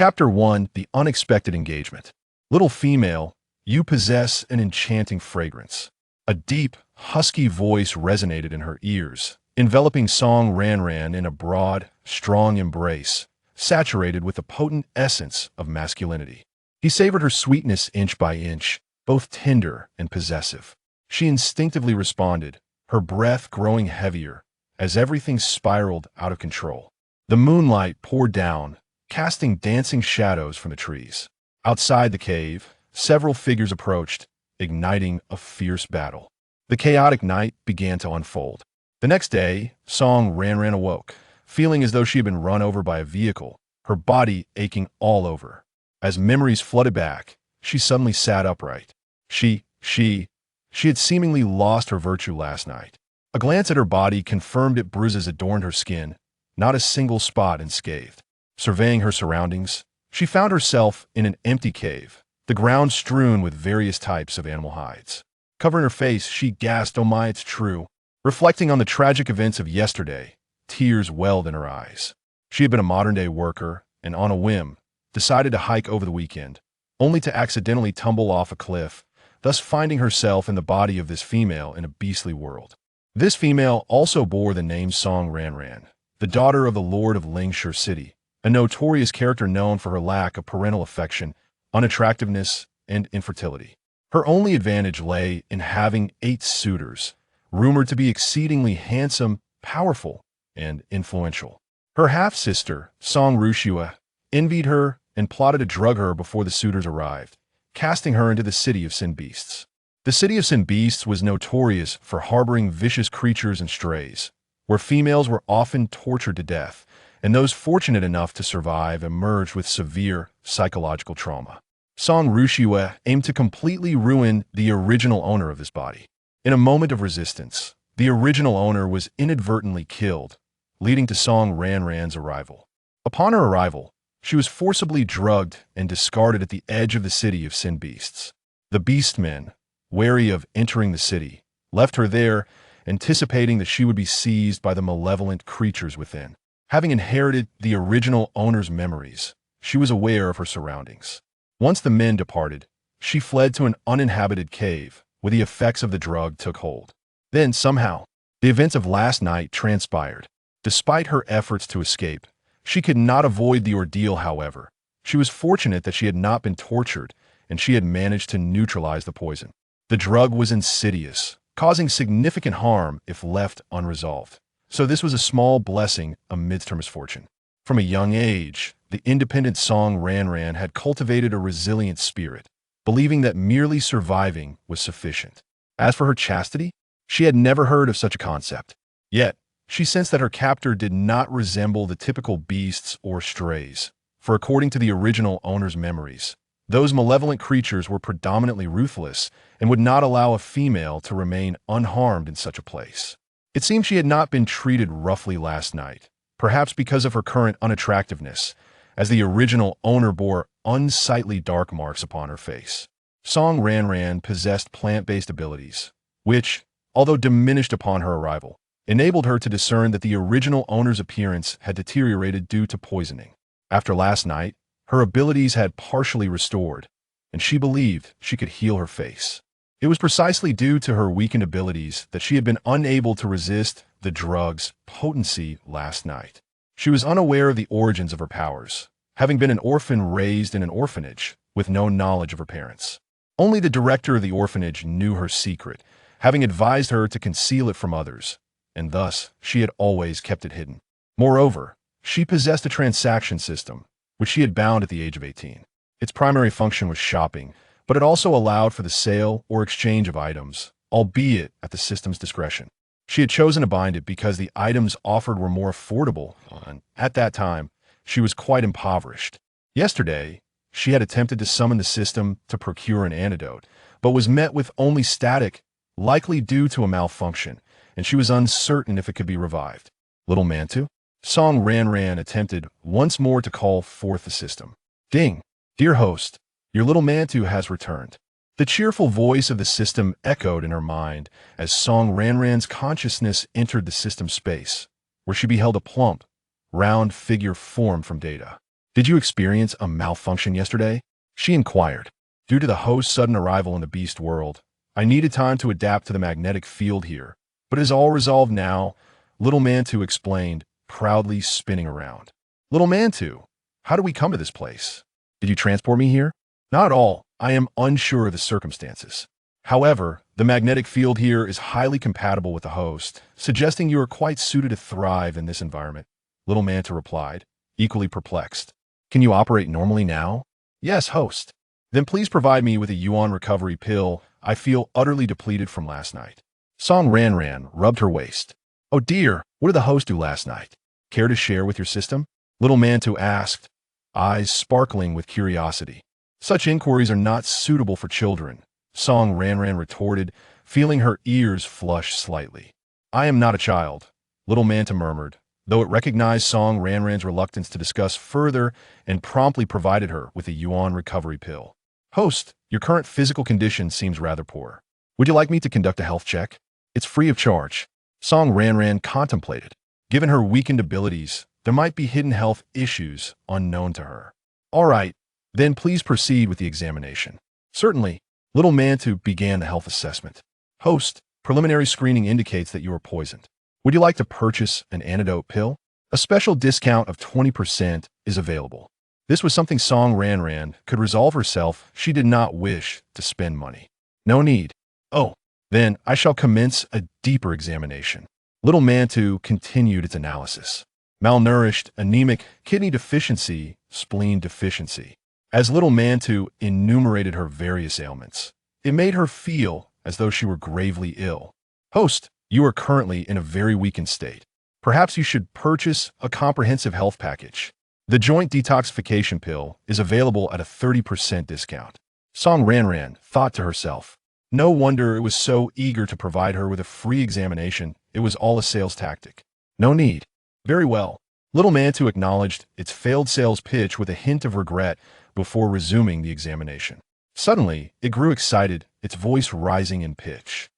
Chapter 1: The Unexpected Engagement. Little female, you possess an enchanting fragrance. A deep, husky voice resonated in her ears, enveloping Song Ranran in a broad, strong embrace, saturated with the potent essence of masculinity. He savored her sweetness inch by inch, both tender and possessive. She instinctively responded, her breath growing heavier as everything spiraled out of control. The moonlight poured down, casting dancing shadows from the trees. Outside the cave, several figures approached, igniting a fierce battle. The chaotic night began to unfold. The next day, Song Ranran awoke, feeling as though she had been run over by a vehicle, her body aching all over. As memories flooded back, she suddenly sat upright. She had seemingly lost her virtue last night. A glance at her body confirmed it. Bruises adorned her skin, not a single spot unscathed. Surveying her surroundings, she found herself in an empty cave, the ground strewn with various types of animal hides. Covering her face, she gasped, "Oh my, it's true." Reflecting on the tragic events of yesterday, tears welled in her eyes. She had been a modern-day worker and, on a whim, decided to hike over the weekend, only to accidentally tumble off a cliff, thus finding herself in the body of this female in a beastly world. This female also bore the name Song Ranran, the daughter of the Lord of Lingshire City, a notorious character known for her lack of parental affection, unattractiveness, and infertility. Her only advantage lay in having 8 suitors, rumored to be exceedingly handsome, powerful, and influential. Her half-sister, Song Rushua, envied her and plotted to drug her before the suitors arrived, casting her into the city of sin beasts. The city of sin beasts was notorious for harboring vicious creatures and strays, where females were often tortured to death, and those fortunate enough to survive emerged with severe psychological trauma. Song Rushua aimed to completely ruin the original owner of this body. In a moment of resistance, the original owner was inadvertently killed, leading to Song Ranran's arrival. Upon her arrival, she was forcibly drugged and discarded at the edge of the city of sin beasts. The beastmen, wary of entering the city, left her there, anticipating that she would be seized by the malevolent creatures within. Having inherited the original owner's memories, she was aware of her surroundings. Once the men departed, she fled to an uninhabited cave, where the effects of the drug took hold. Then, somehow, the events of last night transpired. Despite her efforts to escape, she could not avoid the ordeal. However, she was fortunate that she had not been tortured, and she had managed to neutralize the poison. The drug was insidious, causing significant harm if left unresolved. So this was a small blessing amidst her misfortune. From a young age, the independent Song Ranran had cultivated a resilient spirit, believing that merely surviving was sufficient. As for her chastity, she had never heard of such a concept. Yet, she sensed that her captor did not resemble the typical beasts or strays, for according to the original owner's memories, those malevolent creatures were predominantly ruthless and would not allow a female to remain unharmed in such a place. It seemed she had not been treated roughly last night, perhaps because of her current unattractiveness, as the original owner bore unsightly dark marks upon her face. Song Ranran possessed plant-based abilities, which, although diminished upon her arrival, enabled her to discern that the original owner's appearance had deteriorated due to poisoning. After last night, her abilities had partially restored, and she believed she could heal her face. It was precisely due to her weakened abilities that she had been unable to resist the drug's potency last night. She was unaware of the origins of her powers, having been an orphan raised in an orphanage with no knowledge of her parents. Only the director of the orphanage knew her secret, having advised her to conceal it from others, and thus she had always kept it hidden. Moreover, she possessed a transaction system, which she had bound at the age of 18. Its primary function was shopping, but it also allowed for the sale or exchange of items, albeit at the system's discretion. She had chosen to bind it because the items offered were more affordable, and at that time, she was quite impoverished. Yesterday, she had attempted to summon the system to procure an antidote, but was met with only static, likely due to a malfunction, and she was uncertain if it could be revived. Little Mantu? Song Ranran attempted once more to call forth the system. Ding! Dear host, your little Mantu has returned. The cheerful voice of the system echoed in her mind as Song Ranran's consciousness entered the system space, where she beheld a plump, round figure formed from data. Did you experience a malfunction yesterday? She inquired. Due to the host's sudden arrival in the beast world, I needed time to adapt to the magnetic field here, but it is all resolved now, Little Mantu explained, proudly spinning around. Little Mantu, how did we come to this place? Did you transport me here? Not at all. I am unsure of the circumstances. However, the magnetic field here is highly compatible with the host, suggesting you are quite suited to thrive in this environment. Little Manta replied, equally perplexed. Can you operate normally now? Yes, host. Then please provide me with a yuan recovery pill. I feel utterly depleted from last night. Song Ranran rubbed her waist. Oh dear, what did the host do last night? Care to share with your system? Little Mantu asked, eyes sparkling with curiosity. Such inquiries are not suitable for children, Song Ranran retorted, feeling her ears flush slightly. I am not a child, Little Manta murmured, though it recognized Song Ranran's reluctance to discuss further and promptly provided her with a yuan recovery pill. Host, your current physical condition seems rather poor. Would you like me to conduct a health check? It's free of charge. Song Ranran contemplated. Given her weakened abilities, there might be hidden health issues unknown to her. All right, then please proceed with the examination. Certainly, Little Mantu began the health assessment. Host, preliminary screening indicates that you are poisoned. Would you like to purchase an antidote pill? A special discount of 20% is available. This was something Song Ranran could resolve herself. She did not wish to spend money. No need. Oh, then I shall commence a deeper examination. Little Mantu continued its analysis. Malnourished, anemic, kidney deficiency, spleen deficiency. As Little Mantu enumerated her various ailments, it made her feel as though she were gravely ill. Host, you are currently in a very weakened state. Perhaps you should purchase a comprehensive health package. The joint detoxification pill is available at a 30% discount. Song Ranran thought to herself. No wonder it was so eager to provide her with a free examination. It was all a sales tactic. No need. Very well. Little Mantu acknowledged its failed sales pitch with a hint of regret before resuming the examination. Suddenly, it grew excited, its voice rising in pitch.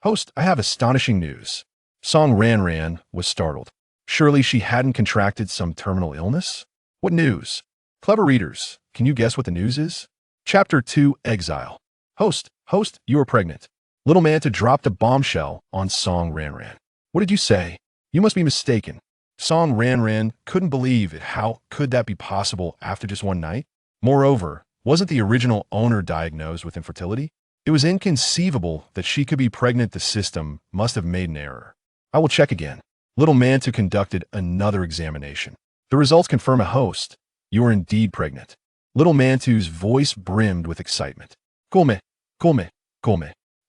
Host, I have astonishing news. Song Ranran was startled. Surely she hadn't contracted some terminal illness? What news? Clever readers, can you guess what the news is? Chapter 2, Exile. Host, you are pregnant. Little Manta dropped a bombshell on Song Ranran. What did you say? You must be mistaken. Song Ranran couldn't believe it. How could that be possible after just one night? Moreover, wasn't the original owner diagnosed with infertility? It was inconceivable that she could be pregnant. The system must have made an error. I will check again. Little Mantu conducted another examination. The results confirm a host. You are indeed pregnant. Little Mantu's voice brimmed with excitement. Kulme.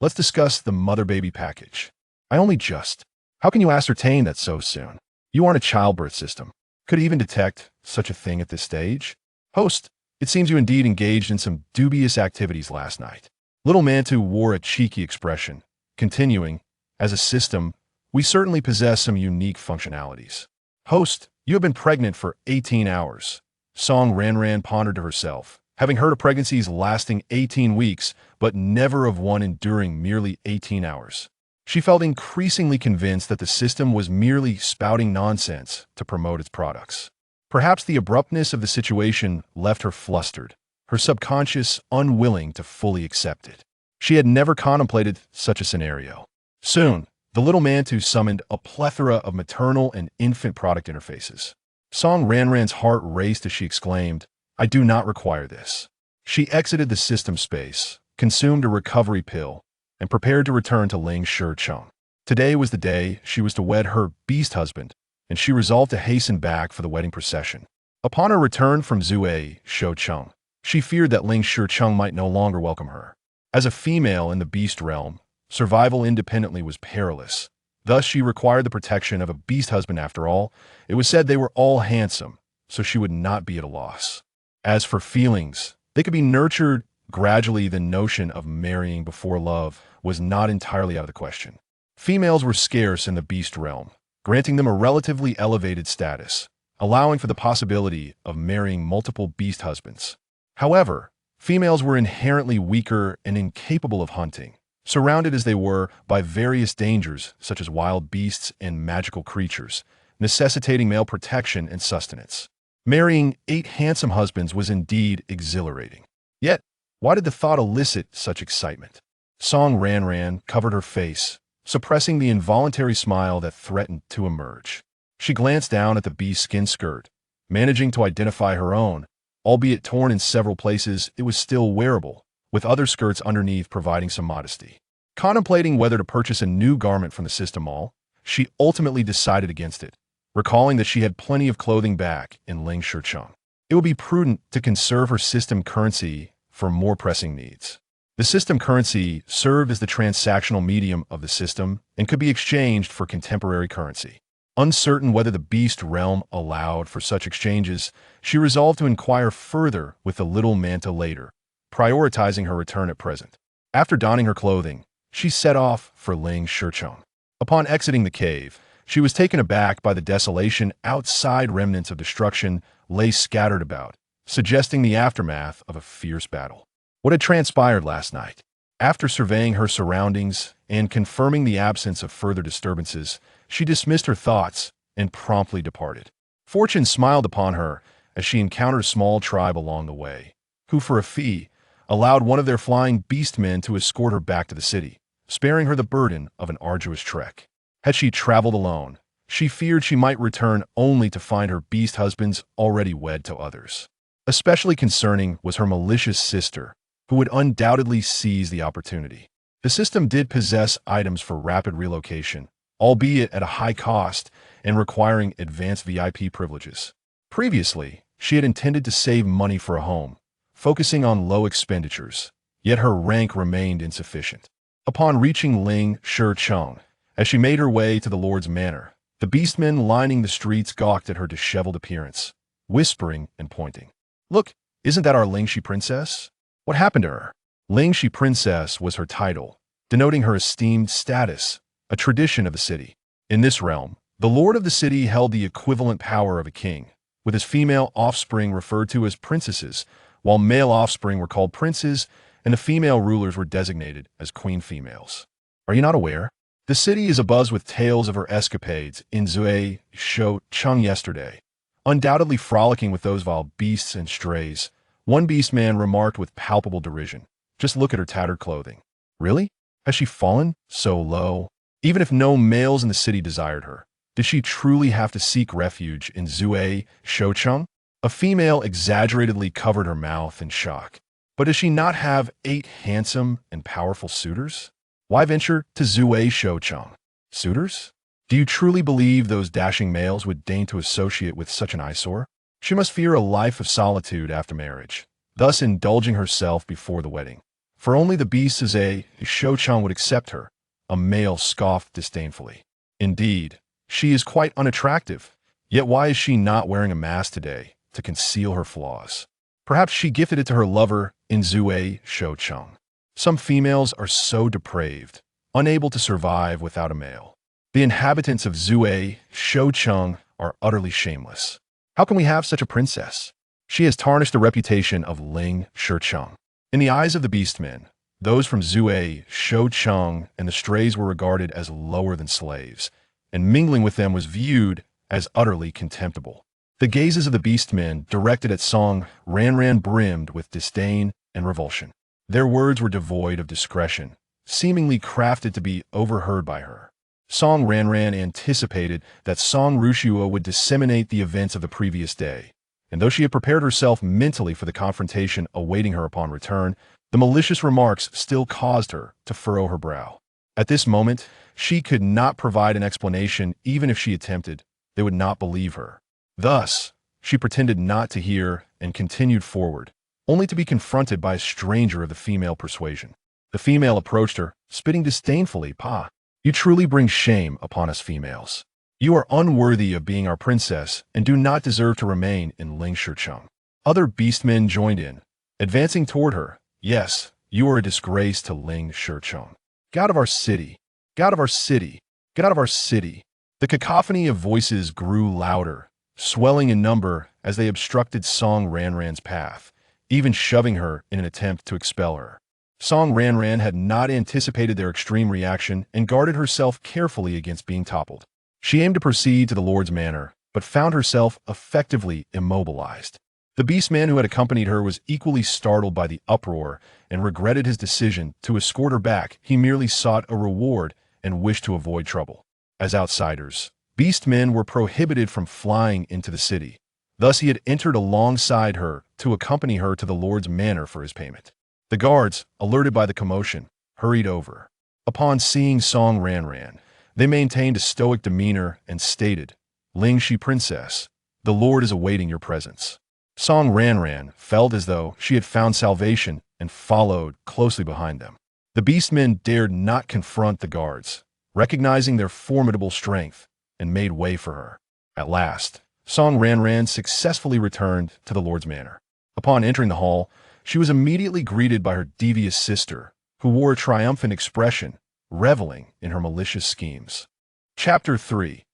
Let's discuss the mother-baby package. I only just. How can you ascertain that so soon? You aren't a childbirth system. Could even detect such a thing at this stage? Host, it seems you indeed engaged in some dubious activities last night. Little Mantu wore a cheeky expression, continuing, as a system, we certainly possess some unique functionalities. Host, you have been pregnant for 18 hours. Song Ranran pondered to herself, having heard of pregnancies lasting 18 weeks, but never of one enduring merely 18 hours. She felt increasingly convinced that the system was merely spouting nonsense to promote its products. Perhaps the abruptness of the situation left her flustered, her subconscious unwilling to fully accept it. She had never contemplated such a scenario. Soon, the Little Mantu summoned a plethora of maternal and infant product interfaces. Song Ranran's heart raced as she exclaimed, I do not require this. She exited the system space, consumed a recovery pill, and prepared to return to Ling Shi-chung. Today was the day she was to wed her beast husband, and she resolved to hasten back for the wedding procession. Upon her return from Zue Shi-chung, she feared that Ling Shi-chung might no longer welcome her. As a female in the beast realm, survival independently was perilous. Thus, she required the protection of a beast husband. After all, it was said they were all handsome, so she would not be at a loss. As for feelings, they could be nurtured gradually. The notion of marrying before love was not entirely out of the question. Females were scarce in the beast realm, granting them a relatively elevated status, allowing for the possibility of marrying multiple beast husbands. However, females were inherently weaker and incapable of hunting, surrounded as they were by various dangers such as wild beasts and magical creatures, necessitating male protection and sustenance. Marrying 8 handsome husbands was indeed exhilarating. Yet, why did the thought elicit such excitement? Song Ranran covered her face, suppressing the involuntary smile that threatened to emerge. She glanced down at the bee-skin skirt, managing to identify her own. Albeit torn in several places, it was still wearable, with other skirts underneath providing some modesty. Contemplating whether to purchase a new garment from the system mall, she ultimately decided against it, recalling that she had plenty of clothing back in Ling Shicheng. It would be prudent to conserve her system currency for more pressing needs. The system currency served as the transactional medium of the system and could be exchanged for contemporary currency. Uncertain whether the beast realm allowed for such exchanges, she resolved to inquire further with the little manta later, prioritizing her return at present. After donning her clothing, she set off for Ling Shicheng. Upon exiting the cave, she was taken aback by the desolation outside. Remnants of destruction lay scattered about, suggesting the aftermath of a fierce battle. What had transpired last night? After surveying her surroundings and confirming the absence of further disturbances, she dismissed her thoughts and promptly departed. Fortune smiled upon her as she encountered a small tribe along the way, who for a fee allowed one of their flying beastmen to escort her back to the city, sparing her the burden of an arduous trek. Had she traveled alone, she feared she might return only to find her beast husbands already wed to others. Especially concerning was her malicious sister, who would undoubtedly seize the opportunity. The system did possess items for rapid relocation, albeit at a high cost and requiring advanced VIP privileges. Previously, she had intended to save money for a home, focusing on low expenditures, yet her rank remained insufficient. Upon reaching Ling Shicheng, as she made her way to the Lord's manor, the beastmen lining the streets gawked at her disheveled appearance, whispering and pointing. "Look, isn't that our Lingxi princess? What happened to her?" Lingxi princess was her title, denoting her esteemed status, a tradition of the city. In this realm, the lord of the city held the equivalent power of a king, with his female offspring referred to as princesses, while male offspring were called princes, and the female rulers were designated as queen females. Are you not aware? The city is abuzz with tales of her escapades in Zui Shou Chung yesterday, undoubtedly frolicking with those vile beasts and strays. One beastman remarked with palpable derision. Just look at her tattered clothing. Really? Has she fallen so low? Even if no males in the city desired her, did she truly have to seek refuge in Zui Shou Chung? A female exaggeratedly covered her mouth in shock. But does she not have 8 handsome and powerful suitors? Why venture to Zui Shou Chung? Suitors? Do you truly believe those dashing males would deign to associate with such an eyesore? She must fear a life of solitude after marriage, thus indulging herself before the wedding. For only the beasts Zui Shou Chung would accept her, a male scoffed disdainfully. Indeed, she is quite unattractive, yet why is she not wearing a mask today to conceal her flaws? Perhaps she gifted it to her lover in Zui Shou Chung. Some females are so depraved, unable to survive without a male. The inhabitants of Zui Shou Chung are utterly shameless. How can we have such a princess? She has tarnished the reputation of Ling Shicheng. In the eyes of the beastmen, those from Zui Shou Chung and the strays were regarded as lower than slaves, and mingling with them was viewed as utterly contemptible. The gazes of the beastmen directed at Song Ranran brimmed with disdain and revulsion. Their words were devoid of discretion, seemingly crafted to be overheard by her. Song Ranran anticipated that Song Rushuo would disseminate the events of the previous day, and though she had prepared herself mentally for the confrontation awaiting her upon return, the malicious remarks still caused her to furrow her brow. At this moment, she could not provide an explanation. Even if she attempted, they would not believe her. Thus, she pretended not to hear and continued forward, only to be confronted by a stranger of the female persuasion. The female approached her, spitting disdainfully. "Pa, you truly bring shame upon us females. You are unworthy of being our princess and do not deserve to remain in Ling Shicheng." Other beastmen joined in, advancing toward her. "Yes, you are a disgrace to Ling Shicheng. Get out of our city! Get out of our city! Get out of our city!" The cacophony of voices grew louder, swelling in number as they obstructed Song Ranran's path, even shoving her in an attempt to expel her. Song Ranran had not anticipated their extreme reaction and guarded herself carefully against being toppled. She aimed to proceed to the Lord's manor, but found herself effectively immobilized. The beastman who had accompanied her was equally startled by the uproar and regretted his decision to escort her back. He merely sought a reward and wished to avoid trouble. As outsiders, beastmen were prohibited from flying into the city. Thus he had entered alongside her to accompany her to the Lord's manor for his payment. The guards, alerted by the commotion, hurried over. Upon seeing Song Ranran, they maintained a stoic demeanor and stated, "Lingxi Princess, the Lord is awaiting your presence." Song Ranran felt as though she had found salvation and followed closely behind them. The beastmen dared not confront the guards, recognizing their formidable strength, and made way for her. At last, Song Ranran successfully returned to the Lord's manor. Upon entering the hall, she was immediately greeted by her devious sister, who wore a triumphant expression, reveling in her malicious schemes. Chapter 3.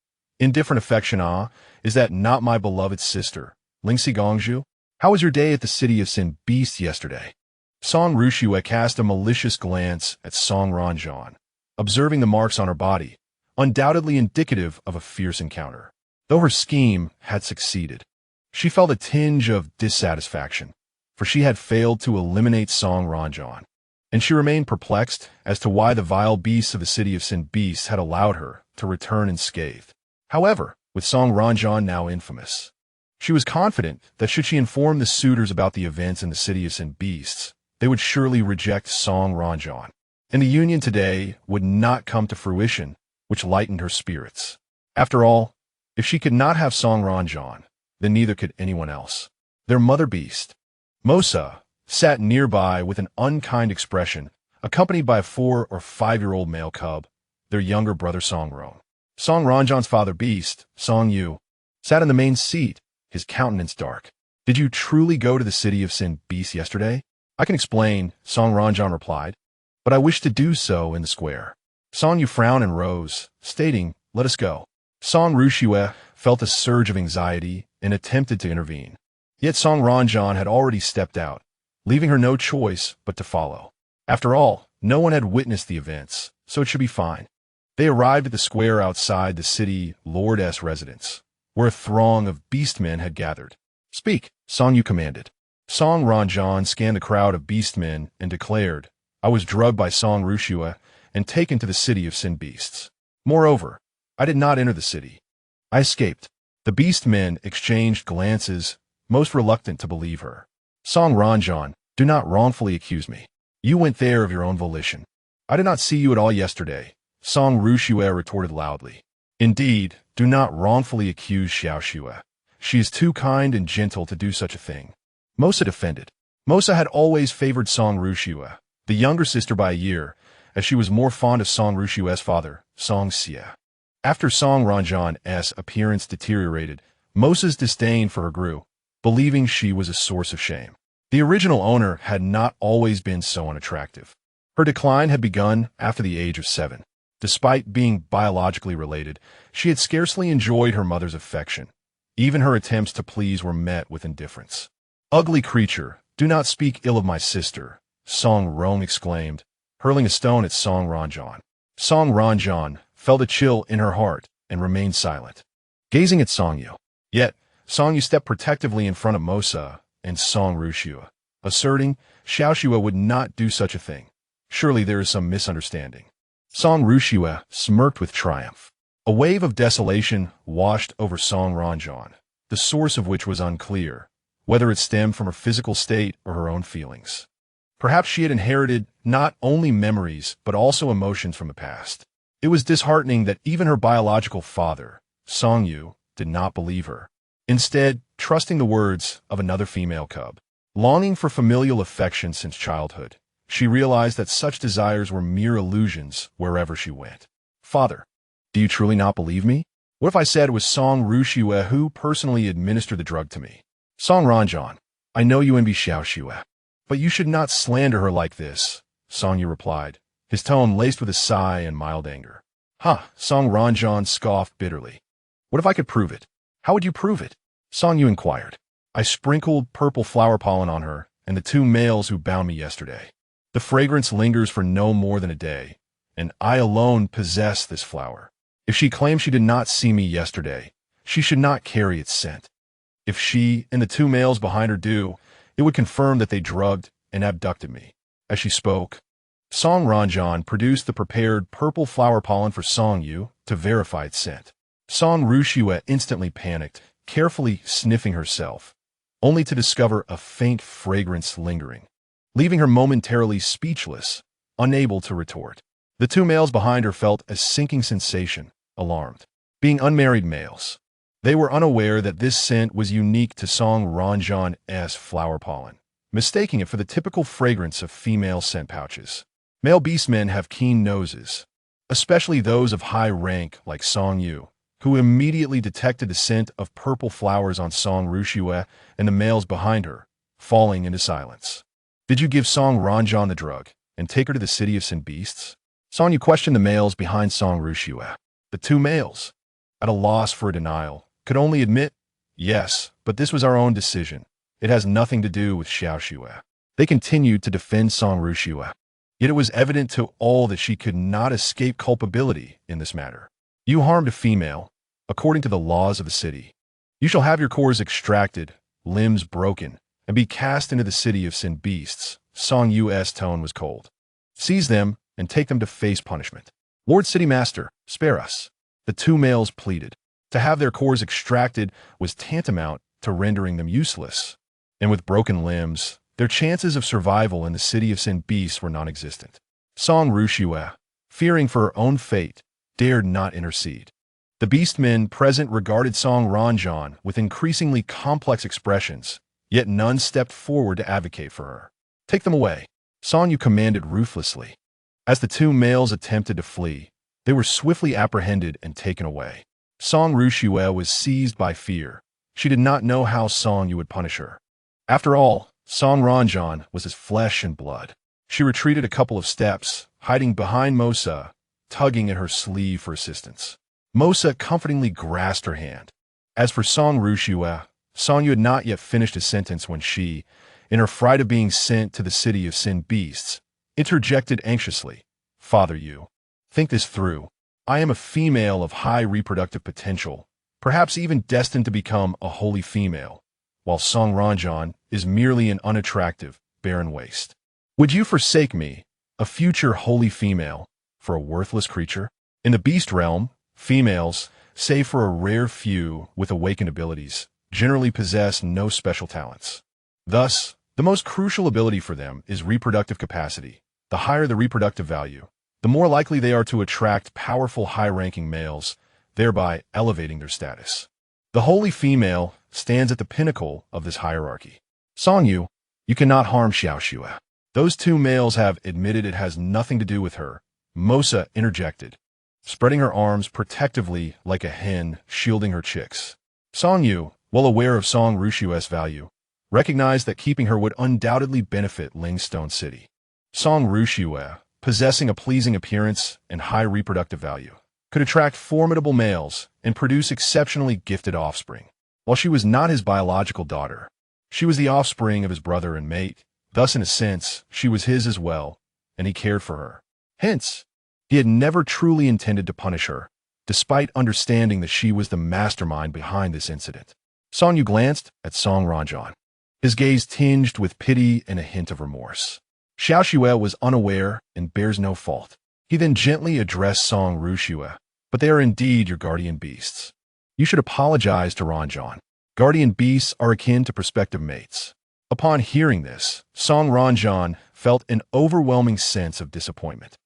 Indifferent affection. Ah, is that not my beloved sister, Lingxi Gongju? How was your day at the city of Sin Beast yesterday? Song Rushue cast a malicious glance at Song Ranjan, observing the marks on her body, undoubtedly indicative of a fierce encounter. Though her scheme had succeeded, she felt a tinge of dissatisfaction, for she had failed to eliminate Song Ranjan, and she remained perplexed as to why the vile beasts of the city of Sin Beast had allowed her to return unscathed. However, with Song Ranjan now infamous, she was confident that should she inform the suitors about the events in the city of Sin Beasts, they would surely reject Song Ranjan, and the union today would not come to fruition, which lightened her spirits. After all, if she could not have Song Ranjan, then neither could anyone else. Their mother beast, Mosa, sat nearby with an unkind expression, accompanied by a 4 or 5-year-old male cub, their younger brother Songron. Song Ranjan's father beast, Song Yu, sat in the main seat, his countenance dark. "Did you truly go to the city of Sin Beast yesterday?" "I can explain," Song Ranjan replied, "but I wish to do so in the square." Song Yu frowned and rose, stating, "Let us go." Song Rushue felt a surge of anxiety and attempted to intervene. Yet Song Ranjan had already stepped out, leaving her no choice but to follow. After all, no one had witnessed the events, so it should be fine. They arrived at the square outside the city lordess' residence, where a throng of beastmen had gathered. "Speak," Song Yu commanded. Song Ranjan scanned the crowd of beastmen and declared, "I was drugged by Song Rushue and taken to the city of Sin Beasts. Moreover, I did not enter the city. I escaped." The beastmen exchanged glances, most reluctant to believe her. "Song Ranjan, do not wrongfully accuse me. You went there of your own volition. I did not see you at all yesterday," Song Rushue retorted loudly. "Indeed, do not wrongfully accuse Xiaoxue. She is too kind and gentle to do such a thing." Mosa defended. Mosa had always favored Song Rushue, the younger sister by a year, as she was more fond of Song Rushue's father, Song Xie. After Song Ranjan's appearance deteriorated, Mosa's disdain for her grew, believing she was a source of shame. The original owner had not always been so unattractive. Her decline had begun after the age of 7. Despite being biologically related, she had scarcely enjoyed her mother's affection. Even her attempts to please were met with indifference. "Ugly creature, do not speak ill of my sister," Song Rong exclaimed, hurling a stone at Song Ranjan. Song Ranjan felt a chill in her heart and remained silent, gazing at Song Yu. Yet, Song Yu stepped protectively in front of Mosa and Song Rushue, asserting Xiaoxue would not do such a thing. Surely there is some misunderstanding. Song Rushue smirked with triumph. A wave of desolation washed over Song Ranjan, the source of which was unclear, whether it stemmed from her physical state or her own feelings. Perhaps she had inherited not only memories but also emotions from the past. It was disheartening that even her biological father, Song Yu, did not believe her, instead trusting the words of another female cub. Longing for familial affection since childhood, she realized that such desires were mere illusions wherever she went. "Father, do you truly not believe me? What if I said it was Song Rushue who personally administered the drug to me?" "Song Ranjan, I know you envy Xiaoxue, but you should not slander her like this," Song Yu replied, his tone laced with a sigh and mild anger. "Ha!" Song Ranjan scoffed bitterly. "What if I could prove it?" "How would you prove it?" Song Yu inquired. "I sprinkled purple flower pollen on her and the 2 males who bound me yesterday. The fragrance lingers for no more than a day, and I alone possess this flower. If she claims she did not see me yesterday, she should not carry its scent. If she and the two males behind her do, it would confirm that they drugged and abducted me. As she spoke, Song Ranjan produced the prepared purple flower pollen for Song Yu to verify its scent. Song Rushue instantly panicked, carefully sniffing herself, only to discover a faint fragrance lingering, leaving her momentarily speechless, unable to retort. The two males behind her felt a sinking sensation, alarmed. Being unmarried males, they were unaware that this scent was unique to Song Ranjan's flower pollen, mistaking it for the typical fragrance of female scent pouches. Male beastmen have keen noses, especially those of high rank like Song Yu, who immediately detected the scent of purple flowers on Song Rushue and the males behind her, falling into silence. Did you give Song Ranjan the drug and take her to the city of sin beasts? Song Yu questioned the males behind Song Rushue. The two males, at a loss for a denial, could only admit, yes, but this was our own decision. It has nothing to do with Xiaoxue. They continued to defend Song Rushue. Yet it was evident to all that she could not escape culpability in this matter. You harmed a female, according to the laws of the city. You shall have your cores extracted, limbs broken, and be cast into the city of sin beasts. Song Yu's tone was cold. Seize them and take them to face punishment. Lord City Master, spare us. The two males pleaded. To have their cores extracted was tantamount to rendering them useless, and with broken limbs, their chances of survival in the city of sin beasts were non-existent. Song Rushue, fearing for her own fate, dared not intercede. The beastmen present regarded Song Ranjan with increasingly complex expressions, yet none stepped forward to advocate for her. Take them away, Song Yu commanded ruthlessly. As the two males attempted to flee, they were swiftly apprehended and taken away. Song Rushue was seized by fear. She did not know how Song Yu would punish her. After all, Song Ranjan was his flesh and blood. She retreated a couple of steps, hiding behind Mosa, tugging at her sleeve for assistance. Mosa comfortingly grasped her hand. As for Song Rushue, Song Yu had not yet finished his sentence when she, in her fright of being sent to the city of sin beasts, interjected anxiously, Father Yu, think this through. I am a female of high reproductive potential, perhaps even destined to become a holy female, while Song Ranjan is merely an unattractive, barren waste. Would you forsake me, a future holy female, for a worthless creature? In the beast realm, females, save for a rare few with awakened abilities, generally possess no special talents. Thus, the most crucial ability for them is reproductive capacity. The higher the reproductive value, the more likely they are to attract powerful high-ranking males, thereby elevating their status. The holy female stands at the pinnacle of this hierarchy. Song Yu, you cannot harm Xiaoxue. Those two males have admitted it has nothing to do with her, Mosa interjected, spreading her arms protectively like a hen shielding her chicks. Song Yu, well aware of Song Rushue's value, recognized that keeping her would undoubtedly benefit Lingstone City. Song Rushue, possessing a pleasing appearance and high reproductive value, could attract formidable males and produce exceptionally gifted offspring. While she was not his biological daughter, she was the offspring of his brother and mate. Thus, in a sense, she was his as well, and he cared for her. Hence, he had never truly intended to punish her, despite understanding that she was the mastermind behind this incident. Song Yu glanced at Song Ranjan, his gaze tinged with pity and a hint of remorse. Xiaoxue was unaware and bears no fault. He then gently addressed Song Rushue, but they are indeed your guardian beasts. You should apologize to Ranjan. Guardian beasts are akin to prospective mates. Upon hearing this, Song Ranjan felt an overwhelming sense of disappointment.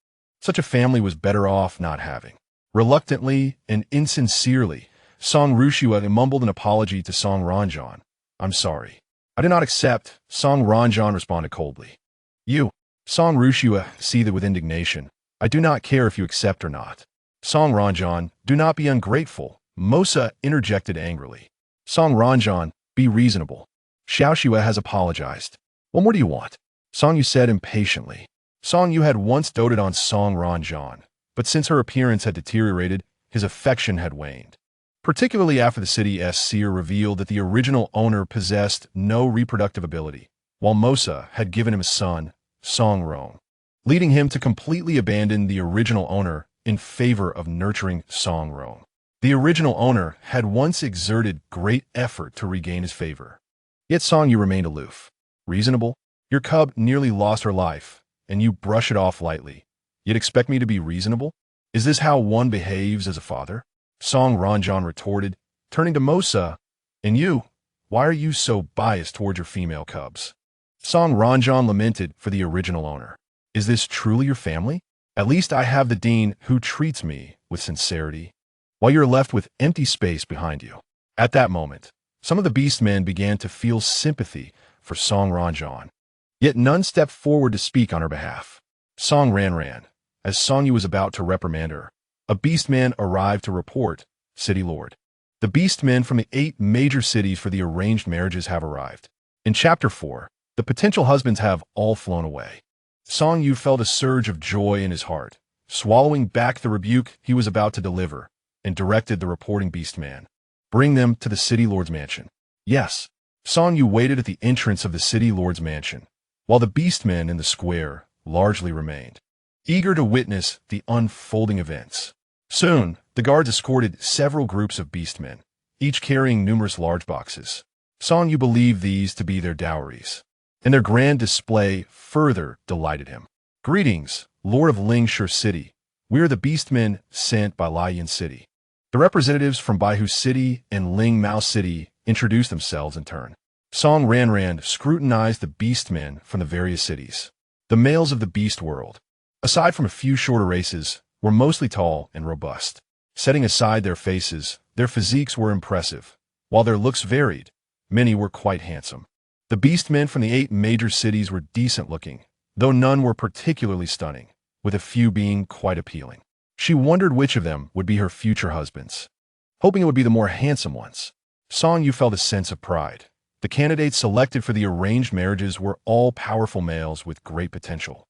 Such a family was better off not having. Reluctantly and insincerely, Song Rushue mumbled an apology to Song Ranjan. I'm sorry. I did not accept, Song Ranjan responded coldly. You, Song Rushue, seethed with indignation. I do not care if you accept or not. Song Ranjan, do not be ungrateful, Mosa interjected angrily. Song Ranjan, be reasonable. Xiaoxue has apologized. What more do you want? Song Yu said impatiently. Song Yu had once doted on Song Ranjan, but since her appearance had deteriorated, his affection had waned. Particularly after the city's seer revealed that the original owner possessed no reproductive ability, while Mosa had given him a son, Song Rong, leading him to completely abandon the original owner in favor of nurturing Song Rong. The original owner had once exerted great effort to regain his favor. Yet Song Yu remained aloof. Reasonable? Your cub nearly lost her life, and you brush it off lightly. Yet expect me to be reasonable? Is this how one behaves as a father? Song Ranran retorted, turning to Mosa. And you? Why are you so biased towards your female cubs? Song Ranran lamented for the original owner. Is this truly your family? At least I have the dean who treats me with sincerity, while you're left with empty space behind you. At that moment, some of the beastmen began to feel sympathy for Song Ranran. Yet none stepped forward to speak on her behalf. Song Ranran, as Song Yu was about to reprimand her, a beastman arrived to report, City Lord. The beastmen from the 8 major cities for the arranged marriages have arrived. In Chapter 4, the potential husbands have all flown away. Song Yu felt a surge of joy in his heart, swallowing back the rebuke he was about to deliver, and directed the reporting beastman. Bring them to the City Lord's mansion. Yes. Song Yu waited at the entrance of the City Lord's mansion, while the beastmen in the square largely remained, eager to witness the unfolding events. Soon, the guards escorted several groups of beastmen, each carrying numerous large boxes. Song Yu believed these to be their dowries, and their grand display further delighted him. Greetings, Lord of Lingshi City. We are the beastmen sent by Lion City. The representatives from Baihu City and Ling Mao City introduced themselves in turn. Song Ranran scrutinized the beastmen from the various cities. The males of the beast world, aside from a few shorter races, were mostly tall and robust. Setting aside their faces, their physiques were impressive. While their looks varied, many were quite handsome. The beastmen from the 8 major cities were decent-looking, though none were particularly stunning, with a few being quite appealing. She wondered which of them would be her future husbands, hoping it would be the more handsome ones. Song Yu felt a sense of pride. The candidates selected for the arranged marriages were all powerful males with great potential,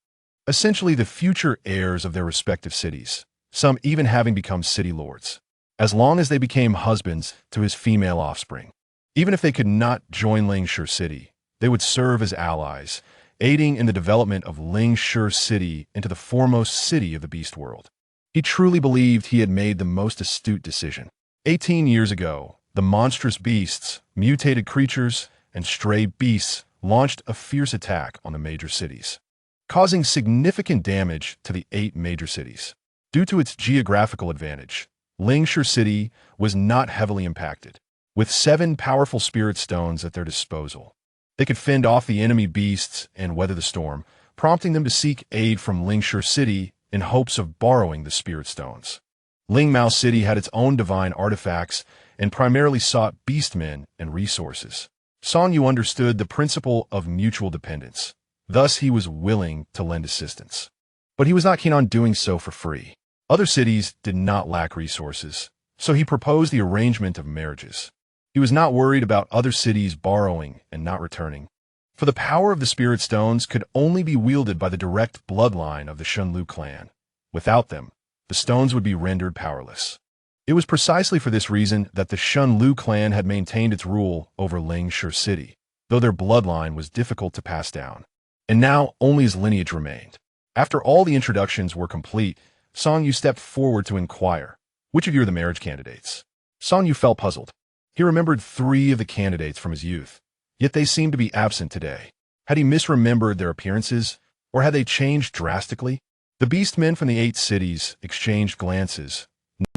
essentially the future heirs of their respective cities, some even having become city lords, as long as they became husbands to his female offspring. Even if they could not join Lingshi City, they would serve as allies, aiding in the development of Lingshi City into the foremost city of the beast world. He truly believed he had made the most astute decision. 18 years ago, the monstrous beasts, mutated creatures, and stray beasts launched a fierce attack on the major cities, causing significant damage to the 8 major cities. Due to its geographical advantage, Lingshi City was not heavily impacted. With 7 powerful spirit stones at their disposal, they could fend off the enemy beasts and weather the storm, prompting them to seek aid from Lingshi City in hopes of borrowing the spirit stones. Ling Mao City had its own divine artifacts and primarily sought beastmen and resources. Song Yu understood the principle of mutual dependence. Thus, he was willing to lend assistance. But he was not keen on doing so for free. Other cities did not lack resources, so he proposed the arrangement of marriages. He was not worried about other cities borrowing and not returning, for the power of the spirit stones could only be wielded by the direct bloodline of the Shunlu clan. Without them, the stones would be rendered powerless. It was precisely for this reason that the Shunlu clan had maintained its rule over Lingshi City, though their bloodline was difficult to pass down. And now only his lineage remained. After all the introductions were complete, Song Yu stepped forward to inquire, "Which of you are the marriage candidates?" Song Yu felt puzzled. He remembered 3 of the candidates from his youth, yet they seemed to be absent today. Had he misremembered their appearances, or had they changed drastically? The beastmen from the 8 cities exchanged glances,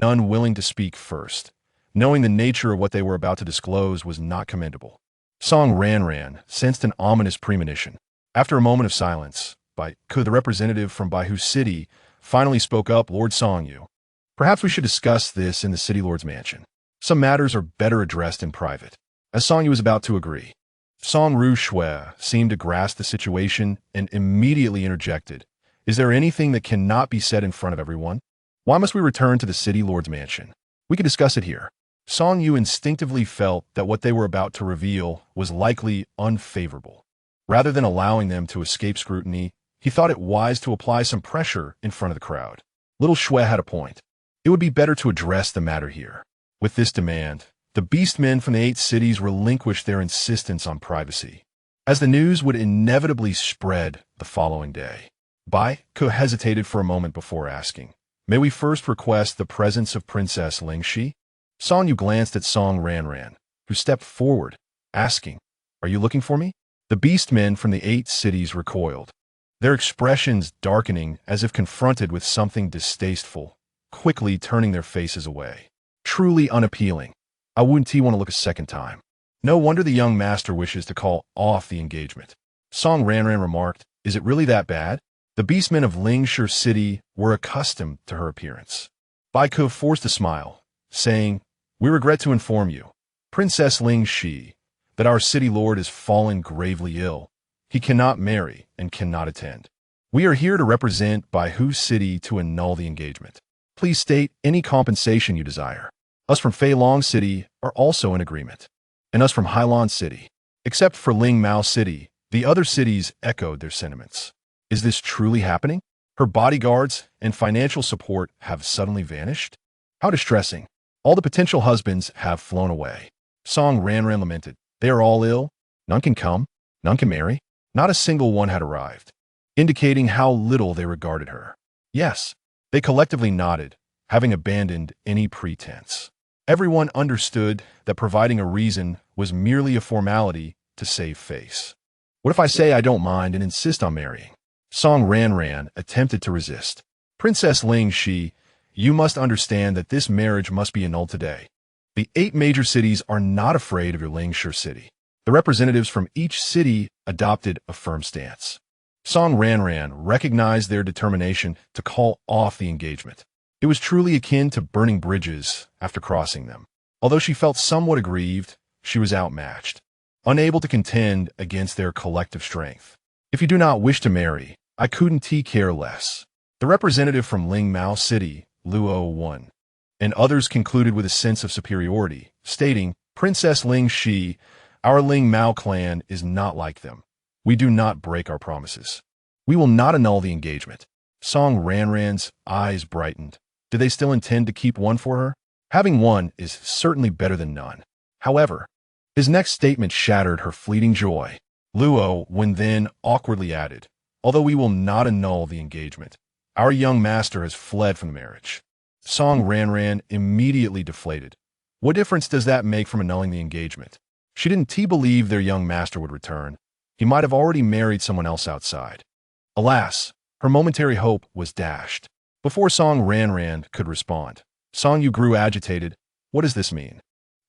none willing to speak first, knowing the nature of what they were about to disclose was not commendable. Song Ranran sensed an ominous premonition. After a moment of silence, the representative from Baihu City finally spoke up, "Lord Song Yu, perhaps we should discuss this in the City Lord's mansion. Some matters are better addressed in private." As Song Yu was about to agree, Song Ru Shui seemed to grasp the situation and immediately interjected, "Is there anything that cannot be said in front of everyone? Why must we return to the City Lord's mansion? We can discuss it here." Song Yu instinctively felt that what they were about to reveal was likely unfavorable. Rather than allowing them to escape scrutiny, he thought it wise to apply some pressure in front of the crowd. Little Shui had a point. It would be better to address the matter here. With this demand, the beastmen from the 8 cities relinquished their insistence on privacy, as the news would inevitably spread the following day. Baihu hesitated for a moment before asking, "May we first request the presence of Princess Lingshi?" Song Yu glanced at Song Ranran, who stepped forward, asking, "Are you looking for me?" The beastmen from the 8 cities recoiled, their expressions darkening as if confronted with something distasteful, quickly turning their faces away. Truly unappealing. I wouldn't want to look a second time. No wonder the young master wishes to call off the engagement. Song Ranran remarked, "Is it really that bad?" The beastmen of Lingshi City were accustomed to her appearance. Baiku forced a smile, saying, "We regret to inform you, Princess Lingshi, that our city lord has fallen gravely ill. He cannot marry and cannot attend. We are here to represent Baihu City to annul the engagement. Please state any compensation you desire. Us from Feilong City are also in agreement, and us from Hailan City." Except for Ling Mao City, the other cities echoed their sentiments. Is this truly happening? Her bodyguards and financial support have suddenly vanished? How distressing. All the potential husbands have flown away. Song Ranran lamented. They are all ill. None can come. None can marry. Not a single one had arrived, indicating how little they regarded her. Yes, they collectively nodded, having abandoned any pretense. Everyone understood that providing a reason was merely a formality to save face. What if I say I don't mind and insist on marrying? Song Ranran attempted to resist. Princess Lingshi, you must understand that this marriage must be annulled today. The 8 major cities are not afraid of your Lingshi City. The representatives from each city adopted a firm stance. Song Ranran recognized their determination to call off the engagement. It was truly akin to burning bridges after crossing them. Although she felt somewhat aggrieved, she was outmatched, unable to contend against their collective strength. If you do not wish to marry, I couldn't care less. The representative from Ling Mao City, Luo won, and others concluded with a sense of superiority, stating, Princess Lingshi, our Ling Mao clan is not like them. We do not break our promises. We will not annul the engagement. Song Ranran's eyes brightened. Do they still intend to keep one for her? Having one is certainly better than none. However, his next statement shattered her fleeting joy. Luo, when then, awkwardly added, although we will not annul the engagement, our young master has fled from the marriage. Song Ranran immediately deflated. What difference does that make from annulling the engagement? She didn't believe their young master would return. He might have already married someone else outside. Alas, her momentary hope was dashed. Before Song Ranran could respond, Song Yu grew agitated. What does this mean?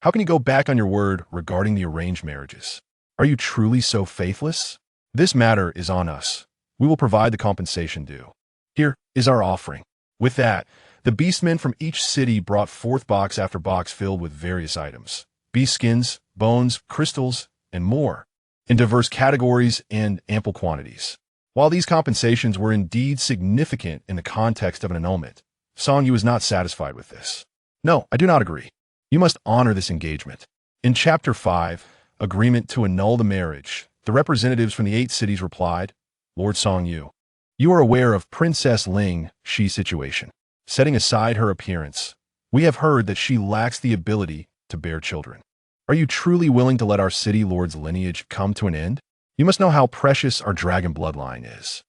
How can you go back on your word regarding the arranged marriages? Are you truly so faithless? This matter is on us. We will provide the compensation due. Here is our offering. With that, the beastmen from each city brought forth box after box filled with various items, beast skins, bones, crystals, and more, in diverse categories and ample quantities. While these compensations were indeed significant in the context of an annulment, Song Yu was not satisfied with this. No, I do not agree. You must honor this engagement. In Chapter 5, Agreement to Annul the Marriage, the representatives from the 8 cities replied, Lord Song Yu, you are aware of Princess Ling Shi's situation. Setting aside her appearance, we have heard that she lacks the ability to bear children. Are you truly willing to let our city lord's lineage come to an end? You must know how precious our dragon bloodline is.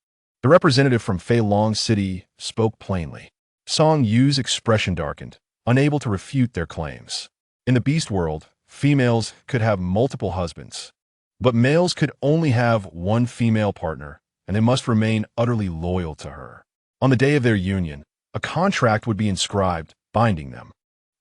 The representative from Feilong City spoke plainly. Song Yu's expression darkened, unable to refute their claims. In the beast world, females could have multiple husbands, but males could only have one female partner, and they must remain utterly loyal to her. On the day of their union, a contract would be inscribed, binding them.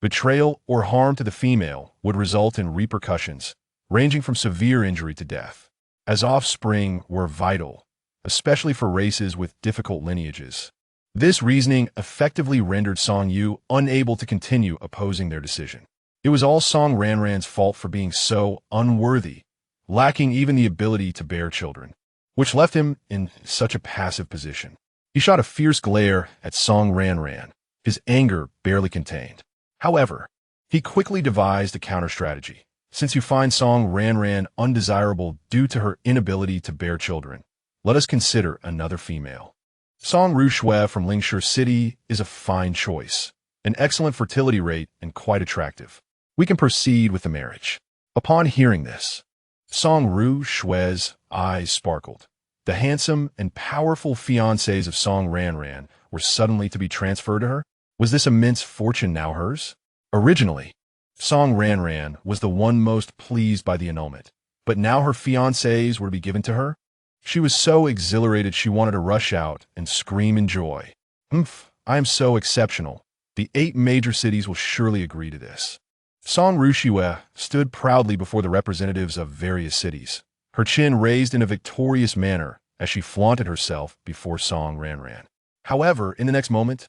Betrayal or harm to the female would result in repercussions, ranging from severe injury to death, as offspring were vital, especially for races with difficult lineages. This reasoning effectively rendered Song Yu unable to continue opposing their decision. It was all Song Ranran's fault for being so unworthy, lacking even the ability to bear children, which left him in such a passive position. He shot a fierce glare at Song Ranran, his anger barely contained. However, he quickly devised a counter-strategy. Since you find Song Ranran undesirable due to her inability to bear children, let us consider another female. Song Rushui from Lingshi City is a fine choice, an excellent fertility rate and quite attractive. We can proceed with the marriage. Upon hearing this, Song Rushui's eyes sparkled. The handsome and powerful fiancés of Song Ranran were suddenly to be transferred to her? Was this immense fortune now hers? Originally, Song Ranran was the one most pleased by the annulment, but now her fiancés were to be given to her? She was so exhilarated she wanted to rush out and scream in joy. I am so exceptional. The 8 major cities will surely agree to this. Song Rushiwe stood proudly before the representatives of various cities, her chin raised in a victorious manner as she flaunted herself before Song Ranran. However, in the next moment,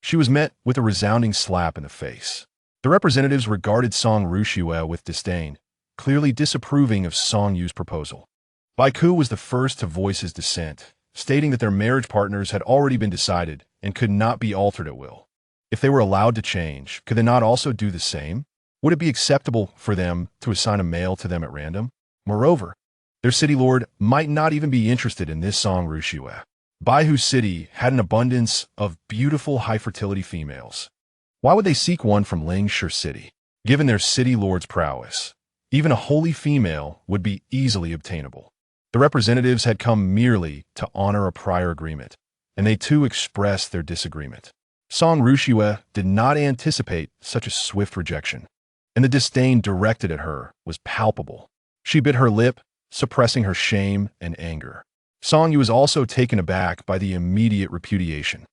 she was met with a resounding slap in the face. The representatives regarded Song Rushiwe with disdain, clearly disapproving of Song Yu's proposal. Baiku was the first to voice his dissent, stating that their marriage partners had already been decided and could not be altered at will. If they were allowed to change, could they not also do the same? Would it be acceptable for them to assign a male to them at random? Moreover, their city lord might not even be interested in this Song Rushiwe. Baihu City had an abundance of beautiful high-fertility females. Why would they seek one from Lingshe City? Given their city lord's prowess, even a holy female would be easily obtainable. The representatives had come merely to honor a prior agreement, and they too expressed their disagreement. Song Rushiwe did not anticipate such a swift rejection, and the disdain directed at her was palpable. She bit her lip, suppressing her shame and anger. Song Yu was also taken aback by the immediate repudiation,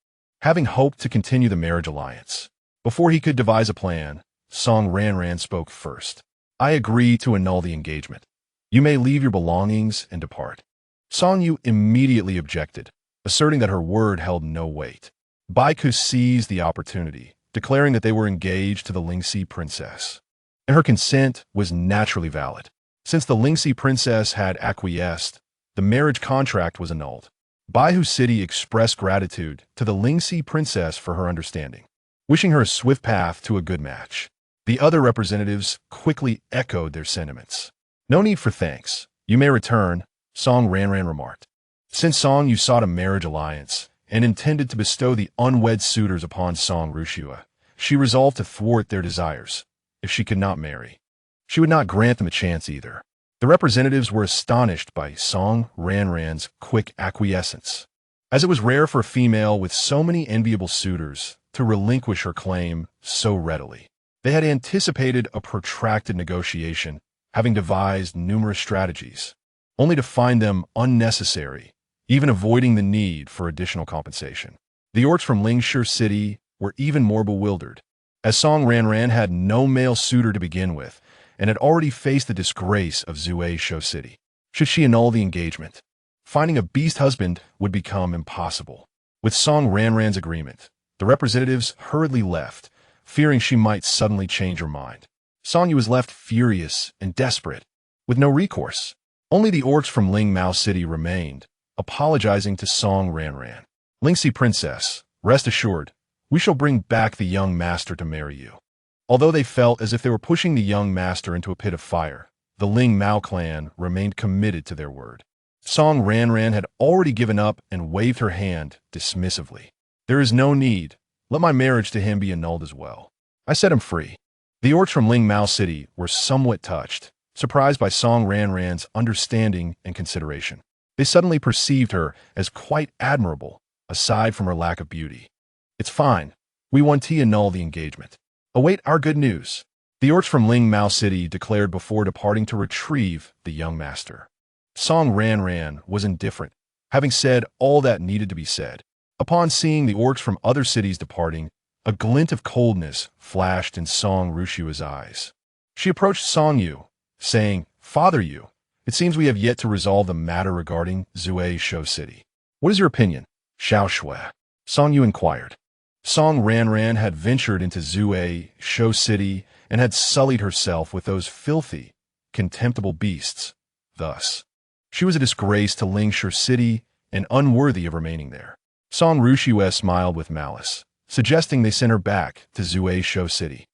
having hoped to continue the marriage alliance. Before he could devise a plan, Song Ranran spoke first. I agree to annul the engagement. You may leave your belongings and depart. Song Yu immediately objected, asserting that her word held no weight. Baiku seized the opportunity, declaring that they were engaged to the Lingxi princess, and her consent was naturally valid. Since the Lingxi princess had acquiesced, the marriage contract was annulled. Baihu City expressed gratitude to the Lingxi princess for her understanding, wishing her a swift path to a good match. The other representatives quickly echoed their sentiments. No need for thanks. You may return, Song Ranran remarked. Since Song Yu sought a marriage alliance and intended to bestow the unwed suitors upon Song Rushiwe, she resolved to thwart their desires. If she could not marry, she would not grant them a chance either. The representatives were astonished by Song Ranran's quick acquiescence, as it was rare for a female with so many enviable suitors to relinquish her claim so readily. They had anticipated a protracted negotiation, having devised numerous strategies, only to find them unnecessary, even avoiding the need for additional compensation. The orcs from Lingshe City were even more bewildered, as Song Ranran had no male suitor to begin with, and had already faced the disgrace of Zuei City. Should she annul the engagement, finding a beast husband would become impossible. With Song Ranran's agreement, the representatives hurriedly left, fearing she might suddenly change her mind. Song Yu was left furious and desperate, with no recourse. Only the orcs from Ling Mao City remained, apologizing to Song Ranran. Lingxi princess, rest assured, we shall bring back the young master to marry you. Although they felt as if they were pushing the young master into a pit of fire, the Ling Mao clan remained committed to their word. Song Ranran had already given up and waved her hand dismissively. There is no need. Let my marriage to him be annulled as well. I set him free. The orcs from Ling Mao City were somewhat touched, surprised by Song Ranran's understanding and consideration. They suddenly perceived her as quite admirable, aside from her lack of beauty. It's fine. We want to annul the engagement. Await our good news. The orcs from Ling Mao City declared before departing to retrieve the young master. Song Ranran was indifferent, having said all that needed to be said. Upon seeing the orcs from other cities departing, a glint of coldness flashed in Song Rushiwe's eyes. She approached Song Yu, saying, Father Yu, it seems we have yet to resolve the matter regarding Zuei City. What is your opinion? Xiao Shui. Song Yu inquired. Song Ranran had ventured into Zuei City and had sullied herself with those filthy, contemptible beasts. Thus, she was a disgrace to Lingshe City and unworthy of remaining there. Song Rushiwe smiled with malice, suggesting they send her back to Zuei City,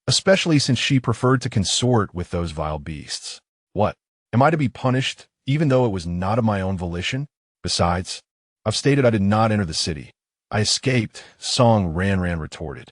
especially since she preferred to consort with those vile beasts. What? Am I to be punished even though it was not of my own volition? Besides, I've stated I did not enter the city. I escaped, Song Ranran retorted.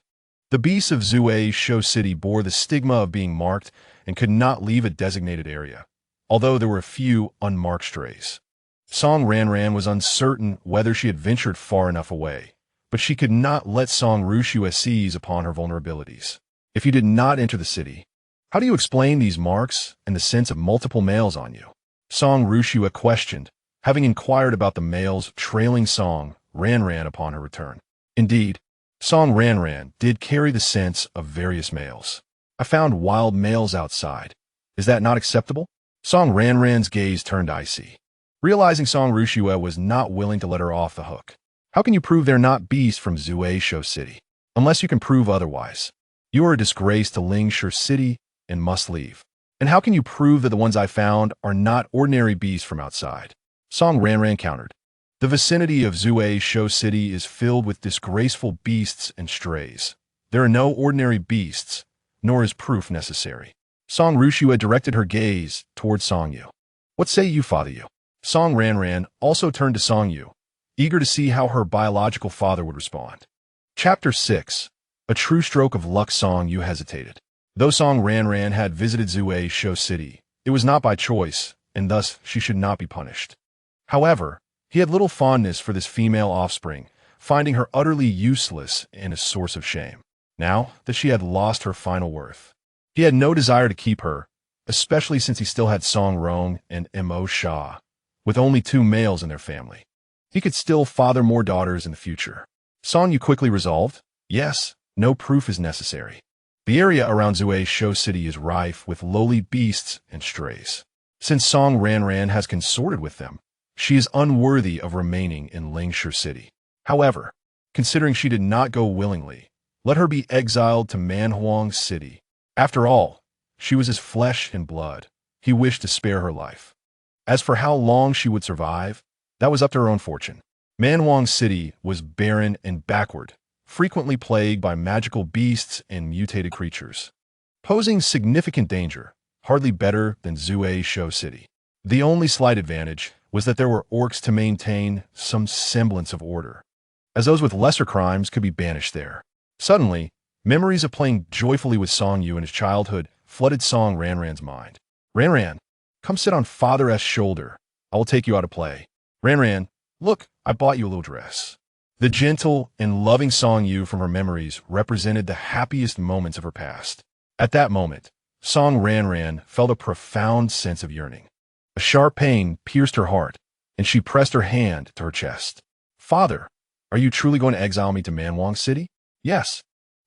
The beasts of Zuei City bore the stigma of being marked and could not leave a designated area, although there were a few unmarked strays. Song Ranran was uncertain whether she had ventured far enough away, but she could not let Song Rushiwe seize upon her vulnerabilities. If you did not enter the city, How do you explain these marks and the sense of multiple males on you? Song Rushua questioned, having inquired about the males trailing Song Ranran upon her return. Indeed, Song Ranran did carry the sense of various males. I found wild males outside. Is that not acceptable? Song Ranran's gaze turned icy. Realizing Song Rushua was not willing to let her off the hook. How can you prove they're not beasts from Show City? Unless you can prove otherwise. You are a disgrace to Lingshire City and must leave. And how can you prove that the ones I found are not ordinary beasts from outside? Song Ranran countered. The vicinity of Show City is filled with disgraceful beasts and strays. There are no ordinary beasts, nor is proof necessary. Song Rushua directed her gaze towards Song Yu. What say you, Father Yu? Song Ranran also turned to Song Yu, eager to see how her biological father would respond. Chapter 6. A true stroke of luck. Song Yu hesitated. Though Song Ranran had visited Show City, it was not by choice, and thus she should not be punished. However, he had little fondness for this female offspring, finding her utterly useless and a source of shame. Now that she had lost her final worth, he had no desire to keep her, especially since he still had Song Rong and Mo Sha, with only 2 males in their family. He could still father more daughters in the future. Song Yu quickly resolved, yes, no proof is necessary. The area around Show City is rife with lowly beasts and strays. Since Song Ranran has consorted with them, she is unworthy of remaining in Lingshire City. However, considering she did not go willingly, let her be exiled to Manhuang City. After all, she was his flesh and blood. He wished to spare her life. As for how long she would survive, that was up to her own fortune. Manhuang City was barren and backward, frequently plagued by magical beasts and mutated creatures, posing significant danger, hardly better than Show City. The only slight advantage was that there were orcs to maintain some semblance of order, as those with lesser crimes could be banished there. Suddenly, memories of playing joyfully with Song Yu in his childhood flooded Song Ranran's mind. Ranran, come sit on Father S's shoulder. I will take you out to play. Ranran, look, I bought you a little dress. The gentle and loving Song Yu from her memories represented the happiest moments of her past. At that moment, Song Ranran felt a profound sense of yearning. A sharp pain pierced her heart, and she pressed her hand to her chest. Father, are you truly going to exile me to Manhuang City? Yes.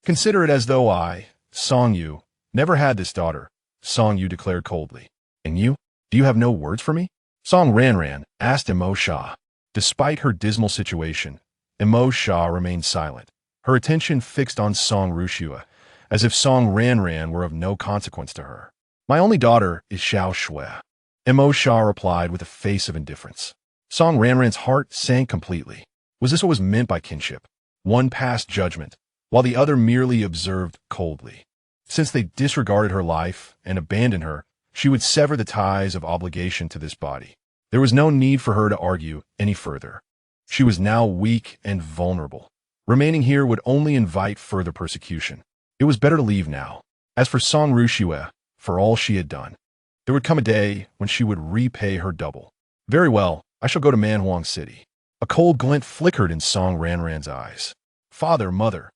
Consider it as though I, Song Yu, never had this daughter, Song Yu declared coldly. And you? Do you have no words for me? Song Ranran asked Mo Sha. Despite her dismal situation, Mo Sha remained silent, her attention fixed on Song Rushua, as if Song Ranran were of no consequence to her. My only daughter is Xiao Shui. Mo Sha replied with a face of indifference. Song Ranran's heart sank completely. Was this what was meant by kinship? One passed judgment, while the other merely observed coldly. Since they disregarded her life and abandoned her, she would sever the ties of obligation to this body. There was no need for her to argue any further. She was now weak and vulnerable. Remaining here would only invite further persecution. It was better to leave now. As for Song Rushua, for all she had done, there would come a day when she would repay her double. Very well, I shall go to Manhuang City. A cold glint flickered in Song Ranran's eyes. Father, mother,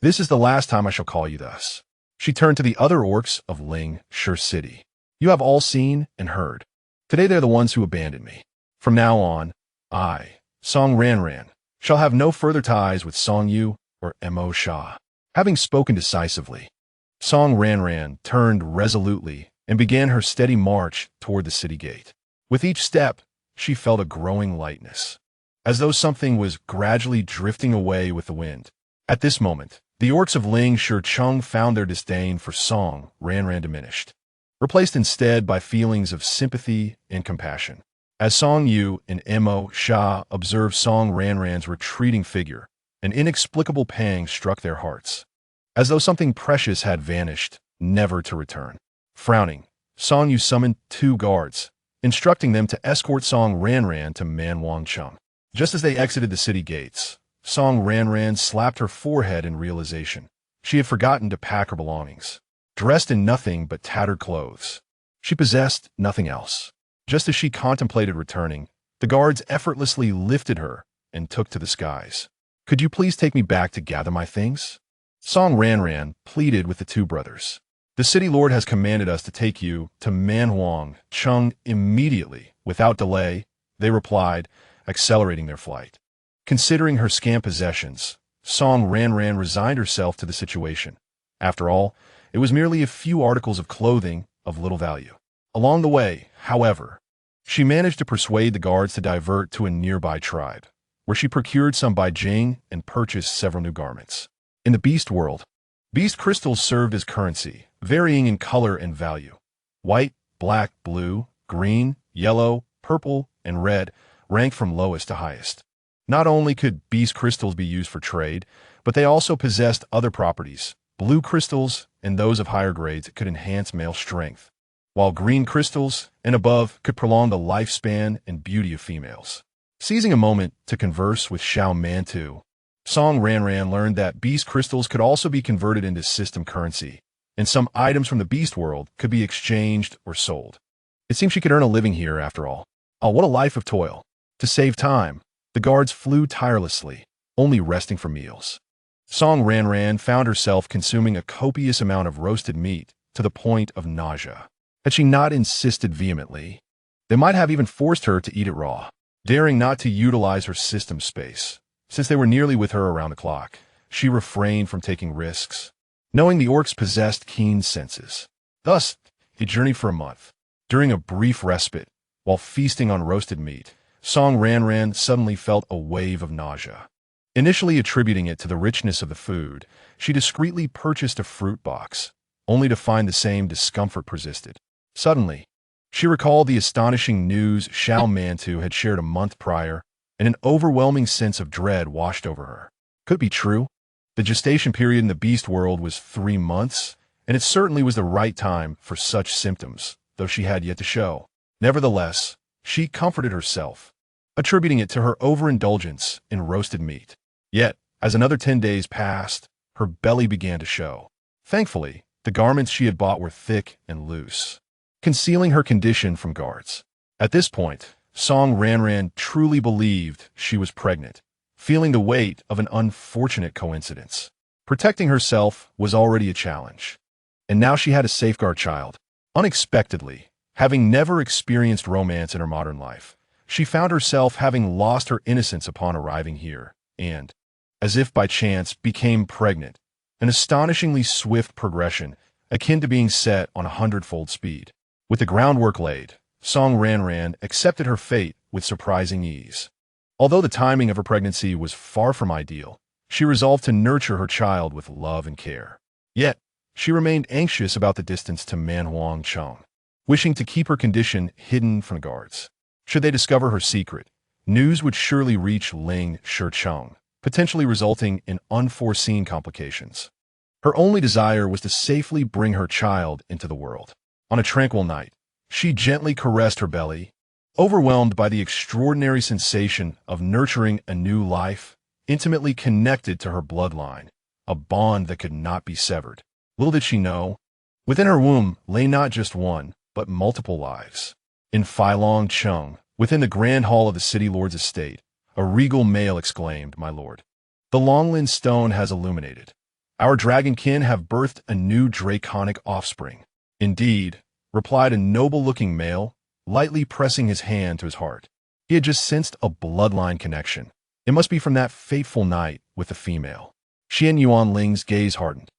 this is the last time I shall call you thus. She turned to the other orcs of Lingshire City. You have all seen and heard. Today they're the ones who abandoned me. From now on, I, Song Ranran, shall have no further ties with Song Yu or Mo Sha. Having spoken decisively, Song Ranran turned resolutely and began her steady march toward the city gate. With each step, she felt a growing lightness, as though something was gradually drifting away with the wind. At this moment, the orcs of Lingshire Chung found their disdain for Song Ranran diminished, replaced instead by feelings of sympathy and compassion. As Song Yu and Mo Sha observed Song Ranran's retreating figure, an inexplicable pang struck their hearts, as though something precious had vanished, never to return. Frowning, Song Yu summoned 2 guards, instructing them to escort Song Ranran to Manhuang Chung. Just as they exited the city gates, Song Ranran slapped her forehead in realization. She had forgotten to pack her belongings. Dressed in nothing but tattered clothes, she possessed nothing else. Just as she contemplated returning, the guards effortlessly lifted her and took to the skies. Could you please take me back to gather my things? Song Ranran pleaded with the 2 brothers. The city lord has commanded us to take you to Manhuang Chung immediately, without delay, they replied, accelerating their flight. Considering her scant possessions, Song Ranran resigned herself to the situation. After all, it was merely a few articles of clothing of little value. Along the way, however, she managed to persuade the guards to divert to a nearby tribe, where she procured some Beijing and purchased several new garments. In the beast world, beast crystals served as currency, varying in color and value. White, black, blue, green, yellow, purple, and red ranked from lowest to highest. Not only could beast crystals be used for trade, but they also possessed other properties. Blue crystals and those of higher grades could enhance male strength, while green crystals and above could prolong the lifespan and beauty of females. Seizing a moment to converse with Xiao Mantu, Song Ranran learned that beast crystals could also be converted into system currency, and some items from the beast world could be exchanged or sold. It seemed she could earn a living here after all. Oh, what a life of toil. To save time, the guards flew tirelessly, only resting for meals. Song Ranran found herself consuming a copious amount of roasted meat to the point of nausea. Had she not insisted vehemently, they might have even forced her to eat it raw. Daring not to utilize her system space, since they were nearly with her around the clock, she refrained from taking risks, knowing the orcs possessed keen senses. Thus, he journeyed for a month. During a brief respite, while feasting on roasted meat, Song Ranran suddenly felt a wave of nausea. Initially attributing it to the richness of the food, she discreetly purchased a fruit box, only to find the same discomfort persisted. Suddenly, she recalled the astonishing news Xiao Mantu had shared a month prior, and an overwhelming sense of dread washed over her. Could it be true? The gestation period in the beast world was 3 months, and it certainly was the right time for such symptoms, though she had yet to show. Nevertheless, she comforted herself, attributing it to her overindulgence in roasted meat. Yet, as another 10 days passed, her belly began to show. Thankfully, the garments she had bought were thick and loose, concealing her condition from guards. At this point, Song Ranran truly believed she was pregnant, feeling the weight of an unfortunate coincidence. Protecting herself was already a challenge, and now she had a safeguard child. Unexpectedly, having never experienced romance in her modern life, she found herself having lost her innocence upon arriving here, and, as if by chance, became pregnant, an astonishingly swift progression, akin to being set on 100-fold speed. With the groundwork laid, Song Ranran accepted her fate with surprising ease. Although the timing of her pregnancy was far from ideal, she resolved to nurture her child with love and care. Yet, she remained anxious about the distance to Manhuang Chung, wishing to keep her condition hidden from guards. Should they discover her secret, news would surely reach Ling Shicheng, potentially resulting in unforeseen complications. Her only desire was to safely bring her child into the world. On a tranquil night, she gently caressed her belly, overwhelmed by the extraordinary sensation of nurturing a new life, intimately connected to her bloodline, a bond that could not be severed. Little did she know, within her womb lay not just one, but multiple lives. In Filong Chung, within the grand hall of the city lord's estate, a regal male exclaimed, "My lord, the Longlin stone has illuminated. Our dragonkin have birthed a new draconic offspring." "Indeed," replied a noble-looking male, lightly pressing his hand to his heart. He had just sensed a bloodline connection. It must be from that fateful night with the female. Xian Yuanling's gaze hardened.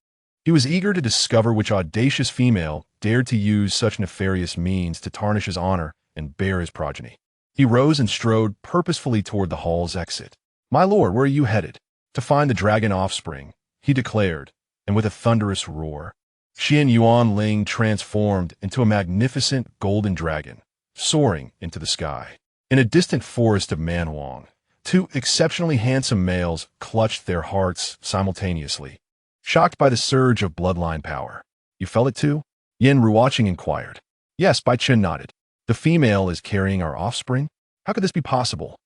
He was eager to discover which audacious female dared to use such nefarious means to tarnish his honor and bear his progeny. He rose and strode purposefully toward the hall's exit. "My lord, where are you headed?" "To find the dragon offspring," he declared, and with a thunderous roar, Xian Yuanling transformed into a magnificent golden dragon, soaring into the sky. In a distant forest of Manhuang, 2 exceptionally handsome males clutched their hearts simultaneously, shocked by the surge of bloodline power. "You felt it too?" Yin Ruoqing inquired. "Yes," Bai Chen nodded. "The female is carrying our offspring? How could this be possible?"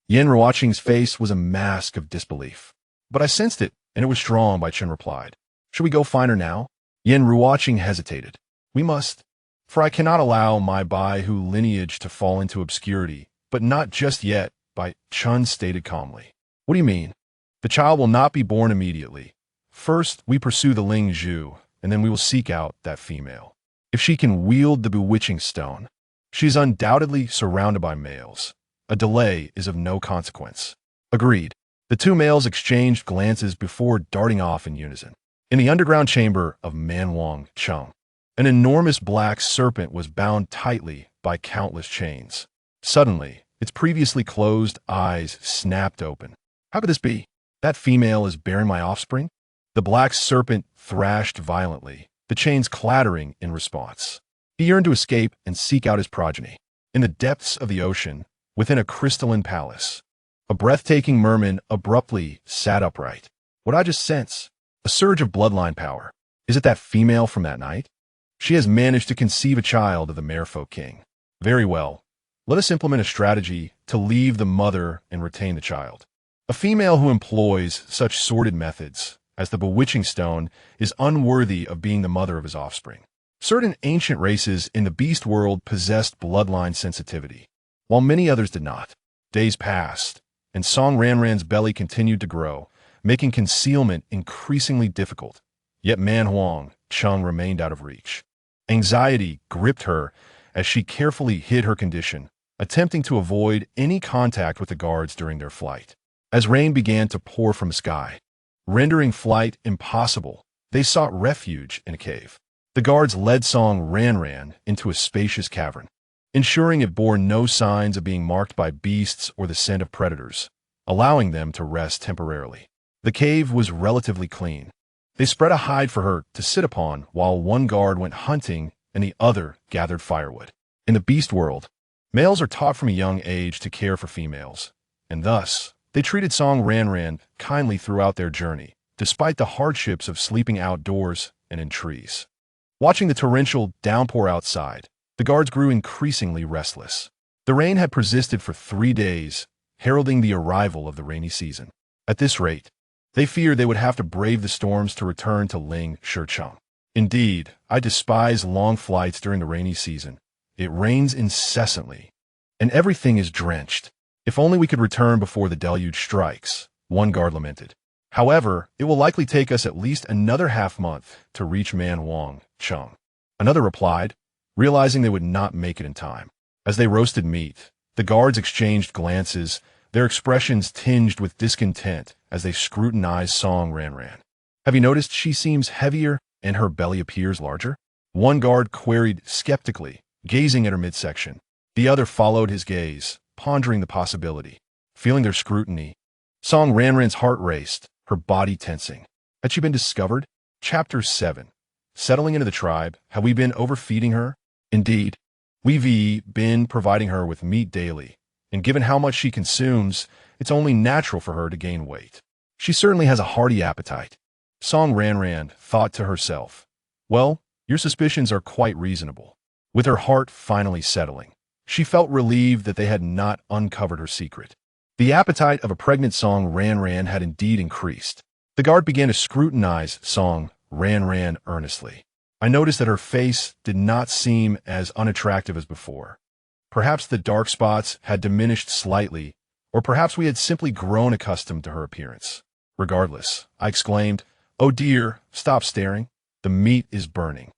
Yin Ruoqing's face was a mask of disbelief. "But I sensed it, and it was strong," Bai Chen replied. "Should we go find her now?" Yin Ruoqing hesitated. "We must, for I cannot allow my Bai-Hu lineage to fall into obscurity, but not just yet," Bai Chen stated calmly. "What do you mean?" "The child will not be born immediately. First, we pursue the Ling Zhu, and then we will seek out that female. If she can wield the bewitching stone, she is undoubtedly surrounded by males. A delay is of no consequence. Agreed. The two males exchanged glances before darting off in unison. In the underground chamber of Manwang Chung, an enormous black serpent was bound tightly by countless chains. Suddenly, its previously closed eyes snapped open. How could this be? That female is bearing my offspring? The black serpent thrashed violently, the chains clattering in response. He yearned to escape and seek out his progeny. In the depths of the ocean, within a crystalline palace, a breathtaking merman abruptly sat upright. What I just sense? A surge of bloodline power. Is it that female from that night? She has managed to conceive a child of the Merfolk King. Very well. Let us implement a strategy to leave the mother and retain the child. A female who employs such sordid methods as the bewitching stone is unworthy of being the mother of his offspring. Certain ancient races in the beast world possessed bloodline sensitivity, while many others did not. Days passed, and Song Ranran's belly continued to grow, making concealment increasingly difficult. Yet Manwang Chung remained out of reach. Anxiety gripped her as she carefully hid her condition, attempting to avoid any contact with the guards during their flight. As rain began to pour from the sky, rendering flight impossible, they sought refuge in a cave. The guards led Song Ranran into a spacious cavern, ensuring it bore no signs of being marked by beasts or the scent of predators, allowing them to rest temporarily. The cave was relatively clean. They spread a hide for her to sit upon while one guard went hunting and the other gathered firewood. In the beast world, males are taught from a young age to care for females, and thus, they treated Song Ranran kindly throughout their journey, despite the hardships of sleeping outdoors and in trees. Watching the torrential downpour outside, the guards grew increasingly restless. The rain had persisted for 3 days, heralding the arrival of the rainy season. At this rate, they feared they would have to brave the storms to return to Ling Shicheng. Indeed, I despise long flights during the rainy season. It rains incessantly, and everything is drenched. If only we could return before the deluge strikes, one guard lamented. However, it will likely take us at least another half-month to reach Manwang Chung. Another replied, realizing they would not make it in time. As they roasted meat, the guards exchanged glances, their expressions tinged with discontent as they scrutinized Song Ranran. Have you noticed she seems heavier and her belly appears larger? One guard queried skeptically, gazing at her midsection. The other followed his gaze, pondering the possibility. Feeling their scrutiny, Song Ranran's heart raced, her body tensing. Had she been discovered? Chapter 7. Settling into the tribe, have we been overfeeding her? Indeed, we've been providing her with meat daily, and given how much she consumes, it's only natural for her to gain weight. She certainly has a hearty appetite. Song Ranran thought to herself. Well, your suspicions are quite reasonable. With her heart finally settling, she felt relieved that they had not uncovered her secret. The appetite of a pregnant Song Ranran had indeed increased. The guard began to scrutinize Song Ranran earnestly. I noticed that her face did not seem as unattractive as before. Perhaps the dark spots had diminished slightly, or perhaps we had simply grown accustomed to her appearance. Regardless, I exclaimed, "Oh dear, stop staring. The meat is burning."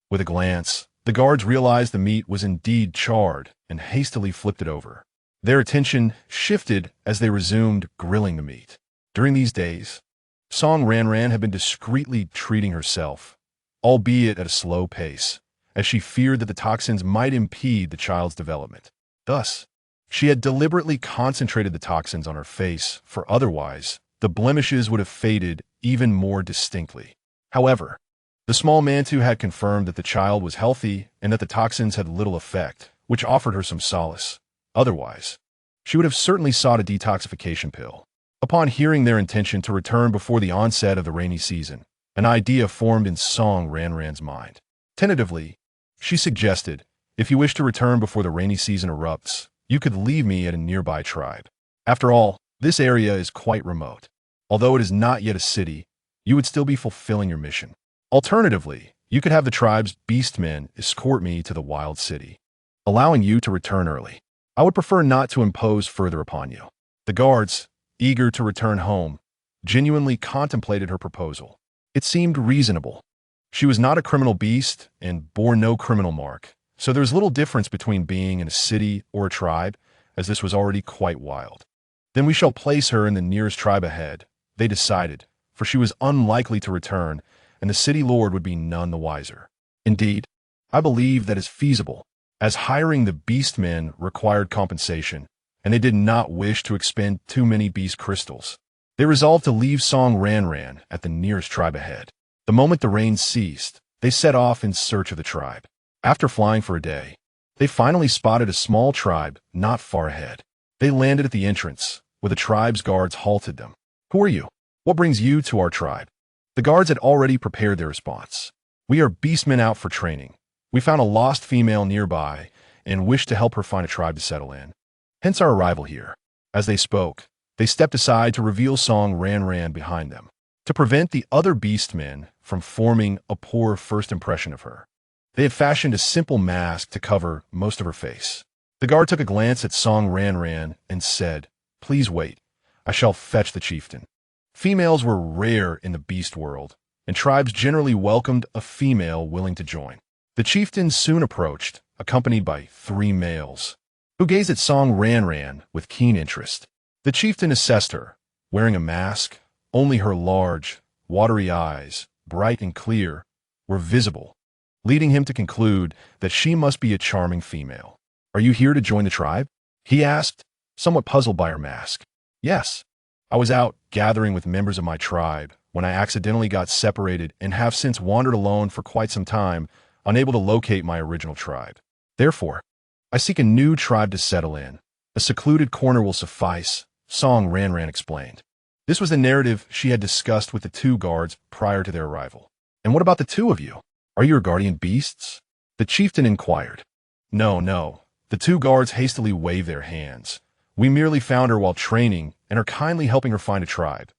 With a glance, the guards realized the meat was indeed charred and hastily flipped it over. Their attention shifted as they resumed grilling the meat. During these days, Song Ranran had been discreetly treating herself, albeit at a slow pace, as she feared that the toxins might impede the child's development. Thus, she had deliberately concentrated the toxins on her face, for otherwise, the blemishes would have faded even more distinctly. However, the small Mantu had confirmed that the child was healthy and that the toxins had little effect, which offered her some solace. Otherwise, she would have certainly sought a detoxification pill. Upon hearing their intention to return before the onset of the rainy season, an idea formed in Song Ranran's mind. Tentatively, she suggested, if you wish to return before the rainy season erupts, you could leave me at a nearby tribe. After all, this area is quite remote. Although it is not yet a city, you would still be fulfilling your mission. Alternatively, you could have the tribe's beastmen escort me to the wild city, allowing you to return early. I would prefer not to impose further upon you. The guards, eager to return home, genuinely contemplated her proposal. It seemed reasonable. She was not a criminal beast and bore no criminal mark, so there's little difference between being in a city or a tribe, as this was already quite wild. Then we shall place her in the nearest tribe ahead, they decided, for she was unlikely to return, and the city lord would be none the wiser. Indeed, I believe that is feasible, as hiring the beastmen required compensation, and they did not wish to expend too many beast crystals. They resolved to leave Song Ranran at the nearest tribe ahead. The moment the rain ceased, they set off in search of the tribe. After flying for a day, they finally spotted a small tribe not far ahead. They landed at the entrance, where the tribe's guards halted them. "Who are you? What brings you to our tribe?" The guards had already prepared their response. "We are beastmen out for training. We found a lost female nearby and wish to help her find a tribe to settle in. Hence our arrival here." As they spoke, they stepped aside to reveal Song Ranran behind them, to prevent the other beastmen from forming a poor first impression of her. They had fashioned a simple mask to cover most of her face. The guard took a glance at Song Ranran and said, "Please wait. I shall fetch the chieftain." Females were rare in the beast world, and tribes generally welcomed a female willing to join. The chieftain soon approached, accompanied by 3 males, who gazed at Song Ranran with keen interest. The chieftain assessed her, wearing a mask. Only her large, watery eyes, bright and clear, were visible, leading him to conclude that she must be a charming female. "Are you here to join the tribe?" he asked, somewhat puzzled by her mask. "Yes. I was out gathering with members of my tribe when I accidentally got separated and have since wandered alone for quite some time, unable to locate my original tribe. Therefore, I seek a new tribe to settle in. A secluded corner will suffice," Song Ranran explained. This was the narrative she had discussed with the 2 guards prior to their arrival. "And what about the 2 of you? Are your guardian beasts?" the chieftain inquired. No. The 2 guards hastily waved their hands. "We merely found her while training and are kindly helping her find a tribe.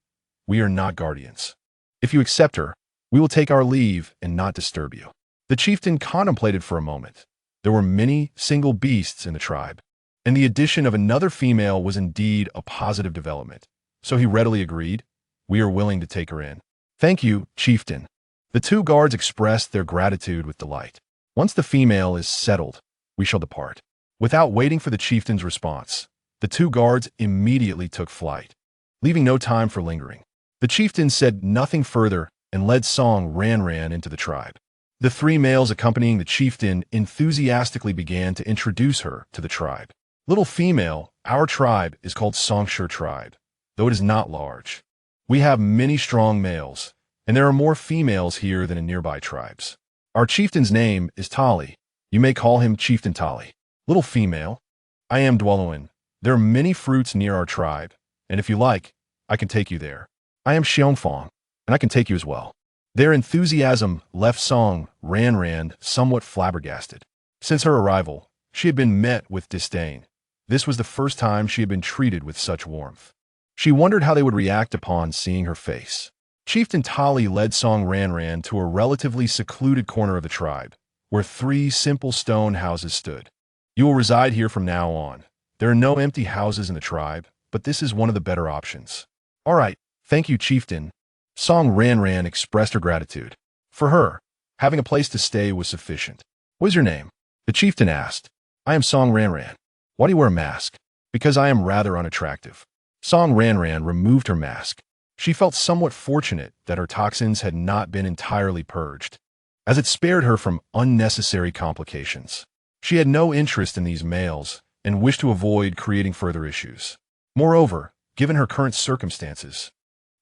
We are not guardians. If you accept her, we will take our leave and not disturb you." The chieftain contemplated for a moment. There were many single beasts in the tribe, and the addition of another female was indeed a positive development. So he readily agreed. "We are willing to take her in." "Thank you, chieftain." The 2 guards expressed their gratitude with delight. "Once the female is settled, we shall depart." Without waiting for the chieftain's response, the 2 guards immediately took flight, leaving no time for lingering. The chieftain said nothing further and led Song Ranran into the tribe. The 3 males accompanying the chieftain enthusiastically began to introduce her to the tribe. "Little female, our tribe is called Songshire Tribe, though it is not large. We have many strong males, and there are more females here than in nearby tribes. Our chieftain's name is Tali. You may call him Chieftain Tali." "Little female, I am Dwelloin. There are many fruits near our tribe, and if you like, I can take you there. I am Xiongfang, and I can take you as well." Their enthusiasm left Song Ranran somewhat flabbergasted. Since her arrival, she had been met with disdain. This was the first time she had been treated with such warmth. She wondered how they would react upon seeing her face. Chieftain Tali led Song Ranran to a relatively secluded corner of the tribe, where 3 simple stone houses stood. "You will reside here from now on. There are no empty houses in the tribe, but this is one of the better options." "All right, thank you, chieftain." Song Ranran expressed her gratitude. For her, having a place to stay was sufficient. "What is your name?" the chieftain asked. "I am Song Ranran." "Why do you wear a mask?" "Because I am rather unattractive." Song Ranran removed her mask. She felt somewhat fortunate that her toxins had not been entirely purged, as it spared her from unnecessary complications. She had no interest in these males and wished to avoid creating further issues. Moreover, given her current circumstances,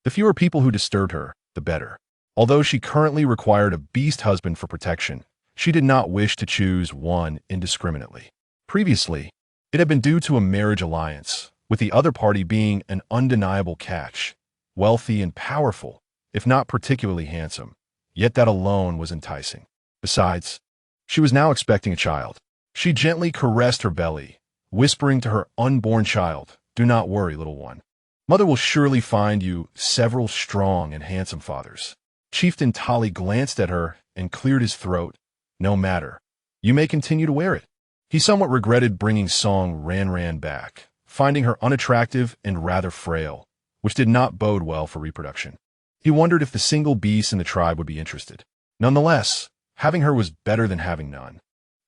the fewer people who disturbed her, the better. Although she currently required a beast husband for protection, she did not wish to choose one indiscriminately. Previously, it had been due to a marriage alliance, with the other party being an undeniable catch, wealthy and powerful, if not particularly handsome, yet that alone was enticing. Besides, she was now expecting a child. She gently caressed her belly, whispering to her unborn child, "Do not worry, little one. Mother will surely find you several strong and handsome fathers." Chieftain Tali glanced at her and cleared his throat. "No matter. You may continue to wear it." He somewhat regretted bringing Song Ranran back, finding her unattractive and rather frail, which did not bode well for reproduction. He wondered if the single beasts in the tribe would be interested. Nonetheless, having her was better than having none,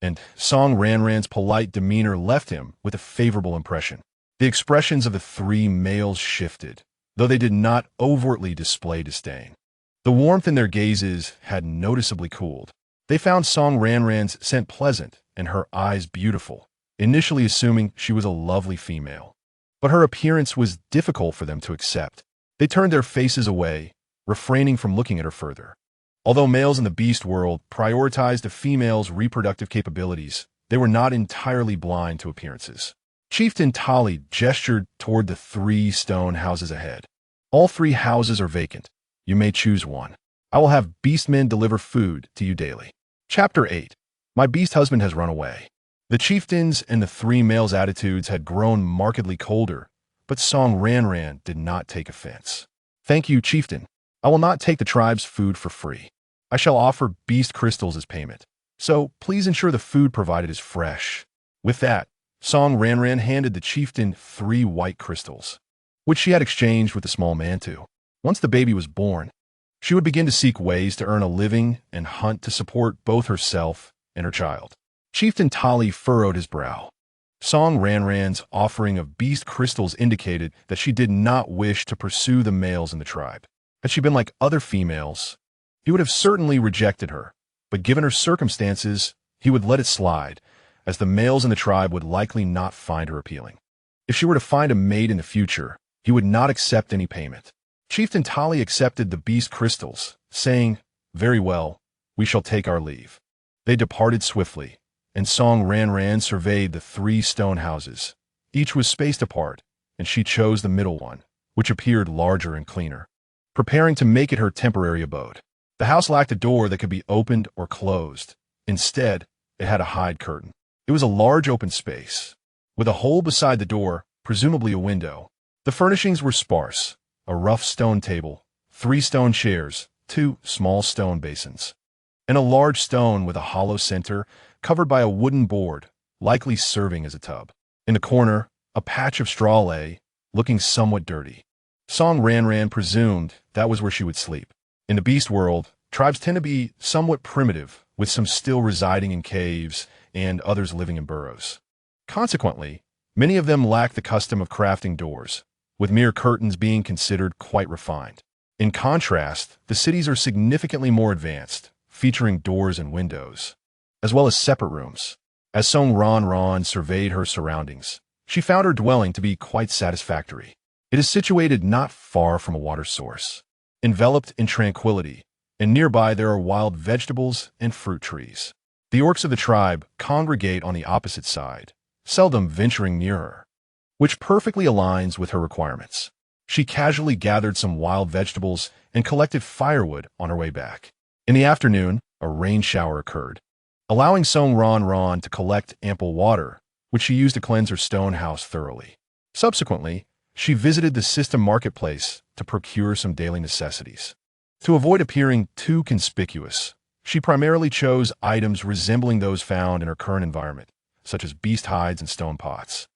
and Song Ranran's polite demeanor left him with a favorable impression. The expressions of the three males shifted, though they did not overtly display disdain. The warmth in their gazes had noticeably cooled. They found Song Ranran's scent pleasant and her eyes beautiful, initially assuming she was a lovely female. But her appearance was difficult for them to accept. They turned their faces away, refraining from looking at her further. Although males in the beast world prioritized a female's reproductive capabilities, they were not entirely blind to appearances. Chieftain Tali gestured toward the 3 stone houses ahead. All 3 houses are vacant. You may choose one. I will have beastmen deliver food to you daily. Chapter 8. My beast husband has run away. The chieftains and the 3 males' attitudes had grown markedly colder, but Song Ranran did not take offense. Thank you, chieftain. I will not take the tribe's food for free. I shall offer beast crystals as payment. So please ensure the food provided is fresh. With that, Song Ranran handed the chieftain 3 white crystals, which she had exchanged with the small Mantu. Once the baby was born, she would begin to seek ways to earn a living and hunt to support both herself and her child. Chieftain Tali furrowed his brow. Song Ranran's offering of beast crystals indicated that she did not wish to pursue the males in the tribe. Had she been like other females, he would have certainly rejected her, but given her circumstances, he would let it slide, as the males in the tribe would likely not find her appealing. If she were to find a mate in the future, he would not accept any payment. Chieftain Tali accepted the beast crystals, saying, "Very well, we shall take our leave." They departed swiftly, and Song Ranran surveyed the 3 stone houses. Each was spaced apart, and she chose the middle one, which appeared larger and cleaner, preparing to make it her temporary abode. The house lacked a door that could be opened or closed. Instead, it had a hide curtain. It was a large open space, with a hole beside the door, presumably a window. The furnishings were sparse: a rough stone table, 3 stone chairs, 2 small stone basins, and a large stone with a hollow center covered by a wooden board, likely serving as a tub. In the corner, a patch of straw lay, looking somewhat dirty. Song Ranran presumed that was where she would sleep. In the beast world, tribes tend to be somewhat primitive, with some still residing in caves and others living in burrows. Consequently, many of them lack the custom of crafting doors, with mere curtains being considered quite refined. In contrast, the cities are significantly more advanced, featuring doors and windows, as well as separate rooms. As Song Ranran surveyed her surroundings, she found her dwelling to be quite satisfactory. It is situated not far from a water source, enveloped in tranquility, and nearby there are wild vegetables and fruit trees. The orcs of the tribe congregate on the opposite side, seldom venturing near her, which perfectly aligns with her requirements. She casually gathered some wild vegetables and collected firewood on her way back. In the afternoon, a rain shower occurred, allowing Song Ranran to collect ample water, which she used to cleanse her stone house thoroughly. Subsequently, she visited the system marketplace to procure some daily necessities. To avoid appearing too conspicuous, she primarily chose items resembling those found in her current environment, such as beast hides and stone pots,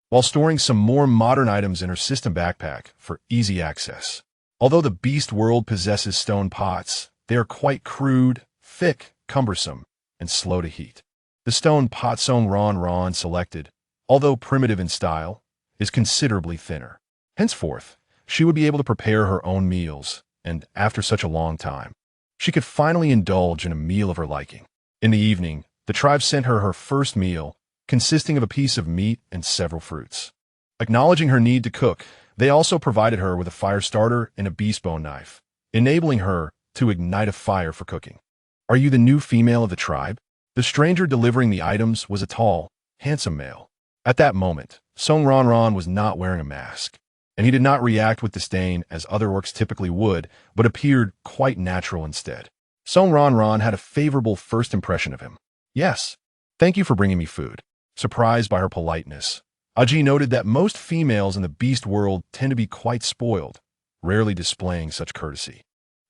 while storing some more modern items in her system backpack for easy access. Although the beast world possesses stone pots, they are quite crude, thick, cumbersome, and slow to heat. The stone pot Song Ranran selected, although primitive in style, is considerably thinner. Henceforth, she would be able to prepare her own meals, and after such a long time, she could finally indulge in a meal of her liking. In the evening, the tribe sent her her first meal, consisting of a piece of meat and several fruits. Acknowledging her need to cook, they also provided her with a fire starter and a beast bone knife, enabling her to ignite a fire for cooking. "Are you the new female of the tribe?" The stranger delivering the items was a tall, handsome male. At that moment, Song Ranran was not wearing a mask, and he did not react with disdain as other orcs typically would, but appeared quite natural instead. Song Ranran had a favorable first impression of him. "Yes, thank you for bringing me food." Surprised by her politeness, Aji noted that most females in the beast world tend to be quite spoiled, rarely displaying such courtesy.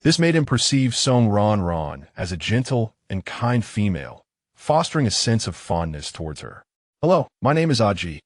This made him perceive Song Ranran as a gentle and kind female, fostering a sense of fondness towards her. "Hello, my name is Aji.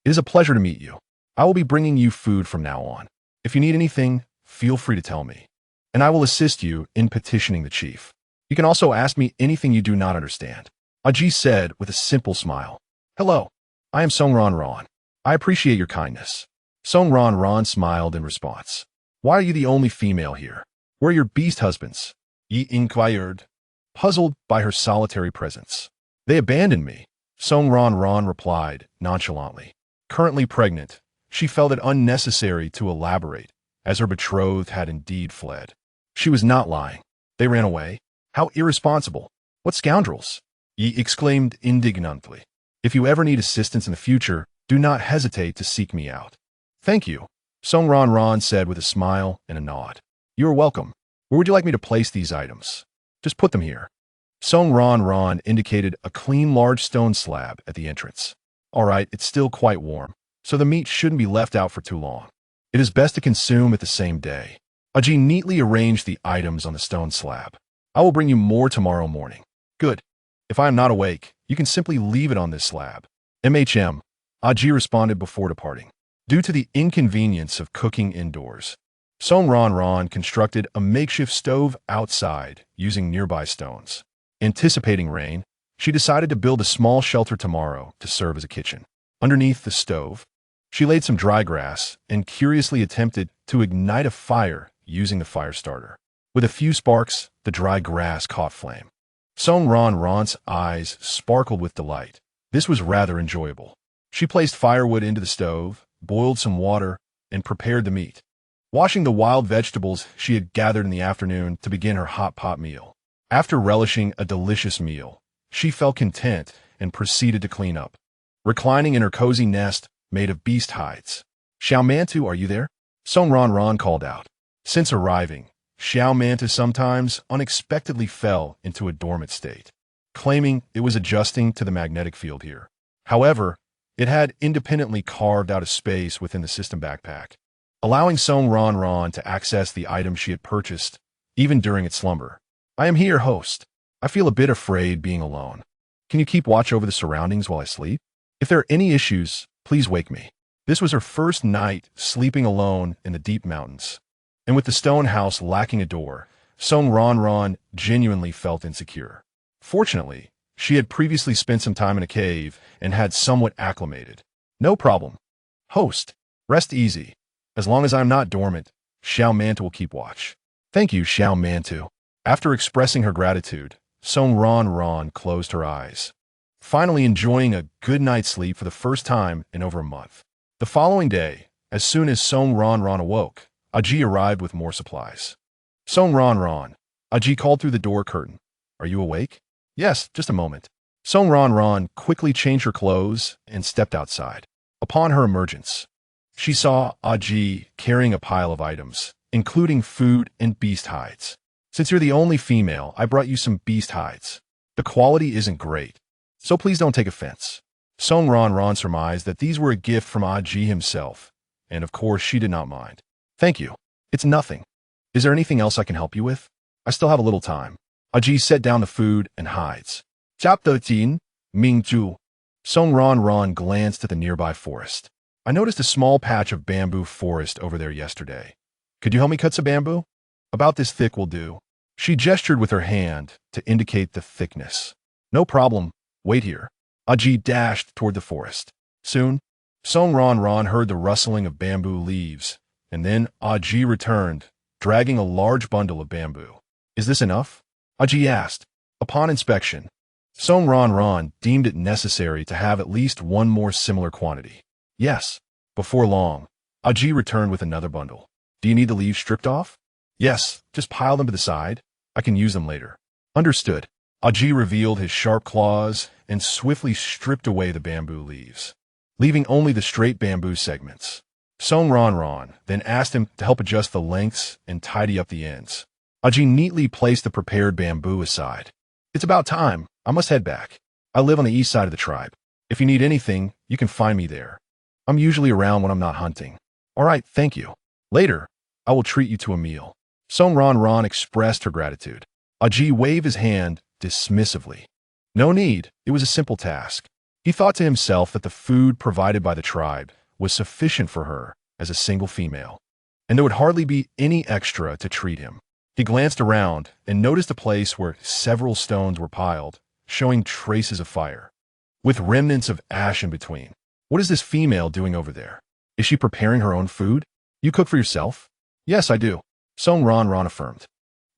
It is a pleasure to meet you. I will be bringing you food from now on. If you need anything, feel free to tell me, and I will assist you in petitioning the chief." You can also ask me anything you do not understand, Aji said with a simple smile. Hello, I am Ranran. I appreciate your kindness. Ranran smiled in response. Why are you the only female here? Where are your beast husbands? Yi inquired, puzzled by her solitary presence. They abandoned me, Ranran replied nonchalantly. Currently pregnant, she felt it unnecessary to elaborate, as her betrothed had indeed fled. She was not lying. They ran away. How irresponsible. What scoundrels! Yi exclaimed indignantly. If you ever need assistance in the future, do not hesitate to seek me out. Thank you, Ranran said with a smile and a nod. You are welcome. Where would you like me to place these items? Just put them here. Ranran indicated a clean large stone slab at the entrance. All right, it's still quite warm, so the meat shouldn't be left out for too long. It is best to consume it the same day. Aji neatly arranged the items on the stone slab. I will bring you more tomorrow morning. Good. If I am not awake, you can simply leave it on this slab. MHM, Aji responded before departing. Due to the inconvenience of cooking indoors, Ranran constructed a makeshift stove outside using nearby stones. Anticipating rain, she decided to build a small shelter tomorrow to serve as a kitchen. Underneath the stove, she laid some dry grass and curiously attempted to ignite a fire using the fire starter. With a few sparks, the dry grass caught flame. Ranran's eyes sparkled with delight. This was rather enjoyable. She placed firewood into the stove, boiled some water, and prepared the meat, washing the wild vegetables she had gathered in the afternoon to begin her hot pot meal. After relishing a delicious meal, she felt content and proceeded to clean up. Reclining in her cozy nest made of beast hides. Xiao Mantu, are you there? Ranran called out. Since arriving, Xiao Mantu sometimes unexpectedly fell into a dormant state, claiming it was adjusting to the magnetic field here. However, it had independently carved out a space within the system backpack, allowing Ranran to access the items she had purchased, even during its slumber. I am here, host. I feel a bit afraid being alone. Can you keep watch over the surroundings while I sleep? If there are any issues, please wake me. This was her first night sleeping alone in the deep mountains, and with the stone house lacking a door, Ranran genuinely felt insecure. Fortunately, she had previously spent some time in a cave and had somewhat acclimated. No problem. Host, rest easy. As long as I am not dormant, Xiao Mantu will keep watch. Thank you, Xiao Mantu. After expressing her gratitude, Ranran closed her eyes, finally enjoying a good night's sleep for the first time in over a month. The following day, as soon as Ranran awoke, Aji arrived with more supplies. Ranran, Aji called through the door curtain. Are you awake? Yes, just a moment. Ranran quickly changed her clothes and stepped outside. Upon her emergence, she saw Aji carrying a pile of items, including food and beast hides. Since you're the only female, I brought you some beast hides. The quality isn't great, so please don't take offense. Ranran surmised that these were a gift from Aji himself, and of course she did not mind. Thank you. It's nothing. Is there anything else I can help you with? I still have a little time. Aji set down the food and hides. Chapter 13, Mingzhu. Ranran glanced at the nearby forest. I noticed a small patch of bamboo forest over there yesterday. Could you help me cut some bamboo? About this thick will do. She gestured with her hand to indicate the thickness. No problem. Wait here. Aji dashed toward the forest. Soon, Ranran heard the rustling of bamboo leaves, and then Aji returned, dragging a large bundle of bamboo. Is this enough? Aji asked. Upon inspection, Ranran deemed it necessary to have at least one more similar quantity. Yes. Before long, Aji returned with another bundle. Do you need the leaves stripped off? Yes, just pile them to the side. I can use them later. Understood. Aji revealed his sharp claws and swiftly stripped away the bamboo leaves, leaving only the straight bamboo segments. Ranran then asked him to help adjust the lengths and tidy up the ends. Aji neatly placed the prepared bamboo aside. It's about time. I must head back. I live on the east side of the tribe. If you need anything, you can find me there. I'm usually around when I'm not hunting. All right, thank you. Later, I will treat you to a meal. Ranran expressed her gratitude. Aji waved his hand dismissively. No need. It was a simple task. He thought to himself that the food provided by the tribe was sufficient for her as a single female, and there would hardly be any extra to treat him. He glanced around and noticed a place where several stones were piled, showing traces of fire, with remnants of ash in between. What is this female doing over there? Is she preparing her own food? You cook for yourself? Yes, I do, Ranran affirmed.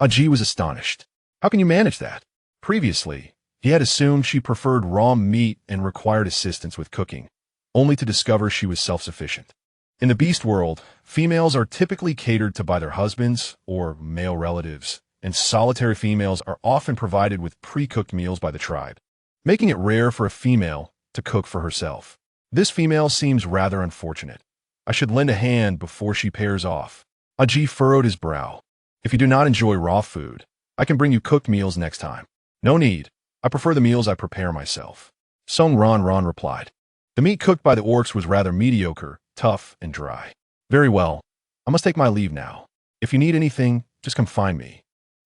Aji was astonished. How can you manage that? Previously, he had assumed she preferred raw meat and required assistance with cooking, only to discover she was self-sufficient. In the beast world, females are typically catered to by their husbands or male relatives, and solitary females are often provided with pre-cooked meals by the tribe, making it rare for a female to cook for herself. This female seems rather unfortunate. I should lend a hand before she pairs off. Aji furrowed his brow. If you do not enjoy raw food, I can bring you cooked meals next time. No need. I prefer the meals I prepare myself. Ranran replied. The meat cooked by the orcs was rather mediocre, tough, and dry. Very well. I must take my leave now. If you need anything, just come find me.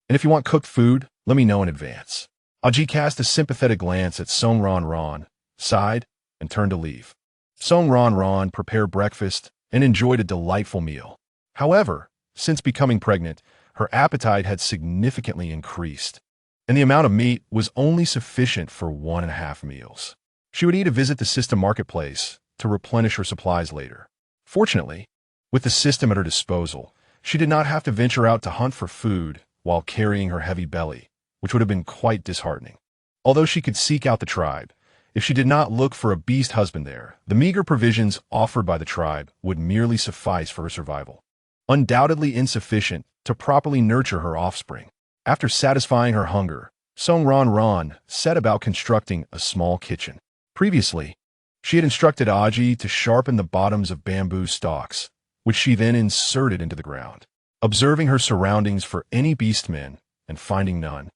And if you want cooked food, let me know in advance. Aji cast a sympathetic glance at Ranran, sighed, and turned to leave. Ranran prepared breakfast and enjoyed a delightful meal. However, since becoming pregnant, her appetite had significantly increased, and the amount of meat was only sufficient for 1.5 meals. She would need to visit the system marketplace to replenish her supplies later. Fortunately, with the system at her disposal, she did not have to venture out to hunt for food while carrying her heavy belly, which would have been quite disheartening. Although she could seek out the tribe, if she did not look for a beast husband there, the meager provisions offered by the tribe would merely suffice for her survival, undoubtedly insufficient to properly nurture her offspring. After satisfying her hunger, Ranran set about constructing a small kitchen. Previously, she had instructed Aji to sharpen the bottoms of bamboo stalks, which she then inserted into the ground. Observing her surroundings for any beastmen and finding none,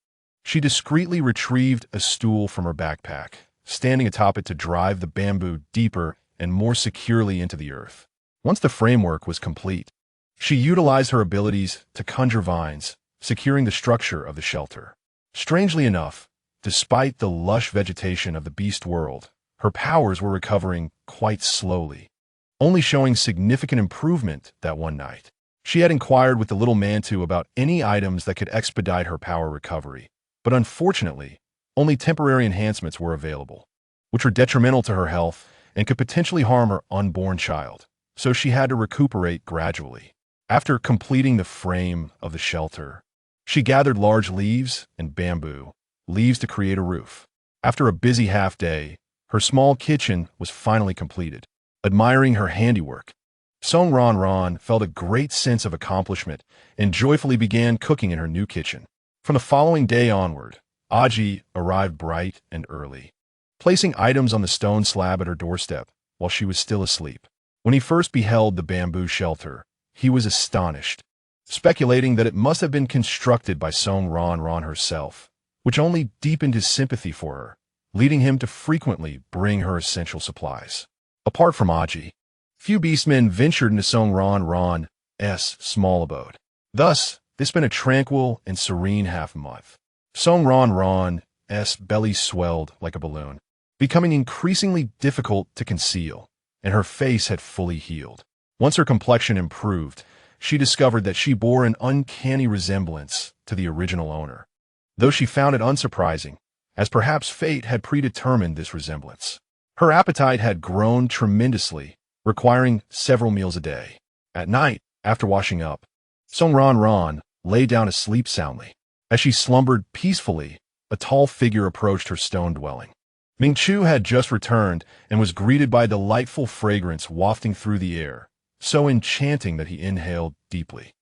she discreetly retrieved a stool from her backpack, standing atop it to drive the bamboo deeper and more securely into the earth. Once the framework was complete, she utilized her abilities to conjure vines, securing the structure of the shelter. Strangely enough, despite the lush vegetation of the beast world, her powers were recovering quite slowly, only showing significant improvement that one night. She had inquired with the little Mantu about any items that could expedite her power recovery, but unfortunately, only temporary enhancements were available, which were detrimental to her health and could potentially harm her unborn child, so she had to recuperate gradually. After completing the frame of the shelter, she gathered large leaves and bamboo, leaves to create a roof. After a busy half-day, her small kitchen was finally completed. Admiring her handiwork, Ranran felt a great sense of accomplishment and joyfully began cooking in her new kitchen. From the following day onward, Aji arrived bright and early, placing items on the stone slab at her doorstep while she was still asleep. When he first beheld the bamboo shelter, he was astonished, speculating that it must have been constructed by Ranran herself, which only deepened his sympathy for her, leading him to frequently bring her essential supplies. Apart from Aji, few beastmen ventured into Ranran's small abode. Thus, they spent a tranquil and serene half-month. Ranran's belly swelled like a balloon, becoming increasingly difficult to conceal, and her face had fully healed. Once her complexion improved, she discovered that she bore an uncanny resemblance to the original owner, though she found it unsurprising, as perhaps fate had predetermined this resemblance. Her appetite had grown tremendously, requiring several meals a day. At night, after washing up, Ranran lay down to sleep soundly. As she slumbered peacefully, a tall figure approached her stone dwelling. Mingchu had just returned and was greeted by a delightful fragrance wafting through the air, so enchanting that he inhaled deeply.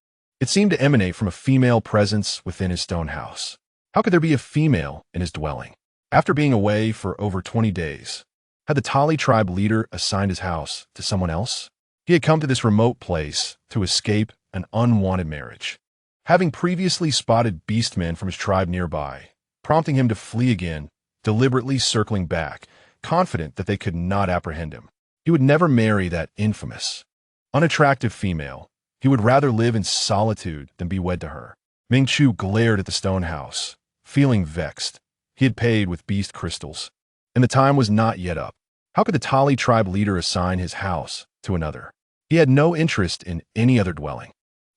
It seemed to emanate from a female presence within his stone house. How could there be a female in his dwelling? After being away for over 20 days, had the Tali tribe leader assigned his house to someone else? He had come to this remote place to escape an unwanted marriage, having previously spotted beastmen from his tribe nearby, prompting him to flee again, deliberately circling back, confident that they could not apprehend him. He would never marry that infamous, unattractive female. He would rather live in solitude than be wed to her. Mingchu glared at the stone house, feeling vexed. He had paid with beast crystals, and the time was not yet up. How could the Tali tribe leader assign his house to another? He had no interest in any other dwelling.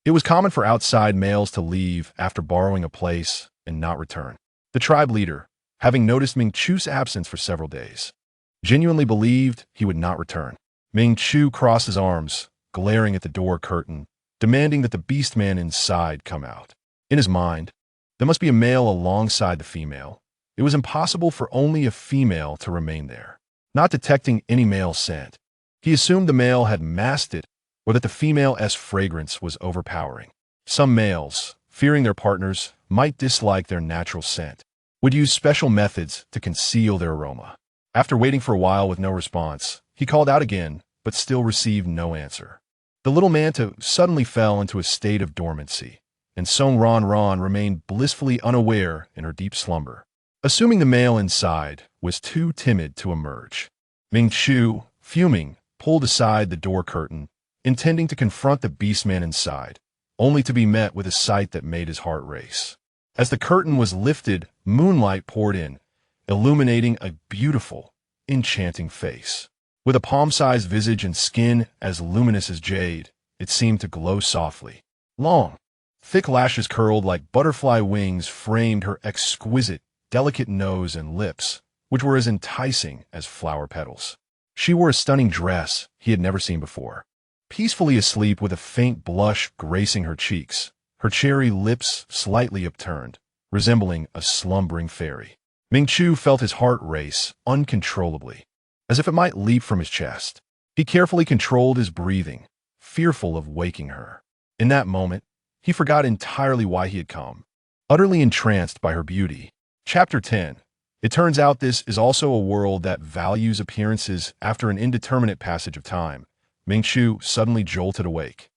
It was common for outside males to leave after borrowing a place and not return. The tribe leader, having noticed Ming Chu's absence for several days, genuinely believed he would not return. Ming Chu crossed his arms, glaring at the door curtain, demanding that the beast man inside come out. In his mind, there must be a male alongside the female. It was impossible for only a female to remain there. Not detecting any male scent, he assumed the male had masked it or that the female's fragrance was overpowering. Some males, fearing their partners might dislike their natural scent, would use special methods to conceal their aroma. After waiting for a while with no response, he called out again, but still received no answer. The little manta suddenly fell into a state of dormancy, and Song Ranran remained blissfully unaware in her deep slumber. Assuming the male inside was too timid to emerge, Ming Chu, fuming, pulled aside the door curtain, intending to confront the beastman inside, only to be met with a sight that made his heart race. As the curtain was lifted, moonlight poured in, illuminating a beautiful, enchanting face. With a palm-sized visage and skin as luminous as jade, it seemed to glow softly. Long, thick lashes curled like butterfly wings framed her exquisite, delicate nose and lips, which were as enticing as flower petals. She wore a stunning dress he had never seen before. Peacefully asleep with a faint blush gracing her cheeks, her cherry lips slightly upturned, resembling a slumbering fairy. Ming Chu felt his heart race uncontrollably, as if it might leap from his chest. He carefully controlled his breathing, fearful of waking her. In that moment, he forgot entirely why he had come, utterly entranced by her beauty. Chapter 10. It turns out this is also a world that values appearances. After an indeterminate passage of time, Ming Chu suddenly jolted awake,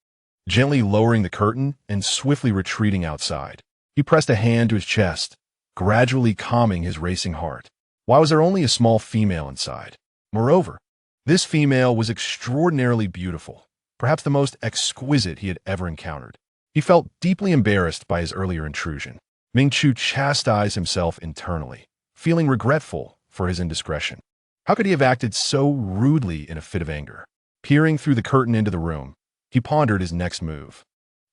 gently lowering the curtain and swiftly retreating outside. He pressed a hand to his chest, gradually calming his racing heart. Why was there only a small female inside? Moreover, this female was extraordinarily beautiful, perhaps the most exquisite he had ever encountered. He felt deeply embarrassed by his earlier intrusion. Ming Chu chastised himself internally, feeling regretful for his indiscretion. How could he have acted so rudely in a fit of anger? Peering through the curtain into the room, he pondered his next move.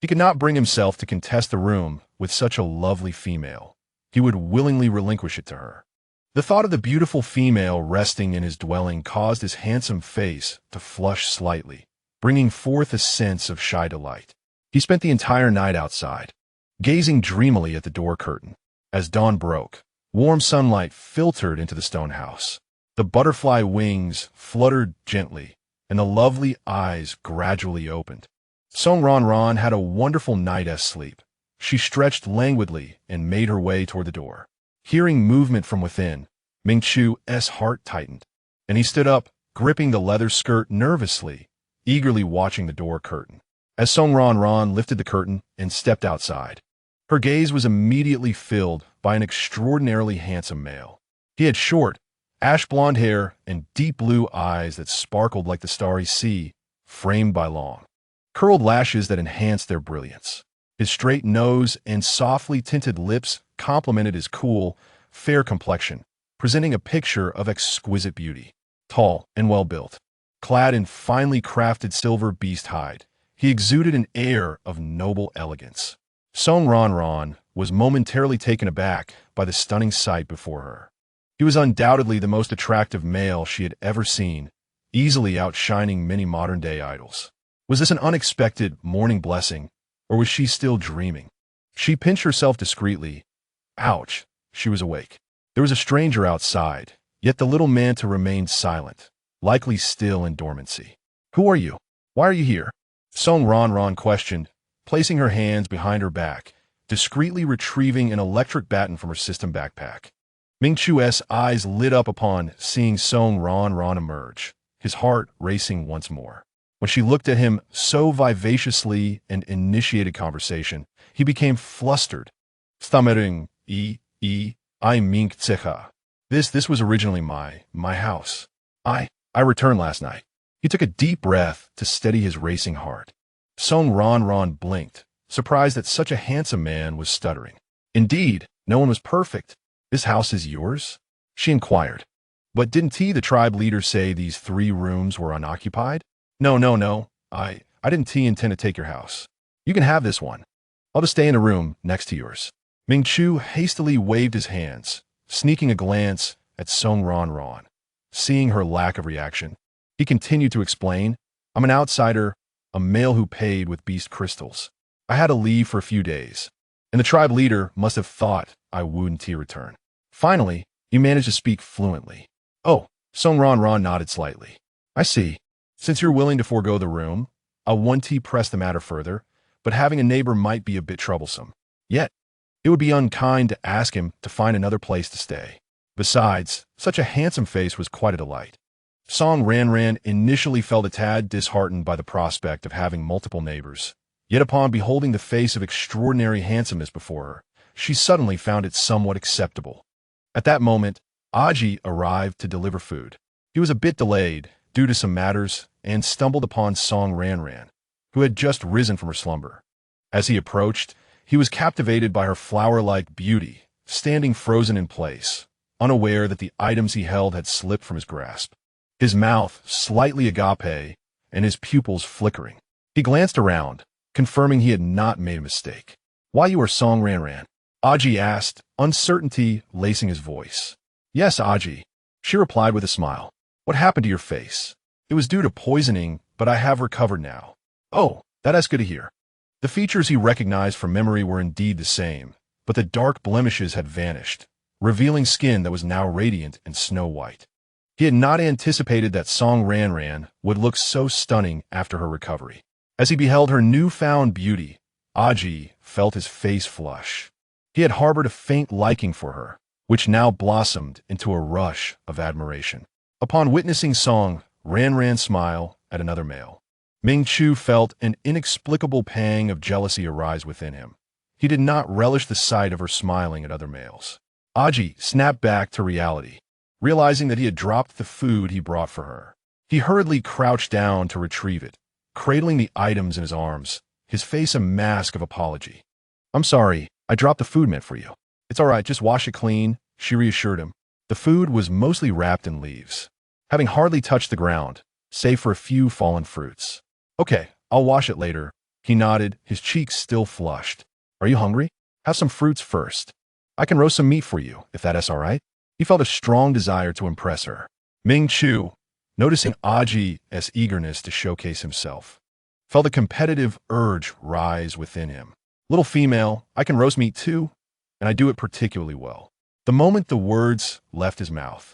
He could not bring himself to contest the room with such a lovely female. He would willingly relinquish it to her. The thought of the beautiful female resting in his dwelling caused his handsome face to flush slightly, bringing forth a sense of shy delight. He spent the entire night outside, gazing dreamily at the door curtain. As dawn broke, warm sunlight filtered into the stone house. The butterfly wings fluttered gently, and the lovely eyes gradually opened. Song Ranran had a wonderful night's sleep. She stretched languidly and made her way toward the door. Hearing movement from within, Ming Chu's heart tightened, and he stood up, gripping the leather skirt nervously, eagerly watching the door curtain. As Song Ranran lifted the curtain and stepped outside, her gaze was immediately filled by an extraordinarily handsome male. He had short, ash-blonde hair and deep blue eyes that sparkled like the starry sea, framed by long, curled lashes that enhanced their brilliance. His straight nose and softly tinted lips complemented his cool, fair complexion, presenting a picture of exquisite beauty. Tall and well-built, clad in finely crafted silver beast hide, he exuded an air of noble elegance. Song Ranran was momentarily taken aback by the stunning sight before her. He was undoubtedly the most attractive male she had ever seen, easily outshining many modern-day idols. Was this an unexpected morning blessing, or was she still dreaming? She pinched herself discreetly. Ouch, she was awake. There was a stranger outside, yet the little manta remained silent, likely still in dormancy. Who are you? Why are you here? Song Ranran questioned, placing her hands behind her back, discreetly retrieving an electric baton from her system backpack. Ming Chu's eyes lit up upon seeing Song Ranran emerge, his heart racing once more. When she looked at him so vivaciously and initiated conversation, he became flustered. Stammering, I mink tsecha. This was originally my house. I returned last night. He took a deep breath to steady his racing heart. Song Ranran blinked, surprised that such a handsome man was stuttering. Indeed, no one was perfect. This house is yours? She inquired. But didn't the tribe leader say these 3 rooms were unoccupied? No. I didn't intend to take your house. You can have this one. I'll just stay in the room next to yours. Ming Chu hastily waved his hands, sneaking a glance at Ranran. Seeing her lack of reaction, he continued to explain, I'm an outsider, a male who paid with beast crystals. I had to leave for a few days, and the tribe leader must have thought I wouldn't return. Finally, you managed to speak fluently. Oh, Ranran nodded slightly. I see. Since you're willing to forego the room, I'll want to press the matter further, but having a neighbor might be a bit troublesome. Yet, it would be unkind to ask him to find another place to stay. Besides, such a handsome face was quite a delight. Ranran initially felt a tad disheartened by the prospect of having multiple neighbors. Yet upon beholding the face of extraordinary handsomeness before her, she suddenly found it somewhat acceptable. At that moment, Aji arrived to deliver food. He was a bit delayed due to some matters and stumbled upon Ranran, who had just risen from her slumber. As he approached, he was captivated by her flower-like beauty, standing frozen in place, unaware that the items he held had slipped from his grasp. His mouth slightly agape and his pupils flickering. He glanced around, confirming he had not made a mistake. Why you are Ranran? Aji asked, uncertainty lacing his voice. Yes, Aji, she replied with a smile. What happened to your face? It was due to poisoning, but I have recovered now. Oh, that's good to hear. The features he recognized from memory were indeed the same, but the dark blemishes had vanished, revealing skin that was now radiant and snow-white. He had not anticipated that Ranran would look so stunning after her recovery. As he beheld her newfound beauty, Aji felt his face flush. He had harbored a faint liking for her, which now blossomed into a rush of admiration. Upon witnessing Ranran smile at another male, Ming Chu felt an inexplicable pang of jealousy arise within him. He did not relish the sight of her smiling at other males. Aji snapped back to reality, realizing that he had dropped the food he brought for her. He hurriedly crouched down to retrieve it, cradling the items in his arms, his face a mask of apology. I'm sorry, I dropped the food meant for you. It's all right, just wash it clean, she reassured him. The food was mostly wrapped in leaves, having hardly touched the ground, save for a few fallen fruits. Okay, I'll wash it later. He nodded, his cheeks still flushed. Are you hungry? Have some fruits first. I can roast some meat for you, if that's all right. He felt a strong desire to impress her. Ming Chu, noticing Aji's eagerness to showcase himself, felt a competitive urge rise within him. Little female, I can roast meat too, and I do it particularly well. The moment the words left his mouth,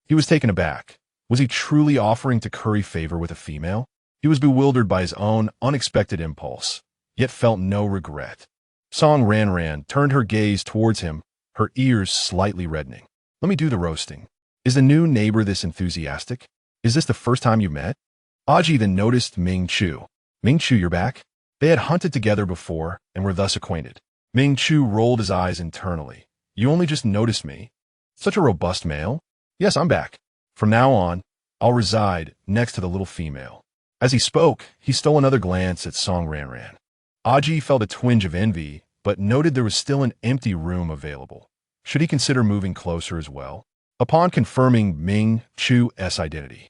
he was taken aback. Was he truly offering to curry favor with a female? He was bewildered by his own unexpected impulse, yet felt no regret. Ranran turned her gaze towards him, her ears slightly reddening. Let me do the roasting. Is the new neighbor this enthusiastic? Is this the first time you met? Aji then noticed Ming Chu. Ming Chu, you're back? They had hunted together before and were thus acquainted. Ming Chu rolled his eyes internally. You only just noticed me? Such a robust male? Yes, I'm back. From now on, I'll reside next to the little female. As he spoke, he stole another glance at Ranran. Aji felt a twinge of envy, but noted there was still an empty room available. Should he consider moving closer as well? Upon confirming Ming Chu's identity,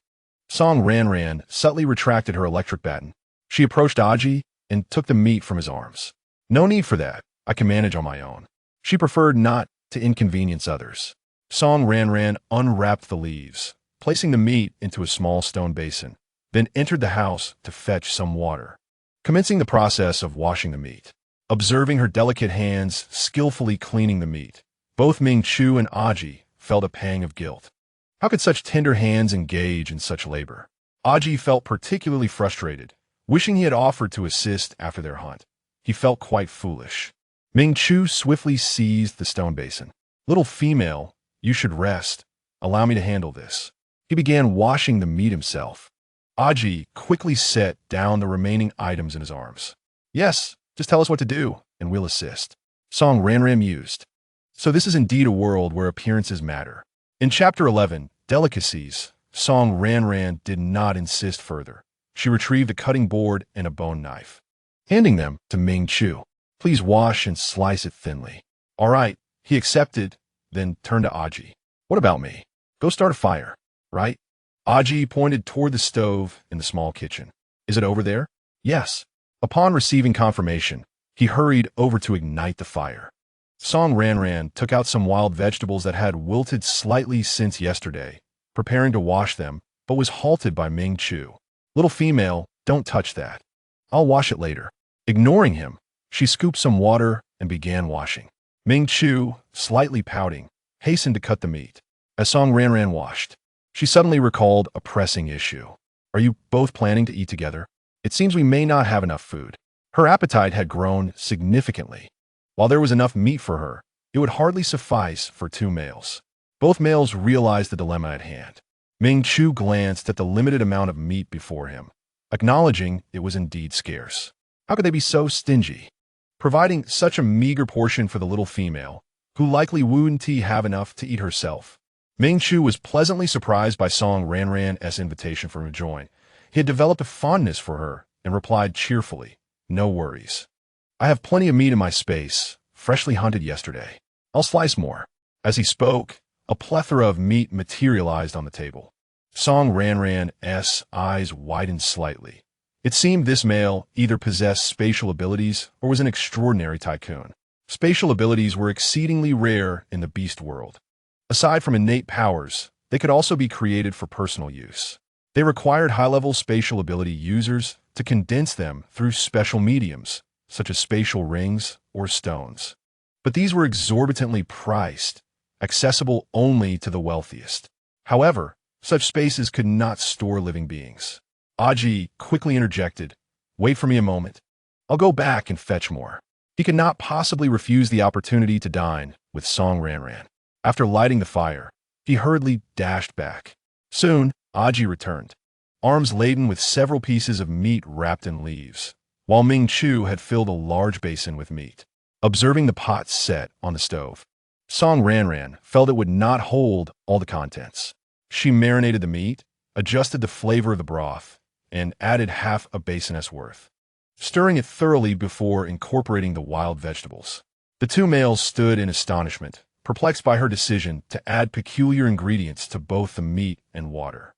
Ranran subtly retracted her electric baton. She approached Aji and took the meat from his arms. No need for that. I can manage on my own. She preferred not to inconvenience others. Ranran unwrapped the leaves, placing the meat into a small stone basin, then entered the house to fetch some water, commencing the process of washing the meat. Observing her delicate hands skillfully cleaning the meat, both Ming Chu and Aji felt a pang of guilt. How could such tender hands engage in such labor? Aji felt particularly frustrated, wishing he had offered to assist after their hunt. He felt quite foolish. Ming Chu swiftly seized the stone basin. Little female, you should rest. Allow me to handle this. He began washing the meat himself. Aji quickly set down the remaining items in his arms. Yes, just tell us what to do, and we'll assist. Ranran mused. So this is indeed a world where appearances matter. In Chapter 11, Delicacies, Ranran did not insist further. She retrieved a cutting board and a bone knife, handing them to Ming Chu. Please wash and slice it thinly. All right, he accepted, then turned to Aji. What about me? Go start a fire, right? Aji pointed toward the stove in the small kitchen. Is it over there? Yes. Upon receiving confirmation, he hurried over to ignite the fire. Song Ranran took out some wild vegetables that had wilted slightly since yesterday, preparing to wash them, but was halted by Ming Chu. "Little female, don't touch that. I'll wash it later." Ignoring him, she scooped some water and began washing. Ming Chu, slightly pouting, hastened to cut the meat. As Song Ranran washed, she suddenly recalled a pressing issue. "Are you both planning to eat together? It seems we may not have enough food." Her appetite had grown significantly. While there was enough meat for her, it would hardly suffice for two males. Both males realized the dilemma at hand. Ming Chu glanced at the limited amount of meat before him, acknowledging it was indeed scarce. How could they be so stingy, providing such a meager portion for the little female, who likely wouldn't have enough to eat herself? Ming Chu was pleasantly surprised by Song Ranran's invitation for him to join. He had developed a fondness for her and replied cheerfully, "No worries. I have plenty of meat in my space, freshly hunted yesterday. I'll slice more." As he spoke, a plethora of meat materialized on the table. Song Ranran's eyes widened slightly. It seemed this male either possessed spatial abilities or was an extraordinary tycoon. Spatial abilities were exceedingly rare in the beast world. Aside from innate powers, they could also be created for personal use. They required high-level spatial ability users to condense them through special mediums, such as spatial rings or stones. But these were exorbitantly priced, accessible only to the wealthiest. However, such spaces could not store living beings. Aji quickly interjected, "Wait for me a moment. I'll go back and fetch more." He could not possibly refuse the opportunity to dine with Song Ranran. After lighting the fire, he hurriedly dashed back. Soon, Aji returned, arms laden with several pieces of meat wrapped in leaves, while Ming Chu had filled a large basin with meat. Observing the pot set on the stove, Song Ranran felt it would not hold all the contents. She marinated the meat, adjusted the flavor of the broth, and added half a basin's worth, stirring it thoroughly before incorporating the wild vegetables. The two males stood in astonishment, perplexed by her decision to add peculiar ingredients to both the meat and water.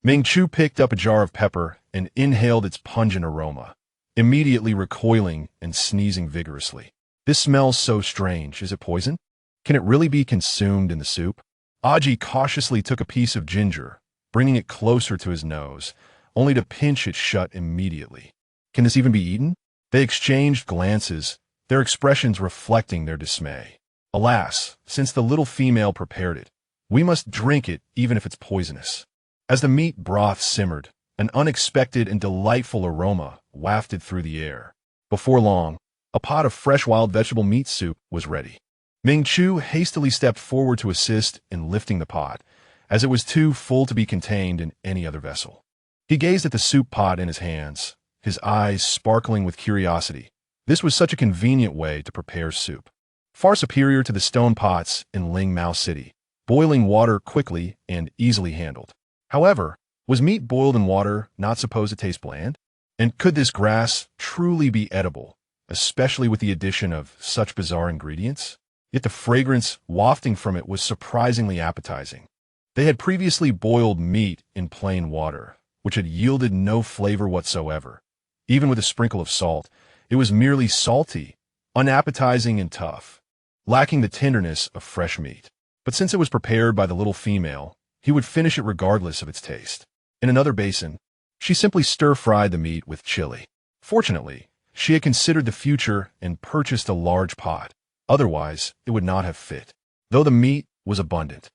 Ming Chu picked up a jar of pepper and inhaled its pungent aroma, immediately recoiling and sneezing vigorously. "This smells so strange. Is it poison? Can it really be consumed in the soup?" Aji cautiously took a piece of ginger, bringing it closer to his nose, only to pinch it shut immediately. "Can this even be eaten?" They exchanged glances, their expressions reflecting their dismay. "Alas, since the little female prepared it, we must drink it even if it's poisonous." As the meat broth simmered, an unexpected and delightful aroma wafted through the air. Before long, a pot of fresh wild vegetable meat soup was ready. Ming Chu hastily stepped forward to assist in lifting the pot, as it was too full to be contained in any other vessel. He gazed at the soup pot in his hands, his eyes sparkling with curiosity. This was such a convenient way to prepare soup, far superior to the stone pots in Ling Mao City, boiling water quickly and easily handled. However, was meat boiled in water not supposed to taste bland? And could this grass truly be edible, especially with the addition of such bizarre ingredients? Yet the fragrance wafting from it was surprisingly appetizing. They had previously boiled meat in plain water, which had yielded no flavor whatsoever. Even with a sprinkle of salt, it was merely salty, unappetizing and tough, lacking the tenderness of fresh meat. But since it was prepared by the little female, he would finish it regardless of its taste. In another basin, she simply stir-fried the meat with chili. Fortunately, she had considered the future and purchased a large pot. Otherwise, it would not have fit, though the meat was abundant.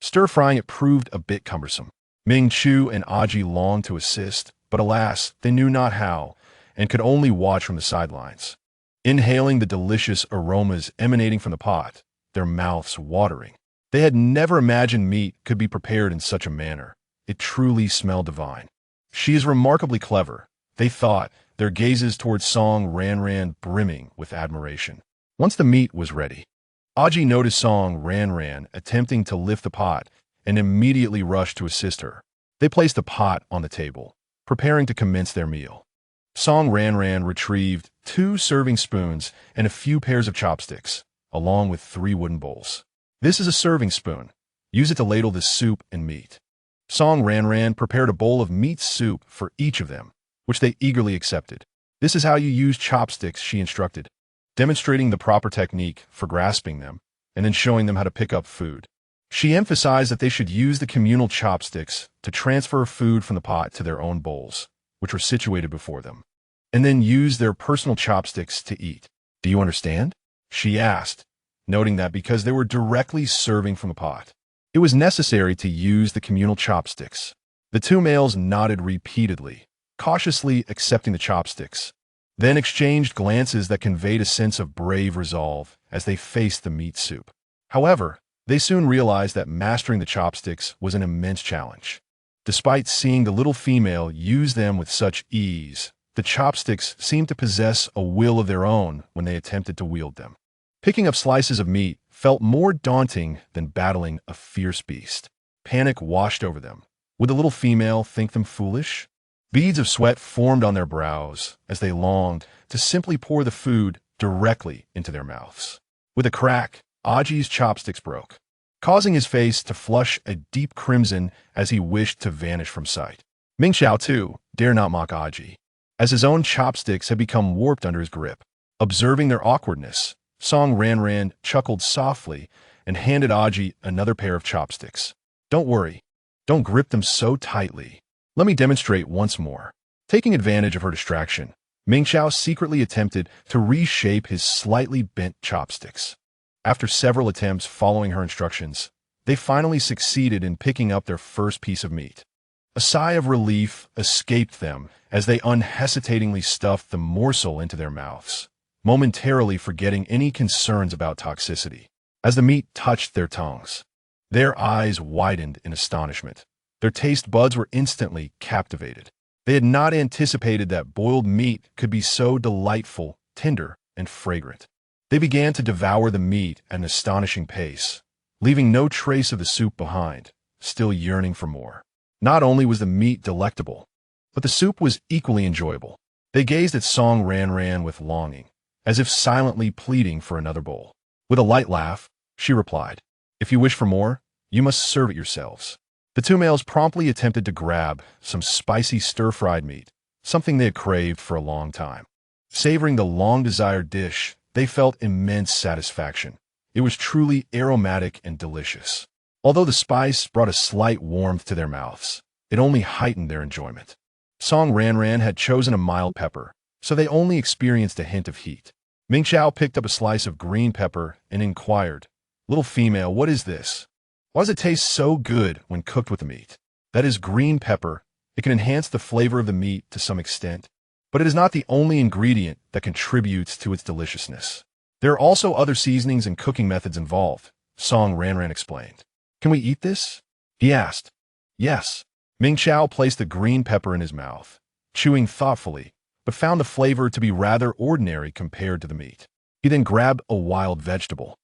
Stir-frying it proved a bit cumbersome. Ming Chu and Aji longed to assist, but alas, they knew not how, and could only watch from the sidelines, inhaling the delicious aromas emanating from the pot, their mouths watering. They had never imagined meat could be prepared in such a manner. It truly smelled divine. "She is remarkably clever," they thought, their gazes towards Song Ranran brimming with admiration. Once the meat was ready, Aji noticed Song Ranran attempting to lift the pot and immediately rushed to assist her. They placed the pot on the table, preparing to commence their meal. Song Ranran retrieved 2 serving spoons and a few pairs of chopsticks, along with 3 wooden bowls. "This is a serving spoon. Use it to ladle the soup and meat." Song Ranran prepared a bowl of meat soup for each of them, which they eagerly accepted. This is how you use chopsticks, she instructed, demonstrating the proper technique for grasping them and then showing them how to pick up food. She emphasized that they should use the communal chopsticks to transfer food from the pot to their own bowls, which were situated before them, and then use their personal chopsticks to eat. Do you understand? She asked, noting that because they were directly serving from the pot, it was necessary to use the communal chopsticks. The two males nodded repeatedly, cautiously accepting the chopsticks, then exchanged glances that conveyed a sense of brave resolve as they faced the meat soup. However, they soon realized that mastering the chopsticks was an immense challenge. Despite seeing the little female use them with such ease, the chopsticks seemed to possess a will of their own when they attempted to wield them. Picking up slices of meat felt more daunting than battling a fierce beast. Panic washed over them. Would the little female think them foolish? Beads of sweat formed on their brows as they longed to simply pour the food directly into their mouths. With a crack, Aji's chopsticks broke, causing his face to flush a deep crimson as he wished to vanish from sight. Mingxiao, too, dare not mock Aji, as his own chopsticks had become warped under his grip. Observing their awkwardness, Song Ranran chuckled softly and handed Aji another pair of chopsticks. Don't worry. Don't grip them so tightly. Let me demonstrate once more. Taking advantage of her distraction, Mingxiao secretly attempted to reshape his slightly bent chopsticks. After several attempts following her instructions, they finally succeeded in picking up their first piece of meat. A sigh of relief escaped them as they unhesitatingly stuffed the morsel into their mouths, momentarily forgetting any concerns about toxicity. As the meat touched their tongues, their eyes widened in astonishment. Their taste buds were instantly captivated. They had not anticipated that boiled meat could be so delightful, tender, and fragrant. They began to devour the meat at an astonishing pace, leaving no trace of the soup behind, still yearning for more. Not only was the meat delectable, but the soup was equally enjoyable. They gazed at Song Ranran with longing, as if silently pleading for another bowl. With a light laugh, she replied, "If you wish for more, you must serve it yourselves." The two males promptly attempted to grab some spicy stir-fried meat, something they had craved for a long time. Savoring the long-desired dish, they felt immense satisfaction. It was truly aromatic and delicious. Although the spice brought a slight warmth to their mouths, it only heightened their enjoyment. Song Ranran had chosen a mild pepper, so they only experienced a hint of heat. Mingxiao picked up a slice of green pepper and inquired, "Little female, what is this? Why does it taste so good when cooked with the meat?" "That is green pepper. It can enhance the flavor of the meat to some extent, but it is not the only ingredient that contributes to its deliciousness. There are also other seasonings and cooking methods involved," Song Ranran explained. "Can we eat this?" he asked. "Yes." Mingxiao placed the green pepper in his mouth, chewing thoughtfully, but found the flavor to be rather ordinary compared to the meat. He then grabbed a wild vegetable.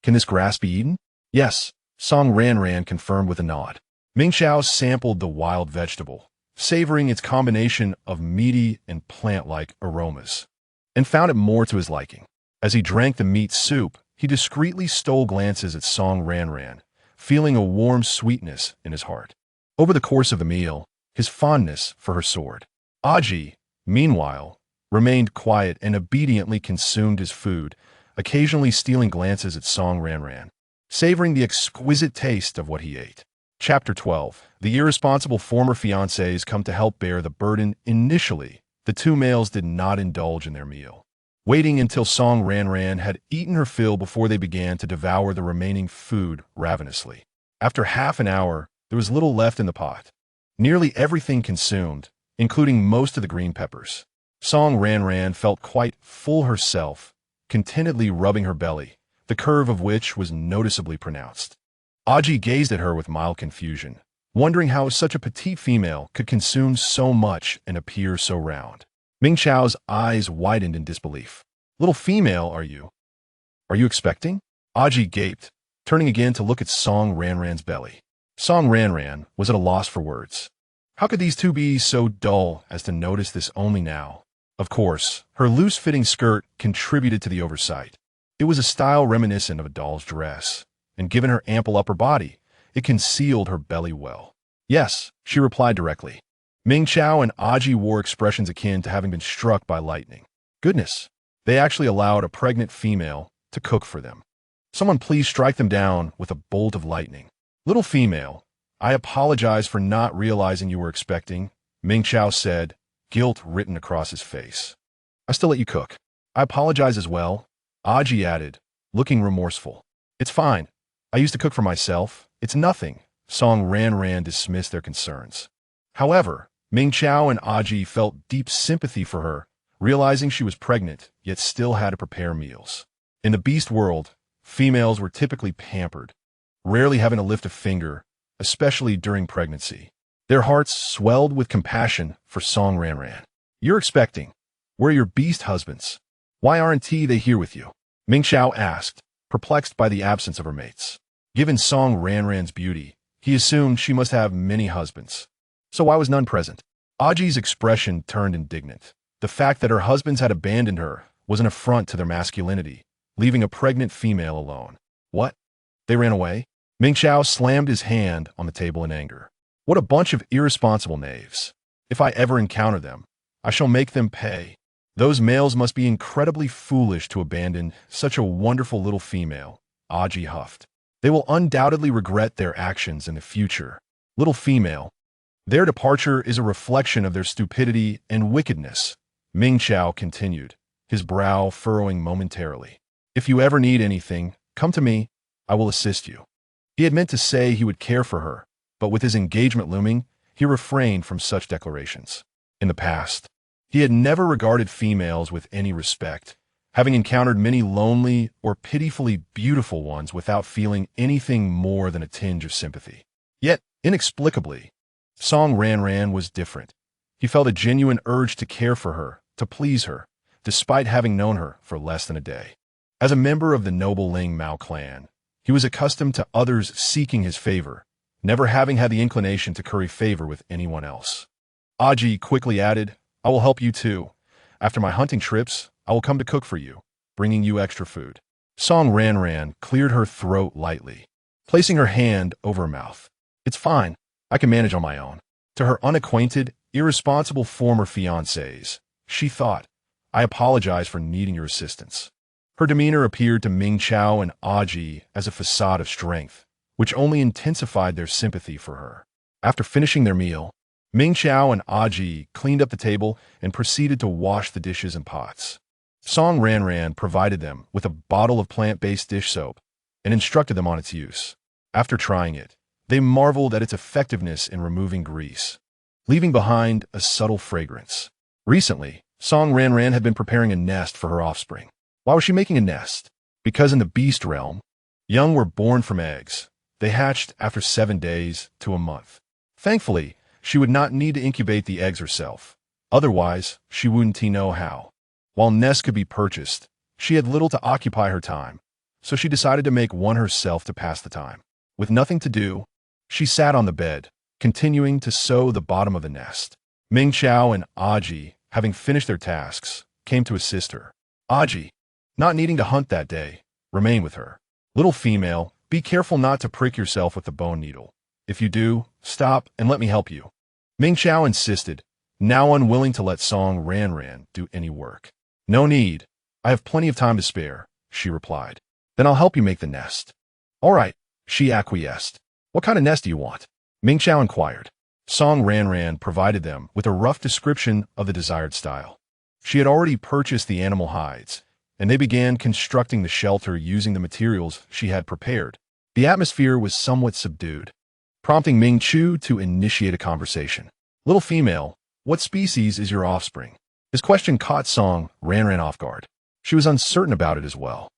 "Can this grass be eaten?" "Yes," Song Ranran confirmed with a nod. Mingxiao sampled the wild vegetable, savoring its combination of meaty and plant-like aromas, and found it more to his liking. As he drank the meat soup, he discreetly stole glances at Song Ranran, feeling a warm sweetness in his heart. Over the course of the meal, his fondness for her soared. Aji, meanwhile, remained quiet and obediently consumed his food, occasionally stealing glances at Song Ranran, savoring the exquisite taste of what he ate. Chapter 12. The irresponsible former fiancés come to help bear the burden. Initially, the two males did not indulge in their meal, waiting until Song Ranran had eaten her fill before they began to devour the remaining food ravenously. After half an hour, there was little left in the pot, nearly everything consumed, including most of the green peppers. Song Ranran felt quite full herself, contentedly rubbing her belly, the curve of which was noticeably pronounced. Aji gazed at her with mild confusion, wondering how such a petite female could consume so much and appear so round. Mingxiao's eyes widened in disbelief. "Little female, are you expecting?" Aji gaped, turning again to look at Song Ranran's belly. Song Ranran was at a loss for words. How could these two be so dull as to notice this only now? Of course, her loose-fitting skirt contributed to the oversight. It was a style reminiscent of a doll's dress, and given her ample upper body, it concealed her belly well. "Yes," she replied directly. Ming Chao and Aji wore expressions akin to having been struck by lightning. Goodness, they actually allowed a pregnant female to cook for them. Someone please strike them down with a bolt of lightning. Little female, I apologize for not realizing you were expecting, Ming Chao said, guilt written across his face. I still let you cook. I apologize as well, Aji added, looking remorseful. It's fine. I used to cook for myself. It's nothing. Song Ranran dismissed their concerns. However, Ming Chao and Aji felt deep sympathy for her, realizing she was pregnant, yet still had to prepare meals. In the beast world, females were typically pampered, rarely having to lift a finger, especially during pregnancy. Their hearts swelled with compassion for Song Ranran. You're expecting. Where are your beast husbands? Why aren't they here with you? Ming Chao asked, perplexed by the absence of her mates. Given Song Ranran's beauty, he assumed she must have many husbands. So why was none present? Aji's expression turned indignant. The fact that her husbands had abandoned her was an affront to their masculinity, leaving a pregnant female alone. What? They ran away? Ming Chao slammed his hand on the table in anger. What a bunch of irresponsible knaves. If I ever encounter them, I shall make them pay. Those males must be incredibly foolish to abandon such a wonderful little female, Aji huffed. They will undoubtedly regret their actions in the future. Little female. Their departure is a reflection of their stupidity and wickedness, Ming Chao continued, his brow furrowing momentarily. If you ever need anything, come to me. I will assist you. He had meant to say he would care for her, but with his engagement looming, he refrained from such declarations. In the past, he had never regarded females with any respect, having encountered many lonely or pitifully beautiful ones without feeling anything more than a tinge of sympathy. Yet, inexplicably, Song Ranran was different. He felt a genuine urge to care for her, to please her, despite having known her for less than a day. As a member of the noble Ling Mao clan, he was accustomed to others seeking his favor, never having had the inclination to curry favor with anyone else. Aji quickly added, I will help you too. After my hunting trips, I will come to cook for you, bringing you extra food. Song Ranran cleared her throat lightly, placing her hand over her mouth. It's fine. I can manage on my own. To her unacquainted, irresponsible former fiancés, she thought, I apologize for needing your assistance. Her demeanor appeared to Ming Chao and Aji as a facade of strength, which only intensified their sympathy for her. After finishing their meal, Ming Chao and Aji cleaned up the table and proceeded to wash the dishes and pots. Song Ranran provided them with a bottle of plant-based dish soap and instructed them on its use. After trying it, they marveled at its effectiveness in removing grease, leaving behind a subtle fragrance. Recently, Song Ranran had been preparing a nest for her offspring. Why was she making a nest? Because in the beast realm, young were born from eggs. They hatched after 7 days to a month. Thankfully, she would not need to incubate the eggs herself. Otherwise, she wouldn't know how. While nests could be purchased, she had little to occupy her time, so she decided to make one herself to pass the time. With nothing to do, she sat on the bed, continuing to sew the bottom of the nest. Ming Chao and Aji, having finished their tasks, came to assist her. Aji, not needing to hunt that day, remained with her. Little female, be careful not to prick yourself with the bone needle. If you do, stop and let me help you. Ming Chao insisted, now unwilling to let Song Ranran do any work. No need. I have plenty of time to spare, she replied. Then I'll help you make the nest. All right, she acquiesced. What kind of nest do you want? Ming Chao inquired. Song Ranran provided them with a rough description of the desired style. She had already purchased the animal hides, and they began constructing the shelter using the materials she had prepared. The atmosphere was somewhat subdued, prompting Ming Chu to initiate a conversation. Little female, what species is your offspring? His question caught Song Ranran off guard. She was uncertain about it as well.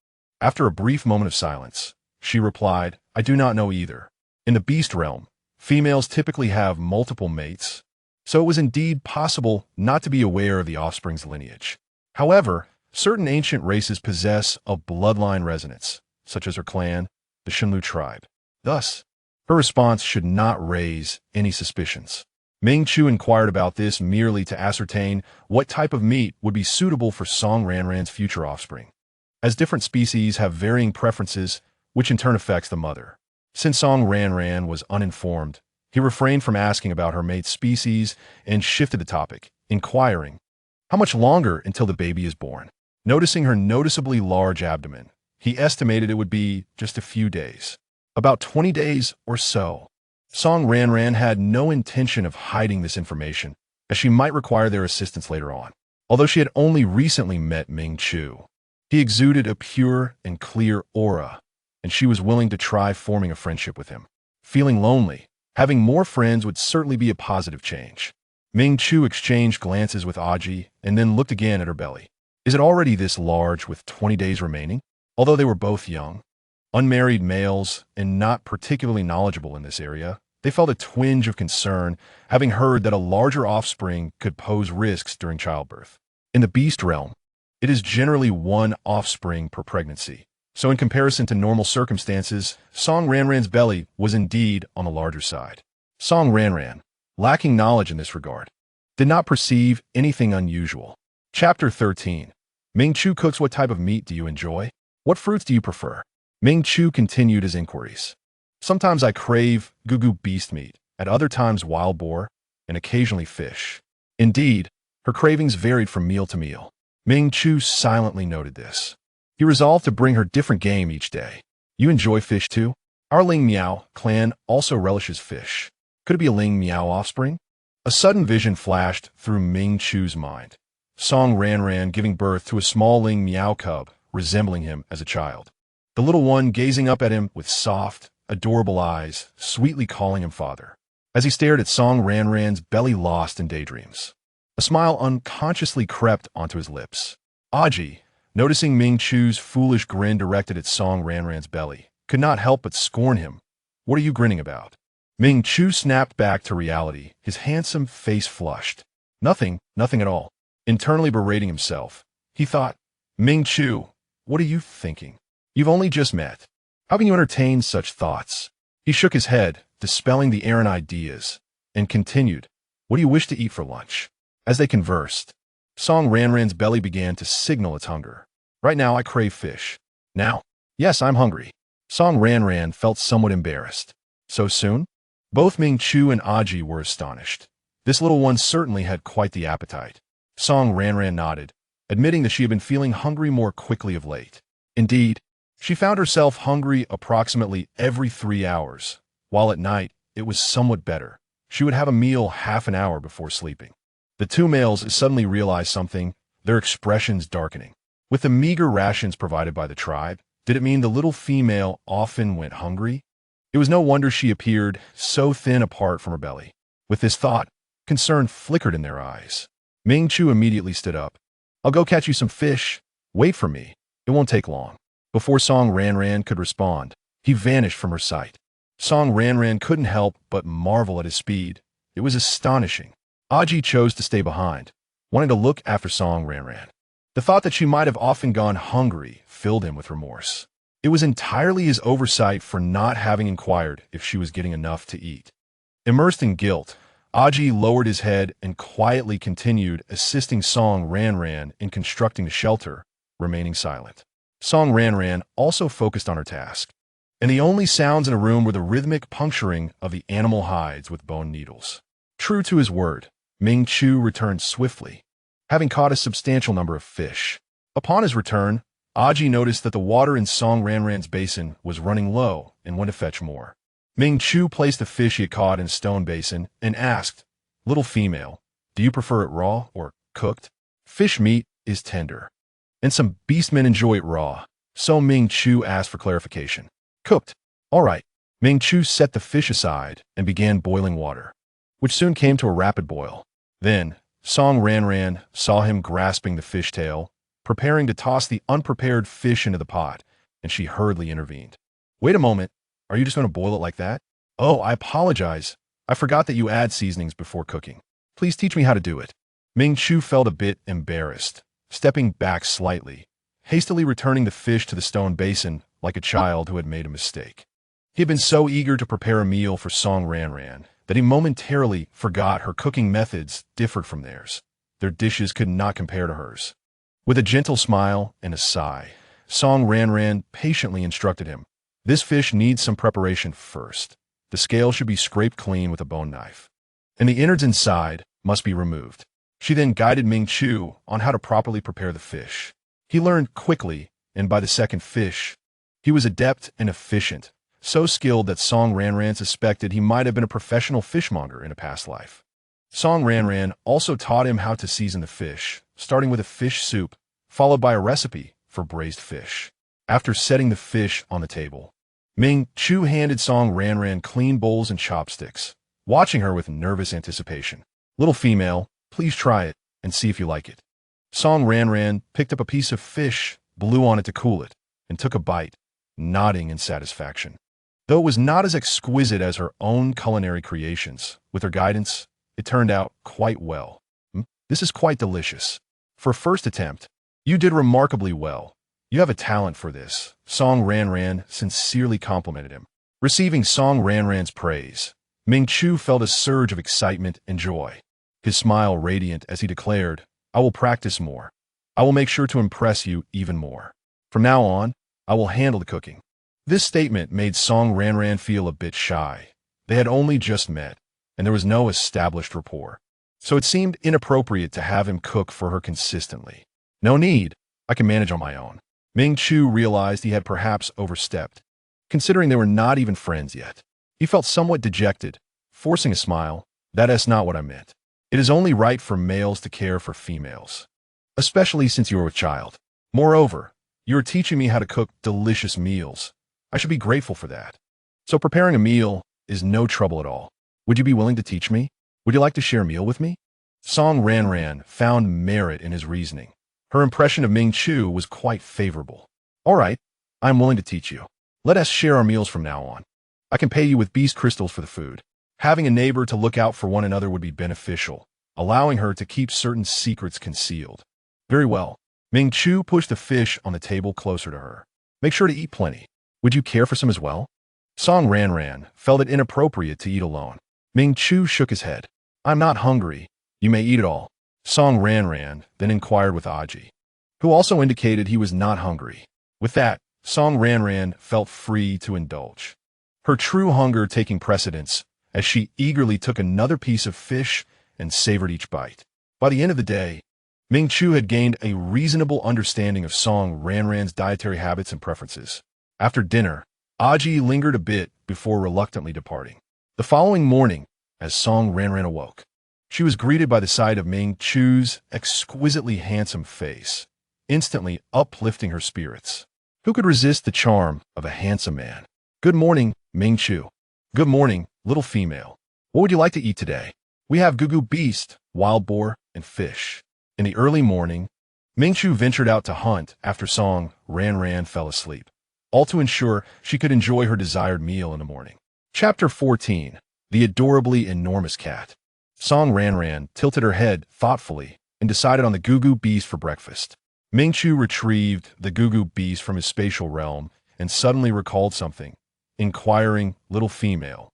After a brief moment of silence, she replied, I do not know either. In the beast realm, females typically have multiple mates, so it was indeed possible not to be aware of the offspring's lineage. However, certain ancient races possess a bloodline resonance, such as her clan, the Shenlu tribe. Thus, her response should not raise any suspicions. Ming Chu inquired about this merely to ascertain what type of meat would be suitable for Song Ranran's future offspring, as different species have varying preferences, which in turn affects the mother. Since Song Ranran was uninformed, He refrained from asking about her mate's species and shifted the topic, inquiring, "How much longer until the baby is born?" Noticing her noticeably large abdomen, he estimated it would be just a few days. About 20 days or so. Song Ranran had no intention of hiding this information, as she might require their assistance later on. Although she had only recently met Ming Chu, he exuded a pure and clear aura, and she was willing to try forming a friendship with him. Feeling lonely, having more friends would certainly be a positive change. Ming Chu exchanged glances with Aji and then looked again at her belly. Is it already this large with 20 days remaining? Although they were both young, unmarried males, and not particularly knowledgeable in this area, they felt a twinge of concern, having heard that a larger offspring could pose risks during childbirth. In the beast realm, it is generally one offspring per pregnancy. So in comparison to normal circumstances, Song Ranran's belly was indeed on the larger side. Song Ranran, lacking knowledge in this regard, did not perceive anything unusual. Chapter 13. Ming Chu cooks. What type of meat do you enjoy? What fruits do you prefer? Ming Chu continued his inquiries. Sometimes I crave gugu beast meat, at other times wild boar, and occasionally fish. Indeed, her cravings varied from meal to meal. Ming Chu silently noted this. He resolved to bring her different game each day. You enjoy fish too? Our Ling Miao clan also relishes fish. Could it be a Ling Miao offspring? A sudden vision flashed through Ming Chu's mind. Song Ranran giving birth to a small Ling Miao cub, resembling him as a child. The little one gazing up at him with soft, adorable eyes, sweetly calling him father. As he stared at Song Ranran's belly, lost in daydreams, a smile unconsciously crept onto his lips. Aji, noticing Ming Chu's foolish grin directed at Song Ranran's belly, could not help but scorn him. What are you grinning about? Ming Chu snapped back to reality, his handsome face flushed. Nothing at all. Internally berating himself, he thought, Ming Chu, what are you thinking? You've only just met. How can you entertain such thoughts? He shook his head, dispelling the errant ideas, and continued, what do you wish to eat for lunch? As they conversed, Song Ranran's belly began to signal its hunger. Right now I crave fish. Now? Yes, I'm hungry. Song Ranran felt somewhat embarrassed. So soon? Both Ming Chu and Aji were astonished. This little one certainly had quite the appetite. Song Ranran nodded, admitting that she had been feeling hungry more quickly of late. Indeed, she found herself hungry approximately every 3 hours, while at night it was somewhat better. She would have a meal half an hour before sleeping. The two males suddenly realized something, their expressions darkening. With the meager rations provided by the tribe, did it mean the little female often went hungry? It was no wonder she appeared so thin apart from her belly. With this thought, concern flickered in their eyes. Ming Chu immediately stood up. I'll go catch you some fish. Wait for me. It won't take long. Before Song Ranran could respond, he vanished from her sight. Song Ranran couldn't help but marvel at his speed. It was astonishing. Aji chose to stay behind, wanting to look after Song Ranran. The thought that she might have often gone hungry filled him with remorse. It was entirely his oversight for not having inquired if she was getting enough to eat. Immersed in guilt, Aji lowered his head and quietly continued assisting Song Ranran in constructing the shelter, remaining silent. Song Ranran also focused on her task, and the only sounds in a room were the rhythmic puncturing of the animal hides with bone needles. True to his word, Ming Chu returned swiftly, having caught a substantial number of fish. Upon his return, Aji noticed that the water in Song Ranran's basin was running low and went to fetch more. Ming Chu placed the fish he had caught in a stone basin and asked, Little female, do you prefer it raw or cooked? Fish meat is tender, and some beastmen enjoy it raw, so Ming Chu asked for clarification. Cooked. All right. Ming Chu set the fish aside and began boiling water, which soon came to a rapid boil. Then, Song Ranran saw him grasping the fish tail, preparing to toss the unprepared fish into the pot, and she hurriedly intervened. Wait a moment. Are you just going to boil it like that? Oh, I apologize. I forgot that you add seasonings before cooking. Please teach me how to do it. Ming Chu felt a bit embarrassed, stepping back slightly, hastily returning the fish to the stone basin like a child who had made a mistake. He had been so eager to prepare a meal for Song Ranran that he momentarily forgot her cooking methods differed from theirs. Their dishes could not compare to hers. With a gentle smile and a sigh, Song Ranran patiently instructed him. This fish needs some preparation first. The scale should be scraped clean with a bone knife, and the innards inside must be removed. She then guided Ming Chu on how to properly prepare the fish. He learned quickly, and by the second fish, he was adept and efficient, so skilled that Song Ranran suspected he might have been a professional fishmonger in a past life. Song Ranran also taught him how to season the fish, starting with a fish soup, followed by a recipe for braised fish. After setting the fish on the table, Ming Chu handed Song Ranran clean bowls and chopsticks, watching her with nervous anticipation. "Little female, please try it and see if you like it." Song Ranran picked up a piece of fish, blew on it to cool it, and took a bite, nodding in satisfaction. Though it was not as exquisite as her own culinary creations, with her guidance, it turned out quite well. "This is quite delicious. For a first attempt, you did remarkably well. You have a talent for this," Song Ranran sincerely complimented him. Receiving Song Ranran's praise, Ming Chu felt a surge of excitement and joy, his smile radiant as he declared, "I will practice more. I will make sure to impress you even more. From now on, I will handle the cooking." This statement made Song Ranran feel a bit shy. They had only just met, and there was no established rapport, so it seemed inappropriate to have him cook for her consistently. "No need. I can manage on my own." Ming Chu realized he had perhaps overstepped, considering they were not even friends yet. He felt somewhat dejected, forcing a smile. "That's not what I meant. It is only right for males to care for females, especially since you are a child. Moreover, you are teaching me how to cook delicious meals. I should be grateful for that. So preparing a meal is no trouble at all. Would you be willing to teach me? Would you like to share a meal with me?" Song Ranran found merit in his reasoning. Her impression of Ming Chu was quite favorable. "All right, I am willing to teach you. Let us share our meals from now on. I can pay you with beast crystals for the food." Having a neighbor to look out for one another would be beneficial, allowing her to keep certain secrets concealed. "Very well." Ming Chu pushed the fish on the table closer to her. "Make sure to eat plenty. Would you care for some as well?" Song Ranran felt it inappropriate to eat alone. Ming Chu shook his head. "I'm not hungry. You may eat it all." Song Ranran then inquired with Aji, who also indicated he was not hungry. With that, Song Ranran felt free to indulge, her true hunger taking precedence as she eagerly took another piece of fish and savored each bite. By the end of the day, Ming Chu had gained a reasonable understanding of Song Ranran's dietary habits and preferences. After dinner, Aji lingered a bit before reluctantly departing. The following morning, as Song Ranran awoke, she was greeted by the sight of Ming Chu's exquisitely handsome face, instantly uplifting her spirits. Who could resist the charm of a handsome man? "Good morning, Ming Chu." "Good morning, little female. What would you like to eat today?" "We have gugu beast, wild boar, and fish." In the early morning, Ming Chu ventured out to hunt after Song Ranran fell asleep, all to ensure she could enjoy her desired meal in the morning. Chapter 14. The Adorably Enormous Cat. Song Ranran tilted her head thoughtfully and decided on the gugu beast for breakfast. Ming Chu retrieved the gugu beast from his spatial realm and suddenly recalled something, inquiring, "Little female,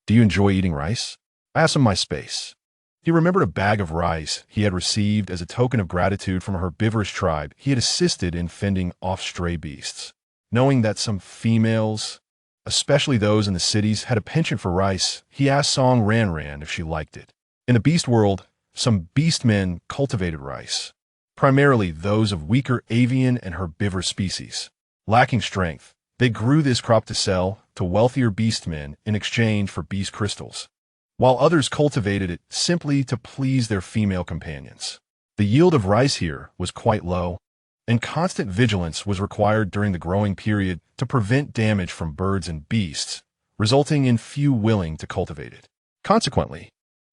do you enjoy eating rice?" "I have some in my space." He remembered a bag of rice he had received as a token of gratitude from a herbivorous tribe he had assisted in fending off stray beasts. Knowing that some females, especially those in the cities, had a penchant for rice, he asked Song Ranran if she liked it. In the beast world, some beastmen cultivated rice, primarily those of weaker avian and herbivorous species. Lacking strength, they grew this crop to sell to wealthier beastmen in exchange for beast crystals, while others cultivated it simply to please their female companions. The yield of rice here was quite low, and constant vigilance was required during the growing period to prevent damage from birds and beasts, resulting in few willing to cultivate it. Consequently,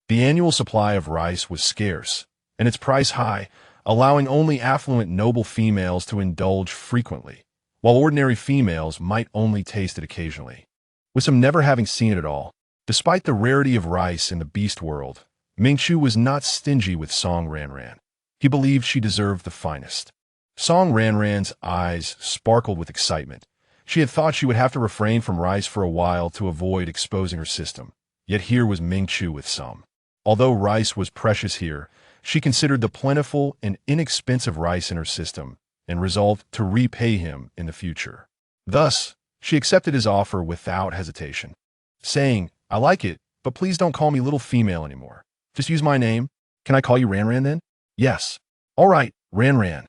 the annual supply of rice was scarce, and its price high, allowing only affluent noble females to indulge frequently, while ordinary females might only taste it occasionally. With some never having seen it at all, despite the rarity of rice in the beast world, Ming Chu was not stingy with Song Ranran. He believed she deserved the finest. Song Ranran's eyes sparkled with excitement. She had thought she would have to refrain from rice for a while to avoid exposing her system, yet here was Ming Chu with some. Although rice was precious here, she considered the plentiful and inexpensive rice in her system and resolved to repay him in the future. Thus, she accepted his offer without hesitation. saying, "I like it, but please don't call me little female anymore. Just use my name. Can I call you Ranran then?" "Yes." "All right, Ranran.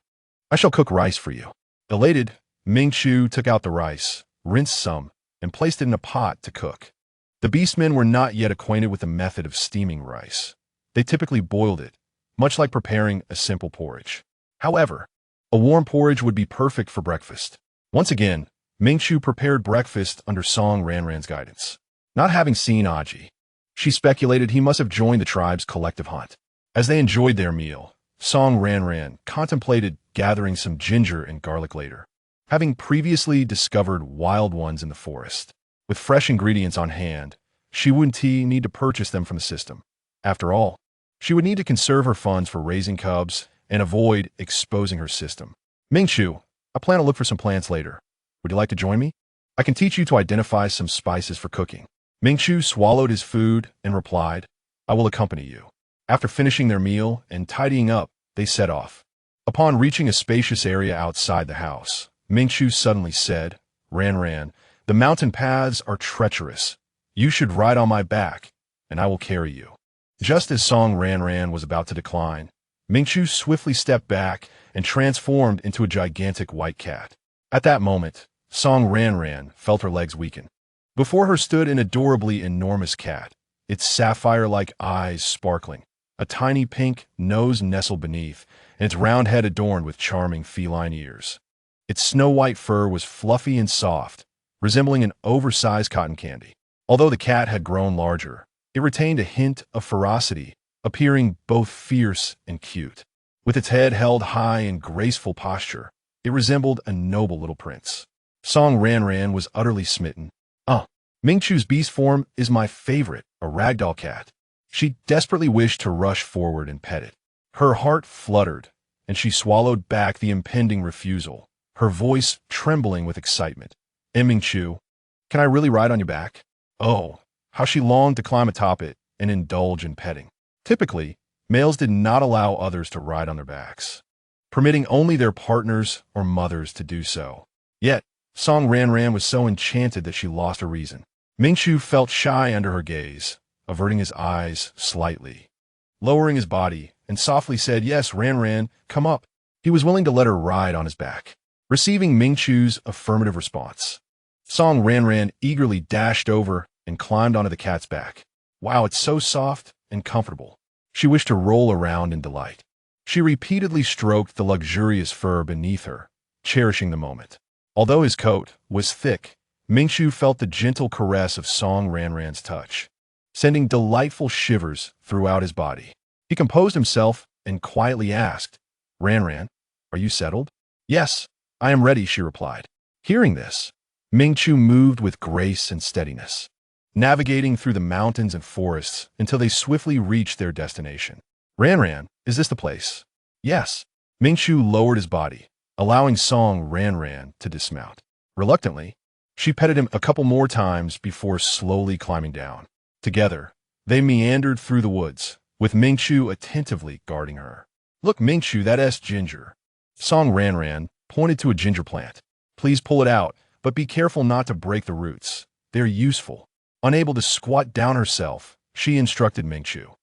I shall cook rice for you." Elated, Ming Chu took out the rice, rinsed some, and placed it in a pot to cook. The beastmen were not yet acquainted with the method of steaming rice. They typically boiled it, much like preparing a simple porridge. However, a warm porridge would be perfect for breakfast. Once again, Ming Chu prepared breakfast under Song Ranran's guidance. Not having seen Aji, she speculated he must have joined the tribe's collective hunt. As they enjoyed their meal, Song Ranran contemplated gathering some ginger and garlic later, having previously discovered wild ones in the forest. With fresh ingredients on hand, she wouldn't need to purchase them from the system. After all, she would need to conserve her funds for raising cubs and avoid exposing her system. "Ming Chu, I plan to look for some plants later. Would you like to join me? I can teach you to identify some spices for cooking." Ming Chu swallowed his food and replied, "I will accompany you." After finishing their meal and tidying up, they set off. Upon reaching a spacious area outside the house, Ming Chu suddenly said, "Ranran, the mountain paths are treacherous. You should ride on my back, and I will carry you." Just as Song Ranran was about to decline, Ming Chu swiftly stepped back and transformed into a gigantic white cat. At that moment, Song Ranran felt her legs weaken. Before her stood an adorably enormous cat, its sapphire-like eyes sparkling, a tiny pink nose nestled beneath, and its round head adorned with charming feline ears. Its snow-white fur was fluffy and soft, resembling an oversized cotton candy. Although the cat had grown larger, it retained a hint of ferocity, appearing both fierce and cute. With its head held high in graceful posture, it resembled a noble little prince. Song Ranran was utterly smitten. Ming Chu's beast form is my favorite, a ragdoll cat." She desperately wished to rush forward and pet it. Her heart fluttered, and she swallowed back the impending refusal, her voice trembling with excitement. "Ming Chu, can I really ride on your back?" Oh, how she longed to climb atop it and indulge in petting. Typically, males did not allow others to ride on their backs, permitting only their partners or mothers to do so. Yet, Song Ranran was so enchanted that she lost her reason. Ming Chu felt shy under her gaze, averting his eyes slightly. Lowering his body, and softly said, "Yes, Ranran, come up." He was willing to let her ride on his back. Receiving Ming Chu's affirmative response, Song Ranran eagerly dashed over and climbed onto the cat's back. Wow, it's so soft and comfortable. She wished to roll around in delight. She repeatedly stroked the luxurious fur beneath her, cherishing the moment. Although his coat was thick, Ming Chu felt the gentle caress of Song Ranran's touch, sending delightful shivers throughout his body. He composed himself and quietly asked, "Ranran, are you settled?" "Yes, I am ready," she replied. Hearing this, Ming Chu moved with grace and steadiness, navigating through the mountains and forests until they swiftly reached their destination. "Ranran, is this the place?" "Yes." Ming Chu lowered his body, allowing Song Ranran to dismount. Reluctantly, she petted him a couple more times before slowly climbing down. Together, they meandered through the woods, with Ming Chu attentively guarding her. "Look, Ming Chu, that's ginger." Song Ranran pointed to a ginger plant. "Please pull it out, but be careful not to break the roots. They're useful." Unable to squat down herself, she instructed Ming Chu.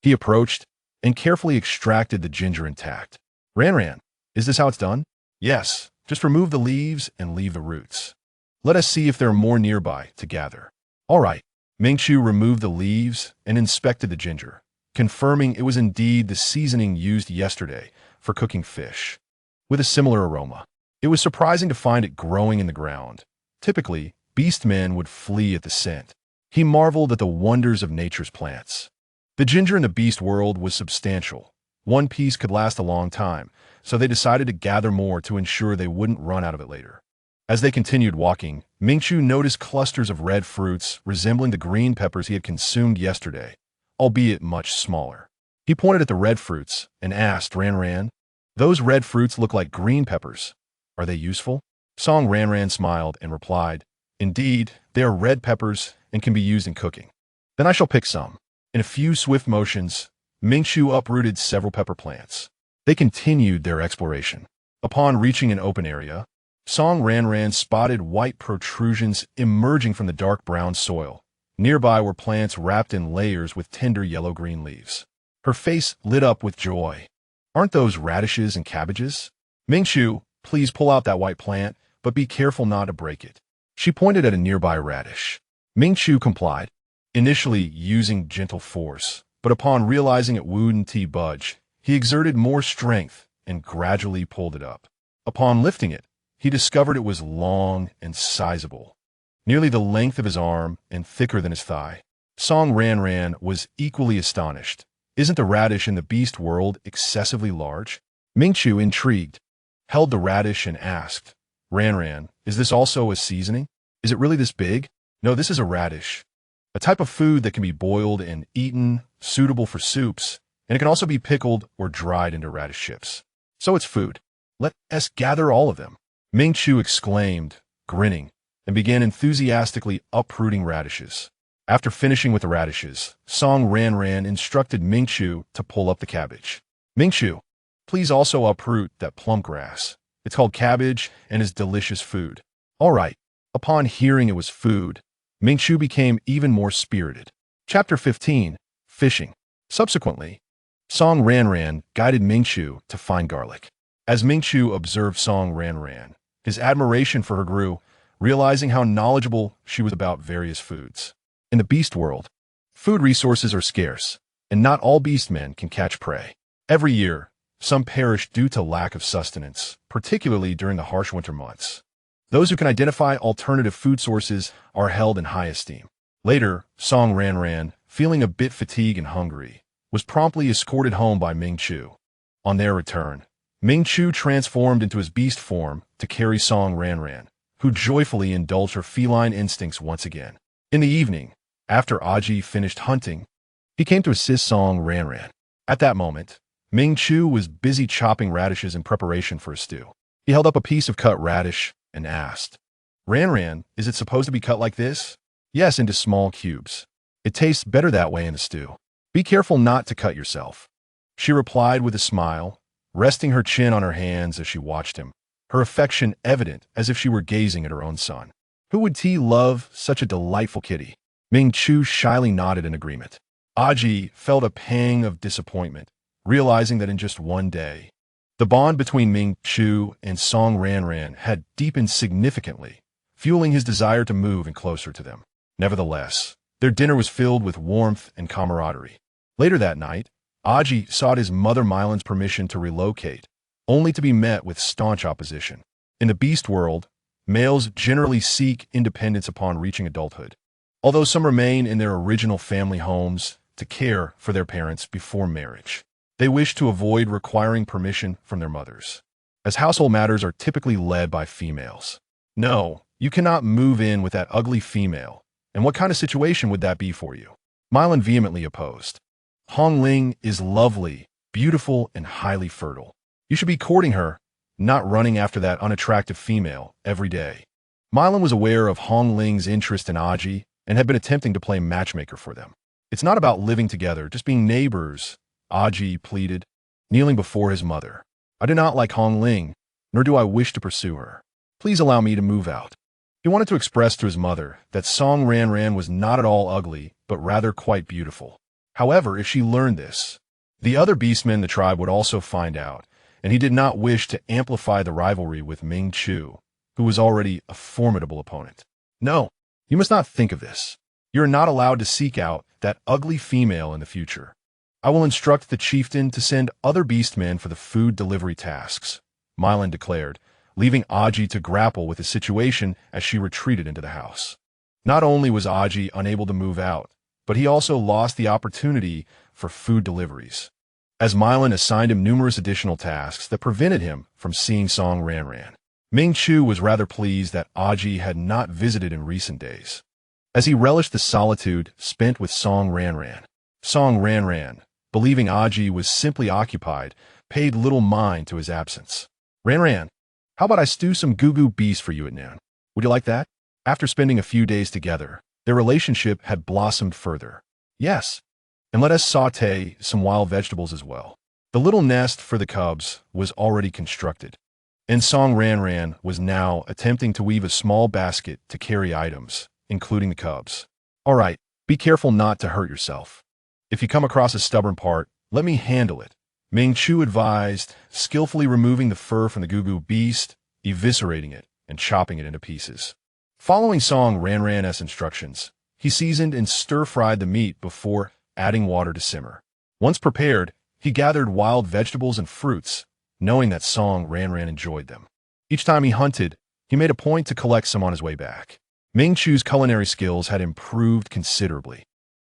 He approached and carefully extracted the ginger intact. "Ranran, is this how it's done?" "Yes, just remove the leaves and leave the roots. Let us see if there are more nearby to gather." "All right." Ming Chu removed the leaves and inspected the ginger, confirming it was indeed the seasoning used yesterday for cooking fish, with a similar aroma. It was surprising to find it growing in the ground. Typically, beastmen would flee at the scent. He marveled at the wonders of nature's plants. The ginger in the beast world was substantial. One piece could last a long time, so they decided to gather more to ensure they wouldn't run out of it later. As they continued walking, Ming Chu noticed clusters of red fruits resembling the green peppers he had consumed yesterday, albeit much smaller. He pointed at the red fruits and asked Ranran, "Those red fruits look like green peppers. Are they useful?" Song Ranran smiled and replied, "Indeed, they are red peppers and can be used in cooking." "Then I shall pick some." In a few swift motions, Ming Chu uprooted several pepper plants. They continued their exploration. Upon reaching an open area, Song Ranran spotted white protrusions emerging from the dark brown soil, Nearby were plants wrapped in layers with tender yellow-green leaves. Her face lit up with joy. Aren't those radishes and cabbages? Ming-Chu, please pull out that white plant, but be careful not to break it. She pointed at a nearby radish. Ming-Chu complied, initially using gentle force, but upon realizing it wouldn't budge, he exerted more strength and gradually pulled it up. Upon lifting it, he discovered it was long and sizable, nearly the length of his arm and thicker than his thigh. Song Ranran was equally astonished. Isn't the radish in the beast world excessively large? Ming-Chu, intrigued, held the radish and asked, Ranran, is this also a seasoning? Is it really this big? No, this is a radish, a type of food that can be boiled and eaten, suitable for soups, and it can also be pickled or dried into radish chips. So it's food. Let us gather all of them. Ming-Chu exclaimed, grinning, and began enthusiastically uprooting radishes. After finishing with the radishes, Song Ranran instructed Ming-Chu to pull up the cabbage. Ming-Chu, please also uproot that plum grass. It's called cabbage and is delicious food. All right. Upon hearing it was food, Ming-Chu became even more spirited. Chapter 15, Fishing. Subsequently, Song Ranran guided Ming-Chu to find garlic. As Ming-Chu observed Song Ranran, his admiration for her grew, realizing how knowledgeable she was about various foods. In the beast world, food resources are scarce, and not all beastmen can catch prey. Every year, some perish due to lack of sustenance, particularly during the harsh winter months. Those who can identify alternative food sources are held in high esteem. Later, Song Ranran, feeling a bit fatigued and hungry, was promptly escorted home by Ming-Chu. On their return, Ming-Chu transformed into his beast form to carry Song Ranran, who joyfully indulged her feline instincts once again. In the evening, after Aji finished hunting, he came to assist Song Ranran. At that moment, Ming-Chu was busy chopping radishes in preparation for a stew. He held up a piece of cut radish and asked, Ranran, is it supposed to be cut like this? Yes, into small cubes. It tastes better that way in the stew. Be careful not to cut yourself. She replied with a smile, resting her chin on her hands as she watched him, her affection evident as if she were gazing at her own son. Who would love such a delightful kitty? Ming-Chu shyly nodded in agreement. Aji felt a pang of disappointment, realizing that in just one day, the bond between Ming-Chu and Song Ranran had deepened significantly, fueling his desire to move in closer to them. Nevertheless, their dinner was filled with warmth and camaraderie. Later that night, Aji sought his mother Mylan's permission to relocate, only to be met with staunch opposition. In the beast world, males generally seek independence upon reaching adulthood, although some remain in their original family homes to care for their parents before marriage. They wish to avoid requiring permission from their mothers, as household matters are typically led by females. No, you cannot move in with that ugly female, and what kind of situation would that be for you? Mylan vehemently opposed. Hong Ling is lovely, beautiful, and highly fertile. You should be courting her, not running after that unattractive female every day. Mylan was aware of Hong Ling's interest in Aji and had been attempting to play matchmaker for them. It's not about living together, just being neighbors, Aji pleaded, kneeling before his mother. I do not like Hong Ling, nor do I wish to pursue her. Please allow me to move out. He wanted to express to his mother that Song Ranran was not at all ugly, but rather quite beautiful. However, if she learned this, the other beastmen in the tribe would also find out, and he did not wish to amplify the rivalry with Ming-Chu, who was already a formidable opponent. No, you must not think of this. You are not allowed to seek out that ugly female in the future. I will instruct the chieftain to send other beastmen for the food delivery tasks, Mylan declared, leaving Aji to grapple with the situation as she retreated into the house. Not only was Aji unable to move out, but he also lost the opportunity for food deliveries, as Mylan assigned him numerous additional tasks that prevented him from seeing Song Ranran. Ming-Chu was rather pleased that Aji had not visited in recent days, as he relished the solitude spent with Song Ranran. Song Ranran, believing Aji was simply occupied, paid little mind to his absence. Ranran, how about I stew some goo-goo beast for you at noon? Would you like that? After spending a few days together, their relationship had blossomed further. Yes, and let us saute some wild vegetables as well. The little nest for the cubs was already constructed, and Song Ranran was now attempting to weave a small basket to carry items, including the cubs. All right, Be careful not to hurt yourself. If you come across a stubborn part, let me handle it, Ming Chu advised, skillfully removing the fur from the Goo beast, eviscerating it, and chopping it into pieces. Following Song Ranran's instructions, he seasoned and stir-fried the meat before adding water to simmer. Once prepared, he gathered wild vegetables and fruits, knowing that Song Ranran enjoyed them. Each time he hunted, he made a point to collect some on his way back. Ming Chu's culinary skills had improved considerably.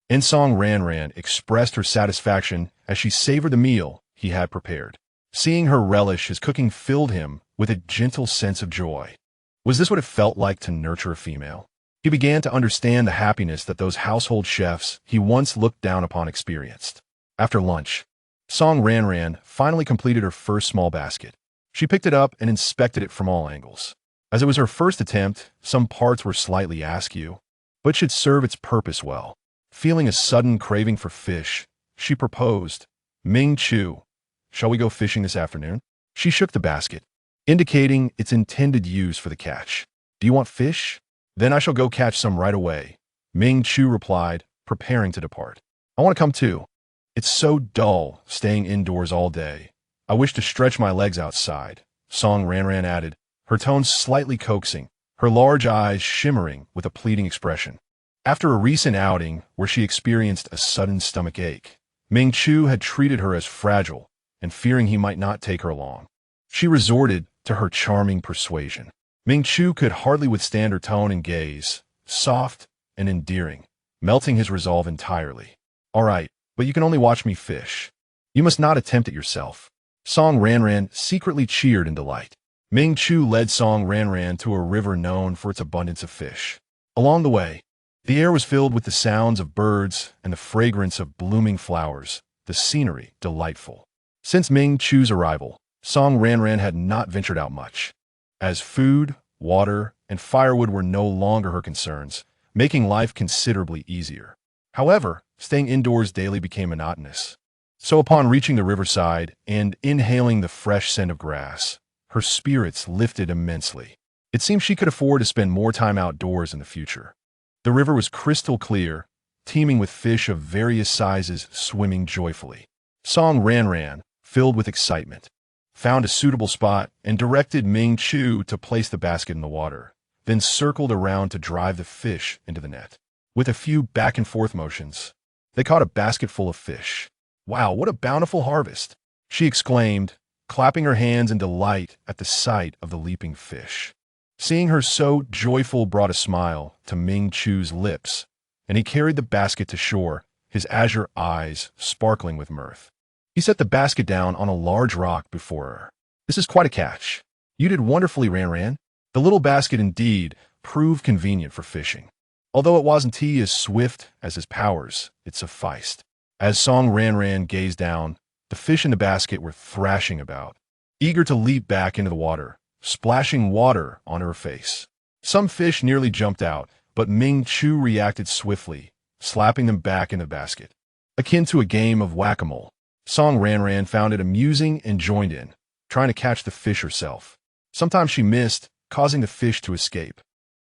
And Song Ranran expressed her satisfaction as she savored the meal he had prepared. Seeing her relish his cooking filled him with a gentle sense of joy. Was this what it felt like to nurture a female? He began to understand the happiness that those household chefs he once looked down upon experienced. After lunch, Song Ranran finally completed her first small basket. She picked it up and inspected it from all angles. As it was her first attempt, some parts were slightly askew, but should serve its purpose well. Feeling a sudden craving for fish, she proposed, "Ming Chu, shall we go fishing this afternoon?" She shook the basket, indicating its intended use for the catch. "Do you want fish? Then I shall go catch some right away," Ming Chu replied, preparing to depart. "I want to come too. It's so dull staying indoors all day. I wish to stretch my legs outside," Song Ranran added, her tone slightly coaxing, her large eyes shimmering with a pleading expression. After a recent outing where she experienced a sudden stomach ache, Ming Chu had treated her as fragile, and fearing he might not take her along, she resorted to her charming persuasion. Ming Chu could hardly withstand her tone and gaze, soft and endearing, melting his resolve entirely. "All right, but you can only watch me fish. You must not attempt it yourself." Song Ranran secretly cheered in delight. Ming Chu led Song Ranran to a river known for its abundance of fish. Along the way, the air was filled with the sounds of birds and the fragrance of blooming flowers, the scenery delightful. Since Ming Chu's arrival, Song Ranran had not ventured out much, as food, water, and firewood were no longer her concerns, making life considerably easier. However, staying indoors daily became monotonous. So upon reaching the riverside and inhaling the fresh scent of grass, her spirits lifted immensely. It seemed she could afford to spend more time outdoors in the future. The river was crystal clear, teeming with fish of various sizes swimming joyfully. Song Ranran, filled with excitement, found a suitable spot and directed Ming Chu to place the basket in the water, then circled around to drive the fish into the net. With a few back-and-forth motions, they caught a basket full of fish. "Wow, what a bountiful harvest!" she exclaimed, clapping her hands in delight at the sight of the leaping fish. Seeing her so joyful brought a smile to Ming Chu's lips, and he carried the basket to shore, his azure eyes sparkling with mirth. He set the basket down on a large rock before her. "This is quite a catch. You did wonderfully, Ranran." The little basket indeed proved convenient for fishing. Although it wasn't he as swift as his powers, it sufficed. As Song Ranran gazed down, the fish in the basket were thrashing about, eager to leap back into the water, splashing water on her face. Some fish nearly jumped out, but Ming Chu reacted swiftly, slapping them back in the basket. Akin to a game of whack-a-mole, Song Ranran found it amusing and joined in, trying to catch the fish herself. Sometimes she missed, causing the fish to escape.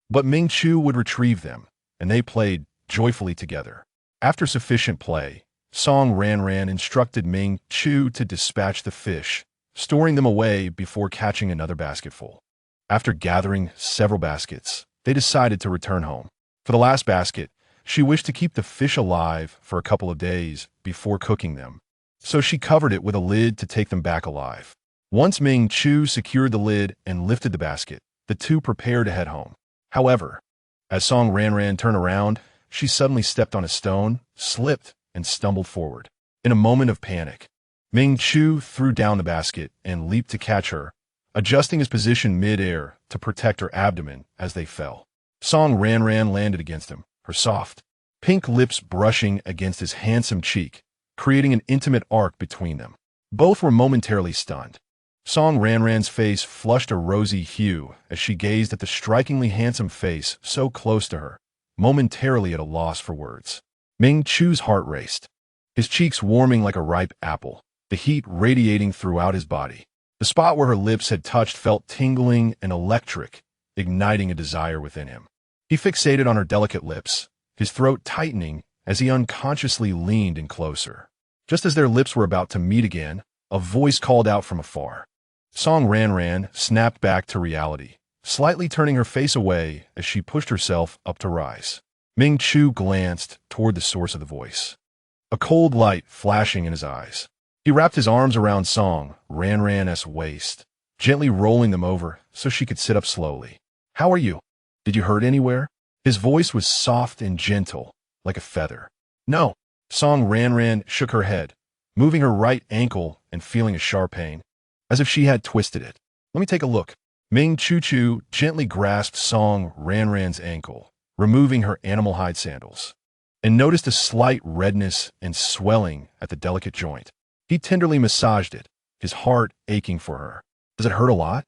But Ming Chu would retrieve them, and they played joyfully together. After sufficient play, Song Ranran instructed Ming Chu to dispatch the fish, storing them away before catching another basketful. After gathering several baskets, they decided to return home. For the last basket, she wished to keep the fish alive for a couple of days before cooking them, so she covered it with a lid to take them back alive. Once Ming Chu secured the lid and lifted the basket, the two prepared to head home. However, as Song Ranran turned around, she suddenly stepped on a stone, slipped, and stumbled forward. In a moment of panic, Ming Chu threw down the basket and leaped to catch her, adjusting his position mid-air to protect her abdomen as they fell. Song Ranran landed against him, her soft, pink lips brushing against his handsome cheek, creating an intimate arc between them. Both were momentarily stunned. Song Ranran's face flushed a rosy hue as she gazed at the strikingly handsome face so close to her, momentarily at a loss for words. Ming Chu's heart raced, his cheeks warming like a ripe apple, the heat radiating throughout his body. The spot where her lips had touched felt tingling and electric, igniting a desire within him. He fixated on her delicate lips, his throat tightening as he unconsciously leaned in closer. Just as their lips were about to meet again, a voice called out from afar. Song Ranran snapped back to reality, slightly turning her face away as she pushed herself up to rise. Ming Chu glanced toward the source of the voice, a cold light flashing in his eyes. He wrapped his arms around Song Ranran's waist, gently rolling them over so she could sit up slowly. "How are you? Did you hurt anywhere?" His voice was soft and gentle, like a feather. "No." Song Ranran shook her head, moving her right ankle and feeling a sharp pain, as if she had twisted it. "Let me take a look." Ming Chu gently grasped Song Ranran's ankle, removing her animal hide sandals, and noticed a slight redness and swelling at the delicate joint. He tenderly massaged it, his heart aching for her. "Does it hurt a lot?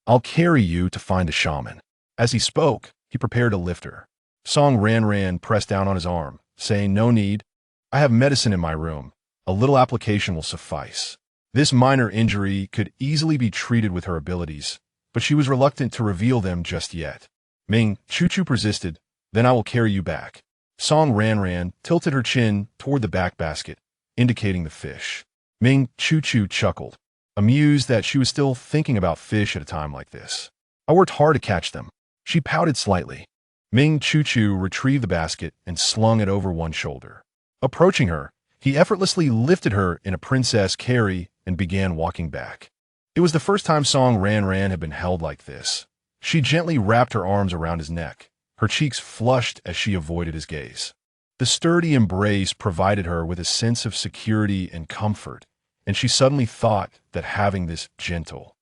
I'll carry you to find a shaman." As he spoke, he prepared to lift her. Song Ranran pressed down on his arm, saying, "No need. I have medicine in my room. A little application will suffice." This minor injury could easily be treated with her abilities, but she was reluctant to reveal them just yet. Ming Chu persisted, "Then I will carry you back." Song Ranran tilted her chin toward the back basket, indicating the fish. Ming Chu chuckled, amused that she was still thinking about fish at a time like this. "I worked hard to catch them." She pouted slightly. Ming Chu retrieved the basket and slung it over one shoulder. Approaching her, he effortlessly lifted her in a princess carry and began walking back. It was the first time Song Ranran had been held like this. She gently wrapped her arms around his neck, her cheeks flushed as she avoided his gaze. The sturdy embrace provided her with a sense of security and comfort, and she suddenly thought that having this gentle,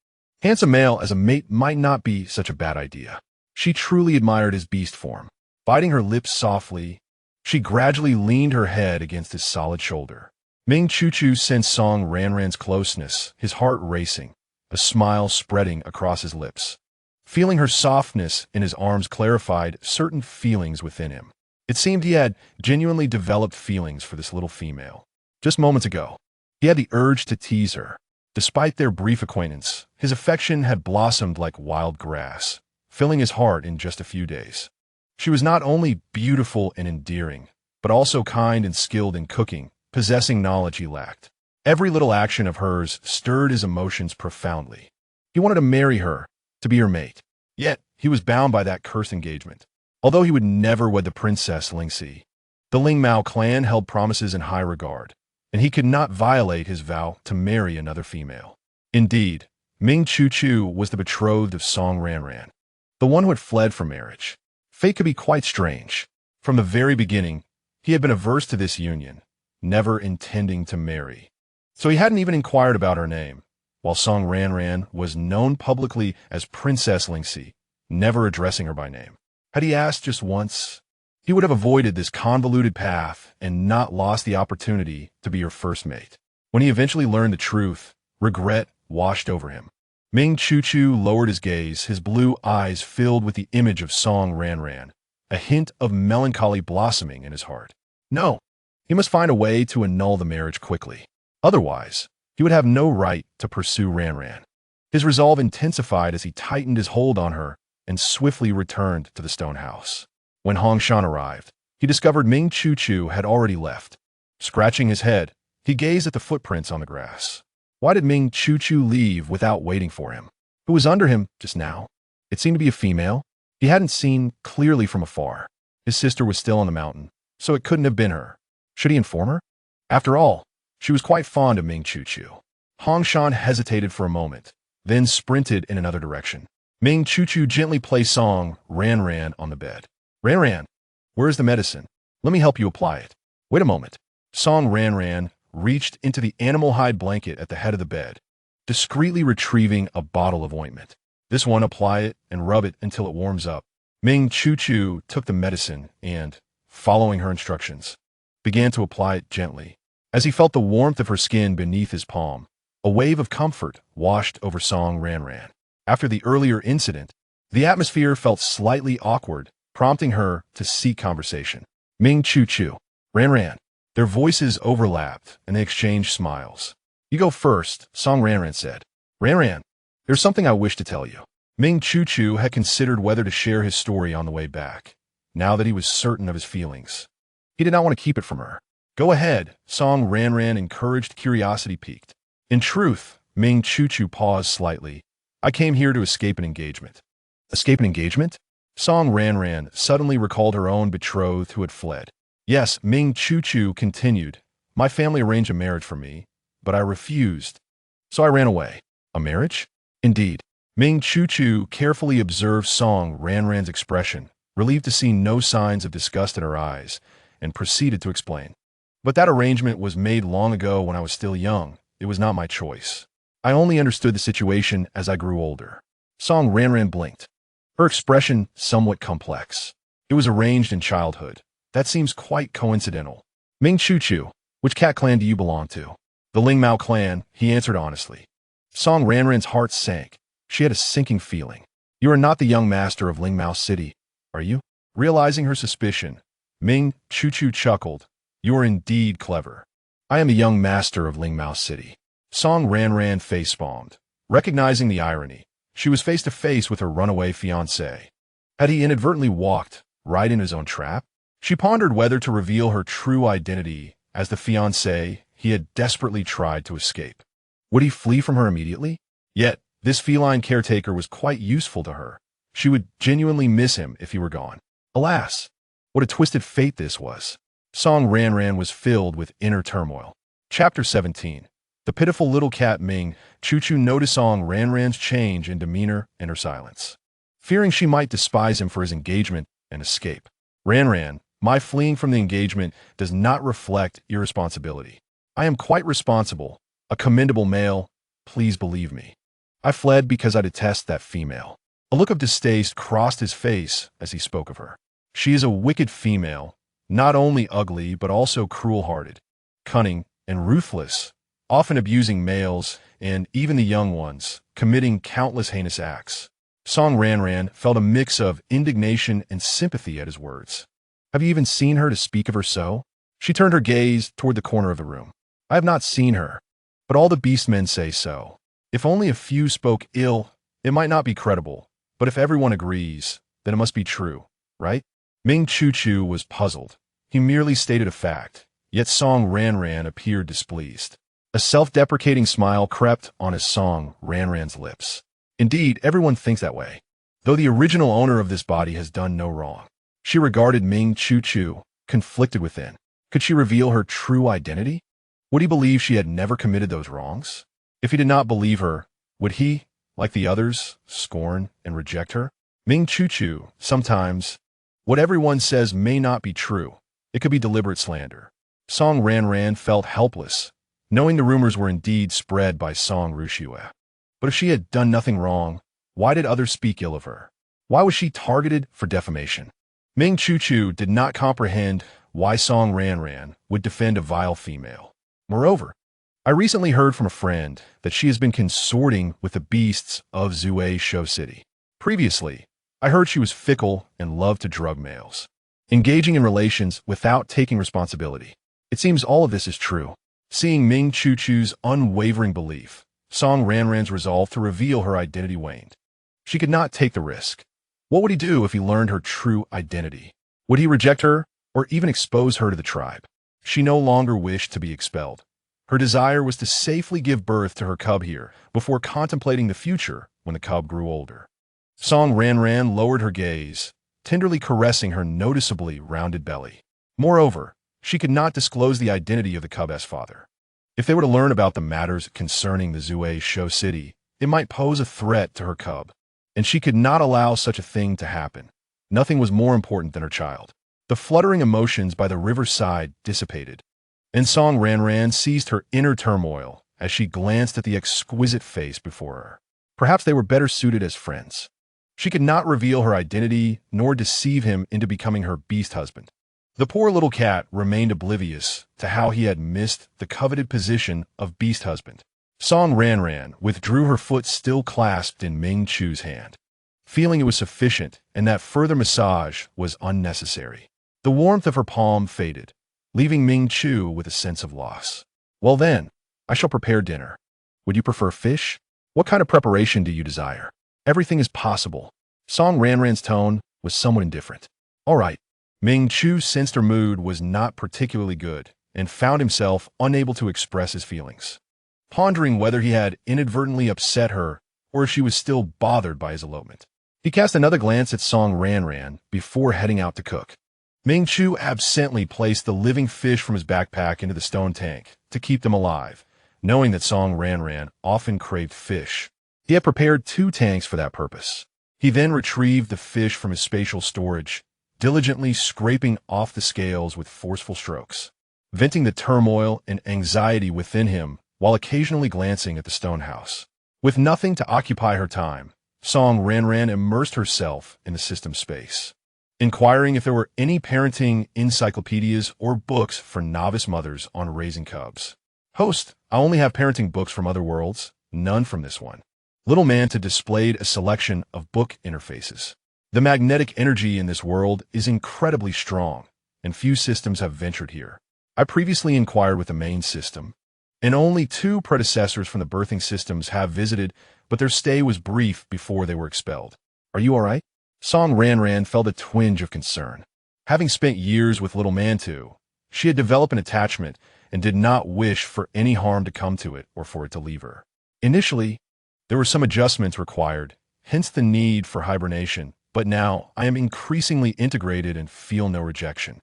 handsome male as a mate might not be such a bad idea. She truly admired his beast form. Biting her lips softly, she gradually leaned her head against his solid shoulder. Ming Chu sensed Song Ranran's closeness, his heart racing, a smile spreading across his lips. Feeling her softness in his arms clarified certain feelings within him. It seemed he had genuinely developed feelings for this little female. Just moments ago, he had the urge to tease her. Despite their brief acquaintance, his affection had blossomed like wild grass, filling his heart in just a few days. She was not only beautiful and endearing, but also kind and skilled in cooking, possessing knowledge he lacked. Every little action of hers stirred his emotions profoundly. He wanted to marry her, to be her mate. Yet, he was bound by that cursed engagement. Although he would never wed the princess Lingxi, the Ling Mao clan held promises in high regard, and he could not violate his vow to marry another female. Indeed, Ming Chu was the betrothed of Song Ranran, the one who had fled from marriage. Fate could be quite strange. From the very beginning, he had been averse to this union, never intending to marry. So he hadn't even inquired about her name, while Song Ranran was known publicly as Princess Lingxi, never addressing her by name. Had he asked just once, he would have avoided this convoluted path and not lost the opportunity to be her first mate. When he eventually learned the truth, regret washed over him. Ming Chu lowered his gaze, his blue eyes filled with the image of Song Ranran, a hint of melancholy blossoming in his heart. No, he must find a way to annul the marriage quickly. Otherwise, he would have no right to pursue Ranran. His resolve intensified as he tightened his hold on her and swiftly returned to the stone house. When Hongshan arrived, he discovered Ming Chu had already left. Scratching his head, he gazed at the footprints on the grass. Why did Ming Chu leave without waiting for him? Who was under him just now? It seemed to be a female. He hadn't seen clearly from afar. His sister was still on the mountain, so it couldn't have been her. Should he inform her? After all, she was quite fond of Ming Chu. Hongshan hesitated for a moment, then sprinted in another direction. Ming Chu gently placed Song Ranran on the bed. "Ranran, where is the medicine? Let me help you apply it." "Wait a moment." Song Ranran reached into the animal hide blanket at the head of the bed, discreetly retrieving a bottle of ointment. "This one, apply it and rub it until it warms up." Ming Chu took the medicine and, following her instructions, began to apply it gently. As he felt the warmth of her skin beneath his palm, a wave of comfort washed over Song Ranran. After the earlier incident, the atmosphere felt slightly awkward, prompting her to seek conversation. Ming Chu, Ranran. Their voices overlapped, and they exchanged smiles. "You go first," Song Ranran said. "Ranran, there's something I wish to tell you." Ming Chu had considered whether to share his story on the way back, now that he was certain of his feelings. He did not want to keep it from her. Go ahead, Song Ranran encouraged, curiosity piqued. In truth, Ming Chu paused slightly. I came here to escape an engagement. Escape an engagement? Song Ranran suddenly recalled her own betrothed who had fled. Yes, Ming Chu continued. My family arranged a marriage for me, but I refused. So I ran away. A marriage? Indeed. Ming Chu carefully observed Song Ranran's expression, relieved to see no signs of disgust in her eyes, and proceeded to explain. But that arrangement was made long ago when I was still young. It was not my choice. I only understood the situation as I grew older. Song Ranran blinked. Her expression somewhat complex. It was arranged in childhood. That seems quite coincidental. Ming Chu, which cat clan do you belong to? The Ling Mao clan, he answered honestly. Song Ranran's heart sank. She had a sinking feeling. You are not the young master of Ling Mao City, are you? Realizing her suspicion, Ming Chu chuckled. You are indeed clever. I am a young master of Ling Mao City. Song Ranran face-palmed. Recognizing the irony, she was face to face with her runaway fiancé. Had he inadvertently walked right in his own trap? She pondered whether to reveal her true identity as the fiancé he had desperately tried to escape. Would he flee from her immediately? Yet, this feline caretaker was quite useful to her. She would genuinely miss him if he were gone. Alas, what a twisted fate this was. Song Ranran was filled with inner turmoil. Chapter 17. The pitiful little cat Ming Chu noticed Song Ranran's change in demeanor and her silence, fearing she might despise him for his engagement and escape. Ranran, my fleeing from the engagement does not reflect irresponsibility. I am quite responsible, a commendable male, please believe me. I fled because I detest that female. A look of distaste crossed his face as he spoke of her. She is a wicked female, not only ugly but also cruel-hearted, cunning, and ruthless, often abusing males and even the young ones, committing countless heinous acts. Song Ranran felt a mix of indignation and sympathy at his words. Have you even seen her to speak of her so? She turned her gaze toward the corner of the room. I have not seen her, but all the beastmen say so. If only a few spoke ill, it might not be credible, but if everyone agrees, then it must be true, right? Ming Chu was puzzled. He merely stated a fact, yet Song Ranran appeared displeased. A self-deprecating smile crept on his Song Ranran's lips. Indeed, everyone thinks that way, though the original owner of this body has done no wrong. She regarded Ming Chu, conflicted within. Could she reveal her true identity? Would he believe she had never committed those wrongs? If he did not believe her, would he, like the others, scorn and reject her? Ming Chu, sometimes, what everyone says may not be true. It could be deliberate slander. Song Ranran felt helpless, knowing the rumors were indeed spread by Song Rushue. But if she had done nothing wrong, why did others speak ill of her? Why was she targeted for defamation? Ming Chu did not comprehend why Song Ranran would defend a vile female. Moreover, I recently heard from a friend that she has been consorting with the beasts of Zue Show City. Previously, I heard she was fickle and loved to drug males, engaging in relations without taking responsibility. It seems all of this is true. Seeing Ming Chu's unwavering belief, Song Ranran's resolve to reveal her identity waned. She could not take the risk. What would he do if he learned her true identity? Would he reject her or even expose her to the tribe? She no longer wished to be expelled. Her desire was to safely give birth to her cub here before contemplating the future when the cub grew older. Song Ranran lowered her gaze, tenderly caressing her noticeably rounded belly. Moreover, she could not disclose the identity of the cub's father. If they were to learn about the matters concerning the Zue Show City, it might pose a threat to her cub, and she could not allow such a thing to happen. Nothing was more important than her child. The fluttering emotions by the riverside dissipated, and Song Ranran seized her inner turmoil as she glanced at the exquisite face before her. Perhaps they were better suited as friends. She could not reveal her identity nor deceive him into becoming her beast husband. The poor little cat remained oblivious to how he had missed the coveted position of beast husband. Song Ranran withdrew her foot still clasped in Ming Chu's hand, feeling it was sufficient and that further massage was unnecessary. The warmth of her palm faded, leaving Ming Chu with a sense of loss. Well then, I shall prepare dinner. Would you prefer fish? What kind of preparation do you desire? Everything is possible. Song Ranran's tone was somewhat indifferent. All right, Ming Chu sensed her mood was not particularly good and found himself unable to express his feelings, pondering whether he had inadvertently upset her or if she was still bothered by his elopement. He cast another glance at Song Ranran before heading out to cook. Ming Chu absently placed the living fish from his backpack into the stone tank to keep them alive, knowing that Song Ranran often craved fish. He had prepared 2 tanks for that purpose. He then retrieved the fish from his spatial storage, diligently scraping off the scales with forceful strokes, venting the turmoil and anxiety within him while occasionally glancing at the stone house. With nothing to occupy her time, Song Ranran immersed herself in the system space, inquiring if there were any parenting encyclopedias or books for novice mothers on raising cubs. Host, I only have parenting books from other worlds, none from this one. Little Manta displayed a selection of book interfaces. The magnetic energy in this world is incredibly strong, and few systems have ventured here. I previously inquired with the main system, and only 2 predecessors from the birthing systems have visited, but their stay was brief before they were expelled. Are you all right? Song Ranran felt a twinge of concern. Having spent years with Little Mantu, she had developed an attachment and did not wish for any harm to come to it or for it to leave her. Initially, there were some adjustments required, hence the need for hibernation, but now I am increasingly integrated and feel no rejection.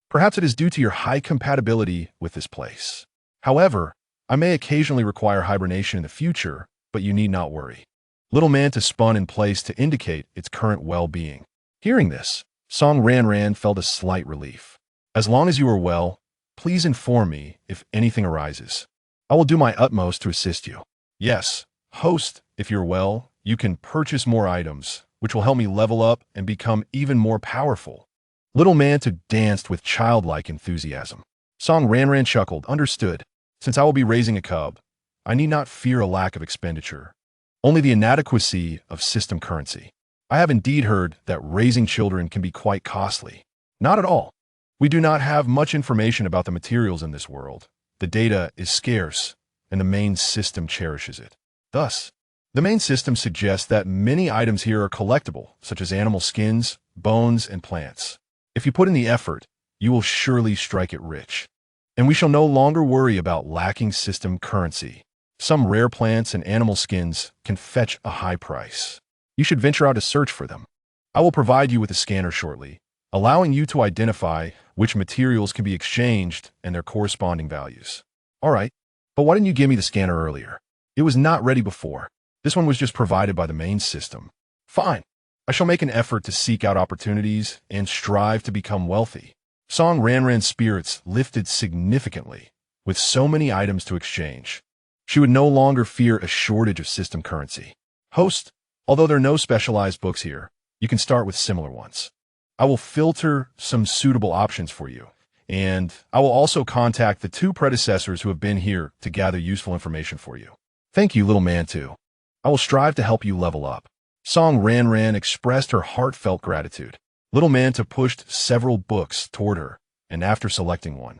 Perhaps it is due to your high compatibility with this place. However, I may occasionally require hibernation in the future, but you need not worry. Little Manta spun in place to indicate its current well-being. Hearing this, Song Ranran felt a slight relief. As long as you are well, please inform me if anything arises. I will do my utmost to assist you. Yes, host, if you're well, you can purchase more items, which will help me level up and become even more powerful. Little Manta danced with childlike enthusiasm. Song Ranran chuckled, understood. Since I will be raising a cub, I need not fear a lack of expenditure, only the inadequacy of system currency. I have indeed heard that raising children can be quite costly. Not at all. We do not have much information about the materials in this world. The data is scarce, and the main system cherishes it. Thus, the main system suggests that many items here are collectible, such as animal skins, bones, and plants. If you put in the effort, you will surely strike it rich. And we shall no longer worry about lacking system currency. Some rare plants and animal skins can fetch a high price. You should venture out to search for them. I will provide you with a scanner shortly, allowing you to identify which materials can be exchanged and their corresponding values. All right, but why didn't you give me the scanner earlier? It was not ready before. This one was just provided by the main system. Fine. I shall make an effort to seek out opportunities and strive to become wealthy. Song Ranran's spirits lifted significantly. With so many items to exchange, she would no longer fear a shortage of system currency. Host, although there are no specialized books here, you can start with similar ones. I will filter some suitable options for you, and I will also contact the 2 predecessors who have been here to gather useful information for you. Thank you, Little Mantu. I will strive to help you level up. Song Ranran expressed her heartfelt gratitude. Little Manta pushed several books toward her, and after selecting one,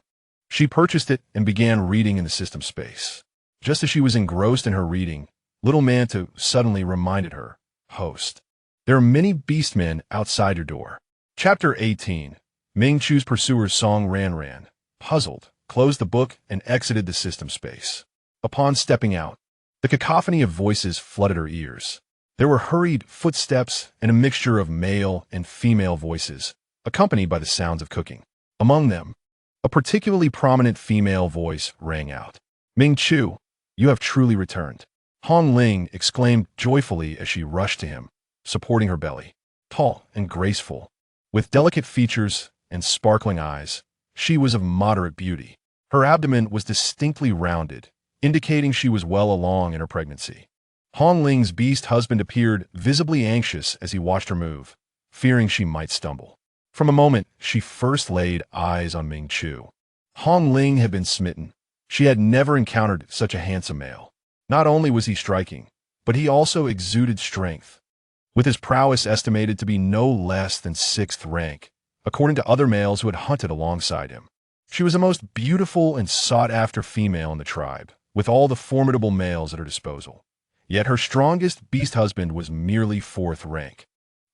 she purchased it and began reading in the system space. Just as she was engrossed in her reading, Little Manta suddenly reminded her, Host, there are many beastmen outside your door. Chapter 18. Ming Chu's pursuers Song Ranran, puzzled, closed the book and exited the system space. Upon stepping out, the cacophony of voices flooded her ears. There were hurried footsteps and a mixture of male and female voices, accompanied by the sounds of cooking. Among them, a particularly prominent female voice rang out. Ming Chu, you have truly returned. Hong Ling exclaimed joyfully as she rushed to him, supporting her belly. Tall and graceful, with delicate features and sparkling eyes, she was of moderate beauty. Her abdomen was distinctly rounded, indicating she was well along in her pregnancy. Hong Ling's beast husband appeared visibly anxious as he watched her move, fearing she might stumble. From a moment, she first laid eyes on Ming Chu. Hong Ling had been smitten. She had never encountered such a handsome male. Not only was he striking, but he also exuded strength, with his prowess estimated to be no less than 6th rank, according to other males who had hunted alongside him. She was the most beautiful and sought-after female in the tribe, with all the formidable males at her disposal. Yet her strongest beast husband was merely 4th rank,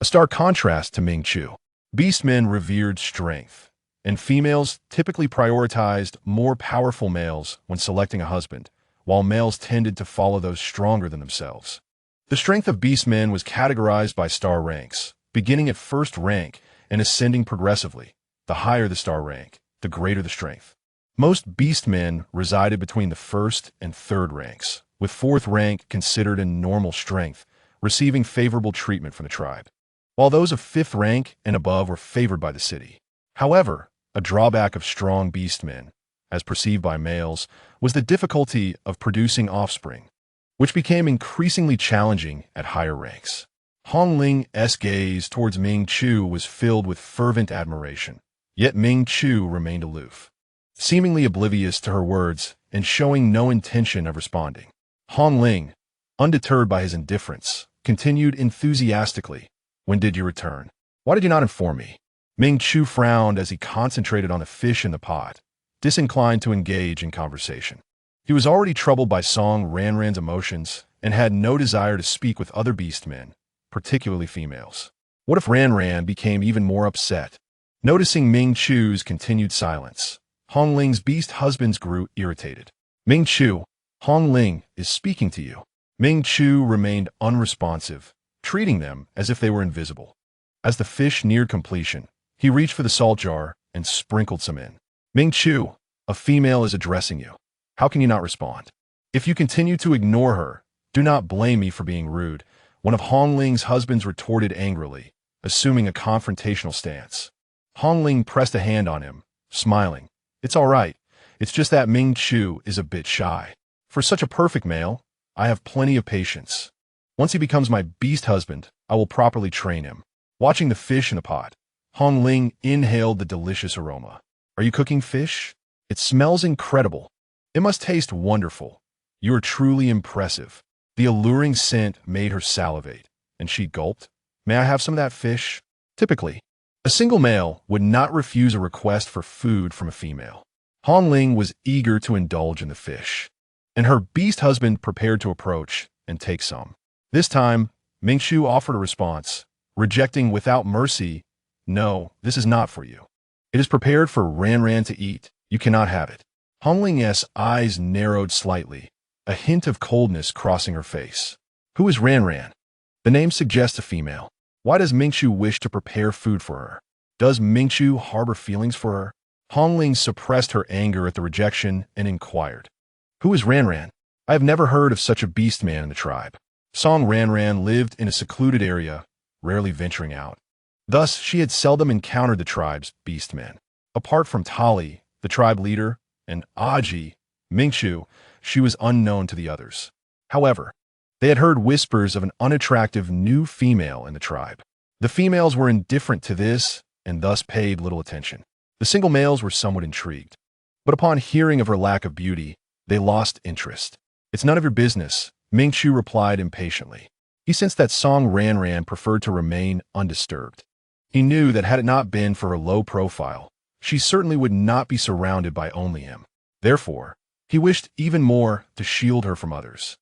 a stark contrast to Ming Chu. Beastmen revered strength, and females typically prioritized more powerful males when selecting a husband, while males tended to follow those stronger than themselves. The strength of beastmen was categorized by star ranks, beginning at first rank and ascending progressively. The higher the star rank, the greater the strength. Most beastmen resided between the first and third ranks, with fourth rank considered in normal strength, receiving favorable treatment from the tribe, while those of fifth rank and above were favored by the city. However, a drawback of strong beastmen, as perceived by males, was the difficulty of producing offspring, which became increasingly challenging at higher ranks. Hong Ling's gaze towards Ming Chu was filled with fervent admiration, yet Ming Chu remained aloof, seemingly oblivious to her words and showing no intention of responding. Hong Ling, undeterred by his indifference, continued enthusiastically, "When did you return? Why did you not inform me?" Ming Chu frowned as he concentrated on the fish in the pot, disinclined to engage in conversation. He was already troubled by Song Ranran's emotions and had no desire to speak with other beastmen, particularly females. What if Ranran became even more upset? Noticing Ming Chu's continued silence, Hong Ling's beast husbands grew irritated. "Ming Chu, Hong Ling is speaking to you." Ming Chu remained unresponsive, treating them as if they were invisible. As the fish neared completion, he reached for the salt jar and sprinkled some in. "Ming Chu, a female is addressing you. How can you not respond? If you continue to ignore her, do not blame me for being rude," one of Hong Ling's husbands retorted angrily, assuming a confrontational stance. Hong Ling pressed a hand on him, smiling. "It's all right. It's just that Ming Chu is a bit shy. For such a perfect male, I have plenty of patience. Once he becomes my beast husband, I will properly train him." Watching the fish in the pot, Hong Ling inhaled the delicious aroma. "Are you cooking fish? It smells incredible. It must taste wonderful. You are truly impressive." The alluring scent made her salivate, and she gulped. "May I have some of that fish?" Typically, a single male would not refuse a request for food from a female. Hong Ling was eager to indulge in the fish, and her beast husband prepared to approach and take some. This time, Ming Chu offered a response, rejecting without mercy, "No, this is not for you. It is prepared for Ranran to eat. You cannot have it." Hong Ling's eyes narrowed slightly, a hint of coldness crossing her face. "Who is Ranran?" The name suggests a female. Why does Ming Chu wish to prepare food for her? Does Ming Chu harbor feelings for her? Hong Ling suppressed her anger at the rejection and inquired, "Who is Ranran? I have never heard of such a beast man in the tribe." Song Ranran lived in a secluded area, rarely venturing out. Thus, she had seldom encountered the tribe's beastmen. Apart from Tali, the tribe leader, and Aji, Ming Chu, she was unknown to the others. However, they had heard whispers of an unattractive new female in the tribe. The females were indifferent to this and thus paid little attention. The single males were somewhat intrigued. But upon hearing of her lack of beauty, they lost interest. "It's none of your business," Ming Chu replied impatiently. He sensed that Song Ranran preferred to remain undisturbed. He knew that had it not been for her low profile, she certainly would not be surrounded by only him. Therefore, he wished even more to shield her from others.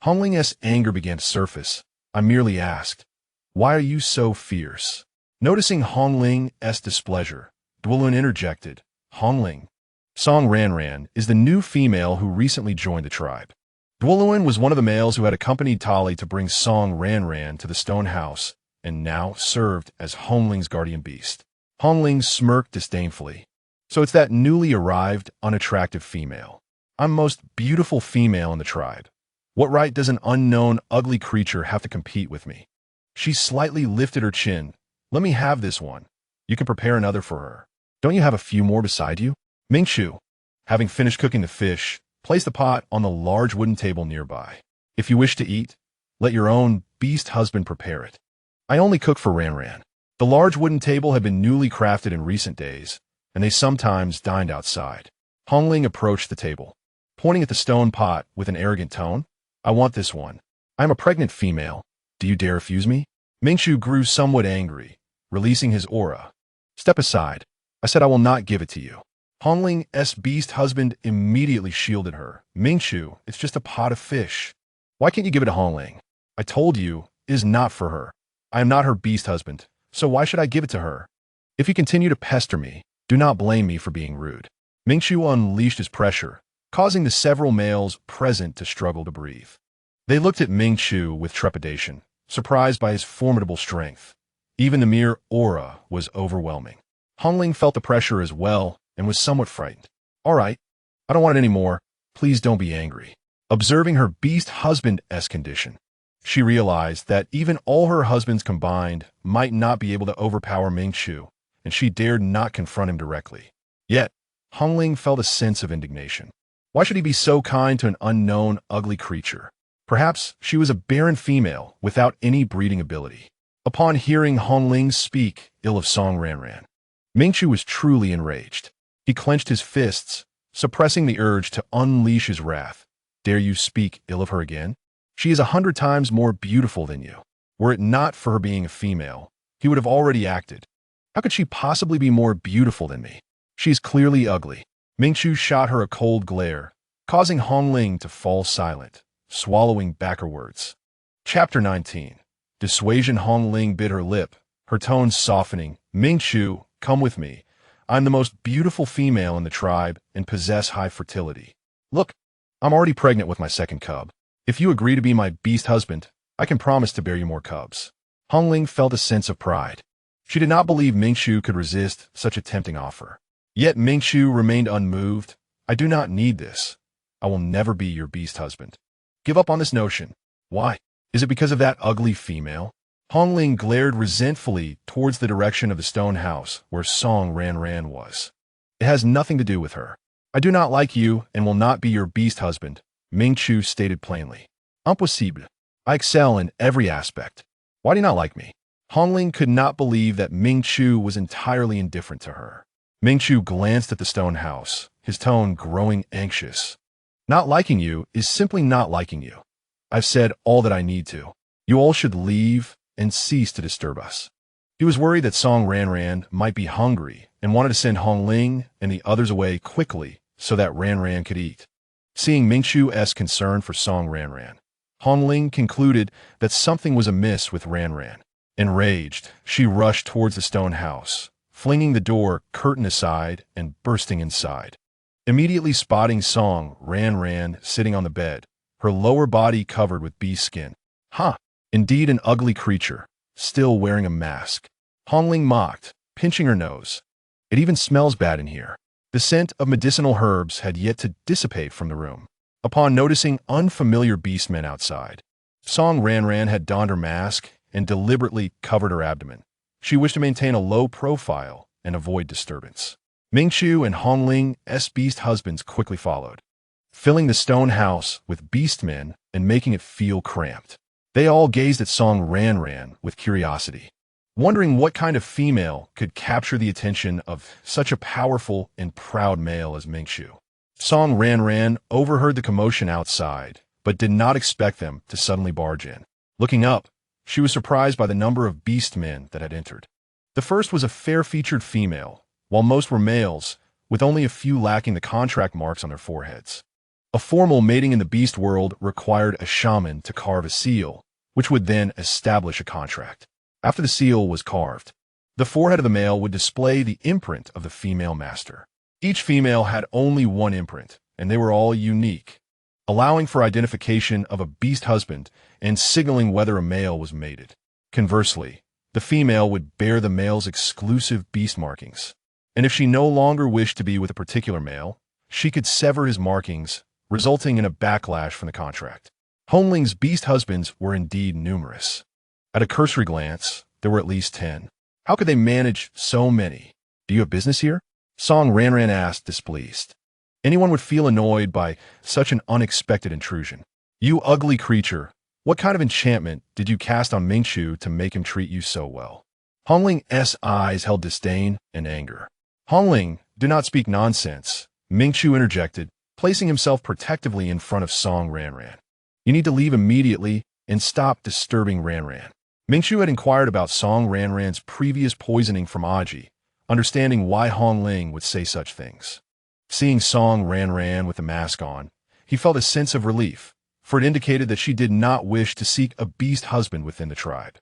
Hong Ling's anger began to surface. "I merely asked, why are you so fierce?" Noticing Hong Ling's displeasure, Durian interjected, "Hong Ling, Song Ranran is the new female who recently joined the tribe." Durian was one of the males who had accompanied Tali to bring Song Ranran to the stone house and now served as Hong Ling's guardian beast. Hong Ling smirked disdainfully. "So it's that newly arrived, unattractive female. I'm most beautiful female in the tribe. What right does an unknown, ugly creature have to compete with me?" She slightly lifted her chin. "Let me have this one. You can prepare another for her. Don't you have a few more beside you?" Ming Chu, having finished cooking the fish, placed the pot on the large wooden table nearby. "If you wish to eat, let your own beast husband prepare it. I only cook for Ranran." The large wooden table had been newly crafted in recent days, and they sometimes dined outside. Hong Ling approached the table, pointing at the stone pot with an arrogant tone. "I want this one. I am a pregnant female. Do you dare refuse me?" Ming Chu grew somewhat angry, releasing his aura. "Step aside. I said I will not give it to you." Hong Ling's beast husband immediately shielded her. "Ming Chu, it's just a pot of fish. Why can't you give it to Hong Ling? I told you, it is not for her. I am not her beast husband, so why should I give it to her?" If you continue to pester me, do not blame me for being rude. Mingqiu unleashed his pressure, causing the several males present to struggle to breathe. They looked at Mingqiu with trepidation, surprised by his formidable strength. Even the mere aura was overwhelming. Hongling felt the pressure as well and was somewhat frightened. All right, I don't want it anymore. Please don't be angry. Observing her beast husband-esque condition, she realized that even all her husbands combined might not be able to overpower Mingqiu, and she dared not confront him directly. Yet, Hongling felt a sense of indignation. Why should he be so kind to an unknown, ugly creature? Perhaps she was a barren female without any breeding ability. Upon hearing Hongling speak ill of Song Ranran, Mingqiu was truly enraged. He clenched his fists, suppressing the urge to unleash his wrath. Dare you speak ill of her again? She is 100 times more beautiful than you. Were it not for her being a female, he would have already acted. How could she possibly be more beautiful than me? She is clearly ugly. Mingqiu shot her a cold glare, causing Hongling to fall silent, swallowing back her words. Chapter 19. Dissuasion. Hongling bit her lip, her tone softening. Mingqiu, come with me. I'm the most beautiful female in the tribe and possess high fertility. Look, I'm already pregnant with my second cub. If you agree to be my beast husband, I can promise to bear you more cubs. Hongling felt a sense of pride. She did not believe Mingqiu could resist such a tempting offer. Yet Mingqiu remained unmoved. I do not need this. I will never be your beast husband. Give up on this notion. Why? Is it because of that ugly female? Hongling glared resentfully towards the direction of the stone house where Song Ranran was. It has nothing to do with her. I do not like you and will not be your beast husband, Mingqiu stated plainly. Impossible. I excel in every aspect. Why do you not like me? Hongling could not believe that Mingqiu was entirely indifferent to her. Mingqiu glanced at the stone house, his tone growing anxious. Not liking you is simply not liking you. I've said all that I need to. You all should leave and cease to disturb us. He was worried that Song Ranran might be hungry and wanted to send Hongling and the others away quickly so that Ranran could eat. Seeing Mingqiu's concern for Song Ranran, Hongling concluded that something was amiss with Ranran. Enraged, she rushed towards the stone house, flinging the door curtain aside and bursting inside. Immediately spotting Song Ranran sitting on the bed, her lower body covered with bee skin. Indeed an ugly creature, still wearing a mask. Hongling mocked, pinching her nose. It even smells bad in here. The scent of medicinal herbs had yet to dissipate from the room. Upon noticing unfamiliar beastmen outside, Song Ranran had donned her mask and deliberately covered her abdomen. She wished to maintain a low profile and avoid disturbance. Mingqiu and Hongling's beast husbands quickly followed, filling the stone house with beastmen and making it feel cramped. They all gazed at Song Ranran with curiosity, wondering what kind of female could capture the attention of such a powerful and proud male as Mingqiu. Song Ranran overheard the commotion outside, but did not expect them to suddenly barge in. Looking up, she was surprised by the number of beastmen that had entered. The first was a fair-featured female, while most were males, with only a few lacking the contract marks on their foreheads. A formal mating in the beast world required a shaman to carve a seal, which would then establish a contract. After the seal was carved, the forehead of the male would display the imprint of the female master. Each female had only one imprint, and they were all unique, allowing for identification of a beast husband and signaling whether a male was mated. Conversely, the female would bear the male's exclusive beast markings, and if she no longer wished to be with a particular male, she could sever his markings, resulting in a backlash from the contract. Hongling's beast husbands were indeed numerous. At a cursory glance, there were at least 10. How could they manage so many? Do you have business here? Song Ranran asked, displeased. Anyone would feel annoyed by such an unexpected intrusion. You ugly creature, what kind of enchantment did you cast on Mingqiu to make him treat you so well? Hongling's eyes held disdain and anger. Hongling, do not speak nonsense, Mingqiu interjected, placing himself protectively in front of Song Ranran. You need to leave immediately and stop disturbing Ranran. Mingqiu had inquired about Song Ranran's previous poisoning from Aji, understanding why Hongling would say such things. Seeing Song Ranran with the mask on, he felt a sense of relief, for it indicated that she did not wish to seek a beast husband within the tribe.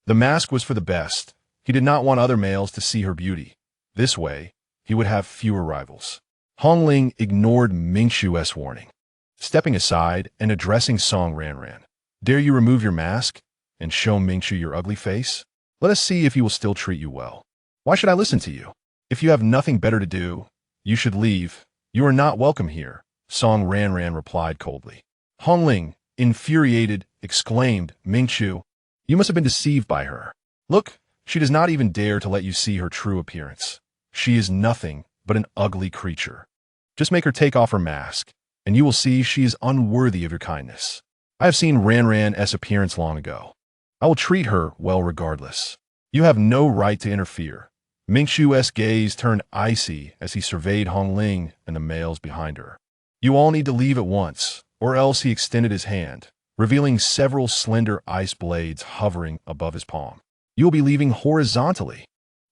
The mask was for the best, He did not want other males to see her beauty. This way, he would have fewer rivals. Hongling ignored Mingxu's warning, stepping aside and addressing Song Ranran. Dare you remove your mask and show Mingxu your ugly face? Let us see if he will still treat you well. Why should I listen to you? If you have nothing better to do, you should leave. You are not welcome here, Song Ranran replied coldly. Hongling, infuriated, exclaimed, Mingxu, you must have been deceived by her. Look, she does not even dare to let you see her true appearance. She is nothing but an ugly creature. Just make her take off her mask, and you will see she is unworthy of your kindness. I have seen Ranran's appearance long ago. I will treat her well regardless. You have no right to interfere. Mingxu's gaze turned icy as he surveyed Hongling and the males behind her. You all need to leave at once, or else he extended his hand, revealing several slender ice blades hovering above his palm. You will be leaving horizontally.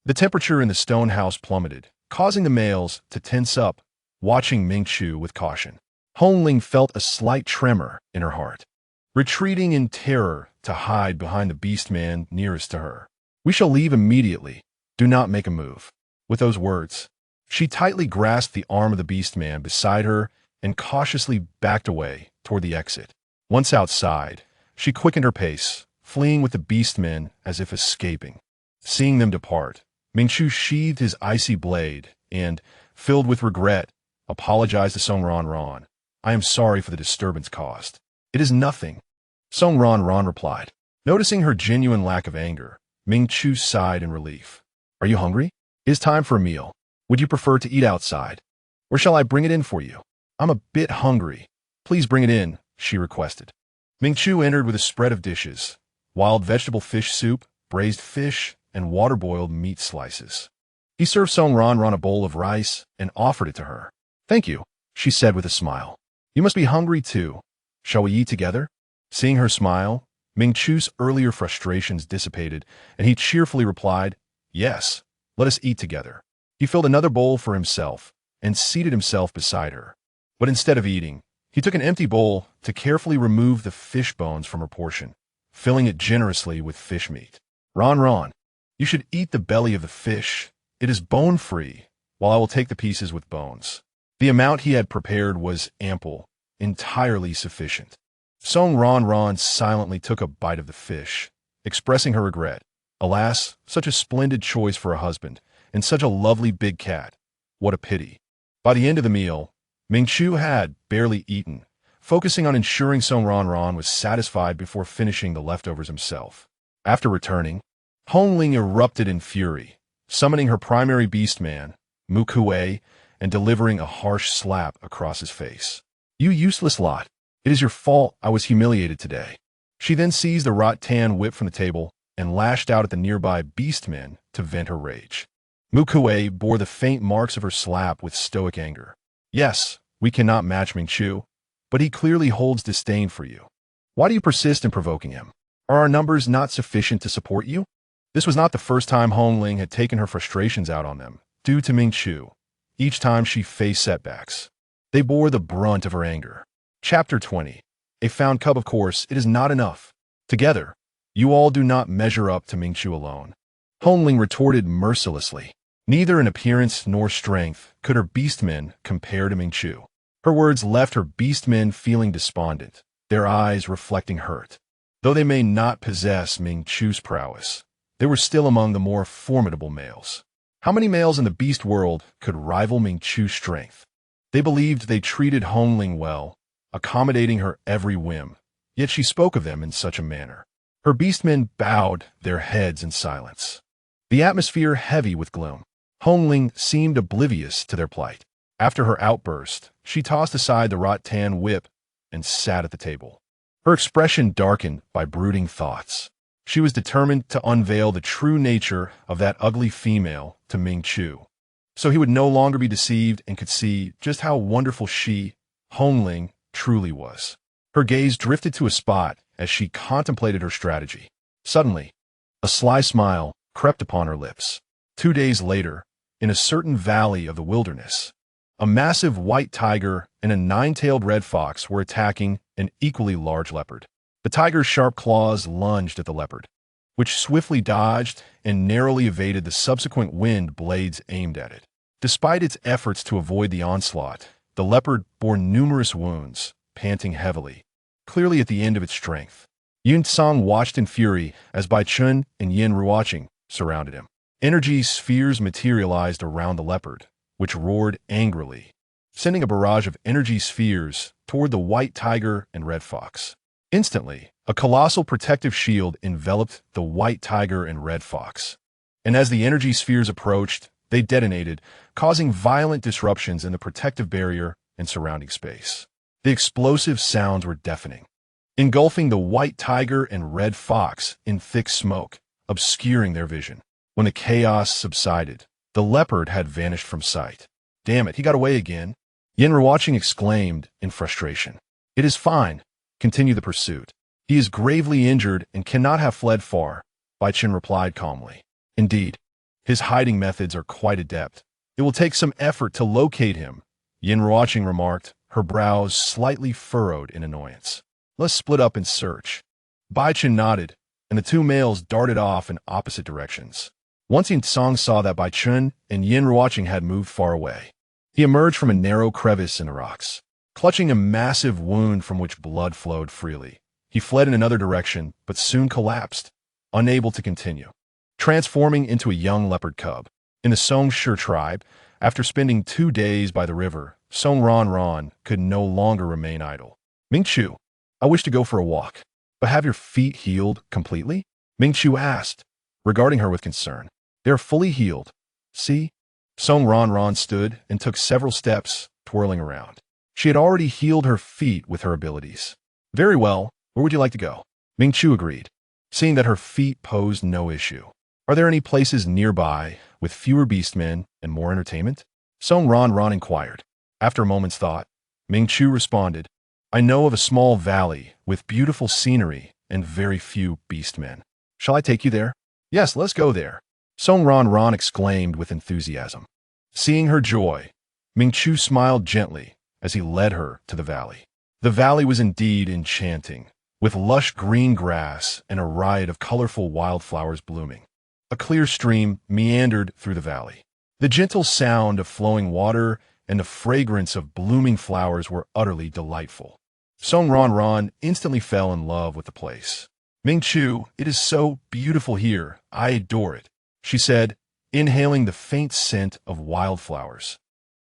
The temperature in the stone house plummeted, causing the males to tense up, watching Mingxu with caution. Hongling felt a slight tremor in her heart, retreating in terror to hide behind the beast man nearest to her. We shall leave immediately. Do not make a move. With those words, she tightly grasped the arm of the beast man beside her and cautiously backed away toward the exit. Once outside, she quickened her pace, fleeing with the beastmen as if escaping. Seeing them depart, Mingxu sheathed his icy blade and, filled with regret, apologized to Song Ranran. I am sorry for the disturbance caused. It is nothing, Song Ranran replied. Noticing her genuine lack of anger, Mingxu sighed in relief. Are you hungry? It is time for a meal. Would you prefer to eat outside? Or shall I bring it in for you? I'm a bit hungry. Please bring it in, she requested. Mingxu entered with a spread of dishes: wild vegetable fish soup, braised fish, and water-boiled meat slices. He served Song Ranran a bowl of rice and offered it to her. Thank you, she said with a smile. You must be hungry too. Shall we eat together? Seeing her smile, Mingxu's earlier frustrations dissipated, and he cheerfully replied, Yes, let us eat together. He filled another bowl for himself and seated himself beside her. But instead of eating, he took an empty bowl to carefully remove the fish bones from her portion, filling it generously with fish meat. Ranran, you should eat the belly of the fish. It is bone-free, while I will take the pieces with bones. The amount he had prepared was ample, entirely sufficient. Song Ranran silently took a bite of the fish, expressing her regret. Alas, such a splendid choice for a husband, and such a lovely big cat. What a pity. By the end of the meal, Mingxu had barely eaten, focusing on ensuring Song Ranran was satisfied before finishing the leftovers himself. After returning, Hongling erupted in fury, summoning her primary beast man, Mukue, and delivering a harsh slap across his face. You useless lot. It is your fault I was humiliated today. She then seized the rattan whip from the table and lashed out at the nearby beastmen to vent her rage. Mukue bore the faint marks of her slap with stoic anger. Yes, we cannot match Mingxu, but he clearly holds disdain for you. Why do you persist in provoking him? Are our numbers not sufficient to support you? This was not the first time Hongling had taken her frustrations out on them, due to Mingxu. Each time she faced setbacks, they bore the brunt of her anger. Chapter 20. A found cub. Of course, it is not enough. Together, you all do not measure up to Mingxu alone. Hongling retorted mercilessly. Neither in appearance nor strength could her beastmen compare to Mingxu. Her words left her beastmen feeling despondent, their eyes reflecting hurt. Though they may not possess Mingxu's prowess, they were still among the more formidable males. How many males in the beast world could rival Mingxu's strength? They believed they treated Hongling well, accommodating her every whim, yet she spoke of them in such a manner. Her beastmen bowed their heads in silence, the atmosphere heavy with gloom. Hongling seemed oblivious to their plight. After her outburst, she tossed aside the rattan whip and sat at the table. Her expression darkened by brooding thoughts. She was determined to unveil the true nature of that ugly female to Mingxu, so he would no longer be deceived and could see just how wonderful she, Hongling, truly was. Her gaze drifted to a spot as she contemplated her strategy. Suddenly, a sly smile crept upon her lips. 2 days later, in a certain valley of the wilderness, a massive white tiger and a 9-tailed red fox were attacking an equally large leopard. The tiger's sharp claws lunged at the leopard, which swiftly dodged and narrowly evaded the subsequent wind blades aimed at it. Despite its efforts to avoid the onslaught, the leopard bore numerous wounds, panting heavily, clearly at the end of its strength. Yun Tsang watched in fury as Bai Chun and Yin Ruoqing surrounded him. Energy spheres materialized around the leopard, which roared angrily, sending a barrage of energy spheres toward the white tiger and red fox. Instantly, a colossal protective shield enveloped the white tiger and red fox, and as the energy spheres approached, they detonated, causing violent disruptions in the protective barrier and surrounding space. The explosive sounds were deafening, engulfing the white tiger and red fox in thick smoke, obscuring their vision. When the chaos subsided, the leopard had vanished from sight. "Damn it, he got away again," Yin Ruoqing exclaimed in frustration. "It is fine. Continue the pursuit. He is gravely injured and cannot have fled far," Bai Chen replied calmly. "Indeed, his hiding methods are quite adept. It will take some effort to locate him," Yin Ruoqing remarked, her brows slightly furrowed in annoyance. "Let's split up and search." Bai Chen nodded, and the two males darted off in opposite directions. Once Yin Tsang saw that Bai Chun and Yin Ruoqing had moved far away, he emerged from a narrow crevice in the rocks. Clutching a massive wound from which blood flowed freely, he fled in another direction but soon collapsed, unable to continue. Transforming into a young leopard cub. In the Song Shi tribe, after spending 2 days by the river, Song Ranran could no longer remain idle. "Ming Chu, I wish to go for a walk, but have your feet healed completely?" Ming Chu asked, regarding her with concern. "They are fully healed. See?" Song Ranran stood and took several steps, twirling around. She had already healed her feet with her abilities. "Very well. Where would you like to go?" Ming Chu agreed, seeing that her feet posed no issue. "Are there any places nearby with fewer beastmen and more entertainment?" Song Ranran inquired. After a moment's thought, Ming Chu responded, "I know of a small valley with beautiful scenery and very few beastmen. Shall I take you there?" "Yes, let's go there," Song Ranran exclaimed with enthusiasm. Seeing her joy, Ming Chu smiled gently as he led her to the valley. The valley was indeed enchanting, with lush green grass and a riot of colorful wildflowers blooming. A clear stream meandered through the valley. The gentle sound of flowing water and the fragrance of blooming flowers were utterly delightful. Song Ranran instantly fell in love with the place. "Ming Chu, it is so beautiful here. I adore it," she said, inhaling the faint scent of wildflowers,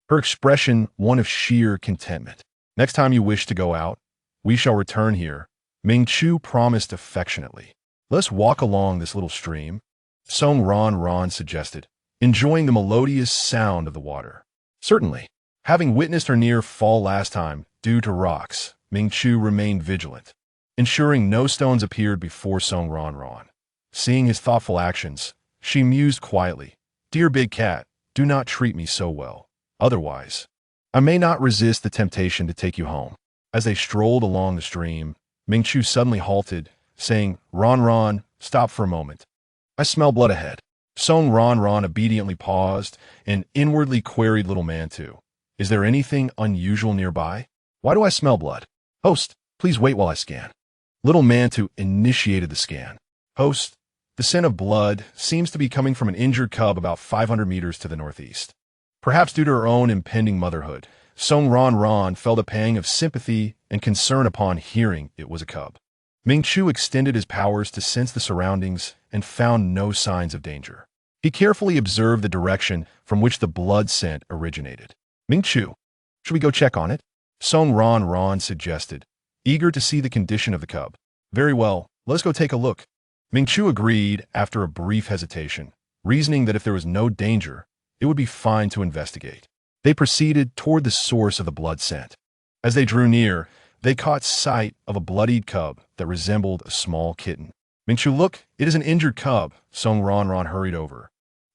her expression one of sheer contentment. "Next time you wish to go out, we shall return here," Ming Chu promised affectionately. "Let's walk along this little stream," Song Ranran suggested, enjoying the melodious sound of the water. "Certainly." Having witnessed her near fall last time due to rocks, Ming Chu remained vigilant, ensuring no stones appeared before Song Ranran. Seeing his thoughtful actions, she mused quietly, "Dear big cat, do not treat me so well. Otherwise, I may not resist the temptation to take you home." As they strolled along the stream, Ming Chu suddenly halted, saying, "Ranran, stop for a moment. I smell blood ahead." Song Ranran obediently paused and inwardly queried Little Mantu, "Is there anything unusual nearby? Why do I smell blood?" "Host, please wait while I scan." Little Mantu initiated the scan. "Host, the scent of blood seems to be coming from an injured cub about 500 meters to the northeast." Perhaps due to her own impending motherhood, Song Ranran felt a pang of sympathy and concern upon hearing it was a cub. Ming Chu extended his powers to sense the surroundings and found no signs of danger. He carefully observed the direction from which the blood scent originated. "Ming Chu, should we go check on it?" Song Ranran suggested, eager to see the condition of the cub. "Very well, let's go take a look." Ming Chu agreed after a brief hesitation, reasoning that if there was no danger, it would be fine to investigate. They proceeded toward the source of the blood scent. As they drew near, they caught sight of a bloodied cub that resembled a small kitten. "Ming Chu, look, it is an injured cub," Song Ranran hurried over,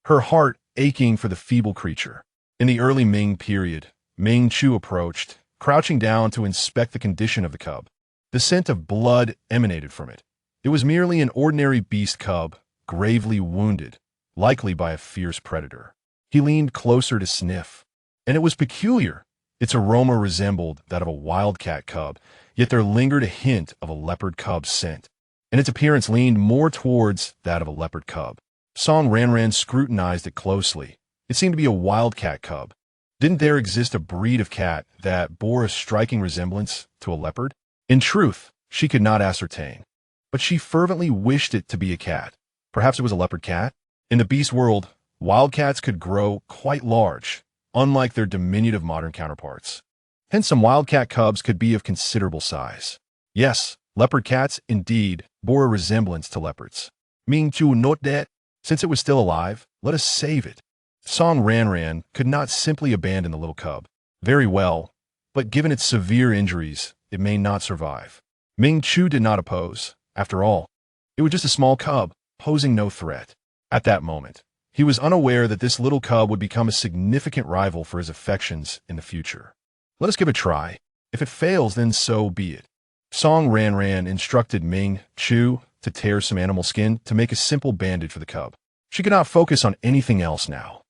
her heart aching for the feeble creature. In the early Ming period, Ming Chu approached, crouching down to inspect the condition of the cub. The scent of blood emanated from it. It was merely an ordinary beast cub, gravely wounded, likely by a fierce predator. He leaned closer to sniff, and it was peculiar. Its aroma resembled that of a wildcat cub, yet there lingered a hint of a leopard cub's scent. and its appearance leaned more towards that of a leopard cub. Song Ranran scrutinized it closely. It seemed to be a wildcat cub. Didn't there exist a breed of cat that bore a striking resemblance to a leopard? In truth, she could not ascertain, but she fervently wished it to be a cat. Perhaps it was a leopard cat? In the beast world, wildcats could grow quite large, unlike their diminutive modern counterparts. Hence, some wildcat cubs could be of considerable size. Yes, leopard cats, indeed, bore a resemblance to leopards. Ming Chu not dead. Since it was still alive, let us save it. Song Ranran could not simply abandon the little cub. Very well, but given its severe injuries, it may not survive. Ming Chu did not oppose. After all, it was just a small cub, posing no threat. At that moment, he was unaware that this little cub would become a significant rival for his affections in the future. Let us give it a try. If it fails, then so be it. Song Ranran instructed Ming Chu to tear some animal skin to make a simple bandage for the cub. She could not focus on anything else now.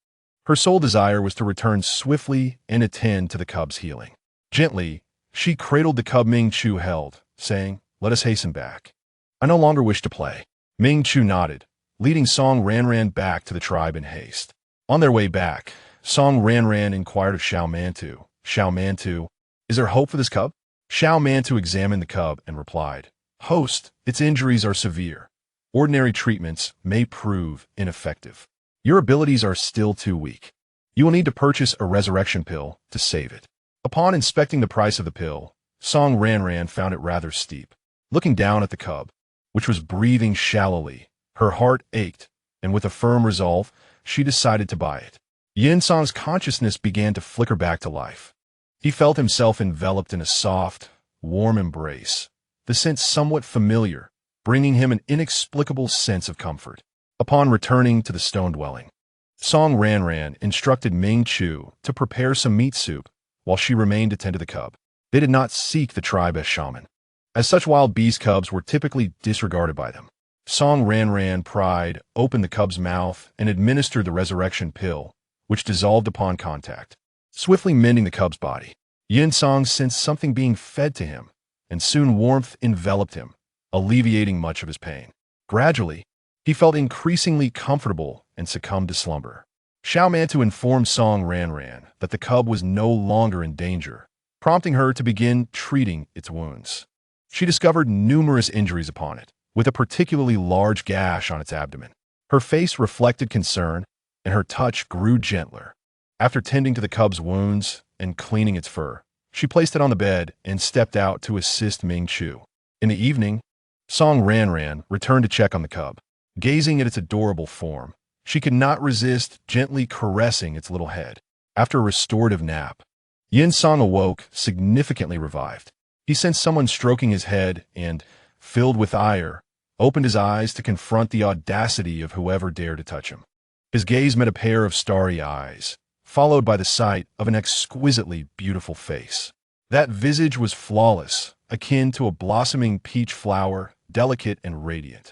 Her sole desire was to return swiftly and attend to the cub's healing. Gently, she cradled the cub Ming Chu held, saying, "Let us hasten back. I no longer wish to play." Ming Chu nodded, leading Song Ranran back to the tribe in haste. On their way back, Song Ranran inquired of Xiao Mantu. "Xiao Mantu, is there hope for this cub?" Xiao Mantu examined the cub and replied, "Host, its injuries are severe. Ordinary treatments may prove ineffective. Your abilities are still too weak. You will need to purchase a resurrection pill to save it." Upon inspecting the price of the pill, Song Ranran found it rather steep. Looking down at the cub, which was breathing shallowly, her heart ached, and with a firm resolve, she decided to buy it. Yin Song's consciousness began to flicker back to life. He felt himself enveloped in a soft, warm embrace, the scent somewhat familiar, bringing him an inexplicable sense of comfort. Upon returning to the stone dwelling, Song Ranran instructed Ming Chu to prepare some meat soup while she remained to tend to the cub. They did not seek the tribe as shaman, as such wild beast cubs were typically disregarded by them. Song Ranran pried open the cub's mouth and administered the resurrection pill, which dissolved upon contact, swiftly mending the cub's body. Yin Song sensed something being fed to him, and soon warmth enveloped him, alleviating much of his pain. Gradually, he felt increasingly comfortable and succumbed to slumber. Xiao Mantu informed Song Ranran that the cub was no longer in danger, prompting her to begin treating its wounds. She discovered numerous injuries upon it, with a particularly large gash on its abdomen. Her face reflected concern, and her touch grew gentler. After tending to the cub's wounds and cleaning its fur, she placed it on the bed and stepped out to assist Ming Chu. In the evening, Song Ranran returned to check on the cub. Gazing at its adorable form, she could not resist gently caressing its little head. After a restorative nap, Yin Song awoke significantly revived. He sensed someone stroking his head and, filled with ire, opened his eyes to confront the audacity of whoever dared to touch him. His gaze met a pair of starry eyes, followed by the sight of an exquisitely beautiful face. That visage was flawless, akin to a blossoming peach flower, delicate and radiant,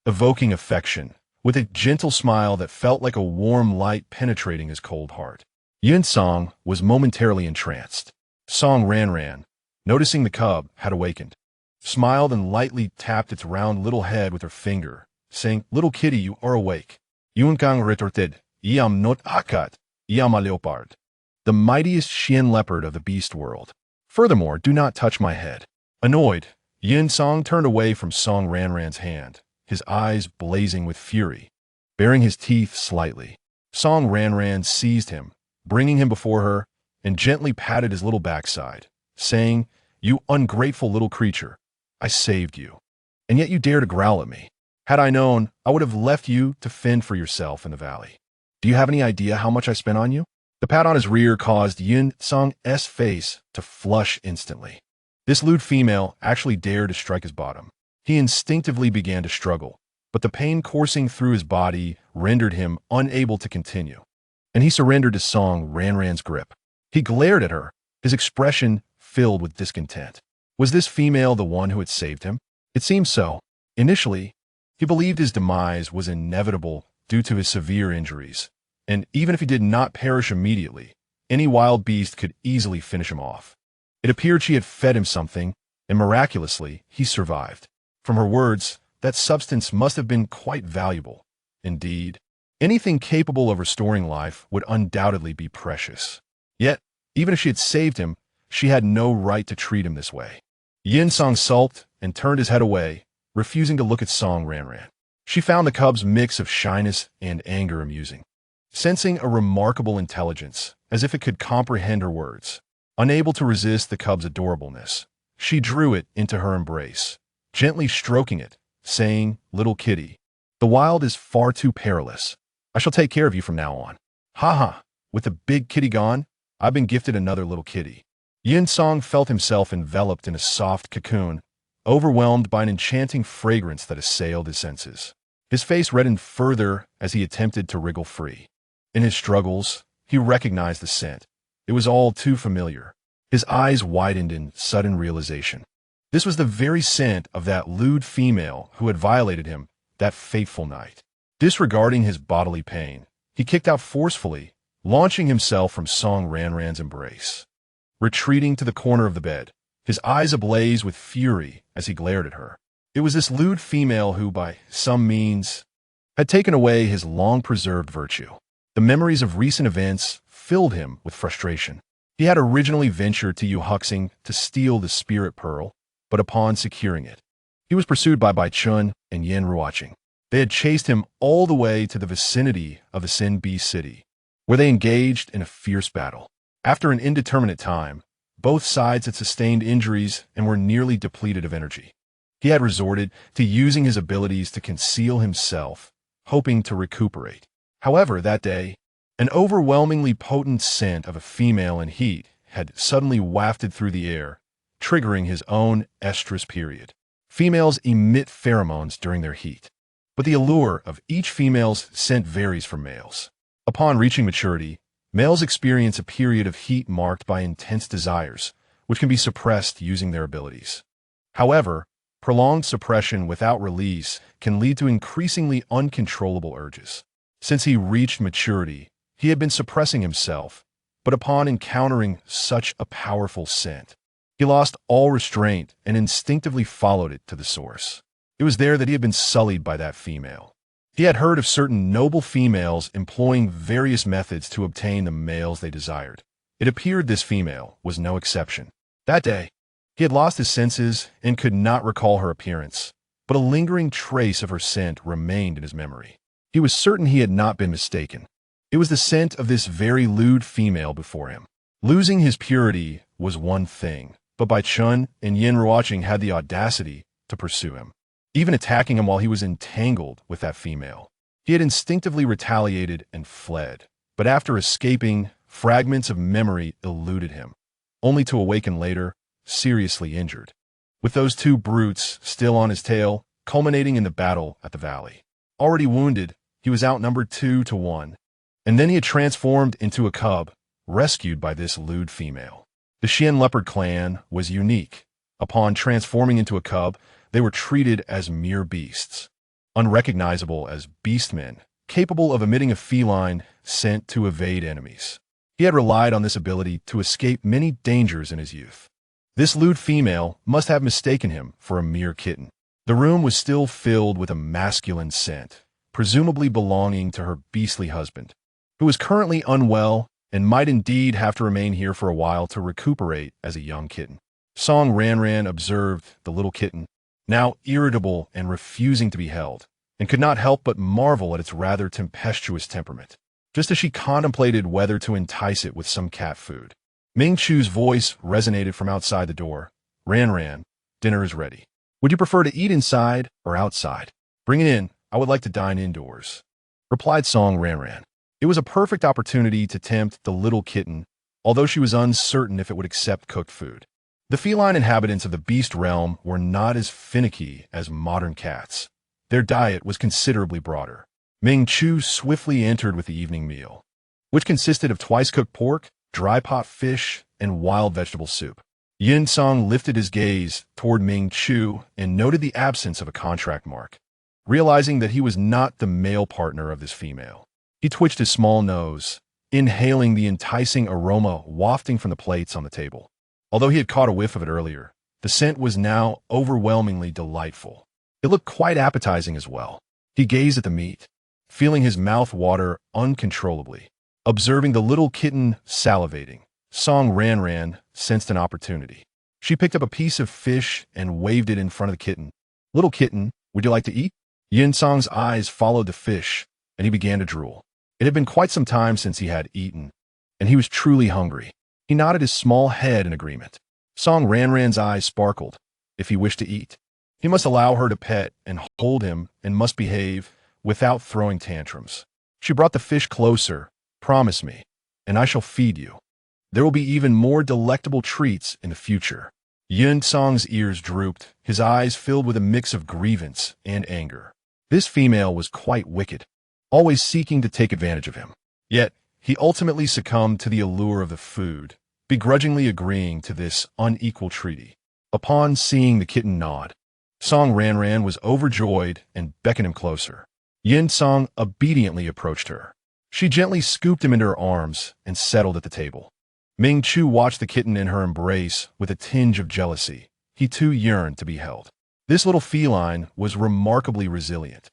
evoking affection, with a gentle smile that felt like a warm light penetrating his cold heart. Yin Song was momentarily entranced. Song Ranran, noticing the cub, had awakened, smiled and lightly tapped its round little head with her finger, saying, "Little kitty, you are awake. Yunkang retorted, Iam not akat, Iam a leopard, the mightiest Xian leopard of the beast world. Furthermore, do not touch my head." Annoyed, Yin Song turned away from Song Ranran's hand, his eyes blazing with fury. Baring his teeth slightly, Song Ranran seized him, bringing him before her, and gently patted his little backside, saying, "You ungrateful little creature, I saved you, and yet you dare to growl at me. Had I known, I would have left you to fend for yourself in the valley. Do you have any idea how much I spent on you?" The pat on his rear caused Yin Song's face to flush instantly. This lewd female actually dared to strike his bottom. He instinctively began to struggle, but the pain coursing through his body rendered him unable to continue, and he surrendered to Song Ranran's grip. He glared at her, his expression filled with discontent. Was this female the one who had saved him? It seemed so. Initially, he believed his demise was inevitable due to his severe injuries, and even if he did not perish immediately, any wild beast could easily finish him off. It appeared she had fed him something, and miraculously, he survived. From her words, that substance must have been quite valuable. Indeed, anything capable of restoring life would undoubtedly be precious. Yet, even if she had saved him, she had no right to treat him this way. Yin Song sulked and turned his head away, refusing to look at Song Ranran. She found the cub's mix of shyness and anger amusing. Sensing a remarkable intelligence, as if it could comprehend her words, unable to resist the cub's adorableness, she drew it into her embrace, gently stroking it, saying, "Little kitty, the wild is far too perilous. I shall take care of you from now on." "Ha ha, with the big kitty gone, I've been gifted another little kitty." Yin Song felt himself enveloped in a soft cocoon, overwhelmed by an enchanting fragrance that assailed his senses. His face reddened further as he attempted to wriggle free. In his struggles, he recognized the scent. It was all too familiar. His eyes widened in sudden realization. This was the very scent of that lewd female who had violated him that fateful night. Disregarding his bodily pain, he kicked out forcefully, launching himself from Song Ranran's embrace. Retreating to the corner of the bed, his eyes ablaze with fury as he glared at her. It was this lewd female who, by some means, had taken away his long-preserved virtue. The memories of recent events filled him with frustration. He had originally ventured to Yuhuxing to steal the spirit pearl, but upon securing it, he was pursued by Bai Chun and Yen Ruoqing. They had chased him all the way to the vicinity of the Sin Beast city, where they engaged in a fierce battle. After an indeterminate time, both sides had sustained injuries and were nearly depleted of energy. He had resorted to using his abilities to conceal himself, hoping to recuperate. However, that day, an overwhelmingly potent scent of a female in heat had suddenly wafted through the air, triggering his own estrus period. Females emit pheromones during their heat, but the allure of each female's scent varies from males. Upon reaching maturity, males experience a period of heat marked by intense desires, which can be suppressed using their abilities. However, prolonged suppression without release can lead to increasingly uncontrollable urges. Since he reached maturity, he had been suppressing himself, but upon encountering such a powerful scent, he lost all restraint and instinctively followed it to the source. It was there that he had been sullied by that female. He had heard of certain noble females employing various methods to obtain the males they desired. It appeared this female was no exception. That day, he had lost his senses and could not recall her appearance, but a lingering trace of her scent remained in his memory. He was certain he had not been mistaken. It was the scent of this very lewd female before him. Losing his purity was one thing, but Bai Chun and Yin Ruoqing had the audacity to pursue him, even attacking him while he was entangled with that female. He had instinctively retaliated and fled, but after escaping, fragments of memory eluded him, only to awaken later, seriously injured, with those two brutes still on his tail, culminating in the battle at the valley. Already wounded, he was outnumbered 2-1, and then he had transformed into a cub, rescued by this lewd female. The Xian leopard clan was unique. Upon transforming into a cub, they were treated as mere beasts, unrecognizable as beastmen, capable of emitting a feline scent to evade enemies. He had relied on this ability to escape many dangers in his youth. This lewd female must have mistaken him for a mere kitten. The room was still filled with a masculine scent, presumably belonging to her beastly husband, who was currently unwell and might indeed have to remain here for a while to recuperate as a young kitten. Song Ranran observed the little kitten, now irritable and refusing to be held, and could not help but marvel at its rather tempestuous temperament, just as she contemplated whether to entice it with some cat food. Ming Chu's voice resonated from outside the door. "Ranran, dinner is ready. Would you prefer to eat inside or outside?" "Bring it in. I would like to dine indoors," replied Song Ranran. It was a perfect opportunity to tempt the little kitten, although she was uncertain if it would accept cooked food. The feline inhabitants of the beast realm were not as finicky as modern cats. Their diet was considerably broader. Ming Chu swiftly entered with the evening meal, which consisted of twice-cooked pork, dry pot fish, and wild vegetable soup. Yin Song lifted his gaze toward Ming Chu and noted the absence of a contract mark. Realizing that he was not the male partner of this female, he twitched his small nose, inhaling the enticing aroma wafting from the plates on the table. Although he had caught a whiff of it earlier, the scent was now overwhelmingly delightful. It looked quite appetizing as well. He gazed at the meat, feeling his mouth water uncontrollably. Observing the little kitten salivating, Song Ranran sensed an opportunity. She picked up a piece of fish and waved it in front of the kitten. "Little kitten, would you like to eat?" Yin Song's eyes followed the fish, and he began to drool. It had been quite some time since he had eaten, and he was truly hungry. He nodded his small head in agreement. Song Ranran's eyes sparkled. If he wished to eat, he must allow her to pet and hold him and must behave without throwing tantrums. She brought the fish closer. "Promise me, and I shall feed you. There will be even more delectable treats in the future." Yun Song's ears drooped, his eyes filled with a mix of grievance and anger. This female was quite wicked, always seeking to take advantage of him. Yet, he ultimately succumbed to the allure of the food, begrudgingly agreeing to this unequal treaty. Upon seeing the kitten nod, Song Ranran was overjoyed and beckoned him closer. Yin Song obediently approached her. She gently scooped him into her arms and settled at the table. Ming Chu watched the kitten in her embrace with a tinge of jealousy. He too yearned to be held. This little feline was remarkably resilient,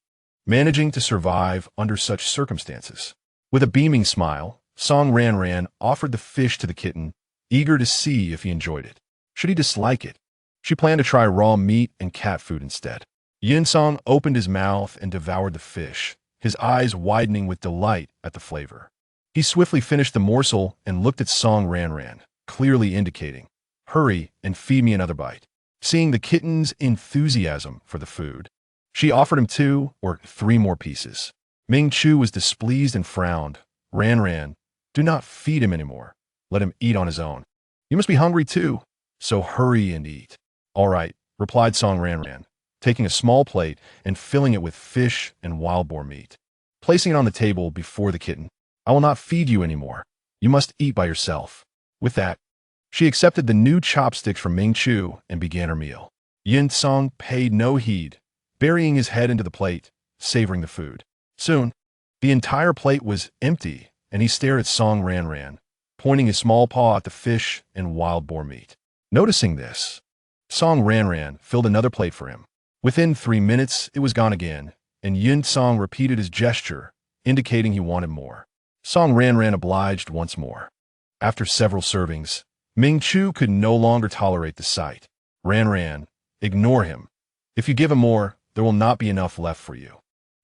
managing to survive under such circumstances. With a beaming smile, Song Ranran offered the fish to the kitten, eager to see if he enjoyed it. Should he dislike it? She planned to try raw meat and cat food instead. Yin Song opened his mouth and devoured the fish, his eyes widening with delight at the flavor. He swiftly finished the morsel and looked at Song Ranran, clearly indicating, "Hurry and feed me another bite." Seeing the kitten's enthusiasm for the food, she offered him 2 or 3 more pieces. Ming Chu was displeased and frowned. "Ranran, do not feed him anymore. Let him eat on his own. You must be hungry too, so hurry and eat." "All right," replied Song Ranran, taking a small plate and filling it with fish and wild boar meat. Placing it on the table before the kitten, "I will not feed you anymore. You must eat by yourself." With that, she accepted the new chopsticks from Ming Chu and began her meal. Yin Song paid no heed, burying his head into the plate, savoring the food. Soon, the entire plate was empty, and he stared at Song Ranran, pointing his small paw at the fish and wild boar meat. Noticing this, Song Ranran filled another plate for him. Within 3 minutes, it was gone again, and Yin Song repeated his gesture, indicating he wanted more. Song Ranran obliged once more. After several servings, Ming Chu could no longer tolerate the sight. "Ranran, ignore him. If you give him more, there will not be enough left for you.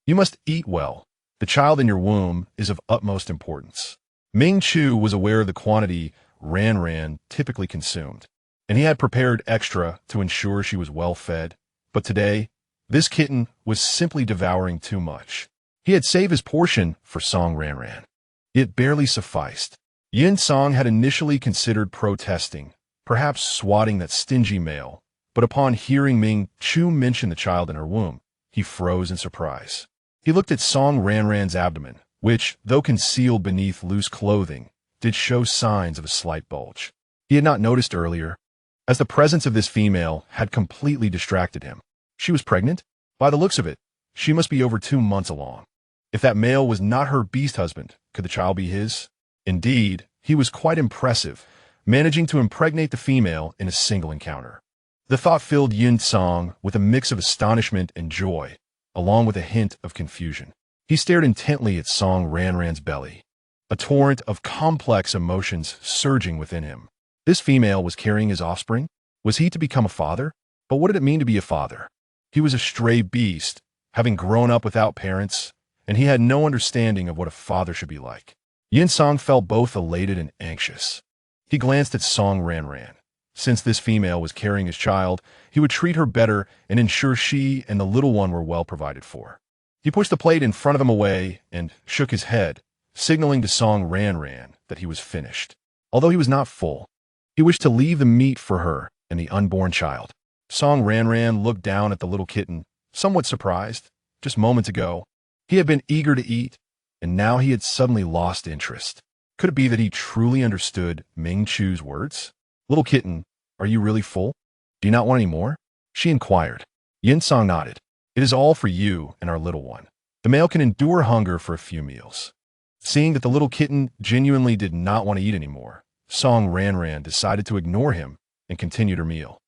You must eat well. The child in your womb is of utmost importance." Ming Chu was aware of the quantity Ranran typically consumed, and he had prepared extra to ensure she was well fed. But today, this kitten was simply devouring too much. He had saved his portion for Song Ranran. It barely sufficed. Yin Song had initially considered protesting, perhaps swatting that stingy male, but upon hearing Ming Chu mention the child in her womb, he froze in surprise. He looked at Song Ranran's abdomen, which, though concealed beneath loose clothing, did show signs of a slight bulge. He had not noticed earlier, as the presence of this female had completely distracted him. She was pregnant? By the looks of it, she must be over 2 months along. If that male was not her beast husband, could the child be his? Indeed, he was quite impressive, managing to impregnate the female in a single encounter. The thought filled Yin Song with a mix of astonishment and joy, along with a hint of confusion. He stared intently at Song Ranran's belly, a torrent of complex emotions surging within him. This female was carrying his offspring? Was he to become a father? But what did it mean to be a father? He was a stray beast, having grown up without parents, and he had no understanding of what a father should be like. Yin Song felt both elated and anxious. He glanced at Song Ranran. Since this female was carrying his child, he would treat her better and ensure she and the little one were well provided for. He pushed the plate in front of him away and shook his head, signaling to Song Ranran that he was finished. Although he was not full, he wished to leave the meat for her and the unborn child. Song Ranran looked down at the little kitten, somewhat surprised. Just moments ago, he had been eager to eat, and now he had suddenly lost interest. Could it be that he truly understood Ming Chu's words? "Little kitten, are you really full? Do you not want any more?" she inquired. Yin Song nodded. "It is all for you and our little one. The male can endure hunger for a few meals." Seeing that the little kitten genuinely did not want to eat anymore, Song Ranran decided to ignore him and continued her meal.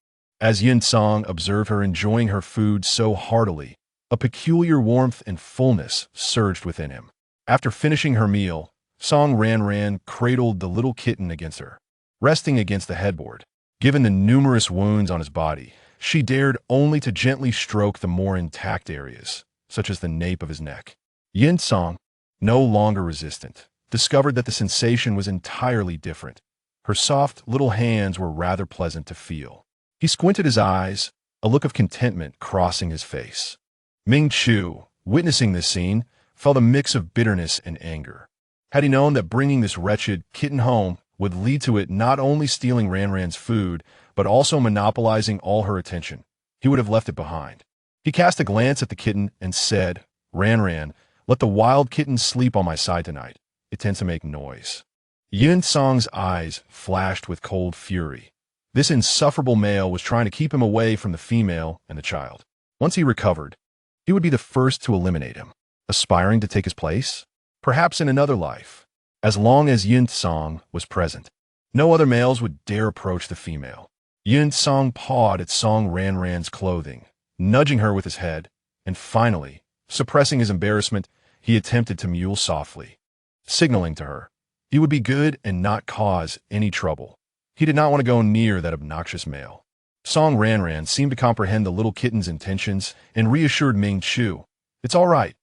As Yin Song observed her enjoying her food so heartily, a peculiar warmth and fullness surged within him. After finishing her meal, Song Ranran cradled the little kitten against her, resting against the headboard. Given the numerous wounds on his body, she dared only to gently stroke the more intact areas, such as the nape of his neck. Yin Song, no longer resistant, discovered that the sensation was entirely different. Her soft little hands were rather pleasant to feel. He squinted his eyes, a look of contentment crossing his face. Ming Chu, witnessing this scene, felt a mix of bitterness and anger. Had he known that bringing this wretched kitten home would lead to it not only stealing Ranran's food, but also monopolizing all her attention, he would have left it behind. He cast a glance at the kitten and said, "Ranran, let the wild kitten sleep on my side tonight. It tends to make noise." Yin Song's eyes flashed with cold fury. This insufferable male was trying to keep him away from the female and the child. Once he recovered, he would be the first to eliminate him, aspiring to take his place, perhaps in another life. As long as Yin Song was present, no other males would dare approach the female. Yin Song pawed at Song Ranran's clothing, nudging her with his head, and finally, suppressing his embarrassment, he attempted to mew softly, signaling to her he would be good and not cause any trouble. He did not want to go near that obnoxious male. Song Ranran seemed to comprehend the little kitten's intentions and reassured Ming Chu, "It's all right.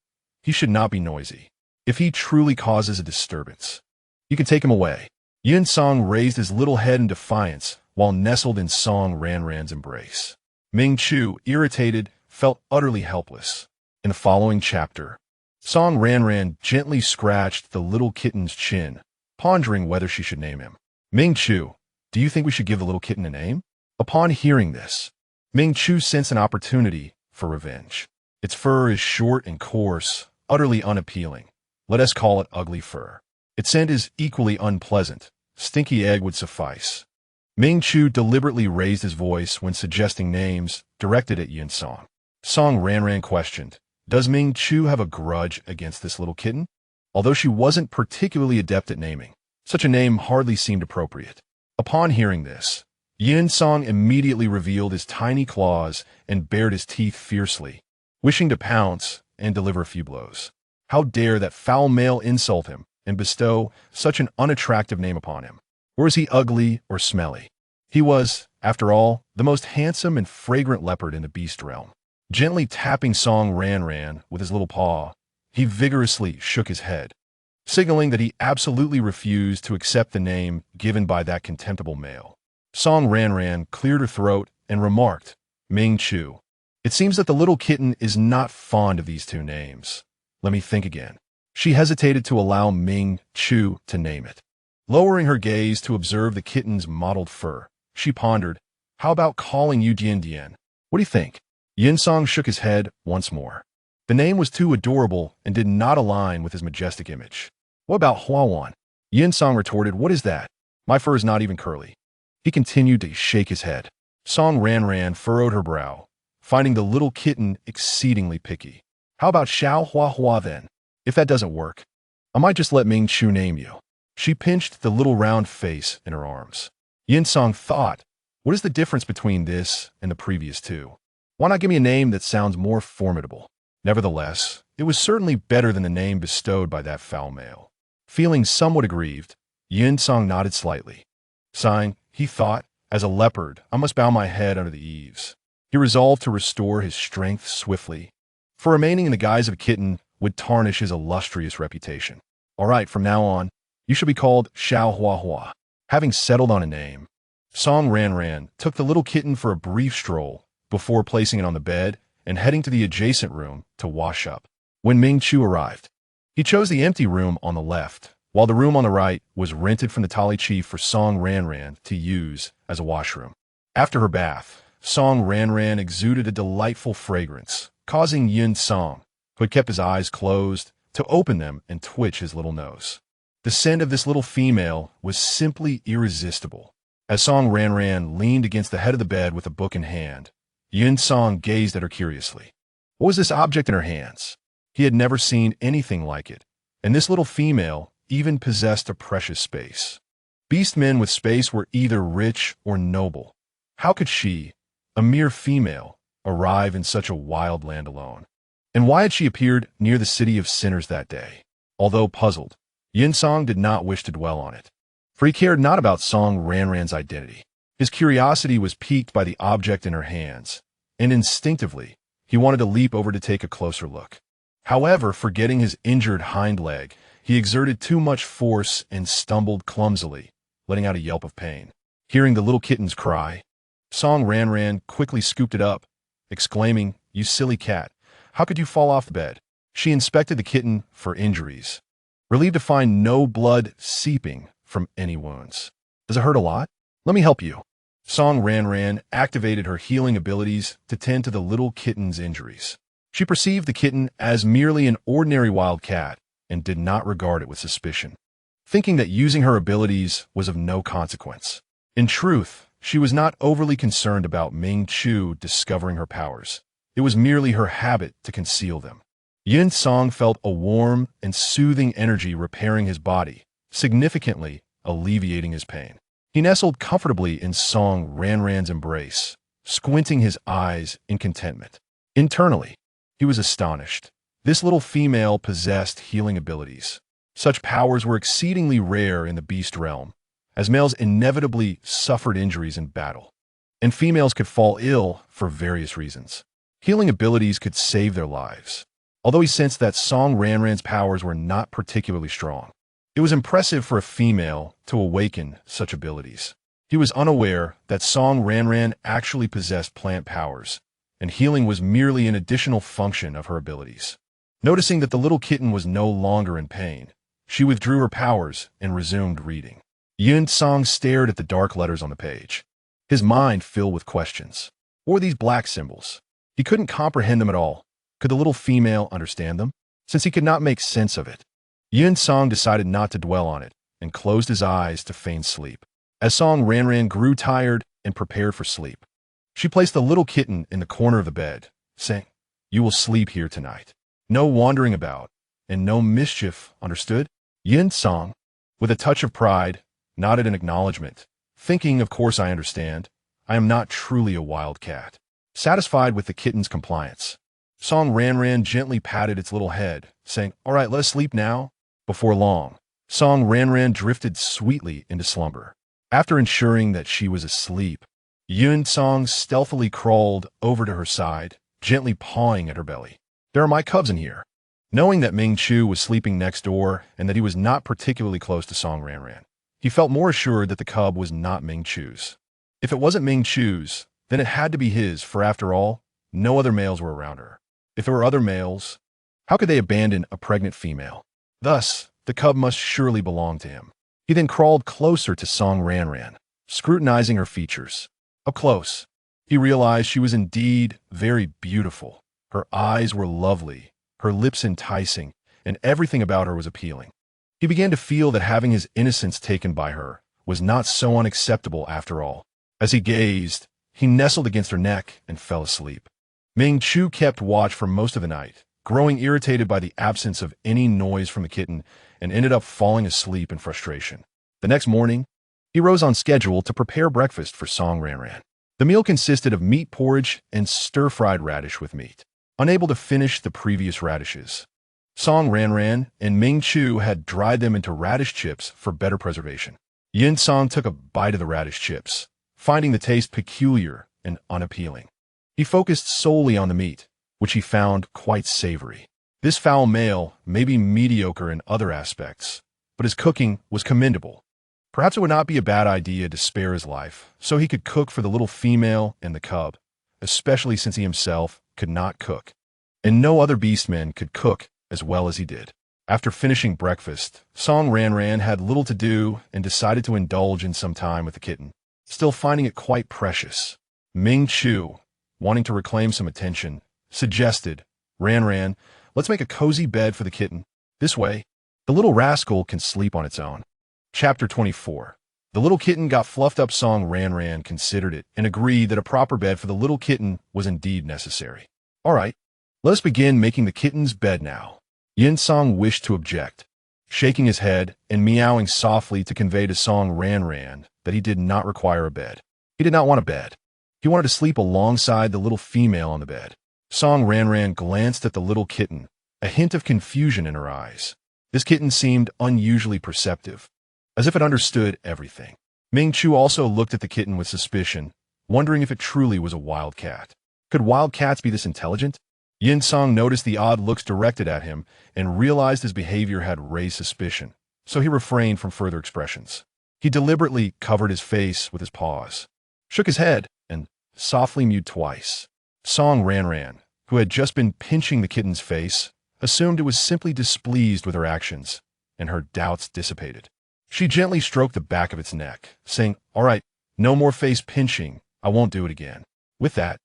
He should not be noisy. If he truly causes a disturbance, you can take him away." Yin Song raised his little head in defiance while nestled in Song Ranran's embrace. Ming Chu, irritated, felt utterly helpless. In the following chapter, Song Ranran gently scratched the little kitten's chin, pondering whether she should name him. "Ming Chu, do you think we should give the little kitten a name?" Upon hearing this, Ming Chu sensed an opportunity for revenge. "Its fur is short and coarse, utterly unappealing. Let us call it ugly fur. Its scent is equally unpleasant. Stinky egg would suffice." Ming Chu deliberately raised his voice when suggesting names directed at Yin Song. Song Ranran questioned, "Does Ming Chu have a grudge against this little kitten?" Although she wasn't particularly adept at naming, such a name hardly seemed appropriate. Upon hearing this, Yin Song immediately revealed his tiny claws and bared his teeth fiercely, wishing to pounce and deliver a few blows. How dare that foul male insult him and bestow such an unattractive name upon him? Or is he ugly or smelly? He was, after all, the most handsome and fragrant leopard in the beast realm. Gently tapping Song Ranran with his little paw, he vigorously shook his head, signaling that he absolutely refused to accept the name given by that contemptible male. Song Ranran cleared her throat and remarked, "Ming Chu, it seems that the little kitten is not fond of these two names. Let me think again." She hesitated to allow Ming Chu to name it. Lowering her gaze to observe the kitten's mottled fur, she pondered, "How about calling you Dian Dian? What do you think?" Yin Song shook his head once more. The name was too adorable and did not align with his majestic image. "What about Huawan?" Yin Song retorted, "What is that? My fur is not even curly." He continued to shake his head. Song Ranran furrowed her brow, finding the little kitten exceedingly picky. "How about Xiao Hua Hua then? If that doesn't work, I might just let Ming Chu name you." She pinched the little round face in her arms. Yin Song thought, what is the difference between this and the previous two? Why not give me a name that sounds more formidable? Nevertheless, it was certainly better than the name bestowed by that foul male. Feeling somewhat aggrieved, Yin Song nodded slightly. Sighing, he thought, as a leopard, I must bow my head under the eaves. He resolved to restore his strength swiftly, for remaining in the guise of a kitten would tarnish his illustrious reputation. "All right, from now on, you shall be called Xiao Hua Hua." Having settled on a name, Song Ranran took the little kitten for a brief stroll before placing it on the bed and heading to the adjacent room to wash up. When Ming Chu arrived, he chose the empty room on the left, while the room on the right was rented from the Tali Chief for Song Ranran to use as a washroom. After her bath, Song Ranran exuded a delightful fragrance, causing Yin Song, who had kept his eyes closed, to open them and twitch his little nose. The scent of this little female was simply irresistible. As Song Ranran leaned against the head of the bed with a book in hand, Yin Song gazed at her curiously. What was this object in her hands? He had never seen anything like it, and this little female even possessed a precious space. Beast men with space were either rich or noble. How could she, a mere female, arrive in such a wild land alone? And why had she appeared near the city of sinners that day? Although puzzled, Yinsong did not wish to dwell on it, for he cared not about Song Ranran's identity. His curiosity was piqued by the object in her hands, and instinctively, he wanted to leap over to take a closer look. However, forgetting his injured hind leg, he exerted too much force and stumbled clumsily, letting out a yelp of pain. Hearing the little kitten's cry, Song Ranran quickly scooped it up, exclaiming, "You silly cat, how could you fall off the bed?" She inspected the kitten for injuries, relieved to find no blood seeping from any wounds. "Does it hurt a lot? Let me help you." Song Ranran activated her healing abilities to tend to the little kitten's injuries. She perceived the kitten as merely an ordinary wild cat and did not regard it with suspicion, thinking that using her abilities was of no consequence. In truth, she was not overly concerned about Ming Chu discovering her powers. It was merely her habit to conceal them. Yin Song felt a warm and soothing energy repairing his body, significantly alleviating his pain. He nestled comfortably in Song Ranran's embrace, squinting his eyes in contentment. Internally, he was astonished. This little female possessed healing abilities. Such powers were exceedingly rare in the beast realm, as males inevitably suffered injuries in battle, and females could fall ill for various reasons. Healing abilities could save their lives. Although he sensed that Song Ranran's powers were not particularly strong, it was impressive for a female to awaken such abilities. He was unaware that Song Ranran actually possessed plant powers, and healing was merely an additional function of her abilities. Noticing that the little kitten was no longer in pain, she withdrew her powers and resumed reading. Yun Song stared at the dark letters on the page, his mind filled with questions. What were these black symbols? He couldn't comprehend them at all. Could the little female understand them? Since he could not make sense of it, Yun Song decided not to dwell on it and closed his eyes to feign sleep. As Song Ranran grew tired and prepared for sleep, she placed the little kitten in the corner of the bed, saying, "You will sleep here tonight. No wandering about, and no mischief, understood?" Yin Song, with a touch of pride, nodded in acknowledgement, thinking, "Of course I understand. I am not truly a wild cat." Satisfied with the kitten's compliance, Song Ranran gently patted its little head, saying, "All right, let us sleep now." Before long, Song Ranran drifted sweetly into slumber. After ensuring that she was asleep, Yun Song stealthily crawled over to her side, gently pawing at her belly. "There are my cubs in here." Knowing that Ming Chu was sleeping next door and that he was not particularly close to Song Ranran, he felt more assured that the cub was not Ming Chu's. If it wasn't Ming Chu's, then it had to be his, for after all, no other males were around her. If there were other males, how could they abandon a pregnant female? Thus, the cub must surely belong to him. He then crawled closer to Song Ranran, scrutinizing her features. Up close, he realized she was indeed very beautiful. Her eyes were lovely, her lips enticing, and everything about her was appealing. He began to feel that having his innocence taken by her was not so unacceptable after all. As he gazed, he nestled against her neck and fell asleep. Ming Chu kept watch for most of the night, growing irritated by the absence of any noise from the kitten, and ended up falling asleep in frustration. The next morning, he rose on schedule to prepare breakfast for Song Ranran. The meal consisted of meat porridge and stir-fried radish with meat. Unable to finish the previous radishes, Song Ranran and Ming Chu had dried them into radish chips for better preservation. Yin Song took a bite of the radish chips, finding the taste peculiar and unappealing. He focused solely on the meat, which he found quite savory. This foul male may be mediocre in other aspects, but his cooking was commendable. Perhaps it would not be a bad idea to spare his life, so he could cook for the little female and the cub, especially since he himself could not cook, and no other beastman could cook as well as he did. After finishing breakfast, Song Ranran had little to do and decided to indulge in some time with the kitten, still finding it quite precious. Ming Chu, wanting to reclaim some attention, suggested, "Ranran, let's make a cozy bed for the kitten. This way, the little rascal can sleep on its own." Chapter 24. The little kitten got fluffed up. Song Ranran considered it and agreed that a proper bed for the little kitten was indeed necessary. "All right, let us begin making the kitten's bed now." Yin Song wished to object, shaking his head and meowing softly to convey to Song Ranran that he did not require a bed. He did not want a bed. He wanted to sleep alongside the little female on the bed. Song Ranran glanced at the little kitten, a hint of confusion in her eyes. This kitten seemed unusually perceptive, as if it understood everything. Ming Chu also looked at the kitten with suspicion, wondering if it truly was a wild cat. Could wild cats be this intelligent? Yin Song noticed the odd looks directed at him and realized his behavior had raised suspicion, so he refrained from further expressions. He deliberately covered his face with his paws, shook his head, and softly mewed twice. Song Ranran, who had just been pinching the kitten's face, assumed it was simply displeased with her actions, and her doubts dissipated. She gently stroked the back of its neck, saying, "All right, no more face pinching. I won't do it again." With that,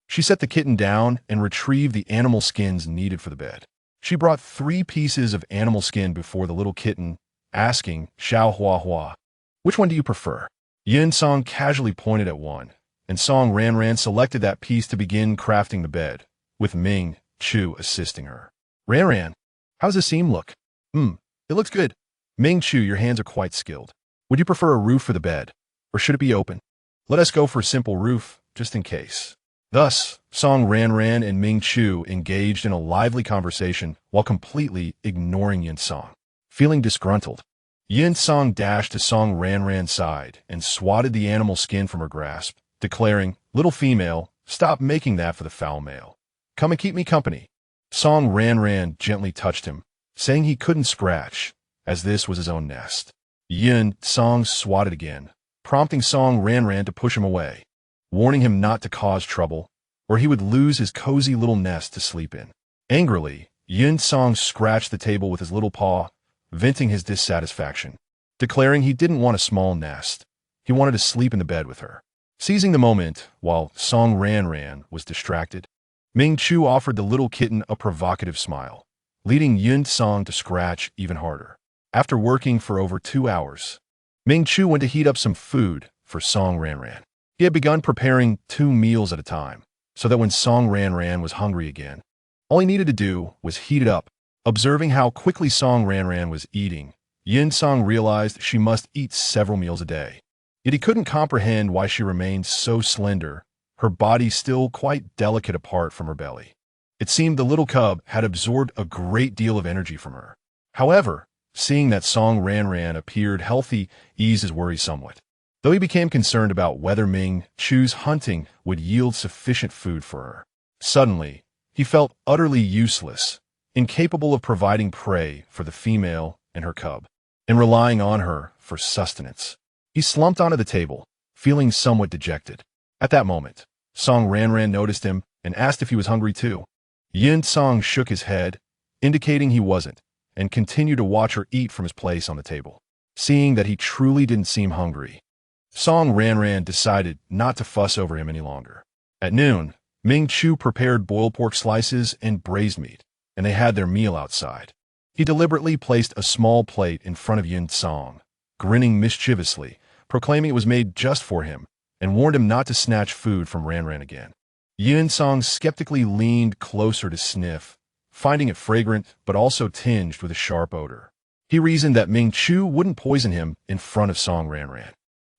she set the kitten down and retrieved the animal skins needed for the bed. She brought 3 pieces of animal skin before the little kitten, asking, "Xiao Hua Hua, which one do you prefer?" Yin Song casually pointed at one, and Song Ranran selected that piece to begin crafting the bed, with Ming Chu assisting her. "Ranran, how's the seam look?" It looks good." "Ming Chu, your hands are quite skilled. Would you prefer a roof for the bed, or should it be open?" "Let us go for a simple roof, just in case." Thus, Song Ranran and Ming Chu engaged in a lively conversation while completely ignoring Yin Song. Feeling disgruntled, Yin Song dashed to Song Ranran's side and swatted the animal skin from her grasp, declaring, "Little female, stop making that for the foul male. Come and keep me company." Song Ranran gently touched him, saying he couldn't scratch, as this was his own nest. Yin Song swatted again, prompting Song Ranran to push him away, warning him not to cause trouble, or he would lose his cozy little nest to sleep in. Angrily, Yin Song scratched the table with his little paw, venting his dissatisfaction, declaring he didn't want a small nest. He wanted to sleep in the bed with her. Seizing the moment, while Song Ranran was distracted, Ming Chu offered the little kitten a provocative smile, leading Yin Song to scratch even harder. After working for over 2 hours, Ming Chu went to heat up some food for Song Ranran. He had begun preparing 2 meals at a time, so that when Song Ranran was hungry again, all he needed to do was heat it up. Observing how quickly Song Ranran was eating, Yin Song realized she must eat several meals a day. Yet he couldn't comprehend why she remained so slender, her body still quite delicate apart from her belly. It seemed the little cub had absorbed a great deal of energy from her. However, seeing that Song Ranran appeared healthy eased his worry somewhat, though he became concerned about whether Ming Chu's hunting would yield sufficient food for her. Suddenly, he felt utterly useless, incapable of providing prey for the female and her cub, and relying on her for sustenance. He slumped onto the table, feeling somewhat dejected. At that moment, Song Ranran noticed him and asked if he was hungry too. Yin Song shook his head, indicating he wasn't, and continued to watch her eat from his place on the table. Seeing that he truly didn't seem hungry, Song Ranran decided not to fuss over him any longer. At noon, Ming Chu prepared boiled pork slices and braised meat, and they had their meal outside. He deliberately placed a small plate in front of Yin Song, grinning mischievously, proclaiming it was made just for him, and warned him not to snatch food from Ranran again. Yin Song skeptically leaned closer to sniff, finding it fragrant but also tinged with a sharp odor. He reasoned that Ming Chu wouldn't poison him in front of Song Ranran.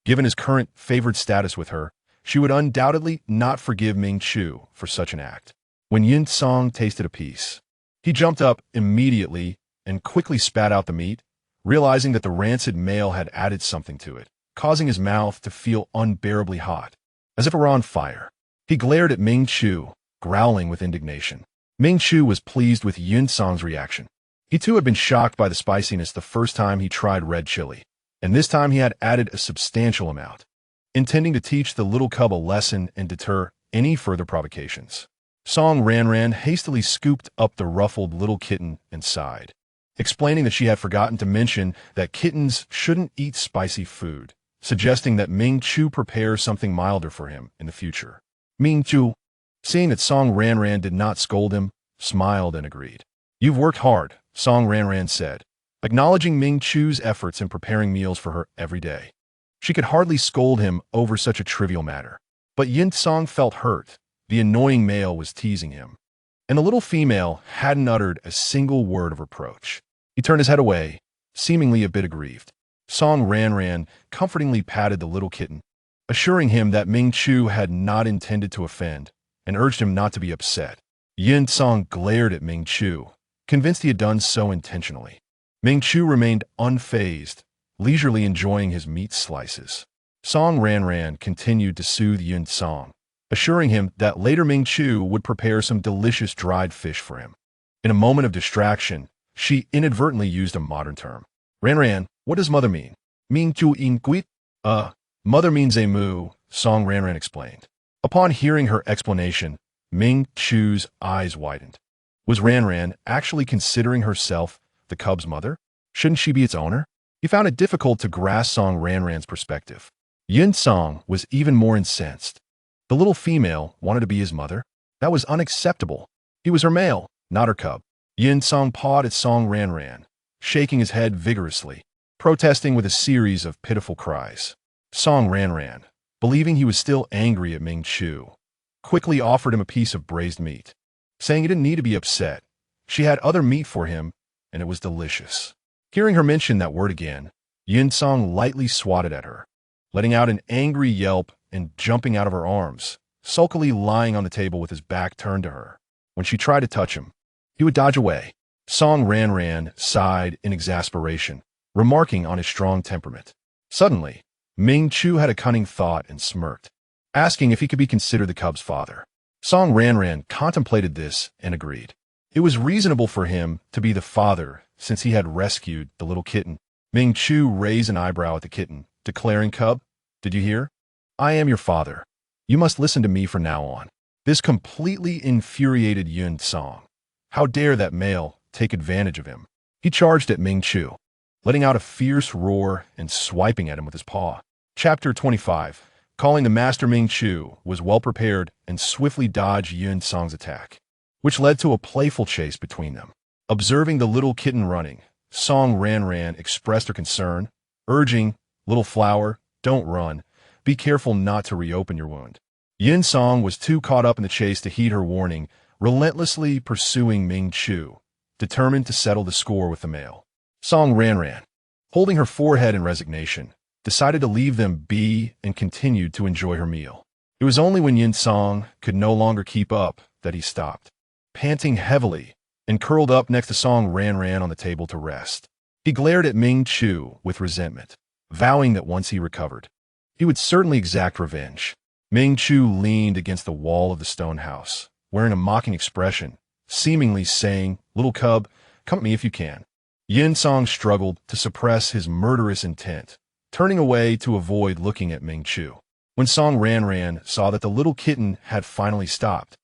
Given his current favored status with her, she would undoubtedly not forgive Ming Chu for such an act. When Yin Song tasted a piece, he jumped up immediately and quickly spat out the meat, realizing that the rancid male had added something to it, causing his mouth to feel unbearably hot, as if it were on fire. He glared at Ming Chu, growling with indignation. Ming Chu was pleased with Yin Song's reaction. He too had been shocked by the spiciness the first time he tried red chili, and this time he had added a substantial amount, intending to teach the little cub a lesson and deter any further provocations. Song Ranran hastily scooped up the ruffled little kitten and sighed, explaining that she had forgotten to mention that kittens shouldn't eat spicy food, suggesting that Ming Chu prepare something milder for him in the future. Ming Chu, seeing that Song Ranran did not scold him, smiled and agreed. "You've worked hard," Song Ranran said, acknowledging Ming Chu's efforts in preparing meals for her every day. She could hardly scold him over such a trivial matter. But Yin Song felt hurt. The annoying male was teasing him, and the little female hadn't uttered a single word of reproach. He turned his head away, seemingly a bit aggrieved. Song Ranran comfortingly patted the little kitten, assuring him that Ming Chu had not intended to offend and urged him not to be upset. Yin Song glared at Ming Chu, convinced he had done so intentionally. Ming Chu remained unfazed, leisurely enjoying his meat slices. Song Ranran continued to soothe Yin Song, assuring him that later Ming Chu would prepare some delicious dried fish for him. In a moment of distraction, she inadvertently used a modern term. Ranran, what does mother mean? Ming Chu in quit? Mother means a moo, Song Ranran explained. Upon hearing her explanation, Ming Chu's eyes widened. Was Ranran actually considering herself the cub's mother? Shouldn't she be its owner? He found it difficult to grasp Song Ranran's perspective. Yin Song was even more incensed. The little female wanted to be his mother? That was unacceptable. He was her male, not her cub. Yin Song pawed at Song Ranran, shaking his head vigorously, protesting with a series of pitiful cries. Song Ranran, believing he was still angry at Ming Chu, quickly offered him a piece of braised meat, saying he didn't need to be upset. She had other meat for him, and it was delicious. Hearing her mention that word again, Yin Song lightly swatted at her, letting out an angry yelp and jumping out of her arms, sulkily lying on the table with his back turned to her. When she tried to touch him, he would dodge away. Song Ranran sighed in exasperation, remarking on his strong temperament. Suddenly, Ming Chu had a cunning thought and smirked, asking if he could be considered the cub's father. Song Ranran contemplated this and agreed. It was reasonable for him to be the father since he had rescued the little kitten. Ming Chu raised an eyebrow at the kitten, declaring, "Cub, did you hear? I am your father. You must listen to me from now on." This completely infuriated Yin Song. How dare that male take advantage of him? He charged at Ming Chu, letting out a fierce roar and swiping at him with his paw. Chapter 25. Calling the master Ming Chu was well prepared and swiftly dodged Yin Song's attack, which led to a playful chase between them. Observing the little kitten running, Song Ranran expressed her concern, urging, "Little flower, don't run. Be careful not to reopen your wound." Yin Song was too caught up in the chase to heed her warning, relentlessly pursuing Ming Chu, determined to settle the score with the male. Song Ranran, holding her forehead in resignation, decided to leave them be and continued to enjoy her meal. It was only when Yin Song could no longer keep up that he stopped, panting heavily, and curled up next to Song Ranran on the table to rest. He glared at Ming Chu with resentment, vowing that once he recovered, he would certainly exact revenge. Ming Chu leaned against the wall of the stone house, wearing a mocking expression, seemingly saying, "Little cub, come at me if you can." Yin Song struggled to suppress his murderous intent, turning away to avoid looking at Ming Chu. When Song Ranran saw that the little kitten had finally stopped,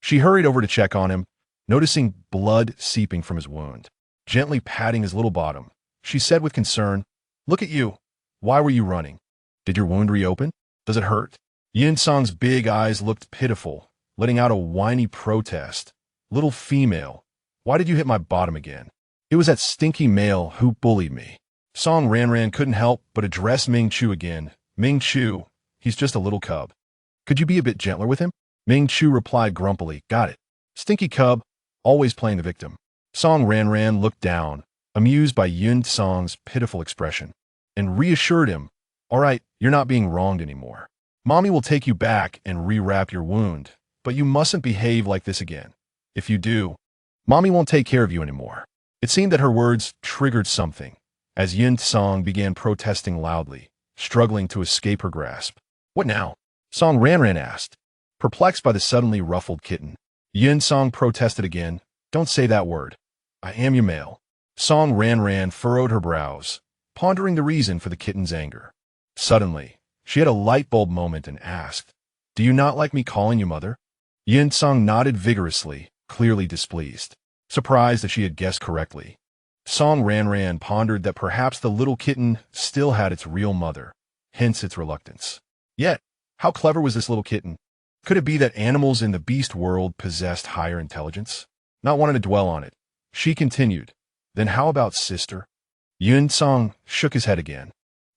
she hurried over to check on him, noticing blood seeping from his wound. Gently patting his little bottom, she said with concern, "Look at you. Why were you running? Did your wound reopen? Does it hurt?" Yin Song's big eyes looked pitiful, letting out a whiny protest. "Little female, why did you hit my bottom again? It was that stinky male who bullied me." Song Ranran couldn't help but address Ming Chu again. "Ming Chu, he's just a little cub. Could you be a bit gentler with him?" Ming Chu replied grumpily, "Got it. Stinky cub, always playing the victim." Song Ranran looked down, amused by Yin Song's pitiful expression, and reassured him, "All right, you're not being wronged anymore. Mommy will take you back and rewrap your wound, but you mustn't behave like this again. If you do, Mommy won't take care of you anymore." It seemed that her words triggered something, as Yin Song began protesting loudly, struggling to escape her grasp. "What now?" Song Ranran asked, perplexed by the suddenly ruffled kitten. Yin Song protested again, "Don't say that word. I am your male." Song Ranran furrowed her brows, pondering the reason for the kitten's anger. Suddenly, she had a light bulb moment and asked, "Do you not like me calling you mother?" Yin Song nodded vigorously, clearly displeased, surprised that she had guessed correctly. Song Ranran pondered that perhaps the little kitten still had its real mother, hence its reluctance. Yet, how clever was this little kitten? Could it be that animals in the beast world possessed higher intelligence? Not wanting to dwell on it, she continued, "Then how about sister?" Yin Song shook his head again,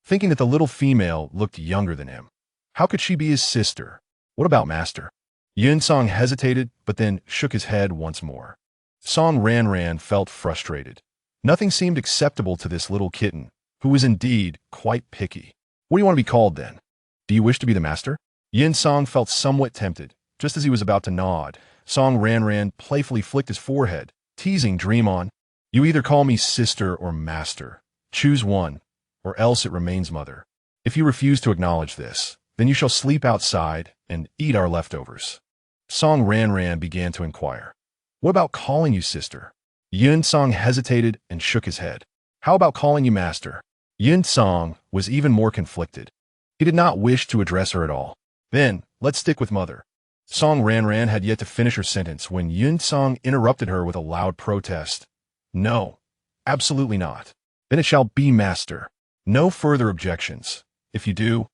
thinking that the little female looked younger than him. How could she be his sister? What about master? Yin Song hesitated, but then shook his head once more. Song Ranran felt frustrated. Nothing seemed acceptable to this little kitten, who was indeed quite picky. "What do you want to be called then?" Do you wish to be the master? Yin Song felt somewhat tempted. Just as he was about to nod, Song Ranran playfully flicked his forehead, teasing Dream on. You either call me sister or master. Choose one, or else it remains mother. If you refuse to acknowledge this, then you shall sleep outside and eat our leftovers. Song Ranran began to inquire. What about calling you sister? Yin Song hesitated and shook his head. How about calling you master? Yin Song was even more conflicted. He did not wish to address her at all. Then, let's stick with mother. Song Ranran had yet to finish her sentence when Yin Song interrupted her with a loud protest. No, absolutely not. Then it shall be master. No further objections. If you do,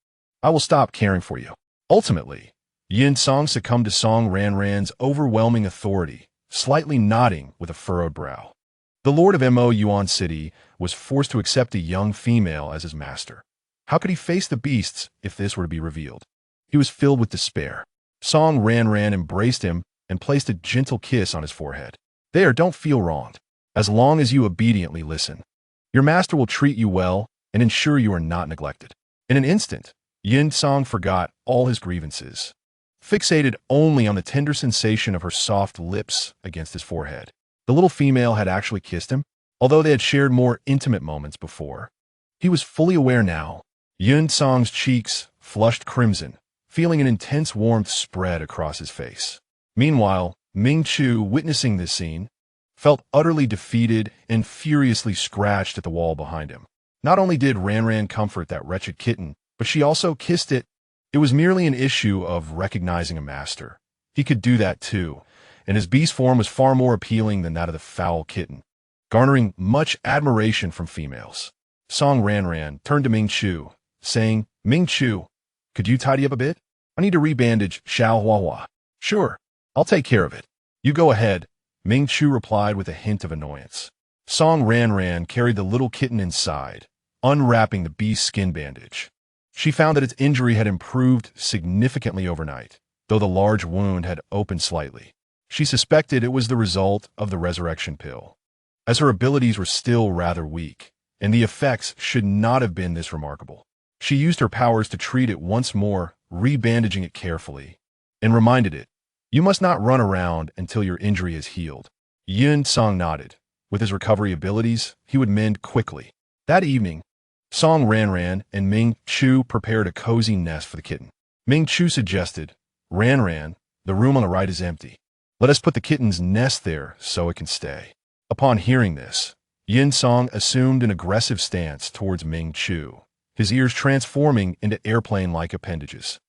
I will stop caring for you. Ultimately, Yin Song succumbed to Song Ranran's overwhelming authority, slightly nodding with a furrowed brow. The lord of Mo Yuan City was forced to accept a young female as his master. How could he face the beasts if this were to be revealed? He was filled with despair. Song Ranran embraced him and placed a gentle kiss on his forehead. There, don't feel wronged. As long as you obediently listen, your master will treat you well and ensure you are not neglected. In an instant, Yin Song forgot all his grievances, fixated only on the tender sensation of her soft lips against his forehead. The little female had actually kissed him, although they had shared more intimate moments before. He was fully aware now. Yin Song's cheeks flushed crimson, feeling an intense warmth spread across his face. Meanwhile, Ming Chu, witnessing this scene, felt utterly defeated and furiously scratched at the wall behind him. Not only did Ranran comfort that wretched kitten, but she also kissed it. It was merely an issue of recognizing a master. He could do that too, and his beast form was far more appealing than that of the foul kitten, garnering much admiration from females. Song Ranran turned to Ming Chu, saying, Ming Chu, could you tidy up a bit? I need to rebandage Xiao Huahua. Sure, I'll take care of it. You go ahead, Ming Chu replied with a hint of annoyance. Song Ranran carried the little kitten inside, unwrapping the beast's skin bandage. She found that its injury had improved significantly overnight, though the large wound had opened slightly. She suspected it was the result of the resurrection pill, as her abilities were still rather weak, and the effects should not have been this remarkable. She used her powers to treat it once more, rebandaging it carefully, and reminded it, you must not run around until your injury is healed. Yin Song nodded. With his recovery abilities, he would mend quickly. That evening, Song Ranran and Ming Chu prepared a cozy nest for the kitten. Ming Chu suggested, Ranran, the room on the right is empty. Let us put the kitten's nest there so it can stay. Upon hearing this, Yin Song assumed an aggressive stance towards Ming Chu, his ears transforming into airplane-like appendages.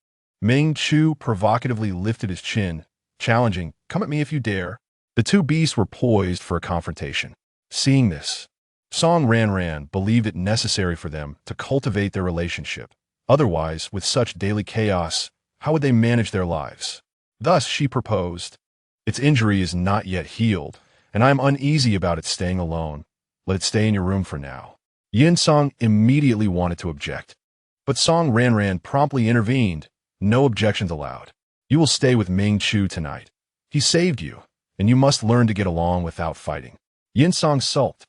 Ming Chu provocatively lifted his chin, challenging, come at me if you dare. The two beasts were poised for a confrontation. Seeing this, Song Ranran believed it necessary for them to cultivate their relationship. Otherwise, with such daily chaos, how would they manage their lives? Thus, she proposed, its injury is not yet healed, and I am uneasy about it staying alone. Let it stay in your room for now. Yin Song immediately wanted to object, but Song Ranran promptly intervened. No objections allowed. You will stay with Ming Chu tonight. He saved you, and you must learn to get along without fighting. Yin Song sulked,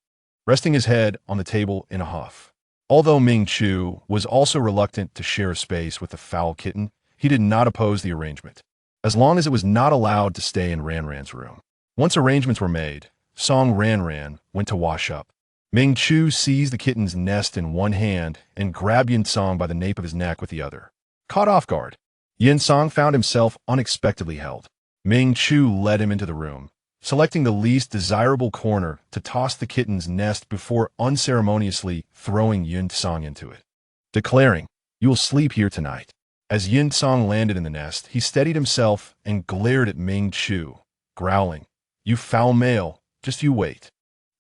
resting his head on the table in a huff. Although Ming Chu was also reluctant to share a space with the foul kitten, he did not oppose the arrangement, as long as it was not allowed to stay in Ranran's room. Once arrangements were made, Song Ranran went to wash up. Ming Chu seized the kitten's nest in one hand and grabbed Yin Song by the nape of his neck with the other. Caught off guard, Yin Song found himself unexpectedly held. Ming Chu led him into the room, selecting the least desirable corner to toss the kitten's nest before unceremoniously throwing Yin Song into it, declaring, you will sleep here tonight. As Yin Song landed in the nest, he steadied himself and glared at Ming Chu, growling, you foul male, just you wait.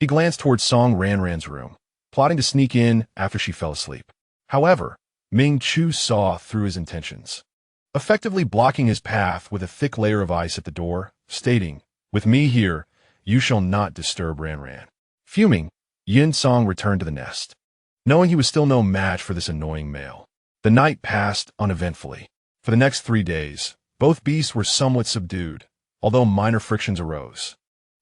He glanced towards Song Ranran's room, plotting to sneak in after she fell asleep. However, Ming Chu saw through his intentions, effectively blocking his path with a thick layer of ice at the door, stating, with me here, you shall not disturb Ranran. Fuming, Yin Song returned to the nest, knowing he was still no match for this annoying male. The night passed uneventfully. For the next 3 days, both beasts were somewhat subdued, although minor frictions arose.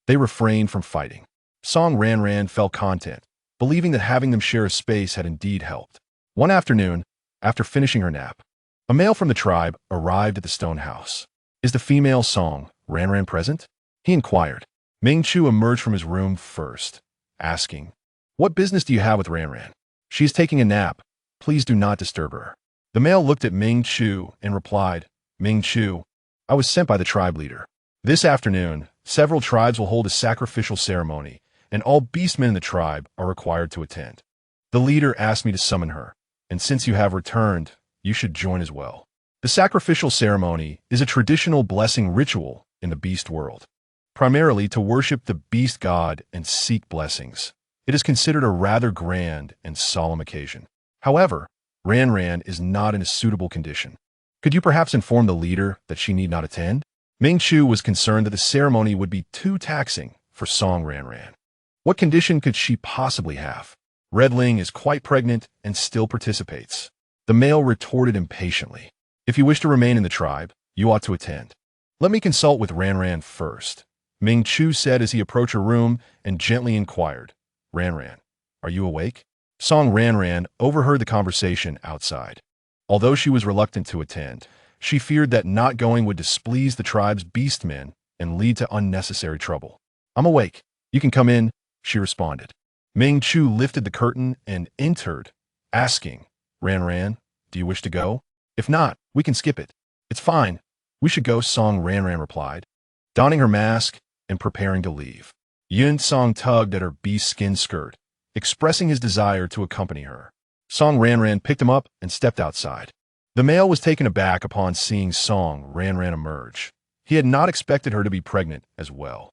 They refrained from fighting. Song Ranran felt content, believing that having them share a space had indeed helped. One afternoon, after finishing her nap, A male from the tribe arrived at the stone house. "Is the female Song Ranran present?" he inquired. Ming Chu emerged from his room first, asking, "What business do you have with Ranran? She is taking a nap. Please do not disturb her." The male looked at Ming Chu and replied, "Ming Chu, I was sent by the tribe leader. This afternoon, several tribes will hold a sacrificial ceremony, and all beastmen in the tribe are required to attend. The leader asked me to summon her, and since you have returned, you should join as well." The sacrificial ceremony is a traditional blessing ritual in the beast world, primarily to worship the beast god and seek blessings. It is considered a rather grand and solemn occasion. However, Ranran is not in a suitable condition. Could you perhaps inform the leader that she need not attend? Ming Chu was concerned that the ceremony would be too taxing for Song Ranran. What condition could she possibly have? Redling is quite pregnant and still participates. The male retorted impatiently. "If you wish to remain in the tribe, you ought to attend. Let me consult with Ranran first," Ming Chu said as he approached her room and gently inquired, "Ranran, are you awake?" Song Ranran overheard the conversation outside. Although she was reluctant to attend, she feared that not going would displease the tribe's beastmen and lead to unnecessary trouble. "I'm awake. You can come in," she responded. Ming Chu lifted the curtain and entered, asking, "Ranran, do you wish to go? If not, we can skip it." "It's fine. We should go," Song Ranran replied, donning her mask and preparing to leave. Yun Song tugged at her beast skin skirt, expressing his desire to accompany her. Song Ranran picked him up and stepped outside. The male was taken aback upon seeing Song Ranran emerge. He had not expected her to be pregnant as well.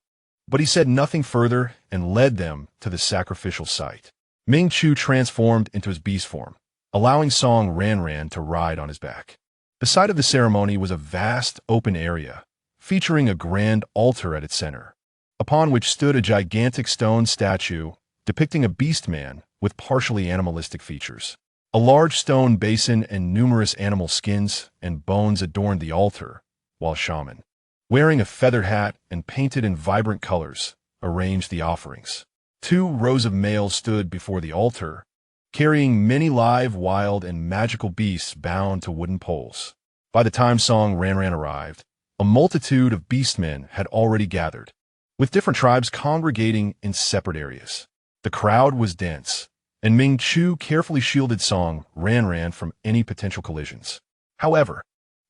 But he said nothing further and led them to the sacrificial site. Ming Chu transformed into his beast form, allowing Song Ranran to ride on his back. The site of the ceremony was a vast open area, featuring a grand altar at its center, upon which stood a gigantic stone statue depicting a beast man with partially animalistic features. A large stone basin and numerous animal skins and bones adorned the altar, while shaman, wearing a feathered hat and painted in vibrant colors, arranged the offerings. 2 rows of males stood before the altar, carrying many live, wild, and magical beasts bound to wooden poles. By the time Song Ranran arrived, a multitude of beastmen had already gathered, with different tribes congregating in separate areas. The crowd was dense, and Ming Chu carefully shielded Song Ranran from any potential collisions. However,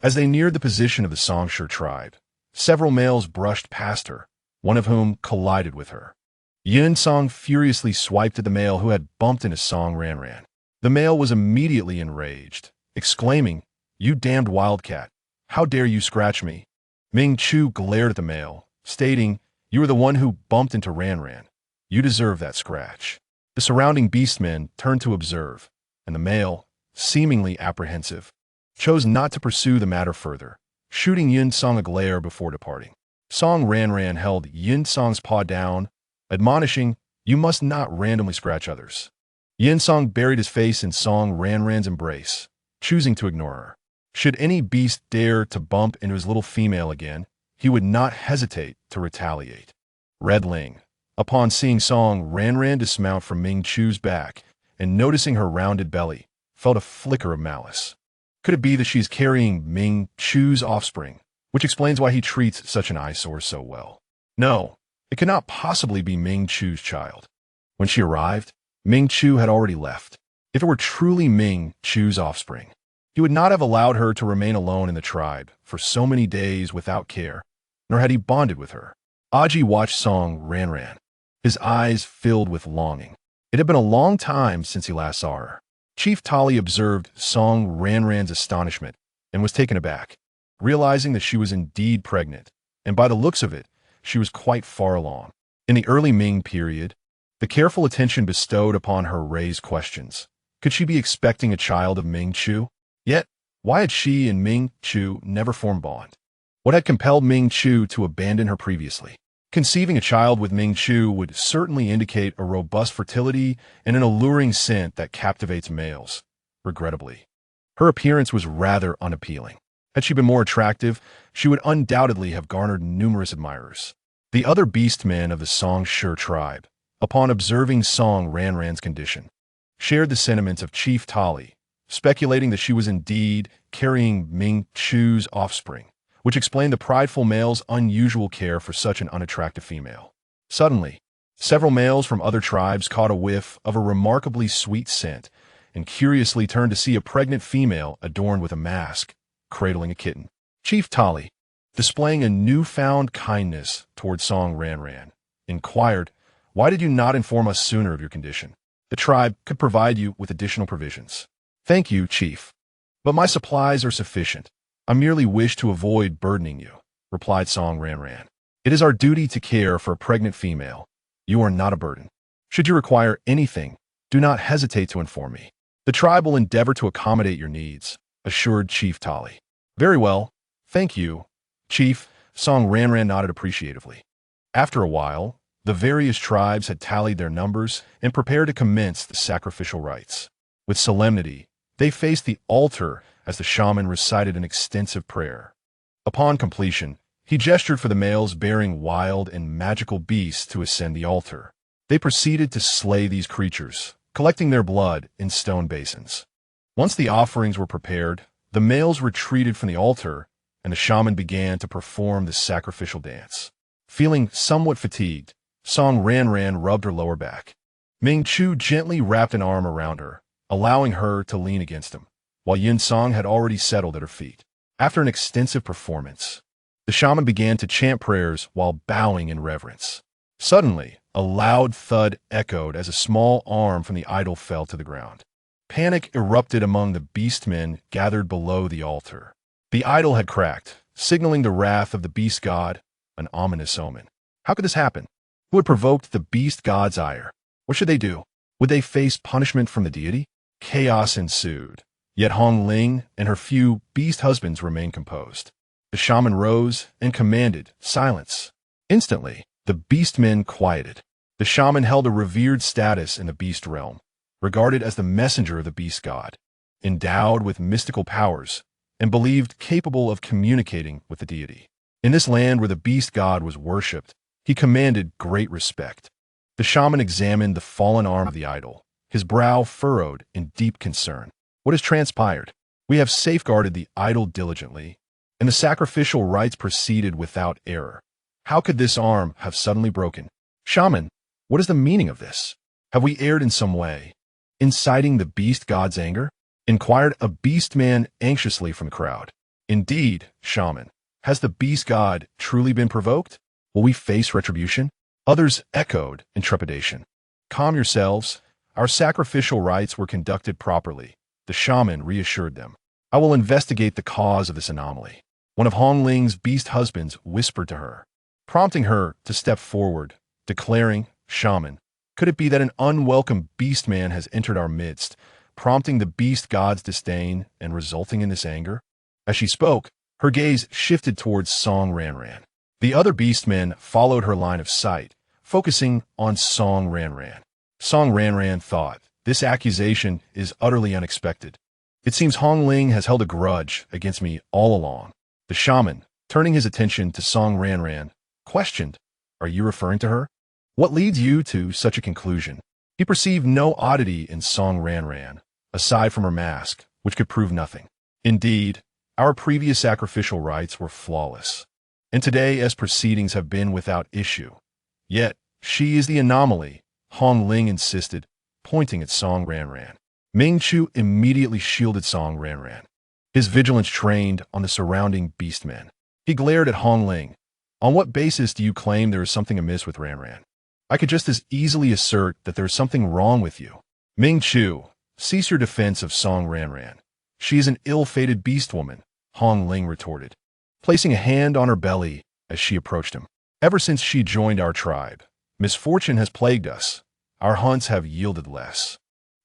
as they neared the position of the Songshire tribe, several males brushed past her, one of whom collided with her. Yun Song furiously swiped at the male who had bumped into Song Ranran. The male was immediately enraged, exclaiming, "You damned wildcat! How dare you scratch me?" Ming Chu glared at the male, stating, "You are the one who bumped into Ranran. You deserve that scratch." The surrounding beastmen turned to observe, and the male, seemingly apprehensive, chose not to pursue the matter further, shooting Yun Song a glare before departing. Song Ranran held Yun Song's paw down, admonishing, "You must not randomly scratch others." Yun Song buried his face in Song Ranran's embrace, choosing to ignore her. Should any beast dare to bump into his little female again, he would not hesitate to retaliate. Redling, upon seeing Song Ranran dismount from Ming Chu's back and noticing her rounded belly, felt a flicker of malice. Could it be that she's carrying Ming Chu's offspring, which explains why he treats such an eyesore so well? No, it could not possibly be Ming Chu's child. When she arrived, Ming Chu had already left. If it were truly Ming Chu's offspring, he would not have allowed her to remain alone in the tribe for so many days without care, nor had he bonded with her. Aji watched Song Ranran, his eyes filled with longing. It had been a long time since he last saw her. Chief Tali observed Song Ranran's astonishment and was taken aback, realizing that she was indeed pregnant, and by the looks of it, she was quite far along. In the early Ming period, the careful attention bestowed upon her raised questions. Could she be expecting a child of Ming Chu? Yet, why had she and Ming Chu never formed bond? What had compelled Ming Chu to abandon her previously? Conceiving a child with Ming Chu would certainly indicate a robust fertility and an alluring scent that captivates males. Regrettably, her appearance was rather unappealing. Had she been more attractive, she would undoubtedly have garnered numerous admirers. The other beastmen of the Songshire tribe, upon observing Song Ranran's condition, shared the sentiments of Chief Tali, speculating that she was indeed carrying Ming Chu's offspring, which explained the prideful male's unusual care for such an unattractive female. Suddenly, several males from other tribes caught a whiff of a remarkably sweet scent and curiously turned to see a pregnant female adorned with a mask, cradling a kitten. Chief Tali, displaying a newfound kindness toward Song Ranran, inquired, "Why did you not inform us sooner of your condition? The tribe could provide you with additional provisions." "Thank you, Chief. But my supplies are sufficient. I merely wish to avoid burdening you," replied Song Ranran. "It is our duty to care for a pregnant female. You are not a burden. Should you require anything, do not hesitate to inform me. The tribe will endeavor to accommodate your needs," assured Chief Tali. "Very well. Thank you, Chief," Song Ranran nodded appreciatively. After a while, the various tribes had tallied their numbers and prepared to commence the sacrificial rites. With solemnity, they faced the altar as the shaman recited an extensive prayer. Upon completion, he gestured for the males bearing wild and magical beasts to ascend the altar. They proceeded to slay these creatures, collecting their blood in stone basins. Once the offerings were prepared, the males retreated from the altar, and the shaman began to perform the sacrificial dance. Feeling somewhat fatigued, Song Ranran rubbed her lower back. Ming Chu gently wrapped an arm around her, allowing her to lean against him, while Yin Song had already settled at her feet. After an extensive performance, the shaman began to chant prayers while bowing in reverence. Suddenly, a loud thud echoed as a small arm from the idol fell to the ground. Panic erupted among the beastmen gathered below the altar. The idol had cracked, signaling the wrath of the beast god, an ominous omen. How could this happen? Who had provoked the beast god's ire? What should they do? Would they face punishment from the deity? Chaos ensued. Yet Hong Ling and her few beast husbands remained composed. The shaman rose and commanded silence. Instantly, the beastmen quieted. The shaman held a revered status in the beast realm, regarded as the messenger of the beast god, endowed with mystical powers, and believed capable of communicating with the deity. In this land where the beast god was worshipped, he commanded great respect. The shaman examined the fallen arm of the idol, his brow furrowed in deep concern. What has transpired? We have safeguarded the idol diligently, and the sacrificial rites proceeded without error. How could this arm have suddenly broken? Shaman, what is the meaning of this? Have we erred in some way, inciting the beast god's anger? Inquired a beast man anxiously from the crowd. Indeed, shaman, has the beast god truly been provoked? Will we face retribution? Others echoed in trepidation. Calm yourselves. Our sacrificial rites were conducted properly. The shaman reassured them. I will investigate the cause of this anomaly. One of Hong Ling's beast husbands whispered to her, prompting her to step forward, declaring, "Shaman, could it be that an unwelcome beast man has entered our midst, prompting the beast god's disdain and resulting in this anger?" As she spoke, her gaze shifted towards Song Ranran. The other beastmen followed her line of sight, focusing on Song Ranran. Song Ranran thought, this accusation is utterly unexpected. It seems Hong Ling has held a grudge against me all along. The shaman, turning his attention to Song Ranran, questioned, "Are you referring to her? What leads you to such a conclusion?" He perceived no oddity in Song Ranran, aside from her mask, which could prove nothing. Indeed, our previous sacrificial rites were flawless, and today as proceedings have been without issue. Yet, she is the anomaly, Hong Ling insisted, pointing at Song Ranran. Ming Chu immediately shielded Song Ranran, his vigilance trained on the surrounding beastmen. He glared at Hong Ling. "On what basis do you claim there is something amiss with Ranran? I could just as easily assert that there is something wrong with you." "Ming Chu, cease your defense of Song Ranran. She is an ill-fated beast woman," Hong Ling retorted, placing a hand on her belly as she approached him. "Ever since she joined our tribe, misfortune has plagued us. Our hunts have yielded less,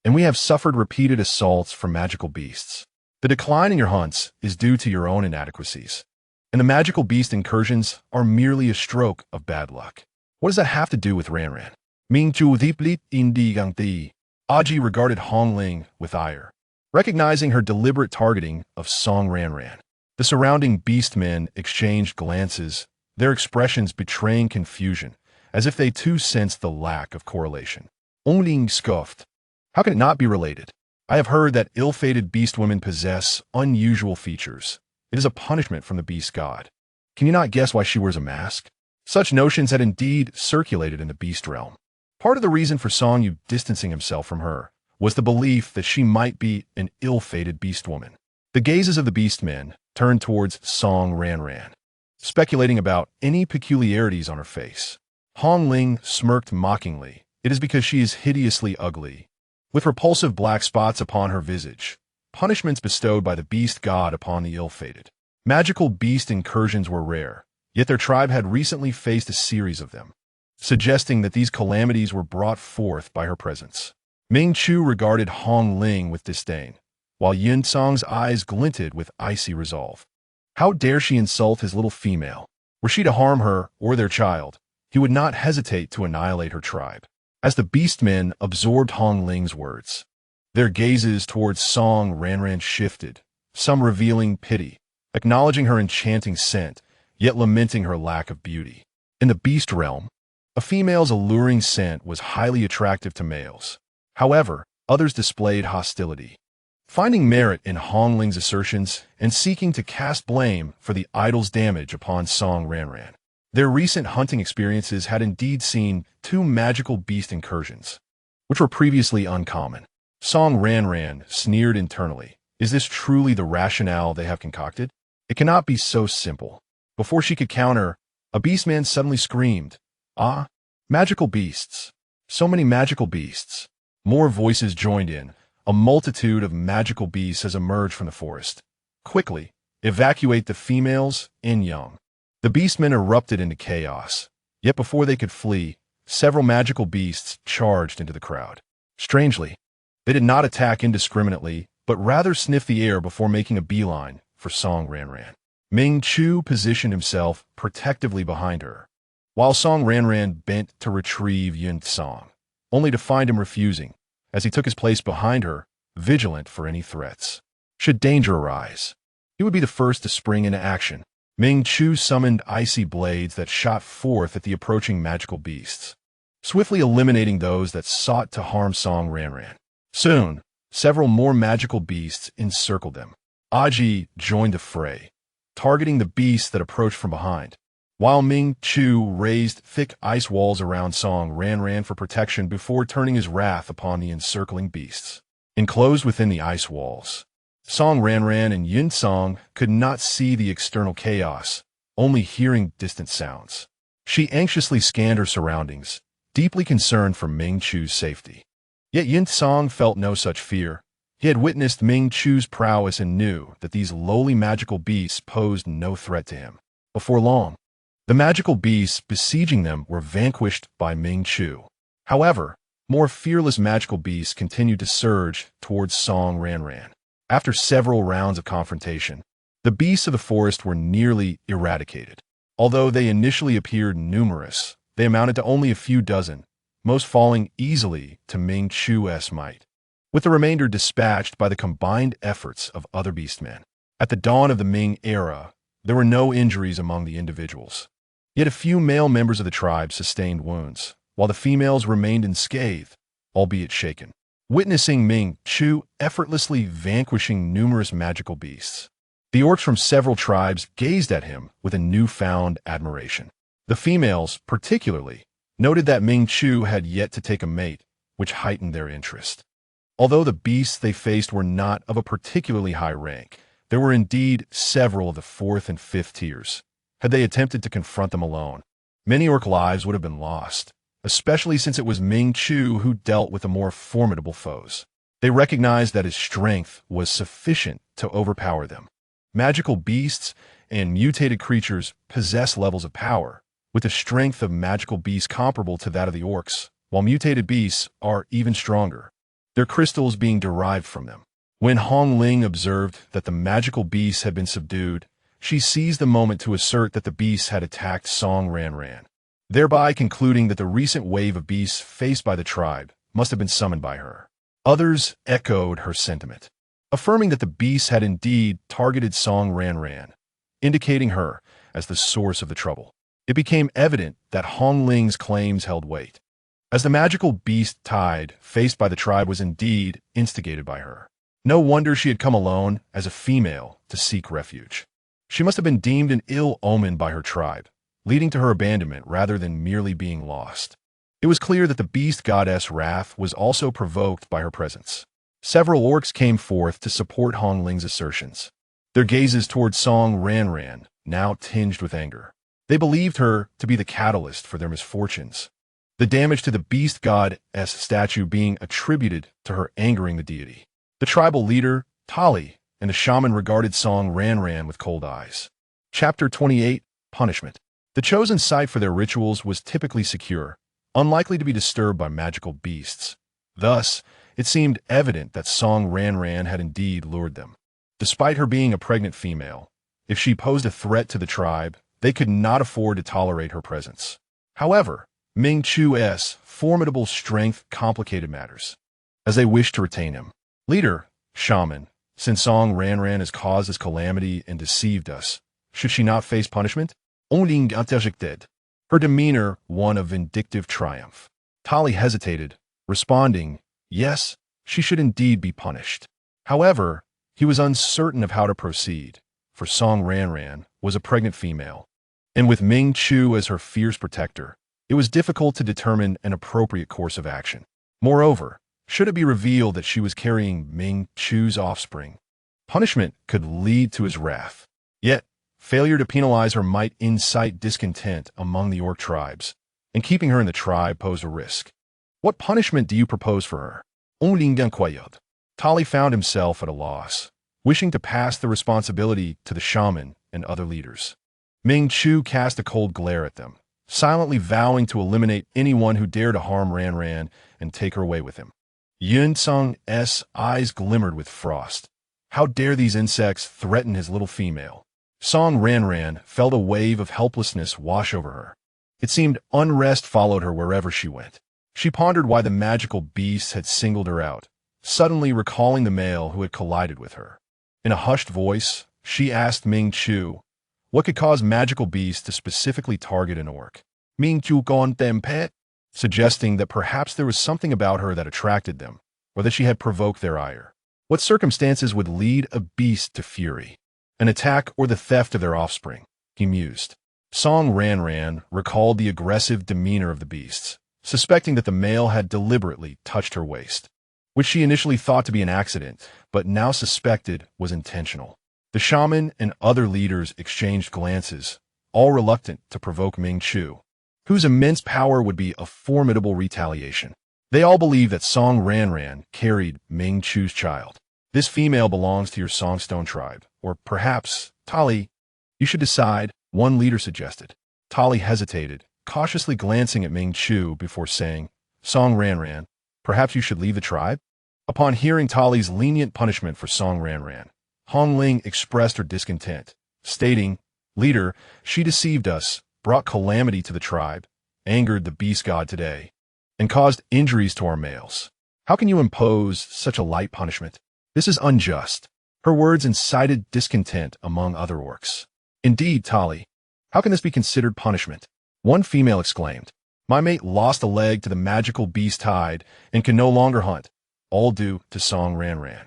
and we have suffered repeated assaults from magical beasts. The decline in your hunts is due to your own inadequacies, and the magical beast incursions are merely a stroke of bad luck. What does that have to do with Ranran?" Ming Chu deeply indigangti. Aji regarded Hong Ling with ire, recognizing her deliberate targeting of Song Ranran. The surrounding beastmen exchanged glances, their expressions betraying confusion, as if they too sensed the lack of correlation. Ong Ling scoffed. "How can it not be related? I have heard that ill-fated beast women possess unusual features. It is a punishment from the beast god. Can you not guess why she wears a mask? Such notions had indeed circulated in the beast realm. Part of the reason for Song Yu distancing himself from her was the belief that she might be an ill-fated beast woman. The gazes of the beast men turned towards Song Ranran, speculating about any peculiarities on her face. Hong Ling smirked mockingly. It is because she is hideously ugly, with repulsive black spots upon her visage, punishments bestowed by the beast god upon the ill-fated. Magical beast incursions were rare, yet their tribe had recently faced a series of them, suggesting that these calamities were brought forth by her presence. Ming Chu regarded Hong Ling with disdain, while Yun Song's eyes glinted with icy resolve. How dare she insult his little female? Were she to harm her or their child, he would not hesitate to annihilate her tribe. As the beastmen absorbed Hong Ling's words, their gazes towards Song Ranran shifted, some revealing pity, acknowledging her enchanting scent, yet lamenting her lack of beauty. In the beast realm, a female's alluring scent was highly attractive to males. However, others displayed hostility, finding merit in Hong Ling's assertions and seeking to cast blame for the idol's damage upon Song Ranran. Their recent hunting experiences had indeed seen 2 magical beast incursions, which were previously uncommon. Song Ranran sneered internally. Is this truly the rationale they have concocted? It cannot be so simple. Before she could counter, a beastman suddenly screamed, "Ah, magical beasts! So many magical beasts!" More voices joined in. A multitude of magical beasts has emerged from the forest. Quickly, evacuate the females and young. The beastmen erupted into chaos. Yet before they could flee, several magical beasts charged into the crowd. Strangely, they did not attack indiscriminately, but rather sniffed the air before making a beeline for Song Ranran. Ming Chu positioned himself protectively behind her, while Song Ranran bent to retrieve Yun Song, only to find him refusing, as he took his place behind her, vigilant for any threats. Should danger arise, he would be the first to spring into action. Ming Chu summoned icy blades that shot forth at the approaching magical beasts, swiftly eliminating those that sought to harm Song Ranran. Soon, several more magical beasts encircled them. Aji joined the fray, targeting the beasts that approached from behind, while Ming Chu raised thick ice walls around Song Ranran for protection before turning his wrath upon the encircling beasts. Enclosed within the ice walls, Song Ranran and Yun Song could not see the external chaos, only hearing distant sounds. She anxiously scanned her surroundings, deeply concerned for Ming Chu's safety. Yet Yun Song felt no such fear. He had witnessed Ming Chu's prowess and knew that these lowly magical beasts posed no threat to him. Before long, the magical beasts besieging them were vanquished by Ming Chu. However, more fearless magical beasts continued to surge towards Song Ranran. After several rounds of confrontation, the beasts of the forest were nearly eradicated. Although they initially appeared numerous, they amounted to only a few dozen, most falling easily to Ming Chu's might, with the remainder dispatched by the combined efforts of other beastmen. At the dawn of the Ming era, there were no injuries among the individuals. Yet a few male members of the tribe sustained wounds, while the females remained unscathed, albeit shaken. Witnessing Ming Chu effortlessly vanquishing numerous magical beasts, the orcs from several tribes gazed at him with a newfound admiration. The females, particularly, noted that Ming Chu had yet to take a mate, which heightened their interest. Although the beasts they faced were not of a particularly high rank, there were indeed several of the 4th and 5th tiers. Had they attempted to confront them alone, many orc lives would have been lost, especially since it was Ming Chu who dealt with the more formidable foes. They recognized that his strength was sufficient to overpower them. Magical beasts and mutated creatures possess levels of power, with the strength of magical beasts comparable to that of the orcs, while mutated beasts are even stronger, their crystals being derived from them. When Hong Ling observed that the magical beasts had been subdued, she seized the moment to assert that the beasts had attacked Song Ranran, thereby concluding that the recent wave of beasts faced by the tribe must have been summoned by her. Others echoed her sentiment, affirming that the beasts had indeed targeted Song Ranran, indicating her as the source of the trouble. It became evident that Hong Ling's claims held weight. as the magical beast tide faced by the tribe was indeed instigated by her. No wonder she had come alone as a female to seek refuge. She must have been deemed an ill omen by her tribe, leading to her abandonment rather than merely being lost. It was clear that the beast goddess wrath was also provoked by her presence. Several orcs came forth to support Hong Ling's assertions, their gazes toward Song Ranran now tinged with anger. They believed her to be the catalyst for their misfortunes, the damage to the beast goddess statue being attributed to her angering the deity. The tribal leader, Tali, and the shaman regarded Song Ranran with cold eyes. Chapter 28, Punishment. The chosen site for their rituals was typically secure, unlikely to be disturbed by magical beasts. Thus, it seemed evident that Song Ranran had indeed lured them. Despite her being a pregnant female, if she posed a threat to the tribe, they could not afford to tolerate her presence. However, Ming Chu's formidable strength complicated matters, as they wished to retain him. Leader, shaman, since Song Ranran has caused this calamity and deceived us, should she not face punishment? Only dead. Her demeanor one of vindictive triumph. Tali hesitated, responding, yes, she should indeed be punished. However, he was uncertain of how to proceed, for Song Ranran was a pregnant female, and with Ming Chu as her fierce protector, it was difficult to determine an appropriate course of action. Moreover, should it be revealed that she was carrying Ming Chu's offspring, punishment could lead to his wrath. Yet, failure to penalize her might incite discontent among the orc tribes, and keeping her in the tribe posed a risk. What punishment do you propose for her? Tali found himself at a loss, wishing to pass the responsibility to the shaman and other leaders. Ming Chu cast a cold glare at them, silently vowing to eliminate anyone who dared to harm Ranran and take her away with him. Yun Tsung's eyes glimmered with frost. How dare these insects threaten his little female? Song Ranran felt a wave of helplessness wash over her. It seemed unrest followed her wherever she went. She pondered why the magical beast had singled her out, suddenly recalling the male who had collided with her. In a hushed voice, she asked Ming Chu, what could cause magical beasts to specifically target an orc? Ming Chu gone them pet, suggesting that perhaps there was something about her that attracted them, or that she had provoked their ire. What circumstances would lead a beast to fury? An attack or the theft of their offspring, he mused. Song Ranran recalled the aggressive demeanor of the beasts, suspecting that the male had deliberately touched her waist, which she initially thought to be an accident, but now suspected was intentional. The shaman and other leaders exchanged glances, all reluctant to provoke Ming Chu, whose immense power would be a formidable retaliation. They all believed that Song Ranran carried Ming Chu's child. This female belongs to your Songstone tribe, or perhaps, Tali, you should decide, one leader suggested. Tali hesitated, cautiously glancing at Ming Chu before saying, Song Ranran, perhaps you should leave the tribe? Upon hearing Tali's lenient punishment for Song Ranran, Hong Ling expressed her discontent, stating, Leader, she deceived us, brought calamity to the tribe, angered the beast god today, and caused injuries to our males. How can you impose such a light punishment? This is unjust. Her words incited discontent among other orcs. Indeed, Tali, how can this be considered punishment? One female exclaimed, My mate lost a leg to the magical beast tide and can no longer hunt, all due to Song Ranran.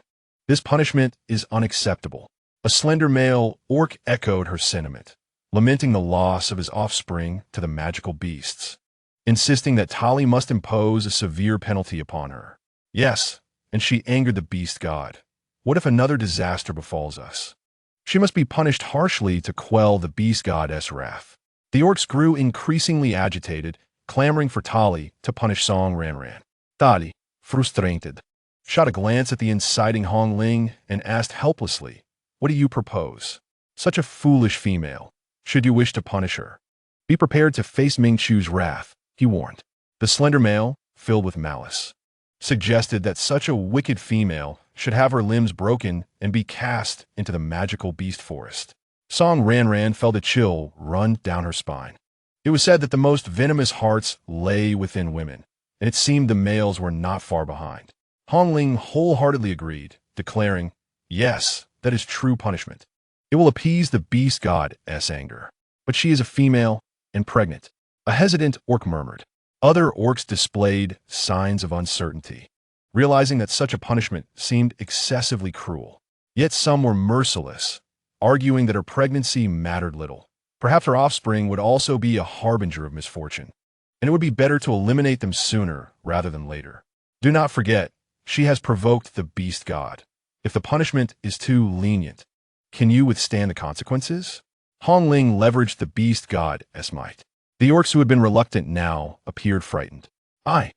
This punishment is unacceptable. A slender male orc echoed her sentiment, lamenting the loss of his offspring to the magical beasts, insisting that Tali must impose a severe penalty upon her. Yes, and she angered the beast god. What if another disaster befalls us? She must be punished harshly to quell the beast goddess' wrath. The orcs grew increasingly agitated, clamoring for Tali to punish Song Ranran. Tali, frustrated, shot a glance at the inciting Hong Ling and asked helplessly, What do you propose? Such a foolish female. Should you wish to punish her, be prepared to face Ming Chu's wrath, he warned. The slender male, filled with malice, suggested that such a wicked female should have her limbs broken and be cast into the magical beast forest. Song Ranran felt a chill run down her spine. It was said that the most venomous hearts lay within women, and it seemed the males were not far behind. Hong Ling wholeheartedly agreed, declaring, Yes, that is true punishment. It will appease the beast god's anger. But she is a female and pregnant. A hesitant orc murmured, Other orcs displayed signs of uncertainty, realizing that such a punishment seemed excessively cruel. Yet some were merciless, arguing that her pregnancy mattered little. Perhaps her offspring would also be a harbinger of misfortune, and it would be better to eliminate them sooner rather than later. Do not forget, she has provoked the beast god. If the punishment is too lenient, can you withstand the consequences? Hong Ling leveraged the beast god's might. The orcs who had been reluctant now appeared frightened. I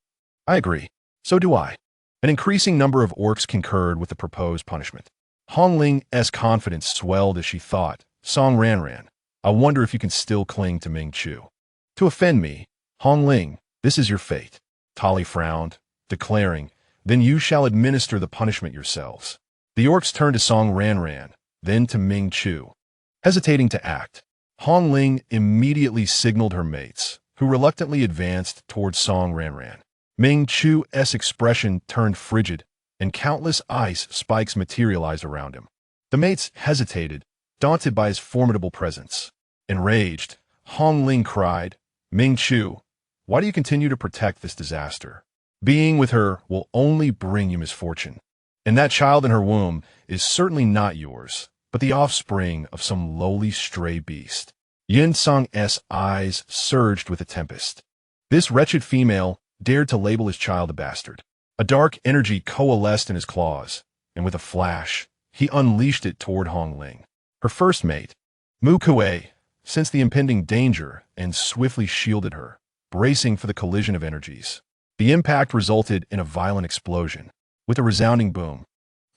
agree. So do I. An increasing number of orcs concurred with the proposed punishment. Hong Ling's confidence swelled as she thought, Song Ranran, I wonder if you can still cling to Ming Chu. To offend me, Hong Ling, this is your fate. Tali frowned, declaring, then you shall administer the punishment yourselves. The orcs turned to Song Ranran, then to Ming Chu. Hesitating to act, Hong Ling immediately signaled her mates, who reluctantly advanced towards Song Ranran. Ming Chu's expression turned frigid, and countless ice spikes materialized around him. The mates hesitated, daunted by his formidable presence. Enraged, Hong Ling cried, Ming Chu, why do you continue to protect this disaster? Being with her will only bring you misfortune. And that child in her womb is certainly not yours, but the offspring of some lowly stray beast. Yin Song's eyes surged with a tempest. This wretched female dared to label his child a bastard. A dark energy coalesced in his claws, and with a flash, he unleashed it toward Hong Ling. Her first mate, Mu Kuei, sensed the impending danger and swiftly shielded her, bracing for the collision of energies. The impact resulted in a violent explosion. With a resounding boom,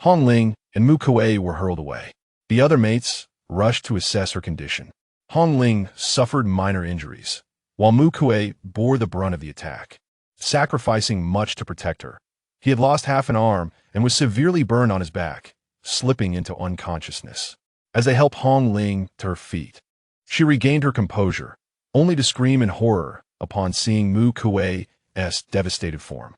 Hong Ling and Mu Kuei were hurled away. The other mates rushed to assess her condition. Hong Ling suffered minor injuries, while Mu Kuei bore the brunt of the attack, sacrificing much to protect her. He had lost half an arm and was severely burned on his back, slipping into unconsciousness. As they helped Hong Ling to her feet, she regained her composure, only to scream in horror upon seeing Mu Kuei's devastated form.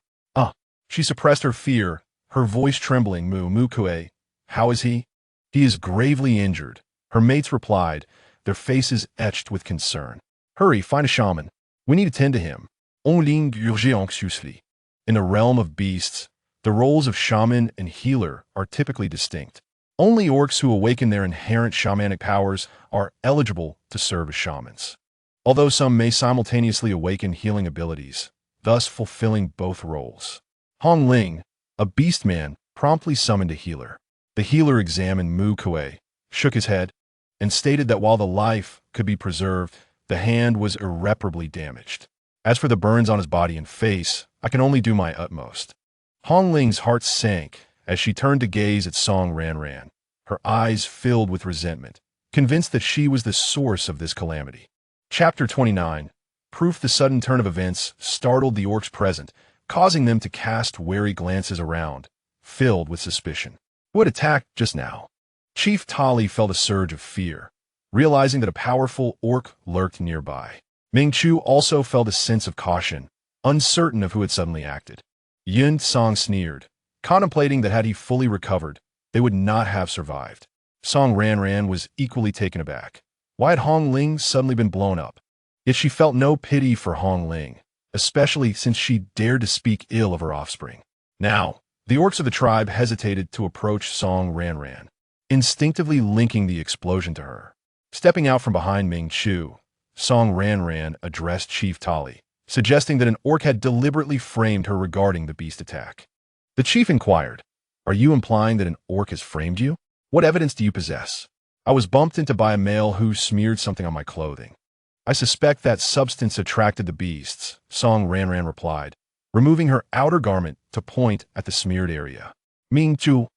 She suppressed her fear, her voice trembling. Mu Kuei, how is he? He is gravely injured, her mates replied, their faces etched with concern. Hurry, find a shaman. We need to tend to him. En ligne urgenteusement. In the realm of beasts, the roles of shaman and healer are typically distinct. Only orcs who awaken their inherent shamanic powers are eligible to serve as shamans, although some may simultaneously awaken healing abilities, thus fulfilling both roles. Hong Ling, a beast man, promptly summoned a healer. The healer examined Mu Kuei, shook his head, and stated that while the life could be preserved, the hand was irreparably damaged. As for the burns on his body and face, I can only do my utmost. Hong Ling's heart sank as she turned to gaze at Song Ranran, her eyes filled with resentment, convinced that she was the source of this calamity. Chapter 29. Proof. The sudden turn of events startled the orcs present, causing them to cast wary glances around, filled with suspicion. Who had attacked just now? Chief Tali felt a surge of fear, realizing that a powerful orc lurked nearby. Ming Chu also felt a sense of caution, uncertain of who had suddenly acted. Yun Song sneered, contemplating that had he fully recovered, they would not have survived. Song Ranran was equally taken aback. Why had Hong Ling suddenly been blown up? Yet she felt no pity for Hong Ling, especially since she dared to speak ill of her offspring. Now, the orcs of the tribe hesitated to approach Song Ranran, instinctively linking the explosion to her. Stepping out from behind Ming Chu, Song Ranran addressed Chief Tali, suggesting that an orc had deliberately framed her regarding the beast attack. The chief inquired, are you implying that an orc has framed you? What evidence do you possess? I was bumped into by a male who smeared something on my clothing. I suspect that substance attracted the beasts, Song Ranran replied, removing her outer garment to point at the smeared area. Ming Chu,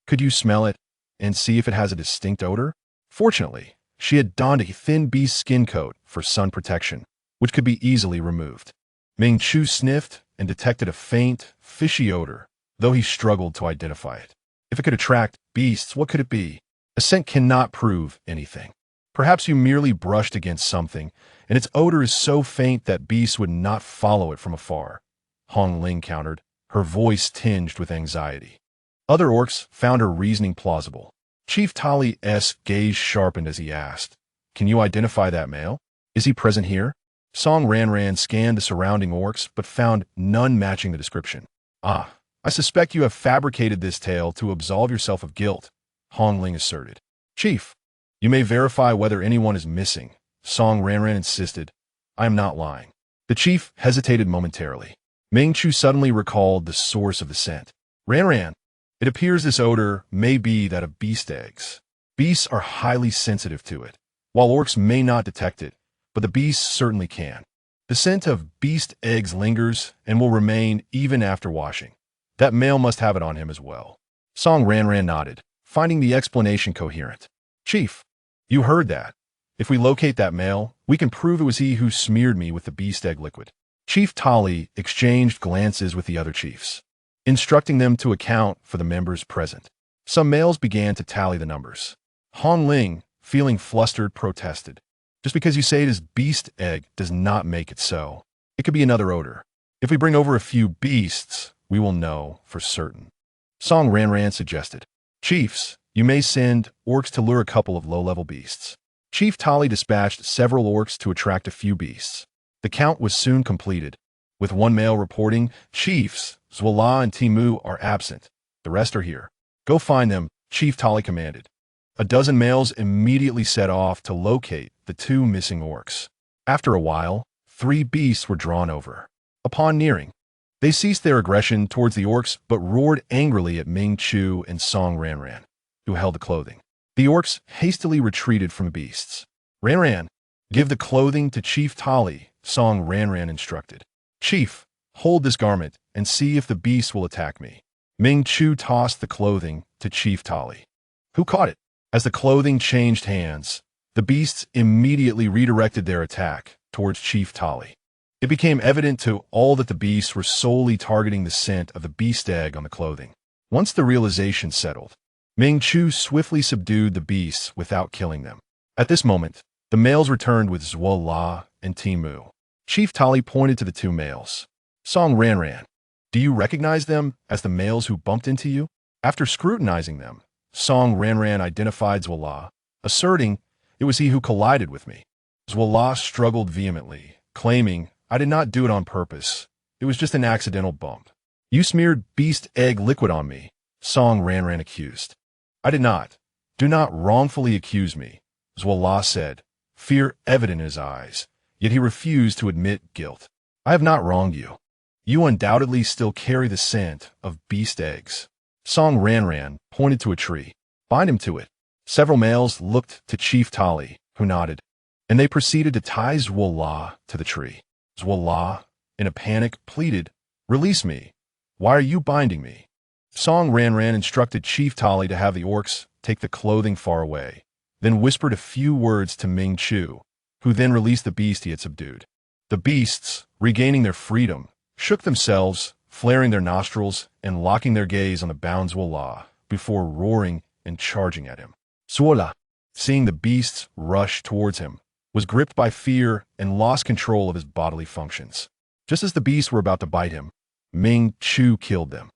could you smell it and see if it has a distinct odor? Fortunately, she had donned a thin beast skin coat for sun protection, which could be easily removed. Ming Chu sniffed and detected a faint, fishy odor, though he struggled to identify it. If it could attract beasts, what could it be? A scent cannot prove anything. Perhaps you merely brushed against something, and its odor is so faint that beasts would not follow it from afar, Hong Ling countered, her voice tinged with anxiety. Other orcs found her reasoning plausible. Chief Tali's gaze sharpened as he asked, can you identify that male? Is he present here? Song Ranran scanned the surrounding orcs, but found none matching the description. Ah, I suspect you have fabricated this tale to absolve yourself of guilt, Hong Ling asserted. Chief, you may verify whether anyone is missing, Song Ranran insisted. I am not lying. The chief hesitated momentarily. Ming Chu suddenly recalled the source of the scent. Ranran, it appears this odor may be that of beast eggs. Beasts are highly sensitive to it. While orcs may not detect it, but the beasts certainly can. The scent of beast eggs lingers and will remain even after washing. That male must have it on him as well. Song Ranran nodded, finding the explanation coherent. Chief, you heard that. If we locate that male, we can prove it was he who smeared me with the beast egg liquid. Chief Tali exchanged glances with the other chiefs, instructing them to account for the members present. Some males began to tally the numbers. Hong Ling, feeling flustered, protested. Just because you say it is beast egg does not make it so. It could be another odor. If we bring over a few beasts, we will know for certain. Song Ranran suggested. Chiefs, you may send orcs to lure a couple of low-level beasts. Chief Tali dispatched several orcs to attract a few beasts. The count was soon completed, with one male reporting, Chiefs, Zwala and Timu are absent. The rest are here. Go find them, Chief Tali commanded. A dozen males immediately set off to locate the two missing orcs. After a while, 3 beasts were drawn over. Upon nearing, they ceased their aggression towards the orcs but roared angrily at Ming Chu and Song Ranran, who held the clothing. The orcs hastily retreated from the beasts. Ranran, give the clothing to Chief Tali, Song Ranran instructed. Chief, hold this garment and see if the beast will attack me. Ming Chu tossed the clothing to Chief Tali, who caught it. As the clothing changed hands, the beasts immediately redirected their attack towards Chief Tali. It became evident to all that the beasts were solely targeting the scent of the beast egg on the clothing. Once the realization settled, Ming Chu swiftly subdued the beasts without killing them. At this moment, the males returned with Zwala and Timu. Chief Tali pointed to the 2 males. Song Ranran, do you recognize them as the males who bumped into you? After scrutinizing them, Song Ranran identified Zwala, asserting it was he who collided with me. Zwala struggled vehemently, claiming, I did not do it on purpose. It was just an accidental bump. You smeared beast egg liquid on me, Song Ranran accused. I did not. Do not wrongfully accuse me, Zwala said, fear evident in his eyes, yet he refused to admit guilt. I have not wronged you. You undoubtedly still carry the scent of beast eggs. Song Ranran pointed to a tree. Bind him to it. Several males looked to Chief Tali, who nodded, and they proceeded to tie Zwala to the tree. Zwala, in a panic, pleaded, Release me. Why are you binding me? Song Ranran instructed Chief Tali to have the orcs take the clothing far away, then whispered a few words to Ming Chu, who then released the beast he had subdued. The beasts, regaining their freedom, shook themselves, flaring their nostrils and locking their gaze on the bound Zwala before roaring and charging at him. Zwala, seeing the beasts rush towards him, was gripped by fear and lost control of his bodily functions. Just as the beasts were about to bite him, Ming Chu killed them.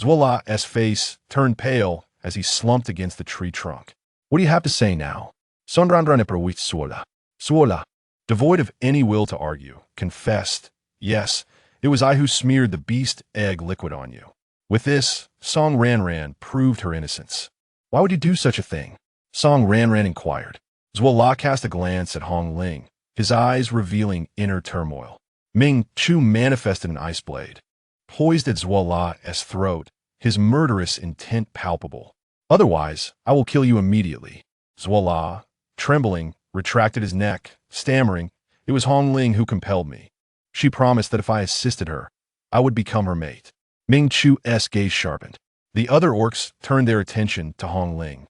Zwala's face turned pale as he slumped against the tree trunk. What do you have to say now? Zwala, devoid of any will to argue, confessed, yes, it was I who smeared the beast egg liquid on you. With this, Song Ranran proved her innocence. Why would you do such a thing? Song Ranran inquired. Zwala cast a glance at Hong Ling, his eyes revealing inner turmoil. Ming Chu manifested an ice blade, poised at Zwala's throat, his murderous intent palpable. Otherwise, I will kill you immediately. Zwala, trembling, retracted his neck, stammering, it was Hong Ling who compelled me. She promised that if I assisted her, I would become her mate. Ming Chu's gaze sharpened. The other orcs turned their attention to Hong Ling,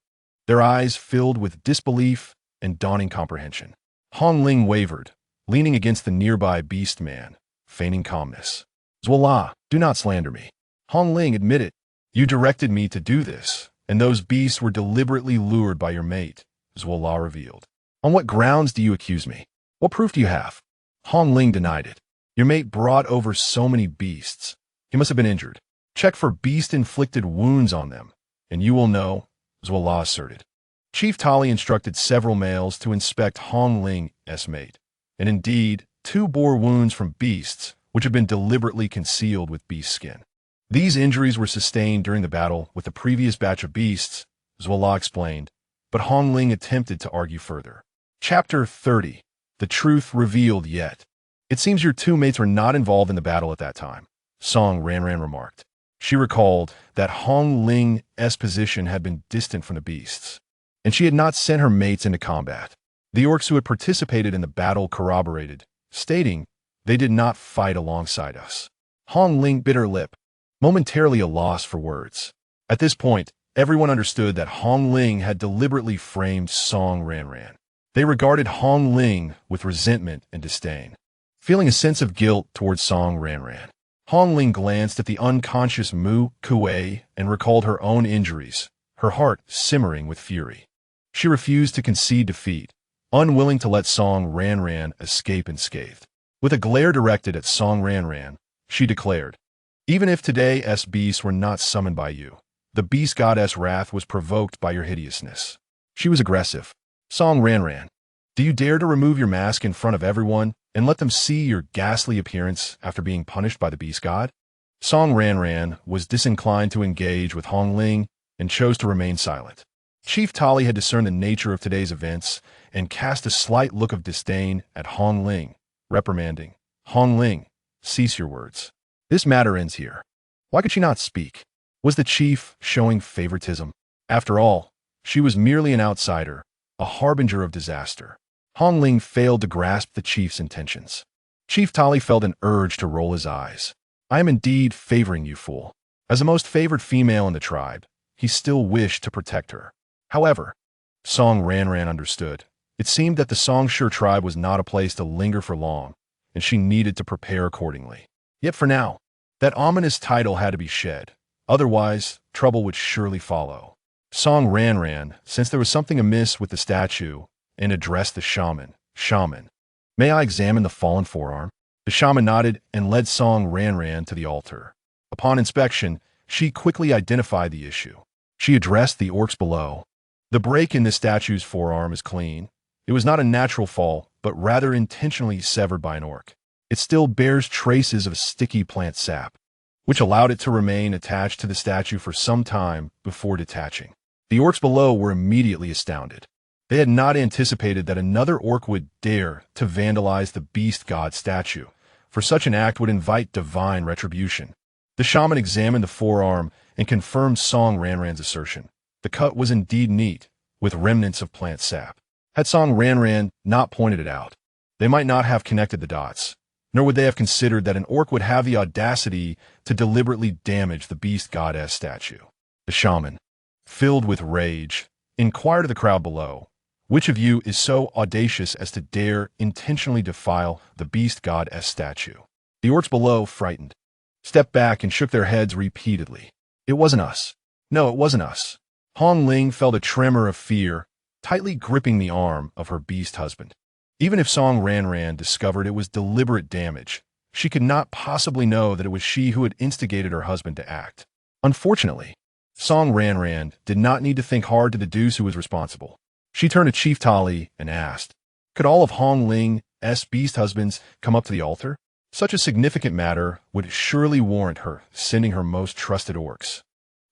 their eyes filled with disbelief and dawning comprehension. Hong Ling wavered, leaning against the nearby beast man, feigning calmness. Zwala, do not slander me. Hong Ling admitted, you directed me to do this, and those beasts were deliberately lured by your mate, Zwala revealed. On what grounds do you accuse me? What proof do you have? Hong Ling denied it. Your mate brought over so many beasts. He must have been injured. Check for beast-inflicted wounds on them, and you will know, Zwala asserted. Chief Tali instructed several males to inspect Hong Ling's mate, and indeed, 2 bore wounds from beasts, which had been deliberately concealed with beast skin. These injuries were sustained during the battle with the previous batch of beasts, Zuala explained, but Hong Ling attempted to argue further. Chapter 30. The Truth Revealed Yet. It seems your 2 mates were not involved in the battle at that time, Song Ranran remarked. She recalled that Hong Ling's position had been distant from the beasts, and she had not sent her mates into combat. The orcs who had participated in the battle corroborated, stating, "They did not fight alongside us." Hong Ling bit her lip, momentarily a loss for words. At this point, everyone understood that Hong Ling had deliberately framed Song Ranran. They regarded Hong Ling with resentment and disdain. Feeling a sense of guilt towards Song Ranran, Hong Ling glanced at the unconscious Mu Kuei and recalled her own injuries, her heart simmering with fury. She refused to concede defeat, unwilling to let Song Ranran escape unscathed. With a glare directed at Song Ranran, she declared, "Even if today's beasts were not summoned by you, the beast goddess' wrath was provoked by your hideousness." She was aggressive. "Song Ranran, do you dare to remove your mask in front of everyone and let them see your ghastly appearance after being punished by the beast god?" Song Ranran was disinclined to engage with Hong Ling and chose to remain silent. Chief Tali had discerned the nature of today's events and cast a slight look of disdain at Hong Ling, reprimanding, "Hong Ling, cease your words. This matter ends here." Why could she not speak? Was the chief showing favoritism? After all, she was merely an outsider, a harbinger of disaster. Hong Ling failed to grasp the chief's intentions. Chief Tali felt an urge to roll his eyes. "I am indeed favoring you, fool." As the most favored female in the tribe, he still wished to protect her. However, Song Ranran understood. It seemed that the Songshire tribe was not a place to linger for long, and she needed to prepare accordingly. Yet for now, that ominous title had to be shed. Otherwise, trouble would surely follow. Song Ranran sensed there was something amiss with the statue and addressed the shaman. "Shaman, may I examine the fallen forearm?" The shaman nodded and led Song Ranran to the altar. Upon inspection, she quickly identified the issue. She addressed the orcs below. "The break in this statue's forearm is clean. It was not a natural fall, but rather intentionally severed by an orc. It still bears traces of sticky plant sap, which allowed it to remain attached to the statue for some time before detaching." The orcs below were immediately astounded. They had not anticipated that another orc would dare to vandalize the beast god statue, for such an act would invite divine retribution. The shaman examined the forearm and confirmed Song Ranran's assertion. The cut was indeed neat, with remnants of plant sap. Had Song Ranran not pointed it out, they might not have connected the dots, nor would they have considered that an orc would have the audacity to deliberately damage the beast goddess statue. The shaman, filled with rage, inquired of the crowd below, "Which of you is so audacious as to dare intentionally defile the beast goddess statue?" The orcs below, frightened, stepped back and shook their heads repeatedly. "It wasn't us. No, it wasn't us." Hong Ling felt a tremor of fear, tightly gripping the arm of her beast husband. Even if Song Ranran discovered it was deliberate damage, she could not possibly know that it was she who had instigated her husband to act. Unfortunately, Song Ranran did not need to think hard to deduce who was responsible. She turned to Chief Tali and asked, "Could all of Hong Ling's beast husbands come up to the altar?" Such a significant matter would surely warrant her sending her most trusted orcs.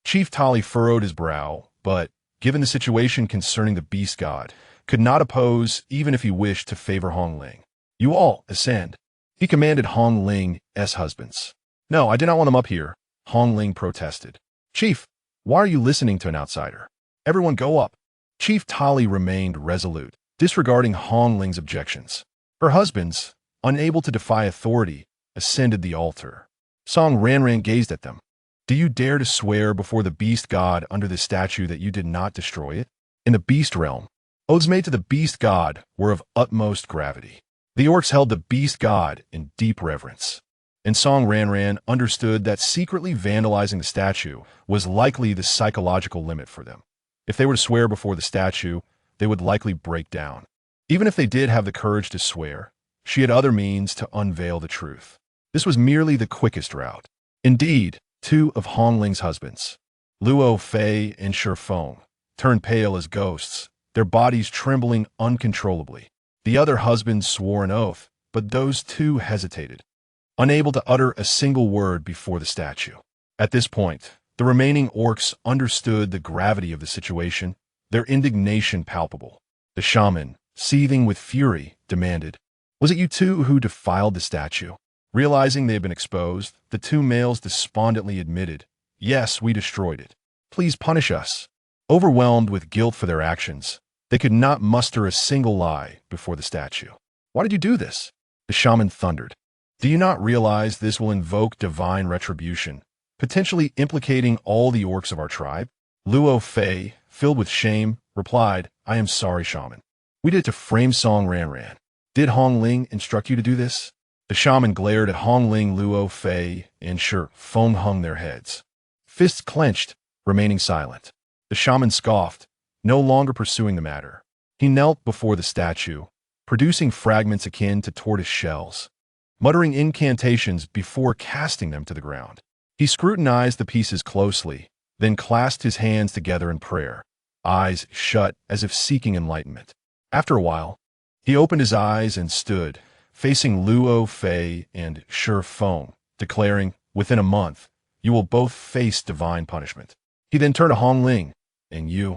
Chief Tali furrowed his brow, but, given the situation concerning the beast god, could not oppose even if he wished to favor Hong Ling. "You all ascend," he commanded Hong Ling's husbands. "No, I did not want them up here," Hong Ling protested. "Chief, why are you listening to an outsider? Everyone go up." Chief Tali remained resolute, disregarding Hong Ling's objections. Her husbands, unable to defy authority, ascended the altar. Song Ranran gazed at them. "Do you dare to swear before the beast god under the statue that you did not destroy it?" In the beast realm, oaths made to the beast god were of utmost gravity. The orcs held the beast god in deep reverence, and Song Ranran understood that secretly vandalizing the statue was likely the psychological limit for them. If they were to swear before the statue, they would likely break down. Even if they did have the courage to swear, she had other means to unveil the truth. This was merely the quickest route. Indeed, 2 of Hong Ling's husbands, Luo Fei and Shifeng, turned pale as ghosts, their bodies trembling uncontrollably. The other husbands swore an oath but those two hesitated, unable to utter a single word before the statue. At this point, the remaining orcs understood the gravity of the situation, their indignation palpable. The shaman, seething with fury, demanded, "Was it you two who defiled the statue?" Realizing they had been exposed, the two males despondently admitted, "Yes, we destroyed it. Please punish us." Overwhelmed with guilt for their actions, they could not muster a single lie before the statue. "Why did you do this?" The shaman thundered. "Do you not realize this will invoke divine retribution, potentially implicating all the orcs of our tribe?" Luo Fei, filled with shame, replied, "I am sorry, shaman. We did it to frame Song Ranran. Did Hong Ling instruct you to do this?" The shaman glared at Hong Ling, Luo Fei, and Sure Feng hung their heads, fists clenched, remaining silent. The shaman scoffed, no longer pursuing the matter. He knelt before the statue, producing fragments akin to tortoise shells, muttering incantations before casting them to the ground. He scrutinized the pieces closely, then clasped his hands together in prayer, eyes shut as if seeking enlightenment. After a while, he opened his eyes and stood, facing Luo Fei and Sure Feng, declaring, "Within a month, you will both face divine punishment." He then turned to Hong Ling, "And you?"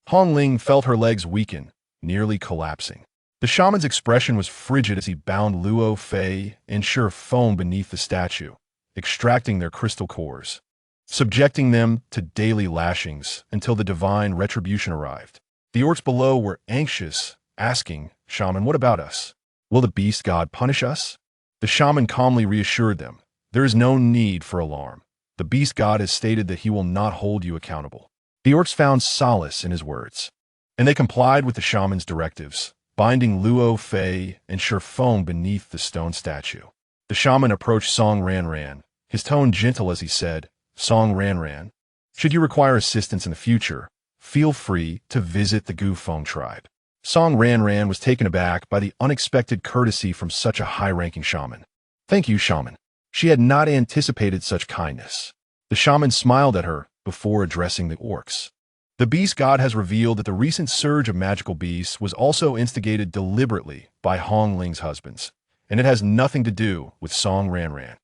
Hong Ling felt her legs weaken, nearly collapsing. The shaman's expression was frigid as he bound Luo Fei and Sure Feng beneath the statue, extracting their crystal cores, subjecting them to daily lashings until the divine retribution arrived. The orcs below were anxious, asking, "Shaman, what about us? Will the beast god punish us?" The shaman calmly reassured them, "There is no need for alarm. The beast god has stated that he will not hold you accountable." The orcs found solace in his words, and they complied with the shaman's directives, binding Luo Fei and Sure Feng beneath the stone statue. The shaman approached Song Ranran, his tone gentle as he said, "Song Ranran, should you require assistance in the future, feel free to visit the Gu Feng tribe." Song Ranran was taken aback by the unexpected courtesy from such a high-ranking shaman. "Thank you, shaman." She had not anticipated such kindness. The shaman smiled at her before addressing the orcs. "The beast god has revealed that the recent surge of magical beasts was also instigated deliberately by Hong Ling's husbands, and it has nothing to do with Song Ranran."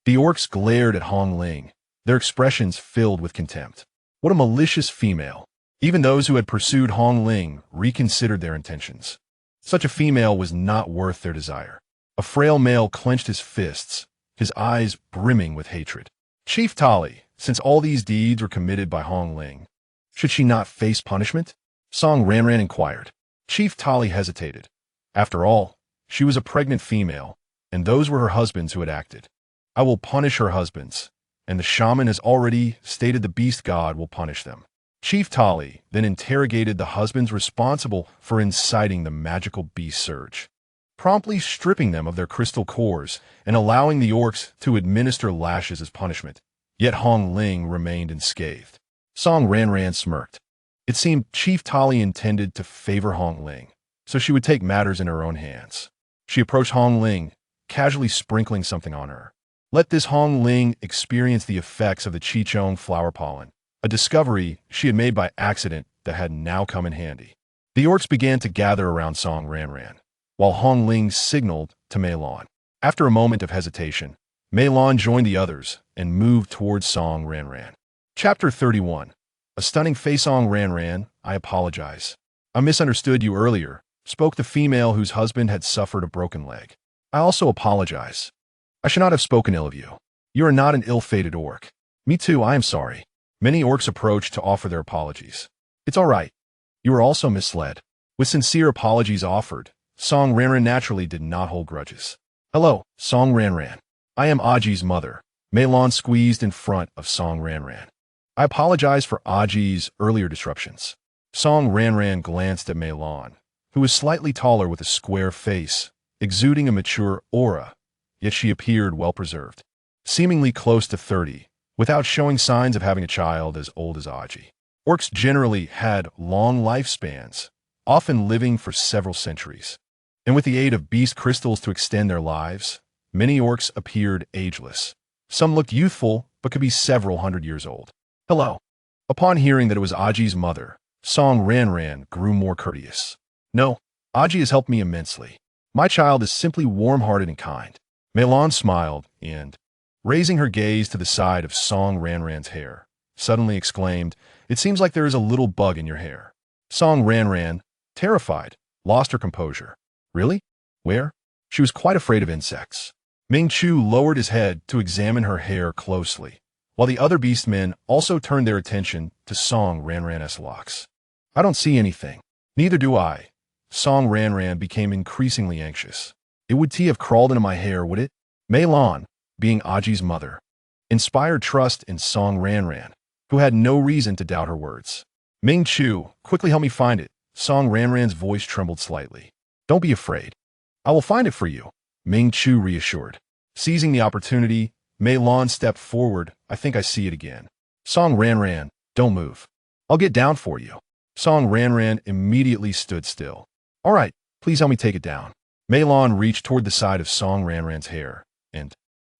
The orcs glared at Hong Ling, their expressions filled with contempt. What a malicious female. Even those who had pursued Hong Ling reconsidered their intentions. Such a female was not worth their desire. A frail male clenched his fists, his eyes brimming with hatred. "Chief Tali, since all these deeds were committed by Hong Ling, should she not face punishment?" Song Ranran inquired. Chief Tali hesitated. After all, she was a pregnant female, and those were her husbands who had acted. "I will punish her husbands, and the shaman has already stated the beast god will punish them." Chief Tali then interrogated the husbands responsible for inciting the magical beast surge, promptly stripping them of their crystal cores and allowing the orcs to administer lashes as punishment. Yet Hong Ling remained unscathed. Song Ranran smirked. It seemed Chief Tali intended to favor Hong Ling, so she would take matters in her own hands. She approached Hong Ling, casually sprinkling something on her. Let this Hong Ling experience the effects of the Chichong flower pollen, a discovery she had made by accident that had now come in handy. The orcs began to gather around Song Ranran, while Hong Ling signaled to Mei Lan. After a moment of hesitation, Mei Lan joined the others and moved towards Song Ranran. Chapter 31. A stunning face. Song Ranran, I apologize. I misunderstood you earlier, spoke the female whose husband had suffered a broken leg. I also apologize. I should not have spoken ill of you. You are not an ill-fated orc. Me too, I am sorry. Many orcs approached to offer their apologies. It's all right. You were also misled. With sincere apologies offered, Song Ranran naturally did not hold grudges. Hello, Song Ranran. I am Aji's mother. Mei Lan squeezed in front of Song Ranran. I apologize for Aji's earlier disruptions. Song Ranran glanced at Mei Lan, who was slightly taller with a square face, exuding a mature aura, yet she appeared well-preserved, seemingly close to 30, without showing signs of having a child as old as Aji. Orcs generally had long lifespans, often living for several centuries. And with the aid of beast crystals to extend their lives, many orcs appeared ageless. Some looked youthful, but could be several hundred years old. Hello. Upon hearing that it was Aji's mother, Song Ranran grew more courteous. No, Aji has helped me immensely. My child is simply warm-hearted and kind. Meilon smiled and, raising her gaze to the side of Song Ranran's hair, suddenly exclaimed, "It seems like there is a little bug in your hair." Song Ranran, terrified, lost her composure. Really? Where? She was quite afraid of insects. Ming Chu lowered his head to examine her hair closely, while the other beastmen also turned their attention to Song Ranran's locks. "I don't see anything." "Neither do I." Song Ranran became increasingly anxious. "It would have crawled into my hair, would it?" Meilon, being Aji's mother, inspired trust in Song Ranran, who had no reason to doubt her words. "Ming Chu, quickly help me find it." Song Ranran's voice trembled slightly. "Don't be afraid. I will find it for you," Ming Chu reassured. Seizing the opportunity, Meilon stepped forward. "I think I see it again." Song Ranran, "Don't move. I'll get down for you." Song Ranran immediately stood still. "All right, please help me take it down." Meilon reached toward the side of Song Ranran's hair and,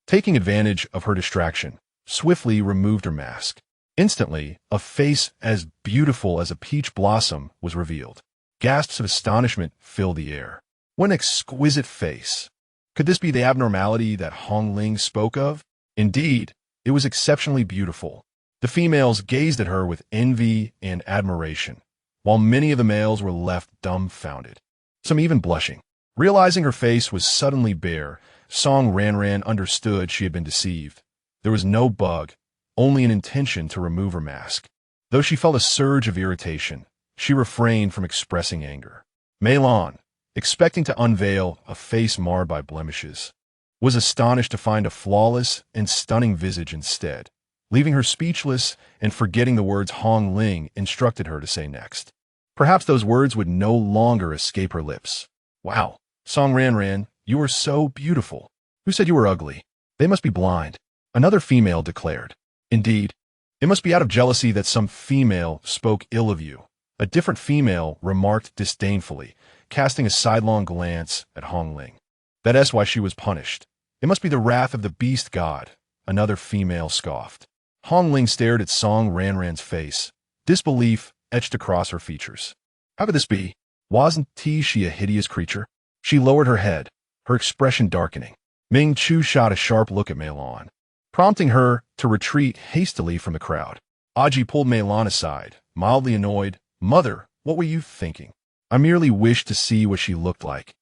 taking advantage of her distraction, swiftly removed her mask. Instantly, a face as beautiful as a peach blossom was revealed. Gasps of astonishment filled the air. What an exquisite face! Could this be the abnormality that Hong Ling spoke of? Indeed, it was exceptionally beautiful. The females gazed at her with envy and admiration, while many of the males were left dumbfounded, some even blushing. Realizing her face was suddenly bare, Song Ranran understood she had been deceived. There was no bug, only an intention to remove her mask. Though she felt a surge of irritation, she refrained from expressing anger. Meilon, expecting to unveil a face marred by blemishes, was astonished to find a flawless and stunning visage instead, leaving her speechless and forgetting the words Hong Ling instructed her to say next. Perhaps those words would no longer escape her lips. "Wow, Song Ranran, you are so beautiful. Who said you were ugly? They must be blind," another female declared. "Indeed, it must be out of jealousy that some female spoke ill of you," a different female remarked disdainfully, casting a sidelong glance at Hong Ling. "That's why she was punished. It must be the wrath of the beast god," another female scoffed. Hong Ling stared at Song Ranran's face, disbelief etched across her features. How could this be? Wasn't she a hideous creature? She lowered her head, her expression darkening. Ming Chu shot a sharp look at Meilon, prompting her to retreat hastily from the crowd. Aji pulled Meilon aside, mildly annoyed. "Mother, what were you thinking?" "I merely wished to see what she looked like."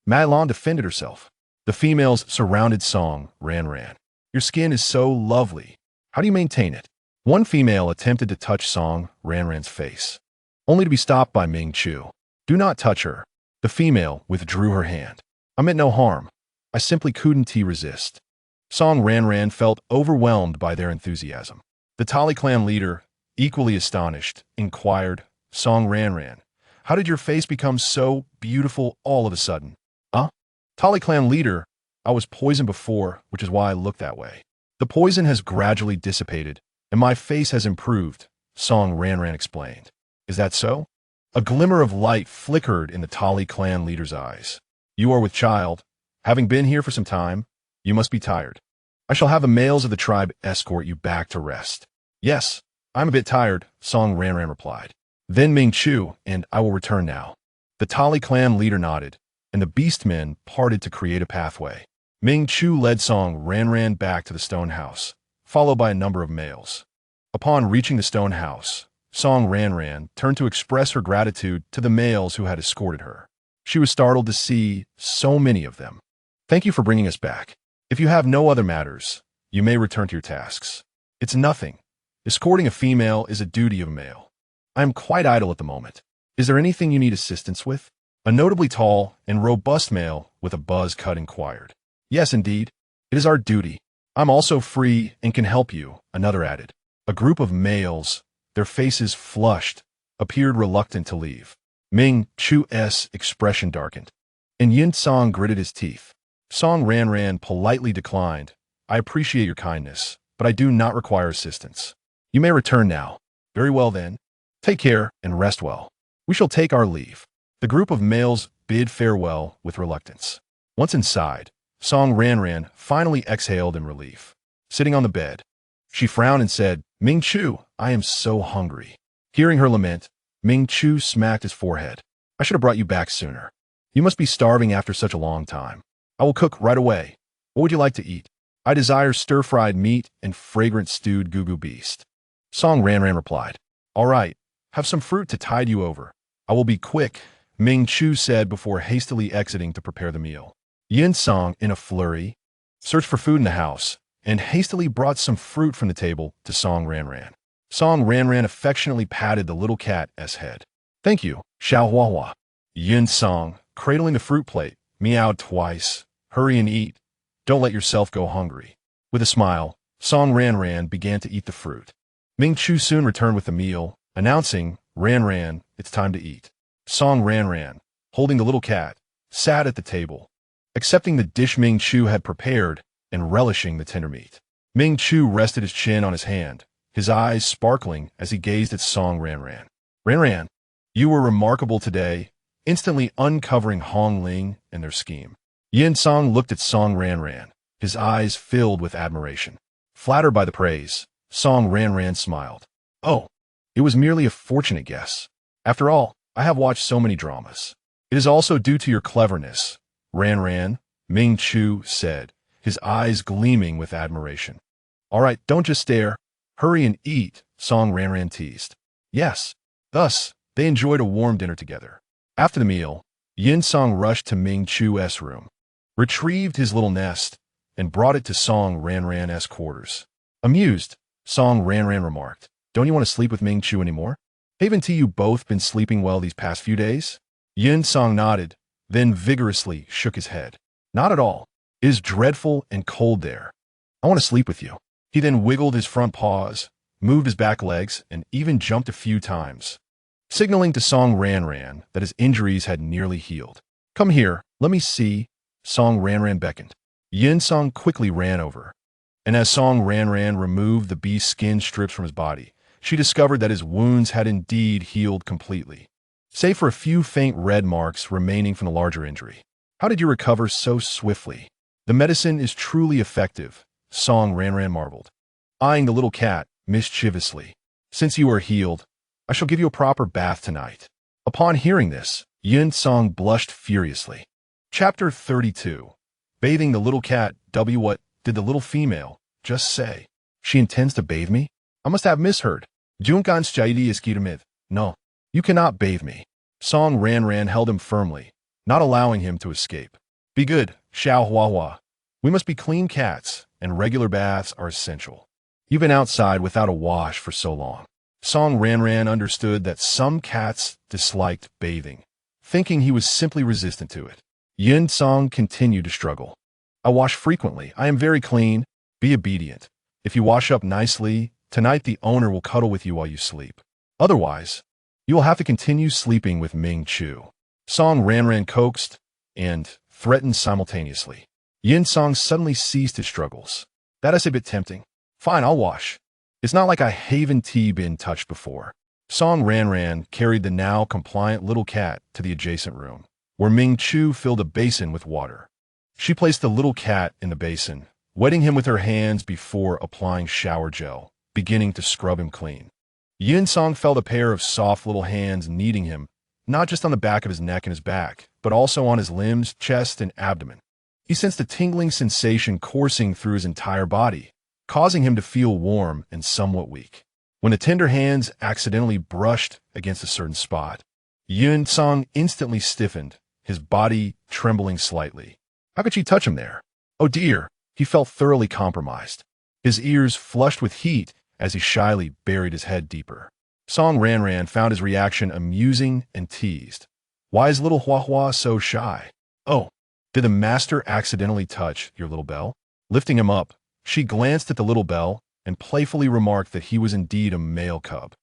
Meilon defended herself. The females surrounded Song Ranran. "Your skin is so lovely. How do you maintain it?" One female attempted to touch Song Ranran's face, only to be stopped by Ming Chu. "Do not touch her." The female withdrew her hand. "I meant no harm. I simply couldn't resist." Song Ranran felt overwhelmed by their enthusiasm. The Tali clan leader, equally astonished, inquired, "Song Ranran, how did your face become so beautiful all of a sudden?" Tali clan leader, "I was poisoned before, which is why I look that way. The poison has gradually dissipated, and my face has improved," Song Ranran explained. "Is that so?" A glimmer of light flickered in the Tali clan leader's eyes. "You are with child. Having been here for some time, you must be tired. I shall have the males of the tribe escort you back to rest." "Yes, I'm a bit tired," Song Ranran replied. "Then Ming Chu and I will return now." The Tali clan leader nodded, and the beastmen parted to create a pathway. Ming Chu led Song Ranran back to the stone house, followed by a number of males. Upon reaching the stone house, Song Ranran turned to express her gratitude to the males who had escorted her. She was startled to see so many of them. "Thank you for bringing us back. If you have no other matters, you may return to your tasks." "It's nothing. Escorting a female is a duty of a male. I am quite idle at the moment. Is there anything you need assistance with?" A notably tall and robust male with a buzz cut inquired. "Yes, indeed. It is our duty. I'm also free and can help you," another added. A group of males, their faces flushed, appeared reluctant to leave. Ming Chu's expression darkened, and Yin Song gritted his teeth. Song Ranran politely declined. "I appreciate your kindness, but I do not require assistance. You may return now." "Very well then. Take care and rest well. We shall take our leave." The group of males bid farewell with reluctance. Once inside, Song Ranran finally exhaled in relief. Sitting on the bed, she frowned and said, "Ming Chu, I am so hungry." Hearing her lament, Ming Chu smacked his forehead. "I should have brought you back sooner." You must be starving after such a long time. I will cook right away. What would you like to eat? I desire stir-fried meat and fragrant stewed goo beast. Song Ranran replied. All right, have some fruit to tide you over. I will be quick, Ming Chu said before hastily exiting to prepare the meal. Yin Song, in a flurry, searched for food in the house and hastily brought some fruit from the table to Song Ranran. Song Ranran affectionately patted the little cat's head. Thank you, Xiao Huahua. Yin Song, cradling the fruit plate, meowed twice. Hurry and eat. Don't let yourself go hungry. With a smile, Song Ranran began to eat the fruit. Ming Chu soon returned with the meal, announcing, Ranran, it's time to eat. Song Ranran, holding the little cat, sat at the table, accepting the dish Ming Chu had prepared and relishing the tender meat. Ming Chu rested his chin on his hand, his eyes sparkling as he gazed at Song Ranran. Ranran, you were remarkable today, instantly uncovering Hong Ling and their scheme. Yin Song looked at Song Ranran, his eyes filled with admiration. Flattered by the praise, Song Ranran smiled. Oh, it was merely a fortunate guess. After all, I have watched so many dramas. It is also due to your cleverness, Ranran, Ming Chu said, his eyes gleaming with admiration. All right, don't just stare. Hurry and eat, Song Ranran teased. Yes. Thus, they enjoyed a warm dinner together. After the meal, Yin Song rushed to Ming Chu's room, retrieved his little nest, and brought it to Song Ranran's quarters. Amused, Song Ranran remarked, Don't you want to sleep with Ming Chu anymore? Haven't you both been sleeping well these past few days? Yin Song nodded, then vigorously shook his head. Not at all. It is dreadful and cold there. I want to sleep with you. He then wiggled his front paws, moved his back legs, and even jumped a few times, signaling to Song Ranran that his injuries had nearly healed. Come here, let me see, Song Ranran beckoned. Yin Song quickly ran over, and as Song Ranran removed the beast's skin strips from his body, she discovered that his wounds had indeed healed completely, save for a few faint red marks remaining from the larger injury. How did you recover so swiftly? The medicine is truly effective, Song Ranran marveled, eyeing the little cat mischievously. Since you are healed, I shall give you a proper bath tonight. Upon hearing this, Yin Song blushed furiously. Chapter 32. Bathing the little cat. What did the little female just say? She intends to bathe me? I must have misheard. Junkan Shaidi is No, you cannot bathe me. Song Ranran held him firmly, not allowing him to escape. Be good, Xiao Huahua. We must be clean cats, and regular baths are essential. You've been outside without a wash for so long. Song Ranran understood that some cats disliked bathing, thinking he was simply resistant to it. Yin Song continued to struggle. I wash frequently. I am very clean. Be obedient. If you wash up nicely, tonight the owner will cuddle with you while you sleep. Otherwise, you will have to continue sleeping with Ming Chu. Song Ranran coaxed and threatened simultaneously. Yin Song suddenly ceased his struggles. That is a bit tempting. Fine, I'll wash. It's not like I haven't been touched before. Song Ranran carried the now compliant little cat to the adjacent room, where Ming Chu filled a basin with water. She placed the little cat in the basin, wetting him with her hands before applying shower gel, beginning to scrub him clean. Yin Song felt a pair of soft little hands kneading him, not just on the back of his neck and his back, but also on his limbs, chest, and abdomen. He sensed a tingling sensation coursing through his entire body, causing him to feel warm and somewhat weak. When the tender hands accidentally brushed against a certain spot, Yin Song instantly stiffened, his body trembling slightly. How could she touch him there? Oh dear, he felt thoroughly compromised. His ears flushed with heat as he shyly buried his head deeper. Song Ranran found his reaction amusing and teased. Why is little Huahua so shy? Oh, did the master accidentally touch your little bell? Lifting him up, she glanced at the little bell and playfully remarked that he was indeed a male cub.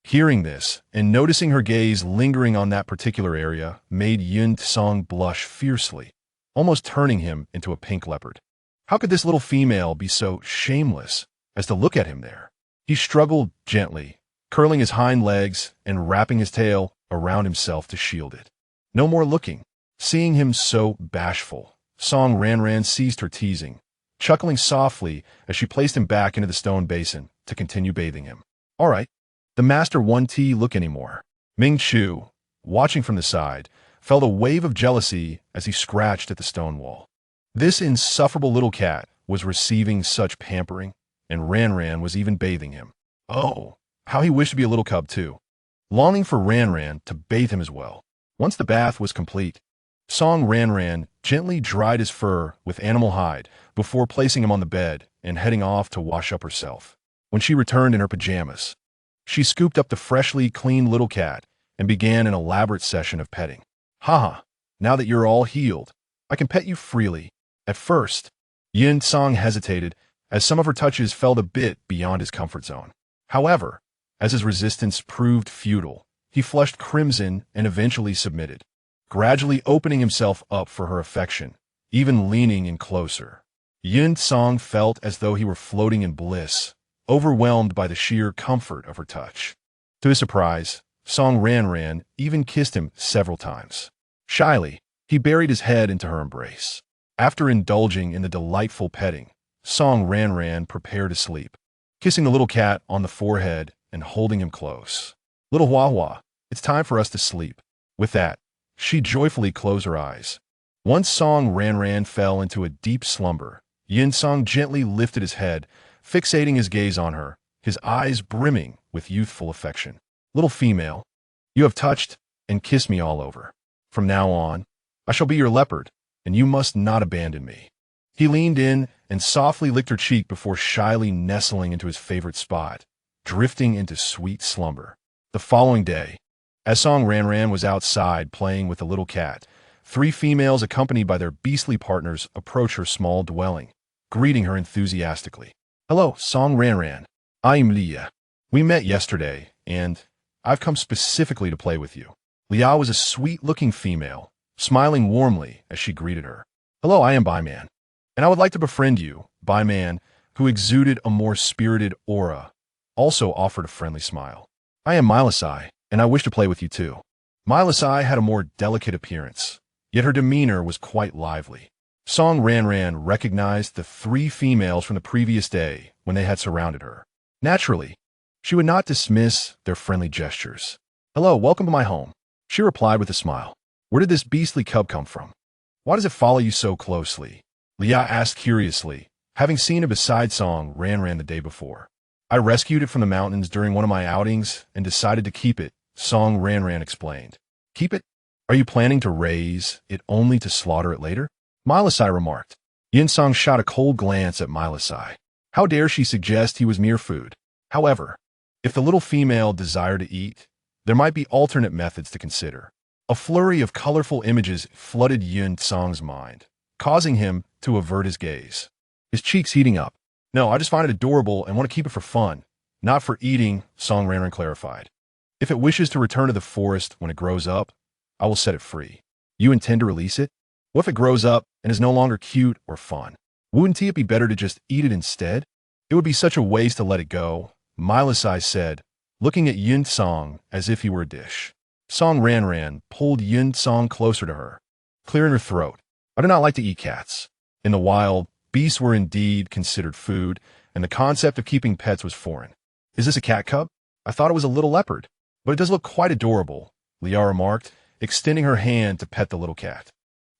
Hearing this, and noticing her gaze lingering on that particular area, made Yin Song blush fiercely, almost turning him into a pink leopard. How could this little female be so shameless as to look at him there? He struggled gently, curling his hind legs and wrapping his tail around himself to shield it. No more looking. Seeing him so bashful, Song Ranran ceased her teasing, chuckling softly as she placed him back into the stone basin to continue bathing him. All right, the master won't look anymore. Ming Chu, watching from the side, felt a wave of jealousy as he scratched at the stone wall. This insufferable little cat was receiving such pampering, and Ranran was even bathing him. Oh, how he wished to be a little cub too, longing for Ranran to bathe him as well. Once the bath was complete, Song Ranran gently dried his fur with animal hide before placing him on the bed and heading off to wash up herself. When she returned in her pajamas, she scooped up the freshly cleaned little cat and began an elaborate session of petting. Haha, now that you're all healed, I can pet you freely. At first, Yin Song hesitated as some of her touches felt a bit beyond his comfort zone. However, as his resistance proved futile, he flushed crimson and eventually submitted, gradually opening himself up for her affection, even leaning in closer. Yin Song felt as though he were floating in bliss, overwhelmed by the sheer comfort of her touch. To his surprise, Song Ranran even kissed him several times. Shyly, he buried his head into her embrace. After indulging in the delightful petting, Song Ranran prepared to sleep, kissing the little cat on the forehead and holding him close. Little Hua, it's time for us to sleep. With that, she joyfully closed her eyes. Once Song Ranran fell into a deep slumber, Yin Song gently lifted his head, fixating his gaze on her, his eyes brimming with youthful affection. Little female, you have touched and kissed me all over. From now on, I shall be your leopard, and you must not abandon me. He leaned in and softly licked her cheek before shyly nestling into his favorite spot, drifting into sweet slumber. The following day, as Song Ranran was outside playing with the little cat, 3 females accompanied by their beastly partners approached her small dwelling, greeting her enthusiastically. Hello, Song Ranran. I'm Leah. We met yesterday, and I've come specifically to play with you. Leah was a sweet-looking female, smiling warmly as she greeted her. Hello, I am Byman, and I would like to befriend you. Byman, who exuded a more spirited aura, also offered a friendly smile. I am Milasai, and I wish to play with you too. Milasai had a more delicate appearance, yet her demeanor was quite lively. Song Ranran recognized the 3 females from the previous day when they had surrounded her. Naturally, she would not dismiss their friendly gestures. Hello, welcome to my home, she replied with a smile. Where did this beastly cub come from? Why does it follow you so closely? Leah asked curiously, having seen it beside Song Ranran the day before. I rescued it from the mountains during one of my outings and decided to keep it, Song Ranran explained. Keep it? Are you planning to raise it only to slaughter it later? Milasai remarked. Yin Song shot a cold glance at Milasai. How dare she suggest he was mere food? However, if the little female desired to eat, there might be alternate methods to consider. A flurry of colorful images flooded Yin Song's mind, causing him to avert his gaze. His cheeks heating up. No, I just find it adorable and want to keep it for fun, not for eating, Song Ranran clarified. If it wishes to return to the forest when it grows up, I will set it free. You intend to release it? What if it grows up and is no longer cute or fun? Wouldn't it be better to just eat it instead? It would be such a waste to let it go, Milasai said, looking at Yin Song as if he were a dish. Song Ranran pulled Yin Song closer to her, clearing her throat. I do not like to eat cats. In the wild, beasts were indeed considered food, and the concept of keeping pets was foreign. Is this a cat cub? I thought it was a little leopard, but it does look quite adorable, Leah remarked, extending her hand to pet the little cat.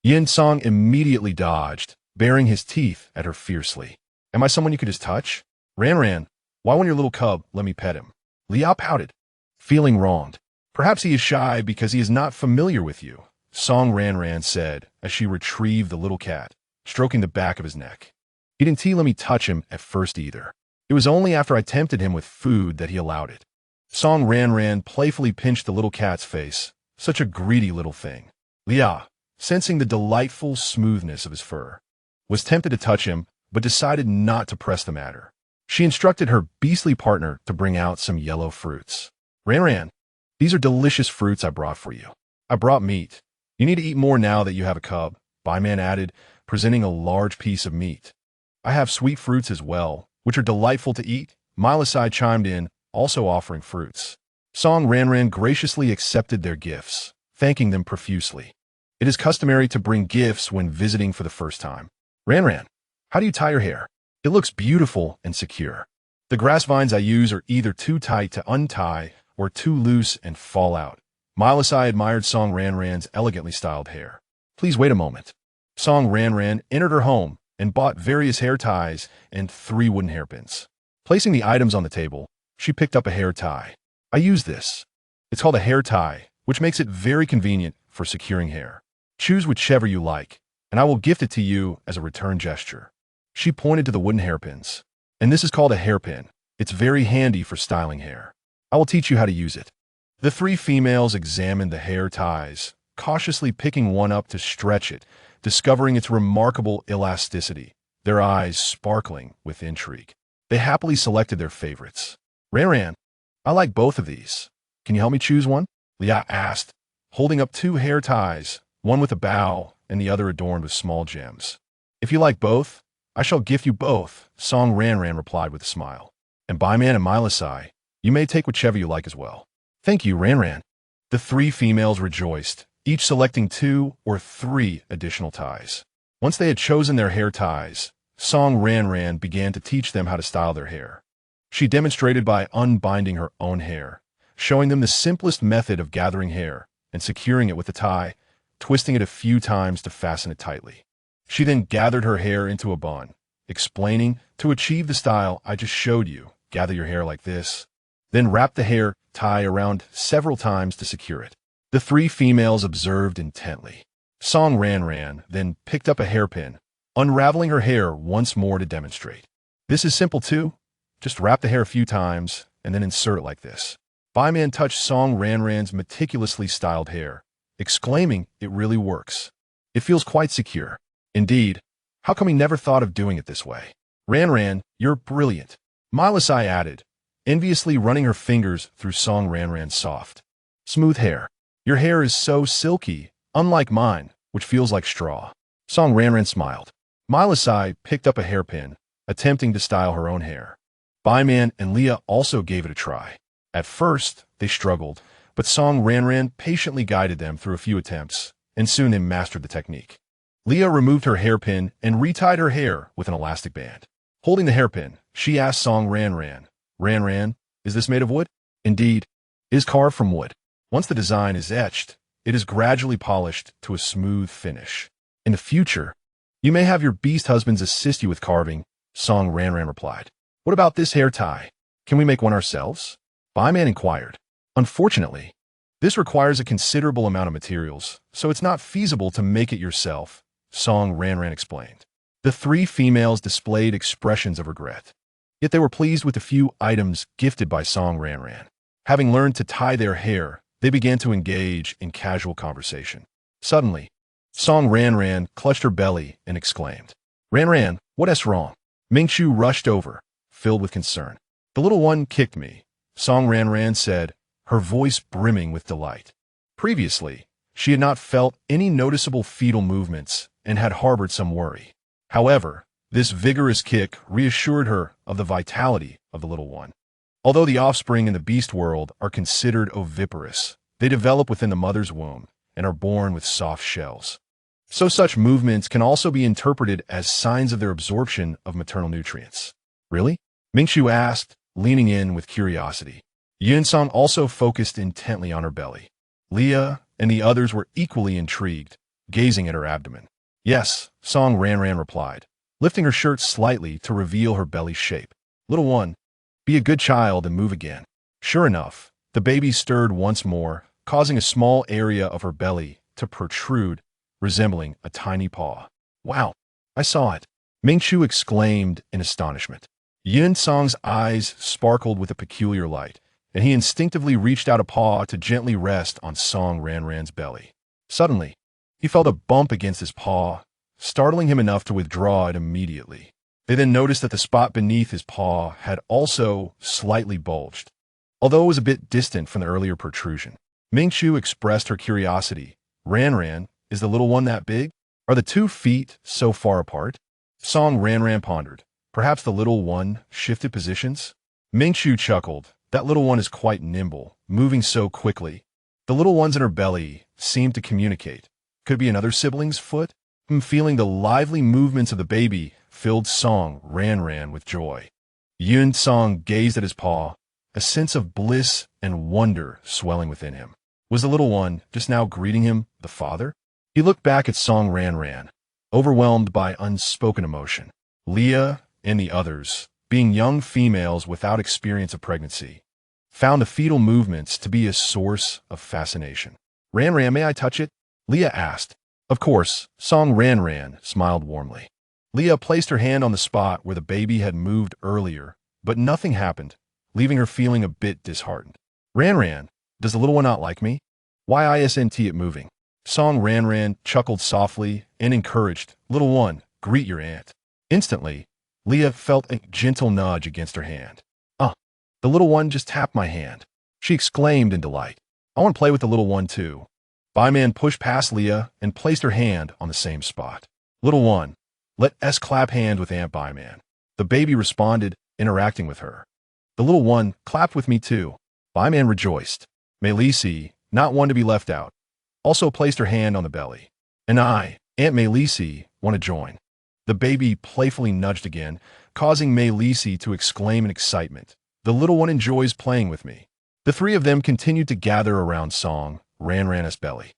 Yin Song immediately dodged, baring his teeth at her fiercely. Am I someone you could just touch? Ranran, why won't your little cub let me pet him? Leah pouted, feeling wronged. Perhaps he is shy because he is not familiar with you, Song Ranran said as she retrieved the little cat, stroking the back of his neck. He didn't let me touch him at first either. It was only after I tempted him with food that he allowed it. Song Ranran playfully pinched the little cat's face, such a greedy little thing. Leah, sensing the delightful smoothness of his fur, was tempted to touch him, but decided not to press the matter. She instructed her beastly partner to bring out some yellow fruits. Ranran, these are delicious fruits I brought for you. I brought meat. You need to eat more now that you have a cub, Byman added, presenting a large piece of meat. I have sweet fruits as well, which are delightful to eat, Milasai chimed in, also offering fruits. Song Ranran graciously accepted their gifts, thanking them profusely. It is customary to bring gifts when visiting for the first time. Ranran, how do you tie your hair? It looks beautiful and secure. The grass vines I use are either too tight to untie or too loose and fall out, Milasai admired Song Ranran's elegantly styled hair. Please wait a moment. Song Ranran entered her home and bought various hair ties and 3 wooden hairpins. Placing the items on the table, she picked up a hair tie. I use this. It's called a hair tie, which makes it very convenient for securing hair. Choose whichever you like, and I will gift it to you as a return gesture. She pointed to the wooden hairpins. And this is called a hairpin. It's very handy for styling hair. I will teach you how to use it. The 3 females examined the hair ties, cautiously picking one up to stretch it, discovering its remarkable elasticity, their eyes sparkling with intrigue. They happily selected their favorites. Ranran, I like both of these. Can you help me choose one? Leah asked, holding up 2 hair ties, one with a bow and the other adorned with small gems. If you like both, I shall gift you both, Song Ranran replied with a smile. And Byman and Milasai, you may take whichever you like as well. Thank you, Ranran. The 3 females rejoiced, each selecting 2 or 3 additional ties. Once they had chosen their hair ties, Song Ranran began to teach them how to style their hair. She demonstrated by unbinding her own hair, showing them the simplest method of gathering hair and securing it with a tie, twisting it a few times to fasten it tightly. She then gathered her hair into a bun, explaining, to achieve the style I just showed you, gather your hair like this, then wrap the hair tie around several times to secure it. The 3 females observed intently. Song Ranran then picked up a hairpin, unraveling her hair once more to demonstrate. This is simple too. Just wrap the hair a few times and then insert it like this. Byman touched Song Ranran's meticulously styled hair, exclaiming, it really works. It feels quite secure. Indeed, how come he never thought of doing it this way? Ranran, you're brilliant. Milasai added, enviously running her fingers through Song Ranran's soft, smooth hair. Your hair is so silky, unlike mine, which feels like straw. Song Ranran smiled. Milasai picked up a hairpin, attempting to style her own hair. Byman and Leah also gave it a try. At first, they struggled, but Song Ranran patiently guided them through a few attempts, and soon they mastered the technique. Leah removed her hairpin and retied her hair with an elastic band. Holding the hairpin, she asked Song Ranran, Ranran, is this made of wood? Indeed, it is carved from wood. Once the design is etched, it is gradually polished to a smooth finish. In the future, you may have your beast husbands assist you with carving, Song Ranran replied. What about this hair tie? Can we make one ourselves? Byman inquired. Unfortunately, this requires a considerable amount of materials, so it's not feasible to make it yourself, Song Ranran explained. The 3 females displayed expressions of regret. Yet they were pleased with the few items gifted by Song Ranran. Having learned to tie their hair, they began to engage in casual conversation. Suddenly, Song Ranran clutched her belly and exclaimed, Ranran, what's wrong? Mingchu rushed over, filled with concern. The little one kicked me, Song Ranran said, her voice brimming with delight. Previously, she had not felt any noticeable fetal movements and had harbored some worry. However, this vigorous kick reassured her of the vitality of the little one. Although the offspring in the beast world are considered oviparous, they develop within the mother's womb and are born with soft shells. So such movements can also be interpreted as signs of their absorption of maternal nutrients. Really? Mingchu asked, leaning in with curiosity. Yunsong also focused intently on her belly. Leah and the others were equally intrigued, gazing at her abdomen. Yes, Song Ranran replied, lifting her shirt slightly to reveal her belly shape. Little one, be a good child and move again. Sure enough, the baby stirred once more, causing a small area of her belly to protrude, resembling a tiny paw. Wow, I saw it, Mingchu exclaimed in astonishment. Yunsong's eyes sparkled with a peculiar light, and he instinctively reached out a paw to gently rest on Song Ranran's belly. Suddenly, he felt a bump against his paw, startling him enough to withdraw it immediately. They then noticed that the spot beneath his paw had also slightly bulged, although it was a bit distant from the earlier protrusion. Mingchu expressed her curiosity. Ranran, is the little one that big? Are the 2 feet so far apart? Song Ranran pondered. Perhaps the little one shifted positions? Mingchu chuckled. That little one is quite nimble, moving so quickly. The little ones in her belly seemed to communicate. Could it be another sibling's foot? Feeling the lively movements of the baby filled Song Ranran with joy. Yunsong gazed at his paw, a sense of bliss and wonder swelling within him. Was the little one just now greeting him the father? He looked back at Song Ranran, overwhelmed by unspoken emotion. Leah and the others, being young females without experience of pregnancy, found the fetal movements to be a source of fascination. Ranran, may I touch it? Leah asked. Of course, Song Ranran smiled warmly. Leah placed her hand on the spot where the baby had moved earlier, but nothing happened, leaving her feeling a bit disheartened. Ranran, does the little one not like me? Why isn't it moving? Song Ranran chuckled softly and encouraged, little one, greet your aunt. Instantly, Leah felt a gentle nudge against her hand. The little one just tapped my hand. She exclaimed in delight. I want to play with the little one too. Byman pushed past Leah and placed her hand on the same spot. Little one, let us clap hands with Aunt Byman. The baby responded, interacting with her. The little one clapped with me too. Byman rejoiced. Maylisi, not one to be left out, also placed her hand on the belly. And I, Aunt Maylisi, want to join. The baby playfully nudged again, causing Maylisi to exclaim in excitement. The little one enjoys playing with me. The three of them continued to gather around Song Ranran's belly.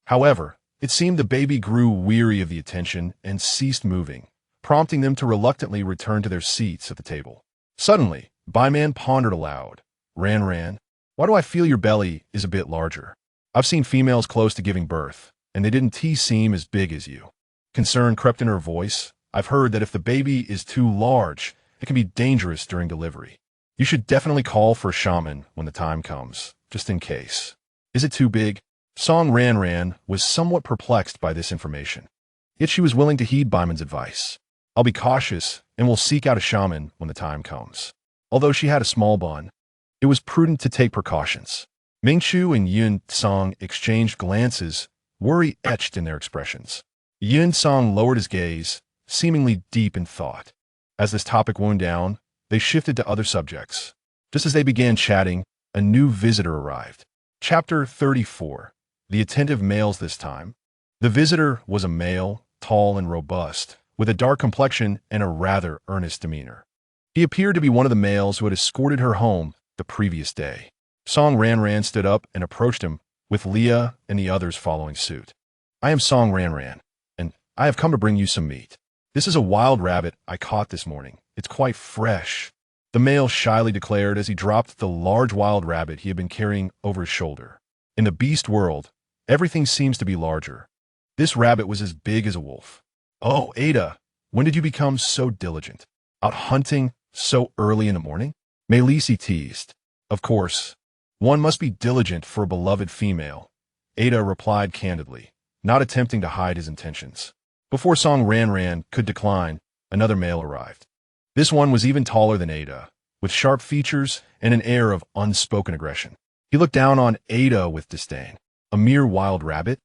However, it seemed the baby grew weary of the attention and ceased moving, prompting them to reluctantly return to their seats at the table. Suddenly, Byman pondered aloud. Ranran, why do I feel your belly is a bit larger? I've seen females close to giving birth, and they didn't seem as big as you. Concern crept in her voice. I've heard that if the baby is too large, it can be dangerous during delivery. You should definitely call for a shaman when the time comes, just in case. Is it too big? Song Ranran was somewhat perplexed by this information. Yet she was willing to heed Byman's advice. I'll be cautious and will seek out a shaman when the time comes. Although she had a small bun, it was prudent to take precautions. Mingchu and Yun Song exchanged glances, worry etched in their expressions. Yun Song lowered his gaze, seemingly deep in thought. As this topic wound down, they shifted to other subjects. Just as they began chatting, a new visitor arrived. Chapter 34. The attentive males this time. The visitor was a male, tall and robust, with a dark complexion and a rather earnest demeanor. He appeared to be one of the males who had escorted her home the previous day. Song Ranran stood up and approached him, with Leah and the others following suit. I am Song Ranran, and I have come to bring you some meat. This is a wild rabbit I caught this morning. It's quite fresh, the male shyly declared as he dropped the large wild rabbit he had been carrying over his shoulder. In the beast world, everything seems to be larger. This rabbit was as big as a wolf. Oh, Ada, when did you become so diligent? Out hunting so early in the morning? Maylisi teased. Of course, one must be diligent for a beloved female, Ada replied candidly, not attempting to hide his intentions. Before Song Ranran could decline, another male arrived. This one was even taller than Ada, with sharp features and an air of unspoken aggression. He looked down on Ada with disdain. A mere wild rabbit?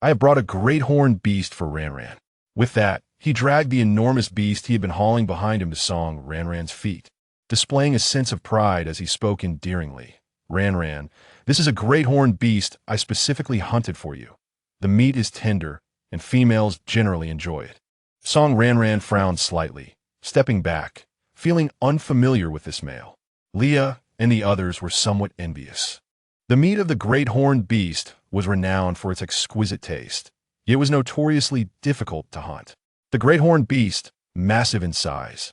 I have brought a great horned beast for Ranran. With that, he dragged the enormous beast he had been hauling behind him to Song Ranran's feet, displaying a sense of pride as he spoke endearingly. Ranran, this is a great horned beast I specifically hunted for you. The meat is tender, and females generally enjoy it. Song Ranran frowned slightly, stepping back, feeling unfamiliar with this male. Leah and the others were somewhat envious. The meat of the great horned beast was renowned for its exquisite taste, yet was notoriously difficult to hunt. The great horned beast, massive in size,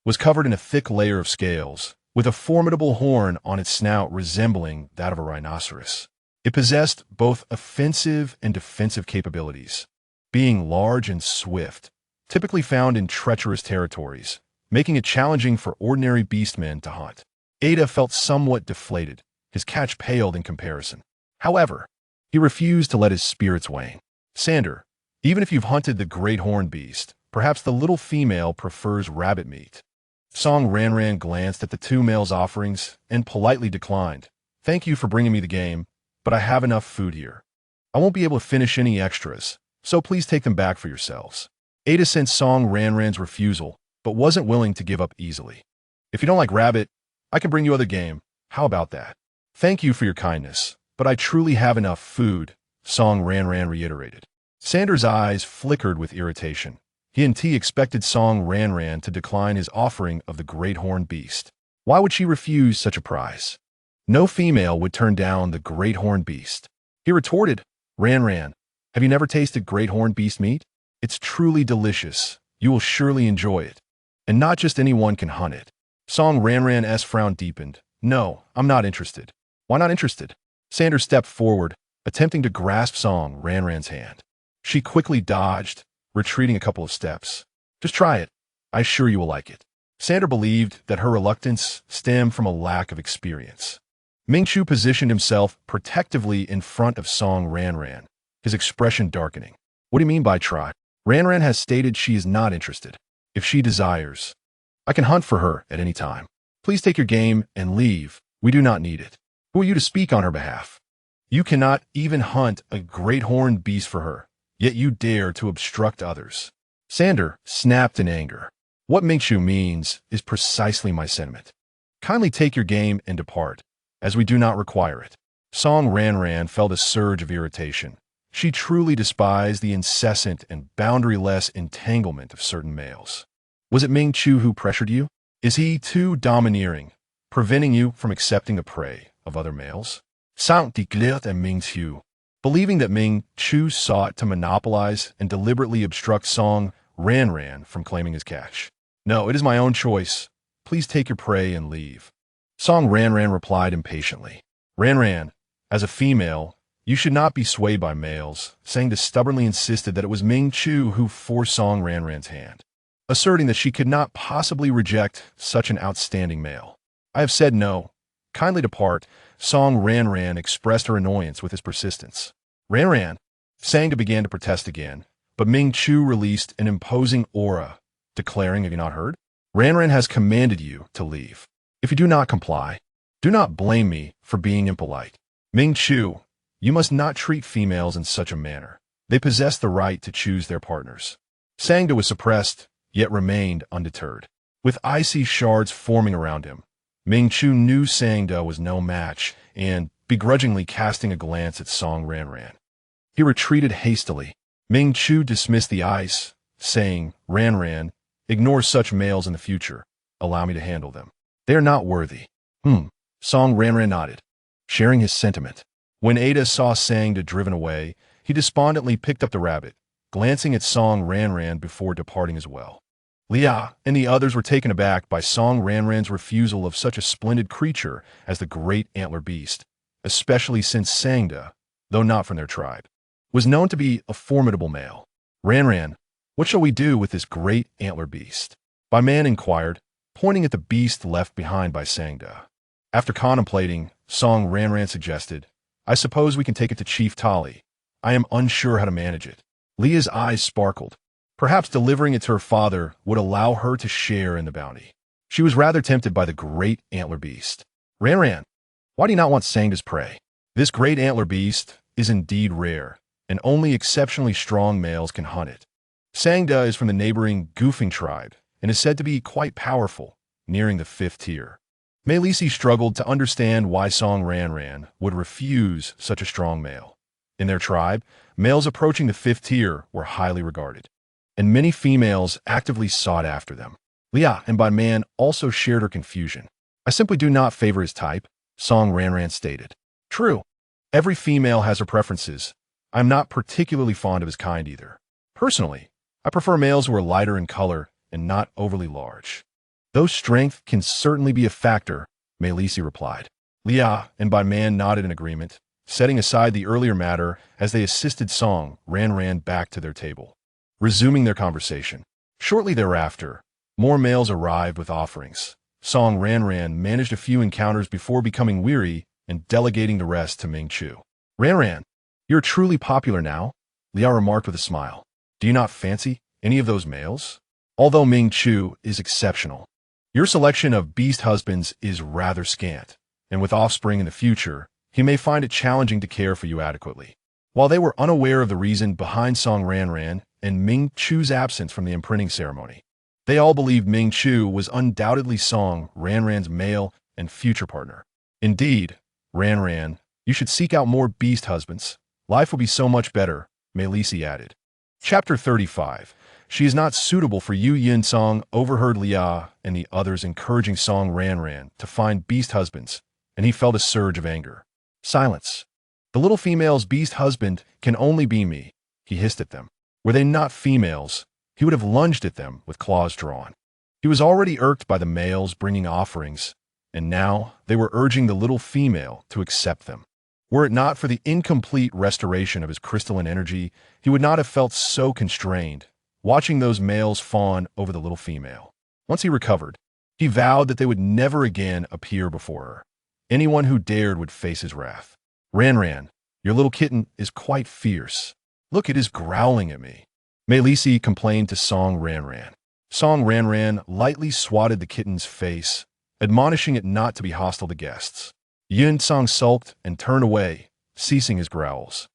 was covered in a thick layer of scales, with a formidable horn on its snout resembling that of a rhinoceros. It possessed both offensive and defensive capabilities, being large and swift, typically found in treacherous territories, making it challenging for ordinary beastmen to hunt. Ada felt somewhat deflated. His catch paled in comparison. However, he refused to let his spirits wane. Sander, even if you've hunted the great horned beast, perhaps the little female prefers rabbit meat. Song Ranran glanced at the two males' offerings and politely declined. Thank you for bringing me the game, but I have enough food here. I won't be able to finish any extras, so please take them back for yourselves. Ada sensed Song Ranran's refusal, but wasn't willing to give up easily. If you don't like rabbit, I can bring you other game. How about that? Thank you for your kindness, but I truly have enough food, Song Ranran reiterated. Sander's eyes flickered with irritation. He and T expected Song Ranran to decline his offering of the great horned beast. Why would she refuse such a prize? No female would turn down the great horned beast. He retorted, Ranran, have you never tasted great horned beast meat? It's truly delicious. You will surely enjoy it. And not just anyone can hunt it. Song Ranran's frown deepened. No, I'm not interested. Why not interested? Sander stepped forward, attempting to grasp Song Ranran's hand. She quickly dodged, retreating a couple of steps. Just try it. I assure you will like it. Sander believed that her reluctance stemmed from a lack of experience. Ming Chu positioned himself protectively in front of Song Ranran, his expression darkening. What do you mean by try? Ranran has stated she is not interested. If she desires, I can hunt for her at any time. Please take your game and leave. We do not need it. Who are you to speak on her behalf? You cannot even hunt a great horned beast for her, yet you dare to obstruct others. Sander snapped in anger. What Ming Chu means is precisely my sentiment. Kindly take your game and depart, as we do not require it. Song Ranran felt a surge of irritation. She truly despised the incessant and boundaryless entanglement of certain males. Was it Ming Chu who pressured you? Is he too domineering, preventing you from accepting the prey of other males? Sound declared and Ming Chu, believing that Ming Chu sought to monopolize and deliberately obstruct Song Ranran from claiming his catch. No, it is my own choice. Please take your prey and leave. Song Ranran replied impatiently. Ranran, as a female, you should not be swayed by males, Sanger stubbornly insisted that it was Ming Chu who forced Song Ranran's hand, asserting that she could not possibly reject such an outstanding male. I have said no. Kindly depart. Song Ranran expressed her annoyance with his persistence. Ranran, Sanger began to protest again, but Ming Chu released an imposing aura, declaring, have you not heard? Ranran has commanded you to leave. If you do not comply, do not blame me for being impolite. Ming Chu, you must not treat females in such a manner. They possess the right to choose their partners. Sangda was suppressed, yet remained undeterred. With icy shards forming around him, Ming Chu knew Sangda was no match and, begrudgingly casting a glance at Song Ranran, he retreated hastily. Ming Chu dismissed the ice, saying, Ranran, ignore such males in the future. Allow me to handle them. They are not worthy. Song Ranran nodded, sharing his sentiment. When Ada saw Sangda driven away, he despondently picked up the rabbit, glancing at Song Ranran before departing as well. Lia and the others were taken aback by Song Ranran's refusal of such a splendid creature as the great antler beast, especially since Sangda, though not from their tribe, was known to be a formidable male. Ranran, what shall we do with this great antler beast? By Man inquired, pointing at the beast left behind by Sangda. After contemplating, Song Ranran suggested, I suppose we can take it to Chief Tali. I am unsure how to manage it. Leah's eyes sparkled. Perhaps delivering it to her father would allow her to share in the bounty. She was rather tempted by the great antler beast. Ranran, why do you not want Sangda's prey? This great antler beast is indeed rare, and only exceptionally strong males can hunt it. Sangda is from the neighboring Goofing tribe and is said to be quite powerful, nearing the 5th tier. Meilisi struggled to understand why Song Ranran would refuse such a strong male. In their tribe, males approaching the 5th tier were highly regarded, and many females actively sought after them. Lia and by Man also shared her confusion. I simply do not favor his type, Song Ranran stated. True. Every female has her preferences. I'm not particularly fond of his kind either. Personally, I prefer males who are lighter in color and not overly large. Though strength can certainly be a factor, Meilisi replied. Lia and by Man nodded in agreement, setting aside the earlier matter as they assisted Song Ranran back to their table, resuming their conversation. Shortly thereafter, more males arrived with offerings. Song Ranran managed a few encounters before becoming weary and delegating the rest to Ming Chu. Ranran, you're truly popular now, Lia remarked with a smile. Do you not fancy any of those males? Although Ming Chu is exceptional, your selection of beast husbands is rather scant, and with offspring in the future, he may find it challenging to care for you adequately. While they were unaware of the reason behind Song Ranran and Ming Chu's absence from the imprinting ceremony, they all believed Ming Chu was undoubtedly Song Ranran's male and future partner. Indeed, Ranran, you should seek out more beast husbands. Life will be so much better, Meilisi added. Chapter 35. She is not suitable for you. Yin Song overheard Lia and the others encouraging Song Ranran to find beast husbands, and he felt a surge of anger. Silence. The little female's beast husband can only be me, he hissed at them. Were they not females, he would have lunged at them with claws drawn. He was already irked by the males bringing offerings, and now they were urging the little female to accept them. Were it not for the incomplete restoration of his crystalline energy, he would not have felt so constrained, watching those males fawn over the little female. Once he recovered, he vowed that they would never again appear before her. Anyone who dared would face his wrath. Ranran, your little kitten is quite fierce. Look, it is growling at me. Meilisi complained to Song Ranran. Song Ranran lightly swatted the kitten's face, admonishing it not to be hostile to guests. Yun Song sulked and turned away, ceasing his growls.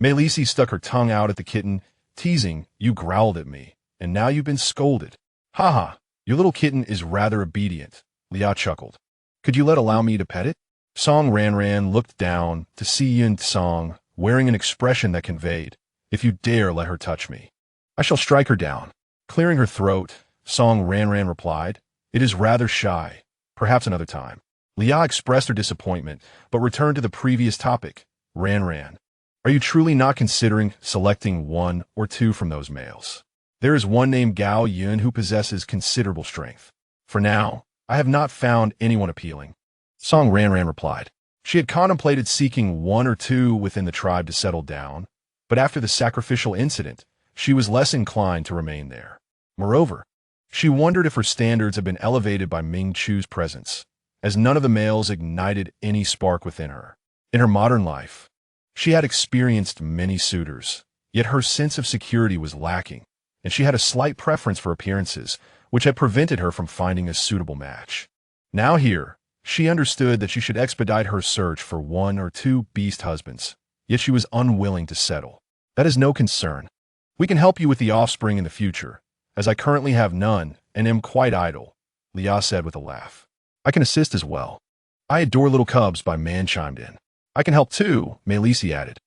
Meilisi stuck her tongue out at the kitten, teasing, you growled at me, and now you've been scolded. Haha, your little kitten is rather obedient, Lia chuckled. Could you allow me to pet it? Song Ranran looked down to see Yun Song wearing an expression that conveyed, if you dare let her touch me, I shall strike her down. Clearing her throat, Song Ranran replied, it is rather shy, perhaps another time. Lia expressed her disappointment, but returned to the previous topic. Ranran, are you truly not considering selecting one or two from those males? There is one named Gao Yun who possesses considerable strength. For now, I have not found anyone appealing. Song Ranran replied. She had contemplated seeking one or two within the tribe to settle down, but after the sacrificial incident, she was less inclined to remain there. Moreover, she wondered if her standards had been elevated by Ming Chu's presence, as none of the males ignited any spark within her. In her modern life, she had experienced many suitors, yet her sense of security was lacking, and she had a slight preference for appearances, which had prevented her from finding a suitable match. Now here, she understood that she should expedite her search for one or two beast husbands, yet she was unwilling to settle. That is no concern. We can help you with the offspring in the future, as I currently have none and am quite idle, Lia said with a laugh. I can assist as well. I adore little cubs, by Man chimed in. I can help too, Meilisi added.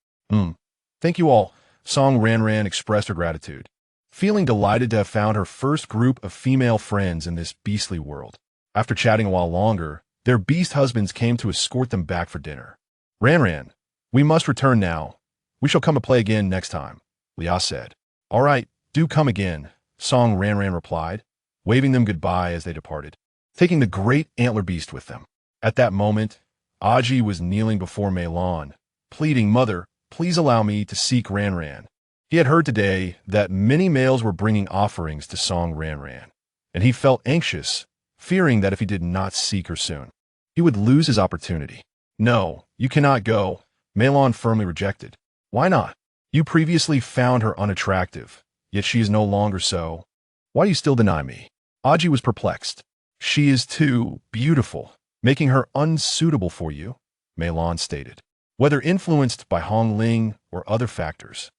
Thank you all, Song Ranran expressed her gratitude, feeling delighted to have found her first group of female friends in this beastly world. After chatting a while longer, their beast husbands came to escort them back for dinner. Ranran, we must return now. We shall come to play again next time, Lia said. All right, do come again, Song Ranran replied, waving them goodbye as they departed, taking the great antler beast with them. At that moment, Aji was kneeling before Meilon, pleading, Mother, please allow me to seek Ranran. He had heard today that many males were bringing offerings to Song Ranran, and he felt anxious, fearing that if he did not seek her soon, he would lose his opportunity. No, you cannot go, Meilon firmly rejected. Why not? You previously found her unattractive, yet she is no longer so. Why do you still deny me? Aji was perplexed. She is too beautiful, making her unsuitable for you, Meilon stated. Whether influenced by Hong Ling or other factors,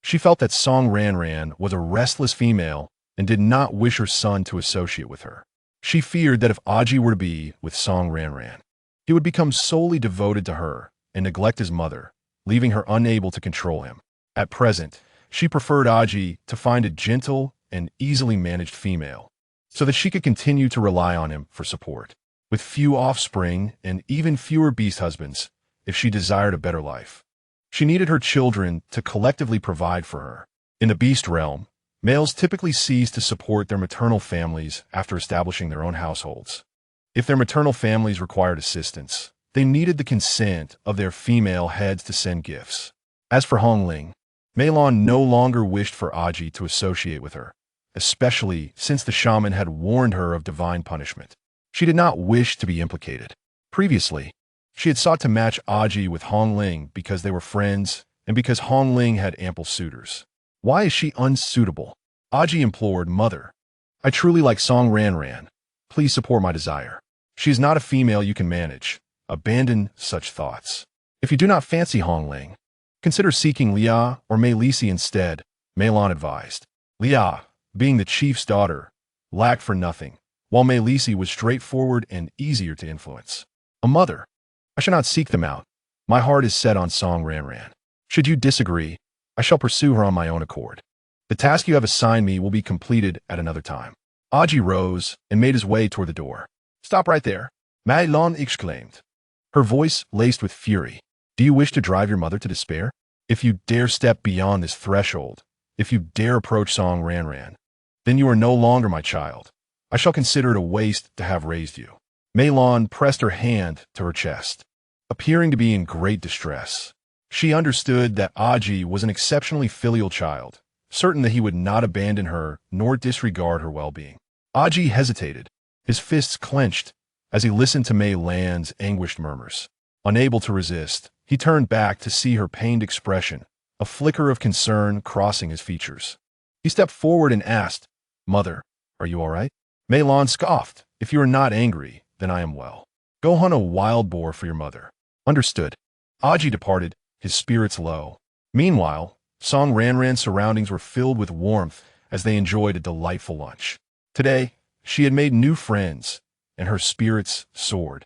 she felt that Song Ranran was a restless female and did not wish her son to associate with her. She feared that if Aji were to be with Song Ranran, he would become solely devoted to her and neglect his mother, leaving her unable to control him. At present, she preferred Aji to find a gentle and easily managed female, so that she could continue to rely on him for support. With few offspring and even fewer beast husbands, if she desired a better life, she needed her children to collectively provide for her. In the beast realm, males typically cease to support their maternal families after establishing their own households. If their maternal families required assistance, they needed the consent of their female heads to send gifts. As for Hong Ling, Meilon no longer wished for Aji to associate with her, especially since the shaman had warned her of divine punishment. She did not wish to be implicated. Previously, she had sought to match Aji with Hong Ling because they were friends and because Hong Ling had ample suitors. Why is she unsuitable? Aji implored, Mother, I truly like Song Ranran. Please support my desire. She is not a female you can manage. Abandon such thoughts. If you do not fancy Hong Ling, consider seeking Lia or Meilisi instead, Meilon advised. Lia, being the chief's daughter, lacked for nothing, while Meilisi was straightforward and easier to influence. A mother. I shall not seek them out. My heart is set on Song Ranran. Should you disagree, I shall pursue her on my own accord. The task you have assigned me will be completed at another time. Aji rose and made his way toward the door. Stop right there, Meilon exclaimed, her voice laced with fury. Do you wish to drive your mother to despair? If you dare step beyond this threshold, if you dare approach Song Ranran, then you are no longer my child. I shall consider it a waste to have raised you. Meilon pressed her hand to her chest, appearing to be in great distress. She understood that Aji was an exceptionally filial child, certain that he would not abandon her nor disregard her well-being. Aji hesitated, his fists clenched, as he listened to Mei Lan's anguished murmurs. Unable to resist, he turned back to see her pained expression, a flicker of concern crossing his features. He stepped forward and asked, "Mother, are you all right?" Mei Lan scoffed, "If you are not angry, then I am well. Go hunt a wild boar for your mother." Understood. Aji departed, his spirits low. Meanwhile, Song Ranran's surroundings were filled with warmth as they enjoyed a delightful lunch. Today, she had made new friends, and her spirits soared,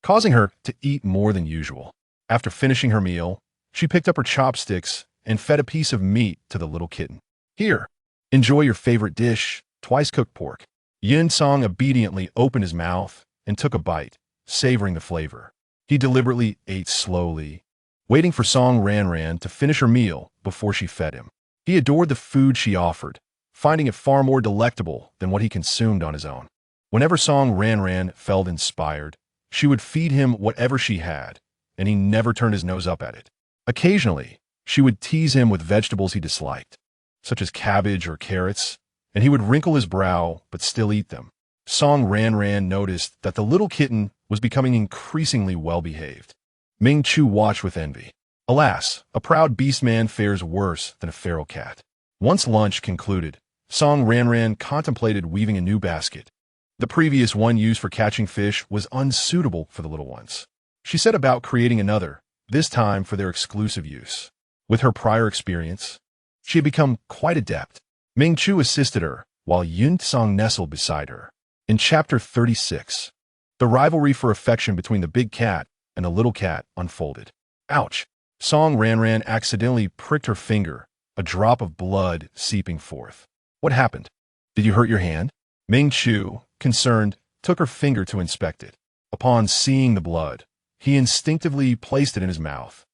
causing her to eat more than usual. After finishing her meal, she picked up her chopsticks and fed a piece of meat to the little kitten. "Here, enjoy your favorite dish, twice-cooked pork." Yin Song obediently opened his mouth and took a bite, savoring the flavor. He deliberately ate slowly, waiting for Song Ranran to finish her meal before she fed him. He adored the food she offered, finding it far more delectable than what he consumed on his own. Whenever Song Ranran felt inspired, she would feed him whatever she had, and he never turned his nose up at it. Occasionally, she would tease him with vegetables he disliked, such as cabbage or carrots, and he would wrinkle his brow but still eat them. Song Ranran noticed that the little kitten was becoming increasingly well-behaved. Ming Chu watched with envy. Alas, a proud beastman fares worse than a feral cat. Once lunch concluded, Song Ranran contemplated weaving a new basket. The previous one used for catching fish was unsuitable for the little ones. She set about creating another, this time for their exclusive use. With her prior experience, she had become quite adept. Ming Chu assisted her, while Yun Song nestled beside her. In Chapter 36, the rivalry for affection between the big cat and the little cat unfolded. Ouch! Song Ranran accidentally pricked her finger, a drop of blood seeping forth. What happened? Did you hurt your hand? Ming Chu, concerned, took her finger to inspect it. Upon seeing the blood, he instinctively placed it in his mouth,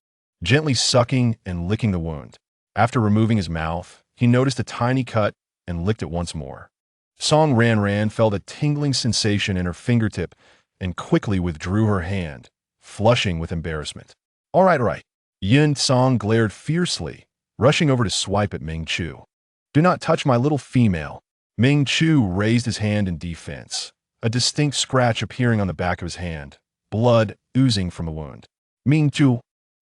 gently sucking and licking the wound. After removing his mouth, he noticed a tiny cut and licked it once more. Song Ranran felt a tingling sensation in her fingertip and quickly withdrew her hand, flushing with embarrassment. All right. Yun Song glared fiercely, rushing over to swipe at Ming Chu. "Do not touch my little female." Ming Chu raised his hand in defense, a distinct scratch appearing on the back of his hand, blood oozing from the wound. "Ming Chu,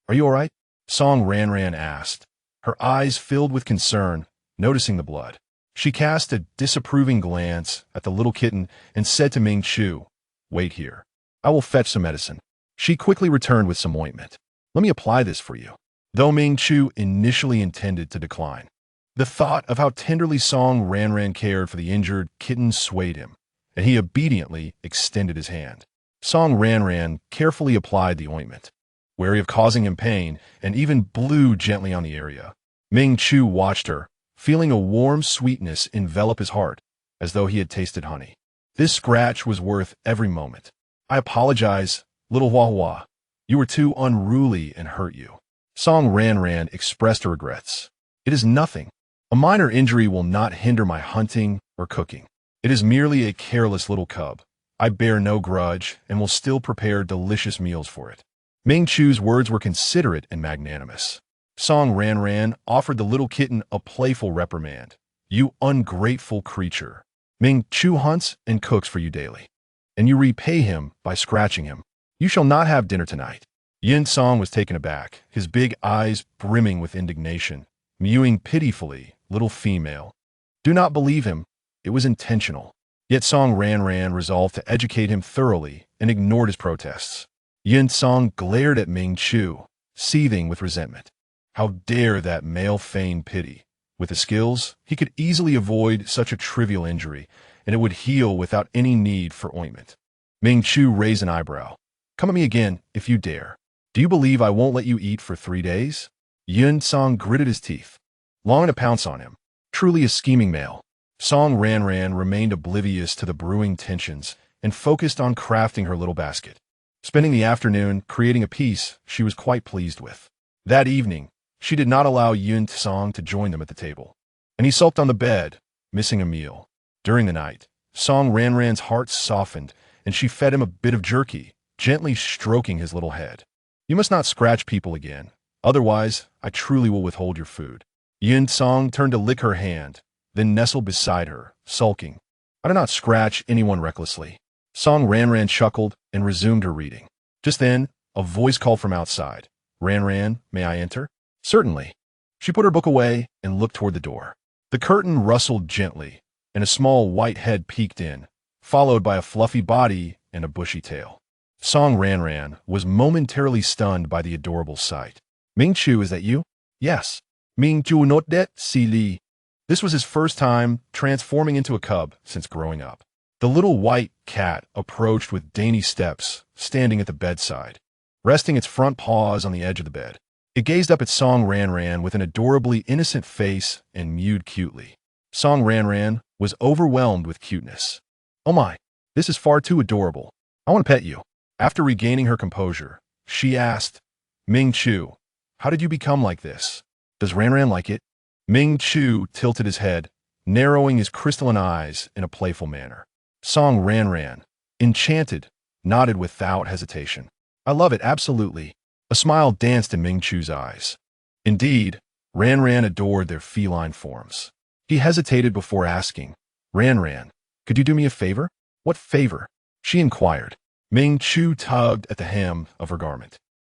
are you all right?" Song Ranran asked, her eyes filled with concern, noticing the blood. She cast a disapproving glance at the little kitten and said to Ming Chu, "Wait here. I will fetch some medicine." She quickly returned with some ointment. "Let me apply this for you." Though Ming Chu initially intended to decline, the thought of how tenderly Song Ranran cared for the injured kitten swayed him, and he obediently extended his hand. Song Ranran carefully applied the ointment, wary of causing him pain, and even blew gently on the area. Ming Chu watched her, feeling a warm sweetness envelop his heart, as though he had tasted honey. This scratch was worth every moment. "I apologize, little Hua. You were too unruly and hurt you." Song Ranran expressed her regrets. "It is nothing. A minor injury will not hinder my hunting or cooking. It is merely a careless little cub. I bear no grudge and will still prepare delicious meals for it." Ming Chu's words were considerate and magnanimous. Song Ranran offered the little kitten a playful reprimand. "You ungrateful creature. Ming Chu hunts and cooks for you daily, and you repay him by scratching him. You shall not have dinner tonight." Yin Song was taken aback, his big eyes brimming with indignation, mewing pitifully, "Little female." Do not believe him. It was intentional. Yet Song Ranran resolved to educate him thoroughly and ignored his protests. Yin Song glared at Ming Chu, seething with resentment. How dare that male feign pity? With the skills, he could easily avoid such a trivial injury, and it would heal without any need for ointment. Ming Chu raised an eyebrow. "Come at me again, if you dare. Do you believe I won't let you eat for 3 days?" Yun Song gritted his teeth, longing to pounce on him. Truly a scheming male. Song Ranran remained oblivious to the brewing tensions and focused on crafting her little basket. spending the afternoon creating a piece she was quite pleased with. That evening, she did not allow Yun Song to join them at the table, and he sulked on the bed, missing a meal. During the night, Song Ranran's heart softened, and she fed him a bit of jerky, gently stroking his little head. You must not scratch people again, otherwise I truly will withhold your food. Yun Song turned to lick her hand, then nestled beside her, sulking. I do not scratch anyone recklessly. Song Ranran chuckled and resumed her reading. Just then, a voice called from outside. Ranran, may I enter? Certainly. She put her book away and looked toward the door. The curtain rustled gently, and a small white head peeked in, followed by a fluffy body and a bushy tail. Song Ranran was momentarily stunned by the adorable sight. Ming Chu, is that you? Yes. Ming Chu not that silly. This was his first time transforming into a cub since growing up. The little white cat approached with dainty steps, standing at the bedside, resting its front paws on the edge of the bed. It gazed up at Song Ranran with an adorably innocent face and mewed cutely. Song Ranran was overwhelmed with cuteness. Oh my, this is far too adorable. I want to pet you. After regaining her composure, she asked, Ming Chu, how did you become like this? Does Ranran like it? Ming Chu tilted his head, narrowing his crystalline eyes in a playful manner. Song Ranran, enchanted, nodded without hesitation. I love it, absolutely. A smile danced in Ming Chu's eyes. Indeed, Ranran adored their feline forms. He hesitated before asking, Ranran, could you do me a favor? What favor? She inquired. Ming Chu tugged at the hem of her garment,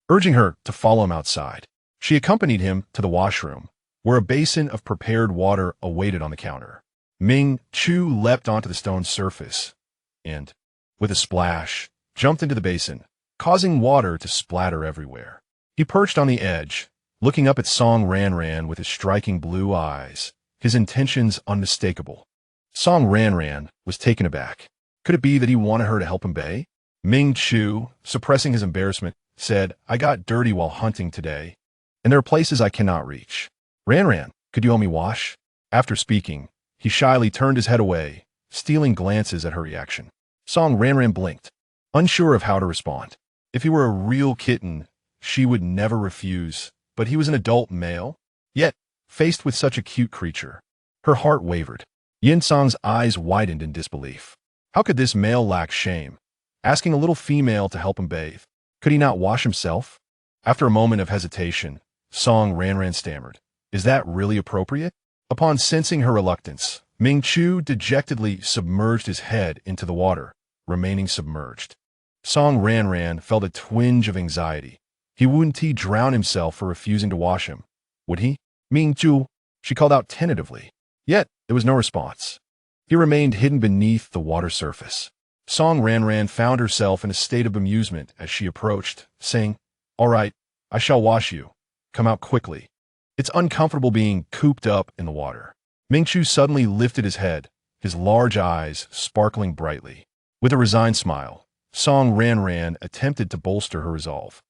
urging her to follow him outside. She accompanied him to the washroom, where a basin of prepared water awaited on the counter. Ming Chu leapt onto the stone surface and, with a splash, jumped into the basin, causing water to splatter everywhere. He perched on the edge, looking up at Song Ranran with his striking blue eyes, his intentions unmistakable. Song Ranran was taken aback. Could it be that he wanted her to help him bathe? Ming Chu, suppressing his embarrassment, said, I got dirty while hunting today, and there are places I cannot reach. Ranran, could you help me wash? After speaking, he shyly turned his head away, stealing glances at her reaction. Song Ranran blinked, unsure of how to respond. If he were a real kitten, she would never refuse, but he was an adult male. Yet, faced with such a cute creature, her heart wavered. Yin Song's eyes widened in disbelief. How could this male lack shame, asking a little female to help him bathe? Could he not wash himself? After a moment of hesitation, Song Ranran stammered, Is that really appropriate? Upon sensing her reluctance, Ming Chu dejectedly submerged his head into the water, remaining submerged. Song Ranran felt a twinge of anxiety. Wouldn't he drown himself for refusing to wash him? Would he? Ming Chu, she called out tentatively. Yet, there was no response. He remained hidden beneath the water surface. Song Ranran found herself in a state of amusement as she approached, saying, All right, I shall wash you. Come out quickly. It's uncomfortable being cooped up in the water. Ming Chu suddenly lifted his head, his large eyes sparkling brightly. With a resigned smile, Song Ranran attempted to bolster her resolve.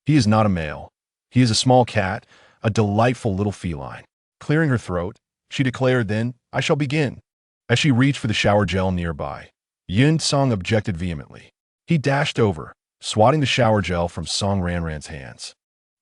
He is not a male. He is a small cat, a delightful little feline. Clearing her throat, she declared, Then I shall begin. As she reached for the shower gel nearby, Yun Song objected vehemently. He dashed over, swatting the shower gel from Song Ranran's hands,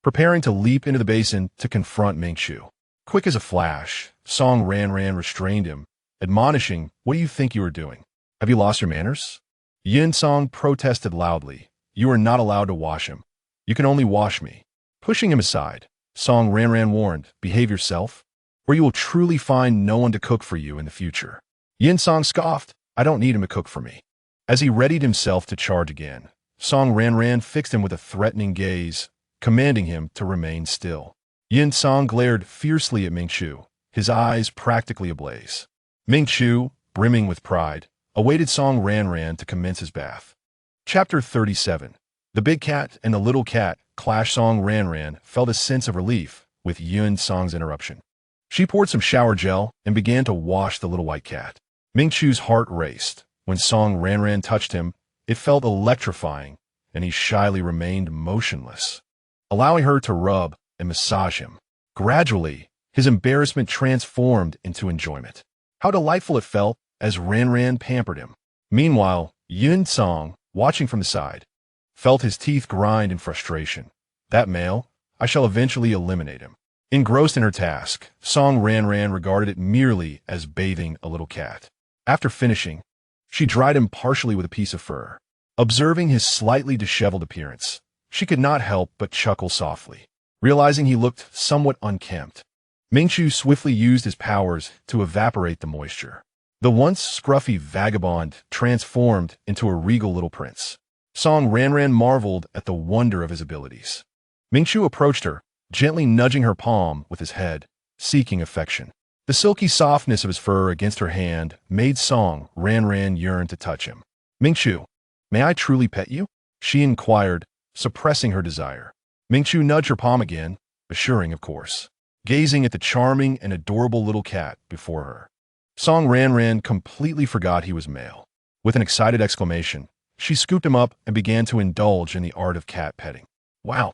preparing to leap into the basin to confront Ming Chu. Quick as a flash, Song Ranran restrained him, admonishing, What do you think you are doing? Have you lost your manners? Yun Song protested loudly. You are not allowed to wash him. You can only wash me. Pushing him aside, Song Ranran warned, Behave yourself, or you will truly find no one to cook for you in the future. Yin Song scoffed, I don't need him to cook for me. As he readied himself to charge again, Song Ranran fixed him with a threatening gaze, commanding him to remain still. Yin Song glared fiercely at Ming Chu, his eyes practically ablaze. Ming Chu, brimming with pride, awaited Song Ranran to commence his bath. Chapter 37. The big cat and the little cat clash. Song Ranran felt a sense of relief with Yun Song's interruption. She poured some shower gel and began to wash the little white cat. Ming Chu's heart raced. When Song Ranran touched him, it felt electrifying, and he shyly remained motionless, allowing her to rub and massage him. Gradually, his embarrassment transformed into enjoyment. How delightful it felt as Ranran pampered him. Meanwhile, Yun Song, watching from the side, felt his teeth grind in frustration. That male, I shall eventually eliminate him. Engrossed in her task, Song Ranran regarded it merely as bathing a little cat. After finishing, she dried him partially with a piece of fur. Observing his slightly disheveled appearance, she could not help but chuckle softly, realizing he looked somewhat unkempt. Mingqiu swiftly used his powers to evaporate the moisture. The once scruffy vagabond transformed into a regal little prince. Song Ranran marveled at the wonder of his abilities. Mingqiu approached her, gently nudging her palm with his head, seeking affection. The silky softness of his fur against her hand made Song Ranran yearn to touch him. Mingqiu, may I truly pet you? She inquired, suppressing her desire. Mingqiu nudged her palm again, assuring of course, gazing at the charming and adorable little cat before her. Song Ranran completely forgot he was male. With an excited exclamation, she scooped him up and began to indulge in the art of cat petting. Wow,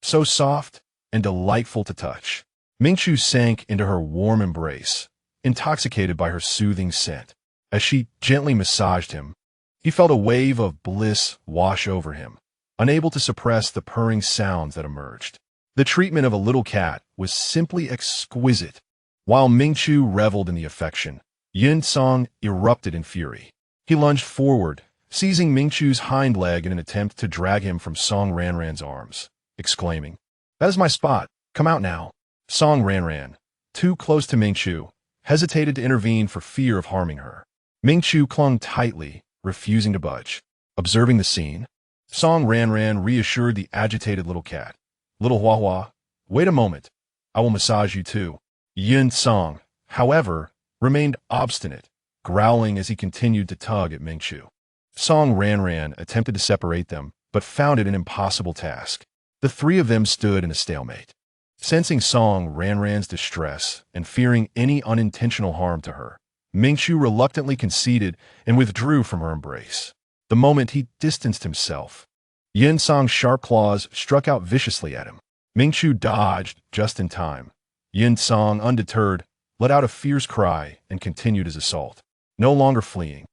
so soft and delightful to touch. Mingqiu sank into her warm embrace, intoxicated by her soothing scent. As she gently massaged him, he felt a wave of bliss wash over him, unable to suppress the purring sounds that emerged. The treatment of a little cat was simply exquisite. While Mingqiu reveled in the affection, Yun Song erupted in fury. He lunged forward, seizing Mingqiu's hind leg in an attempt to drag him from Song Ranran's arms, exclaiming, "That is my spot. Come out now." Song Ranran, too close to Mingqiu, hesitated to intervene for fear of harming her. Mingqiu clung tightly, refusing to budge. Observing the scene, Song Ranran reassured the agitated little cat. "Little Hua Hua, wait a moment. I will massage you too." Yun Song, however, remained obstinate, growling as he continued to tug at Mingqiu. Song Ranran attempted to separate them, but found it an impossible task. The three of them stood in a stalemate. Sensing Song Ranran's distress and fearing any unintentional harm to her, Mingqiu reluctantly conceded and withdrew from her embrace. The moment he distanced himself, Yin Song's sharp claws struck out viciously at him. Mingqiu dodged just in time. Yin Song, undeterred, let out a fierce cry and continued his assault. No longer fleeing,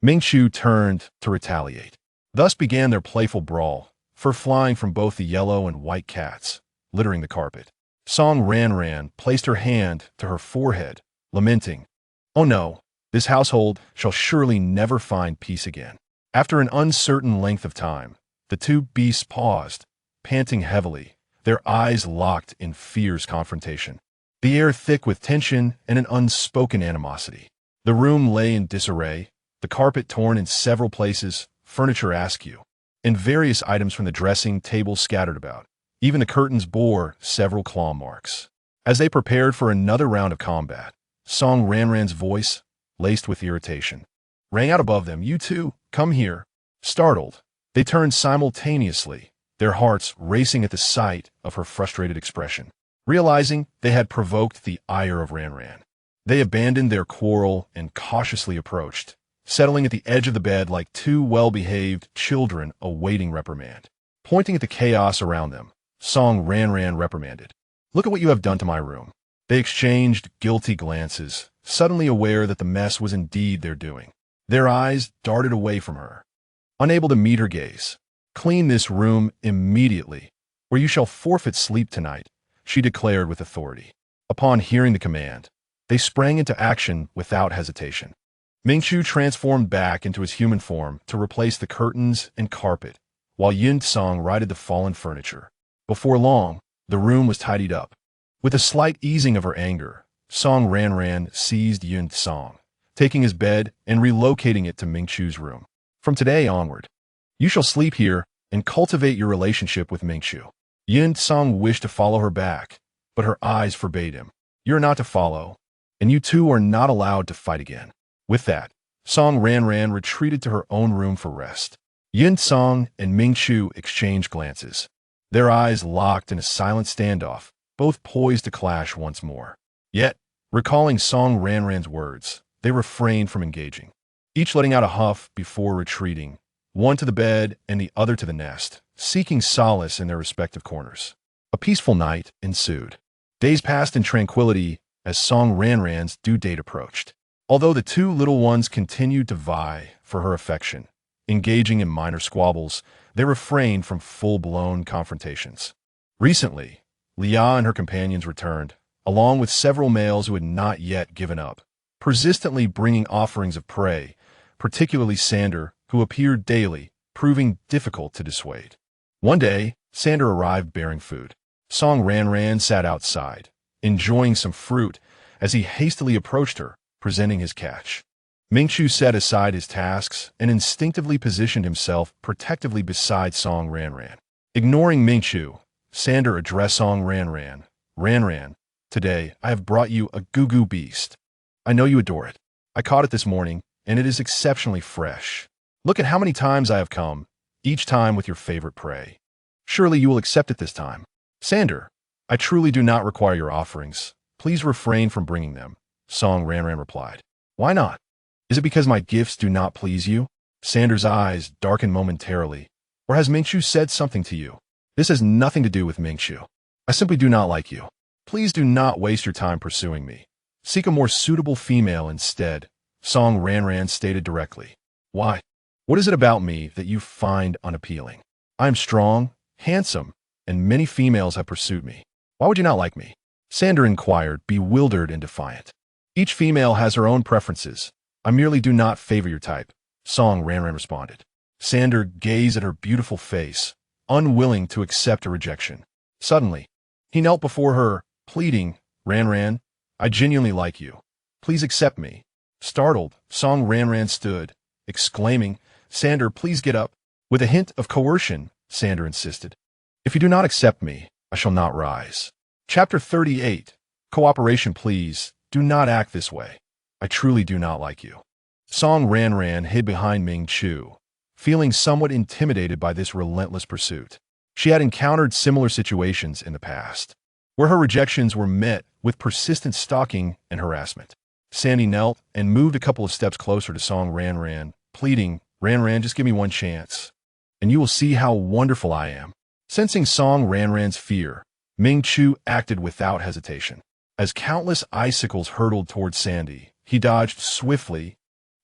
Mingqiu turned to retaliate. Thus began their playful brawl, fur flying from both the yellow and white cats, littering the carpet. Song Ranran placed her hand to her forehead, lamenting, "Oh no, this household shall surely never find peace again." After an uncertain length of time, the two beasts paused, panting heavily, their eyes locked in fierce confrontation. The air thick with tension and an unspoken animosity. The room lay in disarray, the carpet torn in several places, furniture askew, and various items from the dressing table scattered about. Even the curtains bore several claw marks. As they prepared for another round of combat, Song Ranran's voice, laced with irritation, rang out above them. "You two, come here." Startled, they turned simultaneously, their hearts racing at the sight of her frustrated expression. Realizing they had provoked the ire of Ranran, they abandoned their quarrel and cautiously approached, settling at the edge of the bed like two well-behaved children awaiting reprimand. Pointing at the chaos around them, Song Ranran reprimanded, "Look at what you have done to my room." They exchanged guilty glances, suddenly aware that the mess was indeed their doing. Their eyes darted away from her, unable to meet her gaze. "Clean this room immediately, or you shall forfeit sleep tonight," she declared with authority. Upon hearing the command, they sprang into action without hesitation. Mingqiu transformed back into his human form to replace the curtains and carpet, while Yin Song righted the fallen furniture. Before long, the room was tidied up. With a slight easing of her anger, Song Ranran seized Yin Song, taking his bed and relocating it to Mingqiu's room. "From today onward, you shall sleep here and cultivate your relationship with Mingqiu." Yin Song wished to follow her back, but her eyes forbade him. "You're not to follow, and you two are not allowed to fight again." With that, Song Ranran retreated to her own room for rest. Yin Song and Mingqiu exchanged glances, their eyes locked in a silent standoff, both poised to clash once more. Yet, recalling Song Ranran's words, they refrained from engaging, each letting out a huff before retreating, one to the bed and the other to the nest, seeking solace in their respective corners. A peaceful night ensued. Days passed in tranquility as Song Ranran's due date approached. Although the two little ones continued to vie for her affection, engaging in minor squabbles, they refrained from full-blown confrontations. Recently, Leah and her companions returned, along with several males who had not yet given up, persistently bringing offerings of prey, particularly Sander, who appeared daily, proving difficult to dissuade. One day, Sander arrived bearing food. Song Ranran sat outside, enjoying some fruit, as he hastily approached her, presenting his catch. Mingchu set aside his tasks and instinctively positioned himself protectively beside Song Ranran. Ignoring Mingchu, Sander addressed Song Ranran. Ranran, today I have brought you a goo-goo beast. I know you adore it. I caught it this morning, and it is exceptionally fresh. Look at how many times I have come, each time with your favorite prey. Surely you will accept it this time. Sander, I truly do not require your offerings. Please refrain from bringing them, Song Ranran replied. Why not? Is it because my gifts do not please you? Sander's eyes darkened momentarily. Or has Mingchu said something to you? This has nothing to do with Mingchu. I simply do not like you. Please do not waste your time pursuing me. Seek a more suitable female instead, Song Ranran stated directly. Why? What is it about me that you find unappealing? I am strong, handsome, and many females have pursued me. Why would you not like me? Sander inquired, bewildered and defiant. Each female has her own preferences. I merely do not favor your type, Song Ranran responded. Sander gazed at her beautiful face, unwilling to accept a rejection. Suddenly, he knelt before her, pleading, Ranran, I genuinely like you. Please accept me. Startled, Song Ranran stood, exclaiming, Sander, please get up. With a hint of coercion, Sander insisted. If you do not accept me, I shall not rise. Chapter 38. Cooperation, please. Do not act this way. I truly do not like you. Song Ranran hid behind Mingchu, feeling somewhat intimidated by this relentless pursuit. She had encountered similar situations in the past, where her rejections were met with persistent stalking and harassment. Sandy knelt and moved a couple of steps closer to Song Ranran, pleading, Ranran, just give me one chance, and you will see how wonderful I am. Sensing Song Ranran's fear, Mingchu acted without hesitation. As countless icicles hurtled towards Sandy, he dodged swiftly,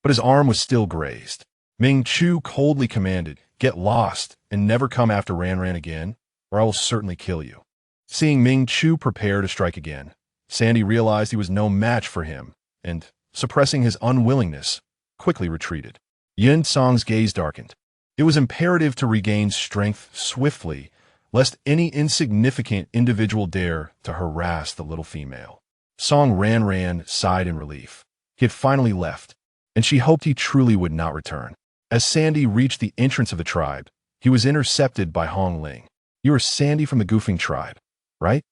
but his arm was still grazed. Mingchu coldly commanded, get lost and never come after Ranran again, or I will certainly kill you. Seeing Mingchu prepare to strike again, Sandy realized he was no match for him, and, suppressing his unwillingness, quickly retreated. Yin Song's gaze darkened. It was imperative to regain strength swiftly, lest any insignificant individual dare to harass the little female. Song Ranran sighed in relief. He had finally left, and she hoped he truly would not return. As Sandy reached the entrance of the tribe, he was intercepted by Hong Ling. You are Sandy from the Goofing tribe, right?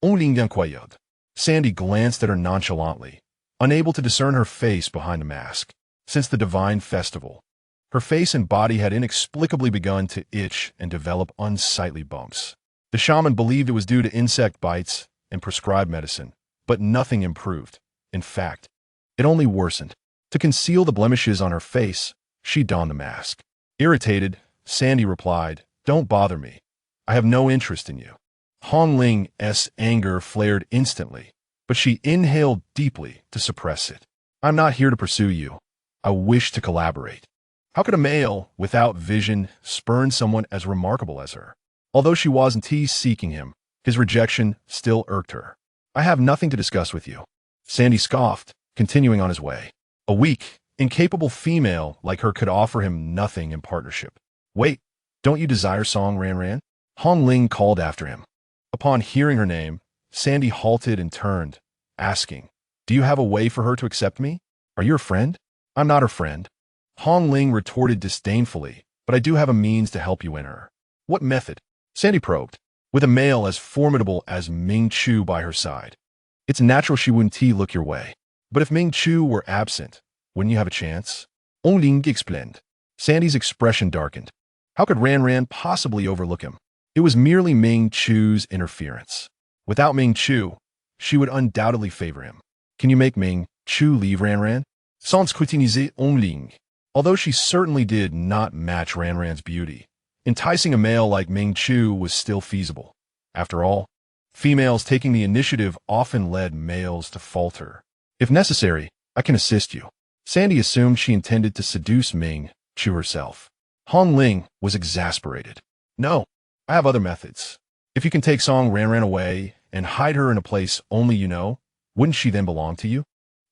Ling Yanquayod. Sandy glanced at her nonchalantly, unable to discern her face behind the mask. Since the divine festival, her face and body had inexplicably begun to itch and develop unsightly bumps. The shaman believed it was due to insect bites and prescribed medicine, but nothing improved. In fact, it only worsened. To conceal the blemishes on her face, she donned the mask. Irritated, Sandy replied, Don't bother me. I have no interest in you. Hong Ling's anger flared instantly, but she inhaled deeply to suppress it. I'm not here to pursue you. I wish to collaborate. How could a male, without vision, spurn someone as remarkable as her? Although she wasn't seeking him, his rejection still irked her. I have nothing to discuss with you. Sandy scoffed, continuing on his way. A weak, incapable female like her could offer him nothing in partnership. Wait, don't you desire Song Ranran? Hong Ling called after him. Upon hearing her name, Sandy halted and turned, asking, Do you have a way for her to accept me? Are you her friend? I'm not her friend. Hong Ling retorted disdainfully, but I do have a means to help you win her. What method? Sandy probed. With a male as formidable as Ming Chu by her side, it's natural she wouldn't look your way. But if Ming Chu were absent, wouldn't you have a chance? Hong Ling explained. Sandy's expression darkened. How could Ranran possibly overlook him? It was merely Ming Chu's interference. Without Ming Chu, she would undoubtedly favor him. Can you make Ming Chu leave Ranran? Sans scrutiniser Hong Ling. Although she certainly did not match Ranran's beauty, enticing a male like Ming Chu was still feasible. After all, females taking the initiative often led males to falter. If necessary, I can assist you. Sandy assumed she intended to seduce Ming Chu herself. Hong Ling was exasperated. No, I have other methods. If you can take Song Ranran away and hide her in a place only you know, wouldn't she then belong to you?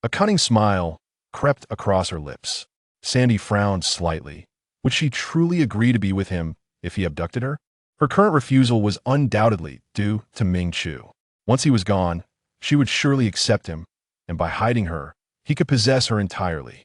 A cunning smile crept across her lips. Sandy frowned slightly. Would she truly agree to be with him if he abducted her? Her current refusal was undoubtedly due to Ming Chu. Once he was gone, she would surely accept him, and by hiding her, he could possess her entirely.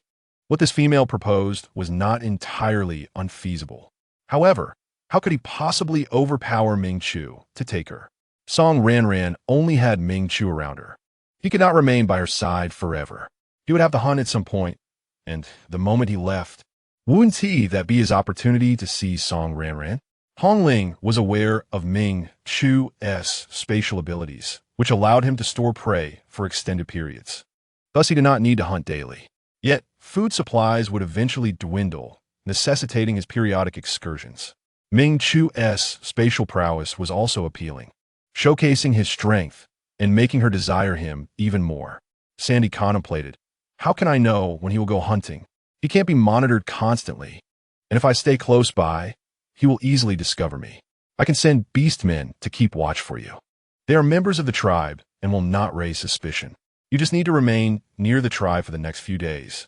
What this female proposed was not entirely unfeasible. However, how could he possibly overpower Ming Chu to take her? Song Ranran only had Ming Chu around her. He could not remain by her side forever. He would have to hunt at some point, and the moment he left, wouldn't that be his opportunity to see Song Ranran? Hong Ling was aware of Ming Chu's spatial abilities, which allowed him to store prey for extended periods. Thus, he did not need to hunt daily. Yet, food supplies would eventually dwindle, necessitating his periodic excursions. Ming Chu's spatial prowess was also appealing, showcasing his strength and making her desire him even more. Sandy contemplated, how can I know when he will go hunting? He can't be monitored constantly, and if I stay close by, he will easily discover me. I can send beastmen to keep watch for you. They are members of the tribe and will not raise suspicion. You just need to remain near the tribe for the next few days,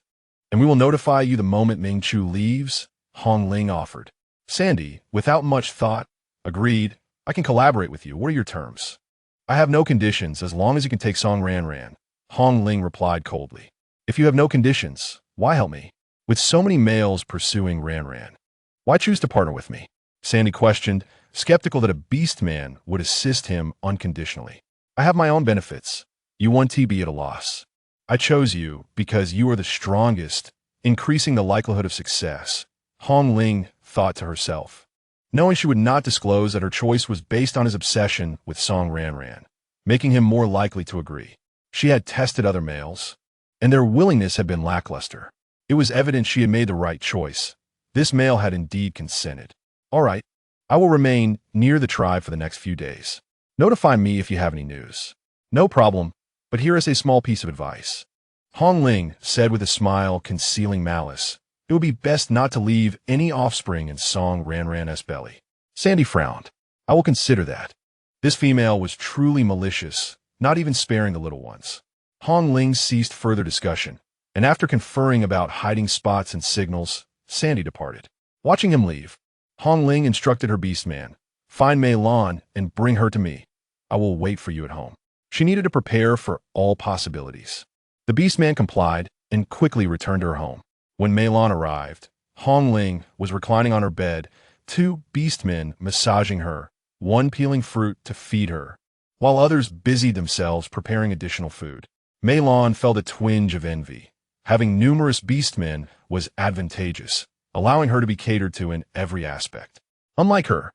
and we will notify you the moment Ming Chu leaves, Hong Ling offered. Sandy, without much thought, agreed. I can collaborate with you. What are your terms? I have no conditions as long as you can take Song Ranran, Hong Ling replied coldly. If you have no conditions, why help me? With so many males pursuing Ranran, why choose to partner with me? Sandy questioned, skeptical that a beast man would assist him unconditionally. I have my own benefits. You won't be at a loss. I chose you because you are the strongest, increasing the likelihood of success, Hong Ling thought to herself, knowing she would not disclose that her choice was based on his obsession with Song Ranran, making him more likely to agree. She had tested other males, and their willingness had been lackluster. It was evident she had made the right choice. This male had indeed consented. All right, I will remain near the tribe for the next few days. Notify me if you have any news. No problem, but here is a small piece of advice. Hong Ling said with a smile concealing malice. It would be best not to leave any offspring in Song Ranran's belly. Sandy frowned. I will consider that. This female was truly malicious, not even sparing the little ones. Hong Ling ceased further discussion, and after conferring about hiding spots and signals, Sandy departed. Watching him leave, Hong Ling instructed her beastman, find Mei Lan and bring her to me. I will wait for you at home. She needed to prepare for all possibilities. The beastman complied and quickly returned to her home. When Mei Lan arrived, Hong Ling was reclining on her bed, two beastmen massaging her, one peeling fruit to feed her, while others busied themselves preparing additional food. Mei Lan felt a twinge of envy. Having numerous beastmen was advantageous, allowing her to be catered to in every aspect. Unlike her,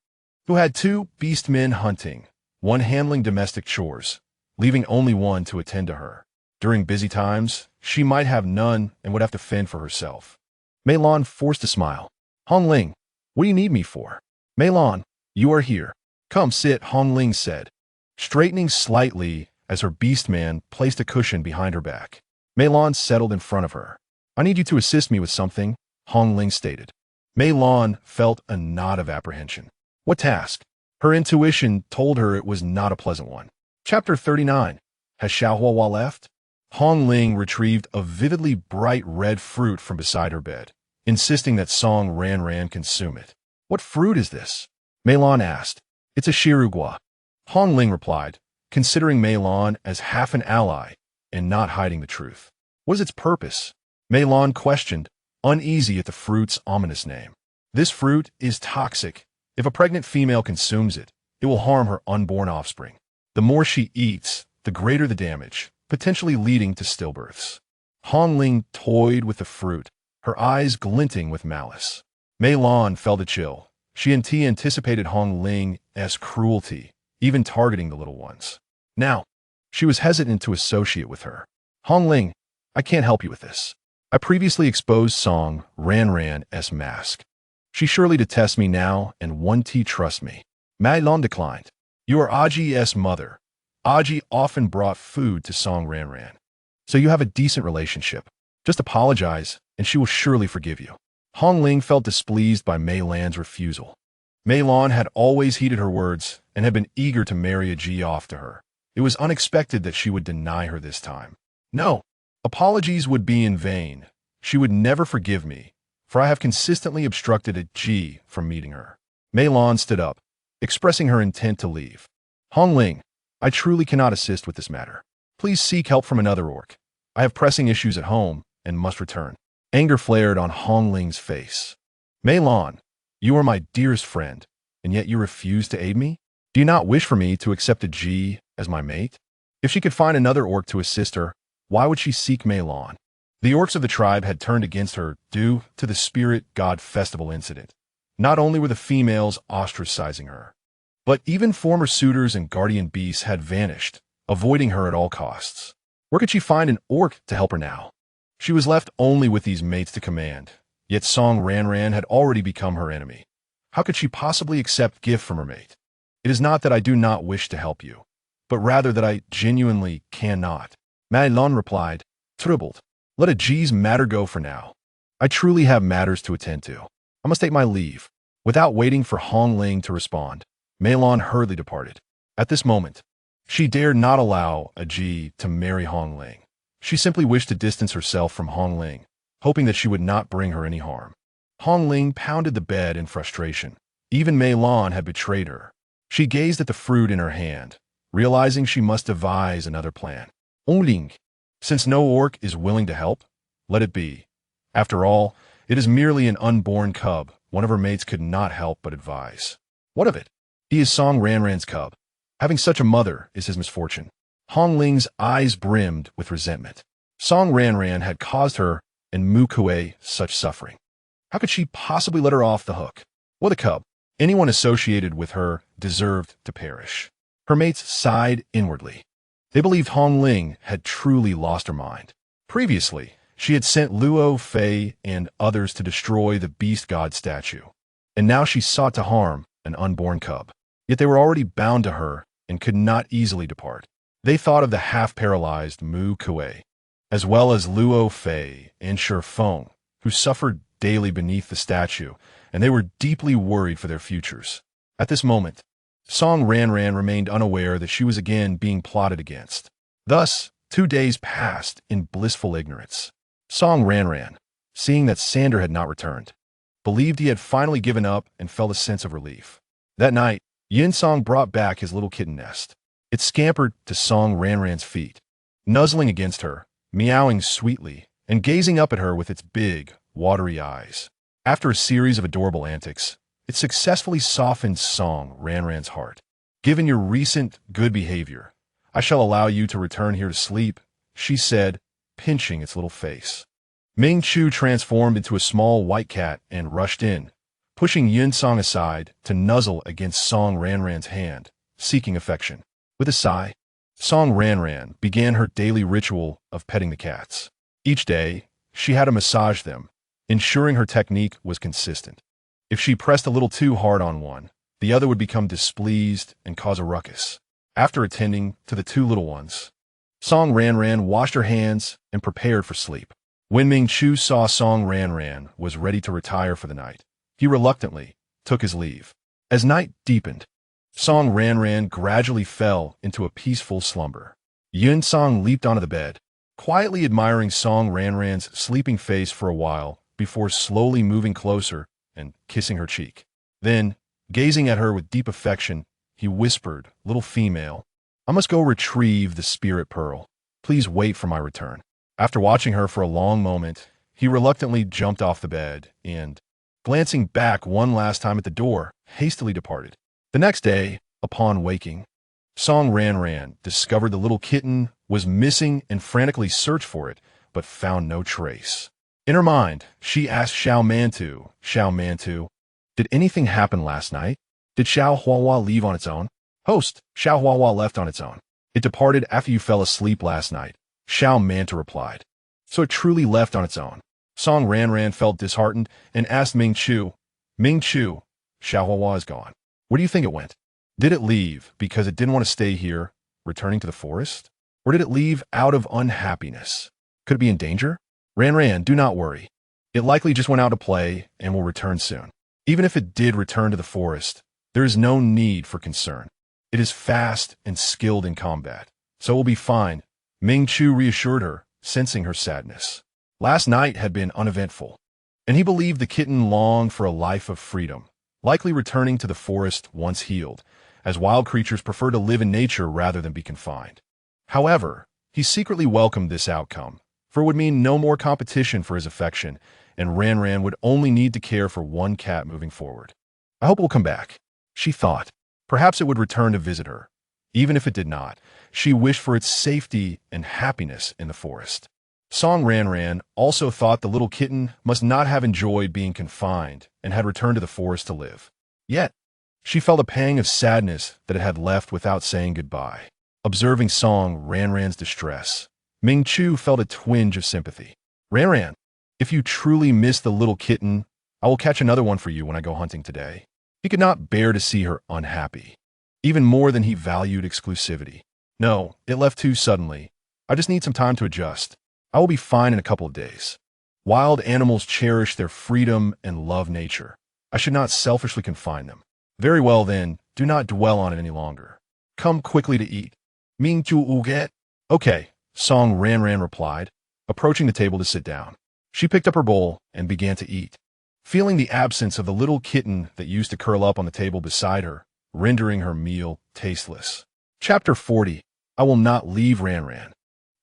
who had two beastmen hunting, one handling domestic chores, leaving only one to attend to her. During busy times, she might have none and would have to fend for herself. Mei Lan forced a smile. Hong Ling, what do you need me for? Mei Lan, you are here. Come sit, Hong Ling said, straightening slightly as her beastman placed a cushion behind her back. Mei Lan settled in front of her. I need you to assist me with something, Hong Ling stated. Mei Lan felt a nod of apprehension. What task? Her intuition told her it was not a pleasant one. Chapter 39. Has Xiaohuahua left? Hong Ling retrieved a vividly bright red fruit from beside her bed, insisting that Song Ranran consume it. What fruit is this? Mei Lan asked. It's a shirugua. Hong Ling replied, considering Mei Lan as half an ally and not hiding the truth. What is its purpose? Mei Lan questioned, uneasy at the fruit's ominous name. This fruit is toxic. If a pregnant female consumes it, it will harm her unborn offspring. The more she eats, the greater the damage, potentially leading to stillbirths. Hong Ling toyed with the fruit, her eyes glinting with malice. Mei Lan felt a chill. She anticipated Hong Ling's cruelty, even targeting the little ones. Now, she was hesitant to associate with her. Hong Ling, I can't help you with this. I previously exposed Song Ranran's mask. She surely detests me now and won't trust me. Mei Lan declined. You are Aji's mother. Aji often brought food to Song Ranran. So you have a decent relationship. Just apologize, and she will surely forgive you. Hong Ling felt displeased by Mei Lan's refusal. Mei Lan had always heeded her words and had been eager to marry a Ji off to her. It was unexpected that she would deny her this time. No, apologies would be in vain. She would never forgive me, for I have consistently obstructed a Ji from meeting her. Mei Lan stood up, expressing her intent to leave. Hong Ling, I truly cannot assist with this matter. Please seek help from another orc. I have pressing issues at home and must return. Anger flared on Hong Ling's face. Mei Lan, you are my dearest friend, and yet you refuse to aid me? Do you not wish for me to accept a Ji as my mate? If she could find another orc to assist her, why would she seek Mei Lan? The orcs of the tribe had turned against her due to the Spirit God Festival incident. Not only were the females ostracizing her, but even former suitors and guardian beasts had vanished, avoiding her at all costs. Where could she find an orc to help her now? She was left only with these mates to command, yet Song Ranran had already become her enemy. How could she possibly accept gift from her mate? It is not that I do not wish to help you, but rather that I genuinely cannot. Mei Lan replied, troubled. Let a Ji's matter go for now. I truly have matters to attend to. I must take my leave. Without waiting for Hong Ling to respond, Mei Lan hurriedly departed. At this moment, she dared not allow a Ji to marry Hong Ling. She simply wished to distance herself from Hong Ling, hoping that she would not bring her any harm. Hong Ling pounded the bed in frustration. Even Mei Lan had betrayed her. She gazed at the fruit in her hand, realizing she must devise another plan. Ling, since no orc is willing to help, let it be. After all, it is merely an unborn cub. One of her mates could not help but advise. What of it? He is Song Ranran's cub. Having such a mother is his misfortune. Hong Ling's eyes brimmed with resentment. Song Ranran had caused her and Mu Kuei such suffering. How could she possibly let her off the hook? What a cub. Anyone associated with her deserved to perish. Her mates sighed inwardly. They believed Hong Ling had truly lost her mind. Previously, she had sent Luo, Fei, and others to destroy the beast god statue. And now she sought to harm an unborn cub. Yet they were already bound to her and could not easily depart. They thought of the half-paralyzed Mu Kuei, as well as Luo Fei and Shi Feng, who suffered daily beneath the statue, and they were deeply worried for their futures. At this moment, Song Ranran remained unaware that she was again being plotted against. Thus, 2 days passed in blissful ignorance. Song Ranran, seeing that Sander had not returned, believed he had finally given up and felt a sense of relief. That night, Yin Song brought back his little kitten nest. It scampered to Song Ranran's feet, nuzzling against her, meowing sweetly, and gazing up at her with its big, watery eyes. After a series of adorable antics, it successfully softened Song Ranran's heart. Given your recent good behavior, I shall allow you to return here to sleep, she said, pinching its little face. Ming Chu transformed into a small white cat and rushed in, pushing Yun Song aside to nuzzle against Song Ranran's hand, seeking affection. With a sigh, Song Ranran began her daily ritual of petting the cats. Each day, she had to massage them, ensuring her technique was consistent. If she pressed a little too hard on one, the other would become displeased and cause a ruckus. After attending to the 2 little ones, Song Ranran washed her hands and prepared for sleep. When Ming Chu saw Song Ranran was ready to retire for the night, he reluctantly took his leave. As night deepened, Song Ranran gradually fell into a peaceful slumber. Yun Song leaped onto the bed, quietly admiring Song Ranran's sleeping face for a while before slowly moving closer and kissing her cheek. Then, gazing at her with deep affection, he whispered, "Little female, I must go retrieve the spirit pearl. Please wait for my return." After watching her for a long moment, he reluctantly jumped off the bed and, glancing back one last time at the door, hastily departed. The next day, upon waking, Song Ranran discovered the little kitten was missing and frantically searched for it, but found no trace. In her mind, she asked Xiao Mantu, did anything happen last night? Did Xiao Huahua leave on its own? Host, Xiao Huahua left on its own. It departed after you fell asleep last night, Xiao Mantu replied. So it truly left on its own. Song Ranran felt disheartened and asked Ming Chu, Xiao Huahua is gone. Where do you think it went? Did it leave because it didn't want to stay here, returning to the forest? Or did it leave out of unhappiness? Could it be in danger? Ranran, do not worry. It likely just went out to play and will return soon. Even if it did return to the forest, there is no need for concern. It is fast and skilled in combat, so it will be fine, Ming Chu reassured her, sensing her sadness. Last night had been uneventful, and he believed the kitten longed for a life of freedom, likely returning to the forest once healed, as wild creatures prefer to live in nature rather than be confined. However, he secretly welcomed this outcome, for it would mean no more competition for his affection, and Ranran would only need to care for one cat moving forward. I hope it will come back, she thought. Perhaps it would return to visit her. Even if it did not, she wished for its safety and happiness in the forest. Song Ranran also thought the little kitten must not have enjoyed being confined and had returned to the forest to live. Yet, she felt a pang of sadness that it had left without saying goodbye. Observing Song Ranran's distress, Ming Chu felt a twinge of sympathy. Ranran, if you truly miss the little kitten, I will catch another one for you when I go hunting today. He could not bear to see her unhappy, even more than he valued exclusivity. No, it left too suddenly. I just need some time to adjust. I will be fine in a couple of days. Wild animals cherish their freedom and love nature. I should not selfishly confine them. Very well then, do not dwell on it any longer. Come quickly to eat. Ming Chu uget? Okay, Song Ranran replied, approaching the table to sit down. She picked up her bowl and began to eat, feeling the absence of the little kitten that used to curl up on the table beside her, rendering her meal tasteless. Chapter 40. I will not leave Ranran.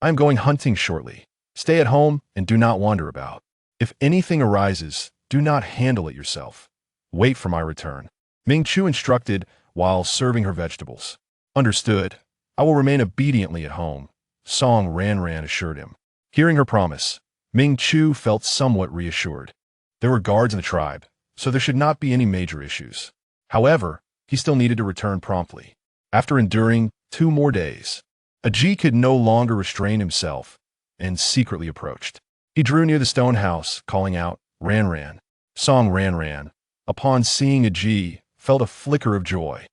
I am going hunting shortly. Stay at home and do not wander about. If anything arises, do not handle it yourself. Wait for my return. Ming Chu instructed while serving her vegetables. Understood. I will remain obediently at home, Song Ranran assured him. Hearing her promise, Ming Chu felt somewhat reassured. There were guards in the tribe, so there should not be any major issues. However, he still needed to return promptly. After enduring 2 more days, Ajit could no longer restrain himself and secretly approached. He drew near the stone house, calling out, Ranran. Song Ranran, upon seeing Ajit, felt a flicker of joy.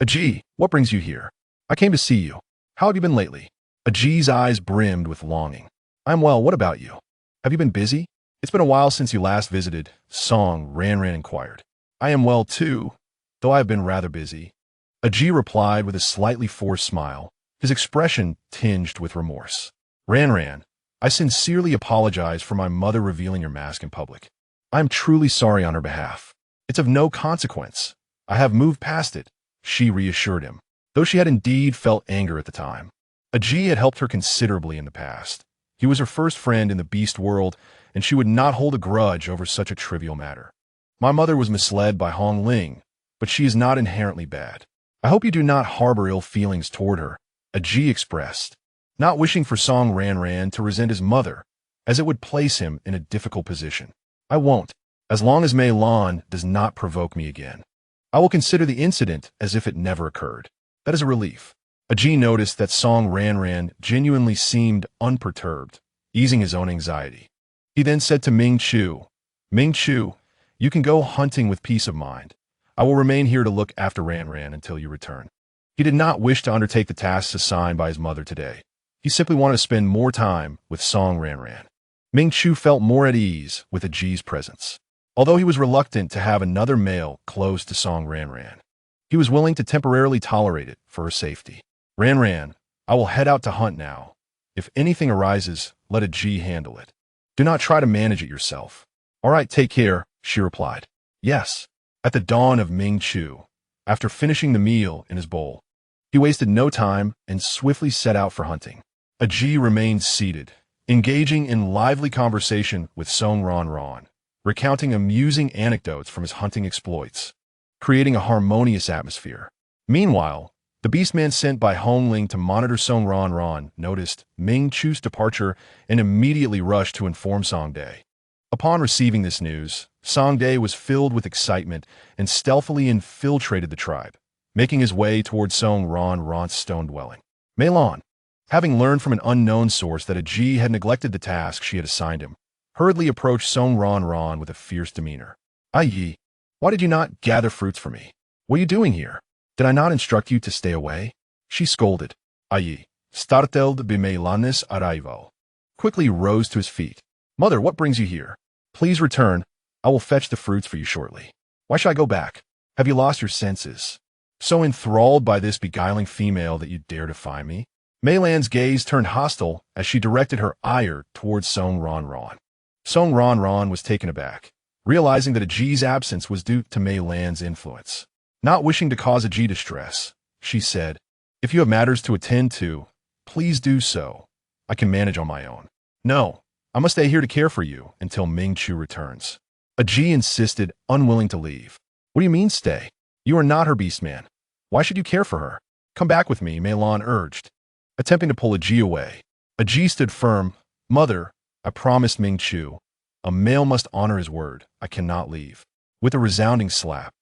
Ajit, what brings you here? I came to see you. How have you been lately? Ajit's eyes brimmed with longing. I'm well, what about you? Have you been busy? It's been a while since you last visited, Song Ranran inquired. I am well too, though I have been rather busy. Ajit replied with a slightly forced smile, his expression tinged with remorse. Ranran, I sincerely apologize for my mother revealing your mask in public. I am truly sorry on her behalf. It's of no consequence. I have moved past it, she reassured him, though she had indeed felt anger at the time. Ajit had helped her considerably in the past. He was her first friend in the beast world, and she would not hold a grudge over such a trivial matter. My mother was misled by Hong Ling, but she is not inherently bad. I hope you do not harbor ill feelings toward her, Ajit expressed, not wishing for Song Ranran to resent his mother, as it would place him in a difficult position. I won't, as long as Mei Lan does not provoke me again. I will consider the incident as if it never occurred. That is a relief. Ajit noticed that Song Ranran genuinely seemed unperturbed, easing his own anxiety. He then said to Ming Chu, you can go hunting with peace of mind. I will remain here to look after Ranran until you return. He did not wish to undertake the tasks assigned by his mother today. He simply wanted to spend more time with Song Ranran. Ming Chu felt more at ease with Ajit's presence. Although he was reluctant to have another male close to Song Ranran, he was willing to temporarily tolerate it for her safety. Ranran, I will head out to hunt now. If anything arises, let Ajit handle it. Do not try to manage it yourself. All right, take care, she replied. Yes. At the dawn of Ming Chu, after finishing the meal in his bowl, he wasted no time and swiftly set out for hunting. Ajit remained seated, engaging in lively conversation with Song Ranran, recounting amusing anecdotes from his hunting exploits, creating a harmonious atmosphere. Meanwhile, the beastman sent by Hong Ling to monitor Song Ranran noticed Ming Chu's departure and immediately rushed to inform Song Day. Upon receiving this news, Song Day was filled with excitement and stealthily infiltrated the tribe, making his way towards Song Ranran's stone dwelling. Mei Lan, having learned from an unknown source that Ajit had neglected the task she had assigned him, hurriedly approached Song Ranran with a fierce demeanor. Yi, why did you not gather fruits for me? What are you doing here? Did I not instruct you to stay away? She scolded. Yi, startled by Mei Lan's arrival, quickly rose to his feet. Mother, what brings you here? Please return. I will fetch the fruits for you shortly. Why should I go back? Have you lost your senses? So enthralled by this beguiling female that you dare defy me? Mei Lan's gaze turned hostile as she directed her ire towards Song Ranran. Song Ranran was taken aback, realizing that Aji's absence was due to Mei Lan's influence. Not wishing to cause Aji distress, she said, "If you have matters to attend to, please do so. I can manage on my own." "No, I must stay here to care for you until Ming Chu returns." Aji insisted, unwilling to leave. "What do you mean stay? You are not her beast man. Why should you care for her? Come back with me," Mei Lan urged, attempting to pull Aji away. Aji stood firm. "Mother, I promised Ming Chu. A male must honor his word. I cannot leave." With a resounding slap,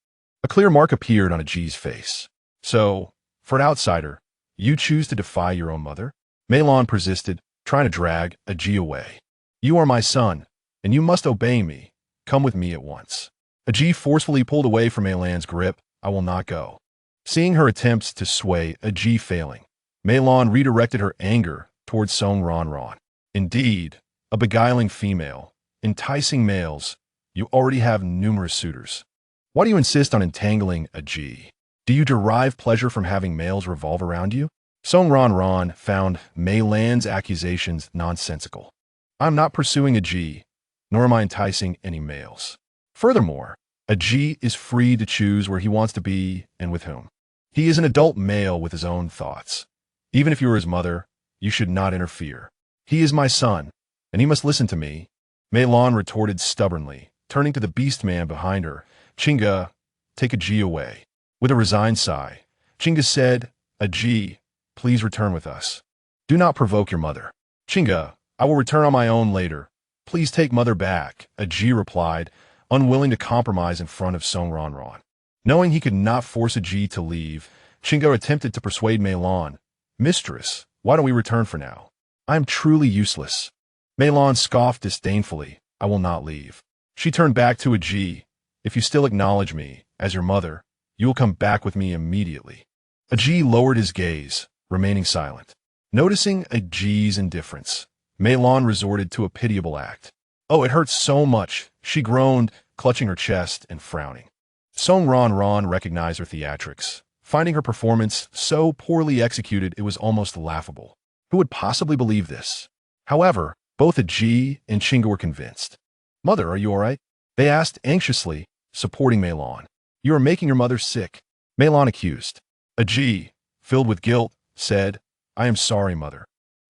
a clear mark appeared on Aji's face. "So, for an outsider, you choose to defy your own mother?" Mei Lan persisted, trying to drag Aji away. "You are my son, and you must obey me. Come with me at once." Aji forcefully pulled away from Mei Lan's grip. "I will not go." Seeing her attempts to sway Aji failing, Mei Lan redirected her anger towards Song Ranran. "Indeed, a beguiling female, enticing males. You already have numerous suitors. Why do you insist on entangling Aji? Do you derive pleasure from having males revolve around you?" Song Ranran found Mei Lan's accusations nonsensical. "I am not pursuing Aji, nor am I enticing any males. Furthermore, Aji is free to choose where he wants to be and with whom. He is an adult male with his own thoughts. Even if you are his mother, you should not interfere. He is my son, and he must listen to me," Mei Lan retorted stubbornly, turning to the beast man behind her. "Chinga, take Aji away." With a resigned sigh, Chinga said, "Aji, please return with us. Do not provoke your mother." "Chinga, I will return on my own later. Please take mother back," Aji replied, unwilling to compromise in front of Song Ranran. Knowing he could not force Aji to leave, Chinga attempted to persuade Mei Lan. "Mistress, why don't we return for now? I am truly useless." Mei Lan scoffed disdainfully. "I will not leave." She turned back to Aji. "If you still acknowledge me as your mother, you will come back with me immediately." Aji lowered his gaze, remaining silent. Noticing Aji's indifference, Mei Lan resorted to a pitiable act. "Oh, it hurts so much," she groaned, clutching her chest and frowning. Song Ranran recognized her theatrics, finding her performance so poorly executed it was almost laughable. Who would possibly believe this? However, both Aji and Chinga were convinced. "Mother, are you all right?" they asked anxiously, supporting Mei Lan. "You are making your mother sick," Mei Lan accused. Aji, filled with guilt, said, "I am sorry, mother.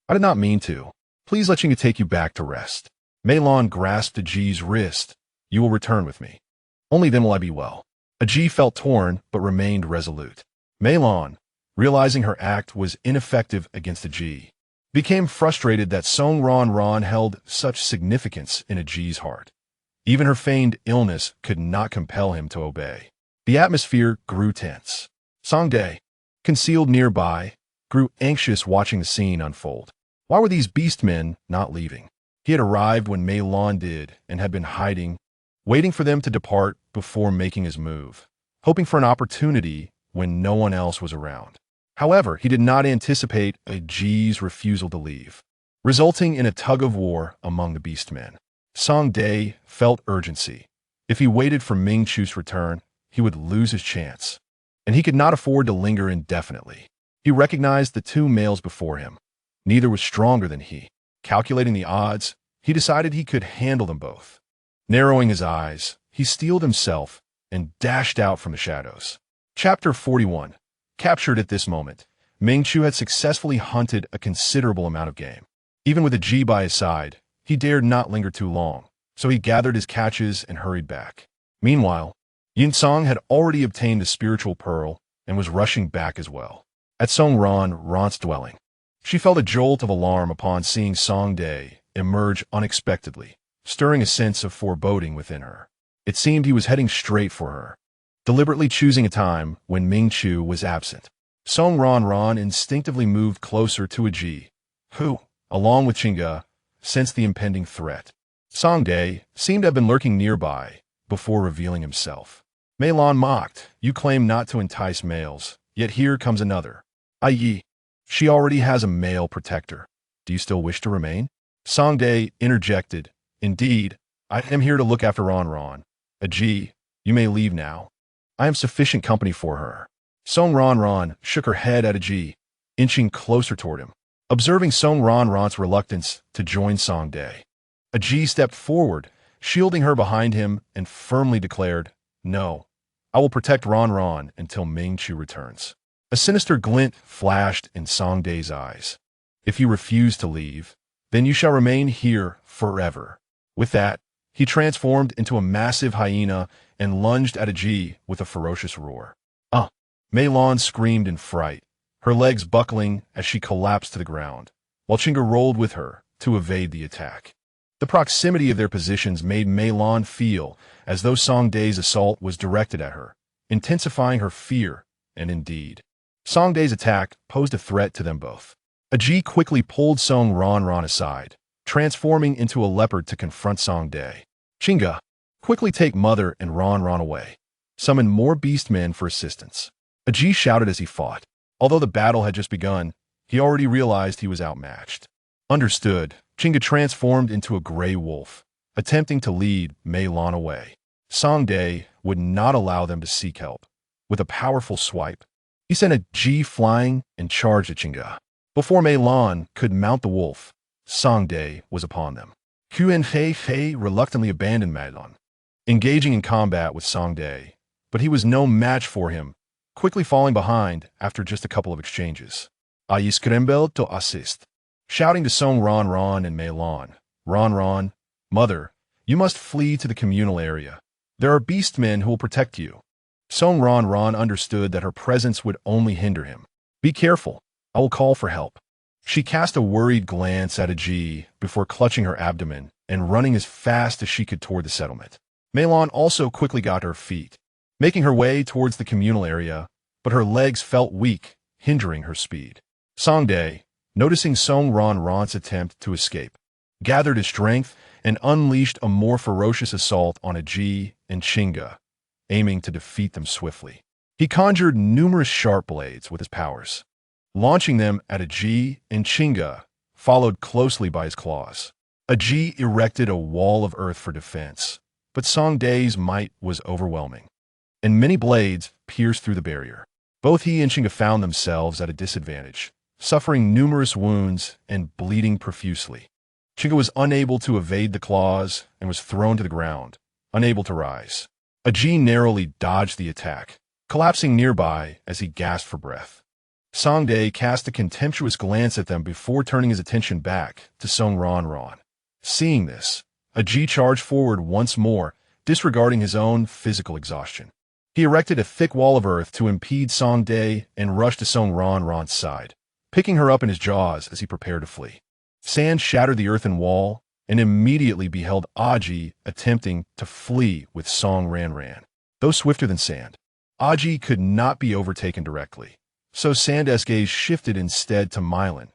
I did not mean to. Please let Chinga take you back to rest." Mei Lan grasped Aji's wrist. "You will return with me. Only then will I be well." Aji felt torn but remained resolute. Mei Lan, realizing her act was ineffective against Aji, became frustrated that Song Ranran held such significance in Aji's heart. Even her feigned illness could not compel him to obey. The atmosphere grew tense. Song Dae, concealed nearby, grew anxious watching the scene unfold. Why were these beastmen not leaving? He had arrived when Mei Lan did and had been hiding, waiting for them to depart before making his move, hoping for an opportunity when no one else was around. However, he did not anticipate Aji's refusal to leave, resulting in a tug-of-war among the beastmen. Song Dae felt urgency. If he waited for Ming Chu's return, he would lose his chance, and he could not afford to linger indefinitely. He recognized the two males before him. Neither was stronger than he. Calculating the odds, he decided he could handle them both. Narrowing his eyes, he steeled himself and dashed out from the shadows. Chapter 41. Captured at this moment, Ming Chu had successfully hunted a considerable amount of game. Even with Aji by his side, he dared not linger too long, so he gathered his catches and hurried back. Meanwhile, Yin Song had already obtained the spiritual pearl and was rushing back as well. At Song Ran's dwelling, she felt a jolt of alarm upon seeing Song Dae emerge unexpectedly, stirring a sense of foreboding within her. It seemed he was heading straight for her, deliberately choosing a time when Ming Chu was absent. Song Ranran instinctively moved closer to Aji, who, along with Chinga, sensed the impending threat. Song Dae seemed to have been lurking nearby before revealing himself. Mei Lan mocked, "You claim not to entice males, yet here comes another. I.e., she already has a male protector. Do you still wish to remain?" Song Dae interjected, "Indeed, I am here to look after Ranran. Aji, you may leave now. I am sufficient company for her. Song Ranran shook her head at Aji, inching closer toward him. Observing Song Ranran's reluctance to join Songday, Aji stepped forward, shielding her behind him, and firmly declared, "No, I will protect Ranran until Ming-Chu returns." A sinister glint flashed in Songday's eyes. "If you refuse to leave, then you shall remain here forever." With that, he transformed into a massive hyena and lunged at Aji with a ferocious roar. Meilon screamed in fright, her legs buckling as she collapsed to the ground, while Chinga rolled with her to evade the attack. The proximity of their positions made Meilon feel as though Songday's assault was directed at her, intensifying her fear, and indeed, Songday's attack posed a threat to them both. Aji quickly pulled Song Ranran aside, transforming into a leopard to confront Songday. "Chinga, quickly take Mother and Ranran away. Summon more beastmen for assistance." Aji shouted as he fought. Although the battle had just begun, he already realized he was outmatched. Understood, Chinga transformed into a gray wolf, attempting to lead Meilon away. Songday would not allow them to seek help. With a powerful swipe, he sent Aji flying and charged at Chinga. Before Meilon could mount the wolf, Songday was upon them. Fei reluctantly abandoned Meilon, engaging in combat with Songday, but he was no match for him, quickly falling behind after just a couple of exchanges. Ayi scrambled to assist, shouting to Song Ranran and Meilon, "Ranran, Mother, you must flee to the communal area. There are beastmen who will protect you." Song Ranran understood that her presence would only hinder him. "Be careful, I will call for help." She cast a worried glance at Aji before clutching her abdomen and running as fast as she could toward the settlement. Meilon also quickly got to her feet, making her way towards the communal area, but her legs felt weak, hindering her speed. Songday, noticing Song Ranran's attempt to escape, gathered his strength and unleashed a more ferocious assault on Aji and Chinga, aiming to defeat them swiftly. He conjured numerous sharp blades with his powers, launching them at Aji and Chinga, followed closely by his claws. Aji erected a wall of earth for defense, but Songday's might was overwhelming, and many blades pierced through the barrier. Both he and Chinga found themselves at a disadvantage, suffering numerous wounds and bleeding profusely. Chinga was unable to evade the claws and was thrown to the ground, unable to rise. Aji narrowly dodged the attack, collapsing nearby as he gasped for breath. Songday cast a contemptuous glance at them before turning his attention back to Song Ranran. Seeing this, Aji charged forward once more, disregarding his own physical exhaustion. He erected a thick wall of earth to impede Songday and rushed to Song Ranran's side, picking her up in his jaws as he prepared to flee. Sand shattered the earthen wall and immediately beheld Aji attempting to flee with Song Ranran. Though swifter than Sand, Aji could not be overtaken directly, so Sand's gaze shifted instead to Mylan,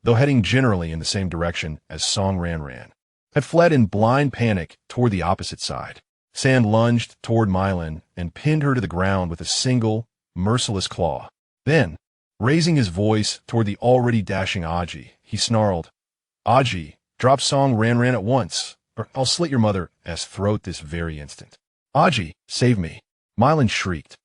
though heading generally in the same direction as Song Ranran, had fled in blind panic toward the opposite side. Sand lunged toward Mylan and pinned her to the ground with a single, merciless claw. Then, raising his voice toward the already dashing Aji, he snarled, "Aji, drop Song Ranran at once, or I'll slit your mother's throat this very instant." "Aji, save me!" Mylan shrieked,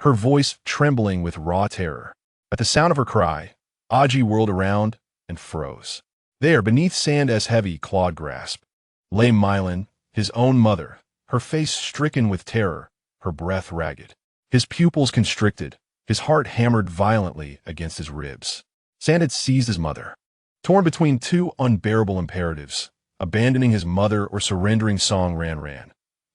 her voice trembling with raw terror. At the sound of her cry, Aji whirled around and froze. There, beneath Sand's heavy, clawed grasp, lay Mylan, his own mother, her face stricken with terror, her breath ragged. His pupils constricted, his heart hammered violently against his ribs. Sand had seized his mother. Torn between two unbearable imperatives, abandoning his mother or surrendering Song Ranran,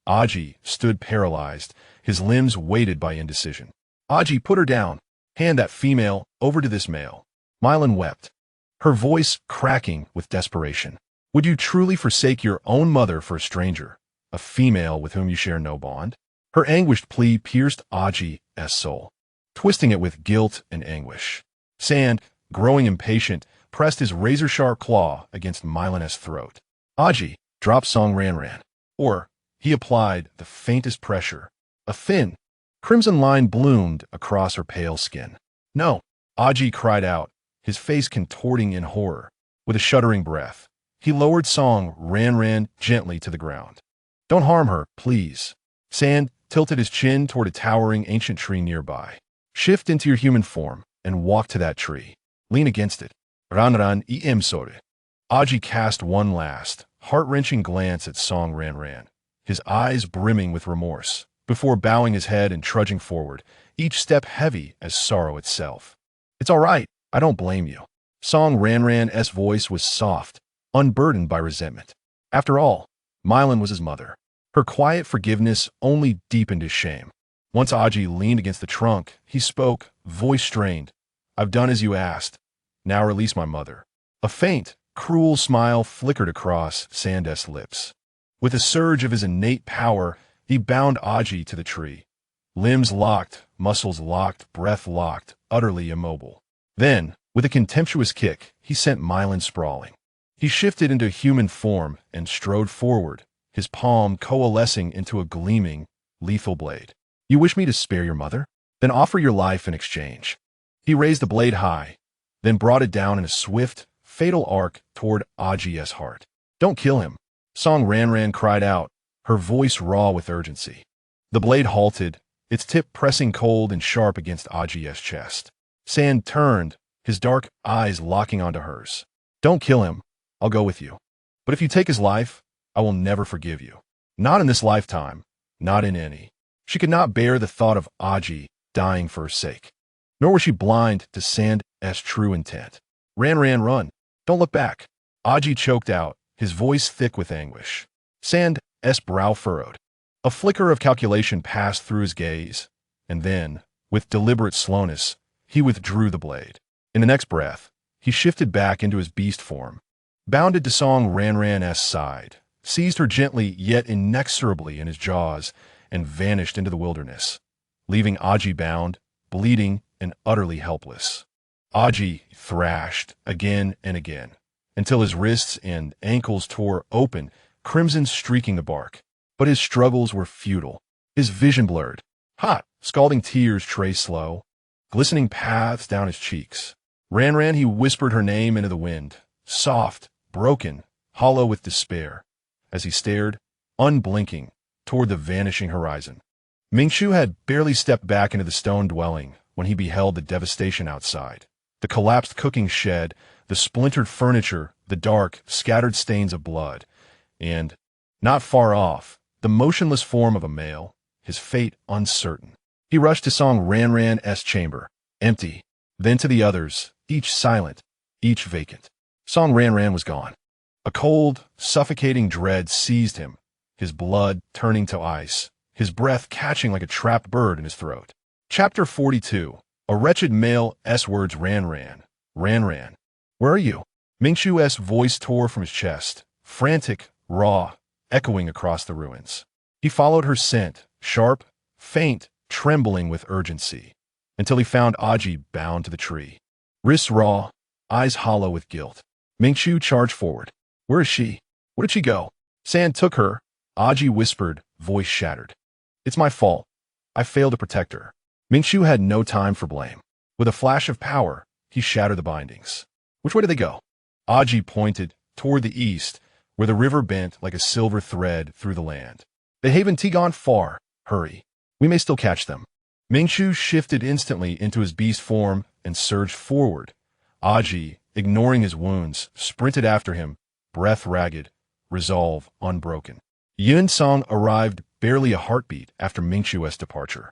Aji stood paralyzed, his limbs weighted by indecision. "Aji, put her down. Hand that female over to this male." Mylan wept, her voice cracking with desperation. "Would you truly forsake your own mother for a stranger, a female with whom you share no bond?" Her anguished plea pierced Aji's soul, twisting it with guilt and anguish. Sand, growing impatient, pressed his razor-sharp claw against Mylan's throat. "Aji, drop Song Ranran." Or, he applied the faintest pressure. A thin, crimson line bloomed across her pale skin. "No!" Aji cried out, his face contorting in horror. With a shuddering breath, He lowered Song Ranran gently to the ground. Don't harm her, please. Sand tilted his chin toward a towering ancient tree nearby. Shift into your human form and walk to that tree. Lean against it. Ranran I imsore. Aji cast one last, heart-wrenching glance at Song Ranran, his eyes brimming with remorse, before bowing his head and trudging forward, each step heavy as sorrow itself. It's all right, I don't blame you. Song Ranran's voice was soft, unburdened by resentment. After all, Mylan was his mother. Her quiet forgiveness only deepened his shame. Once Aji leaned against the trunk, he spoke, voice strained. I've done as you asked. Now release my mother. A faint, cruel smile flickered across Sand's lips. With a surge of his innate power, he bound Aji to the tree. Limbs locked, muscles locked, breath locked, utterly immobile. Then, with a contemptuous kick, he sent Mylan sprawling. He shifted into human form and strode forward, his palm coalescing into a gleaming, lethal blade. You wish me to spare your mother? Then offer your life in exchange. He raised the blade high, then brought it down in a swift, fatal arc toward Aji's heart. Don't kill him. Song Ranran cried out, her voice raw with urgency. The blade halted, its tip pressing cold and sharp against Aji's chest. Sand turned, his dark eyes locking onto hers. Don't kill him. I'll go with you. But if you take his life, I will never forgive you. Not in this lifetime, not in any. She could not bear the thought of Aji dying for her sake. Nor was she blind to Sand's true intent. Ranran, run. Don't look back. Aji choked out, his voice thick with anguish. Sand's brow furrowed. A flicker of calculation passed through his gaze, and then, with deliberate slowness, he withdrew the blade. In the next breath, he shifted back into his beast form, bounded to Song Ranran's side, seized her gently yet inexorably in his jaws, and vanished into the wilderness, leaving Aji bound, bleeding, and utterly helpless. Aji thrashed again and again, until his wrists and ankles tore open, crimson streaking the bark. But his struggles were futile, his vision blurred. Hot, scalding tears traced slow, glistening paths down his cheeks. Ranran, he whispered her name into the wind, soft, broken, hollow with despair, as he stared, unblinking, toward the vanishing horizon. Mingshu had barely stepped back into the stone dwelling when he beheld the devastation outside. The collapsed cooking shed, the splintered furniture, the dark, scattered stains of blood, and, not far off, the motionless form of a male, his fate uncertain. He rushed to Song Ranran's chamber, empty, then to the others, each silent, each vacant. Song Ranran was gone. A cold, suffocating dread seized him, his blood turning to ice, his breath catching like a trapped bird in his throat. Chapter 42. A wretched male's words. Ranran. Ranran. Where are you? Mingshu's voice tore from his chest, frantic, raw, echoing across the ruins. He followed her scent, sharp, faint, trembling with urgency, until he found Aji bound to the tree. Wrists raw, eyes hollow with guilt. Mingshu charged forward. Where is she? Where did she go? Sand took her, Aji whispered, voice shattered. It's my fault. I failed to protect her. Mingshu had no time for blame. With a flash of power, he shattered the bindings. Which way did they go? Aji pointed toward the east, where the river bent like a silver thread through the land. They haven't gone far. Hurry. We may still catch them. Mingshu shifted instantly into his beast form and surged forward. Aji, ignoring his wounds, sprinted after him, breath ragged, resolve unbroken. Yun Song arrived barely a heartbeat after Mingshu's departure.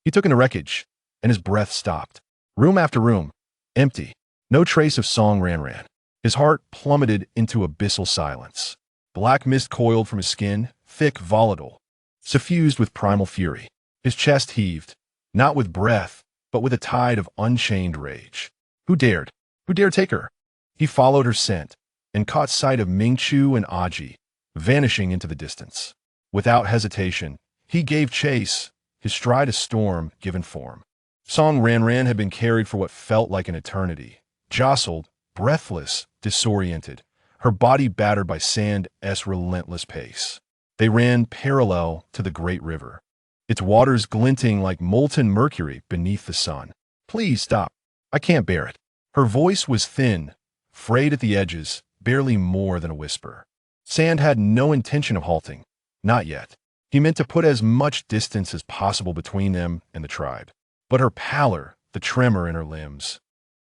He took in the wreckage, and his breath stopped. Room after room, empty, no trace of Song Ranran. His heart plummeted into abyssal silence. Black mist coiled from his skin, thick, volatile, suffused with primal fury. His chest heaved, not with breath, but with a tide of unchained rage. Who dared? Who dared take her? He followed her scent, and caught sight of Mingshu and Aji, vanishing into the distance. Without hesitation, he gave chase, his stride a storm given form. Song Ranran had been carried for what felt like an eternity, jostled, breathless, disoriented, her body battered by Sand's relentless pace. They ran parallel to the great river, its waters glinting like molten mercury beneath the sun. Please stop. I can't bear it. Her voice was thin, frayed at the edges, barely more than a whisper. Sand had no intention of halting. Not yet. He meant to put as much distance as possible between them and the tribe. But her pallor, the tremor in her limbs,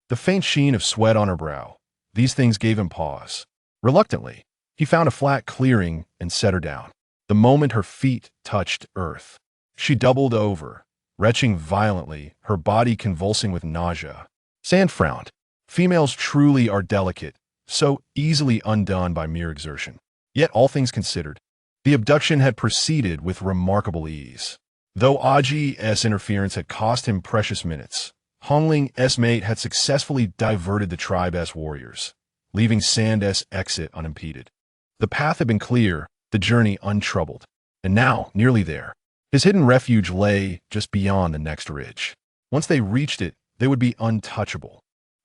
the faint sheen of sweat on her brow, these things gave him pause. Reluctantly, he found a flat clearing and set her down. The moment her feet touched earth, she doubled over, retching violently, her body convulsing with nausea. Sand frowned. Females truly are delicate, so easily undone by mere exertion. Yet, all things considered, the abduction had proceeded with remarkable ease. Though Aji's interference had cost him precious minutes, Hongling's mate had successfully diverted the tribe's warriors, leaving Sand's exit unimpeded. The path had been clear, the journey untroubled, and now, nearly there, his hidden refuge lay just beyond the next ridge. Once they reached it, they would be untouchable.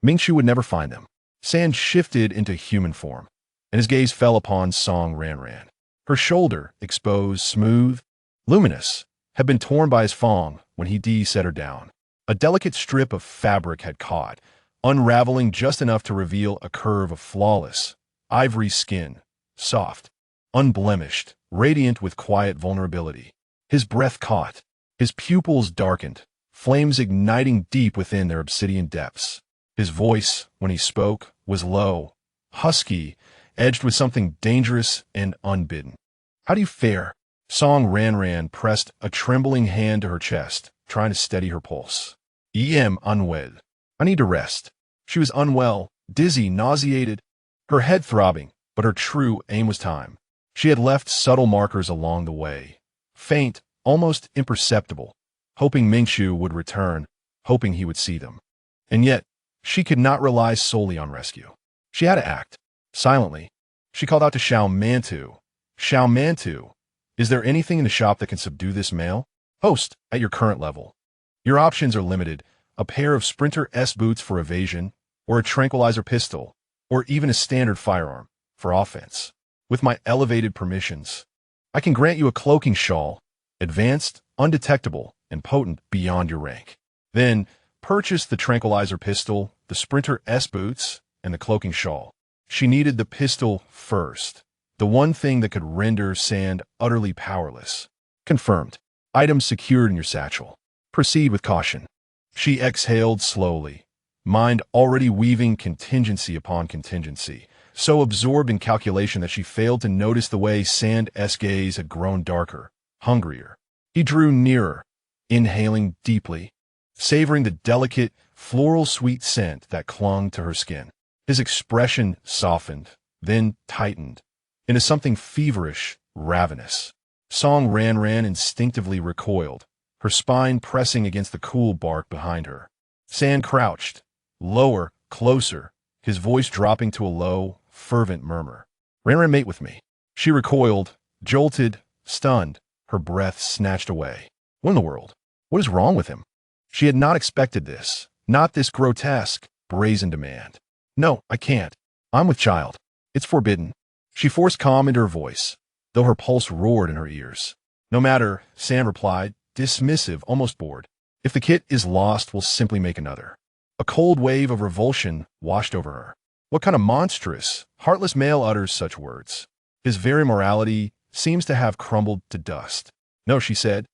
Mingshu would never find them. Sand shifted into human form, and his gaze fell upon Song Ranran. Her shoulder, exposed, smooth, luminous, had been torn by his fong when he set her down. A delicate strip of fabric had caught, unraveling just enough to reveal a curve of flawless, ivory skin, soft, unblemished, radiant with quiet vulnerability. His breath caught, his pupils darkened, flames igniting deep within their obsidian depths. His voice, when he spoke, was low, husky, edged with something dangerous and unbidden. "How do you fare?" Song Ranran pressed a trembling hand to her chest, trying to steady her pulse. "Em unwell. I need to rest." She was unwell, dizzy, nauseated, her head throbbing, but her true aim was time. She had left subtle markers along the way, faint, almost imperceptible, hoping Mingshu would return, hoping he would see them. And yet, she could not rely solely on rescue. She had to act. Silently, she called out to Xiao Mantu. "Xiao Mantu, is there anything in the shop that can subdue this male? Host, at your current level. Your options are limited. A pair of Sprinter S boots for evasion, or a tranquilizer pistol, or even a standard firearm for offense. With my elevated permissions, I can grant you a cloaking shawl, advanced, undetectable, and potent beyond your rank. Then, purchase the tranquilizer pistol, the Sprinter S boots, and the cloaking shawl." She needed the pistol first, the one thing that could render Sand utterly powerless. "Confirmed. Items secured in your satchel. Proceed with caution." She exhaled slowly, mind already weaving contingency upon contingency, so absorbed in calculation that she failed to notice the way Sand's gaze had grown darker, hungrier. He drew nearer, inhaling deeply, savoring the delicate, floral sweet scent that clung to her skin. His expression softened, then tightened, into something feverish, ravenous. Song Ranran instinctively recoiled, her spine pressing against the cool bark behind her. Sand crouched, lower, closer, his voice dropping to a low, fervent murmur. "Ranran, mate with me." She recoiled, jolted, stunned, her breath snatched away. What in the world? What is wrong with him? She had not expected this, not this grotesque, brazen demand. "No, I can't. I'm with child. It's forbidden." She forced calm into her voice, though her pulse roared in her ears. "No matter," Sam replied, dismissive, almost bored. "If the kit is lost, we'll simply make another." A cold wave of revulsion washed over her. What kind of monstrous, heartless male utters such words? His very morality seems to have crumbled to dust. "No," she said,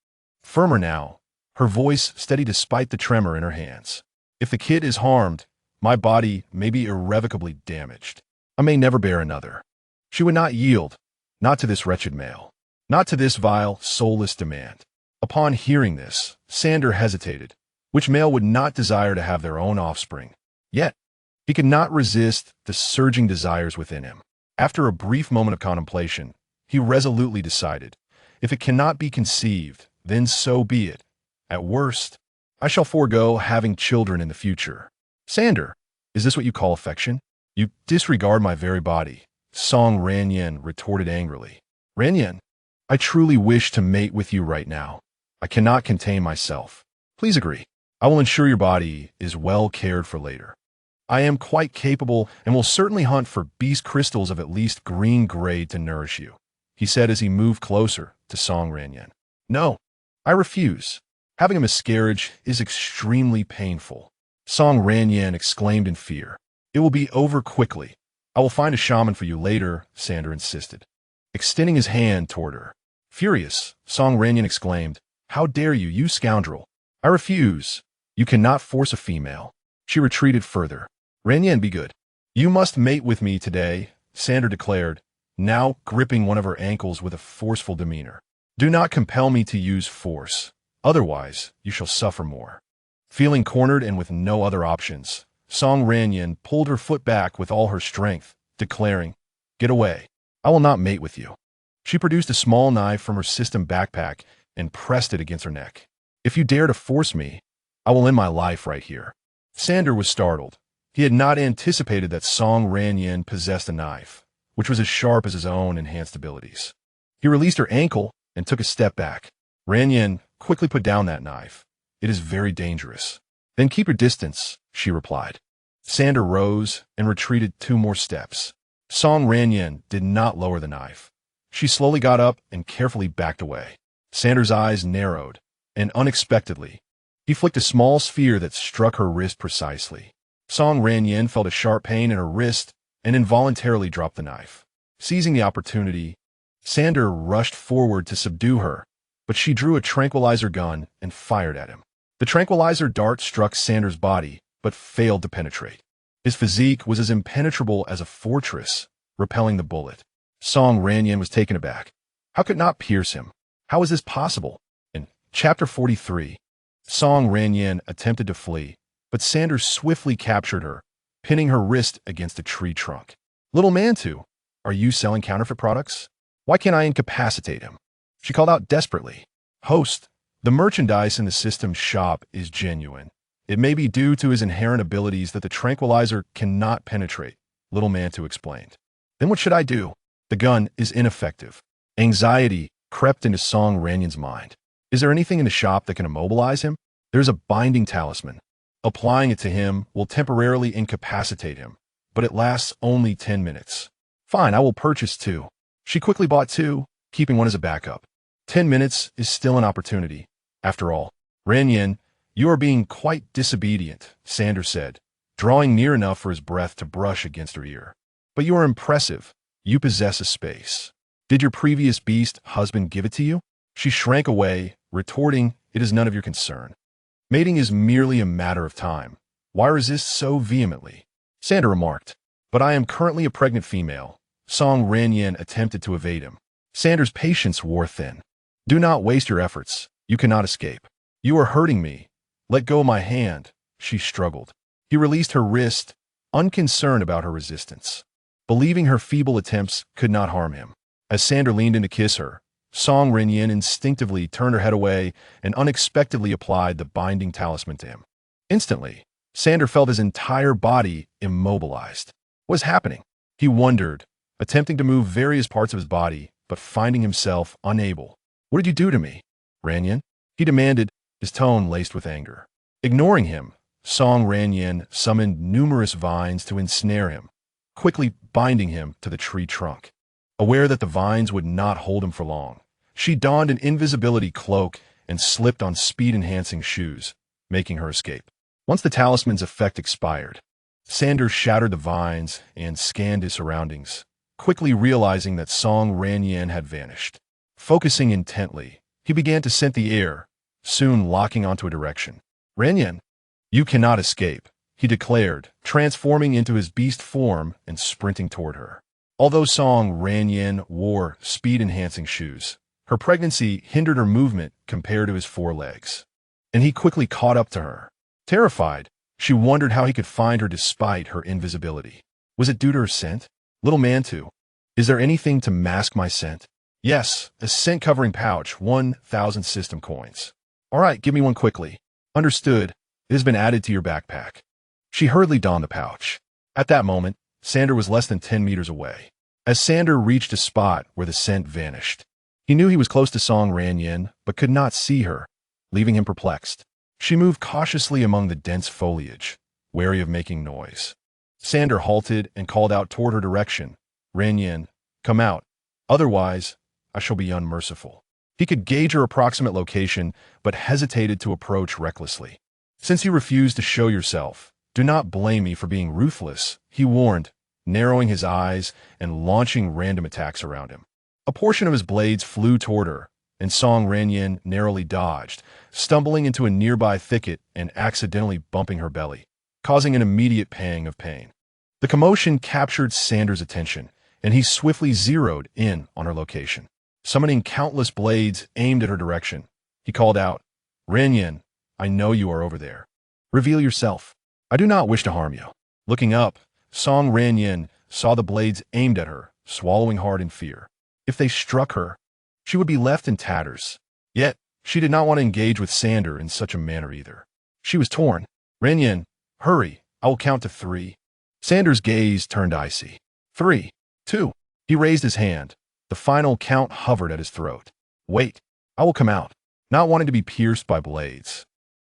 firmer now, her voice steady despite the tremor in her hands. "If the kid is harmed, my body may be irrevocably damaged. I may never bear another." She would not yield, not to this wretched male, not to this vile, soulless demand. Upon hearing this, Sander hesitated. Which male would not desire to have their own offspring? Yet, he could not resist the surging desires within him. After a brief moment of contemplation, he resolutely decided, if it cannot be conceived, then so be it. At worst, I shall forego having children in the future. "Sander, is this what you call affection? You disregard my very body," Song Ranyan retorted angrily. "Ranyan, I truly wish to mate with you right now. I cannot contain myself. Please agree. I will ensure your body is well cared for later. I am quite capable and will certainly hunt for beast crystals of at least green grade to nourish you," he said as he moved closer to Song Ranyan. "No, I refuse. Having a miscarriage is extremely painful," Song Ranyan exclaimed in fear. "It will be over quickly. I will find a shaman for you later, Sander insisted, extending his hand toward her. Furious, Song Ranyan exclaimed, "How dare you, you scoundrel! I refuse. You cannot force a female." She retreated further. "Ranyan, be good. You must mate with me today," Sander declared, now gripping one of her ankles with a forceful demeanor. "Do not compel me to use force. Otherwise, you shall suffer more." Feeling cornered and with no other options, Song Ranyan pulled her foot back with all her strength, declaring, "Get away. I will not mate with you." She produced a small knife from her system backpack and pressed it against her neck. "If you dare to force me, I will end my life right here." Sander was startled. He had not anticipated that Song Ranyan possessed a knife, which was as sharp as his own enhanced abilities. He released her ankle and took a step back. "Ranyan, quickly put down that knife. It is very dangerous." "Then keep your distance," she replied. Sander rose and retreated 2 more steps. Song Ranyan did not lower the knife. She slowly got up and carefully backed away. Sander's eyes narrowed, and unexpectedly, he flicked a small sphere that struck her wrist precisely. Song Ranyan felt a sharp pain in her wrist and involuntarily dropped the knife. Seizing the opportunity, Sander rushed forward to subdue her, but she drew a tranquilizer gun and fired at him. The tranquilizer dart struck Sander's body, but failed to penetrate. His physique was as impenetrable as a fortress, repelling the bullet. Song Ranyan was taken aback. How could it not pierce him? How was this possible? In Chapter 43, Song Ranyan attempted to flee, but Sander swiftly captured her, pinning her wrist against a tree trunk. "Little Mantu, are you selling counterfeit products? Why can't I incapacitate him?" She called out desperately. "Host, the merchandise in the system shop is genuine. It may be due to his inherent abilities that the tranquilizer cannot penetrate," Little Mantu explained. "Then what should I do? The gun is ineffective." Anxiety crept into Song Ranyan's mind. "Is there anything in the shop that can immobilize him? There's a binding talisman. Applying it to him will temporarily incapacitate him, but it lasts only 10 minutes. Fine, I will purchase 2. She quickly bought 2, keeping one as a backup. 10 minutes is still an opportunity. After all, "Ranyan, you are being quite disobedient," Sander said, drawing near enough for his breath to brush against her ear. "But you are impressive. You possess a space. Did your previous beast husband give it to you?" She shrank away, retorting, "It is none of your concern. Mating is merely a matter of time. Why resist so vehemently?" Sander remarked, "But I am currently a pregnant female." Song Ranyan attempted to evade him. Sander's patience wore thin. "Do not waste your efforts. You cannot escape. You are hurting me. Let go of my hand," she struggled. He released her wrist, unconcerned about her resistance, believing her feeble attempts could not harm him. As Sander leaned in to kiss her, Song Ranyan instinctively turned her head away and unexpectedly applied the binding talisman to him. Instantly, Sander felt his entire body immobilized. What was happening? He wondered, attempting to move various parts of his body, but finding himself unable. "What did you do to me, Ranyan?" he demanded, his tone laced with anger. Ignoring him, Song Ranyan summoned numerous vines to ensnare him, quickly binding him to the tree trunk. Aware that the vines would not hold him for long, she donned an invisibility cloak and slipped on speed-enhancing shoes, making her escape. Once the talisman's effect expired, Sander shattered the vines and scanned his surroundings, quickly realizing that Song Ranyan had vanished. Focusing intently, he began to scent the air, soon locking onto a direction. "Ranyan, you cannot escape," he declared, transforming into his beast form and sprinting toward her. Although Song Ranyan wore speed-enhancing shoes, her pregnancy hindered her movement compared to his 4 legs, and he quickly caught up to her. Terrified, she wondered how he could find her despite her invisibility. Was it due to her scent? "Little Mantu, is there anything to mask my scent?" "Yes, a scent-covering pouch, 1,000 system coins." "All right, give me one quickly." "Understood. It has been added to your backpack." She hurriedly donned the pouch. At that moment, Sander was less than 10 meters away. As Sander reached a spot where the scent vanished, he knew he was close to Song Ranyan, but could not see her, leaving him perplexed. She moved cautiously among the dense foliage, wary of making noise. Sander halted and called out toward her direction. "Ranyan, come out. Otherwise, I shall be unmerciful." He could gauge her approximate location, but hesitated to approach recklessly. "Since you refuse to show yourself, do not blame me for being ruthless," he warned, narrowing his eyes and launching random attacks around him. A portion of his blades flew toward her, and Song Ranran narrowly dodged, stumbling into a nearby thicket and accidentally bumping her belly, causing an immediate pang of pain. The commotion captured Sander's attention, and he swiftly zeroed in on her location. Summoning countless blades aimed at her direction, he called out, "Ranran, I know you are over there. Reveal yourself. I do not wish to harm you." Looking up, Song Ranran saw the blades aimed at her, swallowing hard in fear. If they struck her, she would be left in tatters. Yet, she did not want to engage with Sander in such a manner either. She was torn. "Ranran, hurry, I will count to 3. Sander's gaze turned icy. 3, 2. He raised his hand. The final count hovered at his throat. "Wait, I will come out," not wanting to be pierced by blades.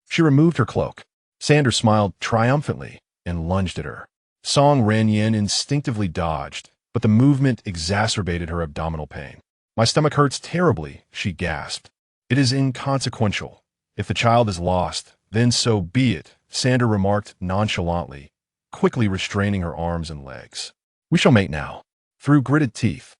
She removed her cloak. Sander smiled triumphantly and lunged at her. Song Ranran instinctively dodged, but the movement exacerbated her abdominal pain. "My stomach hurts terribly," she gasped. "It is inconsequential. If the child is lost, then so be it," Sander remarked nonchalantly, quickly restraining her arms and legs. "We shall mate now." Through gritted teeth,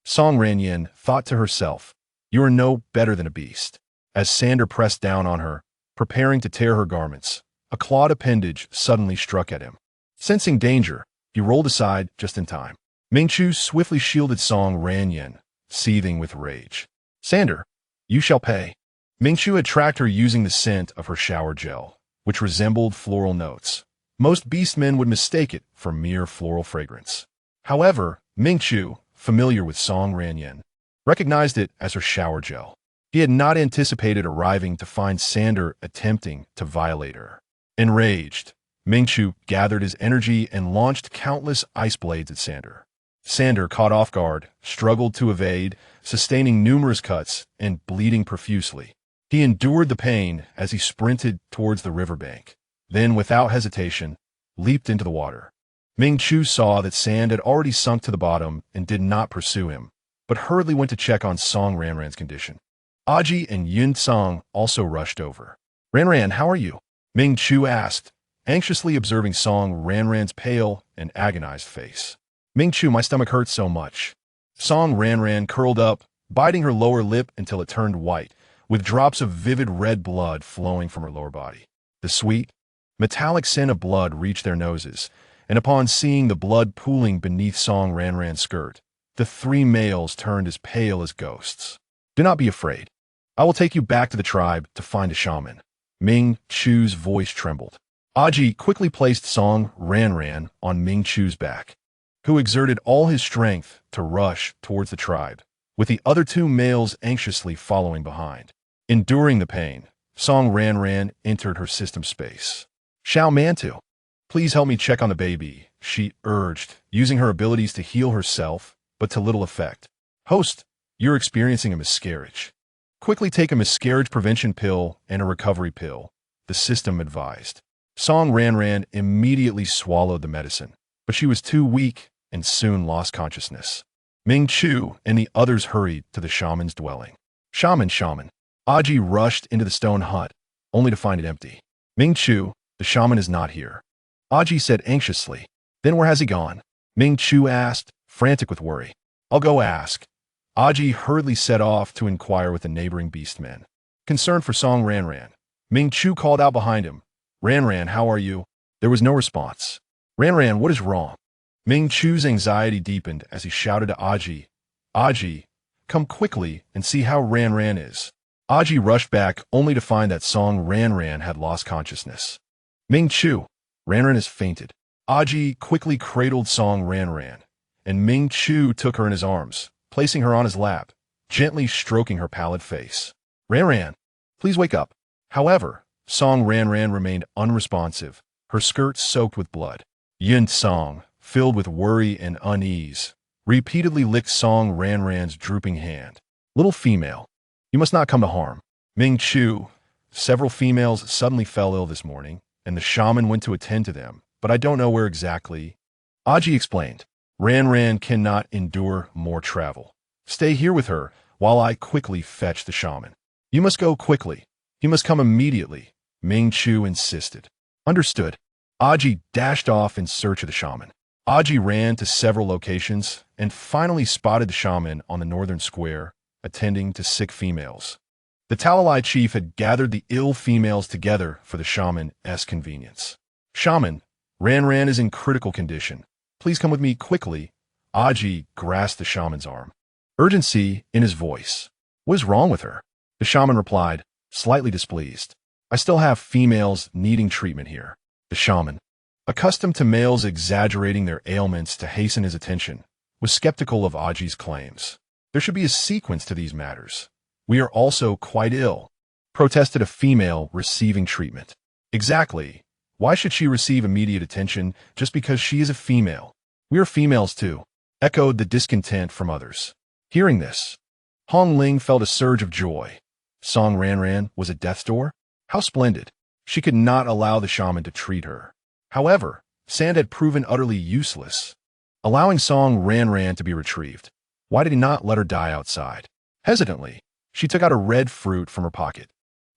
Song Ranran thought to herself, "You are no better than a beast." As Sander pressed down on her, preparing to tear her garments, a clawed appendage suddenly struck at him. Sensing danger, he rolled aside just in time. Mingchu swiftly shielded Song Ranran, seething with rage. "Sander, you shall pay." Mingchu had tracked her using the scent of her shower gel, which resembled floral notes. Most beastmen would mistake it for mere floral fragrance. However, Mingchu, familiar with Song Ranran, recognized it as her shower gel. He had not anticipated arriving to find Sander attempting to violate her. Enraged, Mingchu gathered his energy and launched countless ice blades at Sander. Sander, caught off guard, struggled to evade, sustaining numerous cuts and bleeding profusely. He endured the pain as he sprinted towards the riverbank, then, without hesitation, leaped into the water. Ming Chu saw that sand had already sunk to the bottom and did not pursue him, but hurriedly went to check on Song Ranran's condition. Aji and Yun Song also rushed over. "Ranran, how are you?" Ming Chu asked, anxiously observing Song Ranran's pale and agonized face. "Ming Chu, my stomach hurts so much." Song Ranran curled up, biting her lower lip until it turned white, with drops of vivid red blood flowing from her lower body. The sweet, metallic scent of blood reached their noses, and upon seeing the blood pooling beneath Song Ranran's skirt, the 3 males turned as pale as ghosts. "Do not be afraid. I will take you back to the tribe to find a shaman." Ming Chu's voice trembled. Aji quickly placed Song Ranran on Ming Chu's back, who exerted all his strength to rush towards the tribe, with the other 2 males anxiously following behind. Enduring the pain, Song Ranran entered her system space. "Xiao Mantu, please help me check on the baby," she urged, using her abilities to heal herself, but to little effect. "Host, you're experiencing a miscarriage. Quickly take a miscarriage prevention pill and a recovery pill," the system advised. Song Ranran immediately swallowed the medicine, but she was too weak and soon lost consciousness. Ming Chu and the others hurried to the shaman's dwelling. Shaman. Aji rushed into the stone hut, only to find it empty. "Ming Chu, the shaman is not here," Aji said anxiously. "Then where has he gone?" Ming Chu asked, frantic with worry. "I'll go ask." Aji hurriedly set off to inquire with the neighboring beastmen. Concerned for Song Ranran, Ming Chu called out behind him, "Ranran, how are you?" There was no response. "Ranran, what is wrong?" Ming Chu's anxiety deepened as he shouted to Aji, "Aji, come quickly and see how Ranran is." Aji rushed back only to find that Song Ranran had lost consciousness. "Ming Chu, Ranran has fainted." Aji quickly cradled Song Ranran, and Ming Chu took her in his arms, placing her on his lap, gently stroking her pallid face. "Ranran, please wake up." However, Song Ranran remained unresponsive, her skirt soaked with blood. Yun Song, filled with worry and unease, repeatedly licked Song Ranran's drooping hand. "Little female, you must not come to harm." Ming Chu, several females suddenly fell ill this morning, and the shaman went to attend to them, but I don't know where exactly. Aji explained. "Ranran cannot endure more travel. Stay here with her while I quickly fetch the shaman." "You must go quickly. He must come immediately," Ming Chu insisted. "Understood." Aji dashed off in search of the shaman. Aji ran to several locations and finally spotted the shaman on the northern square, attending to sick females. The Talalai chief had gathered the ill females together for the shaman's convenience. Shaman, Ranran is in critical condition. Please come with me quickly. Aji grasped the shaman's arm. Urgency in his voice. What is wrong with her? The shaman replied, slightly displeased. I still have females needing treatment here. The shaman, accustomed to males exaggerating their ailments to hasten his attention, was skeptical of Aji's claims. There should be a sequence to these matters. We are also quite ill, protested a female receiving treatment. Exactly. Why should she receive immediate attention just because she is a female? We are females too, echoed the discontent from others. Hearing this, Hong Ling felt a surge of joy. Song Ranran was at death's door? How splendid. She could not allow the shaman to treat her. However, sand had proven utterly useless, allowing Song Ranran to be retrieved. Why did he not let her die outside? Hesitantly, she took out a red fruit from her pocket,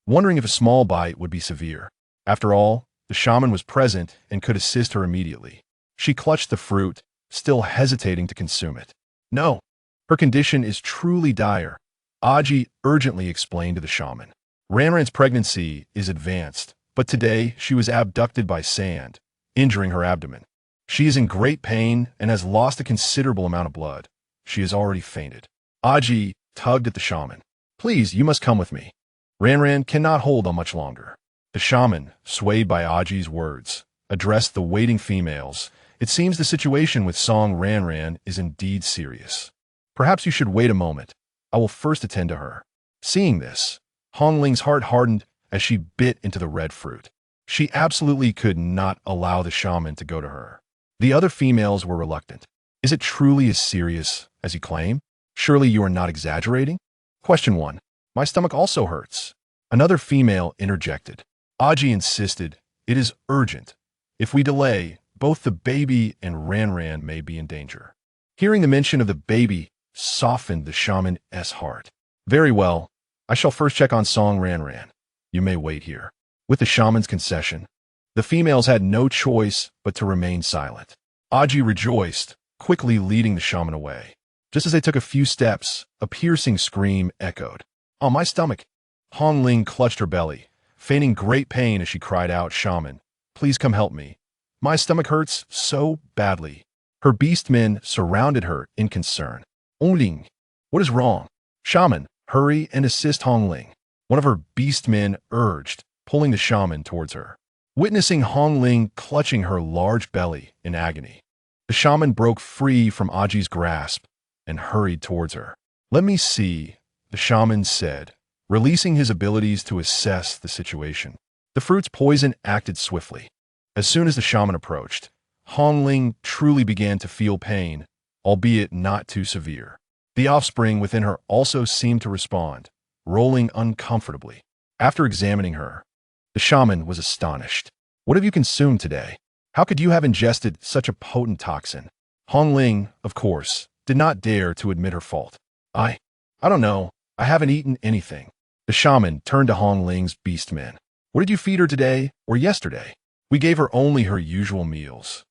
wondering if a small bite would be severe. After all, the shaman was present and could assist her immediately. She clutched the fruit, still hesitating to consume it. No, her condition is truly dire, Aji urgently explained to the shaman. Ranran's pregnancy is advanced, but today she was abducted by sand, injuring her abdomen. She is in great pain and has lost a considerable amount of blood. She has already fainted. Aji tugged at the shaman. Please, you must come with me. Ranran cannot hold on much longer. The shaman, swayed by Aji's words, addressed the waiting females. It seems the situation with Song Ranran is indeed serious. Perhaps you should wait a moment. I will first attend to her. Seeing this, Hong Ling's heart hardened as she bit into the red fruit. She absolutely could not allow the shaman to go to her. The other females were reluctant. Is it truly as serious as you claim? Surely you are not exaggerating? Question 1. My stomach also hurts. Another female interjected. Aji insisted, it is urgent. If we delay, both the baby and Ranran may be in danger. Hearing the mention of the baby softened the shaman's heart. Very well, I shall first check on Song Ranran. You may wait here. With the shaman's concession, the females had no choice but to remain silent. Aji rejoiced, quickly leading the shaman away. Just as they took a few steps, a piercing scream echoed. On my stomach! Hong Ling clutched her belly, feigning great pain as she cried out, Shaman, please come help me. My stomach hurts so badly. Her beastmen surrounded her in concern. Hong Ling, what is wrong? Shaman, hurry and assist Hong Ling. One of her beastmen urged, pulling the shaman towards her. Witnessing Hong Ling clutching her large belly in agony, the shaman broke free from Aji's grasp and hurried towards her. Let me see, the shaman said, releasing his abilities to assess the situation. The fruit's poison acted swiftly. As soon as the shaman approached, Hong Ling truly began to feel pain, albeit not too severe. The offspring within her also seemed to respond, rolling uncomfortably. After examining her, the shaman was astonished. What have you consumed today? How could you have ingested such a potent toxin? Hong Ling, of course, did not dare to admit her fault. I don't know. I haven't eaten anything. The shaman turned to Hong Ling's beastmen. What did you feed her today or yesterday? We gave her only her usual meals.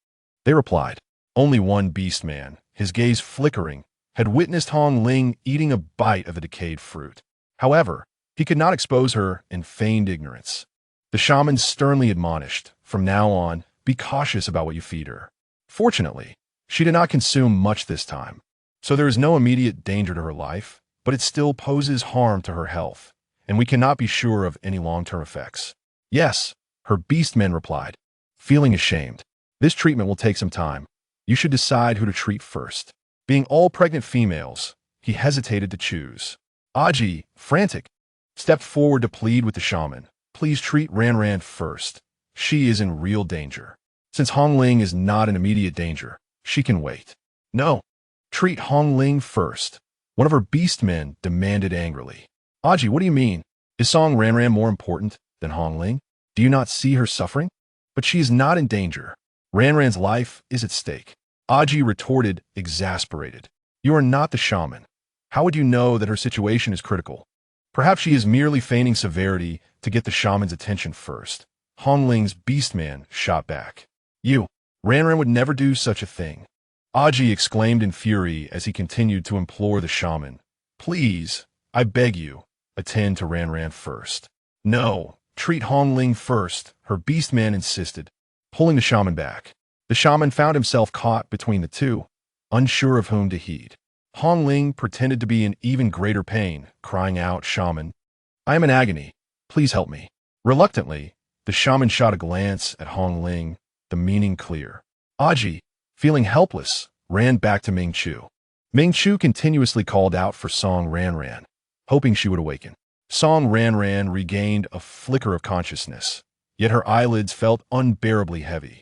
They replied. Only one beastman, his gaze flickering, had witnessed Hong Ling eating a bite of a decayed fruit. However, he could not expose her in feigned ignorance. The shaman sternly admonished, from now on, be cautious about what you feed her. Fortunately, she did not consume much this time, so there is no immediate danger to her life, but it still poses harm to her health, and we cannot be sure of any long-term effects. Yes, her beastmen replied, feeling ashamed. This treatment will take some time. You should decide who to treat first. Being all pregnant females, he hesitated to choose. Aji, frantic, stepped forward to plead with the shaman. Please treat Ranran first. She is in real danger. Since Hong Ling is not in immediate danger, she can wait. No, treat Hong Ling first. One of her beastmen demanded angrily. Aji, what do you mean? Is Song Ranran more important than Hong Ling? Do you not see her suffering? But she is not in danger. Ranran's life is at stake. Aji retorted, exasperated. You are not the shaman. How would you know that her situation is critical? Perhaps she is merely feigning severity to get the shaman's attention first. Hong Ling's beastman shot back. You, Ranran would never do such a thing. Aji exclaimed in fury as he continued to implore the shaman. Please, I beg you, attend to Ranran first. No, treat Hongling first, her beastman insisted, pulling the shaman back. The shaman found himself caught between the two, unsure of whom to heed. Hongling pretended to be in even greater pain, crying out, Shaman, I am in agony. Please help me. Reluctantly, the shaman shot a glance at Hongling, the meaning clear. Aji, feeling helpless, ran back to Ming Chu. Ming Chu continuously called out for Song Ranran, hoping she would awaken. Song Ranran regained a flicker of consciousness, yet her eyelids felt unbearably heavy,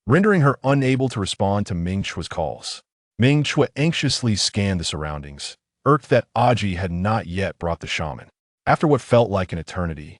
rendering her unable to respond to Ming Chu's calls. Ming Chu anxiously scanned the surroundings, irked that Aji had not yet brought the shaman. After what felt like an eternity,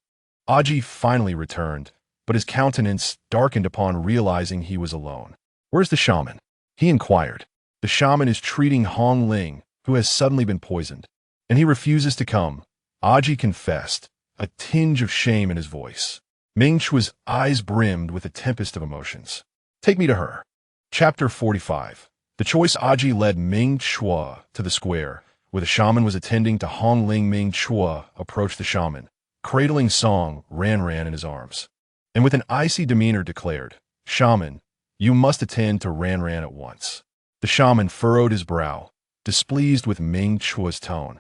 Aji finally returned, but his countenance darkened upon realizing he was alone. Where's the shaman? He inquired. The shaman is treating Hongling, who has suddenly been poisoned, and he refuses to come, Aji confessed, a tinge of shame in his voice. Ming Chu's eyes brimmed with a tempest of emotions. Take me to her. Chapter 45. The choice. Aji led Ming Chu to the square, where the shaman was attending to Hongling. Ming Chu approached the shaman, cradling Song Ranran in his arms, and with an icy demeanor declared, Shaman, you must attend to Ranran at once. The shaman furrowed his brow, displeased with Ming Chu's tone.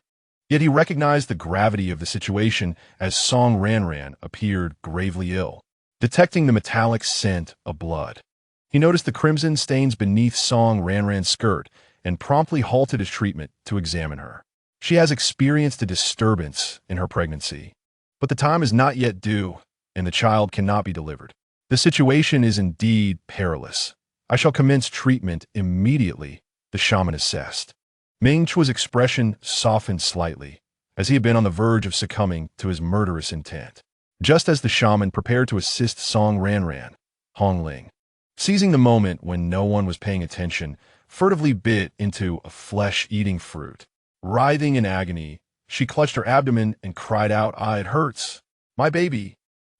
Yet he recognized the gravity of the situation as Song Ranran appeared gravely ill, detecting the metallic scent of blood. He noticed the crimson stains beneath Song Ranran's skirt and promptly halted his treatment to examine her. She has experienced a disturbance in her pregnancy, but the time is not yet due, and the child cannot be delivered. The situation is indeed perilous. I shall commence treatment immediately, the shaman assessed. Ming Chu's expression softened slightly, as he had been on the verge of succumbing to his murderous intent. Just as the shaman prepared to assist Song Ranran, Hongling, seizing the moment when no one was paying attention, furtively bit into a flesh-eating fruit. Writhing in agony, she clutched her abdomen and cried out, it hurts. My baby.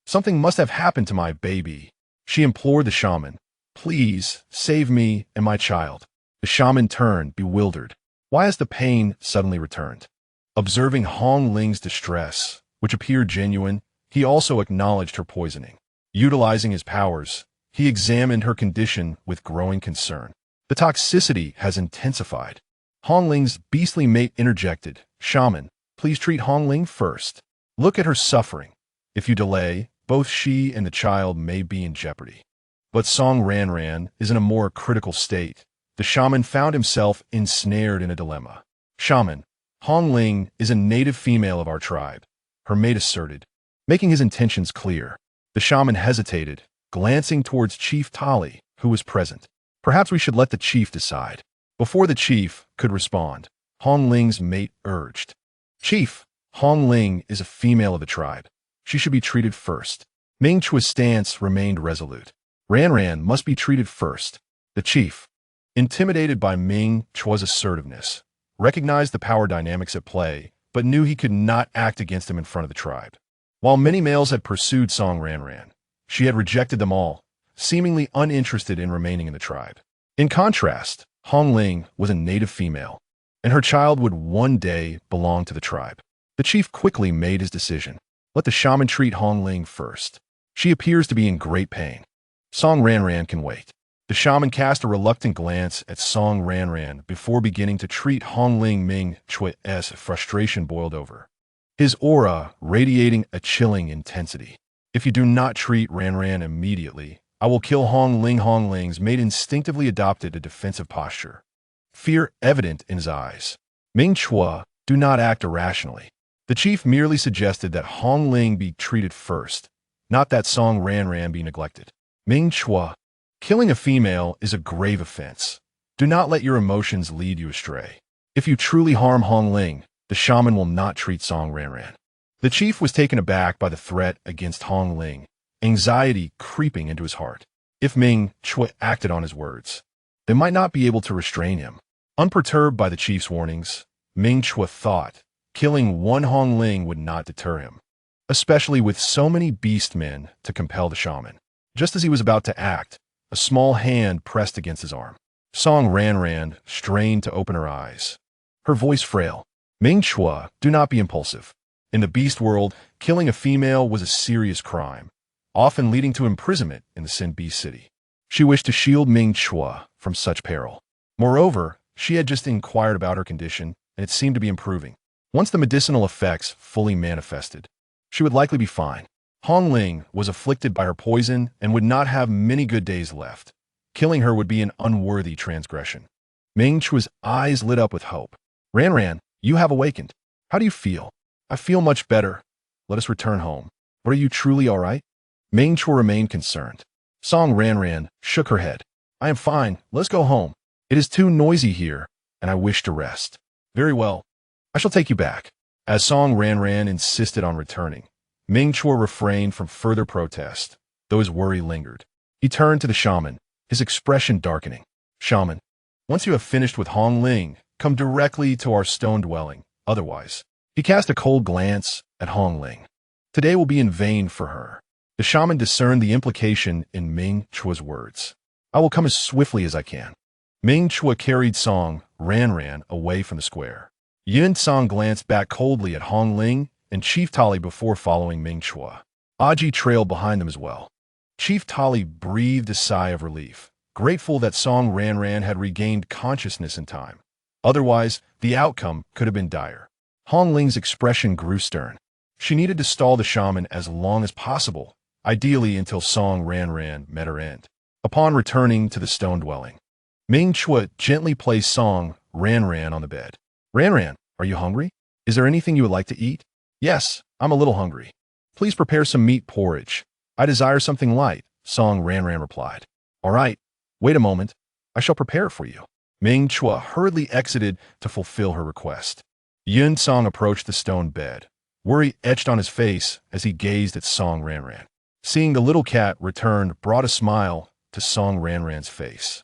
Something must have happened to my baby. She implored the shaman. Please, save me and my child. The shaman turned, bewildered. Why has the pain suddenly returned? Observing Hongling's distress, which appeared genuine, he also acknowledged her poisoning. Utilizing his powers, he examined her condition with growing concern. The toxicity has intensified. Hongling's beastly mate interjected, Shaman, please treat Hongling first. Look at her suffering. If you delay, both she and the child may be in jeopardy. But Song Ranran is in a more critical state. The shaman found himself ensnared in a dilemma. Shaman, Hongling is a native female of our tribe, her mate asserted, making his intentions clear. The shaman hesitated, glancing towards Chief Tali, who was present. Perhaps we should let the chief decide. Before the chief could respond, Hongling's mate urged. Chief, Hongling is a female of the tribe. She should be treated first. Ming Chu's stance remained resolute. Ranran must be treated first. The chief, intimidated by Ming Chu's assertiveness, recognized the power dynamics at play, but knew he could not act against him in front of the tribe. While many males had pursued Song Ranran, she had rejected them all, seemingly uninterested in remaining in the tribe. In contrast, Hongling was a native female, and her child would one day belong to the tribe. The chief quickly made his decision. Let the shaman treat Hongling first. She appears to be in great pain. Song Ranran can wait. The shaman cast a reluctant glance at Song Ranran before beginning to treat Hongling. Ming Chu's frustration boiled over, his aura radiating a chilling intensity. If you do not treat Ranran immediately, I will kill Hongling. Hongling's mate instinctively adopted a defensive posture, fear evident in his eyes. Ming Chu, do not act irrationally. The chief merely suggested that Hongling be treated first, not that Song Ranran be neglected. Ming Chu, killing a female is a grave offense. Do not let your emotions lead you astray. If you truly harm Hongling, the shaman will not treat Song Ranran. The chief was taken aback by the threat against Hongling, anxiety creeping into his heart. If Ming Chu acted on his words, they might not be able to restrain him. Unperturbed by the chief's warnings, Ming Chu thought killing one Hongling would not deter him, especially with so many beast men to compel the shaman. Just as he was about to act, a small hand pressed against his arm. Song Ranran strained to open her eyes. Her voice frail. Ming Chua, do not be impulsive. In the beast world, killing a female was a serious crime, often leading to imprisonment in the Sin Beast City. She wished to shield Ming Chua from such peril. Moreover, she had just inquired about her condition, and it seemed to be improving. Once the medicinal effects fully manifested, she would likely be fine. Hong Ling was afflicted by her poison and would not have many good days left. Killing her would be an unworthy transgression. Ming Chua's eyes lit up with hope. Ranran, you have awakened. How do you feel? I feel much better. Let us return home. But are you truly all right? Ming Chua remained concerned. Song Ranran shook her head. I am fine. Let's go home. It is too noisy here, and I wish to rest. Very well. I shall take you back. As Song Ranran insisted on returning, Ming Chua refrained from further protest, though his worry lingered. He turned to the shaman, his expression darkening. Shaman, once you have finished with Hong Ling, come directly to our stone dwelling. Otherwise, he cast a cold glance at Hong Ling. Today will be in vain for her. The shaman discerned the implication in Ming Chua's words. I will come as swiftly as I can. Ming Chua carried Song Ranran away from the square. Yun Song glanced back coldly at Hong Ling and Chief Tali before following Ming Chua. Aji trailed behind them as well. Chief Tali breathed a sigh of relief, grateful that Song Ranran had regained consciousness in time. Otherwise, the outcome could have been dire. Hong Ling's expression grew stern. She needed to stall the shaman as long as possible, ideally until Song Ranran met her end. Upon returning to the stone dwelling, Ming Chua gently placed Song Ranran on the bed. Ranran, are you hungry? Is there anything you would like to eat? Yes, I'm a little hungry. Please prepare some meat porridge. I desire something light, Song Ranran replied. All right, wait a moment. I shall prepare it for you. Ming Chua hurriedly exited to fulfill her request. Yun Song approached the stone bed. Worry etched on his face as he gazed at Song Ranran. Seeing the little cat return brought a smile to Song Ranran's face.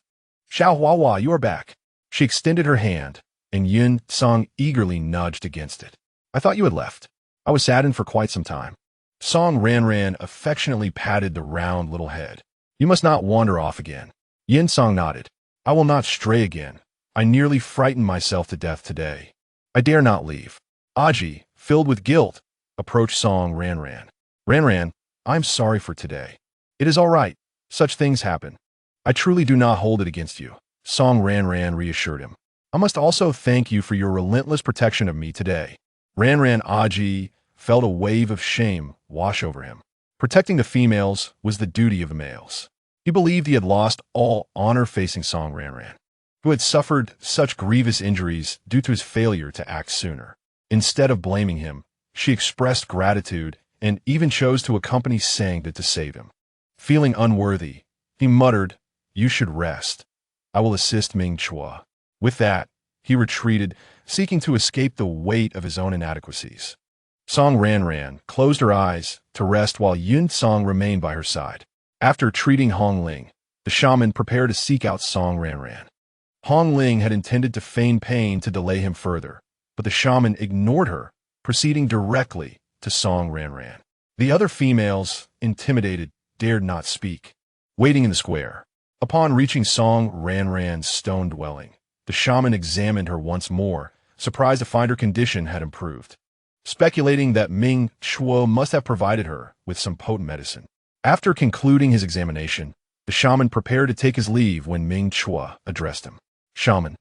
Xiao Huahua, you are back. She extended her hand, and Yun Song eagerly nudged against it. I thought you had left. I was saddened for quite some time. Song Ranran affectionately patted the round little head. You must not wander off again. Yin Song nodded. I will not stray again. I nearly frightened myself to death today. I dare not leave. Aji, filled with guilt, approached Song Ranran. Ranran, I'm sorry for today. It is all right. Such things happen. I truly do not hold it against you. Song Ranran reassured him. I must also thank you for your relentless protection of me today. Ranran Aji felt a wave of shame wash over him. Protecting the females was the duty of the males. He believed he had lost all honor facing Song Ranran, who had suffered such grievous injuries due to his failure to act sooner. Instead of blaming him, she expressed gratitude and even chose to accompany Sangda to save him. Feeling unworthy, he muttered, You should rest. I will assist Ming Chua. With that, he retreated, seeking to escape the weight of his own inadequacies. Song Ranran closed her eyes to rest while Yun Song remained by her side. After treating Hong Ling, the shaman prepared to seek out Song Ranran. Hong Ling had intended to feign pain to delay him further, but the shaman ignored her, proceeding directly to Song Ranran. The other females, intimidated, dared not speak. Waiting in the square. Upon reaching Song Ranran's stone dwelling, the shaman examined her once more, surprised to find her condition had improved. Speculating that Ming Chua must have provided her with some potent medicine. After concluding his examination, the shaman prepared to take his leave when Ming Chua addressed him. Shaman,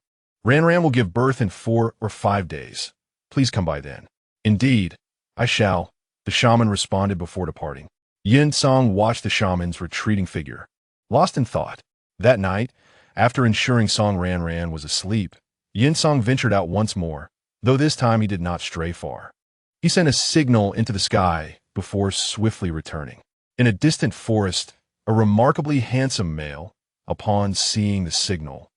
Ranran will give birth in 4 or 5 days. Please come by then. Indeed, I shall, the shaman responded before departing. Yin Song watched the shaman's retreating figure, lost in thought. That night, after ensuring Song Ranran was asleep, Yin Song ventured out once more, though this time he did not stray far. He sent a signal into the sky before swiftly returning. In a distant forest, a remarkably handsome male, upon seeing the signal,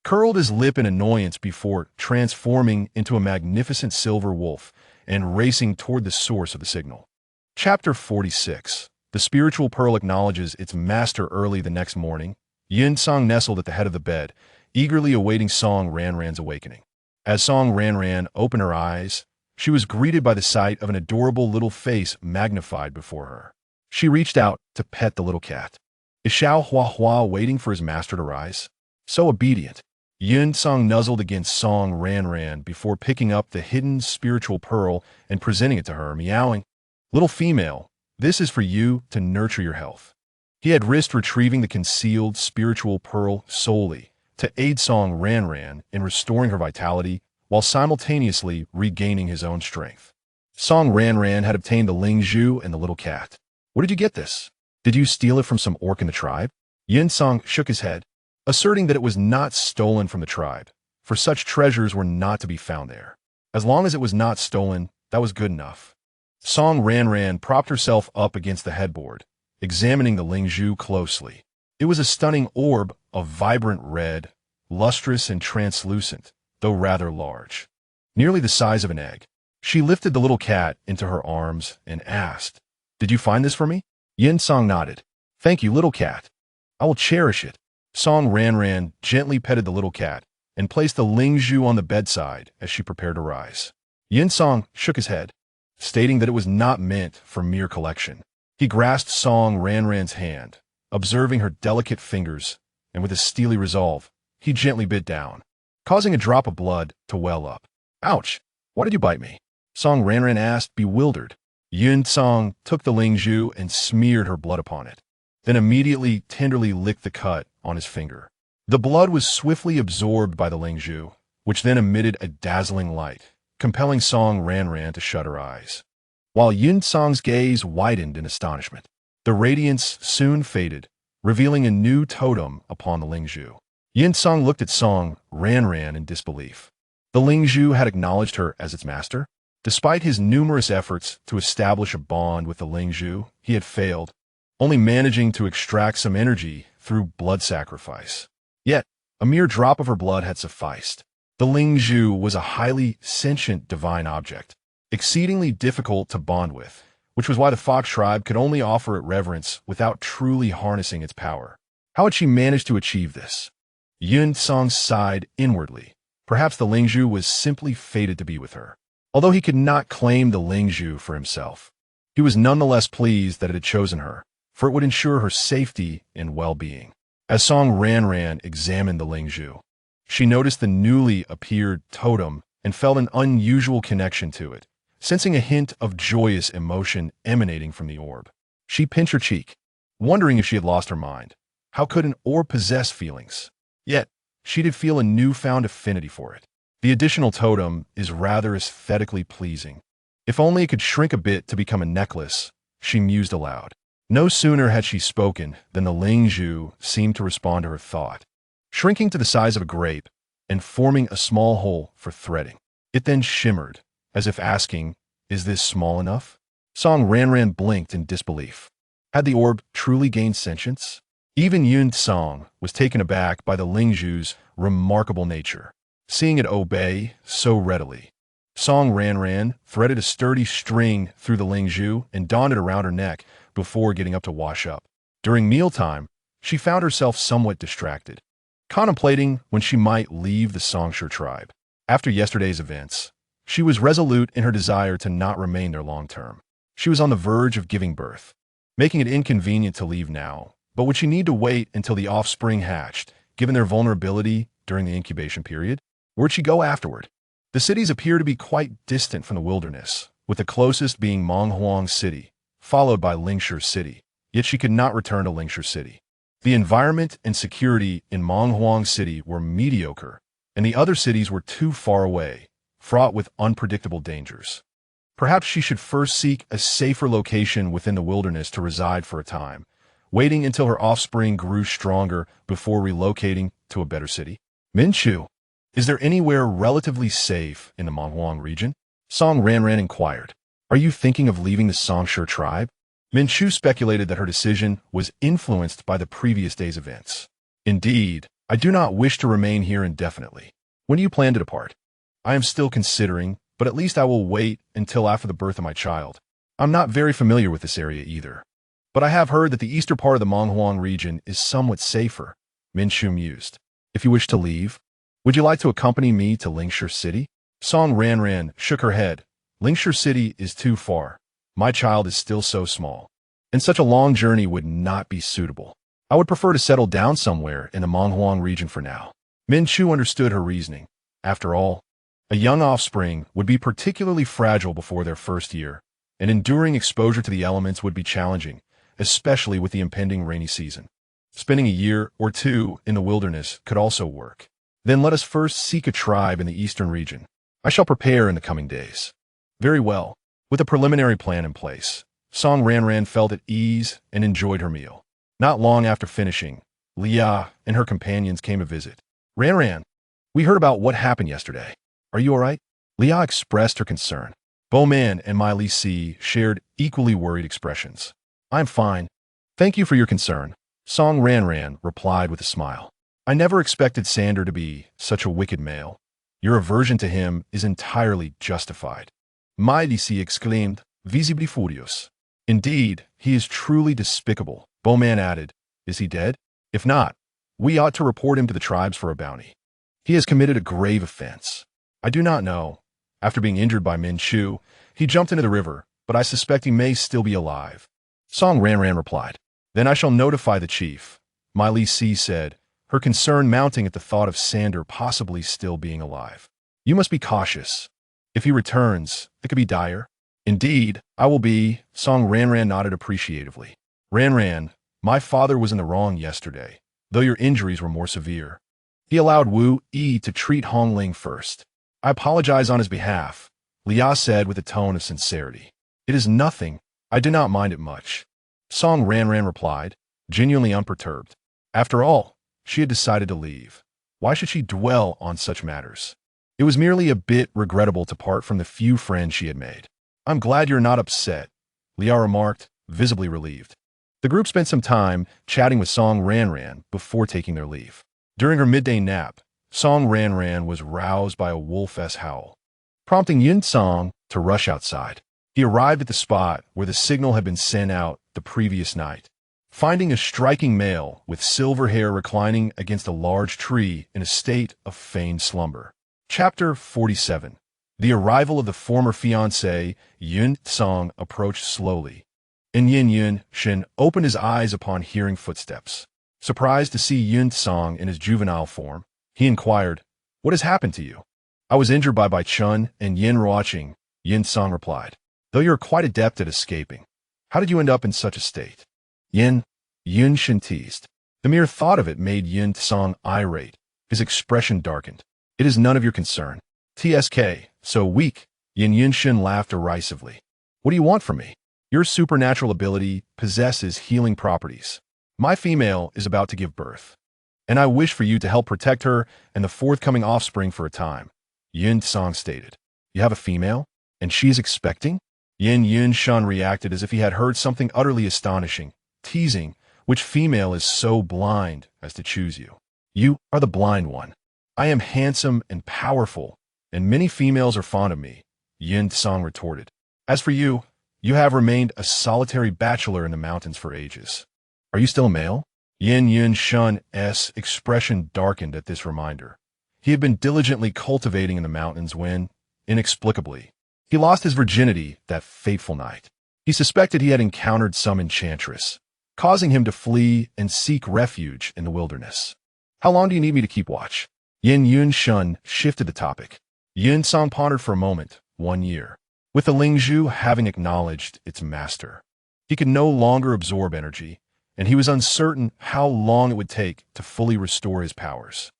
curled his lip in annoyance before transforming into a magnificent silver wolf and racing toward the source of the signal. Chapter 46. The spiritual pearl acknowledges its master early the next morning. Yin Song nestled at the head of the bed, eagerly awaiting Song Ranran's awakening. As Song Ranran opened her eyes, she was greeted by the sight of an adorable little face magnified before her. She reached out to pet the little cat. Is Xiao Hua waiting for his master to rise? So obedient. Yun Song nuzzled against Song Ranran before picking up the hidden spiritual pearl and presenting it to her, meowing, "Little female, this is for you to nurture your health." He had risked retrieving the concealed spiritual pearl solely to aid Song Ranran in restoring her vitality while simultaneously regaining his own strength. Song Ranran had obtained the Lingzhu and the little cat. "Where did you get this? Did you steal it from some orc in the tribe?" Yin Song shook his head, asserting that it was not stolen from the tribe, for such treasures were not to be found there. As long as it was not stolen, that was good enough. Song Ranran propped herself up against the headboard, examining the Lingzhu closely. It was a stunning orb of vibrant red, lustrous and translucent, though rather large, nearly the size of an egg. She lifted the little cat into her arms and asked, "Did you find this for me?" Yin Song nodded. "Thank you, little cat. I will cherish it." Song Ranran gently petted the little cat and placed the Lingzhu on the bedside as she prepared to rise. Yin Song shook his head, stating that it was not meant for mere collection. He grasped Song Ranran's hand, observing her delicate fingers, and with a steely resolve, he gently bit down, causing a drop of blood to well up. "Ouch! Why did you bite me?" Song Ranran asked, bewildered. Yun Song took the Lingzhu and smeared her blood upon it, then immediately tenderly licked the cut on his finger. The blood was swiftly absorbed by the Lingzhu, which then emitted a dazzling light, compelling Song Ranran to shut her eyes. While Yun Song's gaze widened in astonishment, the radiance soon faded, revealing a new totem upon the Lingzhu. Yun Song looked at Song Ranran in disbelief. The Lingzhu had acknowledged her as its master. Despite his numerous efforts to establish a bond with the Lingzhu, he had failed, only managing to extract some energy through blood sacrifice. Yet, a mere drop of her blood had sufficed. The Lingzhu was a highly sentient divine object, exceedingly difficult to bond with, which was why the Fox tribe could only offer it reverence without truly harnessing its power. How had she managed to achieve this? Yun Song sighed inwardly. Perhaps the Lingzhu was simply fated to be with her. Although he could not claim the Lingzhu for himself, he was nonetheless pleased that it had chosen her, for it would ensure her safety and well-being. As Song Ranran examined the Lingzhu, she noticed the newly appeared totem and felt an unusual connection to it, sensing a hint of joyous emotion emanating from the orb. She pinched her cheek, wondering if she had lost her mind. How could an orb possess feelings? Yet, she did feel a newfound affinity for it. The additional totem is rather aesthetically pleasing. If only it could shrink a bit to become a necklace, she mused aloud. No sooner had she spoken than the Lingzhu seemed to respond to her thought, shrinking to the size of a grape and forming a small hole for threading. It then shimmered, as if asking, "Is this small enough?" Song Ranran blinked in disbelief. Had the orb truly gained sentience? Even Yun Song was taken aback by the Lingzhu's remarkable nature, seeing it obey so readily. Song Ranran threaded a sturdy string through the Lingzhu and donned it around her neck before getting up to wash up. During mealtime, she found herself somewhat distracted, contemplating when she might leave the Songshur tribe. After yesterday's events, she was resolute in her desire to not remain there long term. She was on the verge of giving birth, making it inconvenient to leave now, but would she need to wait until the offspring hatched, given their vulnerability during the incubation period? Where'd she go afterward? The cities appear to be quite distant from the wilderness, with the closest being Monghuang City, followed by Lingshur City. Yet she could not return to Lingshur City. The environment and security in Monghuang City were mediocre, and the other cities were too far away, fraught with unpredictable dangers. Perhaps she should first seek a safer location within the wilderness to reside for a time, waiting until her offspring grew stronger before relocating to a better city. Minchu, is there anywhere relatively safe in the Monghuang region? Song Ranran inquired. Are you thinking of leaving the Songshur tribe? Minchu speculated that her decision was influenced by the previous day's events. Indeed, I do not wish to remain here indefinitely. When do you plan to depart? I am still considering, but at least I will wait until after the birth of my child. I'm not very familiar with this area either, but I have heard that the eastern part of the Monghuang region is somewhat safer, Minchu mused. If you wish to leave, would you like to accompany me to Lingshur City? Song Ranran shook her head. Lingshur City is too far. My child is still so small, and such a long journey would not be suitable. I would prefer to settle down somewhere in the Monghuang region for now. Min Chu understood her reasoning. After all, a young offspring would be particularly fragile before their first year, and enduring exposure to the elements would be challenging, especially with the impending rainy season. Spending a year or two in the wilderness could also work. Then let us first seek a tribe in the eastern region. I shall prepare in the coming days. Very well. With a preliminary plan in place, Song Ranran felt at ease and enjoyed her meal. Not long after finishing, Lia and her companions came to visit. Ranran, we heard about what happened yesterday. Are you all right? Lia expressed her concern. Bowman and Miley C shared equally worried expressions. I'm fine. Thank you for your concern, Song Ranran replied with a smile. I never expected Sander to be such a wicked male. Your aversion to him is entirely justified. Miley C exclaimed, visibly furious. Indeed, he is truly despicable, Bowman added. Is he dead? If not, we ought to report him to the tribes for a bounty. He has committed a grave offense. I do not know. After being injured by Min Chu, he jumped into the river, but I suspect he may still be alive. Song Ranran replied. Then I shall notify the chief, Miley C said, her concern mounting at the thought of Sander possibly still being alive. You must be cautious. If he returns, it could be dire. Indeed, I will be, Song Ranran nodded appreciatively. Ranran, my father was in the wrong yesterday, though your injuries were more severe. He allowed Wu Yi to treat Hong Ling first. I apologize on his behalf, Lia said with a tone of sincerity. It is nothing. I do not mind it much. Song Ranran replied, genuinely unperturbed. After all, she had decided to leave. Why should she dwell on such matters? It was merely a bit regrettable to part from the few friends she had made. I'm glad you're not upset, Lia remarked, visibly relieved. The group spent some time chatting with Song Ranran before taking their leave. During her midday nap, Song Ranran was roused by a wolf-esque howl, prompting Yun Song to rush outside. He arrived at the spot where the signal had been sent out the previous night, finding a striking male with silver hair reclining against a large tree in a state of feigned slumber. Chapter 47. The arrival of the former fiancé, Yun Song, approached slowly, and Yun Shin opened his eyes upon hearing footsteps. Surprised to see Yun Song in his juvenile form, he inquired, What has happened to you? I was injured by Bai Chun and Yin Ruoqing, Yun Song replied. Though you're quite adept at escaping, how did you end up in such a state? Yun Shin teased. The mere thought of it made Yun Song irate. His expression darkened. It is none of your concern. TSK, so weak, Yun Shin laughed derisively. What do you want from me? Your supernatural ability possesses healing properties. My female is about to give birth, and I wish for you to help protect her and the forthcoming offspring for a time, Yun Song stated. You have a female? And she is expecting? Yun Shan reacted as if he had heard something utterly astonishing, teasing, which female is so blind as to choose you? You are the blind one. I am handsome and powerful, and many females are fond of me, Yun Song retorted. As for you, you have remained a solitary bachelor in the mountains for ages. Are you still a male? Yun Shan's expression darkened at this reminder. He had been diligently cultivating in the mountains when, inexplicably, he lost his virginity that fateful night. He suspected he had encountered some enchantress, causing him to flee and seek refuge in the wilderness. How long do you need me to keep watch? Yun Shan shifted the topic. Yun Song pondered for a moment. 1 year. With the Lingzhu having acknowledged its master, he could no longer absorb energy, and he was uncertain how long it would take to fully restore his powers.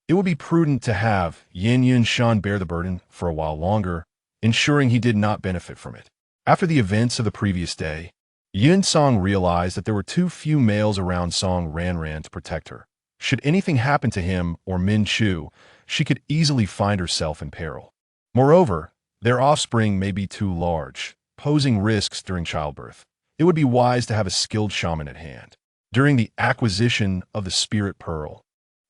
It would be prudent to have Yun Shan bear the burden for a while longer, ensuring he did not benefit from it. After the events of the previous day, Yun Song realized that there were too few males around Song Ranran to protect her. Should anything happen to him or Min Chu, she could easily find herself in peril. Moreover, their offspring may be too large, posing risks during childbirth. It would be wise to have a skilled shaman at hand. During the acquisition of the spirit pearl,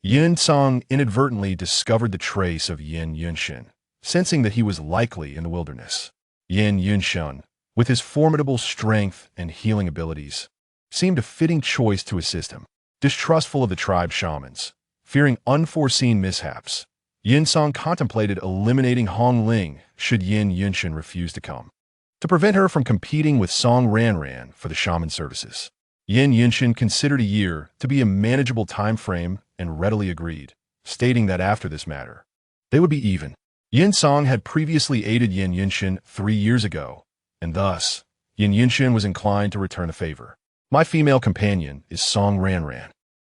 Yun Song inadvertently discovered the trace of Yun Shin, sensing that he was likely in the wilderness. Yun Shin, with his formidable strength and healing abilities, seemed a fitting choice to assist him. Distrustful of the tribe shamans, fearing unforeseen mishaps, Yun Song contemplated eliminating Hong Ling should Yun Shin refuse to come, to prevent her from competing with Song Ranran for the shaman services. Yin Yunshin considered a year to be a manageable time frame and readily agreed, stating that after this matter, they would be even. Yin Song had previously aided Yin Yunshin 3 years ago, and thus, Yin Yunshin was inclined to return the favor. My female companion is Song Ranran.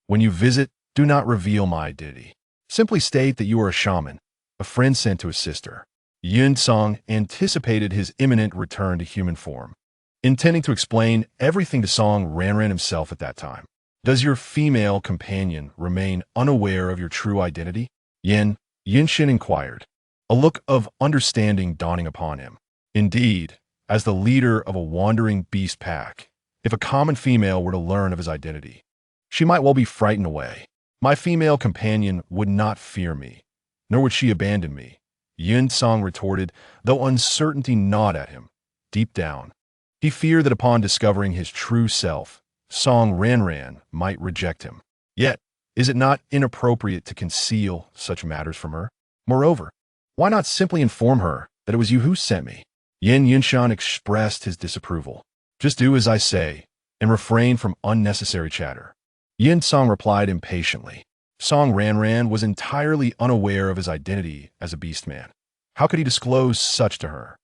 When you visit, do not reveal my identity. Simply state that you are a shaman, a friend sent to his sister. Yin Song anticipated his imminent return to human form, intending to explain everything to Song Ranran himself at that time. Does your female companion remain unaware of your true identity? Yunshin inquired, a look of understanding dawning upon him. Indeed, as the leader of a wandering beast pack, if a common female were to learn of his identity, she might well be frightened away. My female companion would not fear me, nor would she abandon me, Yin Song retorted, though uncertainty gnawed at him. Deep down, he feared that upon discovering his true self, Song Ranran might reject him. Yet, is it not inappropriate to conceal such matters from her? Moreover, why not simply inform her that it was you who sent me? Yin Yunshan expressed his disapproval. Just do as I say, and refrain from unnecessary chatter. Yin Song replied impatiently. Song Ranran was entirely unaware of his identity as a beastman. How could he disclose such to her?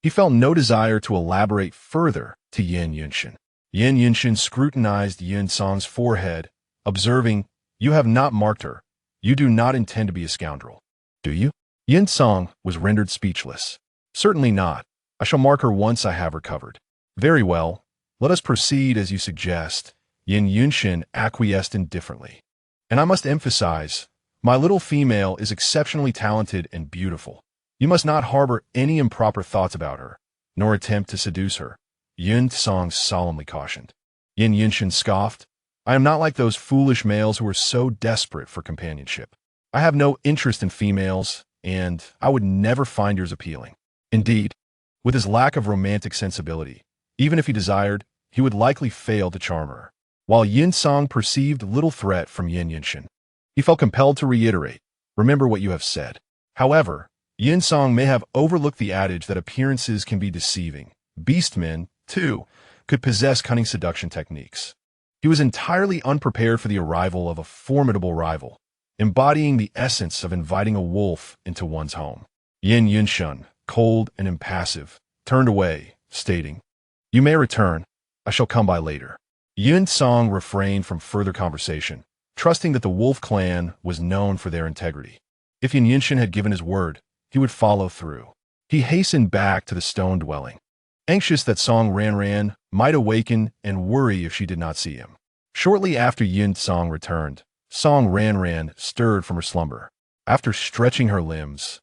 He felt no desire to elaborate further to Yin Yunshin. Yin Yunshin scrutinized Yin Song's forehead, observing, "You have not marked her. You do not intend to be a scoundrel, do you?" Yin Song was rendered speechless. "Certainly not. I shall mark her once I have her covered." "Very well. Let us proceed as you suggest." Yin Yunshin acquiesced indifferently. "And I must emphasize, my little female is exceptionally talented and beautiful. You must not harbor any improper thoughts about her, nor attempt to seduce her," Yin Song solemnly cautioned. Yin Yunshin scoffed. "I am not like those foolish males who are so desperate for companionship. I have no interest in females, and I would never find yours appealing." Indeed, with his lack of romantic sensibility, even if he desired, he would likely fail to charm her. While Yin Song perceived little threat from Yin Yunshin, he felt compelled to reiterate, "Remember what you have said." However, Yin Song may have overlooked the adage that appearances can be deceiving. Beastmen, too, could possess cunning seduction techniques. He was entirely unprepared for the arrival of a formidable rival, embodying the essence of inviting a wolf into one's home. Yin Yunshin, cold and impassive, turned away, stating, "You may return. I shall come by later." Yin Song refrained from further conversation, trusting that the Wolf clan was known for their integrity. If Yin Yunshin had given his word, he would follow through. He hastened back to the stone dwelling, anxious that Song Ranran might awaken and worry if she did not see him. Shortly after Yin Song returned, Song Ranran stirred from her slumber. After stretching her limbs,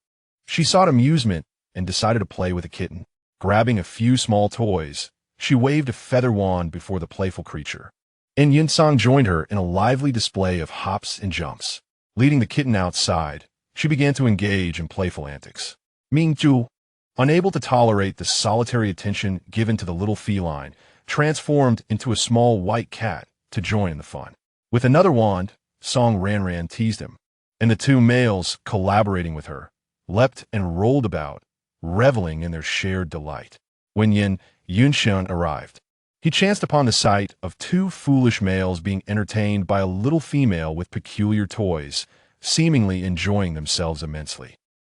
she sought amusement and decided to play with a kitten. Grabbing a few small toys, she waved a feather wand before the playful creature, and Yin Song joined her in a lively display of hops and jumps. Leading the kitten outside, she began to engage in playful antics. Mingzhu, unable to tolerate the solitary attention given to the little feline, transformed into a small white cat to join in the fun. With another wand, Song Ranran teased him, and the two males, collaborating with her, leapt and rolled about, reveling in their shared delight. When Yin Yunshin arrived, he chanced upon the sight of two foolish males being entertained by a little female with peculiar toys, seemingly enjoying themselves immensely.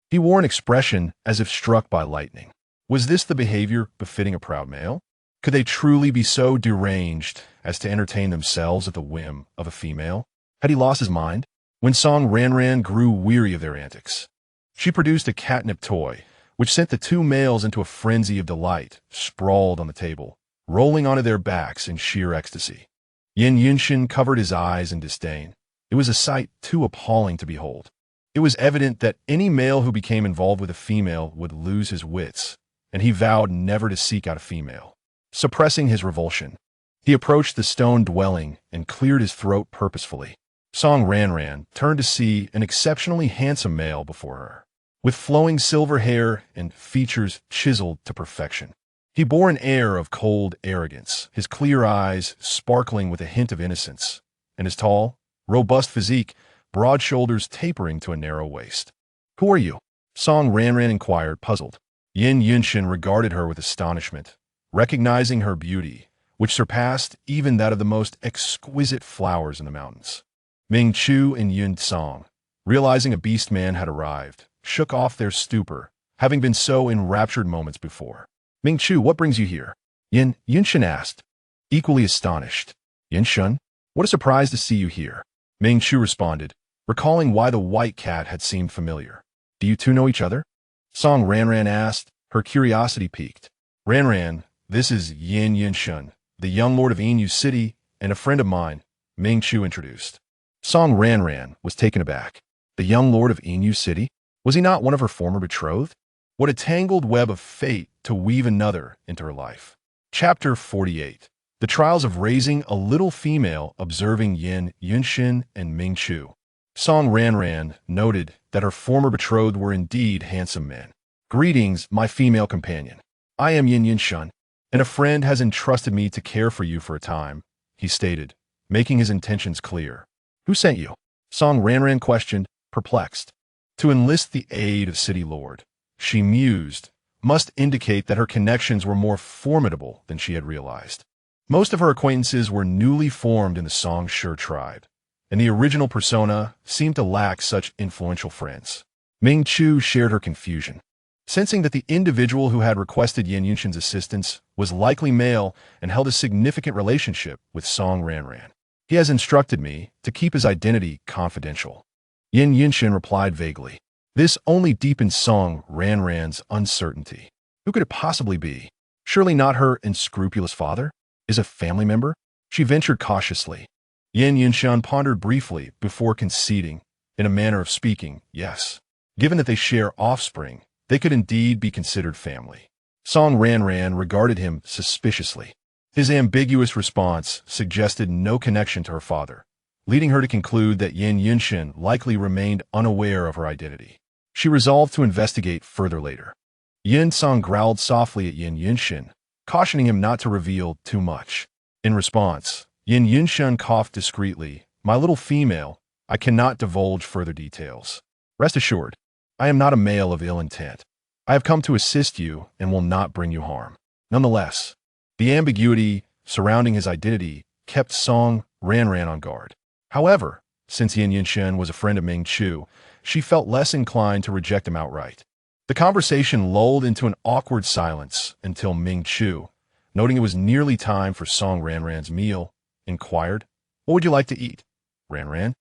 He wore an expression as if struck by lightning. Was this the behavior befitting a proud male? Could they truly be so deranged as to entertain themselves at the whim of a female? Had he lost his mind? When Song Ranran grew weary of their antics, she produced a catnip toy, which sent the two males into a frenzy of delight, sprawled on the table, rolling onto their backs in sheer ecstasy. Yin Yunshin covered his eyes in disdain. It was a sight too appalling to behold. It was evident that any male who became involved with a female would lose his wits, and he vowed never to seek out a female. Suppressing his revulsion, he approached the stone dwelling and cleared his throat purposefully. Song Ranran turned to see an exceptionally handsome male before her, with flowing silver hair and features chiseled to perfection. He bore an air of cold arrogance, his clear eyes sparkling with a hint of innocence, and his tall, robust physique, broad shoulders tapering to a narrow waist. "Who are you?" Song Ranran inquired, puzzled. Yin Yunshin regarded her with astonishment, recognizing her beauty, which surpassed even that of the most exquisite flowers in the mountains. Ming Chu and Yun Song, realizing a beast man had arrived, shook off their stupor, having been so enraptured moments before. Ming Chu, what brings you here? Yun Shun asked, equally astonished. Yun Shun, what a surprise to see you here. Ming Chu responded, recalling why the white cat had seemed familiar. Do you two know each other? Song Ranran asked, her curiosity piqued. Ranran, this is Yun Shun, the young lord of Inu City, and a friend of mine, Ming Chu introduced. Song Ranran was taken aback. The young lord of Inu City? Was he not one of her former betrothed? What a tangled web of fate to weave another into her life. Chapter 48. The Trials of Raising a Little Female Observing Yun Shun and Ming Chu. Song Ranran noted that her former betrothed were indeed handsome men. Greetings, my female companion. I am Yun Shun, and a friend has entrusted me to care for you for a time, he stated, making his intentions clear. Who sent you? Song Ranran questioned, perplexed. To enlist the aid of City Lord, she mused, must indicate that her connections were more formidable than she had realized. Most of her acquaintances were newly formed in the Song Shi tribe, and the original persona seemed to lack such influential friends. Ming Chu shared her confusion, sensing that the individual who had requested Yun Shun's assistance was likely male and held a significant relationship with Song Ranran. He has instructed me to keep his identity confidential. Yun Shun replied vaguely. This only deepened Song Ranran's uncertainty. Who could it possibly be? Surely not her unscrupulous father? Is a family member? She ventured cautiously. Yun Shun pondered briefly before conceding, in a manner of speaking, yes. Given that they share offspring, they could indeed be considered family. Song Ranran regarded him suspiciously. His ambiguous response suggested no connection to her father, leading her to conclude that Yun Shun likely remained unaware of her identity. She resolved to investigate further later. Yun Song growled softly at Yun Shun, cautioning him not to reveal too much. In response, Yun Shun coughed discreetly. My little female, I cannot divulge further details. Rest assured, I am not a male of ill intent. I have come to assist you and will not bring you harm. Nonetheless, the ambiguity surrounding his identity kept Song Ranran on guard. However, since Yun Shun was a friend of Ming Chu, she felt less inclined to reject him outright. The conversation lulled into an awkward silence until Ming Chu, noting it was nearly time for Song Ranran's meal, inquired, What would you like to eat? Ranran,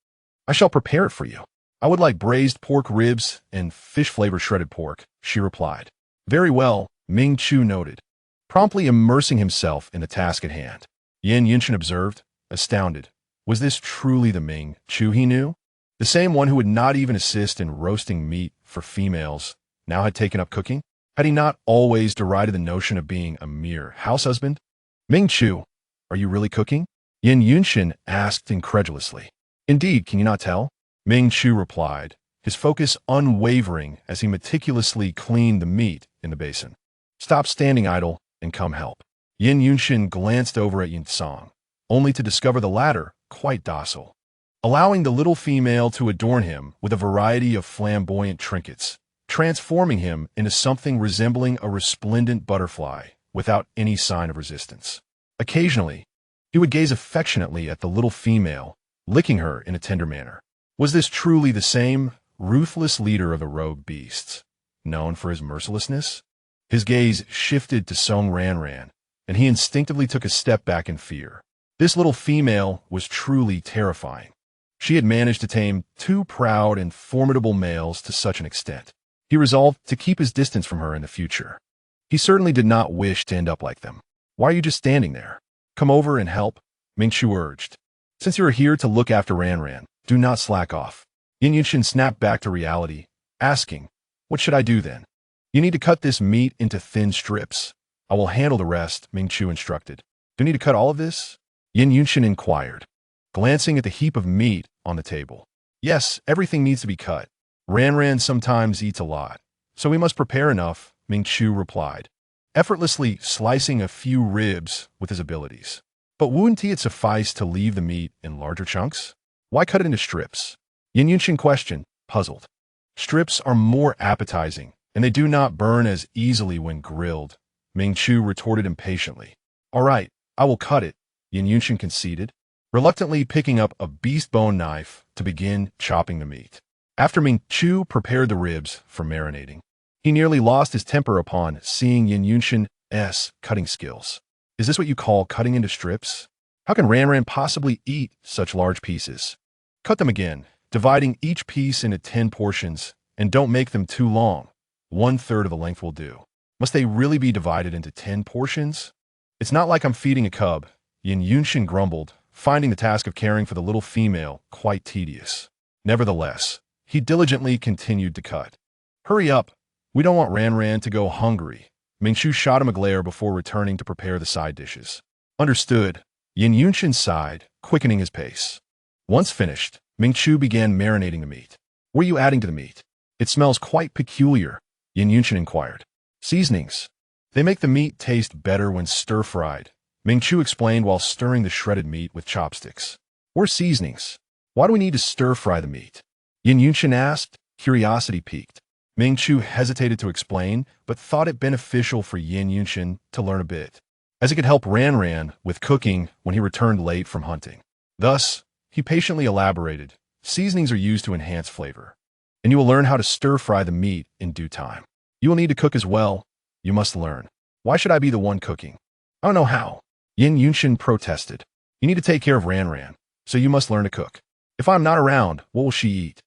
I shall prepare it for you. I would like braised pork ribs and fish-flavored shredded pork, she replied. Very well, Ming Chu noted, promptly immersing himself in the task at hand. Yun Shun observed, astounded. Was this truly the Ming Chu he knew? The same one who would not even assist in roasting meat for females now had taken up cooking? Had he not always derided the notion of being a mere house husband? Ming Chu, are you really cooking? Yun Shun asked incredulously. Indeed, can you not tell? Ming Chu replied, his focus unwavering as he meticulously cleaned the meat in the basin. Stop standing idle and come help. Yun Shun glanced over at Yun Song, only to discover the latter quite docile, allowing the little female to adorn him with a variety of flamboyant trinkets, transforming him into something resembling a resplendent butterfly without any sign of resistance. Occasionally, he would gaze affectionately at the little female, licking her in a tender manner. Was this truly the same ruthless leader of the rogue beasts, known for his mercilessness? His gaze shifted to Song Ranran, and he instinctively took a step back in fear. This little female was truly terrifying. She had managed to tame two proud and formidable males to such an extent. He resolved to keep his distance from her in the future. He certainly did not wish to end up like them. Why are you just standing there? Come over and help, Ming Chu urged. Since you are here to look after Ranran, do not slack off. Yun Shun snapped back to reality, asking, What should I do then? You need to cut this meat into thin strips. I will handle the rest, Ming Chu instructed. Do you need to cut all of this? Yun Shun inquired, glancing at the heap of meat on the table. Yes, everything needs to be cut. Ranran sometimes eats a lot, so we must prepare enough, Ming Chu replied, effortlessly slicing a few ribs with his abilities. But wouldn't it suffice to leave the meat in larger chunks? Why cut it into strips? Yun Shun questioned, puzzled. Strips are more appetizing, and they do not burn as easily when grilled, Ming Chu retorted impatiently. All right, I will cut it, Yin Yunshin conceded, reluctantly picking up a beast bone knife to begin chopping the meat. After Ming Chu prepared the ribs for marinating, he nearly lost his temper upon seeing Yin Yunshin's cutting skills. Is this what you call cutting into strips? How can Ranran possibly eat such large pieces? Cut them again, dividing each piece into 10 portions, and don't make them too long. 1/3 of the length will do. Must they really be divided into 10 portions? It's not like I'm feeding a cub, Yin Yunshin grumbled, finding the task of caring for the little female quite tedious. Nevertheless, he diligently continued to cut. Hurry up, we don't want Ranran to go hungry. Ming Chu shot him a glare before returning to prepare the side dishes. Understood, Yin Yunshin sighed, quickening his pace. Once finished, Ming Chu began marinating the meat. What are you adding to the meat? It smells quite peculiar, Yin Yunshin inquired. Seasonings. They make the meat taste better when stir-fried, Ming Chu explained while stirring the shredded meat with chopsticks. What seasonings? Why do we need to stir-fry the meat? Yin Yunshin asked, curiosity piqued. Ming Chu hesitated to explain, but thought it beneficial for Yin Yunshin to learn a bit, as it could help Ranran with cooking when he returned late from hunting. Thus, he patiently elaborated, seasonings are used to enhance flavor, and you will learn how to stir-fry the meat in due time. You will need to cook as well. You must learn. Why should I be the one cooking? I don't know how. Yin Yunshin protested. You need to take care of Ranran, so you must learn to cook. If I'm not around, what will she eat?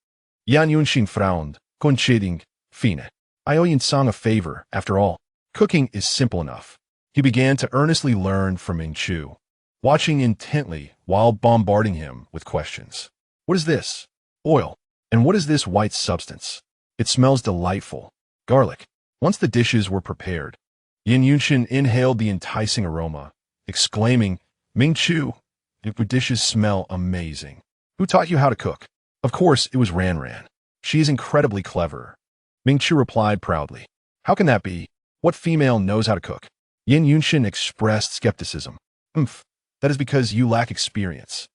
Yin Yunshin frowned, conceding, Fine. I owe Yin Song a favor, after all. Cooking is simple enough. He began to earnestly learn from Ming Chu, watching intently while bombarding him with questions. What is this? Oil. And what is this white substance? It smells delightful. Garlic. Once the dishes were prepared, Yin Yunshin inhaled the enticing aroma, exclaiming, Ming Chu, your dishes smell amazing. Who taught you how to cook? Of course, it was Ranran. She is incredibly clever. Ming Chu replied proudly. How can that be? What female knows how to cook? Yin Yunshin expressed skepticism. That is because you lack experience.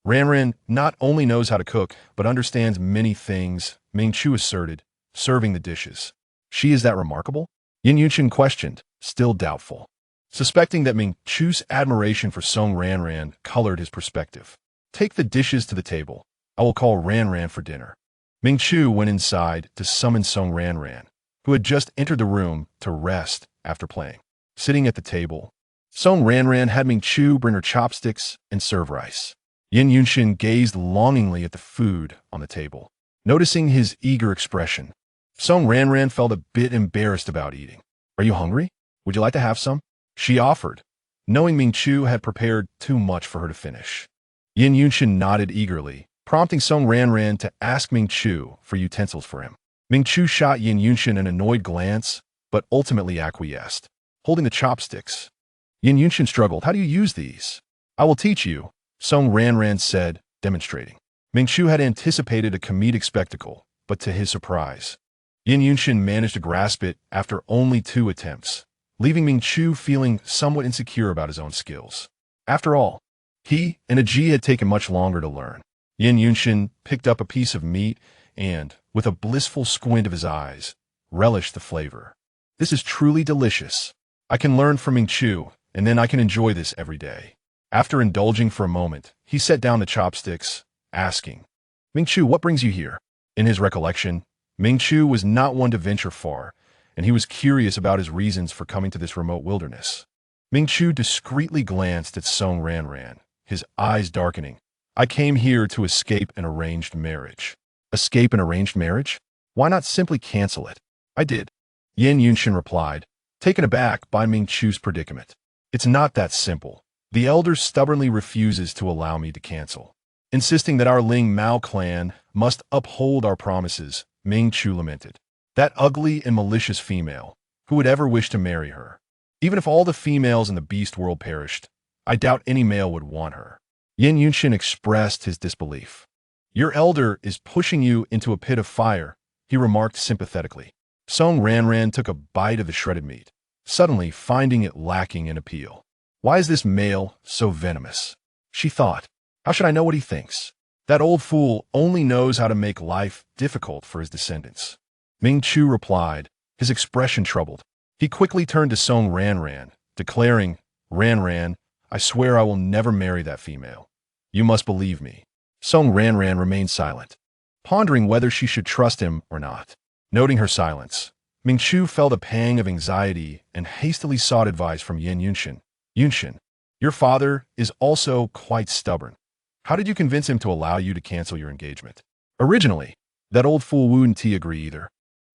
Ranran not only knows how to cook, but understands many things, Ming Chu asserted, serving the dishes. She is that remarkable? Yin Yunshin questioned, still doubtful, suspecting that Ming Chu's admiration for Song Ranran colored his perspective. Take the dishes to the table. I will call Ranran for dinner. Ming Chu went inside to summon Song Ranran, who had just entered the room to rest after playing. Sitting at the table, Song Ranran had Ming Chu bring her chopsticks and serve rice. Yin Yunshin gazed longingly at the food on the table. Noticing his eager expression, Song Ranran felt a bit embarrassed about eating. Are you hungry? Would you like to have some? She offered, knowing Ming Chu had prepared too much for her to finish. Yin Yunshin nodded eagerly, prompting Song Ranran to ask Ming Chu for utensils for him. Ming Chu shot Yin Yunshin an annoyed glance, but ultimately acquiesced, holding the chopsticks. Yin Yunshin struggled. How do you use these? I will teach you, Song Ranran said, demonstrating. Ming Chu had anticipated a comedic spectacle, but to his surprise, Yin Yunshin managed to grasp it after only 2 attempts, leaving Ming Chu feeling somewhat insecure about his own skills. After all, he and Aji had taken much longer to learn. Yin Yunshin picked up a piece of meat and, with a blissful squint of his eyes, relished the flavor. This is truly delicious. I can learn from Ming Chu, and then I can enjoy this every day. After indulging for a moment, he set down the chopsticks, asking, Ming Chu, what brings you here? In his recollection, Ming Chu was not one to venture far, and he was curious about his reasons for coming to this remote wilderness. Ming Chu discreetly glanced at Song Ranran, his eyes darkening. I came here to escape an arranged marriage. Escape an arranged marriage? Why not simply cancel it? I did. Yin Yunshin replied, taken aback by Ming Chu's predicament. It's not that simple. The elder stubbornly refuses to allow me to cancel, insisting that our Ling Mao clan must uphold our promises, Ming Chu lamented. That ugly and malicious female, who would ever wish to marry her? Even if all the females in the beast world perished, I doubt any male would want her. Yin Yunshin expressed his disbelief. Your elder is pushing you into a pit of fire, he remarked sympathetically. Song Ranran took a bite of the shredded meat, suddenly finding it lacking in appeal. Why is this male so venomous? She thought. How should I know what he thinks? That old fool only knows how to make life difficult for his descendants. Ming Chu replied, his expression troubled. He quickly turned to Song Ranran, declaring, Ranran, I swear I will never marry that female. You must believe me. Song Ranran remained silent, pondering whether she should trust him or not. Noting her silence, Mingqiu felt a pang of anxiety and hastily sought advice from Yin Yunshin. Yunshin, your father is also quite stubborn. How did you convince him to allow you to cancel your engagement? Originally, that old fool wouldn't agree either.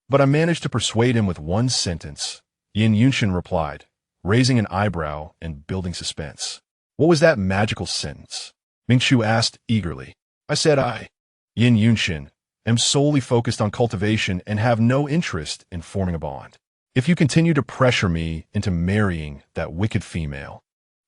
But I managed to persuade him with one sentence, Yin Yunshin replied, raising an eyebrow and building suspense. What was that magical sentence? Mingqiu asked eagerly. I said Yin Yunshin, am solely focused on cultivation and have no interest in forming a bond. If you continue to pressure me into marrying that wicked female,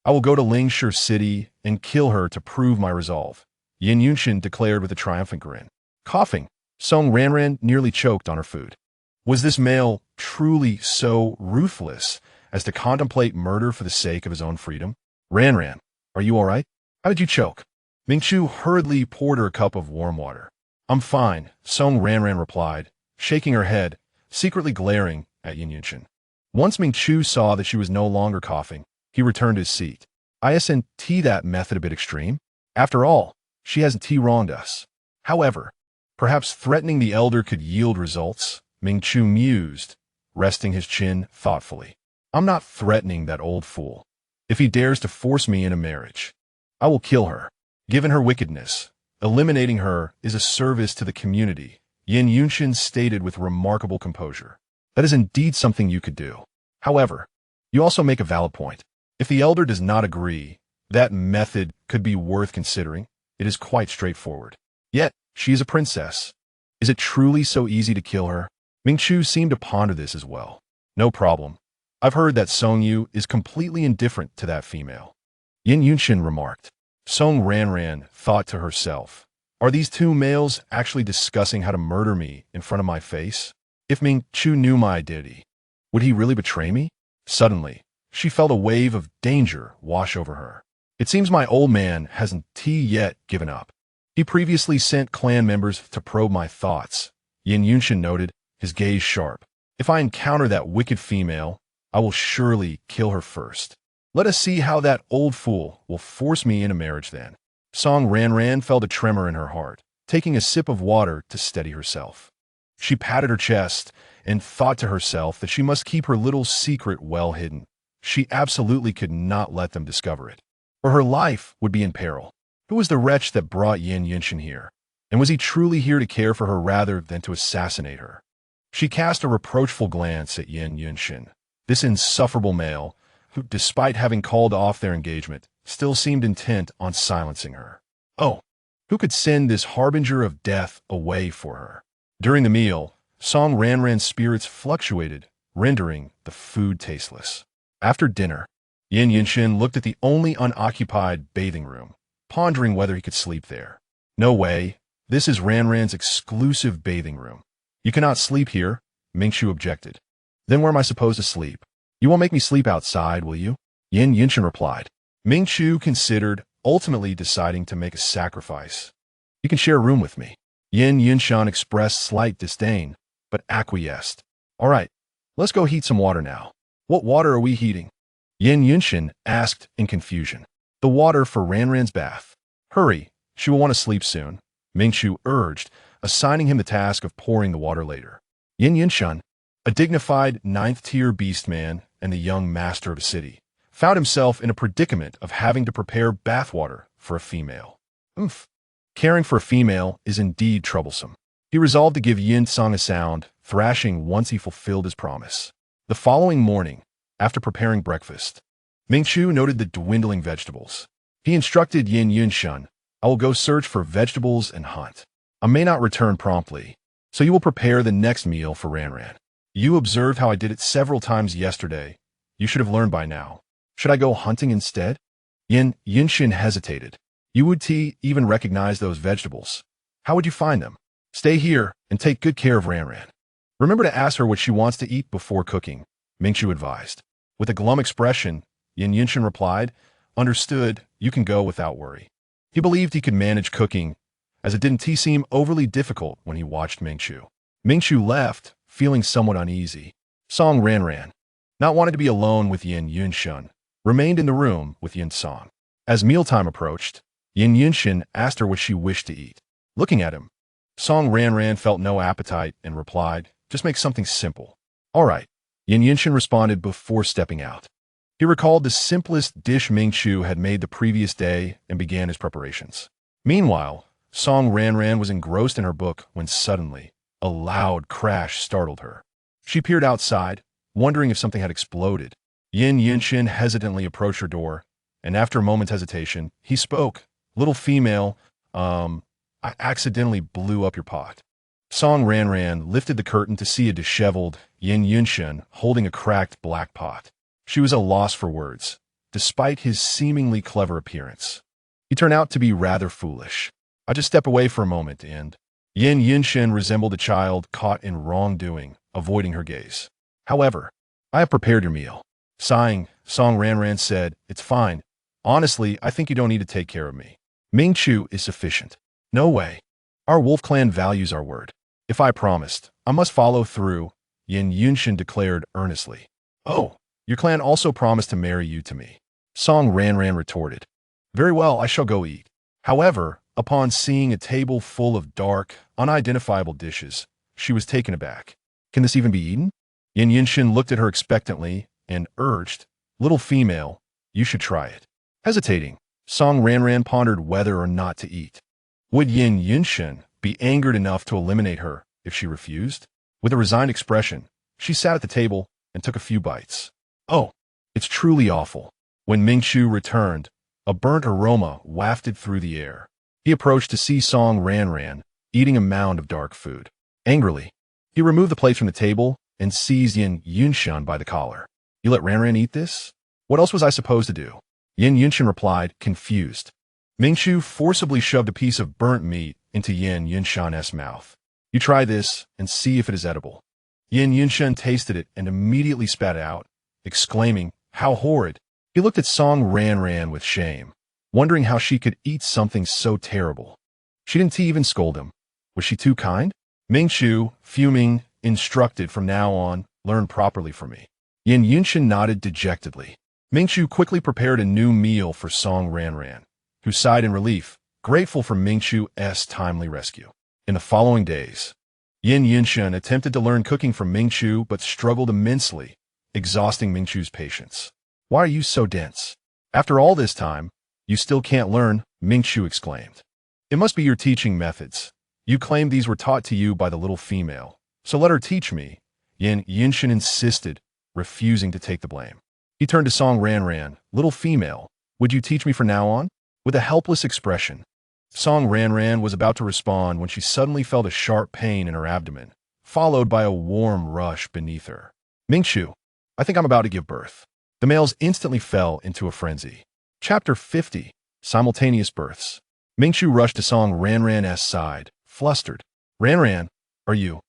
I will go to Lingshi City and kill her to prove my resolve, Yin Yunshin declared with a triumphant grin. Coughing, Song Ranran nearly choked on her food. Was this male truly so ruthless as to contemplate murder for the sake of his own freedom? Ranran, are you all right? How did you choke? Mingqiu hurriedly poured her a cup of warm water. I'm fine, Song Ranran replied, shaking her head, secretly glaring at Yin Yunshin. Once Mingqiu saw that she was no longer coughing, he returned to his seat. Isn't that method a bit extreme? After all, she hasn't wronged us. However, perhaps threatening the elder could yield results, Mingqiu mused, resting his chin thoughtfully. I'm not threatening that old fool. If he dares to force me into marriage, I will kill her. Given her wickedness, eliminating her is a service to the community, Yin Yunshin stated with remarkable composure. That is indeed something you could do. However, you also make a valid point. If the elder does not agree, that method could be worth considering. It is quite straightforward. Yet, she is a princess. Is it truly so easy to kill her? Mingqiu seemed to ponder this as well. No problem. I've heard that Song Yu is completely indifferent to that female, Yin Yunshin remarked. Song Ranran thought to herself, are these two males actually discussing how to murder me in front of my face? If Mingqiu knew my identity, would he really betray me? Suddenly, she felt a wave of danger wash over her. It seems my old man hasn't yet given up. He previously sent clan members to probe my thoughts, Yin Yunshin noted, his gaze sharp. If I encounter that wicked female, I will surely kill her first. Let us see how that old fool will force me into marriage then. Song Ranran felt a tremor in her heart, taking a sip of water to steady herself. She patted her chest and thought to herself that she must keep her little secret well hidden. She absolutely could not let them discover it, or her life would be in peril. Who was the wretch that brought Yin Yunshin here? And was he truly here to care for her rather than to assassinate her? She cast a reproachful glance at Yin Yunshin, this insufferable male, who, despite having called off their engagement, still seemed intent on silencing her. Oh, who could send this harbinger of death away for her? During the meal, Song Ranran's spirits fluctuated, rendering the food tasteless. After dinner, Yin Yunshin looked at the only unoccupied bathing room, pondering whether he could sleep there. No way, this is Ranran's exclusive bathing room. You cannot sleep here, Mingqiu objected. Then where am I supposed to sleep? You won't make me sleep outside, will you? Yin Yunshin replied. Mingqiu considered, ultimately deciding to make a sacrifice. You can share a room with me. Yin Yunshin expressed slight disdain, but acquiesced. All right, let's go heat some water now. What water are we heating? Yin Yunshin asked in confusion. The water for Ranran's bath. Hurry, she will want to sleep soon, Mingqiu urged, assigning him the task of pouring the water later. Yin Yunshin, a dignified ninth-tier beastman and the young master of a city, found himself in a predicament of having to prepare bathwater for a female. Caring for a female is indeed troublesome. He resolved to give Yin Song a sound thrashing once he fulfilled his promise. The following morning, after preparing breakfast, Mingqiu noted the dwindling vegetables. He instructed Yin Yunshin, I will go search for vegetables and hunt. I may not return promptly, so you will prepare the next meal for Ranran. You observed how I did it several times yesterday. You should have learned by now. Should I go hunting instead? Yin Yunshin hesitated. You would even recognize those vegetables. How would you find them? Stay here and take good care of Ranran. Remember to ask her what she wants to eat before cooking, Mingqiu advised. With a glum expression, Yin Yunshin replied, Understood, you can go without worry. He believed he could manage cooking, as it didn't seem overly difficult when he watched Mingqiu. Mingqiu left, feeling somewhat uneasy. Song Ranran, not wanting to be alone with Yin Yunshin, remained in the room with Yin Song. As mealtime approached, Yin Yunshin asked her what she wished to eat. Looking at him, Song Ranran felt no appetite and replied, "Just make something simple." "All right," Yin Yunshin responded before stepping out. He recalled the simplest dish Mingchu had made the previous day and began his preparations. Meanwhile, Song Ranran was engrossed in her book when suddenly, a loud crash startled her. She peered outside, wondering if something had exploded. Yin Yunshin hesitantly approached her door, and after a moment's hesitation, he spoke. "Little female, I accidentally blew up your pot." Song Ranran lifted the curtain to see a disheveled Yin Yunshin holding a cracked black pot. She was at a loss for words, despite his seemingly clever appearance. He turned out to be rather foolish. "I just step away for a moment and—" Yin Yunshin resembled a child caught in wrongdoing, avoiding her gaze. "However, I have prepared your meal." Sighing, Song Ranran said, "It's fine. Honestly, I think you don't need to take care of me. Mingchu is sufficient." "No way. Our wolf clan values our word. If I promised, I must follow through," Yin Yunshin declared earnestly. "Oh, your clan also promised to marry you to me," Song Ranran retorted. "Very well, I shall go eat." However, upon seeing a table full of dark, unidentifiable dishes, she was taken aback. "Can this even be eaten?" Yin Yunshin looked at her expectantly and urged, "Little female, you should try it." Hesitating, Song Ranran pondered whether or not to eat. Would Yin Yunshin be angered enough to eliminate her if she refused? With a resigned expression, she sat at the table and took a few bites. "Oh, it's truly awful." When Mingchu returned, a burnt aroma wafted through the air. He approached to see Song Ranran eating a mound of dark food. Angrily, he removed the plates from the table and seized Yin Yunshin by the collar. "You let Ranran eat this? What else was I supposed to do?" Yin Yunshin replied, confused. Mingchu forcibly shoved a piece of burnt meat into Yin Yunshin's mouth. "You try this and see if it is edible." Yin Yunshin tasted it and immediately spat it out, exclaiming, "How horrid." He looked at Song Ranran with shame, wondering how she could eat something so terrible. She didn't even scold him. Was she too kind? Mingchu, fuming, instructed, "From now on, learn properly from me." Yin Yunshin nodded dejectedly. Mingchu quickly prepared a new meal for Song Ranran, who sighed in relief, grateful for Mingchu's timely rescue. In the following days, Yin Yunshin attempted to learn cooking from Mingchu but struggled immensely, exhausting Mingchu's patience. "Why are you so dense? After all this time, you still can't learn," Mingchu exclaimed. "It must be your teaching methods. You claim these were taught to you by the little female, so let her teach me," Yin Yunshin insisted, refusing to take the blame. He turned to Song Ranran. "Little female, would you teach me from now on?" With a helpless expression, Song Ranran was about to respond when she suddenly felt a sharp pain in her abdomen, followed by a warm rush beneath her. "Mingchu, I think I'm about to give birth." The males instantly fell into a frenzy. Chapter 50, Simultaneous Births. Mingchu rushed to Song Ranran's side, flustered. "Ranran, are you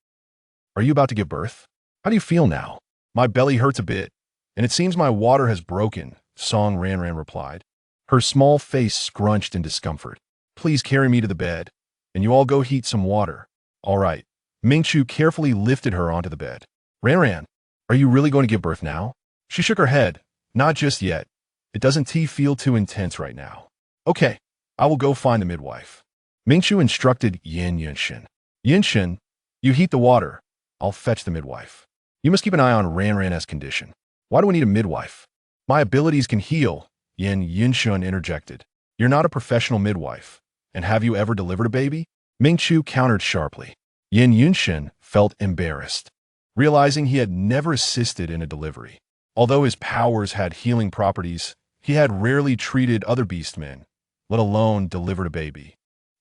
about to give birth? How do you feel now?" "My belly hurts a bit, and it seems my water has broken," Song Ranran replied. Her small face scrunched in discomfort. "Please carry me to the bed, and you all go heat some water." "All right." Mingchu carefully lifted her onto the bed. "Ranran, are you really going to give birth now?" She shook her head. "Not just yet. It doesn't feel too intense right now." "Okay, I will go find the midwife." Mingchu instructed Yin Yunshin. "Yunshin, you heat the water. I'll fetch the midwife. You must keep an eye on Ranran's condition." "Why do we need a midwife?" "My abilities can heal," Yin Yunshin interjected. "You're not a professional midwife. And have you ever delivered a baby?" Mingchu countered sharply. Yin Yunshin felt embarrassed, realizing he had never assisted in a delivery. Although his powers had healing properties, he had rarely treated other beastmen, let alone delivered a baby.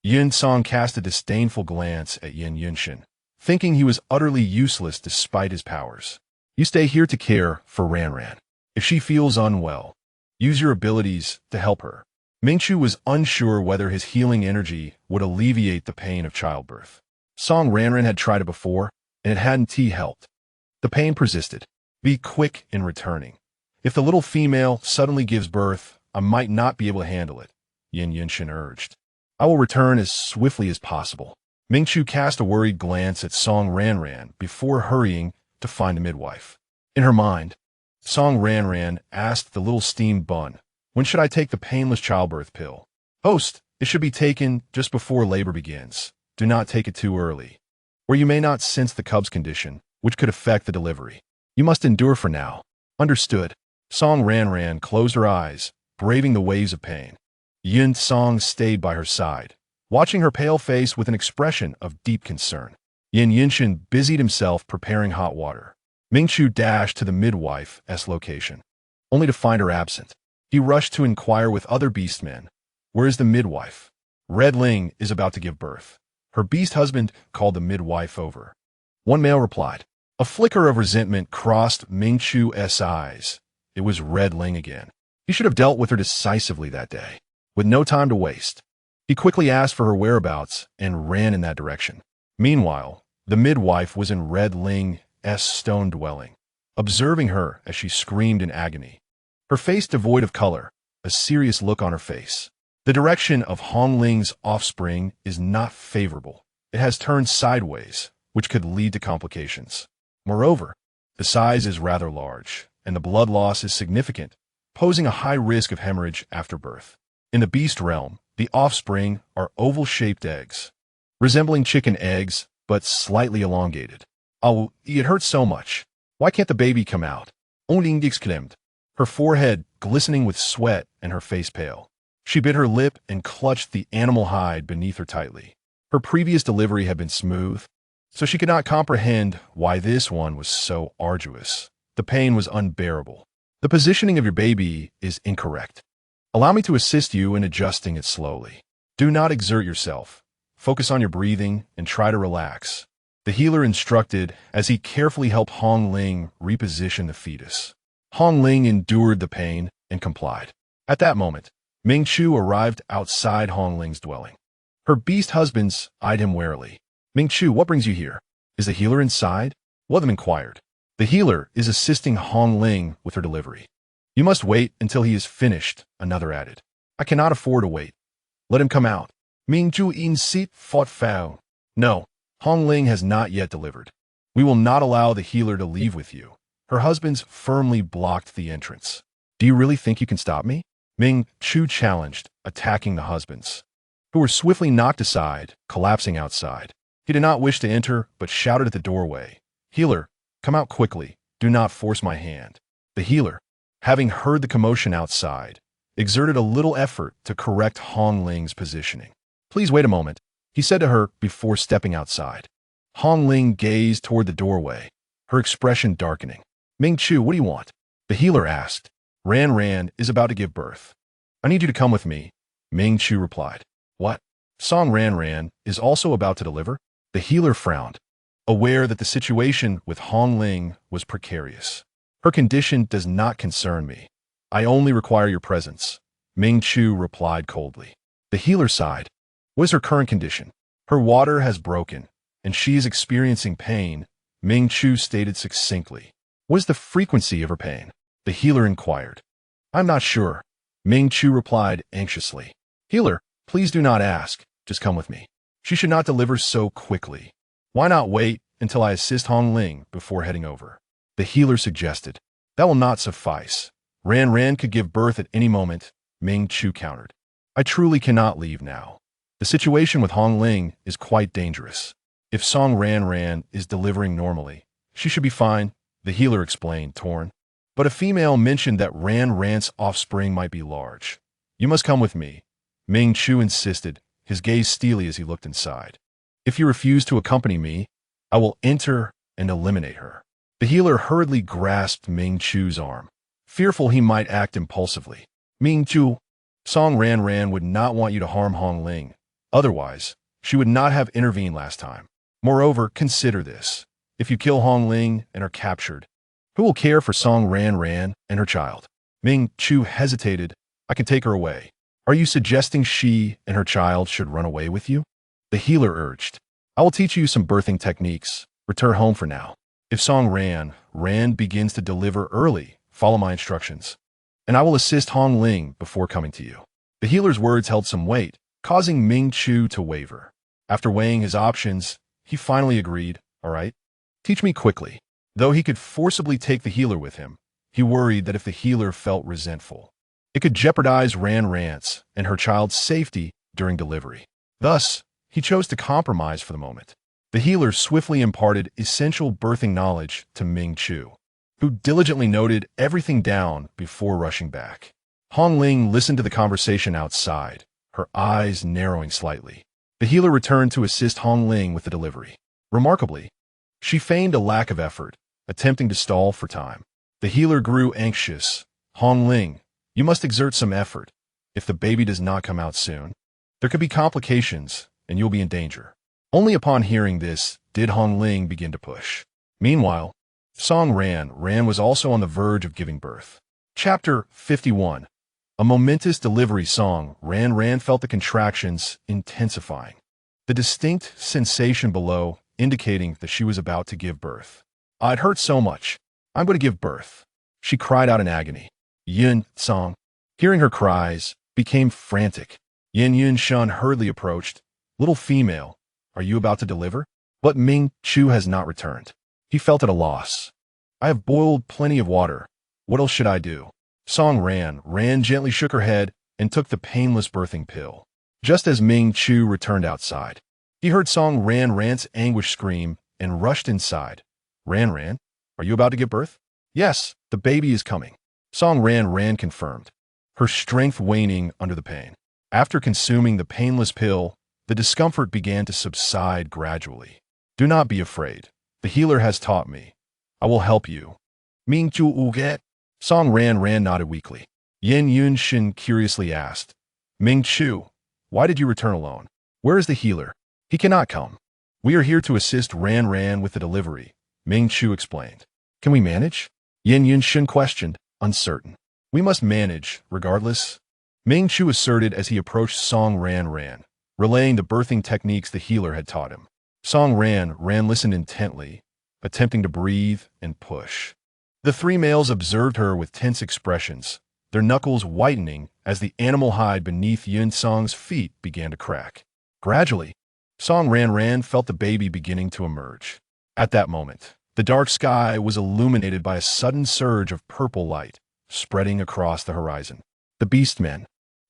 Yin Song cast a disdainful glance at Yin Yunshin, thinking he was utterly useless despite his powers. "You stay here to care for Ranran. If she feels unwell, use your abilities to help her." Mingchu was unsure whether his healing energy would alleviate the pain of childbirth. Song Ranran had tried it before, and it hadn't helped. The pain persisted. "Be quick in returning. If the little female suddenly gives birth, I might not be able to handle it," Yin Yunshin urged. "I will return as swiftly as possible." Mingchu cast a worried glance at Song Ranran before hurrying to find a midwife. In her mind, Song Ranran asked the little steamed bun. When should I take the painless childbirth pill? Host, it should be taken just before labor begins. Do not take it too early, or you may not sense the cub's condition, which could affect the delivery. You must endure for now. Understood. Song Ranran closed her eyes, braving the waves of pain. Yin Song stayed by her side, watching her pale face with an expression of deep concern. Yin Yinshin busied himself preparing hot water. Mingchu dashed to the midwife's location, only to find her absent. He rushed to inquire with other beastmen. Where is the midwife? Red Ling is about to give birth. Her beast husband called the midwife over. One male replied. A flicker of resentment crossed Mingchu's eyes. It was Red Ling again. He should have dealt with her decisively that day. With no time to waste, he quickly asked for her whereabouts and ran in that direction. Meanwhile, the midwife was in Red Ling's stone dwelling, observing her as she screamed in agony. Her face devoid of color, a serious look on her face. The direction of Hong Ling's offspring is not favorable. It has turned sideways, which could lead to complications. Moreover, the size is rather large, and the blood loss is significant, posing a high risk of hemorrhage after birth. In the beast realm, the offspring are oval-shaped eggs, resembling chicken eggs, but slightly elongated. Oh, it hurts so much. Why can't the baby come out? Ling exclaimed, her forehead glistening with sweat and her face pale. She bit her lip and clutched the animal hide beneath her tightly. Her previous delivery had been smooth, so she could not comprehend why this one was so arduous. The pain was unbearable. The positioning of your baby is incorrect. Allow me to assist you in adjusting it slowly. Do not exert yourself. Focus on your breathing and try to relax. The healer instructed as he carefully helped Hong Ling reposition the fetus. Hong Ling endured the pain and complied. At that moment, Ming Chu arrived outside Hong Ling's dwelling. Her beast husbands eyed him warily. Ming Chu, what brings you here? Is the healer inside? One of them inquired. The healer is assisting Hong Ling with her delivery. You must wait until he is finished, another added. I cannot afford to wait. Let him come out. Ming Chu in seat fought foul. No, Hong Ling has not yet delivered. We will not allow the healer to leave with you. Her husbands firmly blocked the entrance. Do you really think you can stop me? Ming Chu challenged, attacking the husbands, who were swiftly knocked aside, collapsing outside. He did not wish to enter, but shouted at the doorway. Healer, come out quickly. Do not force my hand. The healer, having heard the commotion outside, exerted a little effort to correct Hong Ling's positioning. Please wait a moment, he said to her before stepping outside. Hong Ling gazed toward the doorway, her expression darkening. Ming Chu, what do you want? The healer asked. Ranran is about to give birth. I need you to come with me, Ming Chu replied. What? Song Ranran is also about to deliver? The healer frowned, aware that the situation with Hong Ling was precarious. Her condition does not concern me. I only require your presence, Ming Chu replied coldly. The healer sighed. What is her current condition? Her water has broken, and she is experiencing pain, Ming Chu stated succinctly. What is the frequency of her pain? The healer inquired. I'm not sure, Ming Chu replied anxiously. Healer, please do not ask. Just come with me. She should not deliver so quickly. Why not wait until I assist Hong Ling before heading over? The healer suggested. That will not suffice. Ranran could give birth at any moment, Ming Chu countered. I truly cannot leave now. The situation with Hong Ling is quite dangerous. If Song Ranran is delivering normally, she should be fine, the healer explained, torn. But a female mentioned that Ranran's offspring might be large. You must come with me, Ming Chu insisted, his gaze steely as he looked inside. If you refuse to accompany me, I will enter and eliminate her. The healer hurriedly grasped Ming Chu's arm, fearful he might act impulsively. Ming Chu, Song Ranran would not want you to harm Hong Ling. Otherwise, she would not have intervened last time. Moreover, consider this. If you kill Hong Ling and are captured, who will care for Song Ranran and her child? Ming Chu hesitated. I can take her away. Are you suggesting she and her child should run away with you? The healer urged. I will teach you some birthing techniques. Return home for now. If Song Ran begins to deliver early, follow my instructions, and I will assist Hong Ling before coming to you. The healer's words held some weight, causing Ming Chu to waver. After weighing his options, he finally agreed. All right, teach me quickly. Though he could forcibly take the healer with him, He worried that if the healer felt resentful, it could jeopardize Ranran's and her child's safety during delivery. Thus, he chose to compromise for the moment. The healer swiftly imparted essential birthing knowledge to Ming Chu, who diligently noted everything down before rushing back. Hong Ling listened to the conversation outside, her eyes narrowing slightly. The healer returned to assist Hong Ling with the delivery. Remarkably, she feigned a lack of effort, attempting to stall for time. The healer grew anxious. Hong Ling, you must exert some effort. If the baby does not come out soon, there could be complications, and you'll be in danger. Only upon hearing this did Hong Ling begin to push. Meanwhile, Song Ran was also on the verge of giving birth. Chapter 51. A momentous delivery. Song Ran felt the contractions intensifying. The distinct sensation below indicating that she was about to give birth. It hurt so much. I'm going to give birth, she cried out in agony. Yun Song, hearing her cries, became frantic. Yun Shun hurriedly approached. Little female, are you about to deliver? But Ming Chu has not returned. He felt at a loss. I have boiled plenty of water. What else should I do? Song Ran gently shook her head and took the painless birthing pill. Just as Ming Chu returned outside, he heard Song Ran's anguish scream and rushed inside. Ran, are you about to give birth? Yes, the baby is coming. Song Ran confirmed, her strength waning under the pain. After consuming the painless pill, the discomfort began to subside gradually. Do not be afraid. The healer has taught me. I will help you. Ming Chu uget? Song Ran nodded weakly. Yun Shin curiously asked, Ming Chu, why did you return alone? Where is the healer? He cannot come. We are here to assist Ran with the delivery, Ming Chu explained. Can we manage? Yun Shin questioned, uncertain. We must manage, regardless, Ming Chu asserted as he approached Song Ran, relaying the birthing techniques the healer had taught him. Song Ran listened intently, attempting to breathe and push. The three males observed her with tense expressions, their knuckles whitening as the animal hide beneath Yun Song's feet began to crack. Gradually, Song Ran felt the baby beginning to emerge. At that moment, the dark sky was illuminated by a sudden surge of purple light, spreading across the horizon. The beastmen,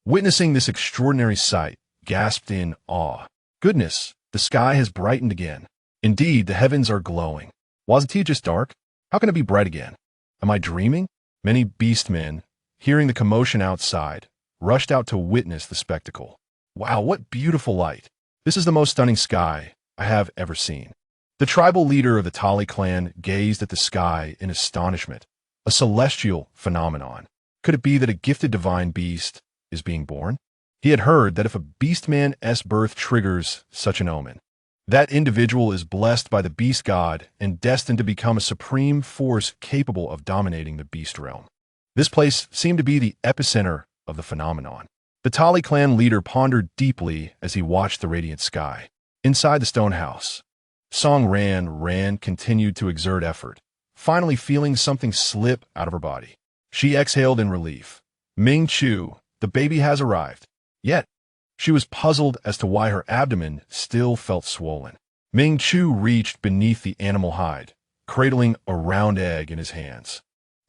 witnessing this extraordinary sight, gasped in awe. Goodness, the sky has brightened again. Indeed, the heavens are glowing. Wasn't it just dark? How can it be bright again? Am I dreaming? Many beastmen, hearing the commotion outside, rushed out to witness the spectacle. Wow, what beautiful light. This is the most stunning sky I have ever seen. The tribal leader of the Tali clan gazed at the sky in astonishment. A celestial phenomenon. Could it be that a gifted divine beast is being born? He had heard that if a beastman's birth triggers such an omen, that individual is blessed by the beast god and destined to become a supreme force capable of dominating the beast realm. This place seemed to be the epicenter of the phenomenon. The Tali clan leader pondered deeply as he watched the radiant sky. Inside the stone house, Song Ran continued to exert effort, finally feeling something slip out of her body. She exhaled in relief. Ming Chu, the baby has arrived. Yet, she was puzzled as to why her abdomen still felt swollen. Ming Chu reached beneath the animal hide, cradling a round egg in his hands.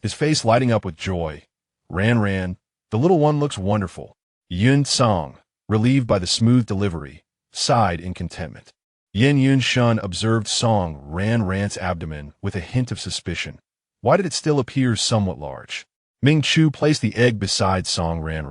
His face lighting up with joy. Ran, the little one looks wonderful. Yun Song, relieved by the smooth delivery, sighed in contentment. Yun Shun observed Song Ran's abdomen with a hint of suspicion. Why did it still appear somewhat large? Ming Chu placed the egg beside Song Ran.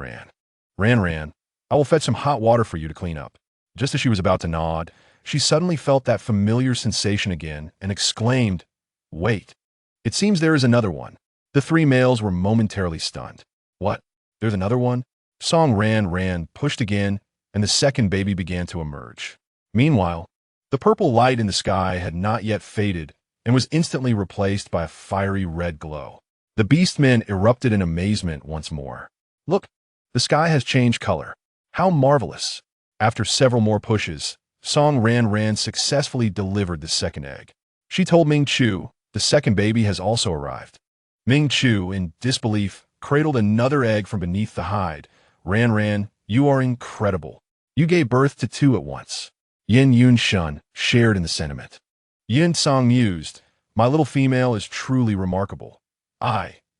Ran, I will fetch some hot water for you to clean up. Just as she was about to nod, she suddenly felt that familiar sensation again and exclaimed, Wait, it seems there is another one. The three males were momentarily stunned. What? There's another one? Song Ran pushed again, and the second baby began to emerge. Meanwhile, the purple light in the sky had not yet faded and was instantly replaced by a fiery red glow. The beastmen erupted in amazement once more. Look, the sky has changed color. How marvelous! After several more pushes, Song Ran successfully delivered the second egg. She told Ming Chu, the second baby has also arrived. Ming Chu, in disbelief, cradled another egg from beneath the hide. Ran, you are incredible. You gave birth to two at once. Yun Shun shared in the sentiment. Yun Song mused, my little female is truly remarkable.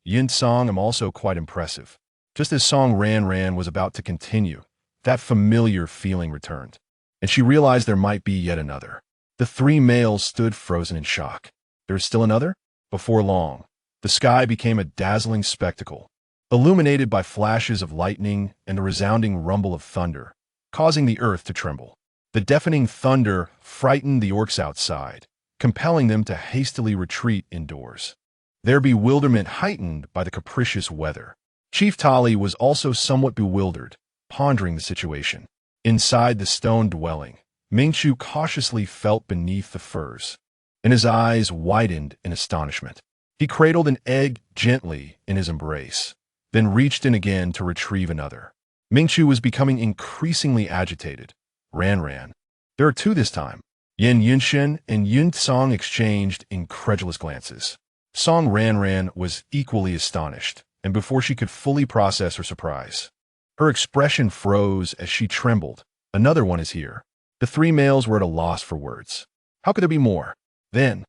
Yin Song am also quite impressive. Just as Song Ranran was about to continue, that familiar feeling returned, and she realized there might be yet another. The three males stood frozen in shock. There is still another? Before long, the sky became a dazzling spectacle, illuminated by flashes of lightning and a resounding rumble of thunder, causing the earth to tremble. The deafening thunder frightened the orcs outside, compelling them to hastily retreat indoors, their bewilderment heightened by the capricious weather. Chief Tali was also somewhat bewildered, pondering the situation. Inside the stone dwelling, Mingchu cautiously felt beneath the furs, and his eyes widened in astonishment. He cradled an egg gently in his embrace, then reached in again to retrieve another. Mingchu was becoming increasingly agitated. Ranran. There are two this time. Yin Yunshin and Yun Song exchanged incredulous glances. Song Ranran was equally astonished, and before she could fully process her surprise, her expression froze as she trembled. Another one is here. The three males were at a loss for words. How could there be more? Then,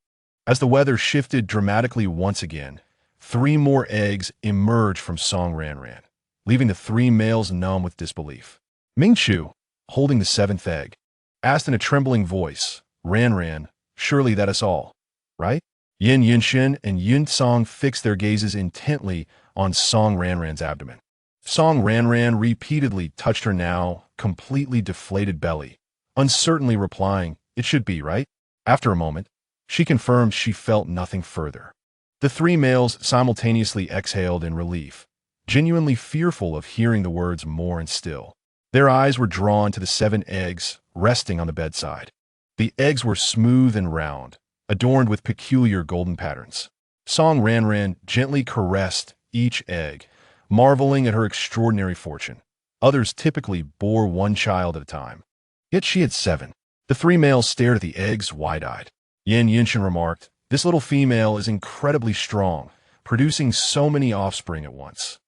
as the weather shifted dramatically once again, three more eggs emerged from Song Ranran, leaving the three males numb with disbelief. Mingchu, holding the seventh egg, asked in a trembling voice, Ranran, surely that is all, right? Yin Yunshin and Yun Song fixed their gazes intently on Song Ranran's abdomen. Song Ranran repeatedly touched her now completely deflated belly, uncertainly replying, it should be, right? After a moment, she confirmed she felt nothing further. The three males simultaneously exhaled in relief, genuinely fearful of hearing the words more and still. Their eyes were drawn to the 7 eggs resting on the bedside. The eggs were smooth and round, adorned with peculiar golden patterns. Song Ranran gently caressed each egg, marveling at her extraordinary fortune. Others typically bore one child at a time. Yet she had 7. The three males stared at the eggs wide-eyed. Yin Yunshin remarked, this little female is incredibly strong, producing so many offspring at once.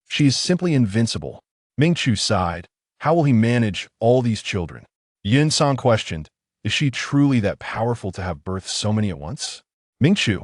She is simply invincible. Mingchu sighed. How will he manage all these children? Yin Song questioned, is she truly that powerful to have birthed so many at once? Mingchu,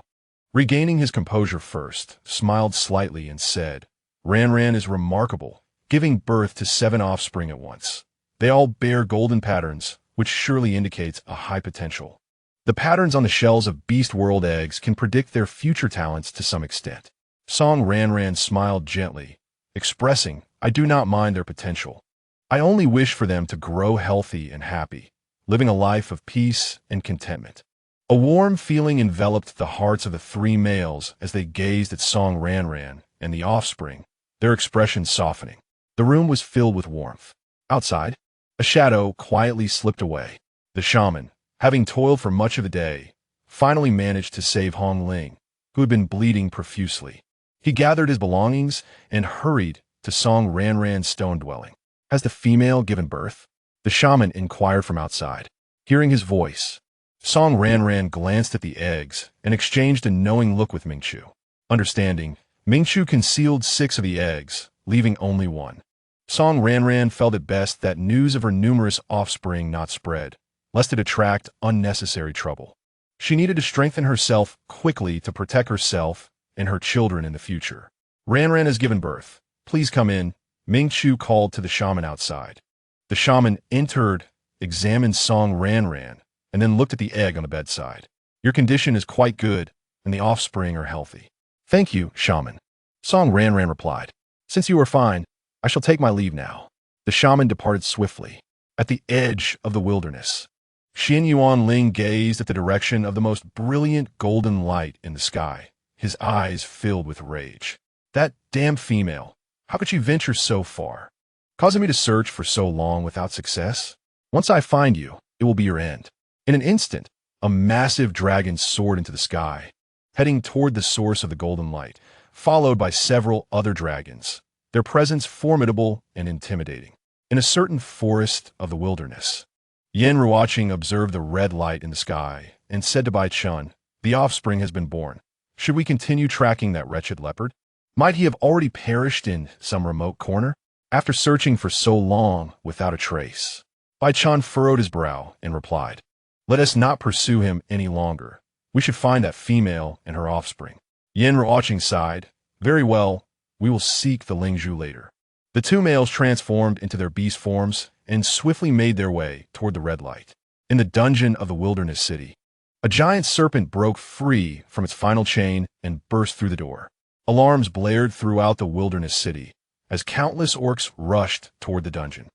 regaining his composure first, smiled slightly and said, Ranran is remarkable, giving birth to 7 offspring at once. They all bear golden patterns, which surely indicates a high potential. The patterns on the shells of Beast World eggs can predict their future talents to some extent. Song Ranran smiled gently, expressing, I do not mind their potential. I only wish for them to grow healthy and happy, living a life of peace and contentment. A warm feeling enveloped the hearts of the 3 males as they gazed at Song Ranran and the offspring, their expressions softening. The room was filled with warmth. Outside, a shadow quietly slipped away. The shaman, having toiled for much of the day, finally managed to save Hong Ling, who had been bleeding profusely. He gathered his belongings and hurried to Song Ranran's stone dwelling. Has the female given birth? The shaman inquired from outside. Hearing his voice, Song Ranran glanced at the eggs and exchanged a knowing look with Mingchu. Understanding, Mingchu concealed 6 of the eggs, leaving only 1. Song Ranran felt it best that news of her numerous offspring not spread, lest it attract unnecessary trouble. She needed to strengthen herself quickly to protect herself and her children in the future. Ranran has given birth. Please come in, Mingchu called to the shaman outside. The shaman entered, examined Song Ranran, and then looked at the egg on the bedside. Your condition is quite good, and the offspring are healthy. Thank you, shaman. Song Ranran replied. Since you are fine, I shall take my leave now. The shaman departed swiftly. At the edge of the wilderness, Xin Yuan Ling gazed at the direction of the most brilliant golden light in the sky, his eyes filled with rage. That damn female, how could she venture so far, causing me to search for so long without success? Once I find you, it will be your end. In an instant, a massive dragon soared into the sky, heading toward the source of the golden light, followed by several other dragons, their presence formidable and intimidating. In a certain forest of the wilderness, Yen Ruoqing observed the red light in the sky and said to Bai Chun, the offspring has been born. Should we continue tracking that wretched leopard? Might he have already perished in some remote corner? After searching for so long without a trace, Bai Chun furrowed his brow and replied, let us not pursue him any longer. We should find that female and her offspring. Yen Ruoqing sighed, Very well, we will seek the Lingzhu later. The two males transformed into their beast forms and swiftly made their way toward the red light. In the dungeon of the wilderness city, a giant serpent broke free from its final chain and burst through the door. Alarms blared throughout the wilderness city as countless orcs rushed toward the dungeon.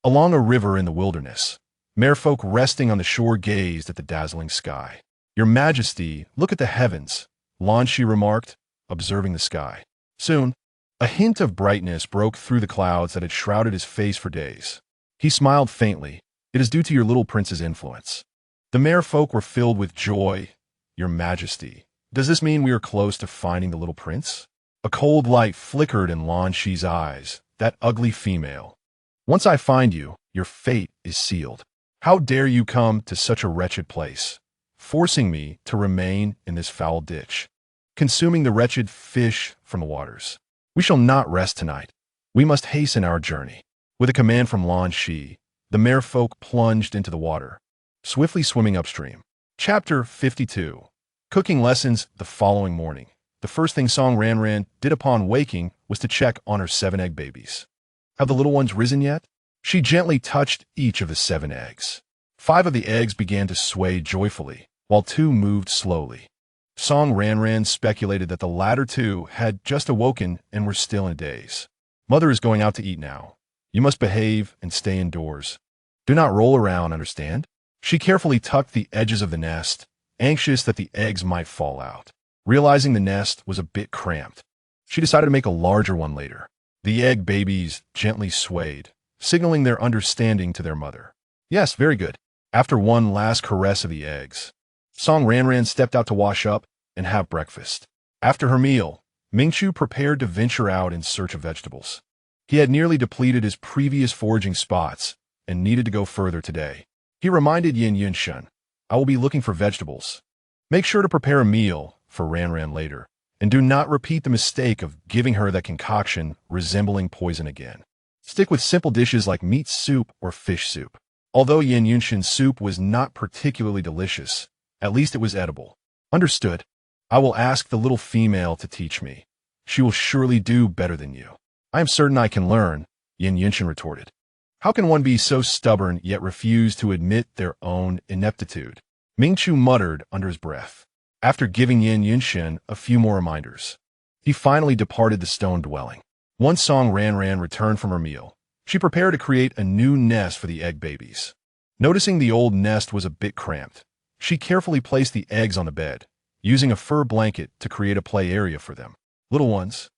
Along a river in the wilderness, merfolk resting on the shore gazed at the dazzling sky. "Your Majesty, look at the heavens," Lan Shi remarked, observing the sky. Soon, a hint of brightness broke through the clouds that had shrouded his face for days. He smiled faintly. "It is due to your little prince's influence." The merfolk were filled with joy. "Your Majesty, does this mean we are close to finding the little prince?" A cold light flickered in Lan Shi's eyes. "That ugly female. Once I find you, your fate is sealed. How dare you come to such a wretched place, forcing me to remain in this foul ditch, consuming the wretched fish from the waters. We shall not rest tonight. We must hasten our journey." With a command from Lan Shi, the merfolk plunged into the water, swiftly swimming upstream. Chapter 52. Cooking lessons. The following morning, the first thing Song Ranran did upon waking was to check on her 7 egg babies. "Have the little ones risen yet?" She gently touched each of the 7 eggs. 5 of the eggs began to sway joyfully, while 2 moved slowly. Song Ranran speculated that the latter 2 had just awoken and were still in a daze. "Mother is going out to eat now. You must behave and stay indoors. Do not roll around, understand?" She carefully tucked the edges of the nest, anxious that the eggs might fall out. Realizing the nest was a bit cramped, she decided to make a larger one later. The egg babies gently swayed, signaling their understanding to their mother. "Yes, very good." After one last caress of the eggs, Song Ranran stepped out to wash up and have breakfast. After her meal, Mingchu prepared to venture out in search of vegetables. He had nearly depleted his previous foraging spots and needed to go further today. He reminded Yin Yunshan, "I will be looking for vegetables. Make sure to prepare a meal for Ranran later, and do not repeat the mistake of giving her that concoction resembling poison again. Stick with simple dishes like meat soup or fish soup." Although Yin Yunshan's soup was not particularly delicious, at least it was edible. "Understood. I will ask the little female to teach me. She will surely do better than you." "I am certain I can learn," Yin Yunshan retorted. "How can one be so stubborn yet refuse to admit their own ineptitude?" Mingchu muttered under his breath. After giving Yin Yunshan a few more reminders, he finally departed the stone dwelling. Once Song Ranran returned from her meal, she prepared to create a new nest for the egg babies. Noticing the old nest was a bit cramped, she carefully placed the eggs on the bed, using a fur blanket to create a play area for them. "Little ones,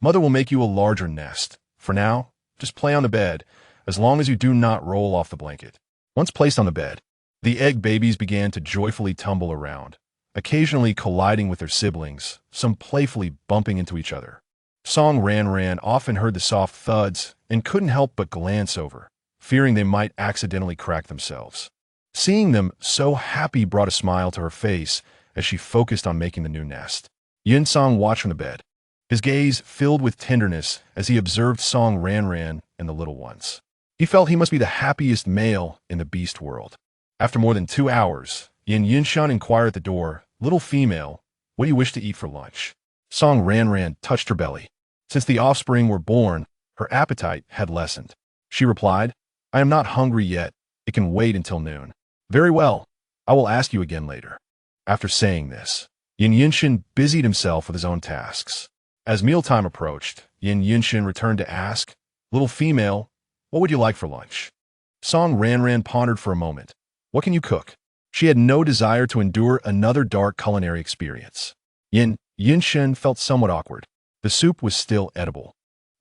Mother will make you a larger nest. For now, just play on the bed, as long as you do not roll off the blanket." Once placed on the bed, the egg babies began to joyfully tumble around, occasionally colliding with their siblings, some playfully bumping into each other. Song Ranran often heard the soft thuds and couldn't help but glance over, fearing they might accidentally crack themselves. Seeing them so happy brought a smile to her face as she focused on making the new nest. Yin Song watched from the bed, his gaze filled with tenderness as he observed Song Ranran and the little ones. He felt he must be the happiest male in the beast world. After more than 2 hours, Yin Yunshan inquired at the door, "Little female, what do you wish to eat for lunch?" Song Ranran touched her belly. Since the offspring were born, her appetite had lessened. She replied, "I am not hungry yet. It can wait until noon." "Very well. I will ask you again later." After saying this, Yin Yunshan busied himself with his own tasks. As mealtime approached, Yin Yunshan returned to ask, "Little female, what would you like for lunch?" Song Ranran pondered for a moment. What can you cook? She had no desire to endure another dark culinary experience. Yin Yunshan felt somewhat awkward. The soup was still edible.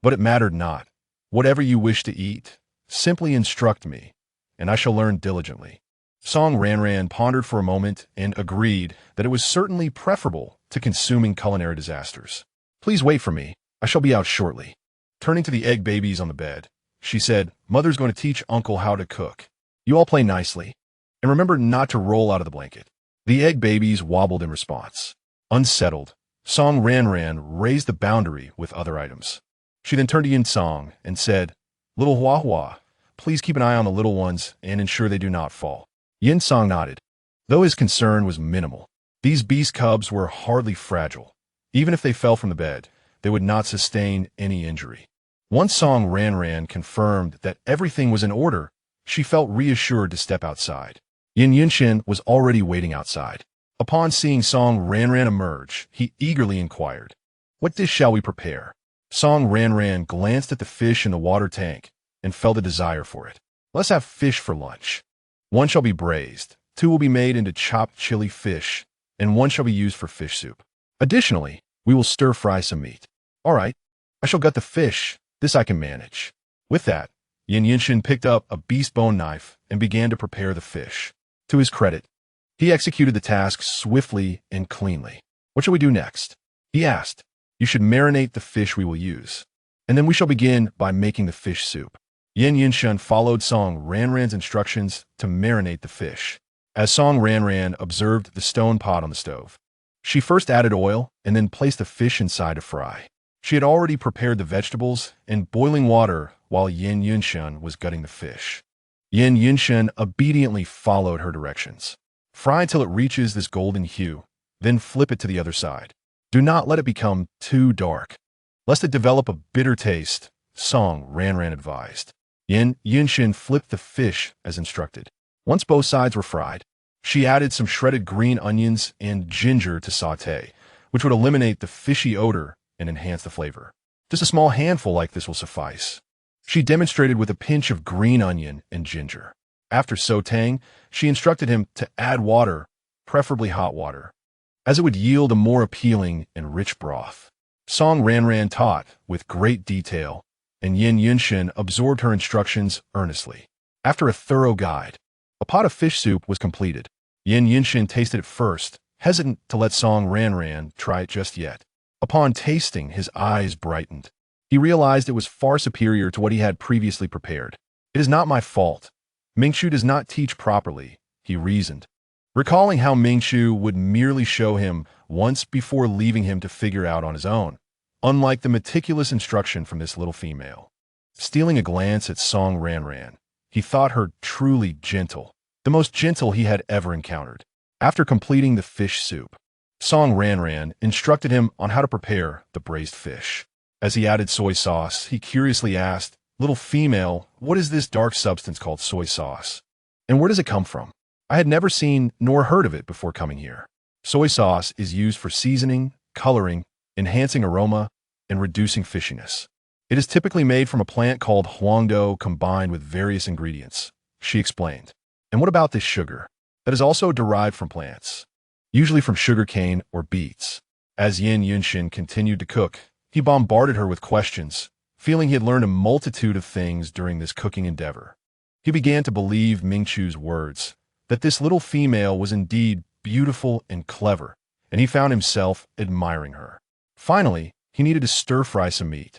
But it mattered not. "Whatever you wish to eat, simply instruct me, and I shall learn diligently." Song Ranran pondered for a moment and agreed that it was certainly preferable to consuming culinary disasters. "Please wait for me. I shall be out shortly." Turning to the egg babies on the bed, she said, "Mother's going to teach Uncle how to cook. You all play nicely, and remember not to roll out of the blanket." The egg babies wobbled in response. Unsettled, Song Ranran raised the boundary with other items. She then turned to Yin Song and said, "Little Hua Hua, please keep an eye on the little ones and ensure they do not fall." Yin Song nodded, though his concern was minimal. These beast cubs were hardly fragile. Even if they fell from the bed, they would not sustain any injury. Once Song Ranran confirmed that everything was in order, she felt reassured to step outside. Yin Yunshin was already waiting outside. Upon seeing Song Ranran emerge, he eagerly inquired, "What dish shall we prepare?" Song Ranran glanced at the fish in the water tank and felt a desire for it. "Let's have fish for lunch. One shall be braised, two will be made into chopped chili fish, and one shall be used for fish soup. Additionally, we will stir-fry some meat." "All right, I shall gut the fish. This I can manage." With that, Yin Yunshin picked up a beast bone knife and began to prepare the fish. To his credit, he executed the task swiftly and cleanly. "What shall we do next?" he asked. "You should marinate the fish we will use, and then we shall begin by making the fish soup." Yin Yunshin followed Song Ranran's instructions to marinate the fish. As Song Ranran observed the stone pot on the stove, she first added oil and then placed the fish inside to fry. She had already prepared the vegetables and boiling water while Yin Yunshin was gutting the fish. Yin Yunshin obediently followed her directions. Fry until it reaches this golden hue, then flip it to the other side. Do not let it become too dark, lest it develop a bitter taste, Song Ranran advised. Yin Yunshin flipped the fish as instructed. Once both sides were fried, she added some shredded green onions and ginger to sauté, which would eliminate the fishy odor and enhance the flavor. Just a small handful like this will suffice, she demonstrated with a pinch of green onion and ginger. After sautéing, she instructed him to add water, preferably hot water, as it would yield a more appealing and rich broth. Song Ranran taught with great detail, and Yin Yunshin absorbed her instructions earnestly. After a thorough guide, a pot of fish soup was completed. Yin Yunshin tasted it first, hesitant to let Song Ranran try it just yet. Upon tasting, his eyes brightened. He realized it was far superior to what he had previously prepared. "It is not my fault. Mingqiu does not teach properly," he reasoned, recalling how Mingqiu would merely show him once before leaving him to figure out on his own, unlike the meticulous instruction from this little female. Stealing a glance at Song Ranran, he thought her truly gentle, the most gentle he had ever encountered. After completing the fish soup, Song Ranran instructed him on how to prepare the braised fish. As he added soy sauce, he curiously asked, "Little female, what is this dark substance called soy sauce? And where does it come from? I had never seen nor heard of it before coming here." Soy sauce is used for seasoning, coloring, enhancing aroma, and reducing fishiness. It is typically made from a plant called huangdo combined with various ingredients, she explained. "And what about this sugar? That is also derived from plants, usually from sugarcane or beets." As Yin Yunshin continued to cook, he bombarded her with questions, feeling he had learned a multitude of things during this cooking endeavor. He began to believe Mingqiu's words, that this little female was indeed beautiful and clever, and he found himself admiring her. Finally, he needed to stir-fry some meat,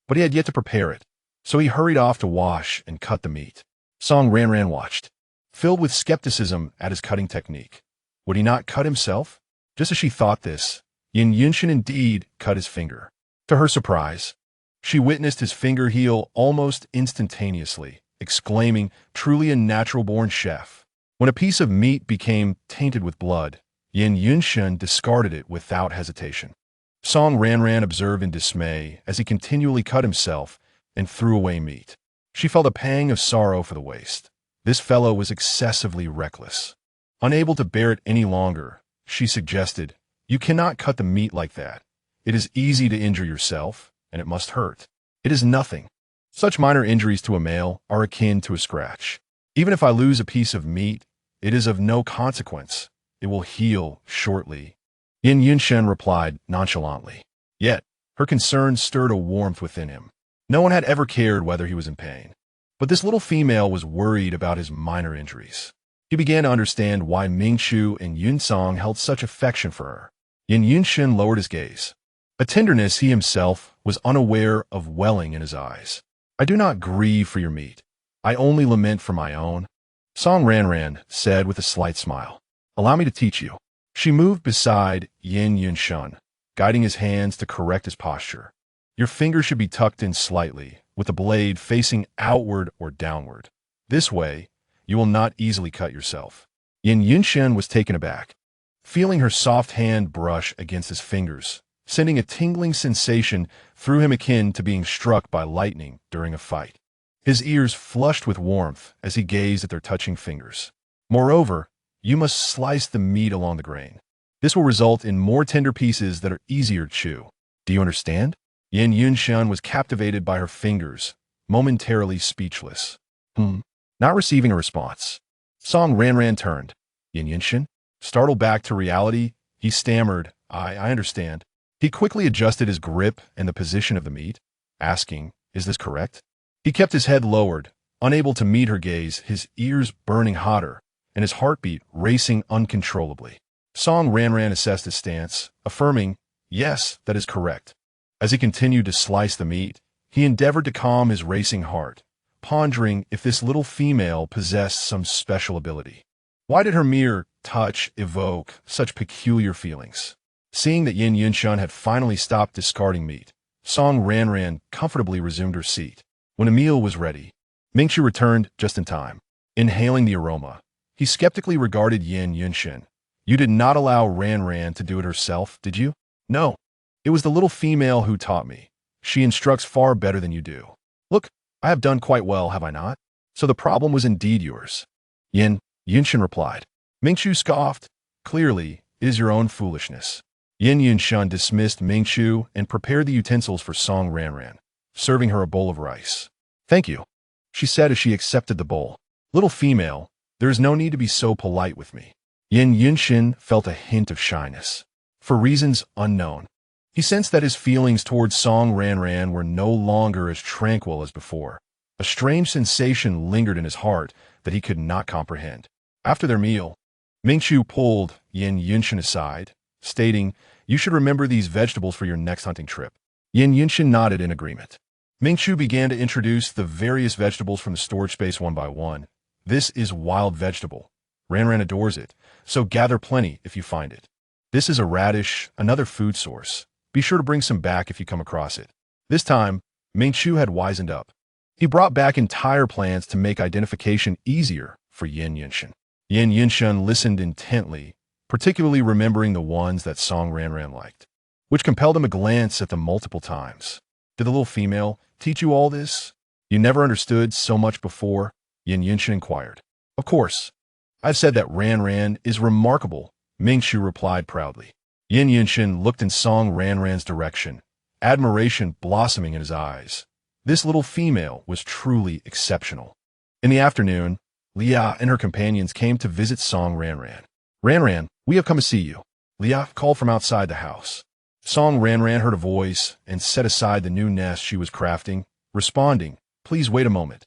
but he had yet to prepare it, so he hurried off to wash and cut the meat. Song Ranran watched, filled with skepticism at his cutting technique. Would he not cut himself? Just as she thought this, Yin Yunshin indeed cut his finger. To her surprise, she witnessed his finger heal almost instantaneously, exclaiming, "Truly a natural-born chef." When a piece of meat became tainted with blood, Yin Yunshin discarded it without hesitation. Song Ranran observed in dismay as he continually cut himself and threw away meat. She felt a pang of sorrow for the waste. This fellow was excessively reckless. Unable to bear it any longer, she suggested, "You cannot cut the meat like that. It is easy to injure yourself, and it must hurt. It is nothing. Such minor injuries to a male are akin to a scratch. Even if I lose a piece of meat, it is of no consequence. It will heal shortly." Yin Yunshin replied nonchalantly. Yet, her concern stirred a warmth within him. No one had ever cared whether he was in pain, but this little female was worried about his minor injuries. He began to understand why Mingqiu and Yunsong held such affection for her. Yin Yunshin lowered his gaze, a tenderness he himself was unaware of welling in his eyes. "I do not grieve for your meat. I only lament for my own," Song Ranran said with a slight smile. "Allow me to teach you." She moved beside Yin Yunshin, guiding his hands to correct his posture. "Your fingers should be tucked in slightly, with the blade facing outward or downward. This way, you will not easily cut yourself." Yin Yunshin was taken aback. Feeling her soft hand brush against his fingers, sending a tingling sensation through him akin to being struck by lightning during a fight. His ears flushed with warmth as he gazed at their touching fingers. Moreover, you must slice the meat along the grain. This will result in more tender pieces that are easier to chew. Do you understand? Yin Yunshan was captivated by her fingers, momentarily speechless. Not receiving a response. Song Ranran turned. Yin Yunshan? Startled back to reality, he stammered, I understand. He quickly adjusted his grip and the position of the meat, asking, is this correct? He kept his head lowered, unable to meet her gaze, his ears burning hotter, and his heartbeat racing uncontrollably. Song Ranran assessed his stance, affirming, yes, that is correct. As he continued to slice the meat, he endeavored to calm his racing heart, pondering if this little female possessed some special ability. Why did her mere touch evoke such peculiar feelings? Seeing that Yin Yunshan had finally stopped discarding meat, Song Ranran comfortably resumed her seat. When a meal was ready, Mingqiu returned just in time. Inhaling the aroma, he skeptically regarded Yin Yunshan. You did not allow Ranran to do it herself, did you? No. It was the little female who taught me. She instructs far better than you do. Look, I have done quite well, have I not? So the problem was indeed yours. Yin Yunshan replied. Mingqiu scoffed. Clearly, it is your own foolishness. Yin Yunshan dismissed Mingqiu and prepared the utensils for Song Ranran, serving her a bowl of rice. Thank you, she said as she accepted the bowl. Little female, there is no need to be so polite with me. Yin Yunshan felt a hint of shyness. For reasons unknown, he sensed that his feelings towards Song Ranran were no longer as tranquil as before. A strange sensation lingered in his heart that he could not comprehend. After their meal, Mingqiu pulled Yin Yunshan aside, stating, you should remember these vegetables for your next hunting trip. Yin Yunshan nodded in agreement. Mingqiu began to introduce the various vegetables from the storage space one by one. This is wild vegetable. Ranran adores it, so gather plenty if you find it. This is a radish, another food source. Be sure to bring some back if you come across it. This time, Mingqiu had wisened up. He brought back entire plants to make identification easier for Yin Yunshan. Yin Yunshan listened intently, particularly remembering the ones that Song Ranran liked, which compelled him to glance at them multiple times. Did the little female teach you all this? You never understood so much before? Yin Yunshan inquired. Of course. I've said that Ranran is remarkable, Mingqiu replied proudly. Yin Yunshan looked in Song Ranran's direction, admiration blossoming in his eyes. This little female was truly exceptional. In the afternoon, Leah and her companions came to visit Song Ranran. Ranran, we have come to see you. Leah called from outside the house. Song Ranran heard a voice and set aside the new nest she was crafting, responding, please wait a moment.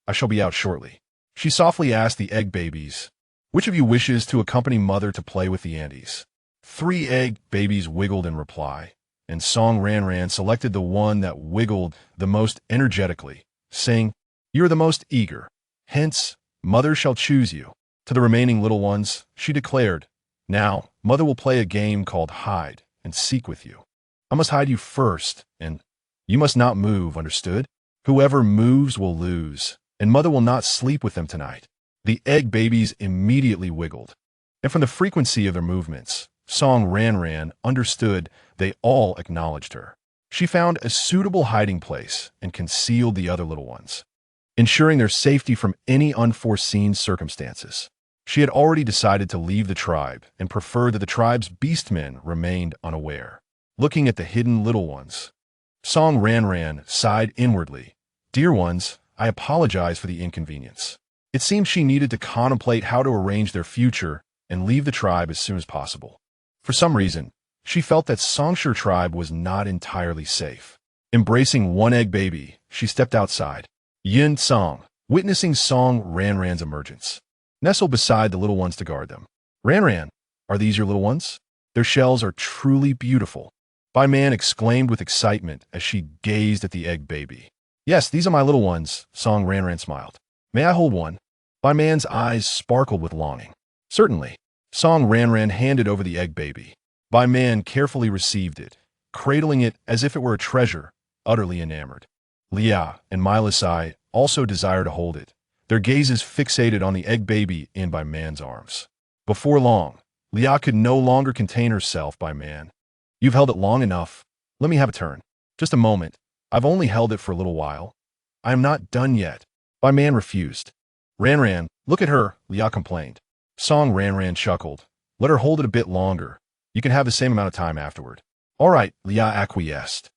I shall be out shortly. She softly asked the egg babies, which of you wishes to accompany mother to play with the Andes? 3 egg babies wiggled in reply, and Song Ranran selected the one that wiggled the most energetically, saying, you are the most eager. Hence, mother shall choose you. To the remaining little ones, she declared, now, mother will play a game called hide and seek with you. I must hide you first, and you must not move, understood? Whoever moves will lose, and mother will not sleep with them tonight. The egg babies immediately wiggled, and from the frequency of their movements, Song Ranran understood they all acknowledged her. She found a suitable hiding place and concealed the other little ones, ensuring their safety from any unforeseen circumstances. She had already decided to leave the tribe and preferred that the tribe's beastmen remained unaware. Looking at the hidden little ones, Song Ranran sighed inwardly. Dear ones, I apologize for the inconvenience. It seemed she needed to contemplate how to arrange their future and leave the tribe as soon as possible. For some reason, she felt that Songshire tribe was not entirely safe. Embracing one egg baby, she stepped outside. Yin Song, witnessing Song Ranran's emergence, nestled beside the little ones to guard them. Ranran, are these your little ones? Their shells are truly beautiful. Bai Man exclaimed with excitement as she gazed at the egg baby. Yes, these are my little ones, Song Ranran smiled. May I hold one? Bai Man's eyes sparkled with longing. Certainly. Song Ranran handed over the egg baby. Bai Man carefully received it, cradling it as if it were a treasure, utterly enamored. Leah and Milasai also desired to hold it, their gazes fixated on the egg baby in Bai Man's arms. Before long, Leah could no longer contain herself, Bai Man. You've held it long enough. Let me have a turn. Just a moment. I've only held it for a little while. I am not done yet. My man refused. Ranran, look at her, Lia complained. Song Ranran chuckled. Let her hold it a bit longer. You can have the same amount of time afterward. All right, Lia acquiesced.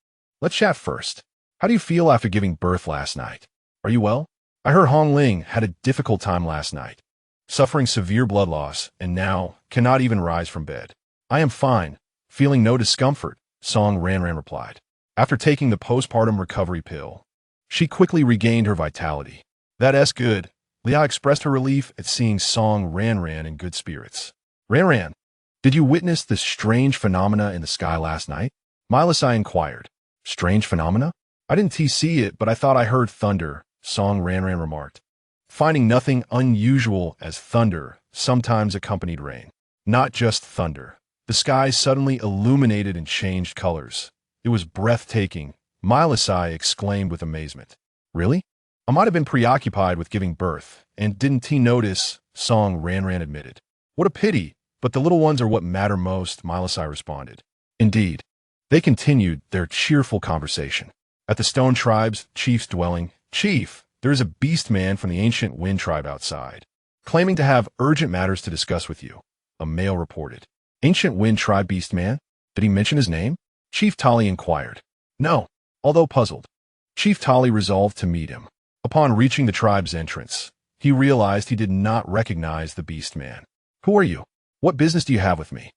Let's chat first. How do you feel after giving birth last night? Are you well? I heard Hong Ling had a difficult time last night, suffering severe blood loss, and now cannot even rise from bed. I am fine, feeling no discomfort, Song Ranran replied. After taking the postpartum recovery pill, she quickly regained her vitality. That's good. Lia expressed her relief at seeing Song Ranran in good spirits. Ranran, did you witness this strange phenomena in the sky last night? Milasai inquired. Strange phenomena? I didn't see it, but I thought I heard thunder, Song Ranran remarked. Finding nothing unusual as thunder sometimes accompanied rain. Not just thunder. The sky suddenly illuminated and changed colors. It was breathtaking, Milasai exclaimed with amazement. Really? I might have been preoccupied with giving birth, and didn't notice, Song Ranran admitted. What a pity, but the little ones are what matter most, Milasai responded. Indeed. They continued their cheerful conversation. At the Stone Tribe's chief's dwelling, Chief, there is a beast man from the ancient Wind Tribe outside, claiming to have urgent matters to discuss with you, a male reported. Ancient Wind Tribe beast man? Did he mention his name? Chief Tali inquired. No, although puzzled. Chief Tali resolved to meet him. Upon reaching the tribe's entrance, he realized he did not recognize the beast man. Who are you? What business do you have with me?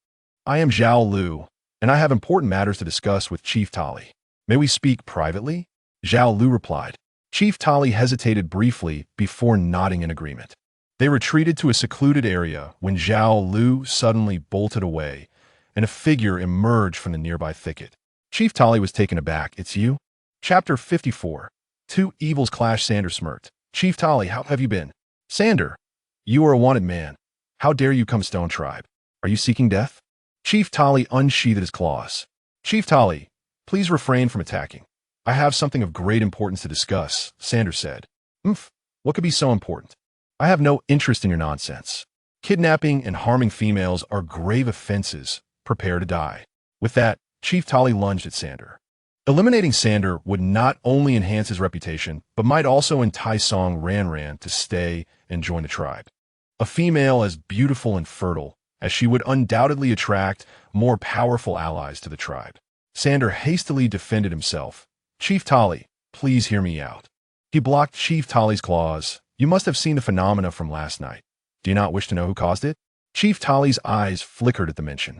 I am Zhao Lu, and I have important matters to discuss with Chief Tali. May we speak privately? Zhao Lu replied. Chief Tali hesitated briefly before nodding in agreement. They retreated to a secluded area when Zhao Lu suddenly bolted away, and a figure emerged from the nearby thicket. Chief Tali was taken aback. It's you? Chapter 54. Two evils clash. Sander smirked. Chief Tali, how have you been? Sander, you are a wanted man. How dare you come Stone Tribe? Are you seeking death? Chief Tali unsheathed his claws. Chief Tali, please refrain from attacking. I have something of great importance to discuss, Sander said. What could be so important? I have no interest in your nonsense. Kidnapping and harming females are grave offenses. Prepare to die. With that, Chief Tali lunged at Sander. Eliminating Sander would not only enhance his reputation, but might also entice Song Ranran to stay and join the tribe. A female as beautiful and fertile as she would undoubtedly attract more powerful allies to the tribe. Sander hastily defended himself. Chief Tali, please hear me out. He blocked Chief Tali's claws. You must have seen the phenomena from last night. Do you not wish to know who caused it? Chief Tali's eyes flickered at the mention,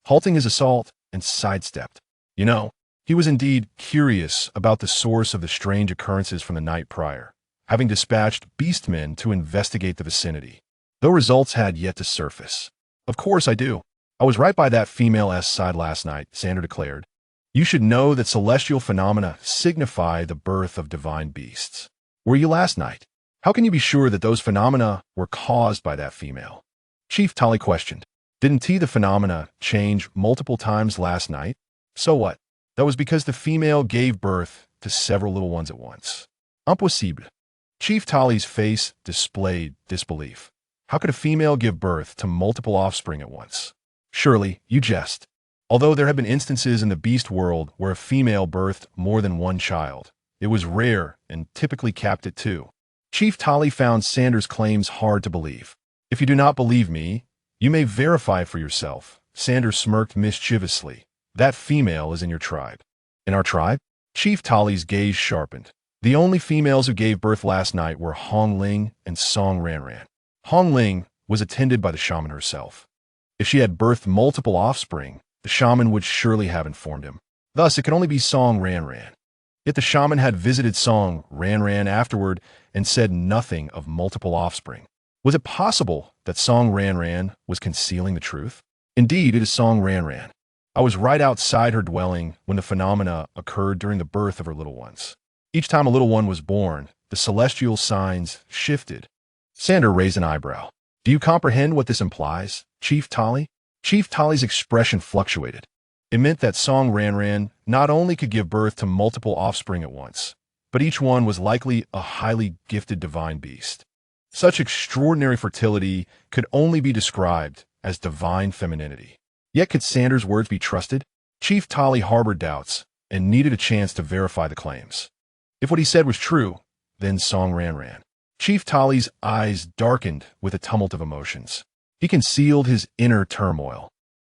halting his assault and sidestepped. He was indeed curious about the source of the strange occurrences from the night prior, having dispatched beastmen to investigate the vicinity, though results had yet to surface. Of course I do. I was right by that female side last night, Sander declared. You should know that celestial phenomena signify the birth of divine beasts. Were you last night? How can you be sure that those phenomena were caused by that female? Chief Tali questioned. Didn't the phenomena change multiple times last night? So what? That was because the female gave birth to several little ones at once. Impossible. Chief Tali's face displayed disbelief. How could a female give birth to multiple offspring at once? Surely, you jest. Although there have been instances in the beast world where a female birthed more than one child, it was rare and typically capped at 2. Chief Tali found Sander's claims hard to believe. If you do not believe me, you may verify for yourself. Sander smirked mischievously. That female is in your tribe. In our tribe? Chief Tali's gaze sharpened. The only females who gave birth last night were Hong Ling and Song Ranran. Hong Ling was attended by the shaman herself. If she had birthed multiple offspring, the shaman would surely have informed him. Thus, it could only be Song Ranran. Yet the shaman had visited Song Ranran afterward and said nothing of multiple offspring. Was it possible that Song Ranran was concealing the truth? Indeed, it is Song Ranran. I was right outside her dwelling when the phenomena occurred during the birth of her little ones. Each time a little one was born, the celestial signs shifted. Sander raised an eyebrow. Do you comprehend what this implies, Chief Tali? Chief Tali's expression fluctuated. It meant that Song Ranran not only could give birth to multiple offspring at once, but each one was likely a highly gifted divine beast. Such extraordinary fertility could only be described as divine femininity. Yet could Sander's words be trusted? Chief Tali harbored doubts and needed a chance to verify the claims. If what he said was true, then song Ranran. Chief Tali's eyes darkened with a tumult of emotions. He concealed his inner turmoil.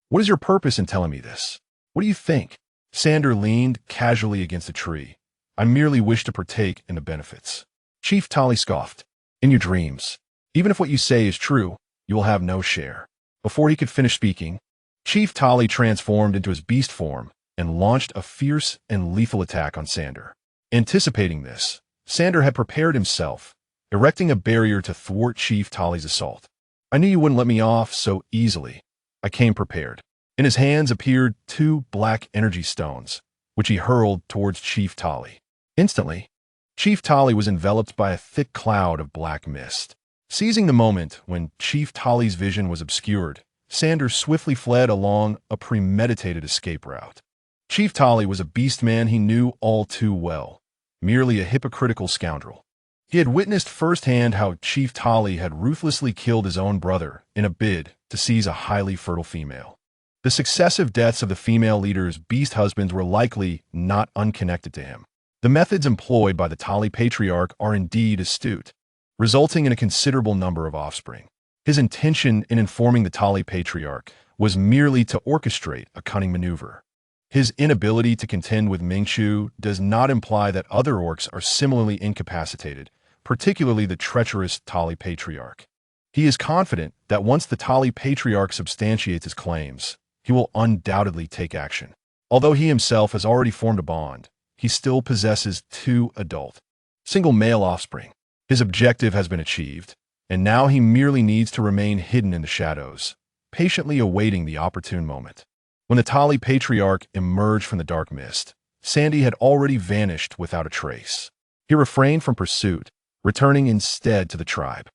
What is your purpose in telling me this? What do you think? Sander leaned casually against a tree. I merely wish to partake in the benefits. Chief Tali scoffed. In your dreams. Even if what you say is true, you will have no share. Before he could finish speaking, Chief Tali transformed into his beast form and launched a fierce and lethal attack on Sander. Anticipating this, Sander had prepared himself, erecting a barrier to thwart Chief Tali's assault. I knew you wouldn't let me off so easily. I came prepared. In his hands appeared 2 black energy stones, which he hurled towards Chief Tali. Instantly, Chief Tali was enveloped by a thick cloud of black mist. Seizing the moment when Chief Tali's vision was obscured, Sander swiftly fled along a premeditated escape route. Chief Tali was a beastman he knew all too well, merely a hypocritical scoundrel. He had witnessed firsthand how Chief Tali had ruthlessly killed his own brother in a bid to seize a highly fertile female. The successive deaths of the female leader's beast husbands were likely not unconnected to him. The methods employed by the Tali patriarch are indeed astute, resulting in a considerable number of offspring. His intention in informing the Tali patriarch was merely to orchestrate a cunning maneuver. His inability to contend with Mingqiu does not imply that other orcs are similarly incapacitated, particularly the treacherous Tali patriarch. He is confident that once the Tali patriarch substantiates his claims, he will undoubtedly take action. Although he himself has already formed a bond, he still possesses 2 adult, single male offspring. His objective has been achieved, and now he merely needs to remain hidden in the shadows, patiently awaiting the opportune moment. When the Tali patriarch emerged from the dark mist, Sandy had already vanished without a trace. He refrained from pursuit, returning instead to the tribe.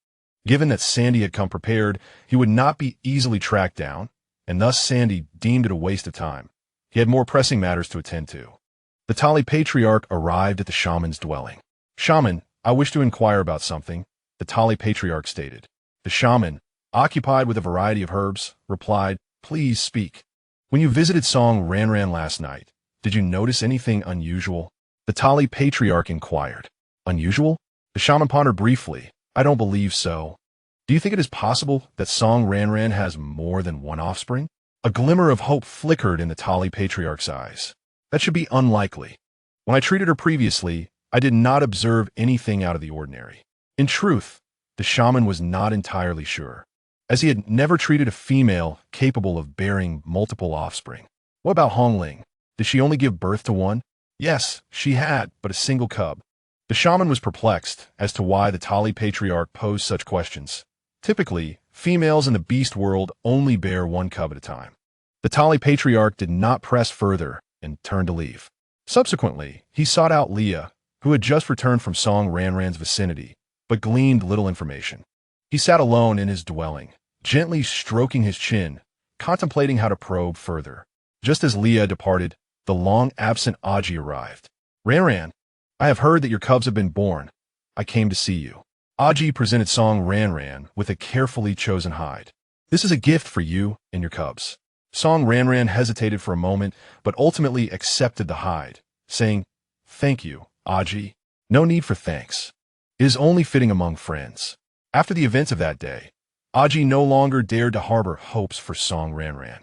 Given that Sandy had come prepared, he would not be easily tracked down, and thus Sandy deemed it a waste of time. He had more pressing matters to attend to. The Tali patriarch arrived at the shaman's dwelling. Shaman, I wish to inquire about something, the Tali patriarch stated. The shaman, occupied with a variety of herbs, replied, Please speak. When you visited Song Ranran last night, did you notice anything unusual? The Tali patriarch inquired. Unusual? The shaman pondered briefly. I don't believe so. Do you think it is possible that Song Ranran has more than one offspring? A glimmer of hope flickered in the Tali patriarch's eyes. That should be unlikely. When I treated her previously, I did not observe anything out of the ordinary. In truth, the shaman was not entirely sure, as he had never treated a female capable of bearing multiple offspring. What about Hongling? Did she only give birth to one? Yes, she had, but a single cub. The shaman was perplexed as to why the Tali patriarch posed such questions. Typically, females in the beast world only bear one cub at a time. The Tali patriarch did not press further and turned to leave. Subsequently, he sought out Leah, who had just returned from Song Ranran's vicinity, but gleaned little information. He sat alone in his dwelling, gently stroking his chin, contemplating how to probe further. Just as Leah departed, the long-absent Aji arrived. Ranran, I have heard that your cubs have been born. I came to see you. Aji presented Song Ranran with a carefully chosen hide. This is a gift for you and your cubs. Song Ranran hesitated for a moment, but ultimately accepted the hide, saying, Thank you, Aji. No need for thanks. It is only fitting among friends. After the events of that day, Aji no longer dared to harbor hopes for Song Ranran.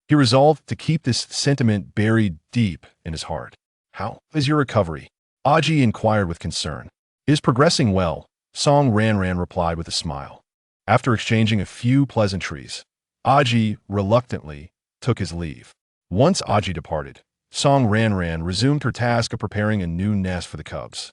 He resolved to keep this sentiment buried deep in his heart. How is your recovery? Aji inquired with concern. It is progressing well, Song Ranran replied with a smile. After exchanging a few pleasantries, Aji reluctantly took his leave. Once Aji departed, Song Ranran resumed her task of preparing a new nest for the cubs.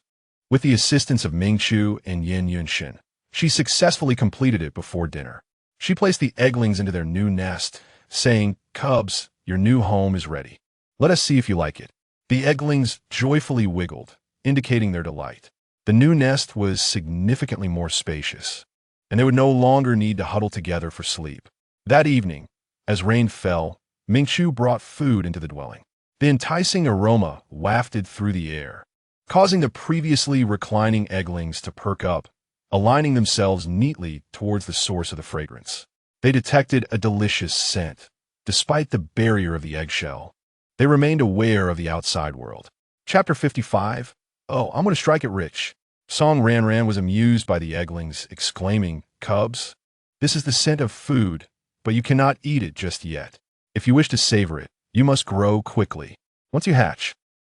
With the assistance of Mingqiu and Yin Yunshin, she successfully completed it before dinner. She placed the egglings into their new nest, saying, Cubs, your new home is ready. Let us see if you like it. The egglings joyfully wiggled, indicating their delight. The new nest was significantly more spacious, and they would no longer need to huddle together for sleep. That evening, as rain fell, Mingqiu brought food into the dwelling. The enticing aroma wafted through the air, causing the previously reclining egglings to perk up, aligning themselves neatly towards the source of the fragrance. They detected a delicious scent, despite the barrier of the eggshell. They remained aware of the outside world. Chapter 55. Oh, I'm going to strike it rich. Song Ranran was amused by the egglings, exclaiming, "Cubs, this is the scent of food, but you cannot eat it just yet. If you wish to savor it, you must grow quickly. Once you hatch,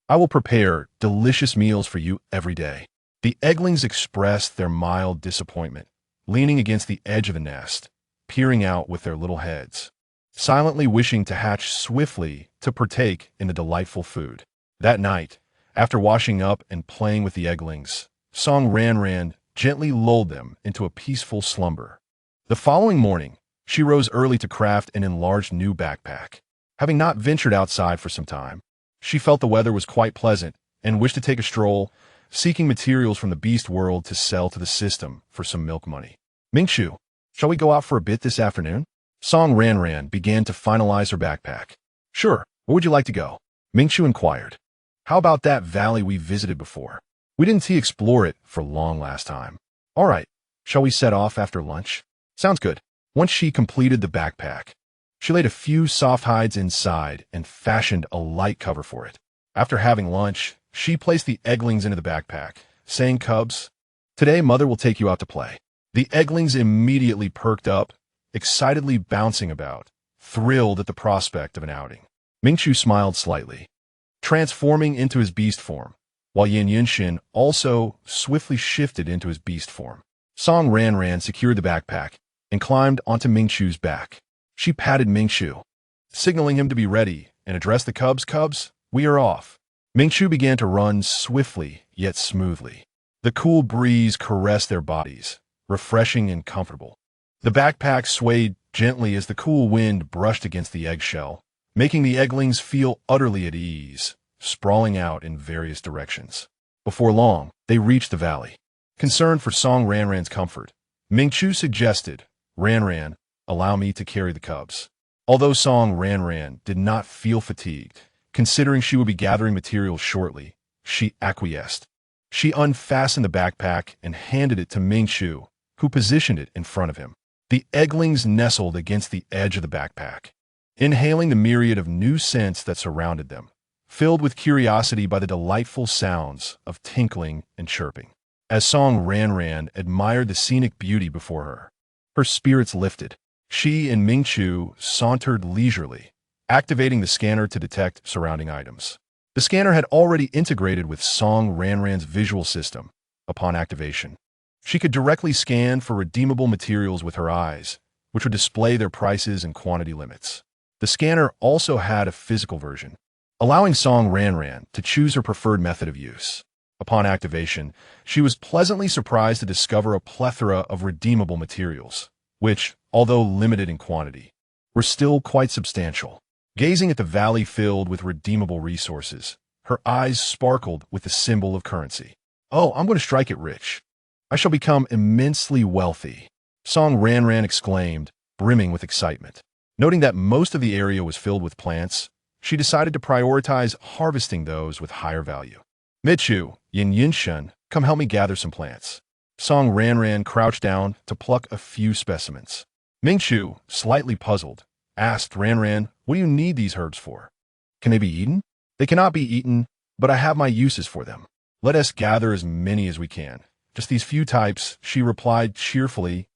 I will prepare delicious meals for you every day." The egglings expressed their mild disappointment, leaning against the edge of the nest, peering out with their little heads, silently wishing to hatch swiftly to partake in the delightful food. That night, after washing up and playing with the egglings, Song Ranran gently lulled them into a peaceful slumber. The following morning, she rose early to craft an enlarged new backpack. Having not ventured outside for some time, she felt the weather was quite pleasant and wished to take a stroll, seeking materials from the beast world to sell to the system for some milk money. "Mingchu, shall we go out for a bit this afternoon?" Song Ranran began to finalize her backpack. "Sure, where would you like to go?" Mingchu inquired. "How about that valley we visited before? We didn't explore it for long last time." "All right, shall we set off after lunch?" "Sounds good." Once she completed the backpack, she laid a few soft hides inside and fashioned a light cover for it. After having lunch, she placed the egglings into the backpack, saying, "Cubs, today Mother will take you out to play." The egglings immediately perked up, excitedly bouncing about, thrilled at the prospect of an outing. Mingchu smiled slightly, transforming into his beast form, while Yin Yunshin also swiftly shifted into his beast form. Song Ranran secured the backpack and climbed onto Mingchu's back. She patted Mingchu, signaling him to be ready, and addressed the cubs. "Cubs, we are off." Mingchu began to run swiftly yet smoothly. The cool breeze caressed their bodies, refreshing and comfortable. The backpack swayed gently as the cool wind brushed against the eggshell, making the egglings feel utterly at ease, sprawling out in various directions. Before long, they reached the valley. Concerned for Song Ranran's comfort, Mingchu suggested, "Ranran, allow me to carry the cubs." Although Song Ranran did not feel fatigued, considering she would be gathering materials shortly, she acquiesced. She unfastened the backpack and handed it to Mingchu, who positioned it in front of him. The egglings nestled against the edge of the backpack, inhaling the myriad of new scents that surrounded them, filled with curiosity by the delightful sounds of tinkling and chirping. As Song Ranran admired the scenic beauty before her, her spirits lifted. She and Mingchu sauntered leisurely, activating the scanner to detect surrounding items. The scanner had already integrated with Song Ranran's visual system. Upon activation, she could directly scan for redeemable materials with her eyes, which would display their prices and quantity limits. The scanner also had a physical version, allowing Song Ranran to choose her preferred method of use. Upon activation, she was pleasantly surprised to discover a plethora of redeemable materials, which, although limited in quantity, were still quite substantial. Gazing at the valley filled with redeemable resources, her eyes sparkled with the symbol of currency. "Oh, I'm going to strike it rich. I shall become immensely wealthy," Song Ranran exclaimed, brimming with excitement. Noting that most of the area was filled with plants, she decided to prioritize harvesting those with higher value. "Michu, Yin Yunshin, come help me gather some plants." Song Ranran crouched down to pluck a few specimens. Mingchu, slightly puzzled, asked Ranran, "What do you need these herbs for? Can they be eaten?" "They cannot be eaten, but I have my uses for them. Let us gather as many as we can. Just these few types," she replied cheerfully,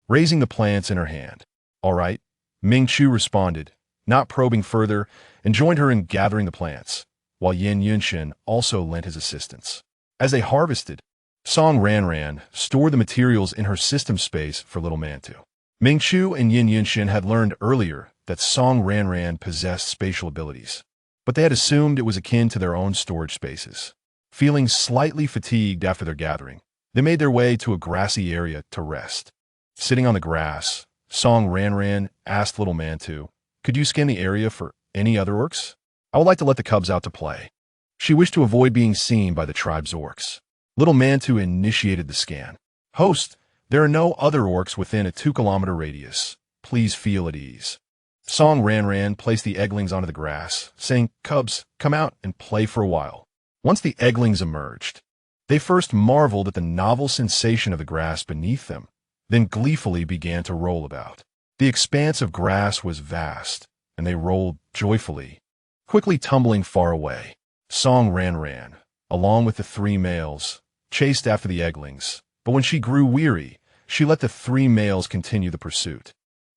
raising the plants in her hand. "All right," Mingchu responded, not probing further, and joined her in gathering the plants, while Yin Yunshin also lent his assistance. As they harvested, Song Ranran stored the materials in her system space for Little Mantu. Mingchu and Yin Yunshin had learned earlier that Song Ranran possessed spatial abilities, but they had assumed it was akin to their own storage spaces. Feeling slightly fatigued after their gathering, they made their way to a grassy area to rest. Sitting on the grass, Song Ranran asked Little Mantu, "Could you scan the area for any other orcs? I would like to let the cubs out to play." She wished to avoid being seen by the tribe's orcs. Little Mantu initiated the scan. "Host, there are no other orcs within a 2-kilometer radius. Please feel at ease." Song Ranran placed the egglings onto the grass, saying, "Cubs, come out and play for a while." Once the egglings emerged, they first marveled at the novel sensation of the grass beneath them, then gleefully began to roll about. The expanse of grass was vast, and they rolled joyfully, quickly tumbling far away. Song Ranran, along with the three males, chased after the egglings, but when she grew weary, she let the three males continue the pursuit.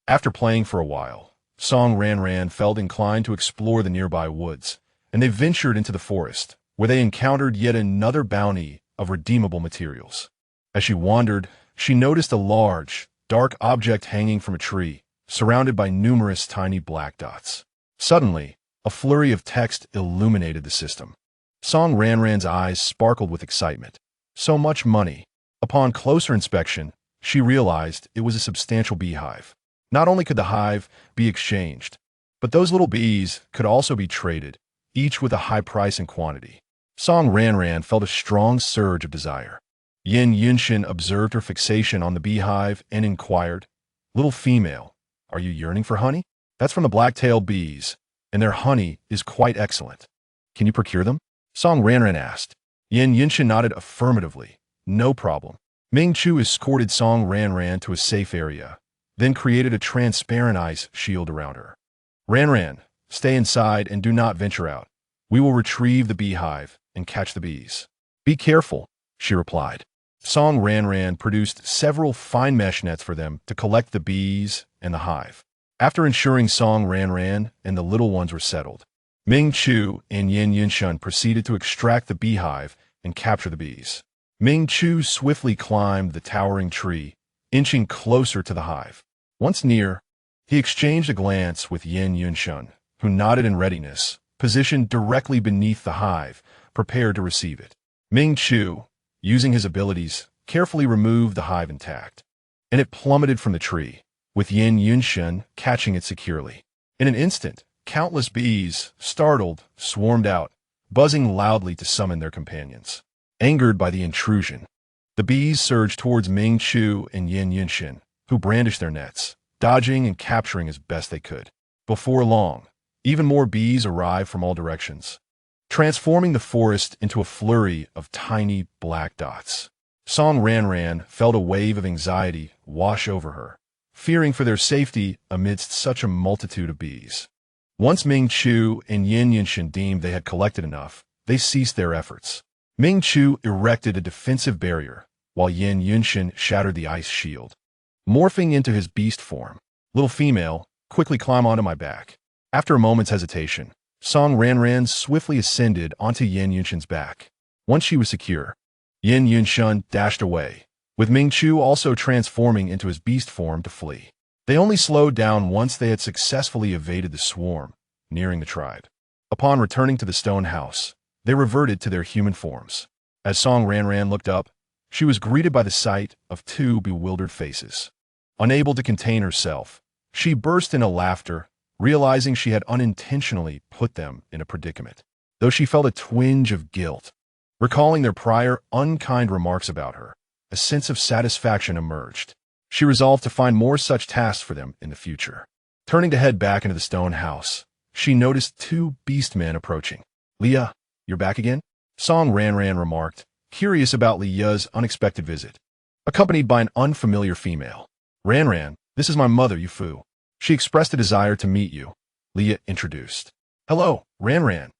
After playing for a while, Song Ranran felt inclined to explore the nearby woods, and they ventured into the forest, where they encountered yet another bounty of redeemable materials. As she wandered, she noticed a large, dark object hanging from a tree, surrounded by numerous tiny black dots. Suddenly, a flurry of text illuminated the system. Song Ranran's eyes sparkled with excitement. So much money. Upon closer inspection, she realized it was a substantial beehive. Not only could the hive be exchanged, but those little bees could also be traded, each with a high price and quantity. Song Ranran felt a strong surge of desire. Yin Yunshin observed her fixation on the beehive and inquired, "Little female, are you yearning for honey? That's from the black-tailed bees, and their honey is quite excellent. Can you procure them?" Song Ranran asked. Yin Yunshin nodded affirmatively. "No problem." Ming Chu escorted Song Ranran to a safe area, then created a transparent ice shield around her. "Ranran, stay inside and do not venture out. We will retrieve the beehive and catch the bees." "Be careful," she replied. Song Ranran produced several fine mesh nets for them to collect the bees and the hive. After ensuring Song Ranran and the little ones were settled, Ming Chu and Yin Yunshin proceeded to extract the beehive and capture the bees. Ming Chu swiftly climbed the towering tree, inching closer to the hive. Once near, he exchanged a glance with Yin Yunshin, who nodded in readiness, positioned directly beneath the hive, prepared to receive it. Ming Chu, using his abilities, carefully removed the hive intact, and it plummeted from the tree, with Yin Yunshin catching it securely. In an instant, countless bees, startled, swarmed out, buzzing loudly to summon their companions. Angered by the intrusion, the bees surged towards Ming Chu and Yin Yunshin, who brandished their nets, dodging and capturing as best they could. Before long, even more bees arrived from all directions, transforming the forest into a flurry of tiny black dots. Song Ranran felt a wave of anxiety wash over her, fearing for their safety amidst such a multitude of bees. Once Ming Chu and Yin Yunshin deemed they had collected enough, they ceased their efforts. Ming Chu erected a defensive barrier, while Yin Yunshin shattered the ice shield. Morphing into his beast form, "Little female, quickly climb onto my back." After a moment's hesitation, Song Ranran swiftly ascended onto Yin Yunshin's back. Once she was secure, Yin Yunshin dashed away, with Ming Chu also transforming into his beast form to flee. They only slowed down once they had successfully evaded the swarm, nearing the tribe. Upon returning to the stone house, they reverted to their human forms. As Song Ranran looked up, she was greeted by the sight of two bewildered faces. Unable to contain herself, she burst into laughter, realizing she had unintentionally put them in a predicament. Though she felt a twinge of guilt, recalling their prior unkind remarks about her, a sense of satisfaction emerged. She resolved to find more such tasks for them in the future. Turning to head back into the stone house, she noticed two beastmen approaching. "Leah, you're back again?" Song Ranran remarked, curious about Leah's unexpected visit, accompanied by an unfamiliar female. "Ranran, this is my mother, Yufu. She expressed a desire to meet you," Leah introduced. "Hello, Ranran."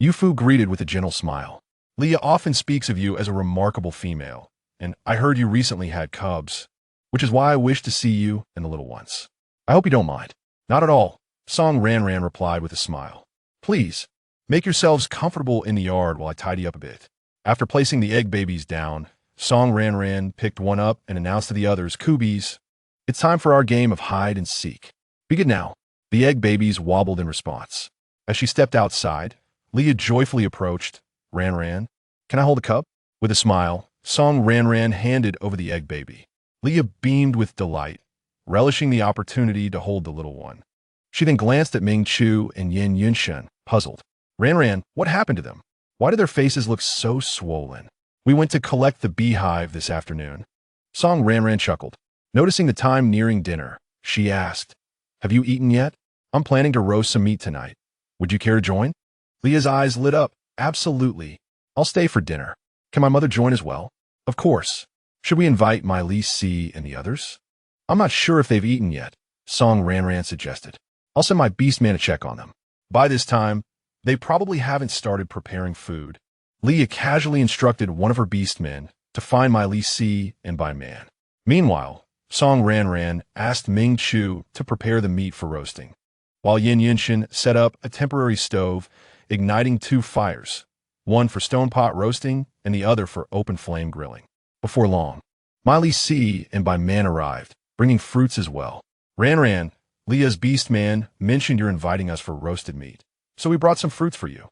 Yufu greeted with a gentle smile. "Leah often speaks of you as a remarkable female, and I heard you recently had cubs, which is why I wish to see you and the little ones. I hope you don't mind." "Not at all," Song Ranran replied with a smile. "Please, make yourselves comfortable in the yard while I tidy up a bit." After placing the egg babies down, Song Ranran picked one up and announced to the others, "Coobies, it's time for our game of hide and seek. Begin now." The egg babies wobbled in response. As she stepped outside, Leah joyfully approached. "Ranran, can I hold a cub?" With a smile, Song Ranran handed over the egg baby. Leah beamed with delight, relishing the opportunity to hold the little one. She then glanced at Ming Chu and Yin Yunshin, puzzled. "Ranran, what happened to them? Why do their faces look so swollen?" "We went to collect the beehive this afternoon." Song Ranran chuckled. Noticing the time nearing dinner, she asked, "Have you eaten yet? I'm planning to roast some meat tonight. Would you care to join?" Leah's eyes lit up. "Absolutely. I'll stay for dinner. Can my mother join as well?" "Of course. Should we invite my Lee C and the others?" "I'm not sure if they've eaten yet," Song Ranran suggested. "I'll send my beastman to check on them." By this time, They probably haven't started preparing food. Leah casually instructed one of her beast men to find my Li Si and by man. Meanwhile, Song Ranran asked Ming Chu to prepare the meat for roasting, while Yin Yinshin set up a temporary stove, igniting 2 fires, one for stone pot roasting and the other for open flame grilling. Before long, my Li Si and by man arrived, bringing fruits as well. Ranran, Leah's beast man, mentioned you're inviting us for roasted meat, so we brought some fruits for you.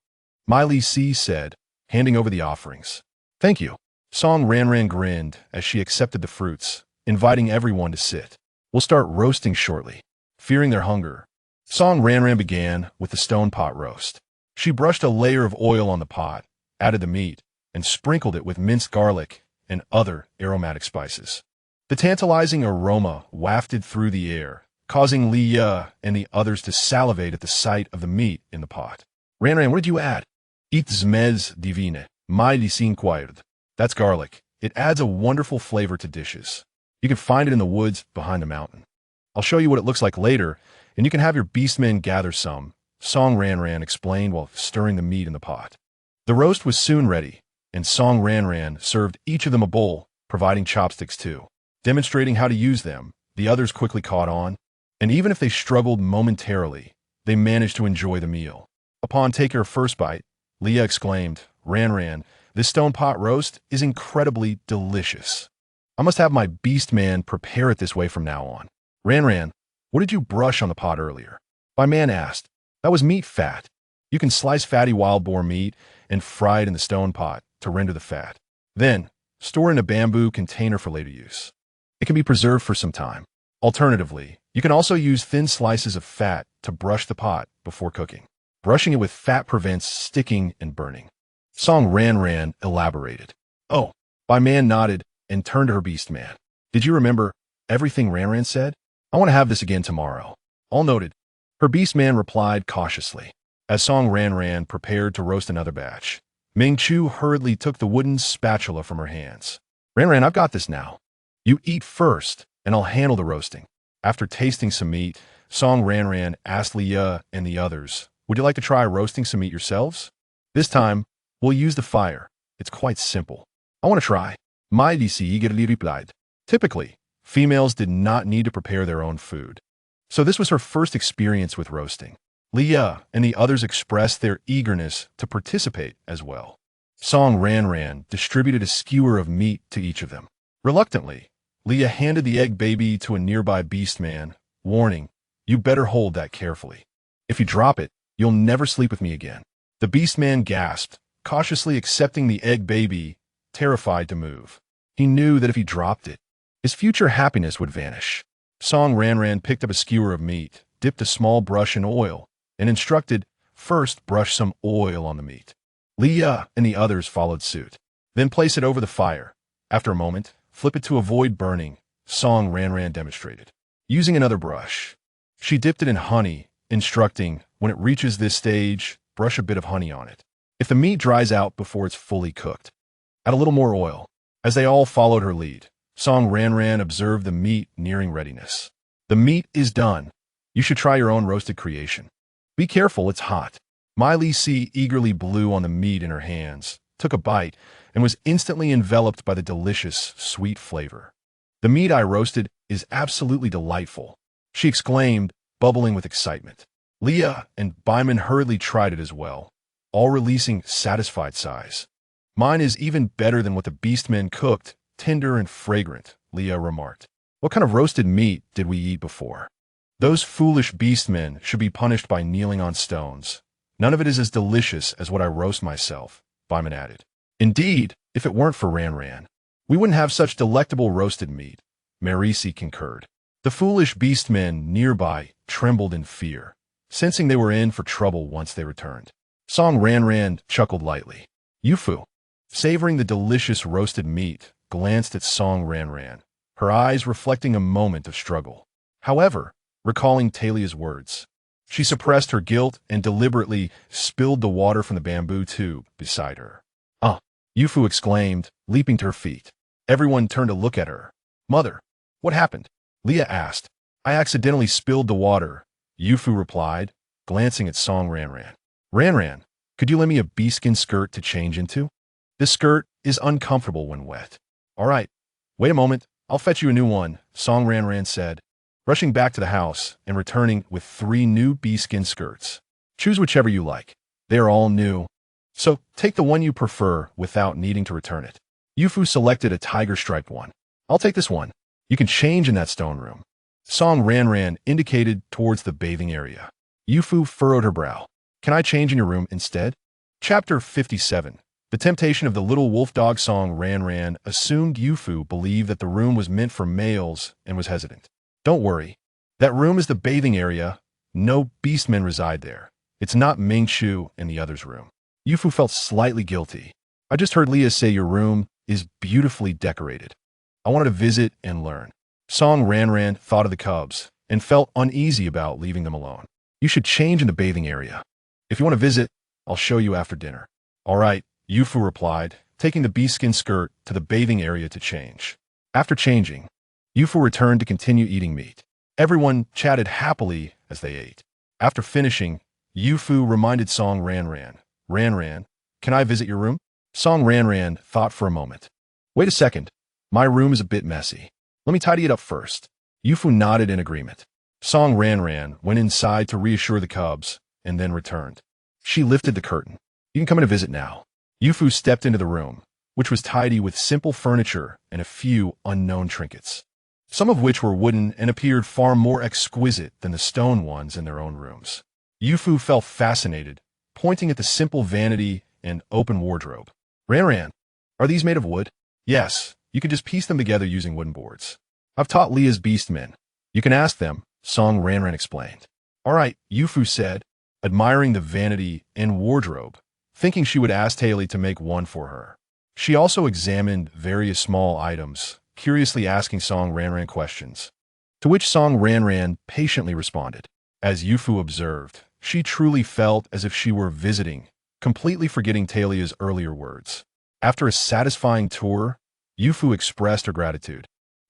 My Li Si said, handing over the offerings. Thank you. Song Ranran grinned as she accepted the fruits, inviting everyone to sit. We'll start roasting shortly. Fearing their hunger, Song Ranran began with the stone pot roast. She brushed a layer of oil on the pot, added the meat, and sprinkled it with minced garlic and other aromatic spices. The tantalizing aroma wafted through the air, causing Leah and the others to salivate at the sight of the meat in the pot. Ranran, what did you add? It zmez divine, my Li Si inquired. That's garlic. It adds a wonderful flavor to dishes. You can find it in the woods behind the mountain. I'll show you what it looks like later, and you can have your beastmen gather some, Song Ranran explained while stirring the meat in the pot. The roast was soon ready, and Song Ranran served each of them a bowl, providing chopsticks too. Demonstrating how to use them, the others quickly caught on, and even if they struggled momentarily, they managed to enjoy the meal. Upon taking her first bite, Leah exclaimed, Ranran, this stone pot roast is incredibly delicious. I must have my beast man prepare it this way from now on. Ranran, what did you brush on the pot earlier? My man asked. That was meat fat. You can slice fatty wild boar meat and fry it in the stone pot to render the fat. Then, store in a bamboo container for later use. It can be preserved for some time. Alternatively, you can also use thin slices of fat to brush the pot before cooking. Brushing it with fat prevents sticking and burning. Song Ranran elaborated. Oh, my man nodded and turned to her beast man. Did you remember everything Ranran said? I want to have this again tomorrow. All noted. Her beast man replied cautiously. As Song Ranran prepared to roast another batch, Ming Chu hurriedly took the wooden spatula from her hands. Ranran, I've got this now. You eat first, and I'll handle the roasting. After tasting some meat, Song Ranran asked Leah and the others, would you like to try roasting some meat yourselves? This time, we'll use the fire. It's quite simple. I want to try. My Li Si eagerly replied. Typically, females did not need to prepare their own food. So this was her first experience with roasting. Leah and the others expressed their eagerness to participate as well. Song Ranran distributed a skewer of meat to each of them. Reluctantly, Leah handed the egg baby to a nearby beast man, warning, you better hold that carefully. If you drop it, you'll never sleep with me again. The beast man gasped, cautiously accepting the egg baby, terrified to move. He knew that if he dropped it, his future happiness would vanish. Song Ranran picked up a skewer of meat, dipped a small brush in oil, and instructed, first brush some oil on the meat. Leah and the others followed suit. Then place it over the fire. After a moment, flip it to avoid burning, Song Ranran demonstrated. Using another brush, she dipped it in honey, instructing, when it reaches this stage, brush a bit of honey on it. If the meat dries out before it's fully cooked, add a little more oil. As they all followed her lead, Song Ranran observed the meat nearing readiness. The meat is done. You should try your own roasted creation. Be careful, it's hot. My Li Si eagerly blew on the meat in her hands, took a bite, and was instantly enveloped by the delicious, sweet flavor. The meat I roasted is absolutely delightful, she exclaimed, bubbling with excitement. Leah and Byman hurriedly tried it as well, all releasing satisfied sighs. Mine is even better than what the beastmen cooked, tender and fragrant, Leah remarked. What kind of roasted meat did we eat before? Those foolish beastmen should be punished by kneeling on stones. None of it is as delicious as what I roast myself, Byman added. Indeed, if it weren't for Ranran, we wouldn't have such delectable roasted meat, Marisi concurred. The foolish beastmen nearby trembled in fear, sensing they were in for trouble once they returned. Song Ranran chuckled lightly. Yufu, savoring the delicious roasted meat, glanced at Song Ranran, her eyes reflecting a moment of struggle. However, recalling Talia's words, she suppressed her guilt and deliberately spilled the water from the bamboo tube beside her. Yufu exclaimed, leaping to her feet. Everyone turned to look at her. Mother, what happened? Leah asked. I accidentally spilled the water, Yufu replied, glancing at Song Ranran. Ranran, could you lend me a bee-skin skirt to change into? This skirt is uncomfortable when wet. All right, wait a moment, I'll fetch you a new one, Song Ranran said, rushing back to the house and returning with 3 new bee-skin skirts. Choose whichever you like. They are all new. So, take the one you prefer without needing to return it. Yufu selected a tiger-striped one. I'll take this one. You can change in that stone room. Song Ranran indicated towards the bathing area. Yufu furrowed her brow. Can I change in your room instead? Chapter 57. The temptation of the little wolf dog. Song Ranran assumed Yufu believed that the room was meant for males and was hesitant. Don't worry. That room is the bathing area. No beastmen reside there. It's not Mingqiu and the other's room. Yufu felt slightly guilty. I just heard Leah say your room is beautifully decorated. I wanted to visit and learn. Song Ranran thought of the cubs and felt uneasy about leaving them alone. You should change in the bathing area. If you want to visit, I'll show you after dinner. All right, Yufu replied, taking the bee-skin skirt to the bathing area to change. After changing, Yufu returned to continue eating meat. Everyone chatted happily as they ate. After finishing, Yufu reminded Song Ranran, Ranran, can I visit your room? Song Ranran thought for a moment. Wait a second. My room is a bit messy. Let me tidy it up first. Yufu nodded in agreement. Song Ranran went inside to reassure the cubs and then returned. She lifted the curtain. You can come in to visit now. Yufu stepped into the room, which was tidy with simple furniture and a few unknown trinkets, some of which were wooden and appeared far more exquisite than the stone ones in their own rooms. Yufu felt fascinated, pointing at the simple vanity and open wardrobe. Ranran, are these made of wood? Yes, you can just piece them together using wooden boards. I've taught Leah's beastmen. You can ask them, Song Ranran explained. All right, Yufu said, admiring the vanity and wardrobe, thinking she would ask Haley to make one for her. She also examined various small items, curiously asking Song Ranran questions, to which Song Ranran patiently responded. As Yufu observed, she truly felt as if she were visiting, completely forgetting Talia's earlier words. After a satisfying tour, Yufu expressed her gratitude.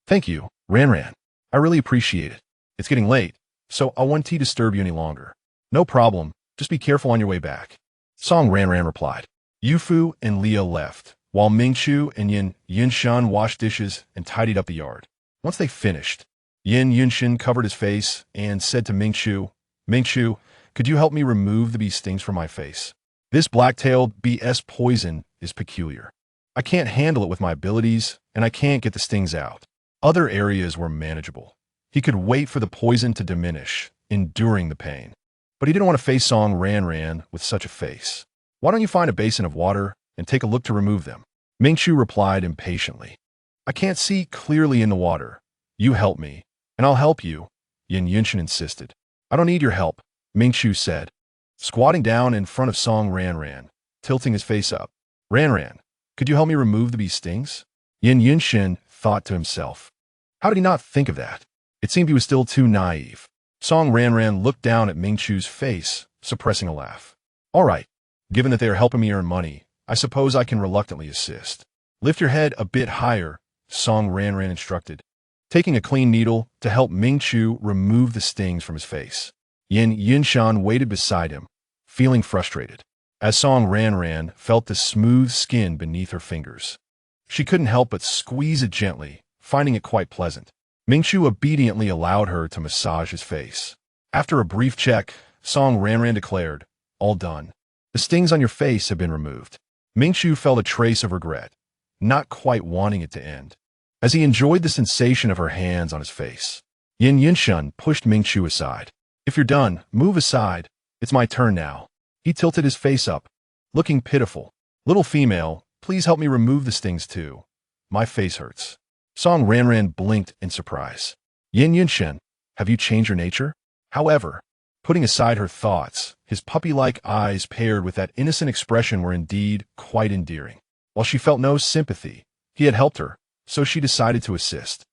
Thank you, Ranran. I really appreciate it. It's getting late, so I won't disturb you any longer. No problem, just be careful on your way back. Song Ranran replied. Yufu and Leah left, while Mingqiu and Yin Yunshan washed dishes and tidied up the yard. Once they finished, Yin Yunshan covered his face and said to Mingqiu, Mingqiu, could you help me remove the bee stings from my face? This black-tailed BS poison is peculiar. I can't handle it with my abilities, and I can't get the stings out. Other areas were manageable. He could wait for the poison to diminish, enduring the pain. But he didn't want to face Song Ranran with such a face. Why don't you find a basin of water and take a look to remove them? Mingqiu replied impatiently. I can't see clearly in the water. You help me, and I'll help you, Yin Yunshan insisted. I don't need your help, Mingqiu said, squatting down in front of Song Ranran, tilting his face up. Ranran, could you help me remove the bee stings? Yin Yunshan thought to himself. How did he not think of that? It seemed he was still too naive. Song Ranran looked down at Mingqiu's face, suppressing a laugh. All right, given that they are helping me earn money, I suppose I can reluctantly assist. Lift your head a bit higher, Song Ranran instructed, taking a clean needle to help Mingqiu remove the stings from his face. Yin Yunshan waited beside him, feeling frustrated, as Song Ranran felt the smooth skin beneath her fingers. She couldn't help but squeeze it gently, finding it quite pleasant. Mingqiu obediently allowed her to massage his face. After a brief check, Song Ranran declared, all done. The stings on your face have been removed. Mingqiu felt a trace of regret, not quite wanting it to end, as he enjoyed the sensation of her hands on his face. Yin Yunshan pushed Mingqiu aside. If you're done, move aside. It's my turn now. He tilted his face up, looking pitiful. Little female, please help me remove the stings too. My face hurts. Song Ranran blinked in surprise. Yin Yunshan, have you changed your nature? However, putting aside her thoughts, his puppy-like eyes paired with that innocent expression were indeed quite endearing. While she felt no sympathy, he had helped her, so she decided to assist.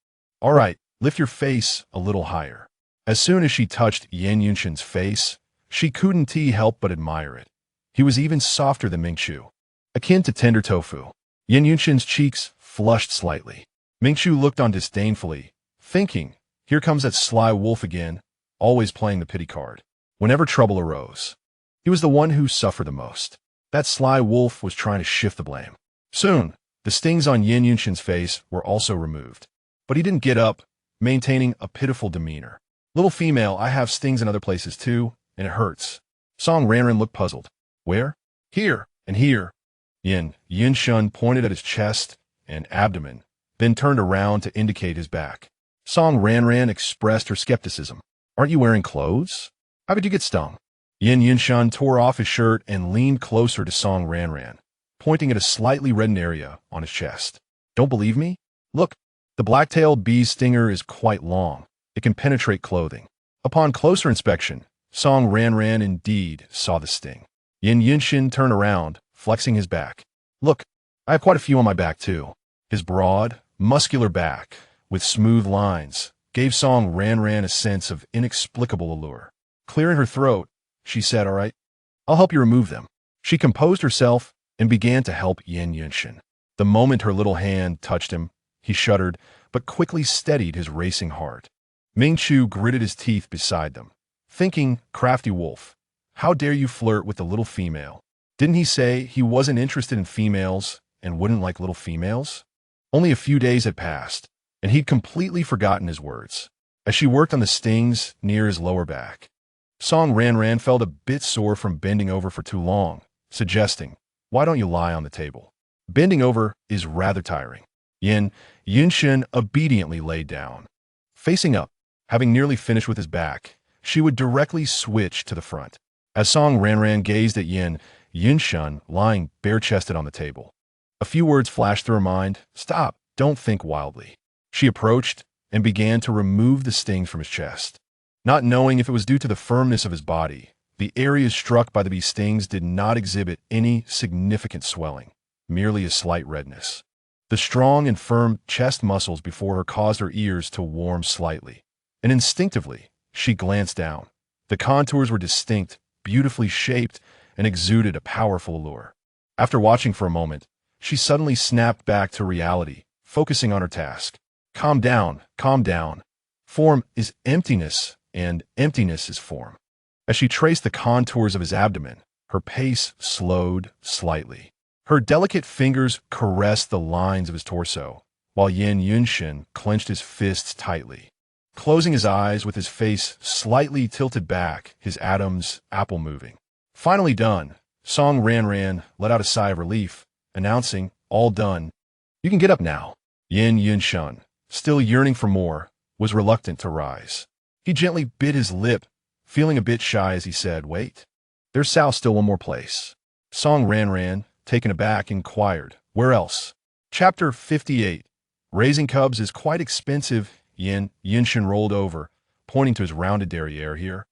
All right, lift your face a little higher. As soon as she touched Yin Yunshan's face, she couldn't help but admire it. He was even softer than Mingqiu, akin to tender tofu. Yin Yunshan's cheeks flushed slightly. Mingqiu looked on disdainfully, thinking, here comes that sly wolf again, always playing the pity card, whenever trouble arose. He was the one who suffered the most. That sly wolf was trying to shift the blame. Soon, the stings on Yin Yunshin's face were also removed. But he didn't get up, maintaining a pitiful demeanor. Little female, I have stings in other places too, and it hurts. Song Ranran looked puzzled. Where? Here, and here. Yin Yunshin pointed at his chest and abdomen, then turned around to indicate his back. Song Ranran expressed her skepticism. Aren't you wearing clothes? How did you get stung? Yin Yunshin tore off his shirt and leaned closer to Song Ranran, pointing at a slightly reddened area on his chest. Don't believe me? Look, the black-tailed bee's stinger is quite long. It can penetrate clothing. Upon closer inspection, Song Ranran indeed saw the sting. Yin Yunshin turned around, flexing his back. Look, I have quite a few on my back too. His broad, muscular back, with smooth lines, gave Song Ranran a sense of inexplicable allure. Clearing her throat, she said, all right, I'll help you remove them. She composed herself and began to help Yin Yunshin. The moment her little hand touched him, he shuddered, but quickly steadied his racing heart. Ming Chu gritted his teeth beside them, thinking, crafty wolf, how dare you flirt with the little female? Didn't he say he wasn't interested in females and wouldn't like little females? Only a few days had passed, and he'd completely forgotten his words. As she worked on the stings near his lower back, Song Ranran felt a bit sore from bending over for too long, suggesting, why don't you lie on the table? Bending over is rather tiring. Yin Yunshin obediently laid down. Facing up, having nearly finished with his back, she would directly switch to the front. As Song Ranran gazed at Yin Yunshin lying bare-chested on the table, a few words flashed through her mind. Stop, don't think wildly. She approached and began to remove the stings from his chest. Not knowing if it was due to the firmness of his body, the areas struck by the bee's stings did not exhibit any significant swelling, merely a slight redness. The strong and firm chest muscles before her caused her ears to warm slightly, and instinctively, she glanced down. The contours were distinct, beautifully shaped, and exuded a powerful allure. After watching for a moment, she suddenly snapped back to reality, focusing on her task. Calm down, calm down. Form is emptiness, and emptiness is form. As she traced the contours of his abdomen, her pace slowed slightly. Her delicate fingers caressed the lines of his torso, while Yin Yunshin clenched his fists tightly. Closing his eyes with his face slightly tilted back, his atoms apple moving. Finally done, Song Ranran let out a sigh of relief, announcing, all done. You can get up now. Yin Yunshin, still yearning for more, was reluctant to rise. He gently bit his lip, feeling a bit shy as he said, wait, there's still one more place. Song Ranran, taken aback, inquired, where else? Chapter 58. Raising cubs is quite expensive. Yin Yunshin rolled over, pointing to his rounded derriere here.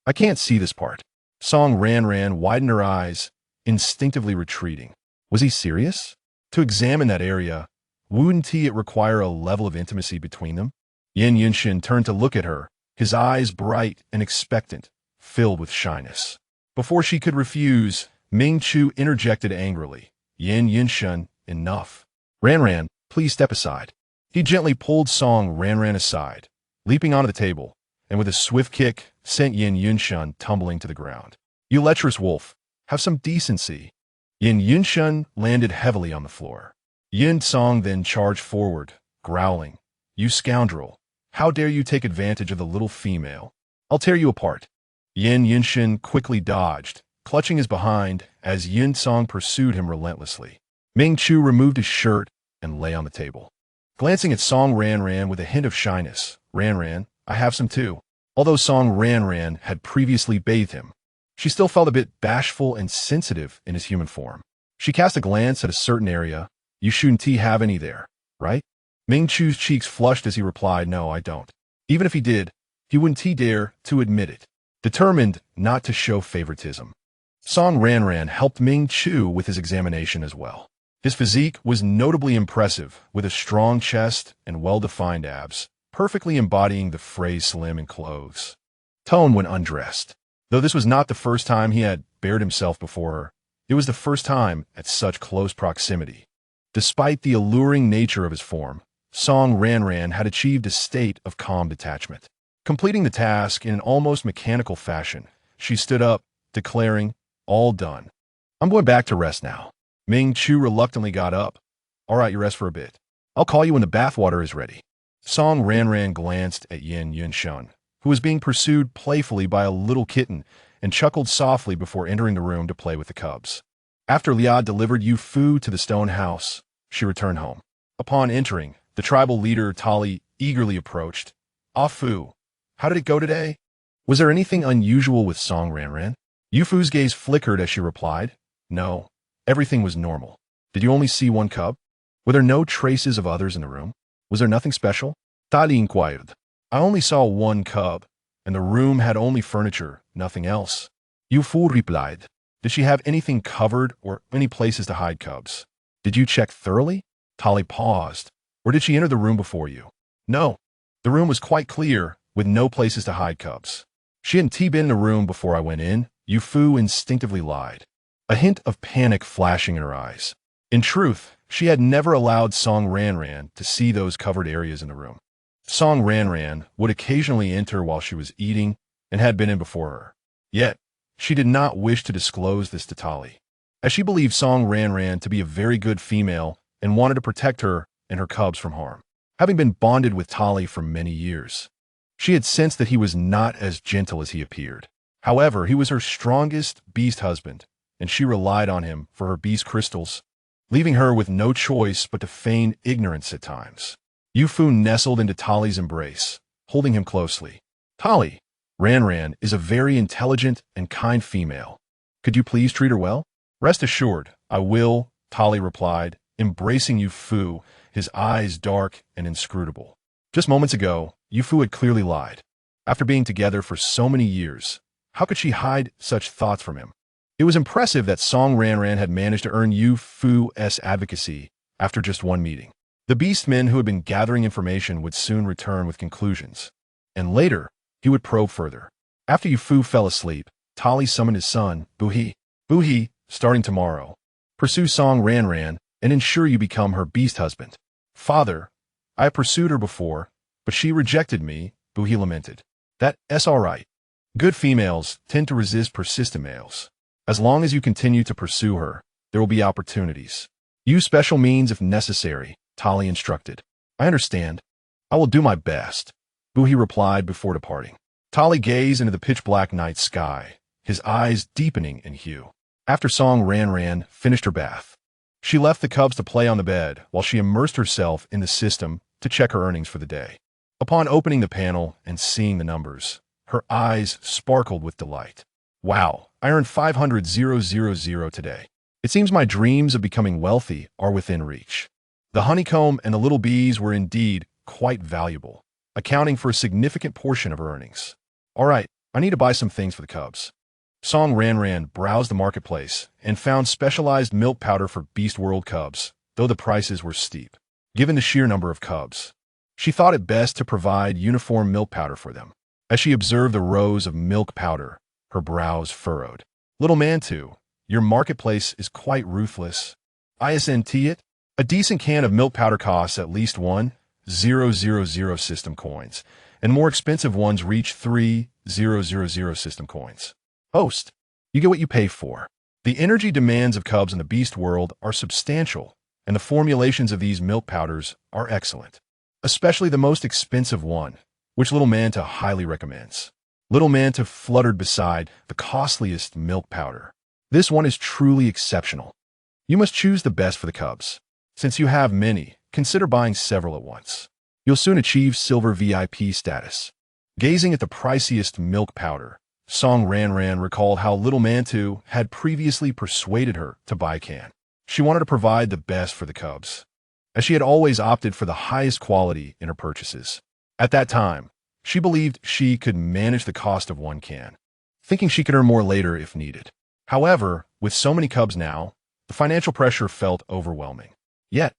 I can't see this part. Song Ranran widened her eyes, instinctively retreating. Was he serious? To examine that area, wouldn't it require a level of intimacy between them? Yin Yunshin turned to look at her, his eyes bright and expectant, filled with shyness. Before she could refuse, Ming Chu interjected angrily. Yin Yunshin, enough. Ranran, please step aside. He gently pulled Song Ranran aside, leaping onto the table, and with a swift kick, sent Yin Yunshin tumbling to the ground. You lecherous wolf, have some decency. Yin Yunshin landed heavily on the floor. Yin Song then charged forward, growling, you scoundrel, how dare you take advantage of the little female? I'll tear you apart. Yin Yunshin quickly dodged, clutching his behind as Yin Song pursued him relentlessly. Ming Chu removed his shirt and lay on the table. Glancing at Song Ranran with a hint of shyness, Ranran, I have some too. Although Song Ranran had previously bathed him, she still felt a bit bashful and sensitive in his human form. She cast a glance at a certain area. You shouldn't have any there, right? Ming Chu's cheeks flushed as he replied, no, I don't. Even if he did, he wouldn't dare to admit it, determined not to show favoritism. Song Ranran helped Ming Chu with his examination as well. His physique was notably impressive, with a strong chest and well-defined abs, perfectly embodying the phrase slim in clothes. Tone when undressed. Though this was not the first time he had bared himself before her, it was the first time at such close proximity. Despite the alluring nature of his form, Song Ranran had achieved a state of calm detachment. Completing the task in an almost mechanical fashion, she stood up, declaring, All done. I'm going back to rest now. Ming Chu reluctantly got up. All right, you rest for a bit. I'll call you when the bathwater is ready. Song Ranran glanced at Yin Yunshun, who was being pursued playfully by a little kitten, and chuckled softly before entering the room to play with the cubs. After Liad delivered Yu Fu to the stone house, she returned home. Upon entering, the tribal leader Tali eagerly approached. Ah Fu, how did it go today? Was there anything unusual with Song Ranran? Yu Fu's gaze flickered as she replied, No, everything was normal. Did you only see one cub? Were there no traces of others in the room? Was there nothing special? Tali inquired. I only saw one cub, and the room had only furniture, nothing else. Yu Fu replied. Did she have anything covered or any places to hide cubs? Did you check thoroughly? Tali paused. Or did she enter the room before you? No. The room was quite clear, with no places to hide cubs. She hadn't been in the room before I went in. Yu Fu instinctively lied, a hint of panic flashing in her eyes. In truth, she had never allowed Song Ranran to see those covered areas in the room. Song Ranran would occasionally enter while she was eating and had been in before her. Yet, she did not wish to disclose this to Tali, as she believed Song Ranran to be a very good female and wanted to protect her and her cubs from harm. Having been bonded with Tali for many years, she had sensed that he was not as gentle as he appeared. However, he was her strongest beast husband, and she relied on him for her beast crystals, leaving her with no choice but to feign ignorance at times. Yu Fu nestled into Tali's embrace, holding him closely. Tali, Ranran is a very intelligent and kind female. Could you please treat her well? Rest assured, I will, Tali replied, embracing Yu Fu, his eyes dark and inscrutable. Just moments ago, Yu Fu had clearly lied. After being together for so many years, how could she hide such thoughts from him? It was impressive that Song Ranran had managed to earn Yu Fu's advocacy after just one meeting. The beastmen who had been gathering information would soon return with conclusions, and later, he would probe further. After Yu Fu fell asleep, Tali summoned his son, Buhi. Buhi, starting tomorrow, pursue Song Ranran and ensure you become her beast husband. Father, I have pursued her before, but she rejected me, Buhi lamented. That's all right. Good females tend to resist persistent males. As long as you continue to pursue her, there will be opportunities. Use special means if necessary, Tali instructed. I understand. I will do my best, Buhi replied before departing. Tali gazed into the pitch-black night sky, his eyes deepening in hue. After Song Ranran finished her bath, she left the cubs to play on the bed while she immersed herself in the system to check her earnings for the day. Upon opening the panel and seeing the numbers, her eyes sparkled with delight. Wow, I earned 500,000 today. It seems my dreams of becoming wealthy are within reach. The honeycomb and the little bees were indeed quite valuable, accounting for a significant portion of her earnings. All right, I need to buy some things for the cubs. Song Ranran browsed the marketplace and found specialized milk powder for Beast World cubs, though the prices were steep. Given the sheer number of cubs, she thought it best to provide uniform milk powder for them. As she observed the rows of milk powder, her brows furrowed. Little Mantu, your marketplace is quite ruthless. Isn't it? A decent can of milk powder costs at least 1,000 system coins, and more expensive ones reach 3,000 system coins. Host, you get what you pay for. The energy demands of cubs in the beast world are substantial, and the formulations of these milk powders are excellent, especially the most expensive one, which Little Manta highly recommends. Little Manta fluttered beside the costliest milk powder. This one is truly exceptional. You must choose the best for the cubs. Since you have many, consider buying several at once. You'll soon achieve silver VIP status. Gazing at the priciest milk powder, Song Ranran recalled how Little Mantu had previously persuaded her to buy a can. She wanted to provide the best for the cubs, as she had always opted for the highest quality in her purchases. At that time, she believed she could manage the cost of one can, thinking she could earn more later if needed. However, with so many cubs now, the financial pressure felt overwhelming. Yet,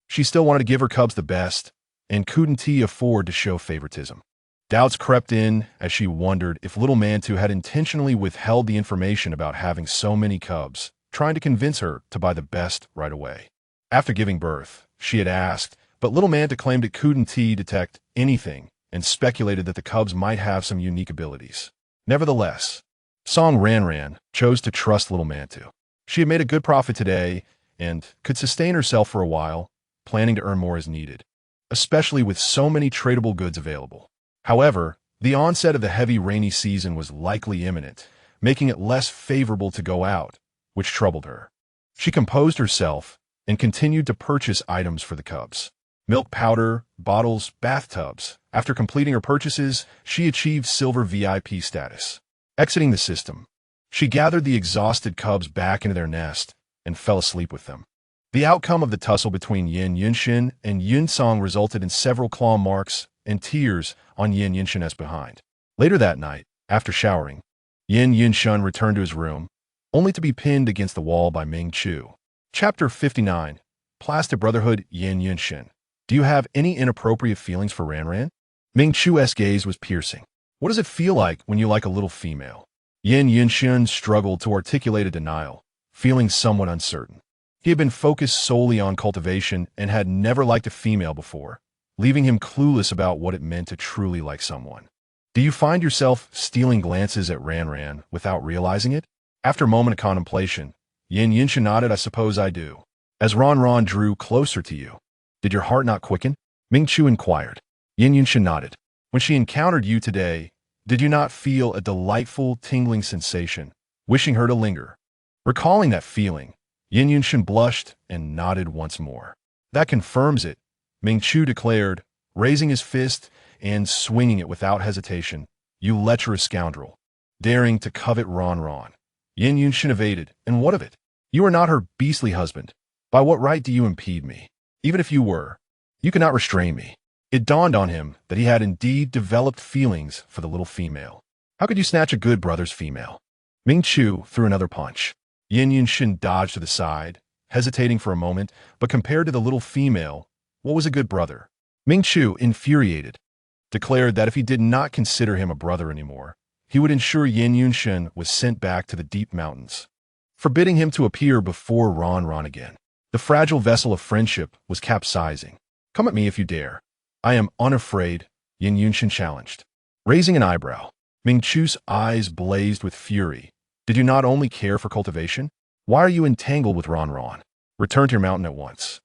she still wanted to give her cubs the best and couldn't afford to show favoritism. Doubts crept in as she wondered if Little Mantu had intentionally withheld the information about having so many cubs, trying to convince her to buy the best right away. After giving birth, she had asked, but Little Manta claimed it couldn't detect anything and speculated that the cubs might have some unique abilities. Nevertheless, Song Ranran chose to trust little Mantu. She had made a good profit today and could sustain herself for a while, planning to earn more as needed, especially with so many tradable goods available. However, the onset of the heavy rainy season was likely imminent, making it less favorable to go out, which troubled her. She composed herself and continued to purchase items for the cubs. Milk powder, bottles, bathtubs. After completing her purchases, she achieved silver VIP status. Exiting the system, she gathered the exhausted cubs back into their nest and fell asleep with them. The outcome of the tussle between Yin Yunshin and Yun Song resulted in several claw marks and tears on Yin Yunshin's behind. Later that night, after showering, Yin Yunshin returned to his room, only to be pinned against the wall by Ming Chu. Chapter 59. Plastic Brotherhood. Yin Yunshin. Do you have any inappropriate feelings for Ranran? Ming Chu's gaze was piercing. What does it feel like when you like a little female? Yin Yunshin struggled to articulate a denial, feeling somewhat uncertain. He had been focused solely on cultivation and had never liked a female before, leaving him clueless about what it meant to truly like someone. Do you find yourself stealing glances at Ranran without realizing it? After a moment of contemplation, Yin Yunshin nodded. I suppose I do. As Ranran drew closer to you, did your heart not quicken? Ming Chu inquired. Yin Yunshin nodded. When she encountered you today, did you not feel a delightful, tingling sensation, wishing her to linger? Recalling that feeling, Yin Yunshin blushed and nodded once more. That confirms it, Ming Chu declared, raising his fist and swinging it without hesitation. You lecherous scoundrel, daring to covet Ranran. Yin Yunshin evaded. And what of it? You are not her beastly husband. By what right do you impede me? Even if you were, you cannot restrain me. It dawned on him that he had indeed developed feelings for the little female. How could you snatch a good brother's female? Ming Chu threw another punch. Yin Yunshin dodged to the side, hesitating for a moment, but compared to the little female, what was a good brother? Ming Chu, infuriated, declared that if he did not consider him a brother anymore, he would ensure Yin Yunshin was sent back to the deep mountains, forbidding him to appear before Ranran again. The fragile vessel of friendship was capsizing. Come at me if you dare. I am unafraid, Yin Yunshin challenged. Raising an eyebrow, Ming Chu's eyes blazed with fury. Did you not only care for cultivation? Why are you entangled with Ranran? Return to your mountain at once.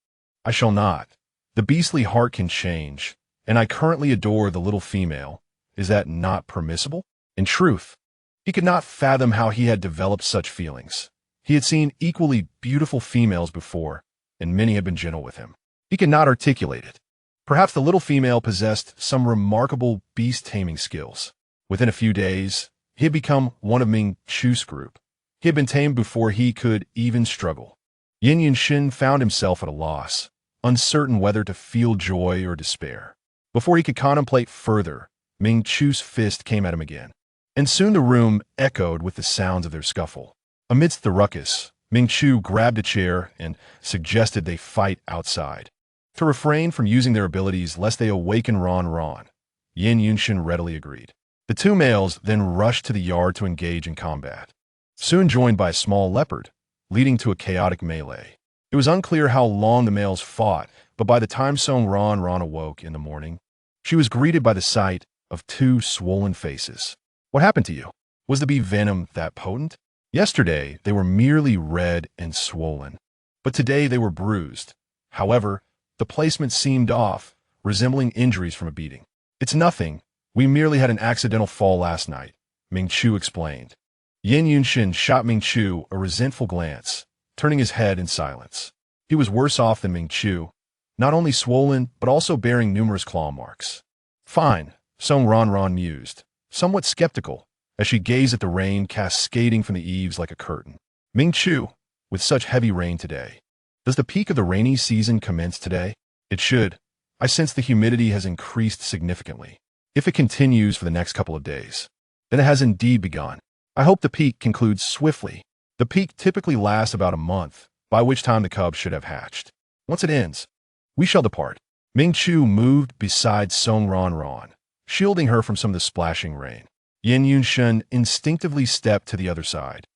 I shall not. The beastly heart can change, and I currently adore the little female. Is that not permissible? In truth, he could not fathom how he had developed such feelings. He had seen equally beautiful females before, and many had been gentle with him. He could not articulate it. Perhaps the little female possessed some remarkable beast-taming skills. Within a few days, he had become one of Ming Chu's group. He had been tamed before he could even struggle. Yin Yunshin found himself at a loss, uncertain whether to feel joy or despair. Before he could contemplate further, Ming Chu's fist came at him again, and soon the room echoed with the sounds of their scuffle. Amidst the ruckus, Ming Chu grabbed a chair and suggested they fight outside. To refrain from using their abilities lest they awaken Ranran, Yin Yunshin readily agreed. The two males then rushed to the yard to engage in combat, soon joined by a small leopard, leading to a chaotic melee. It was unclear how long the males fought, but by the time Song Ranran awoke in the morning, she was greeted by the sight of two swollen faces. What happened to you? Was the bee venom that potent? Yesterday, they were merely red and swollen, but today they were bruised. However, the placement seemed off, resembling injuries from a beating. It's nothing. We merely had an accidental fall last night, Ming Chu explained. Yin Yunshin shot Ming Chu a resentful glance, turning his head in silence. He was worse off than Ming Chu, not only swollen, but also bearing numerous claw marks. Fine, Song Ranran mused, somewhat skeptical, as she gazed at the rain cascading from the eaves like a curtain. Ming Chu, with such heavy rain today. Does the peak of the rainy season commence today? It should. I sense the humidity has increased significantly. If it continues for the next couple of days, then it has indeed begun. I hope the peak concludes swiftly. The peak typically lasts about a month, by which time the cubs should have hatched. Once it ends, we shall depart. Ming Chu moved beside Song Ranran, shielding her from some of the splashing rain. Yin Yunshin instinctively stepped to the other side,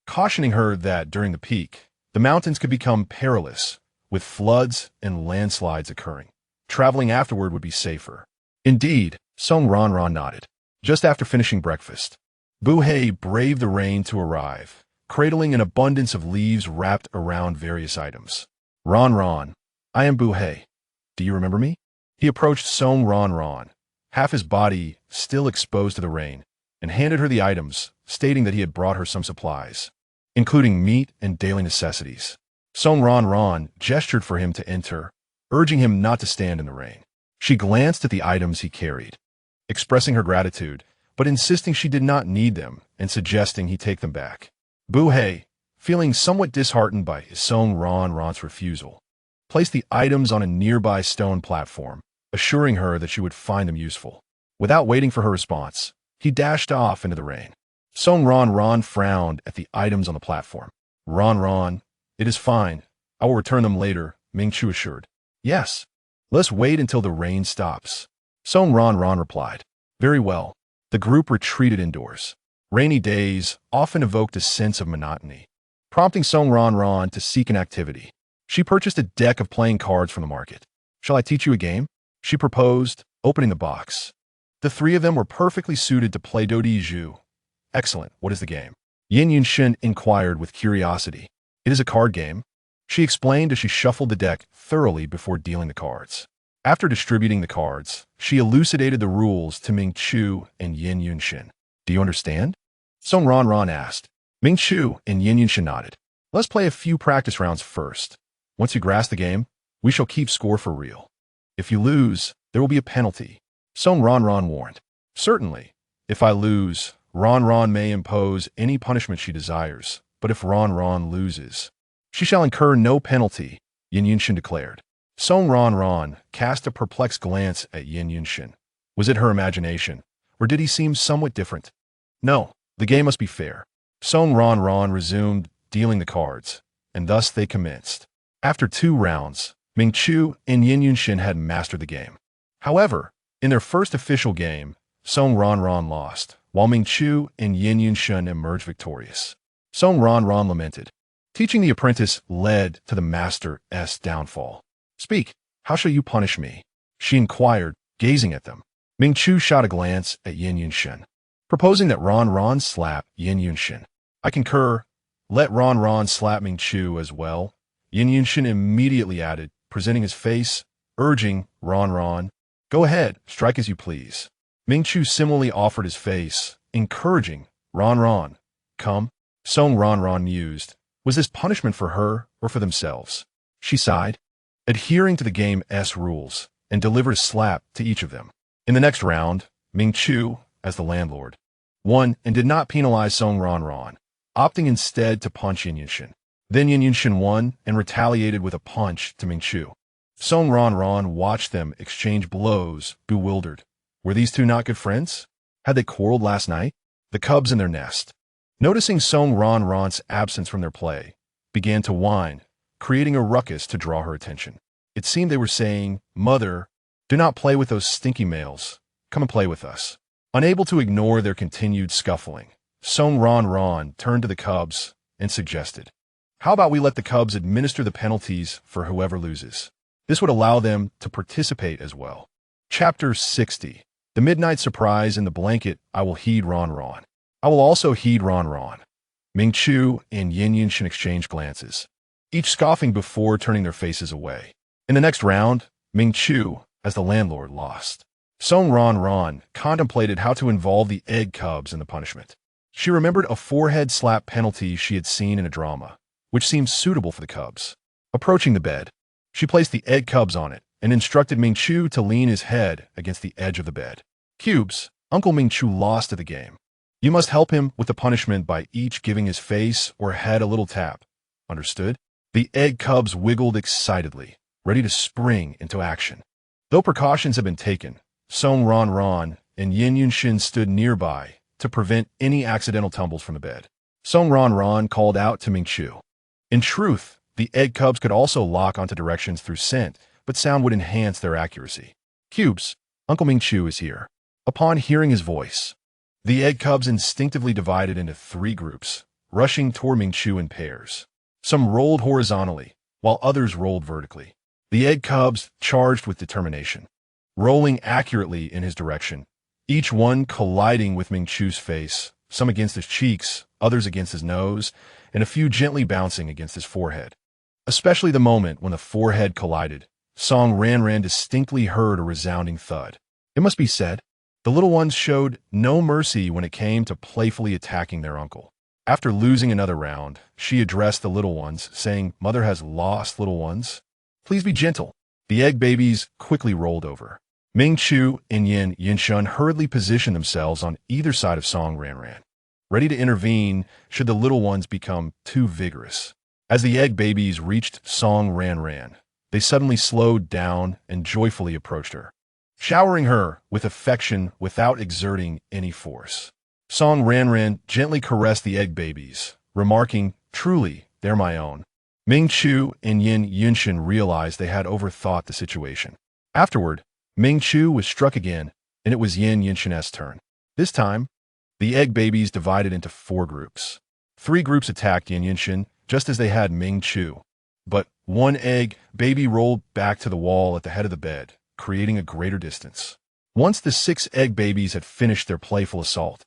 cautioning her that during the peak, the mountains could become perilous, with floods and landslides occurring. Traveling afterward would be safer. Indeed, Song Ranran nodded. Just after finishing breakfast, Buhei braved the rain to arrive, cradling an abundance of leaves wrapped around various items. Ranran, I am Buhei. Do you remember me? He approached Song Ranran, half his body still exposed to the rain, and handed her the items, stating that he had brought her some supplies, including meat and daily necessities. Song Ranran gestured for him to enter, urging him not to stand in the rain. She glanced at the items he carried, expressing her gratitude, but insisting she did not need them and suggesting he take them back. Buhei, feeling somewhat disheartened by Song Ranran's refusal, placed the items on a nearby stone platform, assuring her that she would find them useful. Without waiting for her response, he dashed off into the rain. Song Ranran frowned at the items on the platform. Ranran, it is fine. I will return them later, Mingchu assured. Yes. Let's wait until the rain stops. Song Ranran replied. Very well. The group retreated indoors. Rainy days often evoked a sense of monotony, prompting Song Ranran to seek an activity. She purchased a deck of playing cards from the market. Shall I teach you a game? She proposed, opening the box. The three of them were perfectly suited to play Dodi Zhu. Excellent. What is the game? Yin Yunshin inquired with curiosity. It is a card game, she explained as she shuffled the deck thoroughly before dealing the cards. After distributing the cards, she elucidated the rules to Ming Chu and Yin Yunshin. Do you understand? Song Ranran asked. Ming Chu and Yin Yunshin nodded. Let's play a few practice rounds first. Once you grasp the game, we shall keep score for real. If you lose, there will be a penalty. Song Ranran warned. Certainly. If I lose, Ranran may impose any punishment she desires, but if Ranran loses, she shall incur no penalty, Yin Yunshin declared. Song Ranran cast a perplexed glance at Yin Yunshin. Was it her imagination, or did he seem somewhat different? No, the game must be fair. Song Ranran resumed dealing the cards, and thus they commenced. After 2 rounds, Ming Chu and Yin Yunshin had mastered the game. However, in their first official game, Song Ranran lost, while Ming Chu and Yin Yunshin emerged victorious. Song Ranran lamented. Teaching the apprentice led to the master's downfall. Speak, how shall you punish me? She inquired, gazing at them. Ming Chu shot a glance at Yin Yunshin, proposing that Ranran slap Yin Yunshin. I concur. Let Ranran slap Ming Chu as well. Yin Yunshin immediately added, presenting his face, urging Ranran. Go ahead, strike as you please. Ming Chu similarly offered his face, encouraging Ranran. Come. Song Ranran mused. Was this punishment for her or for themselves? She sighed, adhering to the game's rules, and delivered a slap to each of them. In the next round, Ming Chu, as the landlord, won and did not penalize Song Ranran, opting instead to punch Yin Yunshin. Then Yin Yunshin won and retaliated with a punch to Ming Chu. Song Ranran watched them exchange blows, bewildered. Were these two not good friends? Had they quarreled last night? The cubs in their nest, noticing Song Ranran's absence from their play, began to whine, creating a ruckus to draw her attention. It seemed they were saying, Mother, do not play with those stinky males. Come and play with us. Unable to ignore their continued scuffling, Song Ranran turned to the cubs and suggested, how about we let the cubs administer the penalties for whoever loses? This would allow them to participate as well. Chapter 60. The Midnight Surprise in the Blanket. I will heed Ranran. I will also heed Ranran. Ming Chu and Yin Yunshin exchanged glances, each scoffing before turning their faces away. In the next round, Ming Chu, as the landlord, lost. Song Ranran contemplated how to involve the egg cubs in the punishment. She remembered a forehead slap penalty she had seen in a drama, which seemed suitable for the cubs. Approaching the bed, she placed the egg cubs on it and instructed Ming Chu to lean his head against the edge of the bed. Cubes, Uncle Ming Chu lost at the game. You must help him with the punishment by each giving his face or head a little tap. Understood? The egg cubs wiggled excitedly, ready to spring into action. Though precautions had been taken, Song Ranran and Yin Yunshin stood nearby to prevent any accidental tumbles from the bed. Song Ranran called out to Ming Chu. In truth, the egg cubs could also lock onto directions through scent, but sound would enhance their accuracy. Cubes, Uncle Ming Chu is here. Upon hearing his voice, the egg cubs instinctively divided into 3 groups, rushing toward Ming Chu in pairs. Some rolled horizontally, while others rolled vertically. The egg cubs charged with determination, rolling accurately in his direction, each one colliding with Ming Chu's face, some against his cheeks, others against his nose, and a few gently bouncing against his forehead. Especially the moment when the forehead collided, Song Ranran distinctly heard a resounding thud. It must be said, the little ones showed no mercy when it came to playfully attacking their uncle. After losing another round, she addressed the little ones, saying, "Mother has lost, little ones. Please be gentle." The egg babies quickly rolled over. Ming Chu and Yin Yinshun hurriedly positioned themselves on either side of Song Ranran, ready to intervene should the little ones become too vigorous. As the egg babies reached Song Ranran, they suddenly slowed down and joyfully approached her, showering her with affection without exerting any force. Song Ranran gently caressed the egg babies, remarking, "Truly, they're my own." Ming Chu and Yin Yunshin realized they had overthought the situation. Afterward, Ming Chu was struck again, and it was Yin Yunshin's turn. This time, the egg babies divided into 4 groups. 3 groups attacked Yin Yunshin, just as they had Ming Chu. But one egg baby rolled back to the wall at the head of the bed, creating a greater distance. Once the 6 egg babies had finished their playful assault,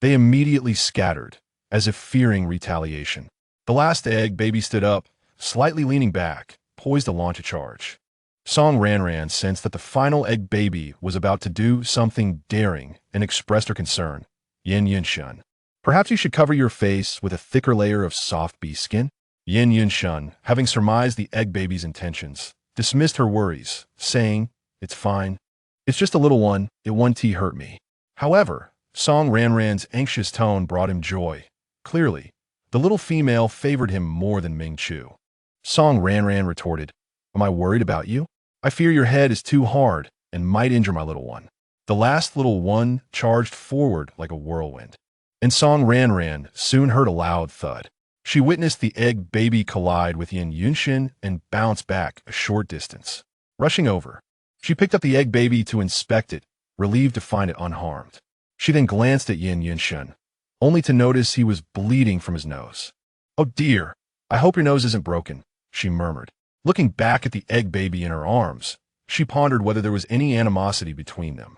they immediately scattered, as if fearing retaliation. The last egg baby stood up, slightly leaning back, poised to launch a charge. Song Ranran sensed that the final egg baby was about to do something daring and expressed her concern. "Yin Yinshun, perhaps you should cover your face with a thicker layer of soft bee skin?" Yin Yinshun, having surmised the egg baby's intentions, dismissed her worries, saying, "It's fine. It's just a little one. It won't hurt me." However, Song Ranran's anxious tone brought him joy. Clearly, the little female favored him more than Ming Chu. Song Ranran retorted, "Am I worried about you? I fear your head is too hard and might injure my little one." The last little one charged forward like a whirlwind, and Song Ranran soon heard a loud thud. She witnessed the egg baby collide with Yin Yunshin and bounce back a short distance. Rushing over, she picked up the egg baby to inspect it, relieved to find it unharmed. She then glanced at Yin Yunshin, only to notice he was bleeding from his nose. "Oh dear, I hope your nose isn't broken," she murmured. Looking back at the egg baby in her arms, she pondered whether there was any animosity between them.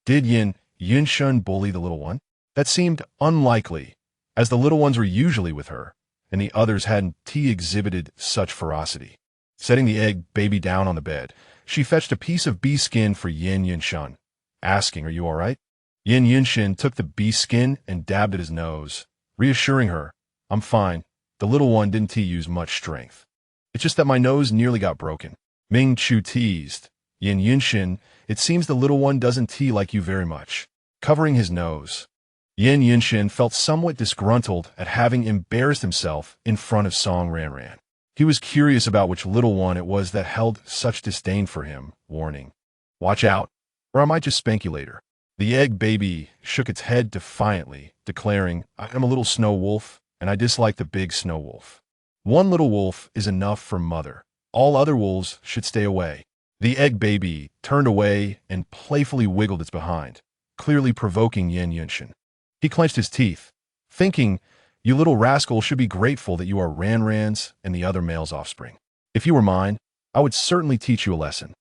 Did Yin Yunshin bully the little one? That seemed unlikely, as the little ones were usually with her, and the others hadn't exhibited such ferocity. Setting the egg baby down on the bed, she fetched a piece of bee skin for Yin Yunshin, asking, "Are you all right?" Yin Yunshin took the bee skin and dabbed at his nose, reassuring her, "I'm fine. The little one didn't use much strength. It's just that my nose nearly got broken." Ming Chu teased, "Yin Yunshin, it seems the little one doesn't like you very much." Covering his nose, Yin Yunshin felt somewhat disgruntled at having embarrassed himself in front of Song Ranran. He was curious about which little one it was that held such disdain for him, warning, "Watch out, or I might just spank you later." The egg baby shook its head defiantly, declaring, "I am a little snow wolf, and I dislike the big snow wolf. One little wolf is enough for mother. All other wolves should stay away." The egg baby turned away and playfully wiggled its behind, clearly provoking Yin Yunshin. He clenched his teeth, thinking, "You little rascal should be grateful that you are Ranran's and the other male's offspring. If you were mine, I would certainly teach you a lesson."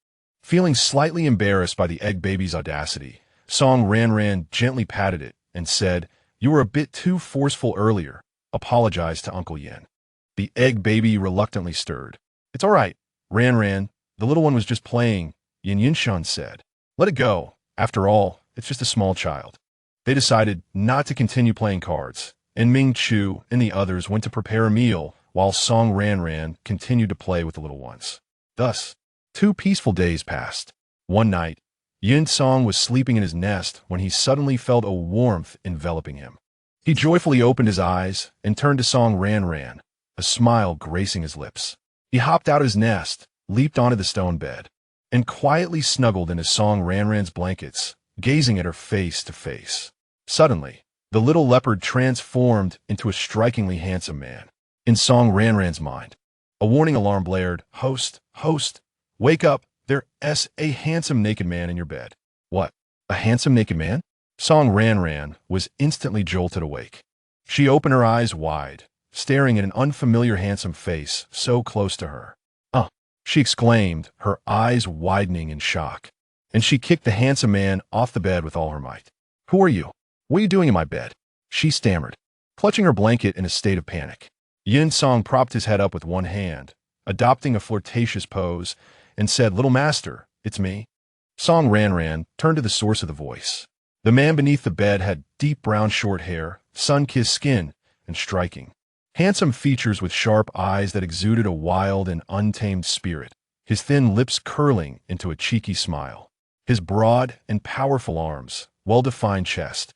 Feeling slightly embarrassed by the egg baby's audacity, Song Ranran gently patted it and said, "You were a bit too forceful earlier. Apologize to Uncle Yin." The egg baby reluctantly stirred. "It's all right, Ranran. The little one was just playing," Yin Yunshan said. "Let it go. After all, it's just a small child." They decided not to continue playing cards, and Ming Chu and the others went to prepare a meal while Song Ranran continued to play with the little ones. Thus, 2 peaceful days passed. One night, Yin Song was sleeping in his nest when he suddenly felt a warmth enveloping him. He joyfully opened his eyes and turned to Song Ranran, a smile gracing his lips. He hopped out of his nest, leaped onto the stone bed, and quietly snuggled into Song Ranran's blankets, gazing at her face to face. Suddenly, the little leopard transformed into a strikingly handsome man. In Song Ranran's mind, a warning alarm blared, "Host, host, wake up, there's a handsome naked man in your bed." "What? A handsome naked man?" Song Ranran was instantly jolted awake. She opened her eyes wide, staring at an unfamiliar handsome face so close to her. She exclaimed, her eyes widening in shock, and she kicked the handsome man off the bed with all her might. "Who are you? What are you doing in my bed?" she stammered, clutching her blanket in a state of panic. Yin Song propped his head up with one hand, adopting a flirtatious pose, and said, "Little master, it's me." Song Ranran turned to the source of the voice. The man beneath the bed had deep brown short hair, sun-kissed skin, and striking, handsome features with sharp eyes that exuded a wild and untamed spirit, his thin lips curling into a cheeky smile. His broad and powerful arms, well-defined chest,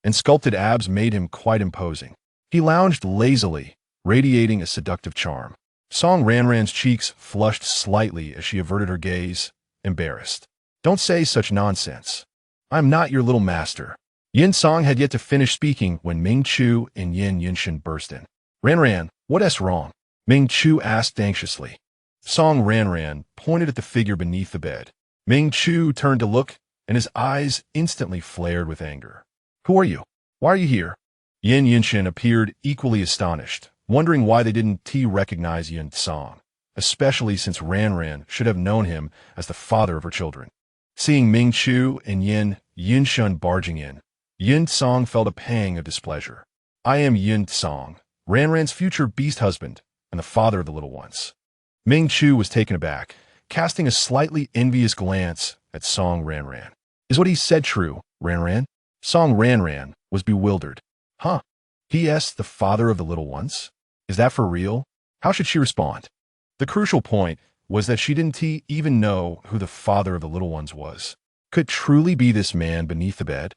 and sculpted abs made him quite imposing. He lounged lazily, radiating a seductive charm. Song Ranran's cheeks flushed slightly as she averted her gaze, embarrassed. "Don't say such nonsense. I'm not your little master." Yin Song had yet to finish speaking when Ming Chu and Yin Yunshin burst in. "Ranran, what's wrong?" Ming Chu asked anxiously. Song Ranran pointed at the figure beneath the bed. Ming Chu turned to look, and his eyes instantly flared with anger. "Who are you? Why are you here?" Yin Yunshin appeared equally astonished, wondering why they didn't recognize Yin Song, especially since Ranran should have known him as the father of her children. Seeing Ming Chu and Yin Yunshin barging in, Yin Song felt a pang of displeasure. "I am Yin Song, Ranran's future beast husband and the father of the little ones." Ming Chu was taken aback, casting a slightly envious glance at Song Ranran. "Is what he said true, Ranran?" Song Ranran was bewildered. "Huh? P.S. the father of the little ones? Is that for real?" How should she respond? The crucial point was that she didn't even know who the father of the little ones was. Could it truly be this man beneath the bed?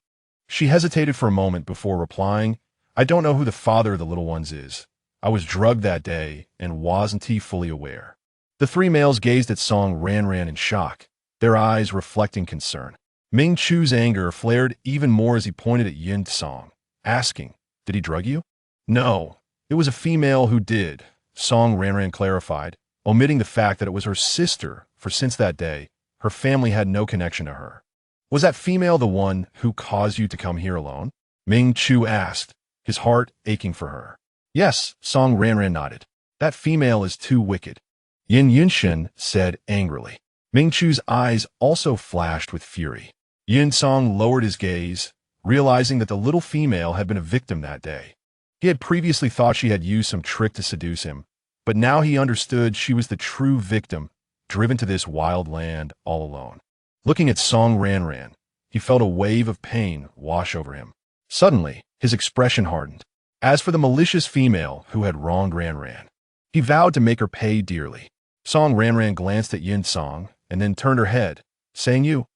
She hesitated for a moment before replying, "I don't know who the father of the little ones is. I was drugged that day and wasn't fully aware." The three males gazed at Song Ranran in shock, their eyes reflecting concern. Ming Chu's anger flared even more as he pointed at Yin Song, asking, "Did he drug you?" "No, it was a female who did," Song Ranran clarified, omitting the fact that it was her sister, for since that day, her family had no connection to her. "Was that female the one who caused you to come here alone?" Ming Chu asked, his heart aching for her. "Yes," Song Ranran nodded. "That female is too wicked," Yin Yunshin said angrily. Ming Chu's eyes also flashed with fury. Yin Song lowered his gaze, realizing that the little female had been a victim that day. He had previously thought she had used some trick to seduce him, but now he understood she was the true victim, driven to this wild land all alone. Looking at Song Ranran, he felt a wave of pain wash over him. Suddenly, his expression hardened. As for the malicious female who had wronged Ranran, he vowed to make her pay dearly. Song Ranran glanced at Yin Song and then turned her head, saying, "You,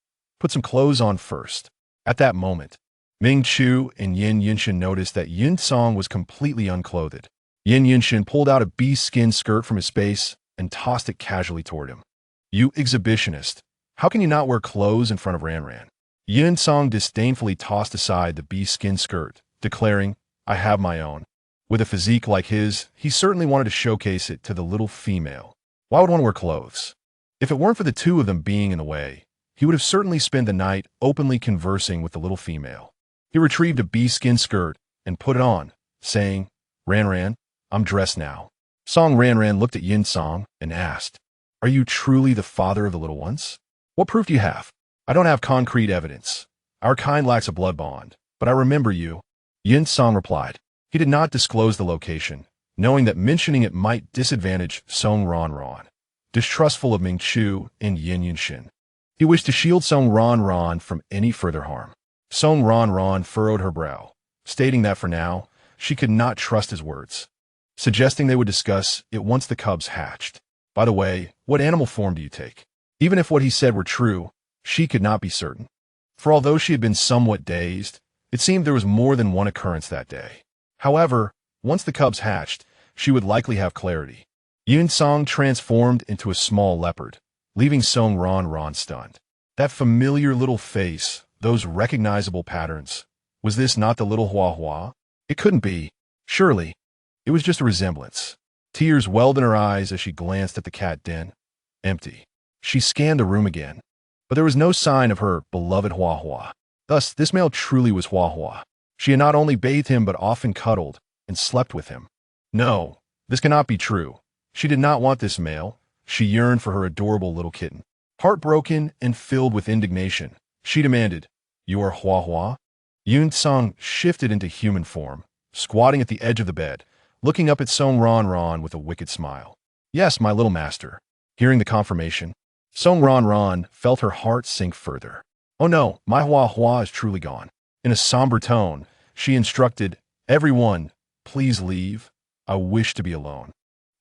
put some clothes on first." At that moment, Ming Chu and Yin Yunshin noticed that Yin Song was completely unclothed. Yin Yunshin pulled out a bee-skin skirt from his space and tossed it casually toward him. "You exhibitionist, how can you not wear clothes in front of Ranran?" Yin Song disdainfully tossed aside the bee-skin skirt, declaring, "I have my own." With a physique like his, he certainly wanted to showcase it to the little female. Why would one wear clothes? If it weren't for the two of them being in the way, he would have certainly spent the night openly conversing with the little female. He retrieved a bee-skin skirt and put it on, saying, "Ranran, I'm dressed now." Song Ranran looked at Yin Song and asked, "Are you truly the father of the little ones? What proof do you have?" "I don't have concrete evidence. Our kind lacks a blood bond, but I remember you," Yin Song replied. He did not disclose the location, knowing that mentioning it might disadvantage Song Ranran, distrustful of Ming Chu and Yin Yunshin. He wished to shield Song Ranran from any further harm. Song Ranran furrowed her brow, stating that for now, she could not trust his words, suggesting they would discuss it once the cubs hatched. By the way, what animal form do you take? Even if what he said were true, she could not be certain. For although she had been somewhat dazed, it seemed there was more than one occurrence that day. However, once the cubs hatched, she would likely have clarity. Yin Song transformed into a small leopard, leaving Song Ranran stunned. That familiar little face, those recognizable patterns. Was this not the little Hua Hua? It couldn't be. Surely. It was just a resemblance. Tears welled in her eyes as she glanced at the cat den. Empty. She scanned the room again, but there was no sign of her beloved Hua Hua. Thus, this male truly was Hua Hua. She had not only bathed him but often cuddled and slept with him. No, this cannot be true. She did not want this male. She yearned for her adorable little kitten. Heartbroken and filled with indignation, she demanded, "You are Hua Hua?" Yun Song shifted into human form, squatting at the edge of the bed, looking up at Song Ranran with a wicked smile. Yes, my little master. Hearing the confirmation, Song Ranran felt her heart sink further. Oh no, my Hua Hua is truly gone. In a somber tone, she instructed, everyone, please leave. I wish to be alone.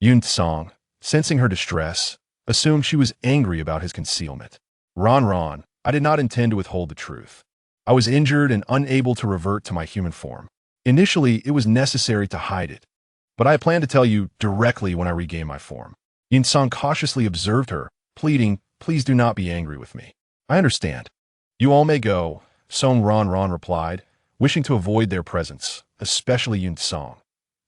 Yun Song, sensing her distress, assumed she was angry about his concealment. Ranran, I did not intend to withhold the truth. I was injured and unable to revert to my human form. Initially, it was necessary to hide it, but I plan to tell you directly when I regain my form. Yun Song cautiously observed her, pleading, please do not be angry with me. I understand. You all may go, Song Ranran replied, wishing to avoid their presence, especially Yun Song.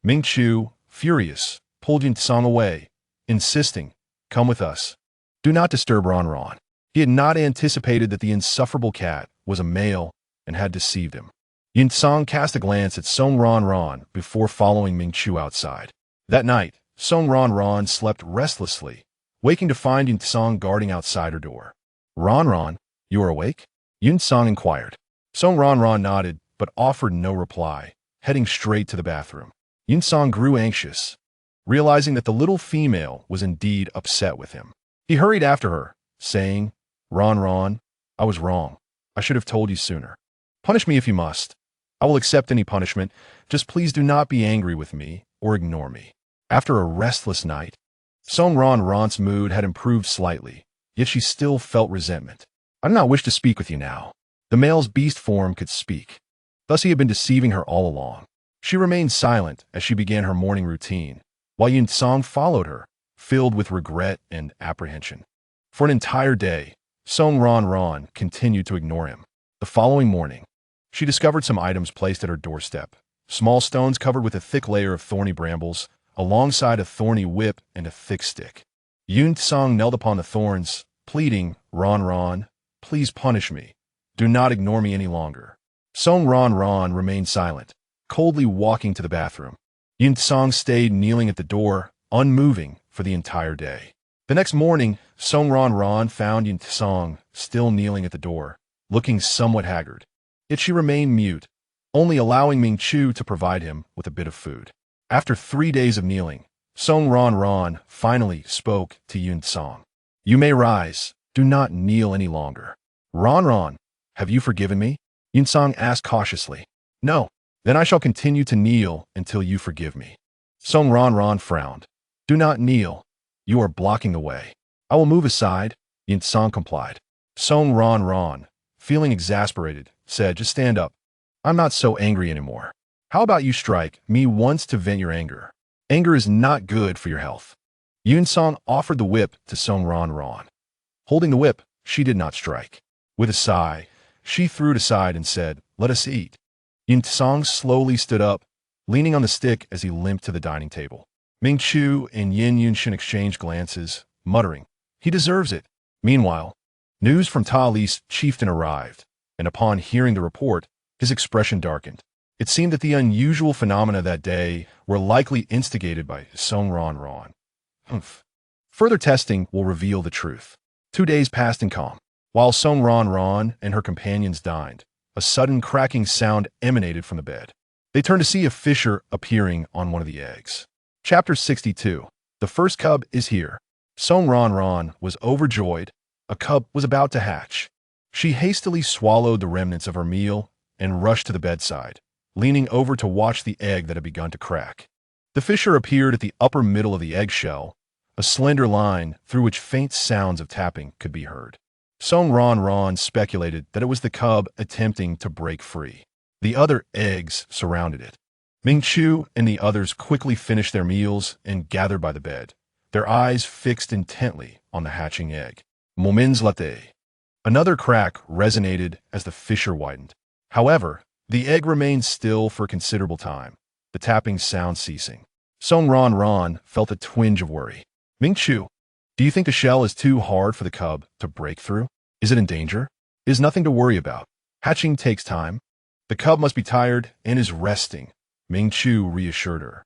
Ming Chu, furious, pulled Yun Song away, insisting, come with us. Do not disturb Ranran. He had not anticipated that the insufferable cat was a male and had deceived him. Yun Song cast a glance at Song Ranran before following Ming Chu outside. That night, Song Ranran slept restlessly, waking to find Yun Song guarding outside her door. Ranran, you are awake? Yun Song inquired. Song Ranran nodded, but offered no reply, heading straight to the bathroom. Yun Song grew anxious, realizing that the little female was indeed upset with him. He hurried after her, saying, Ranran, I was wrong. I should have told you sooner. Punish me if you must. I will accept any punishment. Just please do not be angry with me or ignore me. After a restless night, Song Ranran's mood had improved slightly, yet she still felt resentment. I do not wish to speak with you now. The male's beast form could speak. Thus he had been deceiving her all along. She remained silent as she began her morning routine, while Yun Song followed her, filled with regret and apprehension. For an entire day, Song Ranran continued to ignore him. The following morning, she discovered some items placed at her doorstep. Small stones covered with a thick layer of thorny brambles, alongside a thorny whip and a thick stick. Yun Song knelt upon the thorns, pleading, Ranran, please punish me. Do not ignore me any longer. Song Ranran remained silent, coldly walking to the bathroom. Yun Song stayed kneeling at the door, unmoving, for the entire day. The next morning, Song Ranran found Yun Song still kneeling at the door, looking somewhat haggard. Yet she remained mute, only allowing Ming Chu to provide him with a bit of food. After 3 days of kneeling, Song Ranran finally spoke to Yun Song. You may rise. Do not kneel any longer. Ranran, have you forgiven me? Yun Song asked cautiously. No. Then I shall continue to kneel until you forgive me. Song Ranran frowned. Do not kneel. You are blocking the way. I will move aside. Yun Song complied. Song Ranran, feeling exasperated, said, just stand up. I'm not so angry anymore. How about you strike me once to vent your anger? Anger is not good for your health. Yun Song offered the whip to Song Ranran. Holding the whip, she did not strike. With a sigh, she threw it aside and said, let us eat. Yun Song slowly stood up, leaning on the stick as he limped to the dining table. Ming Chu and Yin Yunshin exchanged glances, muttering, he deserves it. Meanwhile, news from Ta Li's chieftain arrived, and upon hearing the report, his expression darkened. It seemed that the unusual phenomena that day were likely instigated by Song Ranran. Further testing will reveal the truth. 2 days passed in calm. While Song Ranran and her companions dined, a sudden cracking sound emanated from the bed. They turned to see a fissure appearing on one of the eggs. Chapter 62. The first cub is here. Song Ranran was overjoyed. A cub was about to hatch. She hastily swallowed the remnants of her meal and rushed to the bedside, leaning over to watch the egg that had begun to crack. The fissure appeared at the upper middle of the eggshell, a slender line through which faint sounds of tapping could be heard. Song Ranran speculated that it was the cub attempting to break free. The other eggs surrounded it. Ming Chu and the others quickly finished their meals and gathered by the bed, their eyes fixed intently on the hatching egg. Moments later, another crack resonated as the fissure widened. However, the egg remained still for a considerable time, the tapping sound ceasing. Song Ranran felt a twinge of worry. Ming Chu, do you think the shell is too hard for the cub to break through? Is it in danger? It is nothing to worry about. Hatching takes time. The cub must be tired and is resting, Ming Chu reassured her.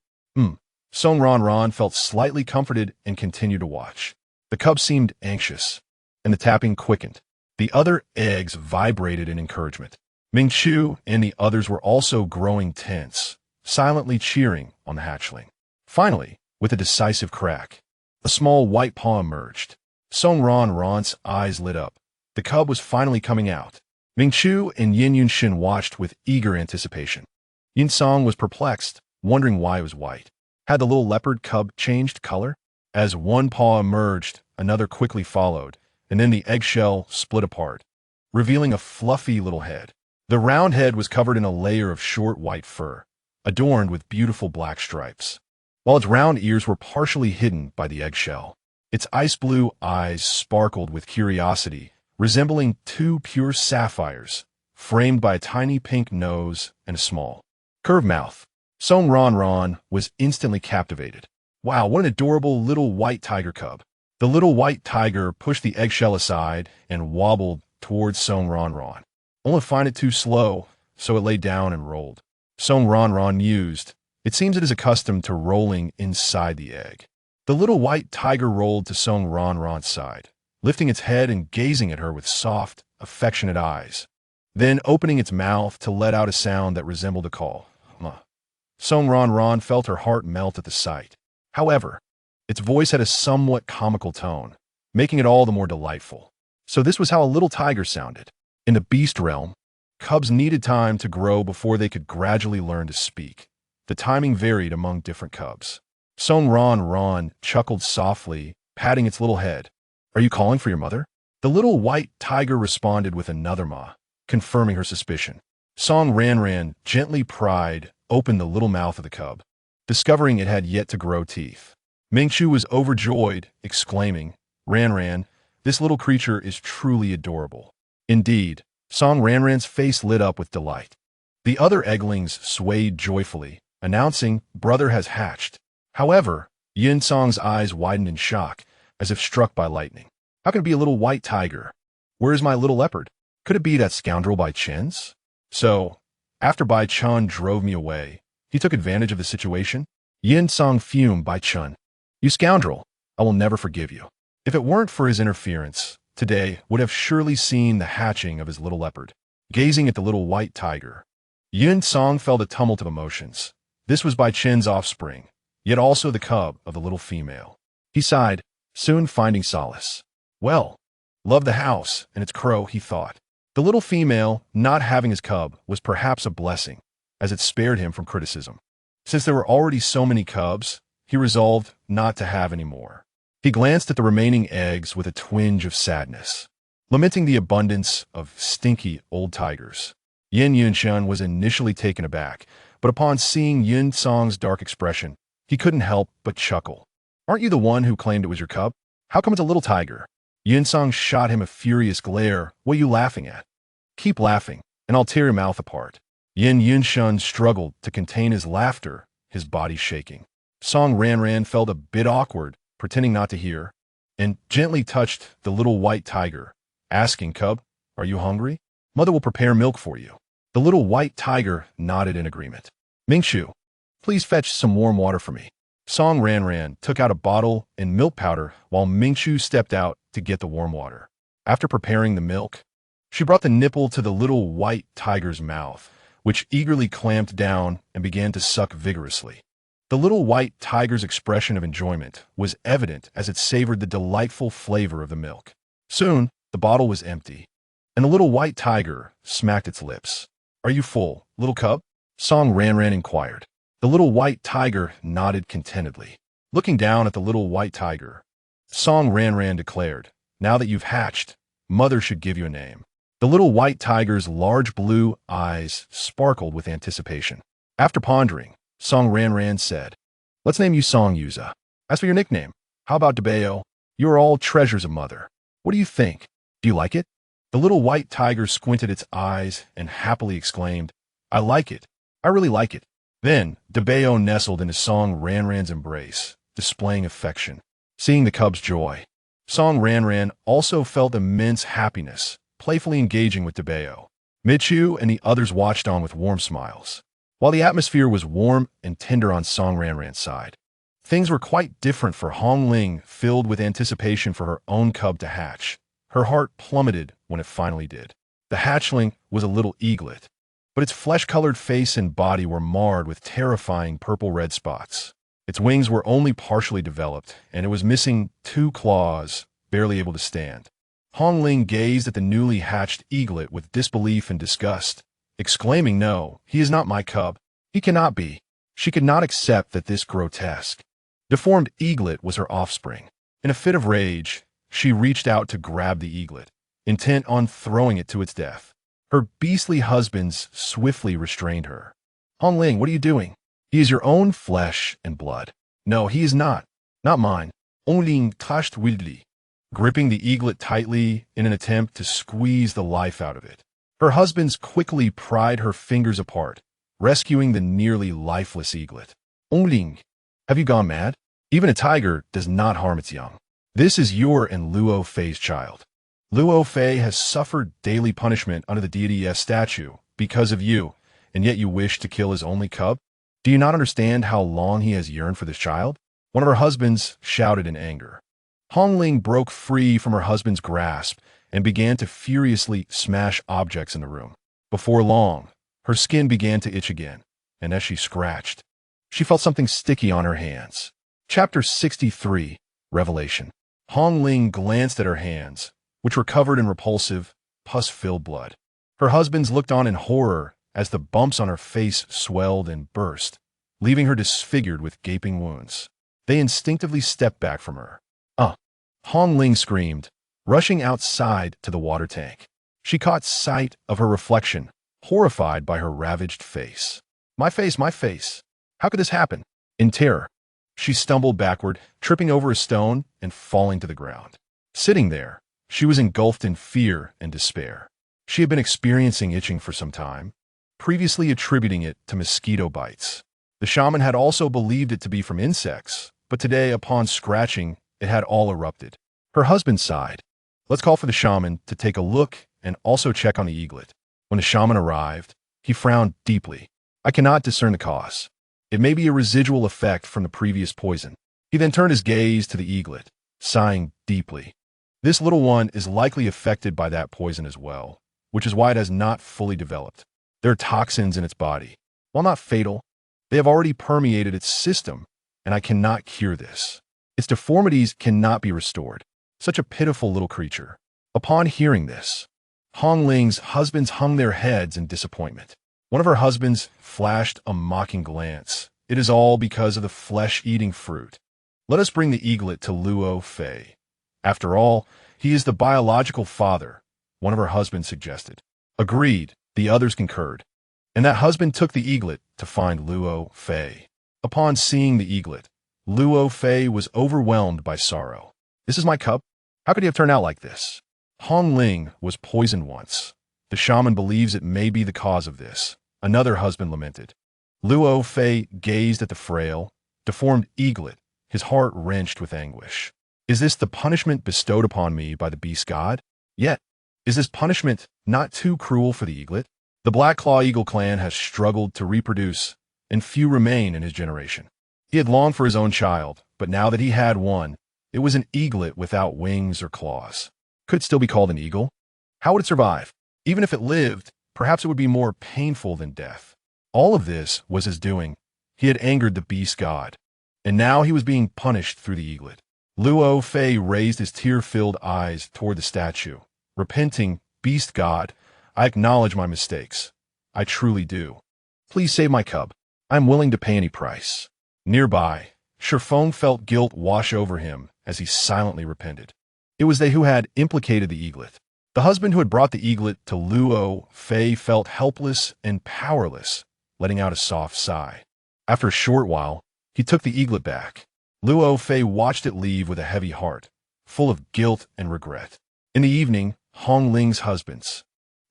Song Ranran felt slightly comforted and continued to watch. The cub seemed anxious, and the tapping quickened. The other eggs vibrated in encouragement. Ming-Chu and the others were also growing tense, silently cheering on the hatchling. Finally, with a decisive crack, a small white paw emerged. Ranran's eyes lit up. The cub was finally coming out. Ming-Chu and Yin Yunshin watched with eager anticipation. Yin Song was perplexed, wondering why it was white. Had the little leopard cub changed color? As one paw emerged, another quickly followed, and then the eggshell split apart, revealing a fluffy little head. The round head was covered in a layer of short white fur, adorned with beautiful black stripes, while its round ears were partially hidden by the eggshell. Its ice blue eyes sparkled with curiosity, resembling two pure sapphires, framed by a tiny pink nose and a small, curved mouth. Ranran was instantly captivated. Wow, what an adorable little white tiger cub. The little white tiger pushed the eggshell aside and wobbled towards Ranran, only to find it too slow, so it lay down and rolled. Ranran mused. It seems it is accustomed to rolling inside the egg. The little white tiger rolled to Ranran's side, lifting its head and gazing at her with soft, affectionate eyes, then opening its mouth to let out a sound that resembled a call. Ranran felt her heart melt at the sight. However, its voice had a somewhat comical tone, making it all the more delightful. So this was how a little tiger sounded. In the beast realm, cubs needed time to grow before they could gradually learn to speak. The timing varied among different cubs. Ranran chuckled softly, patting its little head. Are you calling for your mother? The little white tiger responded with another ma, confirming her suspicion. Ranran gently pried open the little mouth of the cub, discovering it had yet to grow teeth. Ming-Chu was overjoyed, exclaiming, Ranran, this little creature is truly adorable. Indeed, Ranran's face lit up with delight. The other egglings swayed joyfully, announcing, brother has hatched. However, Yin Song's eyes widened in shock, as if struck by lightning. How can it be a little white tiger? Where is my little leopard? Could it be that scoundrel Bai Chen's? So, after Bai Chun drove me away, he took advantage of the situation? Yin Song fumed. Bai Chun, you scoundrel, I will never forgive you. If it weren't for his interference, today would have surely seen the hatching of his little leopard. Gazing at the little white tiger, Yin Song felt a tumult of emotions. This was Bai Chen's offspring, yet also the cub of the little female. He sighed, soon finding solace. Well, love the house and its crow, he thought. The little female, not having his cub, was perhaps a blessing, as it spared him from criticism. Since there were already so many cubs, he resolved not to have any more. He glanced at the remaining eggs with a twinge of sadness, lamenting the abundance of stinky old tigers. Yin Yunshan was initially taken aback, but upon seeing Yin Song's dark expression, he couldn't help but chuckle. Aren't you the one who claimed it was your cub? How come it's a little tiger? Yin Song shot him a furious glare. What are you laughing at? Keep laughing, and I'll tear your mouth apart. Yin Yunshan struggled to contain his laughter, his body shaking. Ranran felt a bit awkward, pretending not to hear, and gently touched the little white tiger, asking, Cub, are you hungry? Mother will prepare milk for you. The little white tiger nodded in agreement. Ming-Chu, please fetch some warm water for me. Ranran took out a bottle and milk powder while Ming-Chu stepped out to get the warm water. After preparing the milk, she brought the nipple to the little white tiger's mouth, which eagerly clamped down and began to suck vigorously. The little white tiger's expression of enjoyment was evident as it savored the delightful flavor of the milk. Soon, the bottle was empty, and the little white tiger smacked its lips. Are you full, little cub? Ranran inquired. The little white tiger nodded contentedly. Looking down at the little white tiger, Ranran declared, now that you've hatched, Mother should give you a name. The little white tiger's large blue eyes sparkled with anticipation. After pondering, Ranran said, let's name you Song Yuza. As for your nickname, how about Debeo? You are all treasures of Mother. What do you think? Do you like it? The little white tiger squinted its eyes and happily exclaimed, I like it. I really like it. Then, Debeo nestled into Ranran's embrace, displaying affection. Seeing the cub's joy, Ranran also felt immense happiness, playfully engaging with Debeo. Michu and the others watched on with warm smiles. While the atmosphere was warm and tender on Ranran's side, things were quite different for Hong Ling, filled with anticipation for her own cub to hatch. Her heart plummeted when it finally did. The hatchling was a little eaglet, but its flesh-colored face and body were marred with terrifying purple-red spots. Its wings were only partially developed, and it was missing 2 claws, barely able to stand. Hong Ling gazed at the newly hatched eaglet with disbelief and disgust, exclaiming, "No, he is not my cub. He cannot be." She could not accept that this grotesque, deformed eaglet was her offspring. In a fit of rage, she reached out to grab the eaglet, intent on throwing it to its death. Her beastly husbands swiftly restrained her. "Hong Ling, what are you doing? He is your own flesh and blood." "No, he is not. Not mine." Hong Ling clashed wildly, gripping the eaglet tightly in an attempt to squeeze the life out of it. Her husbands quickly pried her fingers apart, rescuing the nearly lifeless eaglet. "Hong Ling, have you gone mad? Even a tiger does not harm its young. This is your and Luo Fei's child. Luo Fei has suffered daily punishment under the deity S statue because of you, and yet you wish to kill his only cub? Do you not understand how long he has yearned for this child?" One of her husbands shouted in anger. Hong Ling broke free from her husband's grasp and began to furiously smash objects in the room. Before long, her skin began to itch again, and as she scratched, she felt something sticky on her hands. Chapter 63, Revelation. Hong Ling glanced at her hands, which were covered in repulsive, pus-filled blood. Her husbands looked on in horror as the bumps on her face swelled and burst, leaving her disfigured with gaping wounds. They instinctively stepped back from her. Hong Ling screamed, rushing outside to the water tank. She caught sight of her reflection, horrified by her ravaged face. My face, my face! How could this happen?" In terror, she stumbled backward, tripping over a stone and falling to the ground. Sitting there, she was engulfed in fear and despair. She had been experiencing itching for some time, previously attributing it to mosquito bites. The shaman had also believed it to be from insects, but today, upon scratching, it had all erupted. Her husband sighed. "Let's call for the shaman to take a look and also check on the eaglet." When the shaman arrived, he frowned deeply. "I cannot discern the cause. It may be a residual effect from the previous poison." He then turned his gaze to the eaglet, sighing deeply. "This little one is likely affected by that poison as well, which is why it has not fully developed. There are toxins in its body. While not fatal, they have already permeated its system, and I cannot cure this. Its deformities cannot be restored. Such a pitiful little creature." Upon hearing this, Hong Ling's husbands hung their heads in disappointment. One of her husbands flashed a mocking glance. "It is all because of the flesh-eating fruit. Let us bring the eaglet to Luo Fei. After all, he is the biological father," one of her husbands suggested. Agreed, the others concurred, and that husband took the eaglet to find Luo Fei. Upon seeing the eaglet, Luo Fei was overwhelmed by sorrow. "This is my cub? How could he have turned out like this?" Hong Ling was poisoned once. The shaman believes it may be the cause of this, another husband lamented. Luo Fei gazed at the frail, deformed eaglet, his heart wrenched with anguish. "Is this the punishment bestowed upon me by the beast god? Yet, is this punishment not too cruel for the eaglet? The Black Claw Eagle clan has struggled to reproduce, and few remain in his generation. He had longed for his own child, but now that he had one, it was an eaglet without wings or claws. Could it still be called an eagle? How would it survive? Even if it lived, perhaps it would be more painful than death." All of this was his doing. He had angered the beast god, and now he was being punished through the eaglet. Luo Fei raised his tear-filled eyes toward the statue. "Repenting, beast god, I acknowledge my mistakes. I truly do. Please save my cub. I am willing to pay any price." Nearby, Shifeng felt guilt wash over him as he silently repented. It was they who had implicated the eaglet. The husband who had brought the eaglet to Luo Fei felt helpless and powerless, letting out a soft sigh. After a short while, he took the eaglet back. Luo Fei watched it leave with a heavy heart, full of guilt and regret. In the evening, Hong Ling's husbands,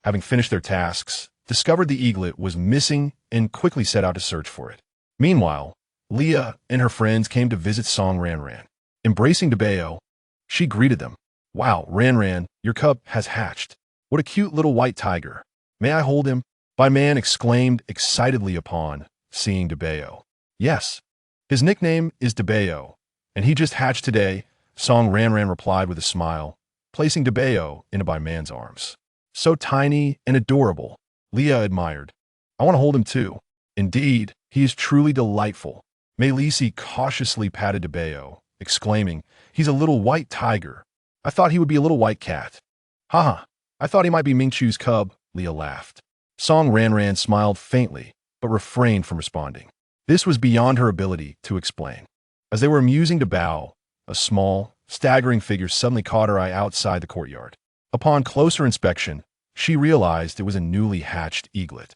having finished their tasks, discovered the eaglet was missing and quickly set out to search for it. Meanwhile, Leah and her friends came to visit Song Ranran. Embracing Debeo, she greeted them. "Wow, Ranran, your cub has hatched. What a cute little white tiger. May I hold him?" Man exclaimed excitedly upon seeing Debeo. "Yes, his nickname is Debeo, and he just hatched today," Song Ranran replied with a smile, placing Debeo into Man's arms. So tiny and adorable. Leah admired. I want to hold him too. Indeed, he is truly delightful. Melisi cautiously patted Debeo, exclaiming, he's a little white tiger. I thought he would be a little white cat. Haha, I thought he might be Mingchu's cub, Leah laughed. Song Ranran smiled faintly, but refrained from responding. This was beyond her ability to explain. As they were amusing Debao, a small, staggering figure suddenly caught her eye outside the courtyard. Upon closer inspection, she realized it was a newly hatched eaglet.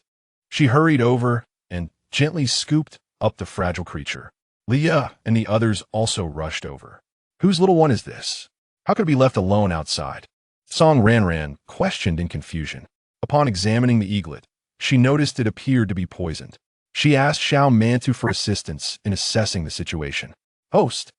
She hurried over and gently scooped up the fragile creature. Leah and the others also rushed over. Whose little one is this? How could it be left alone outside? Song Ranran questioned in confusion. Upon examining the eaglet, she noticed it appeared to be poisoned. She asked Xiao Mantu for assistance in assessing the situation. Host,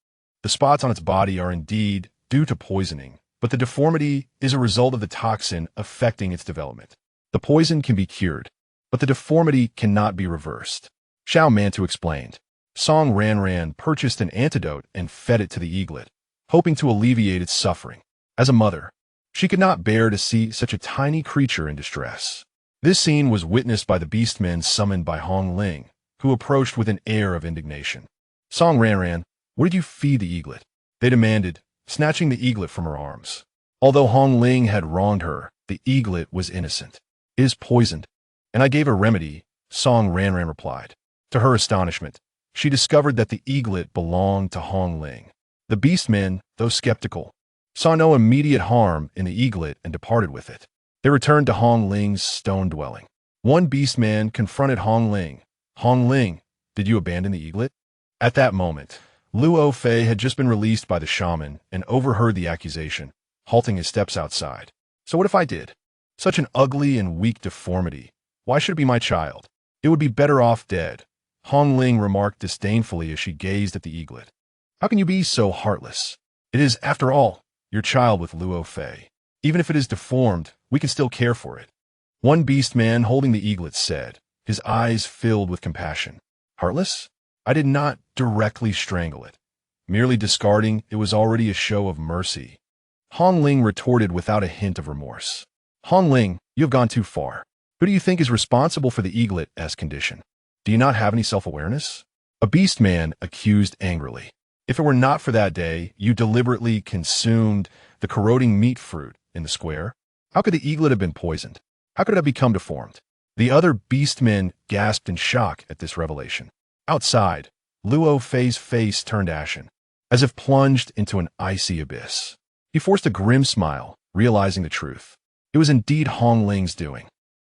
the spots on its body are indeed due to poisoning, but the deformity is a result of the toxin affecting its development. The poison can be cured, but the deformity cannot be reversed. Xiao Mantu explained. Song Ranran purchased an antidote and fed it to the eaglet, hoping to alleviate its suffering. As a mother, she could not bear to see such a tiny creature in distress. This scene was witnessed by the beastmen summoned by Hong Ling, who approached with an air of indignation. Song Ranran, what did you feed the eaglet? They demanded, snatching the eaglet from her arms. Although Hong Ling had wronged her, the eaglet was innocent. It is poisoned, and I gave a remedy, Song Ranran replied. To her astonishment, she discovered that the eaglet belonged to Hong Ling. The beastmen, though skeptical, saw no immediate harm in the eaglet and departed with it. They returned to Hong Ling's stone dwelling. One beastman confronted Hong Ling. Hong Ling, did you abandon the eaglet? At that moment, Luo Fei had just been released by the shaman and overheard the accusation, halting his steps outside. So what if I did? Such an ugly and weak deformity. Why should it be my child? It would be better off dead, Hong Ling remarked disdainfully as she gazed at the eaglet. How can you be so heartless? It is, after all, your child with Luo Fei. Even if it is deformed, we can still care for it. One beastman holding the eaglet said, his eyes filled with compassion. Heartless? I did not directly strangle it. Merely discarding it was already a show of mercy. Hong Ling retorted without a hint of remorse. Hong Ling, you have gone too far. Who do you think is responsible for the eaglet's condition? Do you not have any self-awareness? A beastman accused angrily. If it were not for that day, you deliberately consumed the corroding meat fruit in the square. How could the eaglet have been poisoned? How could it have become deformed? The other beastmen gasped in shock at this revelation. Outside, Luo Fei's face turned ashen, as if plunged into an icy abyss. He forced a grim smile, realizing the truth. It was indeed Hong Ling's doing.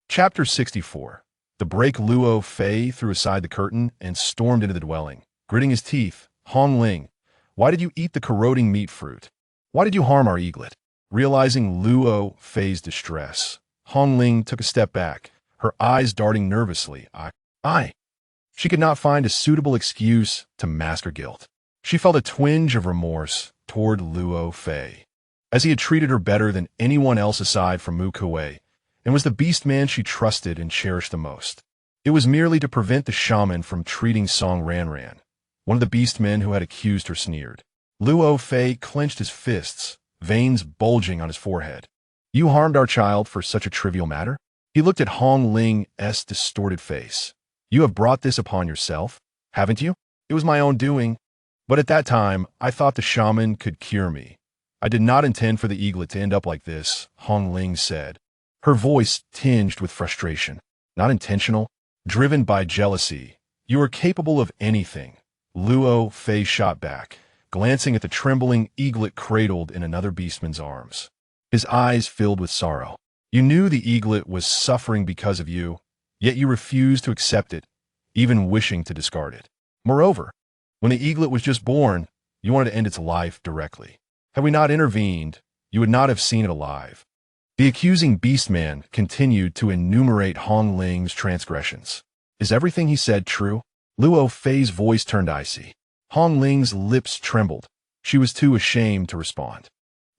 Chapter 64. The break. Luo Fei threw aside the curtain and stormed into the dwelling, gritting his teeth. Hong Ling, why did you eat the corroding meat fruit? Why did you harm our eaglet? Realizing Luo Fei's distress, Hong Ling took a step back, her eyes darting nervously. She could not find a suitable excuse to mask her guilt. She felt a twinge of remorse toward Luo Fei, as he had treated her better than anyone else aside from Mu Kuei, and was the beastman she trusted and cherished the most. It was merely to prevent the shaman from treating Song Ranran. One of the beastmen who had accused her sneered. Luo Fei clenched his fists, veins bulging on his forehead. You harmed our child for such a trivial matter? He looked at Hong Ling's distorted face. You have brought this upon yourself, haven't you? It was my own doing. But at that time, I thought the shaman could cure me. I did not intend for the eaglet to end up like this, Hong Ling said, her voice tinged with frustration. Not intentional, driven by jealousy. You are capable of anything. Luo Fei shot back, glancing at the trembling eaglet cradled in another beastman's arms. His eyes filled with sorrow. You knew the eaglet was suffering because of you, yet you refused to accept it, even wishing to discard it. Moreover, when the eaglet was just born, you wanted to end its life directly. Had we not intervened, you would not have seen it alive. The accusing beastman continued to enumerate Hong Ling's transgressions. Is everything he said true? Luo Fei's voice turned icy. Hong Ling's lips trembled. She was too ashamed to respond.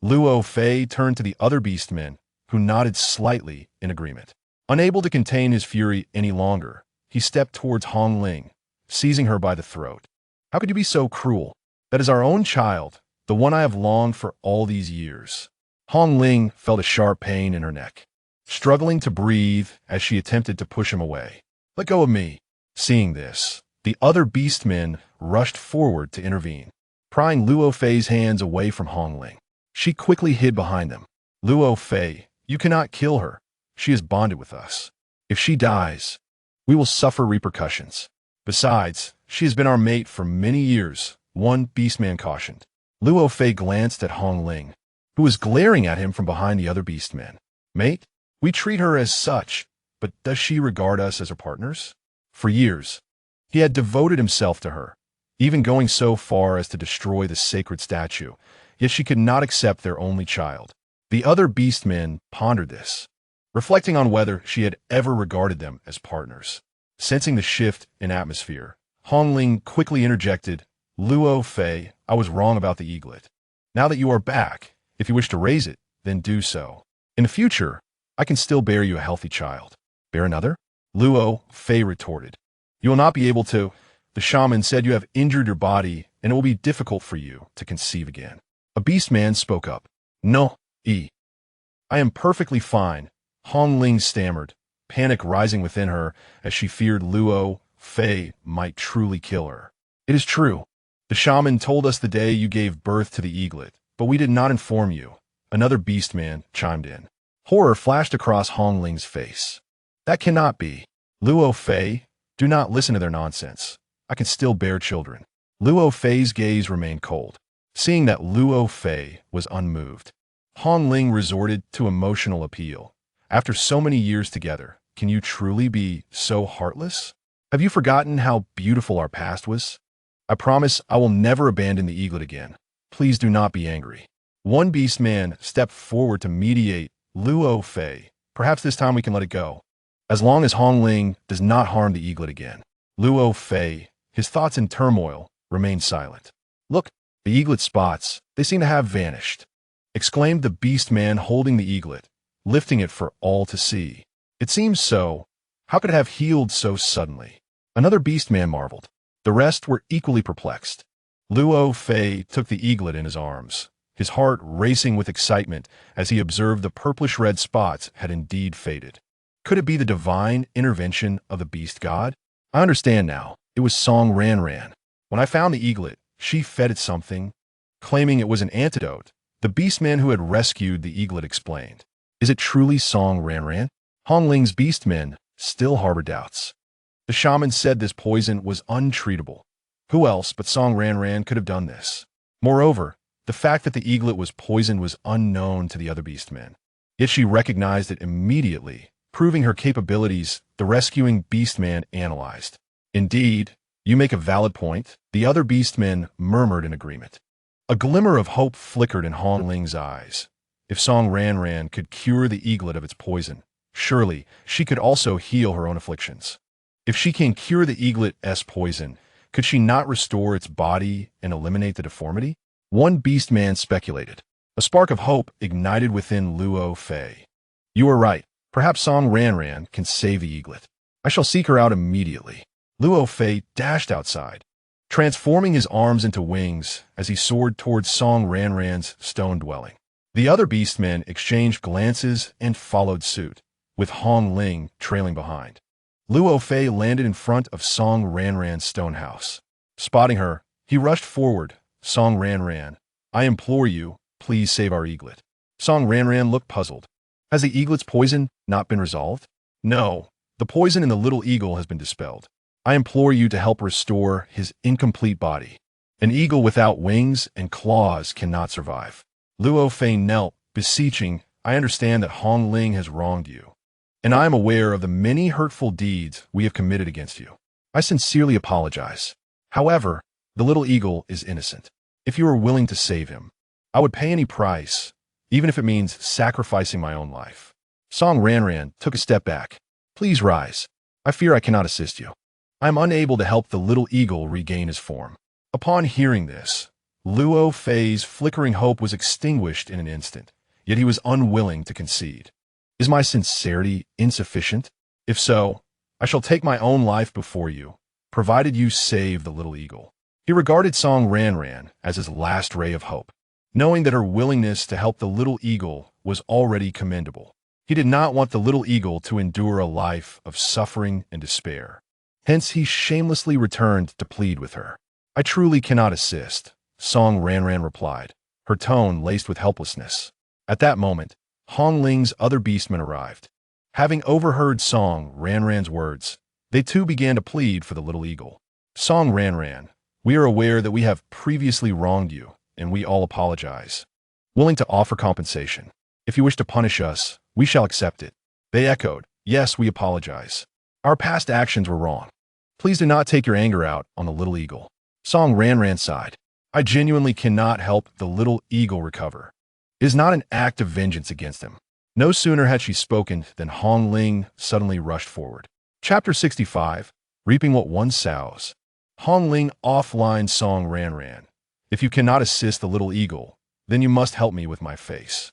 Luo Fei turned to the other beastmen, who nodded slightly in agreement. Unable to contain his fury any longer, he stepped towards Hong Ling, seizing her by the throat. How could you be so cruel? That is our own child, the one I have longed for all these years. Hong Ling felt a sharp pain in her neck. struggling to breathe as she attempted to push him away. "Let go of me." Seeing this, the other beastmen rushed forward to intervene, prying Luo Fei's hands away from Hong Ling. She quickly hid behind them. "Luo Fei, you cannot kill her. She is bonded with us. If she dies, we will suffer repercussions. Besides, she has been our mate for many years," one beastman cautioned. Luo Fei glanced at Hong Ling, who was glaring at him from behind the other beastmen. "Mate, we treat her as such, but does she regard us as her partners?" For years, he had devoted himself to her, even going so far as to destroy the sacred statue, yet she could not accept their only child. The other beastmen pondered this, reflecting on whether she had ever regarded them as partners. Sensing the shift in atmosphere, Hong Ling quickly interjected, "Luo Fei, I was wrong about the eaglet. Now that you are back, if you wish to raise it, then do so. In the future, I can still bear you a healthy child." "Bear another?" Luo Fei retorted. "You will not be able to. The shaman said you have injured your body, and it will be difficult for you to conceive again." A beastman spoke up. "No, I am perfectly fine," Hong Ling stammered, panic rising within her as she feared Luo Fei might truly kill her. "It is true. The shaman told us the day you gave birth to the eaglet, but we did not inform you," another beastman chimed in. Horror flashed across Hong Ling's face. "That cannot be. Luo Fei, do not listen to their nonsense. I can still bear children." Luo Fei's gaze remained cold. Seeing that Luo Fei was unmoved, Hong Ling resorted to emotional appeal. "After so many years together, can you truly be so heartless? Have you forgotten how beautiful our past was? I promise I will never abandon the eaglet again. Please do not be angry." One beastman stepped forward to mediate. "Luo Fei, perhaps this time we can let it go, as long as Hong Ling does not harm the eaglet again." Luo Fei, his thoughts in turmoil, remained silent. "Look, the eaglet spots, they seem to have vanished," exclaimed the beastman holding the eaglet, lifting it for all to see. "It seems so. How could it have healed so suddenly?" Another beastman marveled. The rest were equally perplexed. Luo Fei took the eaglet in his arms, his heart racing with excitement as he observed the purplish-red spots had indeed faded. Could it be the divine intervention of the beast god? "I understand now. It was Song Ranran. When I found the eaglet, she fed it something, claiming it was an antidote," the beastman who had rescued the eaglet explained. "Is it truly Song Ranran?" Hong Ling's beastmen still harbored doubts. The shaman said this poison was untreatable. Who else but Song Ranran could have done this? Moreover, the fact that the eaglet was poisoned was unknown to the other beastmen. Yet she recognized it immediately, proving her capabilities. The rescuing beastman analyzed. "Indeed, you make a valid point," the other beastmen murmured in agreement. A glimmer of hope flickered in Hong Ling's eyes. If Song Ranran could cure the eaglet of its poison, surely she could also heal her own afflictions. If she can cure the eaglet's poison, could she not restore its body and eliminate the deformity? One beastman speculated. A spark of hope ignited within Luo Fei. "You are right. Perhaps Song Ranran can save the eaglet. I shall seek her out immediately." Luo Fei dashed outside, transforming his arms into wings as he soared towards Song Ranran's stone dwelling. The other beastmen exchanged glances and followed suit, with Hong Ling trailing behind. Luo Fei landed in front of Song Ranran's stone house. Spotting her, he rushed forward. "Song Ranran, I implore you, please save our eaglet." Song Ranran looked puzzled. "Has the eaglet's poison not been resolved?" "No, the poison in the little eagle has been dispelled. I implore you to help restore his incomplete body. An eagle without wings and claws cannot survive." Luo Fei knelt, beseeching, "I understand that Hong Ling has wronged you, and I am aware of the many hurtful deeds we have committed against you. I sincerely apologize. However, the little eagle is innocent. If you are willing to save him, I would pay any price, even if it means sacrificing my own life." Song Ranran took a step back. "Please rise. I fear I cannot assist you. I am unable to help the little eagle regain his form." Upon hearing this, Luo Fei's flickering hope was extinguished in an instant, yet he was unwilling to concede. "Is my sincerity insufficient? If so, I shall take my own life before you, provided you save the little eagle." He regarded Song Ranran as his last ray of hope, knowing that her willingness to help the little eagle was already commendable. He did not want the little eagle to endure a life of suffering and despair. Hence, he shamelessly returned to plead with her. I truly cannot assist, Song Ranran replied, her tone laced with helplessness. At that moment, Hong Ling's other beastmen arrived. Having overheard Song Ranran's words, they too began to plead for the little eagle. Song Ranran, we are aware that we have previously wronged you, and we all apologize. Willing to offer compensation. If you wish to punish us, we shall accept it. They echoed, yes, we apologize. Our past actions were wrong. Please do not take your anger out on the little eagle. Song Ranran sighed. I genuinely cannot help the little eagle recover. It is not an act of vengeance against him. No sooner had she spoken than Hong Ling suddenly rushed forward. Chapter 65, Reaping What One Sows. Hong Ling offline Song Ranran. If you cannot assist the little eagle, then you must help me with my face.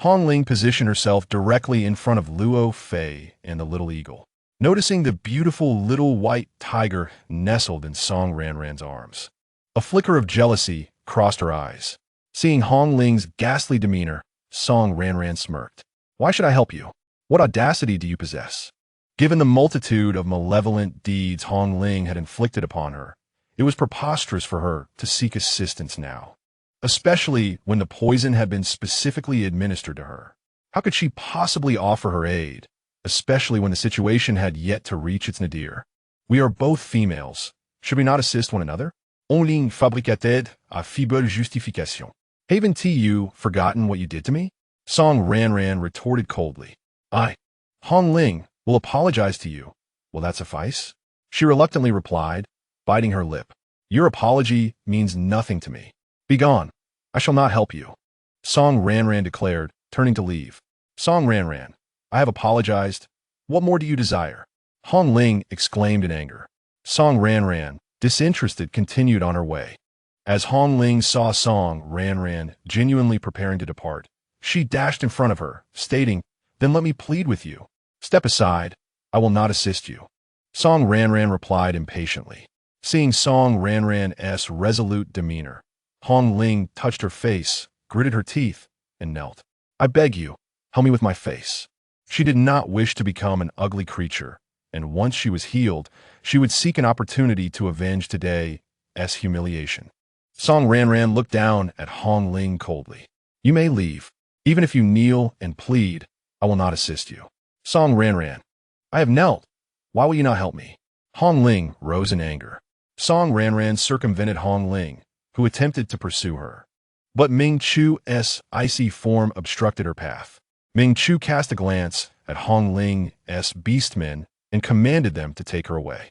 Hong Ling positioned herself directly in front of Luo Fei and the little eagle. Noticing the beautiful little white tiger nestled in Song Ranran's arms. A flicker of jealousy crossed her eyes. Seeing Hong Ling's ghastly demeanor, Song Ranran smirked. Why should I help you? What audacity do you possess? Given the multitude of malevolent deeds Hong Ling had inflicted upon her, it was preposterous for her to seek assistance now, especially when the poison had been specifically administered to her. How could she possibly offer her aid, especially when the situation had yet to reach its nadir? We are both females. Should we not assist one another? En ligne fabricated à faible justification. Haven't you forgotten what you did to me? Song Ranran retorted coldly. I, Hong Ling, will apologize to you. Will that suffice? She reluctantly replied, biting her lip. Your apology means nothing to me. Begone. I shall not help you. Song Ranran declared, turning to leave. Song Ranran, I have apologized. What more do you desire? Hong Ling exclaimed in anger. Song Ranran, disinterested, continued on her way. As Hong Ling saw Song Ranran genuinely preparing to depart, she dashed in front of her, stating, Then let me plead with you. Step aside. I will not assist you. Song Ranran replied impatiently. Seeing Song Ranran's resolute demeanor, Hong Ling touched her face, gritted her teeth, and knelt. I beg you, help me with my face. She did not wish to become an ugly creature, and once she was healed, she would seek an opportunity to avenge today's humiliation. Song Ranran looked down at Hong Ling coldly. You may leave. Even if you kneel and plead, I will not assist you. Song Ranran, I have knelt. Why will you not help me? Hong Ling rose in anger. Song Ranran circumvented Hong Ling, who attempted to pursue her. But Ming Chu's icy form obstructed her path. Ming Chu cast a glance at Hong Ling's beastmen and commanded them to take her away.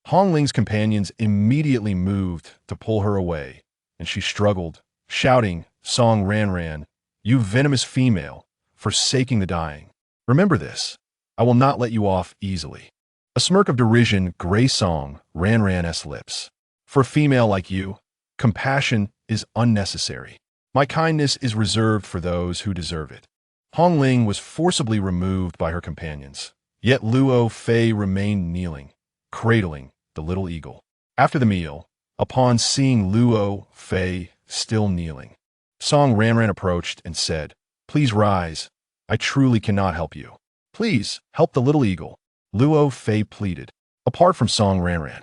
Hong Ling's companions immediately moved to pull her away, and she struggled, shouting, Song Ranran, you venomous female, forsaking the dying. Remember this. I will not let you off easily. A smirk of derision graced Song Ranran's lips. For a female like you, compassion is unnecessary. My kindness is reserved for those who deserve it. Hong Ling was forcibly removed by her companions, yet Luo Fei remained kneeling, cradling the little eagle. After the meal, upon seeing Luo Fei still kneeling, Song Ranran approached and said, Please rise. I truly cannot help you. Please help the little eagle. Luo Fei pleaded. Apart from Song Ranran,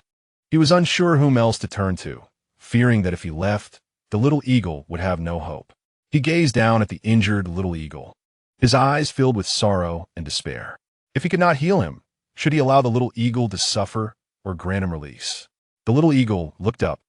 he was unsure whom else to turn to, fearing that if he left, the little eagle would have no hope. He gazed down at the injured little eagle, his eyes filled with sorrow and despair. If he could not heal him, should he allow the little eagle to suffer or grant him release? The little eagle looked up,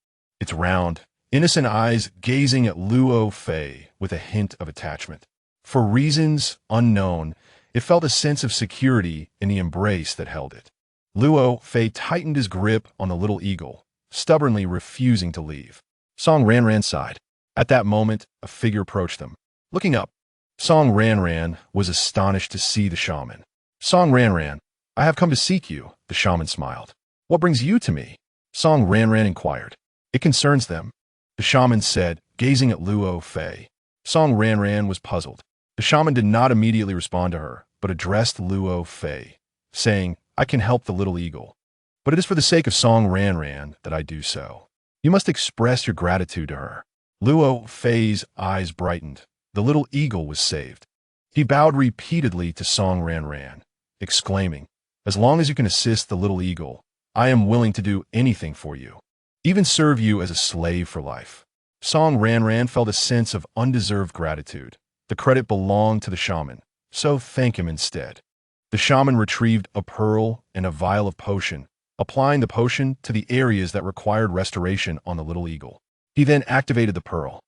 its round, innocent eyes gazing at Luo Fei with a hint of attachment. For reasons unknown, it felt a sense of security in the embrace that held it. Luo Fei tightened his grip on the little eagle, stubbornly refusing to leave. Song Ranran sighed. At that moment, a figure approached them. Looking up, Song Ranran was astonished to see the shaman. Song Ranran, I have come to seek you, the shaman smiled. What brings you to me? Song Ranran inquired. It concerns them, the shaman said, gazing at Luo Fei. Song Ranran was puzzled. The shaman did not immediately respond to her, but addressed Luo Fei, saying, I can help the little eagle, but it is for the sake of Song Ranran that I do so. You must express your gratitude to her. Luo Fei's eyes brightened. The little eagle was saved. He bowed repeatedly to Song Ranran, exclaiming, "As long as you can assist the little eagle, I am willing to do anything for you, even serve you as a slave for life." Song Ranran felt a sense of undeserved gratitude. The credit belonged to the shaman, so thank him instead. The shaman retrieved a pearl and a vial of potion, applying the potion to the areas that required restoration on the little eagle. He then activated the pearl.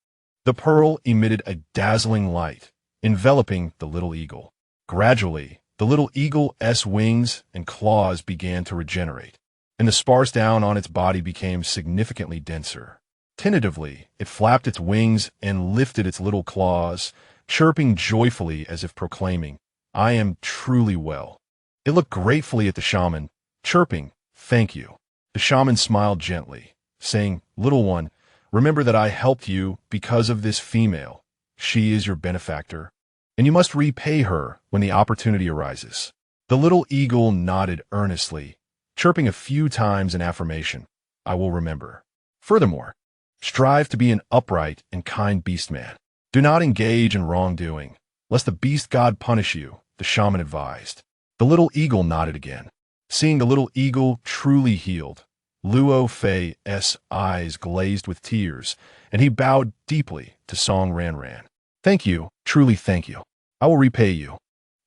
The pearl emitted a dazzling light, enveloping the little eagle. Gradually, the little eagle's wings and claws began to regenerate, and the sparse down on its body became significantly denser. Tentatively, it flapped its wings and lifted its little claws, chirping joyfully as if proclaiming, "I am truly well." It looked gratefully at the shaman, chirping, "Thank you." The shaman smiled gently, saying, "Little one, remember that I helped you because of this female. She is your benefactor, and you must repay her when the opportunity arises." The little eagle nodded earnestly, chirping a few times in affirmation, "I will remember." Furthermore, strive to be an upright and kind beastman. Do not engage in wrongdoing, lest the beast god punish you, the shaman advised. The little eagle nodded again. Seeing the little eagle truly healed, Luo Fei's eyes glazed with tears, and he bowed deeply to Song Ranran. "Thank you, truly thank you. I will repay you.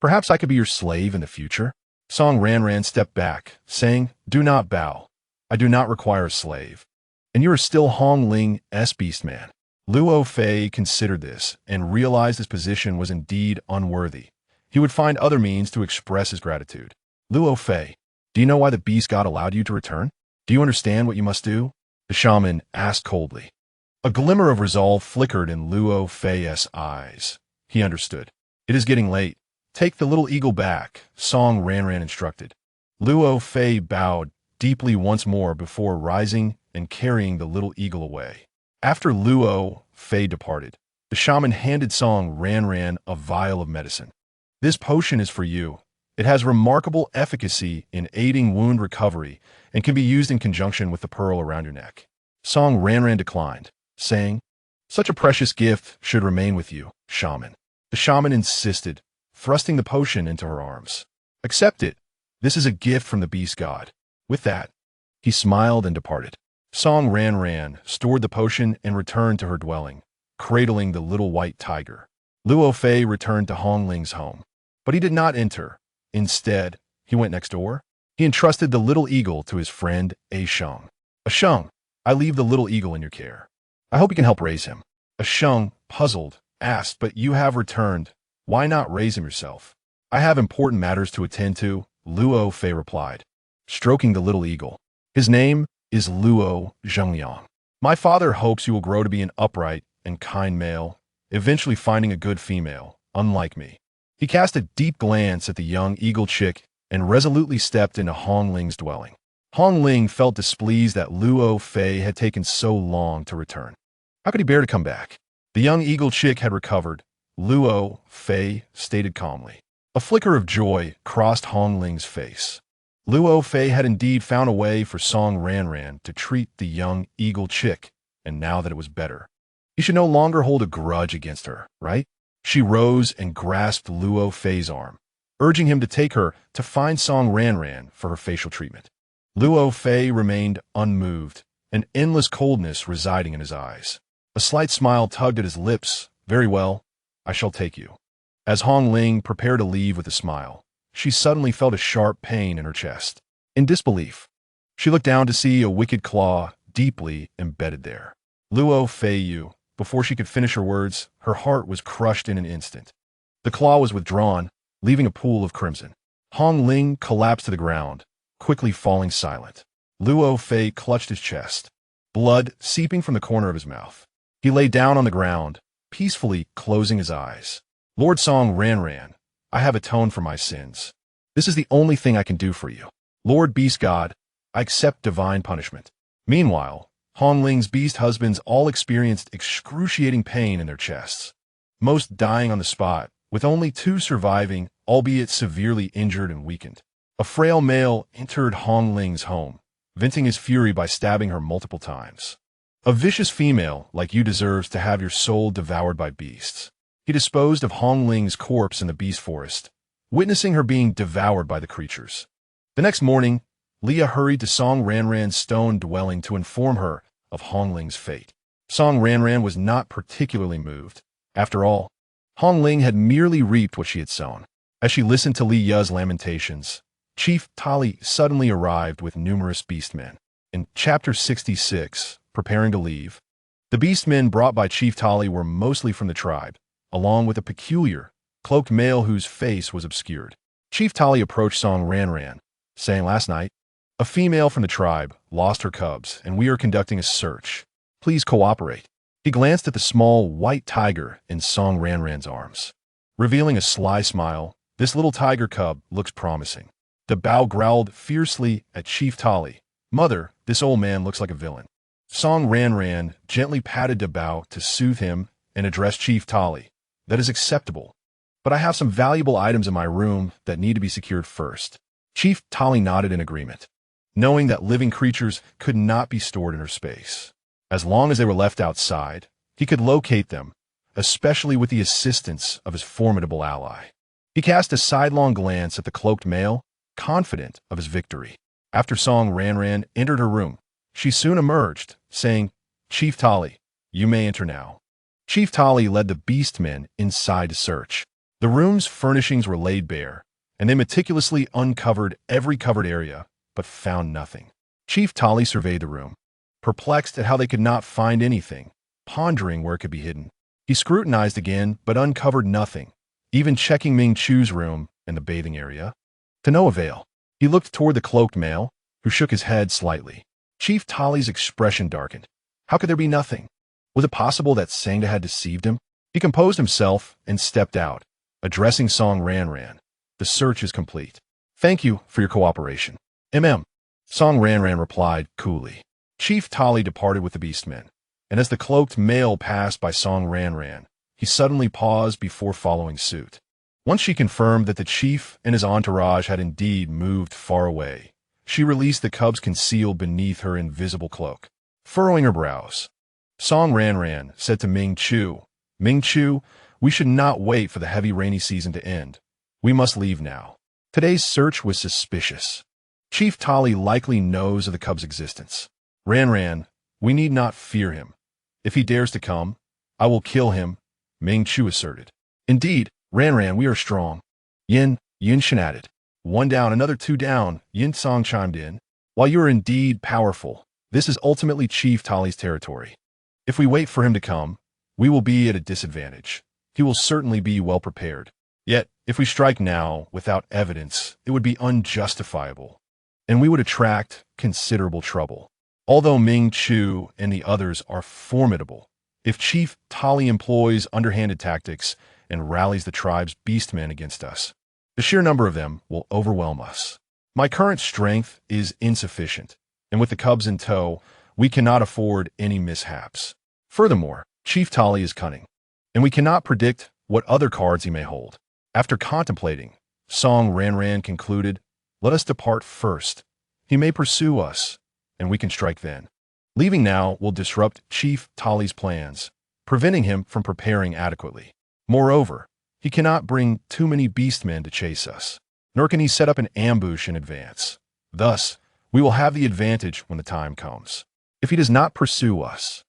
Perhaps I could be your slave in the future?" Song Ranran stepped back, saying, "Do not bow. I do not require a slave. And you are still Hong Ling's beastman." Luo Fei considered this and realized his position was indeed unworthy. He would find other means to express his gratitude. "Luo Fei, do you know why the beast god allowed you to return? Do you understand what you must do?" The shaman asked coldly. A glimmer of resolve flickered in Luo Fei's eyes. He understood. "It is getting late. Take the little eagle back," Song Ranran instructed. Luo Fei bowed deeply once more before rising and carrying the little eagle away. After Luo Fei departed, the shaman handed Song Ranran a vial of medicine. "This potion is for you. It has remarkable efficacy in aiding wound recovery and can be used in conjunction with the pearl around your neck." Song Ranran declined, saying, "Such a precious gift should remain with you, shaman." The shaman insisted, thrusting the potion into her arms. "Accept it. This is a gift from the beast god." With that, he smiled and departed. Song Ranran stored the potion and returned to her dwelling, cradling the little white tiger. Luo Fei returned to Hong Ling's home, but he did not enter. Instead, he went next door. He entrusted the little eagle to his friend Asheng. "Asheng, I leave the little eagle in your care. I hope you can help raise him." Asheng, puzzled, asked, "But you have returned. Why not raise him yourself?" "I have important matters to attend to," Luo Fei replied, stroking the little eagle. "His name is Luo Zhengyang. My father hopes you will grow to be an upright and kind male, eventually finding a good female, unlike me." He cast a deep glance at the young eagle chick and resolutely stepped into Hong Ling's dwelling. Hong Ling felt displeased that Luo Fei had taken so long to return. How could he bear to come back? The young eagle chick had recovered, Luo Fei stated calmly. A flicker of joy crossed Hong Ling's face. Luo Fei had indeed found a way for Song Ranran to treat the young eagle chick, and now that it was better, he should no longer hold a grudge against her, right? She rose and grasped Luo Fei's arm, urging him to take her to find Song Ranran for her facial treatment. Luo Fei remained unmoved, an endless coldness residing in his eyes. A slight smile tugged at his lips. "Very well, I shall take you." As Hong Ling prepared to leave with a smile, she suddenly felt a sharp pain in her chest. In disbelief, she looked down to see a wicked claw deeply embedded there. Luo Fei, before she could finish her words, her heart was crushed in an instant. The claw was withdrawn, leaving a pool of crimson. Hong Ling collapsed to the ground, quickly falling silent. Luo Fei clutched his chest, blood seeping from the corner of his mouth. He lay down on the ground, peacefully closing his eyes. "Lord Song Ranran, I have atoned for my sins. This is the only thing I can do for you. Lord Beast God, I accept divine punishment." Meanwhile, Hong Ling's beast husbands all experienced excruciating pain in their chests, most dying on the spot, with only 2 surviving, albeit severely injured and weakened. A frail male entered Hong Ling's home, venting his fury by stabbing her multiple times. "A vicious female like you deserves to have your soul devoured by beasts. he disposed of Hong Ling's corpse in the beast forest, witnessing her being devoured by the creatures. The next morning, Leah hurried to Song Ranran's stone dwelling to inform her of Hong Ling's fate. Song Ranran was not particularly moved. After all, Hong Ling had merely reaped what she had sown. As she listened to Li Ya's lamentations, Chief Tali suddenly arrived with numerous beastmen. In Chapter 66, Preparing to Leave, the beastmen brought by Chief Tali were mostly from the tribe, along with a peculiar, cloaked male whose face was obscured. Chief Tali approached Song Ranran, saying, "Last night, a female from the tribe lost her cubs, and we are conducting a search. Please cooperate." He glanced at the small, white tiger in Song Ranran's arms. Revealing a sly smile, "This little tiger cub looks promising." The bow growled fiercely at Chief Tali. "Mother, this old man looks like a villain." Song Ranran gently patted Dabao to soothe him and addressed Chief Tali. "That is acceptable, but I have some valuable items in my room that need to be secured first." Chief Tali nodded in agreement, knowing that living creatures could not be stored in her space. As long as they were left outside, he could locate them, especially with the assistance of his formidable ally. He cast a sidelong glance at the cloaked male, confident of his victory. After Song Ranran entered her room, she soon emerged, saying, "Chief Tali, you may enter now." Chief Tali led the beastmen inside to search. The room's furnishings were laid bare, and they meticulously uncovered every covered area, but found nothing. Chief Tali surveyed the room, perplexed at how they could not find anything, pondering where it could be hidden. He scrutinized again, but uncovered nothing, even checking Ming Chu's room and the bathing area. To no avail. He looked toward the cloaked male, who shook his head slightly. Chief Tali's expression darkened. How could there be nothing? Was it possible that Sangda had deceived him? He composed himself and stepped out, addressing Song Ranran. "The search is complete. Thank you for your cooperation." Song Ranran replied coolly. Chief Tali departed with the beastmen, and as the cloaked male passed by Song Ranran, he suddenly paused before following suit. Once she confirmed that the chief and his entourage had indeed moved far away, she released the cubs concealed beneath her invisible cloak. Furrowing her brows, Song Ranran said to Ming Chu, "Ming Chu, we should not wait for the heavy rainy season to end. We must leave now. Today's search was suspicious. Chief Tali likely knows of the cub's existence. Ranran, we need not fear him. If he dares to come, I will kill him," Ming Chu asserted. "Indeed, Ranran, we are strong." Yin Shan added. "One down, another two down," Yin Song chimed in. "While you are indeed powerful, this is ultimately Chief Tali's territory. If we wait for him to come, we will be at a disadvantage. He will certainly be well prepared. Yet, if we strike now without evidence, it would be unjustifiable, and we would attract considerable trouble. Although Ming Chu and the others are formidable, if Chief Tali employs underhanded tactics and rallies the tribe's beastmen against us, the sheer number of them will overwhelm us. My current strength is insufficient, and with the cubs in tow, we cannot afford any mishaps. Furthermore, Chief Tali is cunning, and we cannot predict what other cards he may hold." After contemplating, Song Ranran concluded, "Let us depart first. He may pursue us, and we can strike then. Leaving now will disrupt Chief Tali's plans, preventing him from preparing adequately. Moreover, he cannot bring too many beastmen to chase us, nor can he set up an ambush in advance. Thus, we will have the advantage when the time comes. If he does not pursue us,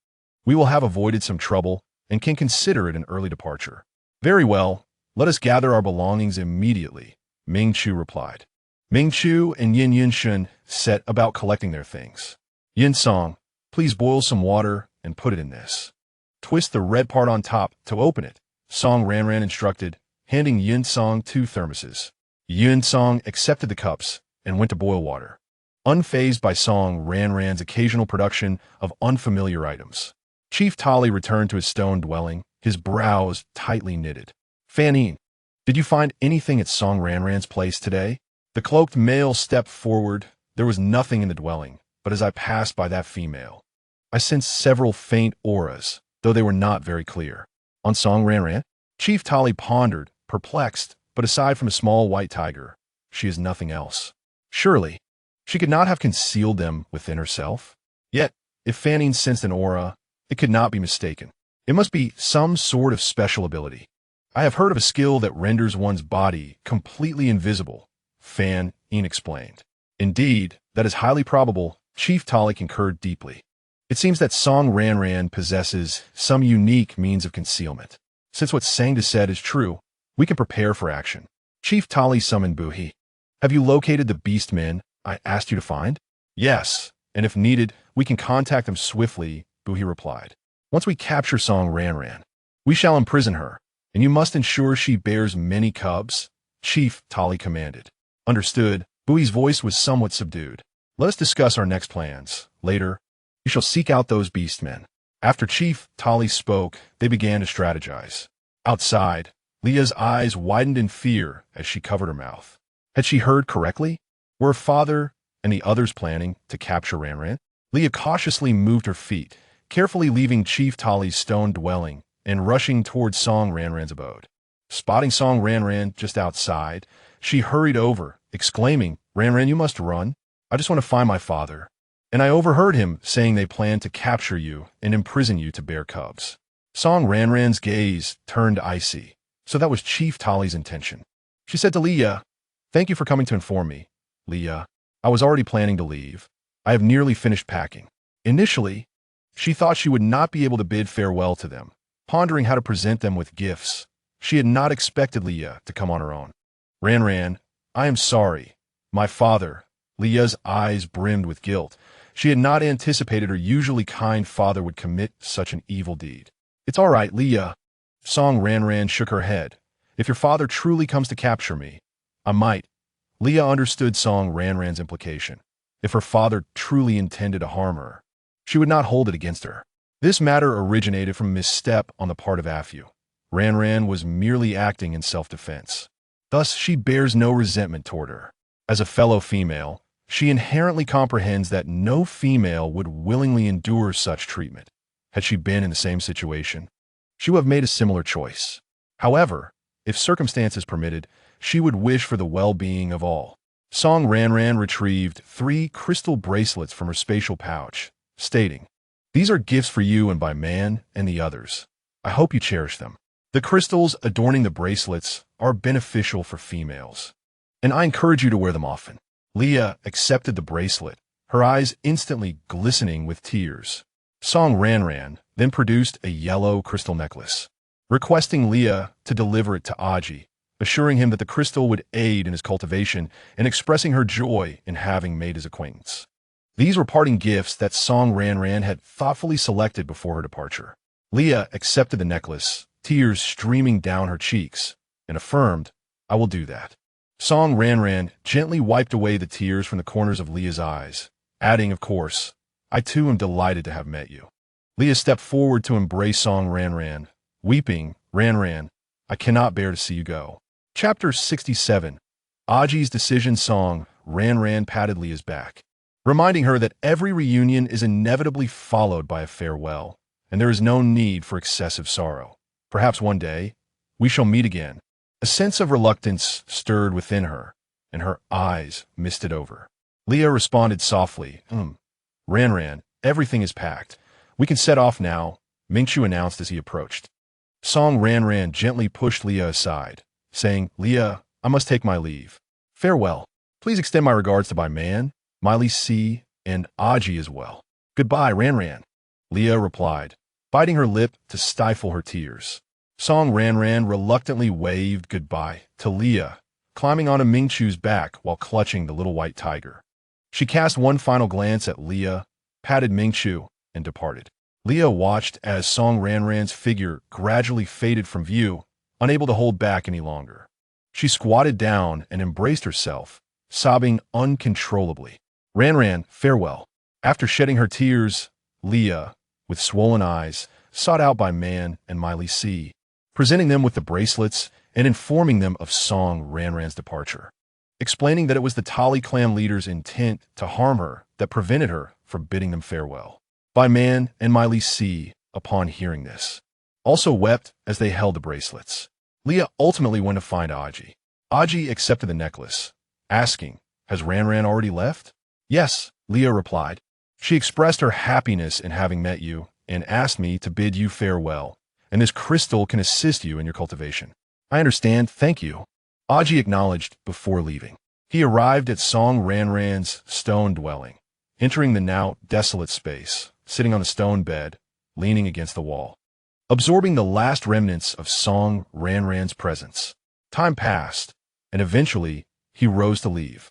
we will have avoided some trouble and can consider it an early departure." "Very well, let us gather our belongings immediately," Ming Chu replied. Ming Chu and Yin Yunshan set about collecting their things. "Yin Song, please boil some water and put it in this. Twist the red part on top to open it," Song Ranran instructed, handing Yin Song 2 thermoses. Yin Song accepted the cups and went to boil water, unfazed by Song Ranran's occasional production of unfamiliar items. Chief Tali returned to his stone dwelling, his brows tightly knitted. "Fanine, did you find anything at Song Ranran's place today?" The cloaked male stepped forward. "There was nothing in the dwelling, but as I passed by that female, I sensed several faint auras, though they were not very clear." "On Song Ranran?" Chief Tali pondered, perplexed, but aside from a small white tiger, she is nothing else. Surely, she could not have concealed them within herself? Yet, if Fanine sensed an aura, it could not be mistaken. It must be some sort of special ability. I have heard of a skill that renders one's body completely invisible, Fan Yin explained. Indeed, that is highly probable, Chief Tali concurred deeply. It seems that Song Ranran possesses some unique means of concealment. Since what Sangda said is true, we can prepare for action. Chief Tali summoned Buhi. Have you located the beast men I asked you to find? Yes, and if needed, we can contact them swiftly, Buhi replied. Once we capture Song Ranran, we shall imprison her, and you must ensure she bears many cubs, Chief Tali commanded. Understood. Bui's voice was somewhat subdued. Let us discuss our next plans. Later, you shall seek out those beastmen. After Chief Tali spoke, they began to strategize. Outside, Leah's eyes widened in fear as she covered her mouth. Had she heard correctly? Were her father and the others planning to capture Ranran? Leah cautiously moved her feet, carefully leaving Chief Tali's stone dwelling and rushing towards Song Ranran's abode. Spotting Song Ranran just outside, she hurried over, exclaiming, Ranran, you must run. I just want to find my father. And I overheard him saying they plan to capture you and imprison you to bear cubs. Song Ranran's gaze turned icy. So that was Chief Tali's intention. She said to Leah, thank you for coming to inform me. Leah, I was already planning to leave. I have nearly finished packing. Initially, she thought she would not be able to bid farewell to them, pondering how to present them with gifts. She had not expected Leah to come on her own. Ranran, I am sorry. My father. Leah's eyes brimmed with guilt. She had not anticipated her usually kind father would commit such an evil deed. It's all right, Leah. Song Ranran shook her head. If your father truly comes to capture me, I might. Leah understood Song Ranran's implication. If her father truly intended to harm her, she would not hold it against her. This matter originated from a misstep on the part of Afu. Ranran was merely acting in self-defense. Thus, she bears no resentment toward her. As a fellow female, she inherently comprehends that no female would willingly endure such treatment. Had she been in the same situation, she would have made a similar choice. However, if circumstances permitted, she would wish for the well-being of all. Song Ranran retrieved 3 crystal bracelets from her spatial pouch, stating, these are gifts for you and by Man and the others. I hope you cherish them. The crystals adorning the bracelets are beneficial for females, and I encourage you to wear them often. Leah accepted the bracelet, her eyes instantly glistening with tears. Song Ranran then produced a yellow crystal necklace, requesting Leah to deliver it to Aji, assuring him that the crystal would aid in his cultivation and expressing her joy in having made his acquaintance. These were parting gifts that Song Ranran had thoughtfully selected before her departure. Leah accepted the necklace, tears streaming down her cheeks, and affirmed, I will do that. Song Ranran gently wiped away the tears from the corners of Leah's eyes, adding, of course, I too am delighted to have met you. Leah stepped forward to embrace Song Ranran, weeping, Ranran, I cannot bear to see you go. Chapter 67. Aji's decision. Song Ranran patted Leah's back, reminding her that every reunion is inevitably followed by a farewell, and there is no need for excessive sorrow. Perhaps one day, we shall meet again. A sense of reluctance stirred within her, and her eyes misted over. Leah responded softly, Ranran, everything is packed. We can set off now, Mingchu announced as he approached. Song Ranran gently pushed Leah aside, saying, Leah, I must take my leave. Farewell. Please extend my regards to Bai Man, Miley C, and Aji as well. Goodbye, Ranran. Leah replied, biting her lip to stifle her tears. Song Ranran reluctantly waved goodbye to Leah, climbing onto Mingchu's back while clutching the little white tiger. She cast one final glance at Leah, patted Mingchu, and departed. Leah watched as Song Ranran's figure gradually faded from view, unable to hold back any longer. She squatted down and embraced herself, sobbing uncontrollably. Ranran, farewell. After shedding her tears, Leah, with swollen eyes, sought out Bai Man and Miley C, presenting them with the bracelets and informing them of Song Ranran's departure, explaining that it was the Tali clan leader's intent to harm her that prevented her from bidding them farewell. Bai Man and Miley C, upon hearing this, also wept as they held the bracelets. Leah ultimately went to find Aji. Aji accepted the necklace, asking, has Ranran already left? Yes, Leah replied. She expressed her happiness in having met you and asked me to bid you farewell, and this crystal can assist you in your cultivation. I understand, thank you. Aji acknowledged before leaving. He arrived at Song Ranran's stone dwelling, entering the now desolate space, sitting on the stone bed, leaning against the wall, absorbing the last remnants of Song Ranran's presence. Time passed, and eventually he rose to leave.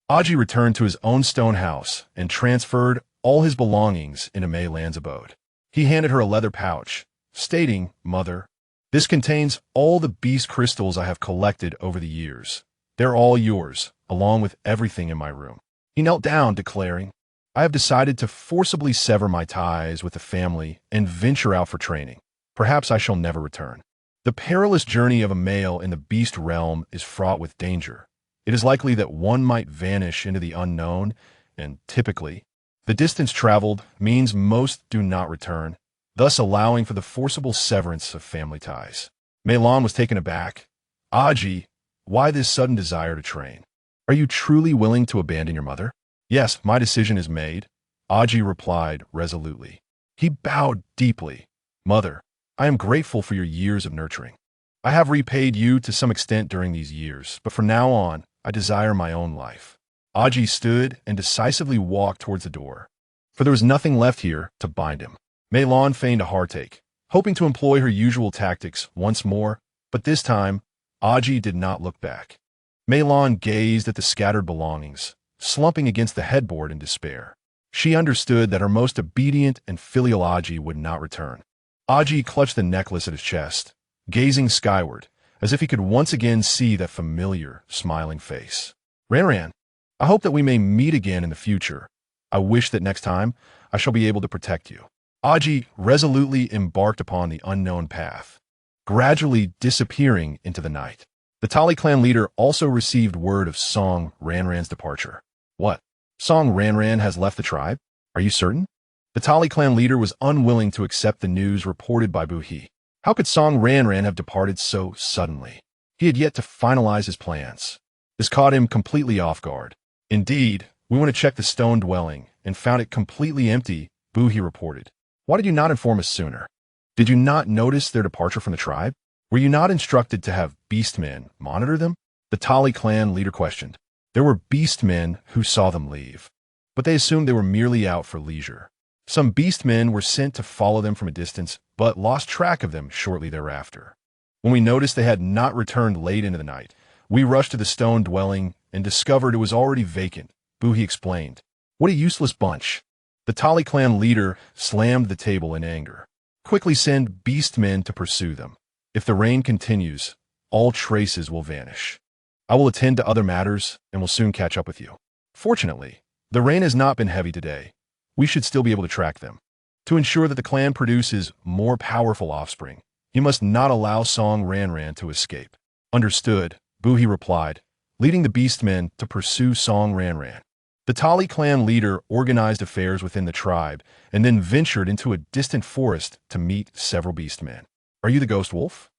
Aji returned to his own stone house and transferred all his belongings into Mei Lan's abode. He handed her a leather pouch, stating, "Mother, this contains all the beast crystals I have collected over the years. They're all yours, along with everything in my room." He knelt down, declaring, "I have decided to forcibly sever my ties with the family and venture out for training. Perhaps I shall never return." The perilous journey of a male in the beast realm is fraught with danger. It is likely that one might vanish into the unknown, and typically, the distance traveled means most do not return, thus allowing for the forcible severance of family ties. Mei Lan was taken aback. "Aji, why this sudden desire to train? Are you truly willing to abandon your mother?" "Yes, my decision is made," Aji replied resolutely. He bowed deeply. "Mother, I am grateful for your years of nurturing. I have repaid you to some extent during these years, but from now on, I desire my own life." Aji stood and decisively walked towards the door, for there was nothing left here to bind him. Mei Lan feigned a heartache, hoping to employ her usual tactics once more, but this time, Aji did not look back. Mei Lan gazed at the scattered belongings, slumping against the headboard in despair. She understood that her most obedient and filial Aji would not return. Aji clutched the necklace at his chest, gazing skyward, as if he could once again see that familiar, smiling face. "Ranran, I hope that we may meet again in the future. I wish that next time I shall be able to protect you." Aji resolutely embarked upon the unknown path, gradually disappearing into the night. The Tali clan leader also received word of Song Ranran's departure. "What? Song Ranran has left the tribe? Are you certain?" The Tali clan leader was unwilling to accept the news reported by Buhi. How could Song Ranran have departed so suddenly? He had yet to finalize his plans. This caught him completely off guard. "Indeed, we went to check the stone dwelling and found it completely empty," Buhi reported. "Why did you not inform us sooner? Did you not notice their departure from the tribe? Were you not instructed to have beastmen monitor them?" The Tali clan leader questioned. "There were beastmen who saw them leave, but they assumed they were merely out for leisure. Some beastmen were sent to follow them from a distance, but lost track of them shortly thereafter. When we noticed they had not returned late into the night, we rushed to the stone dwelling and discovered it was already vacant," Buhi explained. "What a useless bunch." The Tali clan leader slammed the table in anger. "Quickly send beastmen to pursue them. If the rain continues, all traces will vanish. I will attend to other matters and will soon catch up with you." Fortunately, the rain has not been heavy today. We should still be able to track them. To ensure that the clan produces more powerful offspring, you must not allow Song Ranran to escape. "Understood," Buhi replied, leading the beastmen to pursue Song Ranran. The Tali clan leader organized affairs within the tribe and then ventured into a distant forest to meet several beastmen. "Are you the ghost wolf?"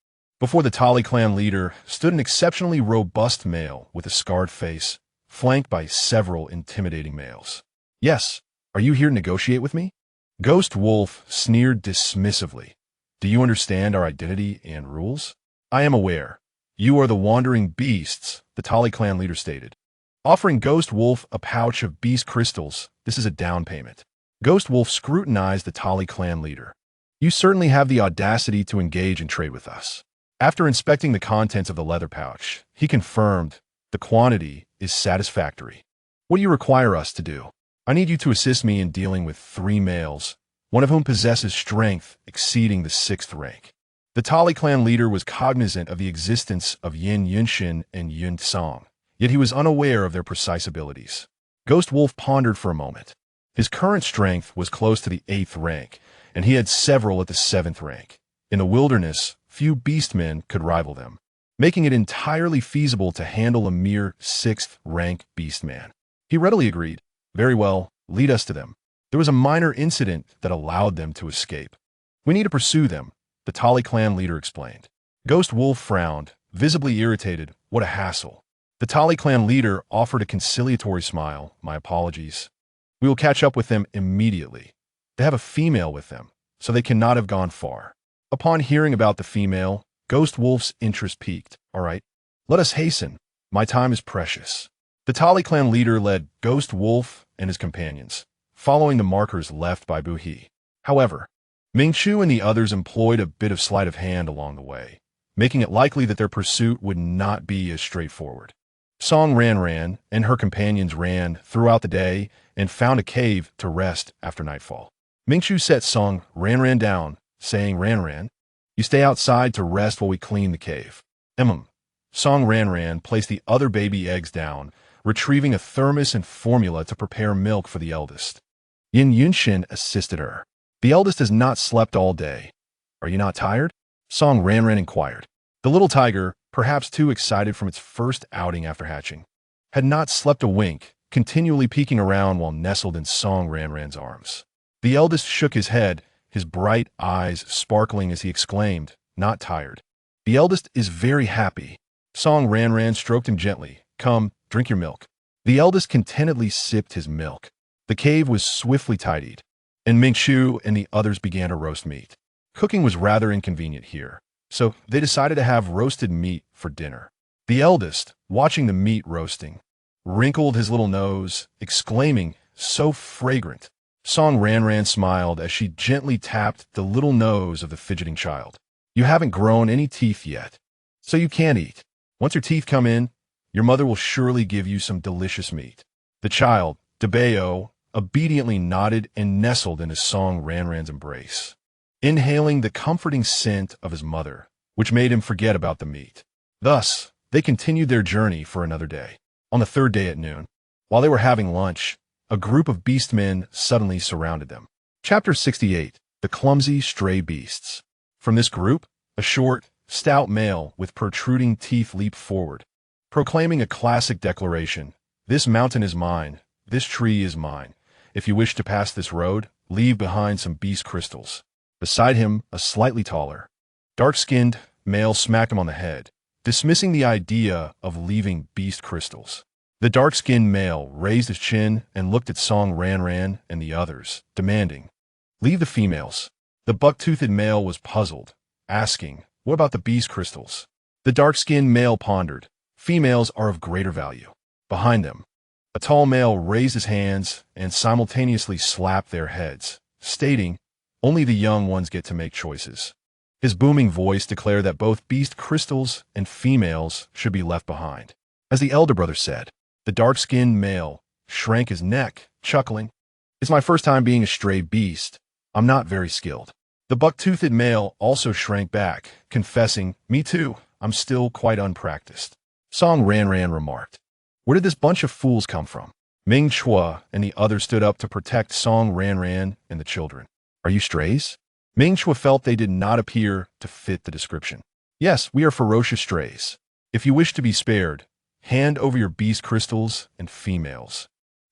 Before the Tali clan leader stood an exceptionally robust male with a scarred face, flanked by several intimidating males. "Yes. Are you here to negotiate with me?" Ghost Wolf sneered dismissively. "Do you understand our identity and rules?" "I am aware. You are the wandering beasts," the Tali clan leader stated. Offering Ghost Wolf a pouch of beast crystals, this is a down payment. Ghost Wolf scrutinized the Tali clan leader. "You certainly have the audacity to engage and trade with us." After inspecting the contents of the leather pouch, he confirmed the quantity is satisfactory. "What do you require us to do?" "I need you to assist me in dealing with 3 males, one of whom possesses strength exceeding the 6th rank." The Tali clan leader was cognizant of the existence of Yin Yunshin and Yun Song, yet he was unaware of their precise abilities. Ghost Wolf pondered for a moment. His current strength was close to the 8th rank, and he had several at the 7th rank. In the wilderness, few beastmen could rival them, making it entirely feasible to handle a mere 6th rank beastman. He readily agreed. "Very well, lead us to them." There was a minor incident that allowed them to escape. "We need to pursue them," the Tali clan leader explained. Ghost Wolf frowned, visibly irritated. What a hassle. The Tali clan leader offered a conciliatory smile. "My apologies. We will catch up with them immediately. They have a female with them, so they cannot have gone far." Upon hearing about the female, Ghost Wolf's interest peaked. All right, let us hasten. My time is precious. The Tali clan leader led Ghost Wolf and his companions, following the markers left by Buhi. However, Ming Chu and the others employed a bit of sleight of hand along the way, making it likely that their pursuit would not be as straightforward. Song Ranran and her companions ran throughout the day and found a cave to rest after nightfall. Ming Chu set Song Ranran down, saying, "Ranran, you stay outside to rest while we clean the cave." Song Ranran placed the other baby eggs down, retrieving a thermos and formula to prepare milk for the eldest. Yin Yunshin assisted her. "The eldest has not slept all day. Are you not tired?" Song Ranran inquired. The little tiger, perhaps too excited from its first outing after hatching, had not slept a wink, continually peeking around while nestled in Song Ranran's arms. The eldest shook his head, his bright eyes sparkling as he exclaimed, "Not tired. The eldest is very happy." Song Ranran stroked him gently. "Come, drink your milk." The eldest contentedly sipped his milk. The cave was swiftly tidied, and Ming Chu and the others began to roast meat. Cooking was rather inconvenient here, so they decided to have roasted meat for dinner. The eldest, watching the meat roasting, wrinkled his little nose, exclaiming, "So fragrant." Song Ranran smiled as she gently tapped the little nose of the fidgeting child. "You haven't grown any teeth yet, so you can't eat. Once your teeth come in, your mother will surely give you some delicious meat." The child, Debeo, obediently nodded and nestled into Song Ranran's embrace, inhaling the comforting scent of his mother, which made him forget about the meat. Thus, they continued their journey for another day. On the third day at noon, while they were having lunch, a group of beastmen suddenly surrounded them. Chapter 68, The Clumsy Stray Beasts. From this group, a short, stout male with protruding teeth leaped forward, proclaiming a classic declaration: "This mountain is mine, this tree is mine. If you wish to pass this road, leave behind some beast crystals." Beside him, a slightly taller, dark-skinned male smacked him on the head, dismissing the idea of leaving beast crystals. The dark-skinned male raised his chin and looked at Song Ranran and the others, demanding, "Leave the females." The buck-toothed male was puzzled, asking, "What about the beast crystals?" The dark-skinned male pondered, "Females are of greater value." Behind them, a tall male raised his hands and simultaneously slapped their heads, stating, "Only the young ones get to make choices." His booming voice declared that both beast crystals and females should be left behind. As the elder brother said, the dark-skinned male shrank his neck, chuckling, "It's my first time being a stray beast. I'm not very skilled." The buck-toothed male also shrank back, confessing, "Me too, I'm still quite unpracticed." Song Ranran remarked, "Where did this bunch of fools come from?" Ming Chua and the others stood up to protect Song Ranran and the children. "Are you strays?" Ming Chua felt they did not appear to fit the description. "Yes, we are ferocious strays. If you wish to be spared, hand over your beast crystals and females,"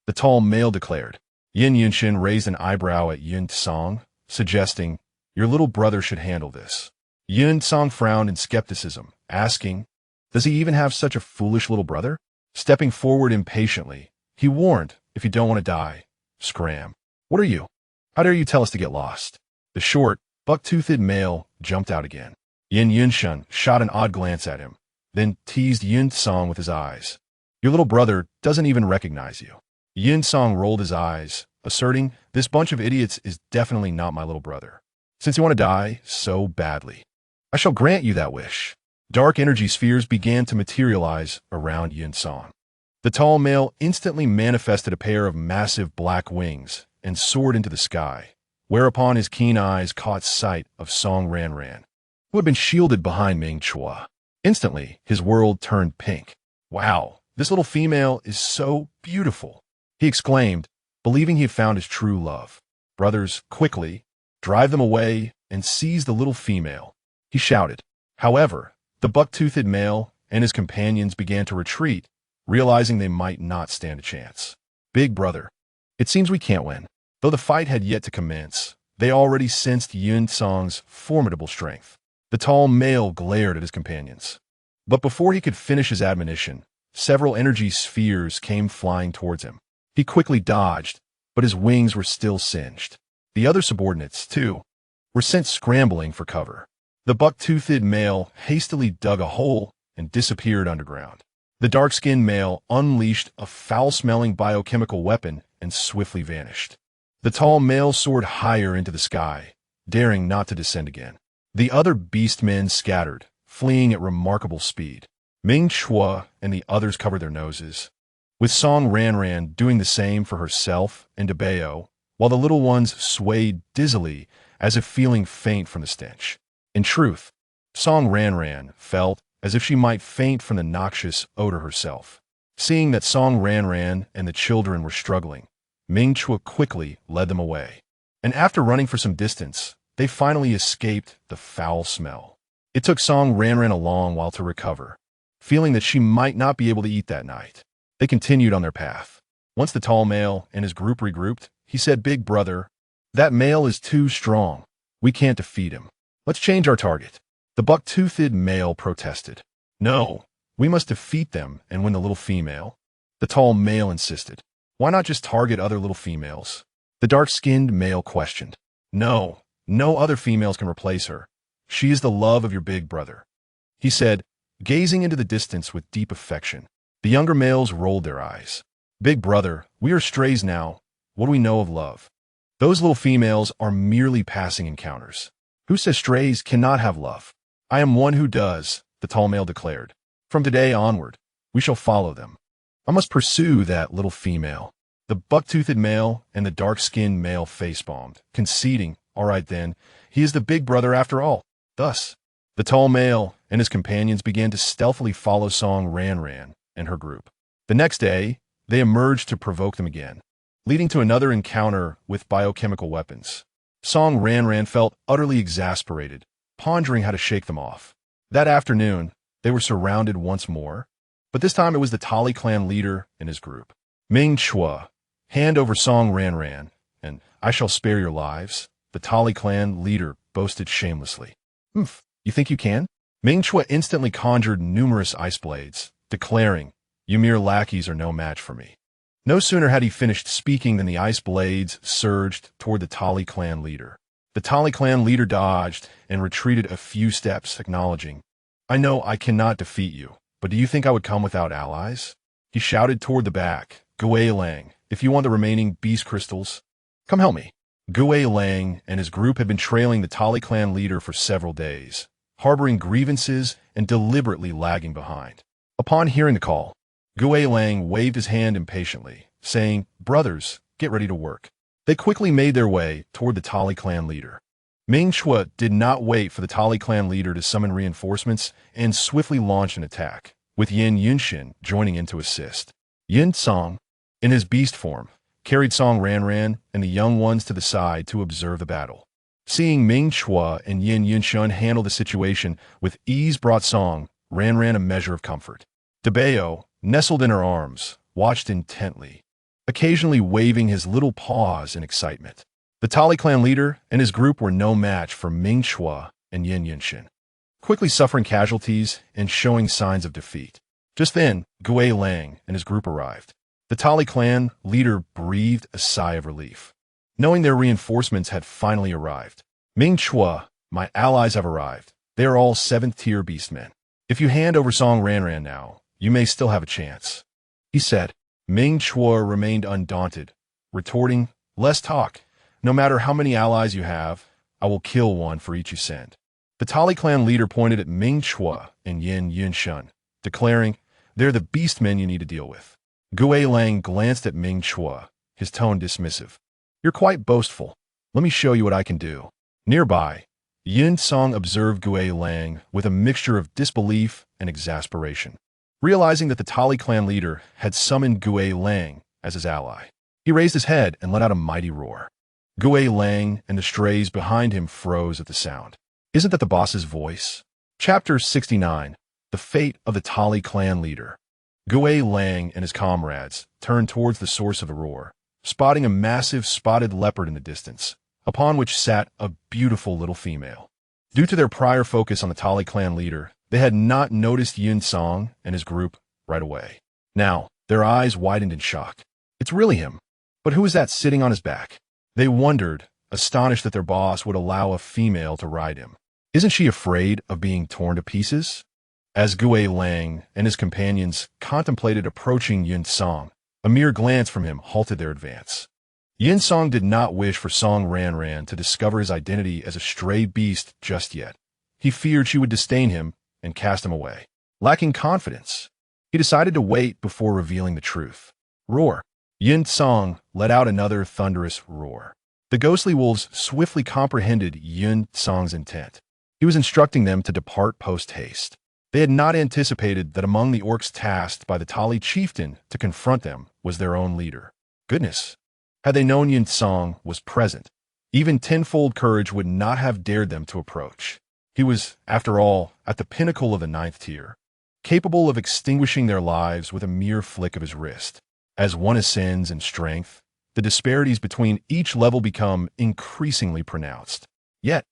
the tall male declared. Yin Yunshin raised an eyebrow at Yun Tsang, suggesting, "Your little brother should handle this." Yun Tsang frowned in skepticism, asking, "Does he even have such a foolish little brother?" Stepping forward impatiently, he warned, "If you don't want to die, scram." "What are you? How dare you tell us to get lost?" The short, buck-toothed male jumped out again. Yin Yunshin shot an odd glance at him, then teased Yun Tsang with his eyes. "Your little brother doesn't even recognize you." Yun Tsang rolled his eyes, asserting, "This bunch of idiots is definitely not my little brother. Since you want to die so badly, I shall grant you that wish." Dark energy spheres began to materialize around Yun Tsang. The tall male instantly manifested a pair of massive black wings and soared into the sky, whereupon his keen eyes caught sight of Song Ranran, who had been shielded behind Ming Chua. Instantly, his world turned pink. "Wow, this little female is so beautiful," he exclaimed, believing he had found his true love. "Brothers, quickly, drive them away and seize the little female," he shouted. However, the buck-toothed male and his companions began to retreat, realizing they might not stand a chance. "Big brother, it seems we can't win." Though the fight had yet to commence, they already sensed Yun Tsang's formidable strength. The tall male glared at his companions. But before he could finish his admonition, several energy spheres came flying towards him. He quickly dodged, but his wings were still singed. The other subordinates, too, were sent scrambling for cover. The buck-toothed male hastily dug a hole and disappeared underground. The dark-skinned male unleashed a foul-smelling biochemical weapon and swiftly vanished. The tall male soared higher into the sky, daring not to descend again. The other beast-men scattered, fleeing at remarkable speed. Ming Chua and the others covered their noses, with Song Ranran doing the same for herself and Debeo, while the little ones swayed dizzily as if feeling faint from the stench. In truth, Song Ranran felt as if she might faint from the noxious odor herself. Seeing that Song Ranran and the children were struggling, Ming Chua quickly led them away. And after running for some distance, they finally escaped the foul smell. It took Song Ranran a long while to recover, feeling that she might not be able to eat that night. They continued on their path. Once the tall male and his group regrouped, he said, "Big brother, that male is too strong. We can't defeat him. Let's change our target." The buck-toothed male protested. "No, we must defeat them and win the little female." The tall male insisted. "Why not just target other little females?" The dark-skinned male questioned. "No, no other females can replace her. She is the love of your big brother," he said, gazing into the distance with deep affection. The younger males rolled their eyes. "Big brother, we are strays now. What do we know of love? Those little females are merely passing encounters. Who says strays cannot have love? I am one who does," the tall male declared. "From today onward, we shall follow them. I must pursue that little female." The buck-toothed male and the dark-skinned male face-palmed, conceding, "All right then, he is the big brother after all." Thus, the tall male and his companions began to stealthily follow Song Ranran and her group. The next day, they emerged to provoke them again, leading to another encounter with biochemical weapons. Song Ranran felt utterly exasperated, pondering how to shake them off. That afternoon, they were surrounded once more, but this time it was the Tali clan leader and his group. "Ming Chua, hand over Song Ranran, and I shall spare your lives," the Tali clan leader boasted shamelessly. "Humph, you think you can?" Ming Chua instantly conjured numerous ice blades, declaring, "You mere lackeys are no match for me." No sooner had he finished speaking than the ice blades surged toward the Tali clan leader. The Tali clan leader dodged and retreated a few steps, acknowledging, "I know I cannot defeat you, but do you think I would come without allies?" He shouted toward the back, "Gui Lang, if you want the remaining beast crystals, come help me." Gui Lang and his group had been trailing the Tali clan leader for several days, harboring grievances and deliberately lagging behind. Upon hearing the call, Gui Lang waved his hand impatiently, saying, "Brothers, get ready to work." They quickly made their way toward the Tali clan leader. Ming Chua did not wait for the Tali clan leader to summon reinforcements and swiftly launched an attack, with Yin Yunshin joining in to assist. Yin Song, in his beast form, carried Song Ranran and the young ones to the side to observe the battle. Seeing Ming Chua and Yin Yunshin handle the situation with ease brought Song Ranran a measure of comfort. Debeo, nestled in her arms, watched intently, occasionally waving his little paws in excitement. The Tali clan leader and his group were no match for Ming Chua and Yin Yunshin, quickly suffering casualties and showing signs of defeat. Just then, Gui Lang and his group arrived. The Tali clan leader breathed a sigh of relief, knowing their reinforcements had finally arrived. "Ming Chua, my allies have arrived. They are all 7th-tier beastmen. If you hand over Song Ranran now, you may still have a chance," he said. Ming Chua remained undaunted, retorting, "Less talk. No matter how many allies you have, I will kill one for each you send." The Tali clan leader pointed at Ming Chua and Yin Yunshin, declaring, "They're the beastmen you need to deal with." Gui Lang glanced at Ming Chua, his tone dismissive. "You're quite boastful. Let me show you what I can do." Nearby, Yin Song observed Gui Lang with a mixture of disbelief and exasperation. Realizing that the Tali clan leader had summoned Gui Lang as his ally, he raised his head and let out a mighty roar. Gui Lang and the strays behind him froze at the sound. Isn't that the boss's voice? Chapter 69. The Fate of the Tali clan leader. Gui Lang and his comrades turned towards the source of the roar, spotting a massive spotted leopard in the distance, upon which sat a beautiful little female. Due to their prior focus on the Tali clan leader, they had not noticed Yin Song and his group right away. Now, their eyes widened in shock. It's really him. But who is that sitting on his back? They wondered, astonished that their boss would allow a female to ride him. Isn't she afraid of being torn to pieces? As Gue Lang and his companions contemplated approaching Yun Song, a mere glance from him halted their advance. Yin Song did not wish for Song Ranran to discover his identity as a stray beast just yet. He feared she would disdain him and cast him away. Lacking confidence, he decided to wait before revealing the truth. Roar. Yin Song let out another thunderous roar. The ghostly wolves swiftly comprehended Yun Song's intent. He was instructing them to depart post-haste. They had not anticipated that among the orcs tasked by the Tali chieftain to confront them was their own leader. Goodness! Had they known Yin Song was present, even tenfold courage would not have dared them to approach. He was, after all, at the pinnacle of the 9th tier, capable of extinguishing their lives with a mere flick of his wrist. As one ascends in strength, the disparities between each level become increasingly pronounced. Yet,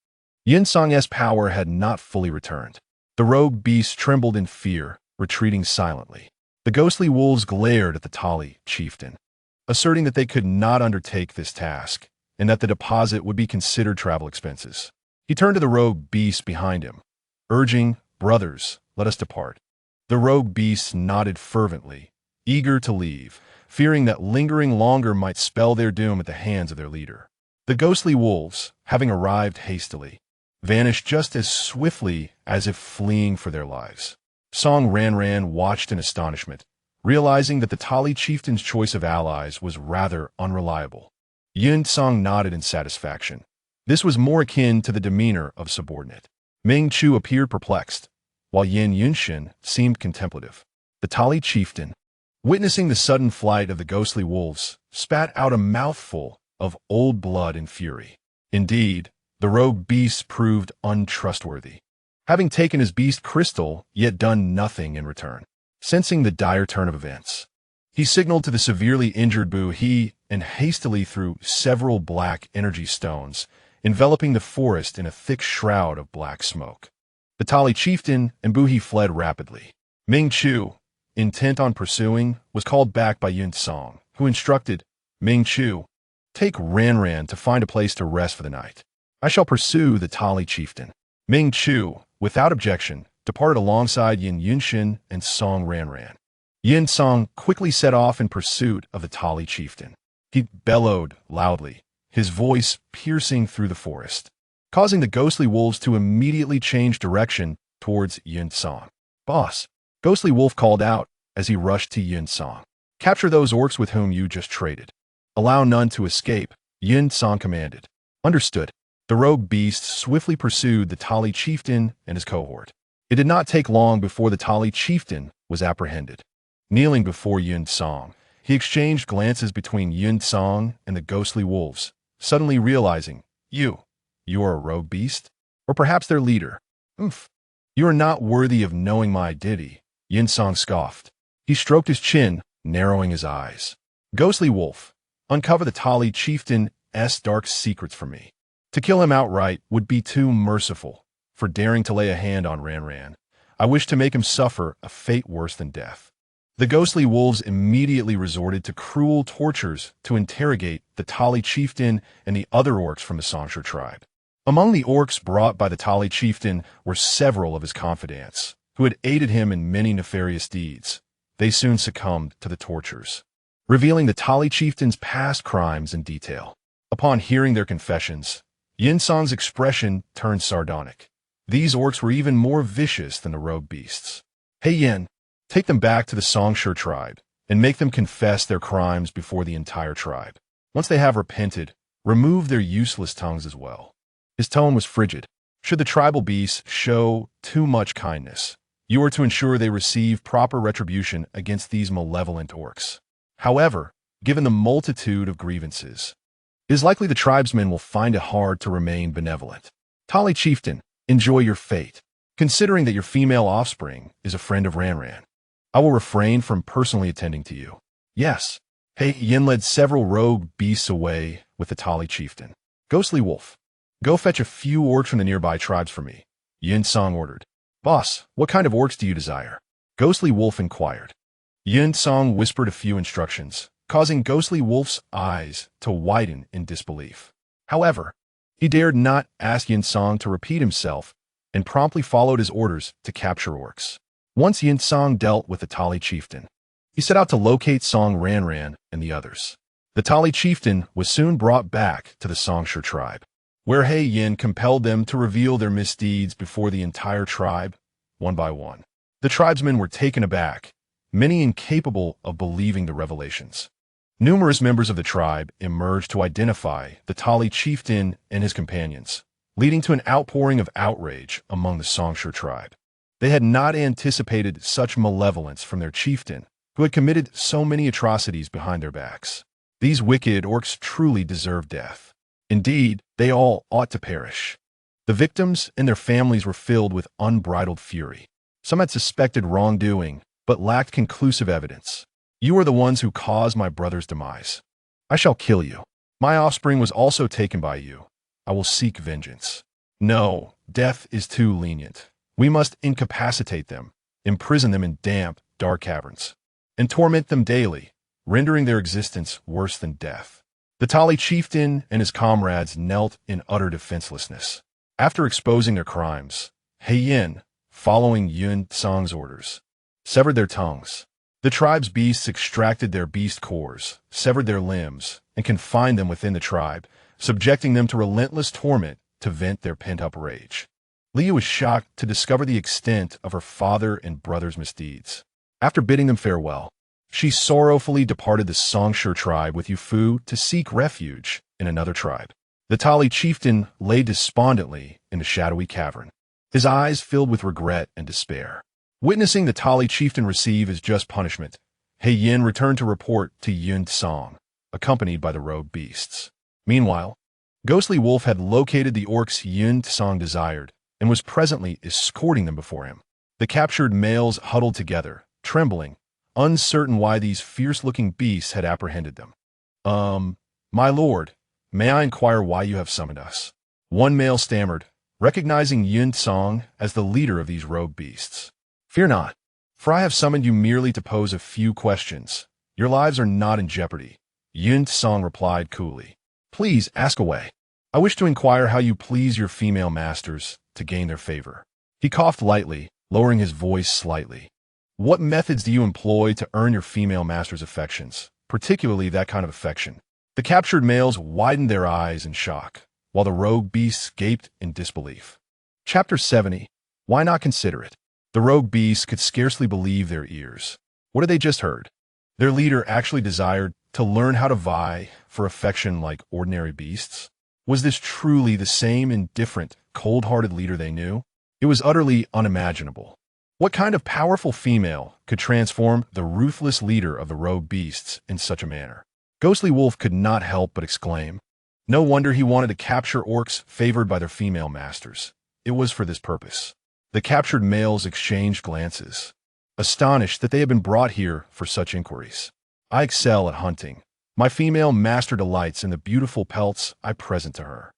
Yin Song's power had not fully returned. The rogue beast trembled in fear, retreating silently. The ghostly wolves glared at the Tali chieftain, asserting that they could not undertake this task, and that the deposit would be considered travel expenses. He turned to the rogue beast behind him, urging, "Brothers, let us depart." The rogue beast nodded fervently, eager to leave, fearing that lingering longer might spell their doom at the hands of their leader. The ghostly wolves, having arrived hastily, vanished just as swiftly as if fleeing for their lives. Song Ranran watched in astonishment, realizing that the Tali chieftain's choice of allies was rather unreliable. Yin Song nodded in satisfaction. This was more akin to the demeanor of subordinate. Ming Chu appeared perplexed, while Yin Yunshin seemed contemplative. The Tali chieftain, witnessing the sudden flight of the ghostly wolves, spat out a mouthful of old blood in fury. Indeed, the rogue beast proved untrustworthy, having taken his beast crystal, yet done nothing in return. Sensing the dire turn of events, he signaled to the severely injured Bu He and hastily threw several black energy stones, enveloping the forest in a thick shroud of black smoke. The Tali chieftain and Bu He fled rapidly. Ming Chu, intent on pursuing, was called back by Yun Song, who instructed, "Ming Chu, take Ranran to find a place to rest for the night. I shall pursue the Tali chieftain." Ming Chu, without objection, departed alongside Yin Yunshin and Song Ranran. Yin Song quickly set off in pursuit of the Tali chieftain. He bellowed loudly, his voice piercing through the forest, causing the ghostly wolves to immediately change direction towards Yin Song. "Boss," Ghostly Wolf called out as he rushed to Yin Song. "Capture those orcs with whom you just traded. Allow none to escape," Yin Song commanded. "Understood." The rogue beast swiftly pursued the Tali chieftain and his cohort. It did not take long before the Tali chieftain was apprehended. Kneeling before Yun Song, he exchanged glances between Yun Song and the ghostly wolves, suddenly realizing, You are a rogue beast? Or perhaps their leader? Oomph. You are not worthy of knowing my identity, Yun Song scoffed. He stroked his chin, narrowing his eyes. Ghostly wolf, uncover the Tali chieftain's dark secrets for me. To kill him outright would be too merciful. For daring to lay a hand on Ranran, I wish to make him suffer a fate worse than death. The ghostly wolves immediately resorted to cruel tortures to interrogate the Tali chieftain and the other orcs from the Songshur tribe. Among the orcs brought by the Tali chieftain were several of his confidants, who had aided him in many nefarious deeds. They soon succumbed to the tortures, revealing the Tali chieftain's past crimes in detail. Upon hearing their confessions, Yin Song's expression turned sardonic. These orcs were even more vicious than the rogue beasts. Hey Yin, take them back to the Songshur tribe and make them confess their crimes before the entire tribe. Once they have repented, remove their useless tongues as well. His tone was frigid. Should the tribal beasts show too much kindness, you are to ensure they receive proper retribution against these malevolent orcs. However, given the multitude of grievances, it is likely the tribesmen will find it hard to remain benevolent. Tali chieftain, enjoy your fate. Considering that your female offspring is a friend of Ranran, I will refrain from personally attending to you. Yes. Hey Yin led several rogue beasts away with the Tali chieftain. Ghostly wolf, go fetch a few orcs from the nearby tribes for me, Yin Song ordered. Boss, what kind of orcs do you desire? Ghostly wolf inquired. Yin Song whispered a few instructions, causing Ghostly Wolf's eyes to widen in disbelief. However, he dared not ask Yin Song to repeat himself and promptly followed his orders to capture orcs. Once Yin Song dealt with the Tali chieftain, he set out to locate Song Ranran and the others. The Tali chieftain was soon brought back to the Songshur tribe, where He Yin compelled them to reveal their misdeeds before the entire tribe, one by one. The tribesmen were taken aback, many incapable of believing the revelations. Numerous members of the tribe emerged to identify the Tali chieftain and his companions, leading to an outpouring of outrage among the Songshur tribe. They had not anticipated such malevolence from their chieftain, who had committed so many atrocities behind their backs. These wicked orcs truly deserved death. Indeed, they all ought to perish. The victims and their families were filled with unbridled fury. Some had suspected wrongdoing, but lacked conclusive evidence. You are the ones who caused my brother's demise. I shall kill you. My offspring was also taken by you. I will seek vengeance. No, death is too lenient. We must incapacitate them, imprison them in damp, dark caverns, and torment them daily, rendering their existence worse than death. The Tali chieftain and his comrades knelt in utter defenselessness. After exposing their crimes, He Yin, following Yun Song's orders, severed their tongues. The tribe's beasts extracted their beast cores, severed their limbs, and confined them within the tribe, subjecting them to relentless torment to vent their pent-up rage. Leah was shocked to discover the extent of her father and brother's misdeeds. After bidding them farewell, she sorrowfully departed the Songshur tribe with Yufu to seek refuge in another tribe. The Tali chieftain lay despondently in a shadowy cavern, his eyes filled with regret and despair. Witnessing the Tali chieftain receive his just punishment, He Yin returned to report to Yun Song, accompanied by the rogue beasts. Meanwhile, Ghostly Wolf had located the orcs Yun Song desired and was presently escorting them before him. The captured males huddled together, trembling, uncertain why these fierce-looking beasts had apprehended them. My lord, may I inquire why you have summoned us? One male stammered, recognizing Yun Song as the leader of these rogue beasts. Fear not, for I have summoned you merely to pose a few questions. Your lives are not in jeopardy, Yun Song replied coolly. Please ask away. I wish to inquire how you please your female masters to gain their favor. He coughed lightly, lowering his voice slightly. What methods do you employ to earn your female master's affections, particularly that kind of affection? The captured males widened their eyes in shock, while the rogue beasts gaped in disbelief. Chapter 70. Why not consider it? The rogue beasts could scarcely believe their ears. What had they just heard? Their leader actually desired to learn how to vie for affection like ordinary beasts? Was this truly the same indifferent, cold-hearted leader they knew? It was utterly unimaginable. What kind of powerful female could transform the ruthless leader of the rogue beasts in such a manner? Ghostly Wolf could not help but exclaim. No wonder he wanted to capture orcs favored by their female masters. It was for this purpose. The captured males exchanged glances, astonished that they had been brought here for such inquiries. I excel at hunting. My female master delights in the beautiful pelts I present to her.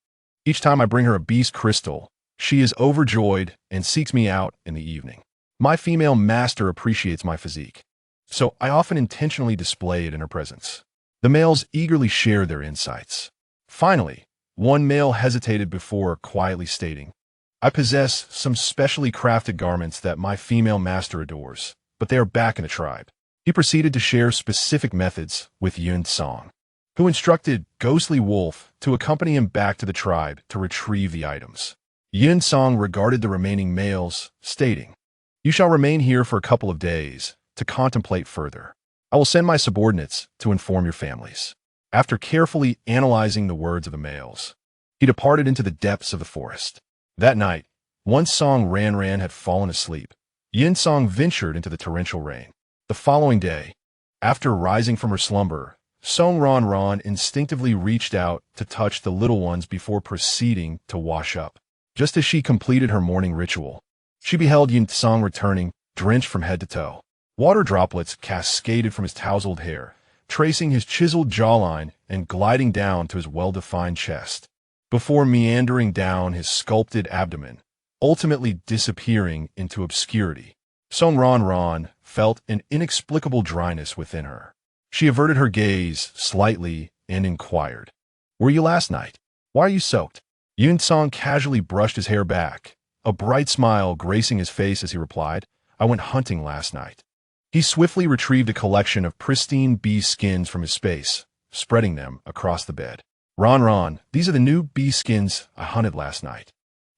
Each time I bring her a beast crystal, she is overjoyed and seeks me out in the evening. My female master appreciates my physique, so I often intentionally display it in her presence. The males eagerly shared their insights. Finally, one male hesitated before quietly stating, I possess some specially crafted garments that my female master adores, but they are back in the tribe. He proceeded to share specific methods with Yun Song, who instructed Ghostly Wolf to accompany him back to the tribe to retrieve the items. Yun Song regarded the remaining males, stating, You shall remain here for a couple of days to contemplate further. I will send my subordinates to inform your families. After carefully analyzing the words of the males, he departed into the depths of the forest. That night, once Song Ranran had fallen asleep, Yun Song ventured into the torrential rain. The following day, after rising from her slumber, Song Ranran instinctively reached out to touch the little ones before proceeding to wash up. Just as she completed her morning ritual, she beheld Yun Song returning, drenched from head to toe. Water droplets cascaded from his tousled hair, tracing his chiseled jawline and gliding down to his well-defined chest, before meandering down his sculpted abdomen, ultimately disappearing into obscurity. Song Ranran felt an inexplicable dryness within her. She averted her gaze slightly and inquired, Were you last night? Why are you soaked? Yun Song casually brushed his hair back, a bright smile gracing his face as he replied, "I went hunting last night." He swiftly retrieved a collection of pristine bee skins from his space, spreading them across the bed. Ranran, these are the new bee skins I hunted last night.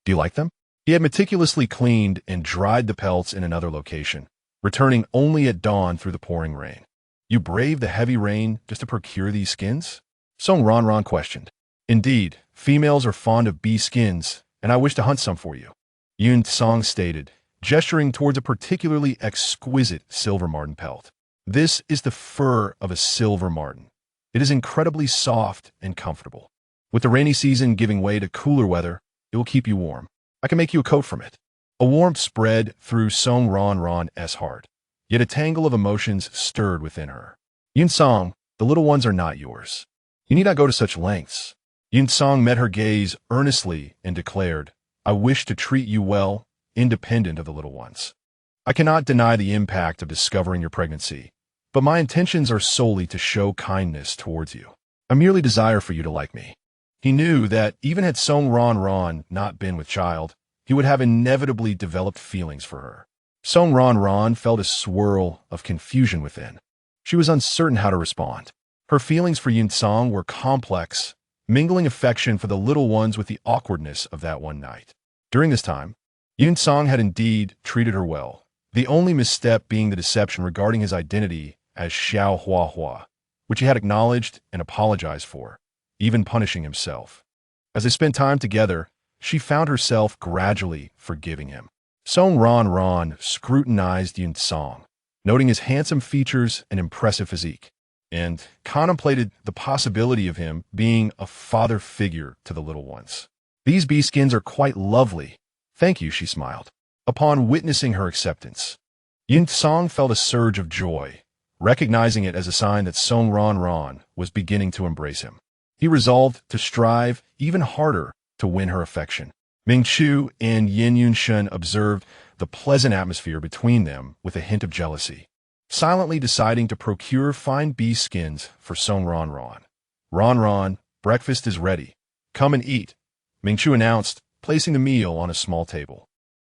Do you like them? He had meticulously cleaned and dried the pelts in another location, returning only at dawn through the pouring rain. You braved the heavy rain just to procure these skins? Song Ranran questioned. Indeed, females are fond of bee skins, and I wish to hunt some for you. Yun Song stated, gesturing towards a particularly exquisite silver marten pelt. This is the fur of a silver marten. It is incredibly soft and comfortable. With the rainy season giving way to cooler weather, it will keep you warm. I can make you a coat from it. A warmth spread through Song Ranran's heart, yet a tangle of emotions stirred within her. Yun Song, the little ones are not yours. You need not go to such lengths. Yun Song met her gaze earnestly and declared, I wish to treat you well, independent of the little ones. I cannot deny the impact of discovering your pregnancy, but my intentions are solely to show kindness towards you. I merely desire for you to like me. He knew that even had Song Ranran not been with child, he would have inevitably developed feelings for her. Song Ranran felt a swirl of confusion within. She was uncertain how to respond. Her feelings for Yun Song were complex, mingling affection for the little ones with the awkwardness of that one night. During this time, Yun Song had indeed treated her well, the only misstep being the deception regarding his identity as Xiao Hua Hua, which he had acknowledged and apologized for, even punishing himself. As they spent time together, she found herself gradually forgiving him. Song Ranran scrutinized Yun Song, noting his handsome features and impressive physique, and contemplated the possibility of him being a father figure to the little ones. These bee skins are quite lovely. Thank you, she smiled. Upon witnessing her acceptance, Yun Song felt a surge of joy, recognizing it as a sign that Song Ranran was beginning to embrace him. He resolved to strive even harder to win her affection. Ming Chu and Yin Yunshen observed the pleasant atmosphere between them with a hint of jealousy, silently deciding to procure fine bee skins for Song Ranran. Ranran, breakfast is ready. Come and eat, Ming Chu announced, placing the meal on a small table.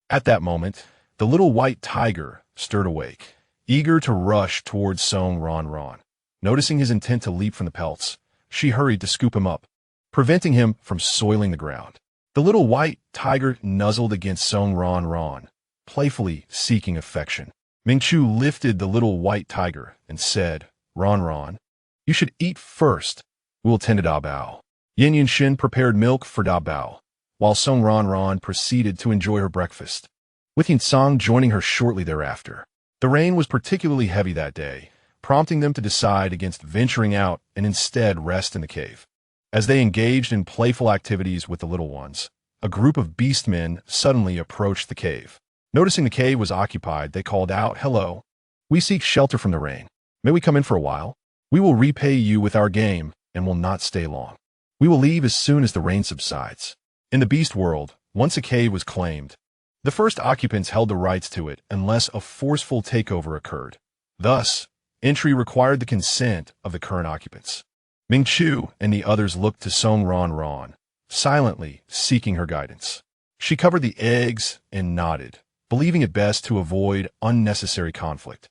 At that moment, the little white tiger stirred awake, eager to rush towards Song Ranran. Noticing his intent to leap from the pelts, she hurried to scoop him up, preventing him from soiling the ground. The little white tiger nuzzled against Song Ranran, playfully seeking affection. Ming Chu lifted the little white tiger and said, Ranran, you should eat first. We will tend to Da Bao. Yin Yunshin prepared milk for Da Bao, while Song Ranran proceeded to enjoy her breakfast, with Yin Song joining her shortly thereafter. The rain was particularly heavy that day, prompting them to decide against venturing out and instead rest in the cave. As they engaged in playful activities with the little ones, a group of beastmen suddenly approached the cave. Noticing the cave was occupied, they called out, Hello, we seek shelter from the rain. May we come in for a while? We will repay you with our game and will not stay long. We will leave as soon as the rain subsides. In the beast world, once a cave was claimed, the first occupants held the rights to it unless a forceful takeover occurred. Thus, entry required the consent of the current occupants. Ming Chu and the others looked to Song Ranran, silently seeking her guidance. She covered the eggs and nodded, believing it best to avoid unnecessary conflict,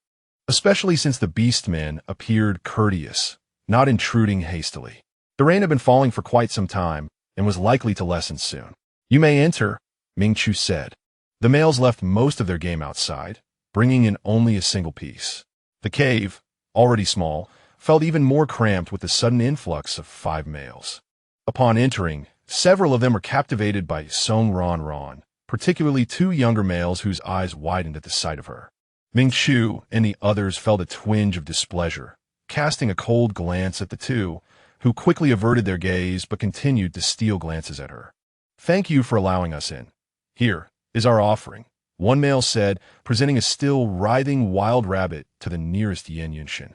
especially since the beastmen appeared courteous, not intruding hastily. The rain had been falling for quite some time and was likely to lessen soon. You may enter, Ming Chu said. The males left most of their game outside, bringing in only a single piece. The cave, already small, felt even more cramped with the sudden influx of 5 males. Upon entering, several of them were captivated by Song Ranran, particularly 2 younger males whose eyes widened at the sight of her. Ming Chu and the others felt a twinge of displeasure, casting a cold glance at the 2, who quickly averted their gaze but continued to steal glances at her. Thank you for allowing us in. Here is our offering, one male said, presenting a still writhing wild rabbit to the nearest Yin Yunshin.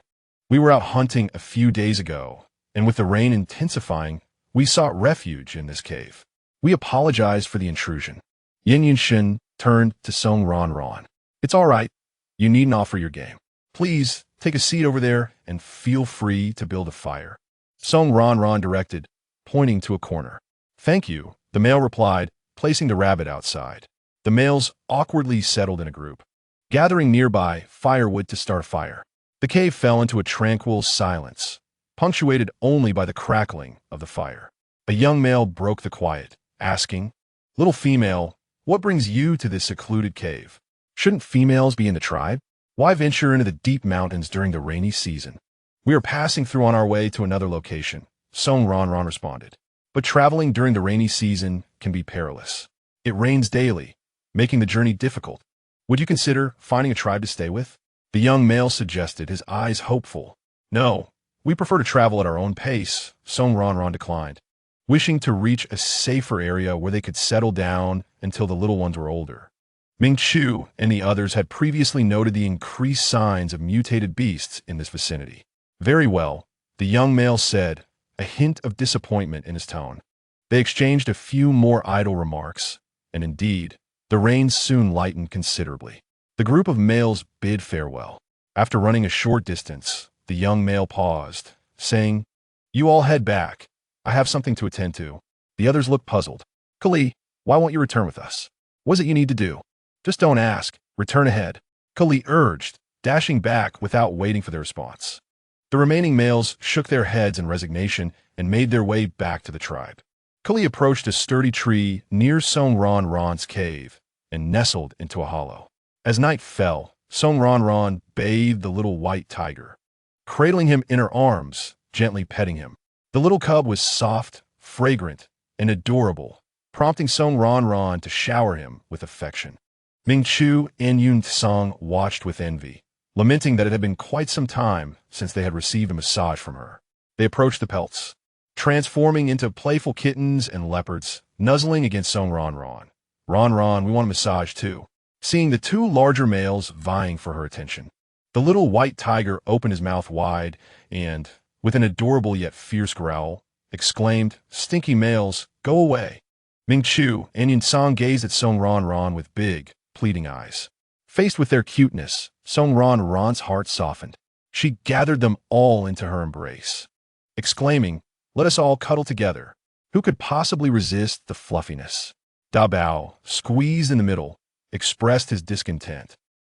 We were out hunting a few days ago, and with the rain intensifying, we sought refuge in this cave. We apologize for the intrusion. Yin Yunshin turned to Song Ranran. It's all right. You needn't offer your game. Please take a seat over there and feel free to build a fire. Song Ranran directed, pointing to a corner. Thank you, the male replied, placing the rabbit outside. The males awkwardly settled in a group, gathering nearby firewood to start a fire. The cave fell into a tranquil silence, punctuated only by the crackling of the fire. A young male broke the quiet, asking, "Little female, what brings you to this secluded cave? Shouldn't females be in the tribe? Why venture into the deep mountains during the rainy season?" "We are passing through on our way to another location," Ranran responded. "But traveling during the rainy season can be perilous. It rains daily, making the journey difficult. Would you consider finding a tribe to stay with?" The young male suggested, his eyes hopeful. "No, we prefer to travel at our own pace," Ranran declined, wishing to reach a safer area where they could settle down until the little ones were older. Ming Chu and the others had previously noted the increased signs of mutated beasts in this vicinity. "Very well," the young male said, a hint of disappointment in his tone. They exchanged a few more idle remarks, and indeed, the rain soon lightened considerably. The group of males bid farewell. After running a short distance, the young male paused, saying, "You all head back. I have something to attend to." The others looked puzzled. "Kali, why won't you return with us? What is it you need to do? Just don't ask. Return ahead," Kali urged, dashing back without waiting for their response. The remaining males shook their heads in resignation and made their way back to the tribe. Kali approached a sturdy tree near Ranran's cave and nestled into a hollow. As night fell, Ranran bathed the little white tiger, cradling him in her arms, gently petting him. The little cub was soft, fragrant, and adorable, prompting Ranran to shower him with affection. Ming Chu and Yun Tsang watched with envy, lamenting that it had been quite some time since they had received a massage from her. They approached the pelts, transforming into playful kittens and leopards, nuzzling against Ranran. "Ranran, we want a massage too," seeing the two larger males vying for her attention. The little white tiger opened his mouth wide and, with an adorable yet fierce growl, exclaimed, "Stinky males, go away." Ming Chu and Yun Tsang gazed at Ranran with big, pleading eyes. Faced with their cuteness, Ranran's heart softened. She gathered them all into her embrace, exclaiming, "Let us all cuddle together." Who could possibly resist the fluffiness? Da Bao, squeezed in the middle, expressed his discontent,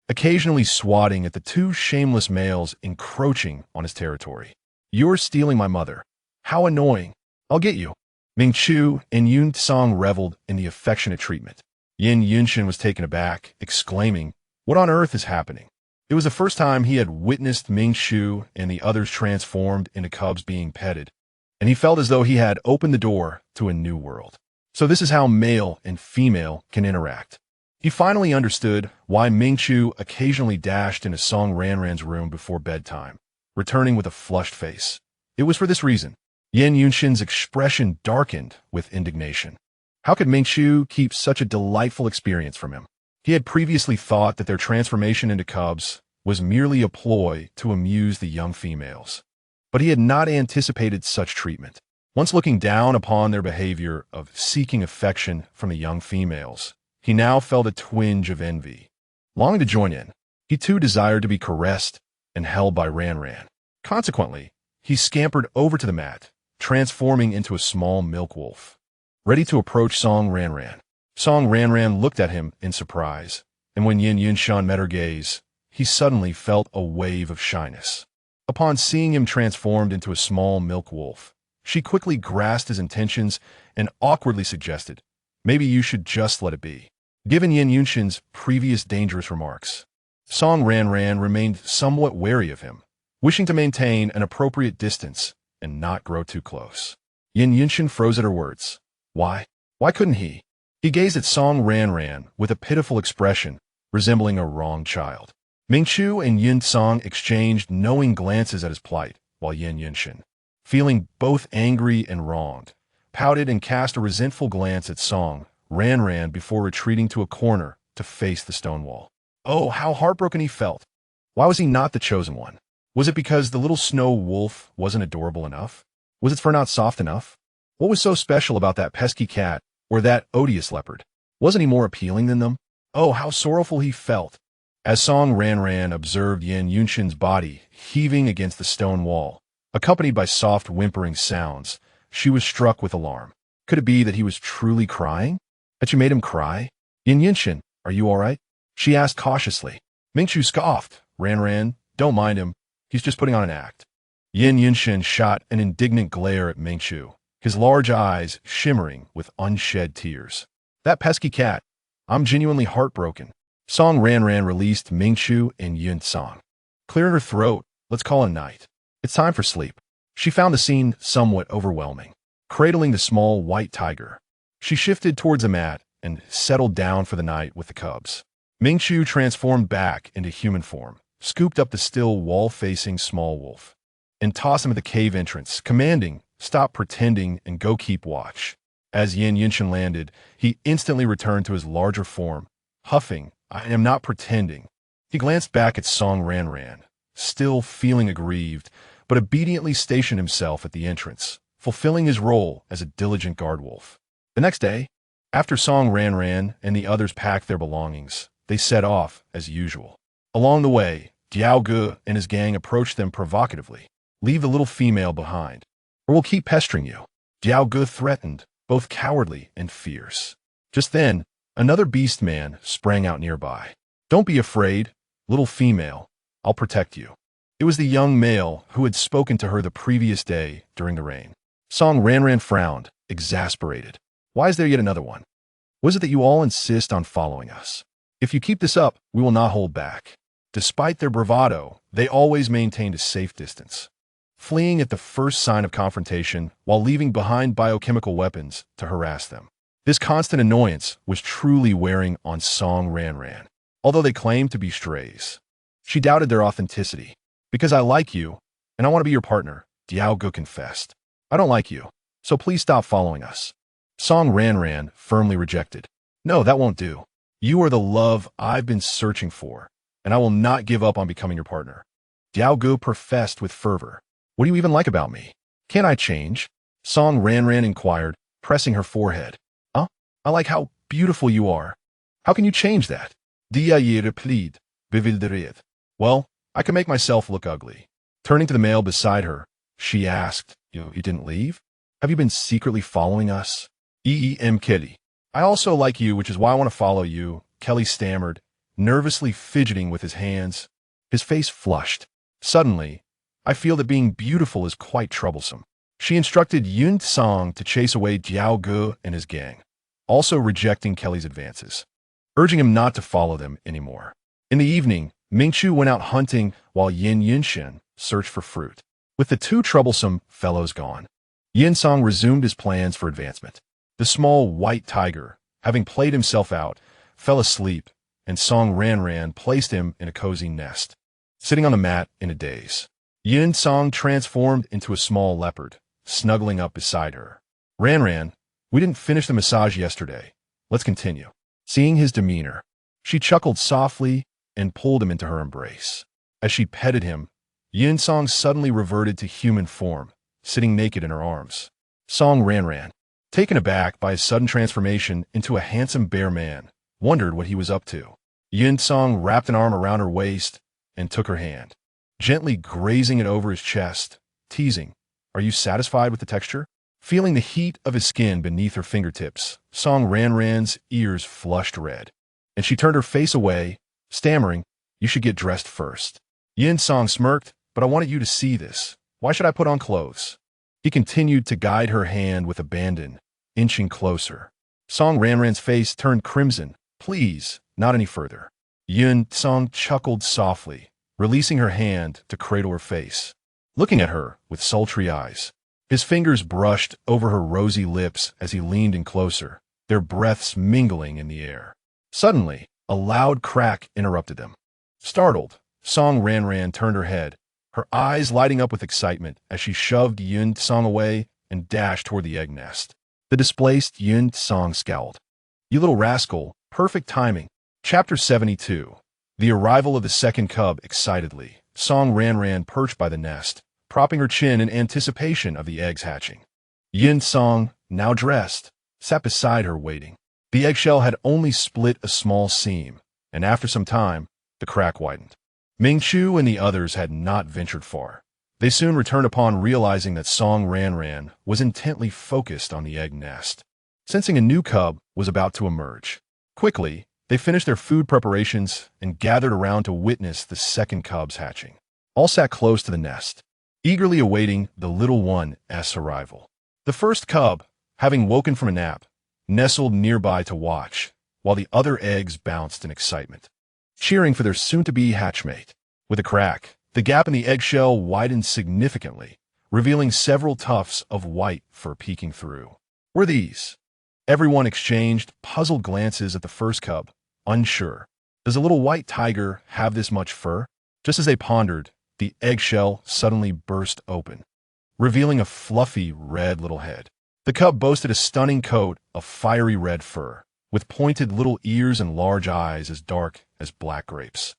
occasionally swatting at the two shameless males encroaching on his territory. "You're stealing my mother. How annoying. I'll get you." Ming Chu and Yun Tsang reveled in the affectionate treatment. Yin Yunshin was taken aback, exclaiming, "What on earth is happening?" It was the first time he had witnessed Ming Chu and the others transformed into cubs being petted, and he felt as though he had opened the door to a new world. So this is how male and female can interact. He finally understood why Ming Chu occasionally dashed into Ranran's room before bedtime, returning with a flushed face. It was for this reason. Yin Yunshin's expression darkened with indignation. How could Ming Chu keep such a delightful experience from him? He had previously thought that their transformation into cubs was merely a ploy to amuse the young females, but he had not anticipated such treatment. Once looking down upon their behavior of seeking affection from the young females, he now felt a twinge of envy. Longing to join in, he too desired to be caressed and held by Ranran. Consequently, he scampered over to the mat, transforming into a small milk wolf, ready to approach Ranran. Ranran looked at him in surprise, and when Yin Yunshan met her gaze, he suddenly felt a wave of shyness. Upon seeing him transformed into a small milk wolf, she quickly grasped his intentions and awkwardly suggested, "Maybe you should just let it be." Given Yin Yunshin's previous dangerous remarks, Ranran remained somewhat wary of him, wishing to maintain an appropriate distance and not grow too close. Yin Yunshin froze at her words. Why? Why couldn't he? He gazed at Ranran with a pitiful expression, resembling a wronged child. Ming Chu and Yun Tsang exchanged knowing glances at his plight, while Yin Yunshin, feeling both angry and wronged, pouted and cast a resentful glance at Ranran before retreating to a corner to face the stone wall. Oh, how heartbroken he felt. Why was he not the chosen one? Was it because the little snow wolf wasn't adorable enough? Was its fur not soft enough? What was so special about that pesky cat or that odious leopard? Wasn't he more appealing than them? Oh, how sorrowful he felt. As Ranran observed Yin Yunshin's body heaving against the stone wall, accompanied by soft whimpering sounds, she was struck with alarm. Could it be that he was truly crying? That she made him cry? Yin Yinshin, are you all right? She asked cautiously. Mingchu scoffed. Ranran, don't mind him. He's just putting on an act. Yin Yinshin shot an indignant glare at Mingchu, his large eyes shimmering with unshed tears. That pesky cat. I'm genuinely heartbroken. Song Ranran released Mingchu and Yun Song. Clearing her throat, let's call it a night. It's time for sleep. She found the scene somewhat overwhelming. Cradling the small white tiger, she shifted towards a mat and settled down for the night with the cubs. Mingchu transformed back into human form, scooped up the still wall-facing small wolf, and tossed him at the cave entrance, commanding, stop pretending and go keep watch. As Yin Yinshin landed, he instantly returned to his larger form, huffing, I am not pretending. He glanced back at Song Ranran, still feeling aggrieved, but obediently stationed himself at the entrance, fulfilling his role as a diligent guard wolf. The next day, after Song Ranran and the others packed their belongings, they set off as usual. Along the way, Diao Ge and his gang approached them provocatively. Leave the little female behind, or we'll keep pestering you. Diao Ge threatened, both cowardly and fierce. Just then, another beast man sprang out nearby. Don't be afraid, little female. I'll protect you. It was the young male who had spoken to her the previous day during the rain. Song Ranran frowned, exasperated. Why is there yet another one? Was it that you all insist on following us? If you keep this up, we will not hold back. Despite their bravado, they always maintained a safe distance, fleeing at the first sign of confrontation while leaving behind biochemical weapons to harass them. This constant annoyance was truly wearing on Song Ranran, although they claimed to be strays. She doubted their authenticity. Because I like you, and I want to be your partner, Diao Ge confessed. I don't like you, so please stop following us. Song Ranran firmly rejected. No, that won't do. You are the love I've been searching for, and I will not give up on becoming your partner. Diao Ge professed with fervor. What do you even like about me? Can't I change? Song Ranran inquired, pressing her forehead. Huh? I like how beautiful you are. How can you change that? Dia replied, bewildered. Well, I can make myself look ugly. Turning to the male beside her, she asked, You didn't leave? Have you been secretly following us? Kelly. I also like you, which is why I want to follow you, Kelly stammered, nervously fidgeting with his hands. His face flushed. Suddenly, I feel that being beautiful is quite troublesome. She instructed Yun Song to chase away Diao Ge and his gang, also rejecting Kelly's advances, urging him not to follow them anymore. In the evening, Mingchu went out hunting while Yin Yinshin searched for fruit. With the two troublesome fellows gone, Yin Song resumed his plans for advancement. The small white tiger, having played himself out, fell asleep, and Song Ranran placed him in a cozy nest, sitting on a mat in a daze. Yin Song transformed into a small leopard, snuggling up beside her. Ranran, we didn't finish the massage yesterday. Let's continue. Seeing his demeanor, she chuckled softly and pulled him into her embrace. As she petted him, Yin Song suddenly reverted to human form, sitting naked in her arms. Song Ranran, taken aback by his sudden transformation into a handsome bear man, wondered what he was up to. Yin Song wrapped an arm around her waist and took her hand, gently grazing it over his chest, teasing, Are you satisfied with the texture? Feeling the heat of his skin beneath her fingertips, Song Ranran's ears flushed red, and she turned her face away, stammering, You should get dressed first. Yin Song smirked, But I wanted you to see this. Why should I put on clothes? He continued to guide her hand with abandon, inching closer. Song Ranran's face turned crimson. Please, not any further. Yun Song chuckled softly, releasing her hand to cradle her face, looking at her with sultry eyes. His fingers brushed over her rosy lips as he leaned in closer, their breaths mingling in the air. Suddenly, a loud crack interrupted them. Startled, Song Ranran turned her head, her eyes lighting up with excitement as she shoved Yun Song away and dashed toward the egg nest. The displaced Yun Song scowled. You little rascal, perfect timing. Chapter 72. The arrival of the second cub excitedly. Song Ranran perched by the nest, propping her chin in anticipation of the eggs hatching. Yin Song, now dressed, sat beside her waiting. The eggshell had only split a small seam, and after some time, the crack widened. Ming Chu and the others had not ventured far. They soon returned upon realizing that Song Ranran was intently focused on the egg nest, sensing a new cub was about to emerge. Quickly, they finished their food preparations and gathered around to witness the second cub's hatching. All sat close to the nest, eagerly awaiting the little one's arrival. The first cub, having woken from a nap, nestled nearby to watch, while the other eggs bounced in excitement, cheering for their soon-to-be hatchmate. With a crack, the gap in the eggshell widened significantly, revealing several tufts of white fur peeking through. Were these? Everyone exchanged puzzled glances at the first cub, unsure. Does a little white tiger have this much fur? Just as they pondered, the eggshell suddenly burst open, revealing a fluffy red little head. The cub boasted a stunning coat of fiery red fur, with pointed little ears and large eyes as dark as black grapes,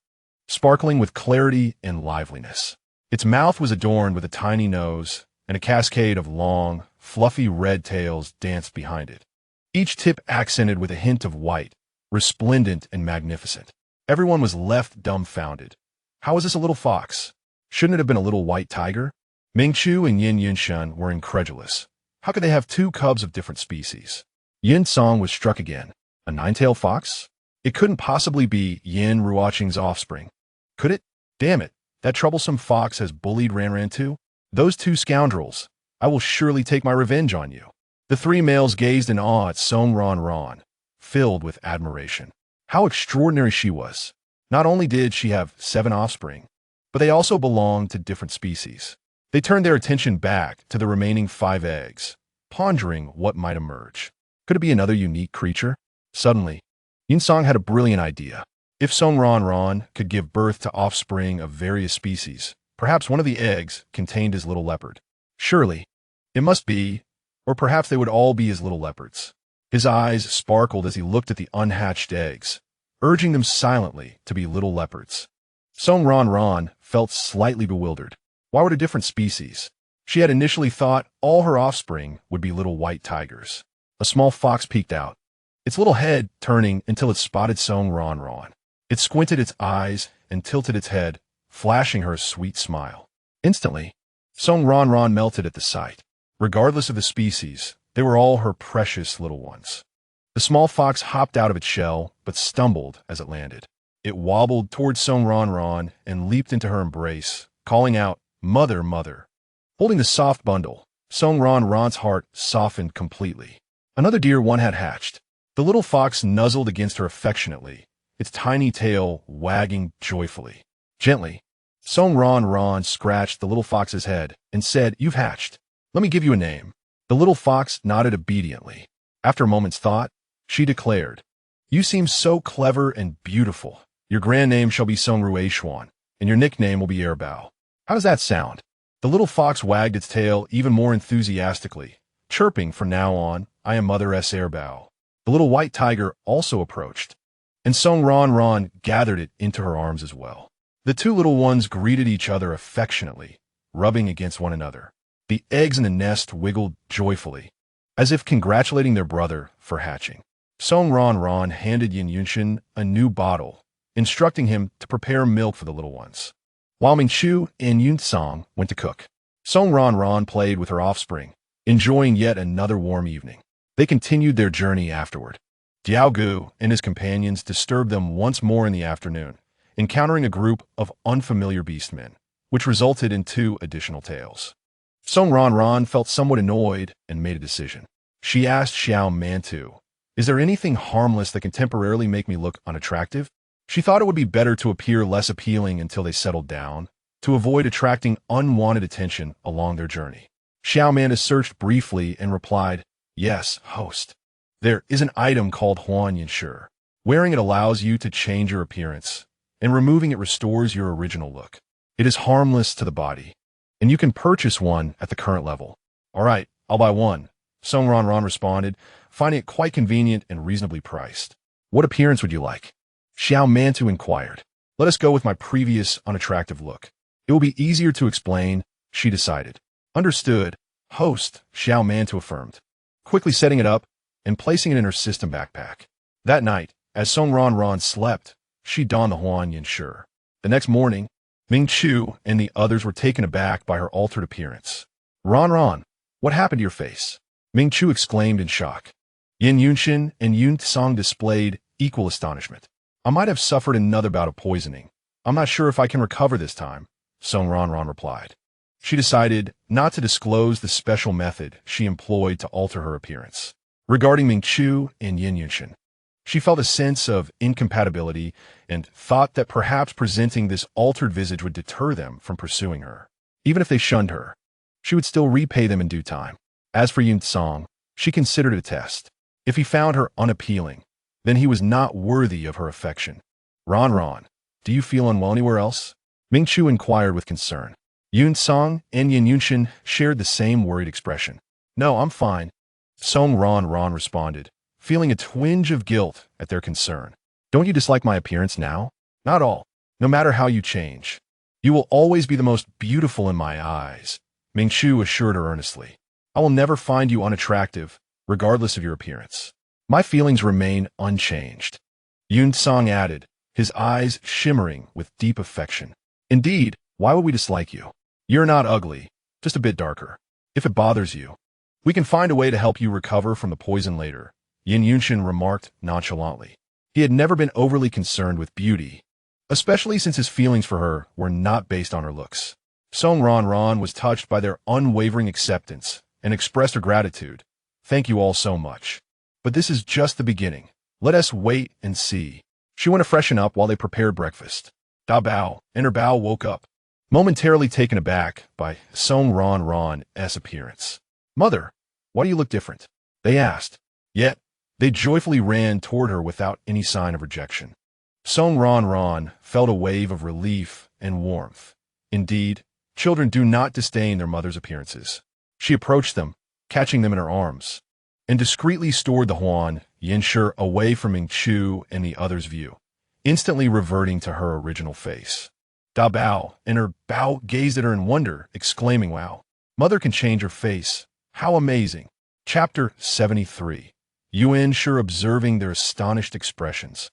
sparkling with clarity and liveliness. Its mouth was adorned with a tiny nose, and a cascade of long, fluffy red tails danced behind it, each tip accented with a hint of white, resplendent and magnificent. Everyone was left dumbfounded. How is this a little fox? Shouldn't it have been a little white tiger? Ming-Chu and Yin Yunshan were incredulous. How could they have two cubs of different species? Yin Song was struck again. A nine-tailed fox? It couldn't possibly be Yin Ruoqing's offspring. Could it? Damn it, that troublesome fox has bullied Ranran too? Those two scoundrels. I will surely take my revenge on you. The three males gazed in awe at Song Ranran, filled with admiration. How extraordinary she was. Not only did she have 7 offspring, but they also belonged to different species. They turned their attention back to the remaining 5 eggs, pondering what might emerge. Could it be another unique creature? Suddenly, Yin Song had a brilliant idea. If Song Ranran could give birth to offspring of various species, perhaps one of the eggs contained his little leopard. Surely, it must be, or perhaps they would all be his little leopards. His eyes sparkled as he looked at the unhatched eggs, urging them silently to be little leopards. Song Ranran felt slightly bewildered. Why were they different species? She had initially thought all her offspring would be little white tigers. A small fox peeked out, its little head turning until it spotted Song Ranran. It squinted its eyes and tilted its head, flashing her a sweet smile. Instantly, Song Ranran melted at the sight. Regardless of the species, they were all her precious little ones. The small fox hopped out of its shell, but stumbled as it landed. It wobbled towards Song Ranran and leaped into her embrace, calling out, "Mother, mother." Holding the soft bundle, Song Ranran's heart softened completely. Another dear one had hatched. The little fox nuzzled against her affectionately, its tiny tail wagging joyfully. Gently, Song Ranran scratched the little fox's head and said, "You've hatched. Let me give you a name." The little fox nodded obediently. After a moment's thought, she declared, "You seem so clever and beautiful. Your grand name shall be Song Ruoqing, and your nickname will be Airbao. How does that sound?" The little fox wagged its tail even more enthusiastically, chirping from now on, "I am Mother S. Airbao." The little white tiger also approached, and Song Ranran gathered it into her arms as well. The two little ones greeted each other affectionately, rubbing against one another. The eggs in the nest wiggled joyfully, as if congratulating their brother for hatching. Song Ranran handed Yin Yunshan a new bottle, instructing him to prepare milk for the little ones. While Ming-Chu and Yun Song went to cook, Song Ranran played with her offspring, enjoying yet another warm evening. They continued their journey afterward. Diao Gu and his companions disturbed them once more in the afternoon, encountering a group of unfamiliar beastmen, which resulted in 2 additional tales. Song Ranran felt somewhat annoyed and made a decision. She asked Xiao Mantu, "Is there anything harmless that can temporarily make me look unattractive?" She thought it would be better to appear less appealing until they settled down, to avoid attracting unwanted attention along their journey. Xiao Manta searched briefly and replied, "Yes, host. There is an item called Huan Yanshi. Wearing it allows you to change your appearance, and removing it restores your original look. It is harmless to the body, and you can purchase one at the current level." "All right, I'll buy one," Song Ranran responded, finding it quite convenient and reasonably priced. "What appearance would you like?" Xiao Mantu inquired. "Let us go with my previous unattractive look. It will be easier to explain," she decided. "Understood, host," Xiao Mantu affirmed, quickly setting it up and placing it in her system backpack. That night, as Song Ranran slept, she donned the Huan Yanshi. The next morning, Ming-Chu and the others were taken aback by her altered appearance. "Ranran, what happened to your face?" Ming-Chu exclaimed in shock. Yin Yunshan and Yun Song displayed equal astonishment. I might have suffered another bout of poisoning. I'm not sure if I can recover this time, Ranran replied. She decided not to disclose the special method she employed to alter her appearance. Regarding Mingqiu and Yin Yunshin, she felt a sense of incompatibility and thought that perhaps presenting this altered visage would deter them from pursuing her. Even if they shunned her, she would still repay them in due time. As for Yun Song, she considered it a test. If he found her unappealing, then he was not worthy of her affection. Ranran, do you feel unwell anywhere else? Mingqiu inquired with concern. Yun Song and Yin Yunshin shared the same worried expression. No, I'm fine, Ranran responded, feeling a twinge of guilt at their concern. Don't you dislike my appearance now? Not all. No matter how you change, you will always be the most beautiful in my eyes, Mingqiu assured her earnestly. I will never find you unattractive, regardless of your appearance. My feelings remain unchanged. Yun Song added, his eyes shimmering with deep affection. Indeed, why would we dislike you? You're not ugly, just a bit darker. If it bothers you, we can find a way to help you recover from the poison later, Yin Yunshin remarked nonchalantly. He had never been overly concerned with beauty, especially since his feelings for her were not based on her looks. Ranran was touched by their unwavering acceptance and expressed her gratitude. Thank you all so much. But this is just the beginning. Let us wait and see. She went to freshen up while they prepared breakfast. Da Bao and her Bao woke up, momentarily taken aback by Ranran's appearance. Mother, why do you look different? They asked. Yet, they joyfully ran toward her without any sign of rejection. Ranran felt a wave of relief and warmth. Indeed, children do not disdain their mother's appearances. She approached them, catching them in her arms, and discreetly stored the Huan Yinshi away from Mingqiu and the other's view, instantly reverting to her original face. Da Bao and her Bao gazed at her in wonder, exclaiming, wow, mother can change her face. How amazing. Chapter 73. Yuan observing their astonished expressions.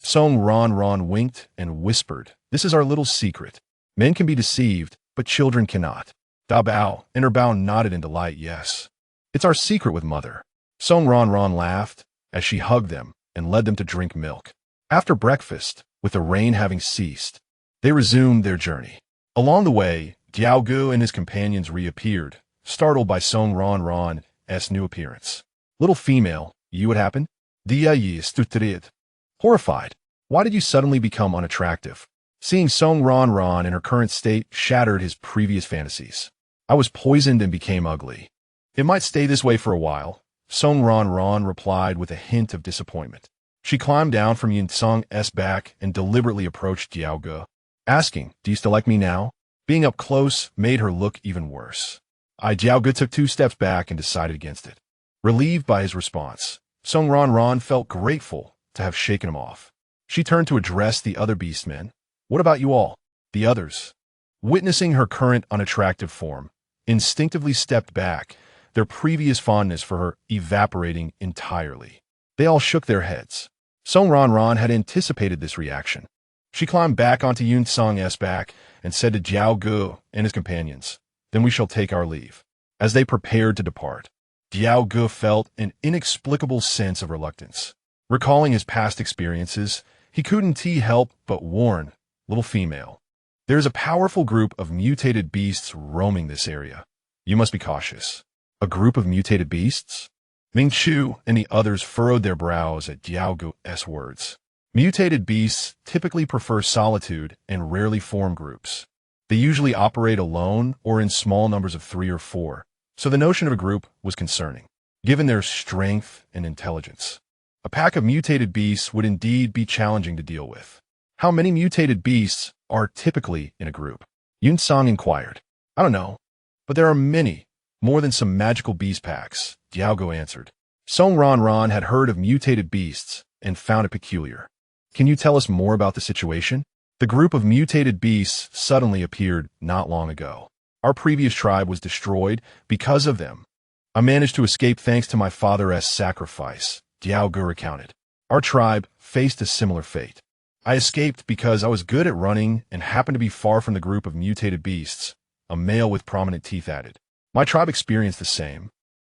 Ranran winked and whispered, this is our little secret. Men can be deceived, but children cannot. Da Bao and her Bao nodded in delight, yes. It's our secret with mother. Ranran laughed as she hugged them and led them to drink milk. After breakfast, with the rain having ceased, they resumed their journey. Along the way, Diaogu and his companions reappeared, startled by Ranran's new appearance. Little female, you what happened? Dia yi stutrid. Horrified. Why did you suddenly become unattractive? Seeing Ranran in her current state shattered his previous fantasies. I was poisoned and became ugly. It might stay this way for a while, Ranran replied with a hint of disappointment. She climbed down from Yin Song's back and deliberately approached Diaogu, asking, do you still like me now? Being up close made her look even worse. Diaogu took 2 steps back and decided against it. Relieved by his response, Ranran felt grateful to have shaken him off. She turned to address the other beastmen. What about you all? The others, witnessing her current unattractive form, instinctively stepped back, their previous fondness for her evaporating entirely. They all shook their heads. Ranran had anticipated this reaction. She climbed back onto Yun Song's back and said to Diaogu and his companions, then we shall take our leave. As they prepared to depart, Diaogu felt an inexplicable sense of reluctance. Recalling his past experiences, he couldn't help but warn, little female, there is a powerful group of mutated beasts roaming this area. You must be cautious. A group of mutated beasts? Mingqiu and the others furrowed their brows at Diaogu's words. Mutated beasts typically prefer solitude and rarely form groups. They usually operate alone or in small numbers of 3 or 4, so the notion of a group was concerning, given their strength and intelligence. A pack of mutated beasts would indeed be challenging to deal with. How many mutated beasts are typically in a group? Yun Song inquired. I don't know, but there are many, more than some magical beast packs, Diaogu answered. Ranran had heard of mutated beasts and found it peculiar. Can you tell us more about the situation? The group of mutated beasts suddenly appeared not long ago. Our previous tribe was destroyed because of them. I managed to escape thanks to my father's sacrifice, Diaogu recounted. Our tribe faced a similar fate. I escaped because I was good at running and happened to be far from the group of mutated beasts, a male with prominent teeth added. My tribe experienced the same.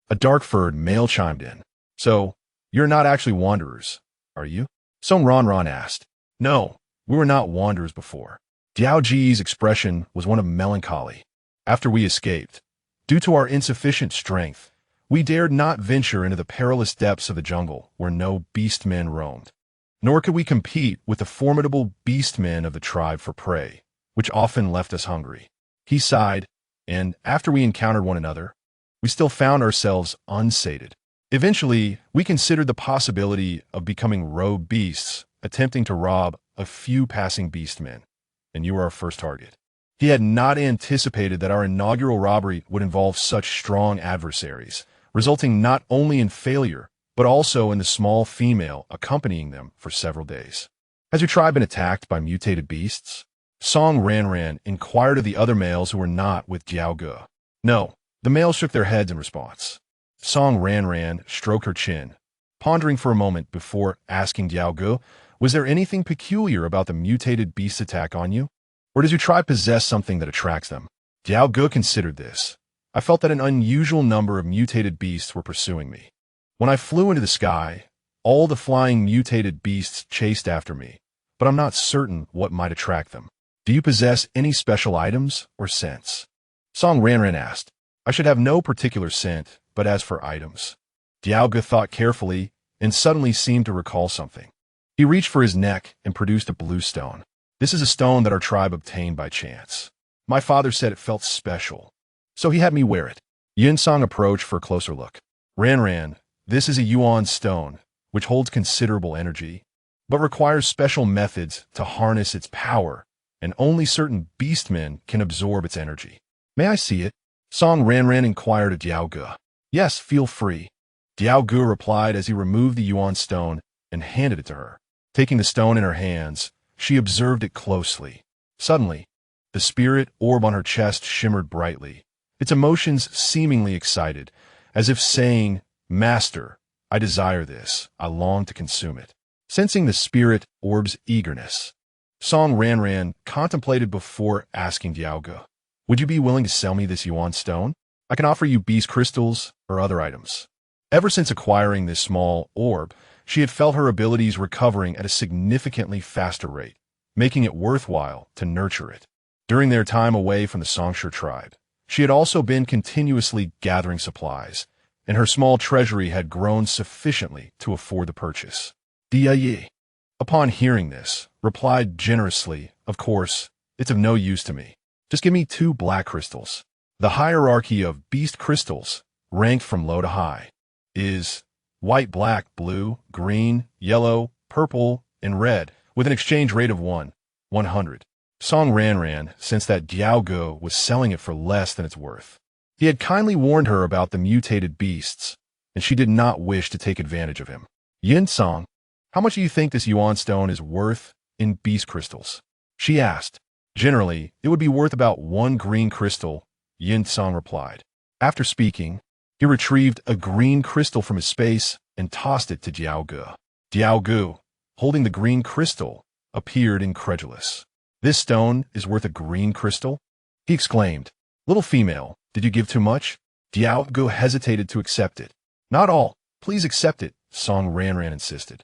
A dark-furred male chimed in. So, you're not actually wanderers, are you? Song Ranran asked. No, we were not wanderers before. Diao Ji's expression was one of melancholy. After we escaped, due to our insufficient strength, we dared not venture into the perilous depths of the jungle where no beastmen roamed. Nor could we compete with the formidable beastmen of the tribe for prey, which often left us hungry. He sighed, and after we encountered one another, we still found ourselves unsated. Eventually, we considered the possibility of becoming rogue beasts, attempting to rob a few passing beastmen, and you were our first target. He had not anticipated that our inaugural robbery would involve such strong adversaries, resulting not only in failure, but also in the small female accompanying them for several days. Has your tribe been attacked by mutated beasts? Song Ranran inquired of the other males who were not with Diao Ge. No, the males shook their heads in response. Song Ranran stroked her chin, pondering for a moment before asking Diao Ge, was there anything peculiar about the mutated beast attack on you? Or does your tribe possess something that attracts them? Diao Ge considered this. I felt that an unusual number of mutated beasts were pursuing me. When I flew into the sky, all the flying mutated beasts chased after me, but I'm not certain what might attract them. Do you possess any special items or scents? Song Ranran asked. I should have no particular scent, but as for items. Diao Ge thought carefully and suddenly seemed to recall something. He reached for his neck and produced a blue stone. This is a stone that our tribe obtained by chance. My father said it felt special, so he had me wear it. Yin Song approached for a closer look. Ranran, this is a yuan stone, which holds considerable energy, but requires special methods to harness its power, and only certain beastmen can absorb its energy. May I see it? Song Ranran inquired of Diao Ge. Yes, feel free. Diao Ge replied as he removed the yuan stone and handed it to her. Taking the stone in her hands, she observed it closely. Suddenly, the spirit orb on her chest shimmered brightly, its emotions seemingly excited, as if saying, Master, I desire this, I long to consume it. Sensing the spirit orb's eagerness, Song Ranran contemplated before asking Diao Ge, would you be willing to sell me this yuan stone? I can offer you beast crystals or other items. Ever since acquiring this small orb, she had felt her abilities recovering at a significantly faster rate, making it worthwhile to nurture it. During their time away from the Songshur tribe, she had also been continuously gathering supplies, and her small treasury had grown sufficiently to afford the purchase. Dia Yi, upon hearing this, replied generously, of course, it's of no use to me. Just give me 2 black crystals. The hierarchy of beast crystals, ranked from low to high, is white, black, blue, green, yellow, purple, and red, with an exchange rate of 100. Song Ranran sensed that Diao Ge was selling it for less than its worth. He had kindly warned her about the mutated beasts, and she did not wish to take advantage of him. Yin Song, how much do you think this yuan stone is worth in beast crystals? She asked. Generally, it would be worth about 1 green crystal, Yin Song replied. After speaking, he retrieved a green crystal from his space and tossed it to Diao Ge. Diao Ge, holding the green crystal, appeared incredulous. This stone is worth a green crystal? He exclaimed. Little female, did you give too much? Diao Ge hesitated to accept it. Not all. Please accept it, Song Ranran insisted.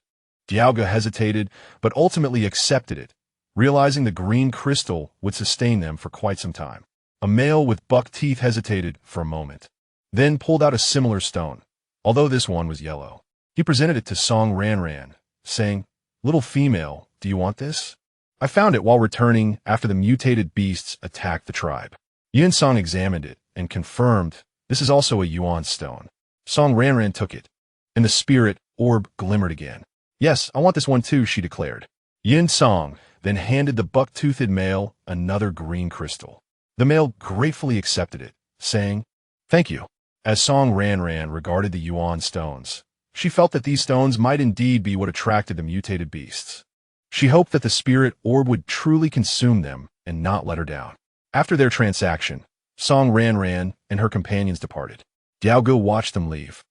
Diao Ge hesitated, but ultimately accepted it, realizing the green crystal would sustain them for quite some time. A male with buck teeth hesitated for a moment, then pulled out a similar stone, although this one was yellow. He presented it to Song Ranran, saying, Little female, do you want this? I found it while returning after the mutated beasts attacked the tribe. Yin Song examined it and confirmed this is also a yuan stone. Song Ranran took it, and the spirit orb glimmered again. Yes, I want this one too, she declared. Yin Song then handed the buck-toothed male another green crystal. The male gratefully accepted it, saying, Thank you. As Song Ranran regarded the yuan stones, she felt that these stones might indeed be what attracted the mutated beasts. She hoped that the spirit orb would truly consume them and not let her down. After their transaction, Song Ranran and her companions departed. Diao Ge watched them leave,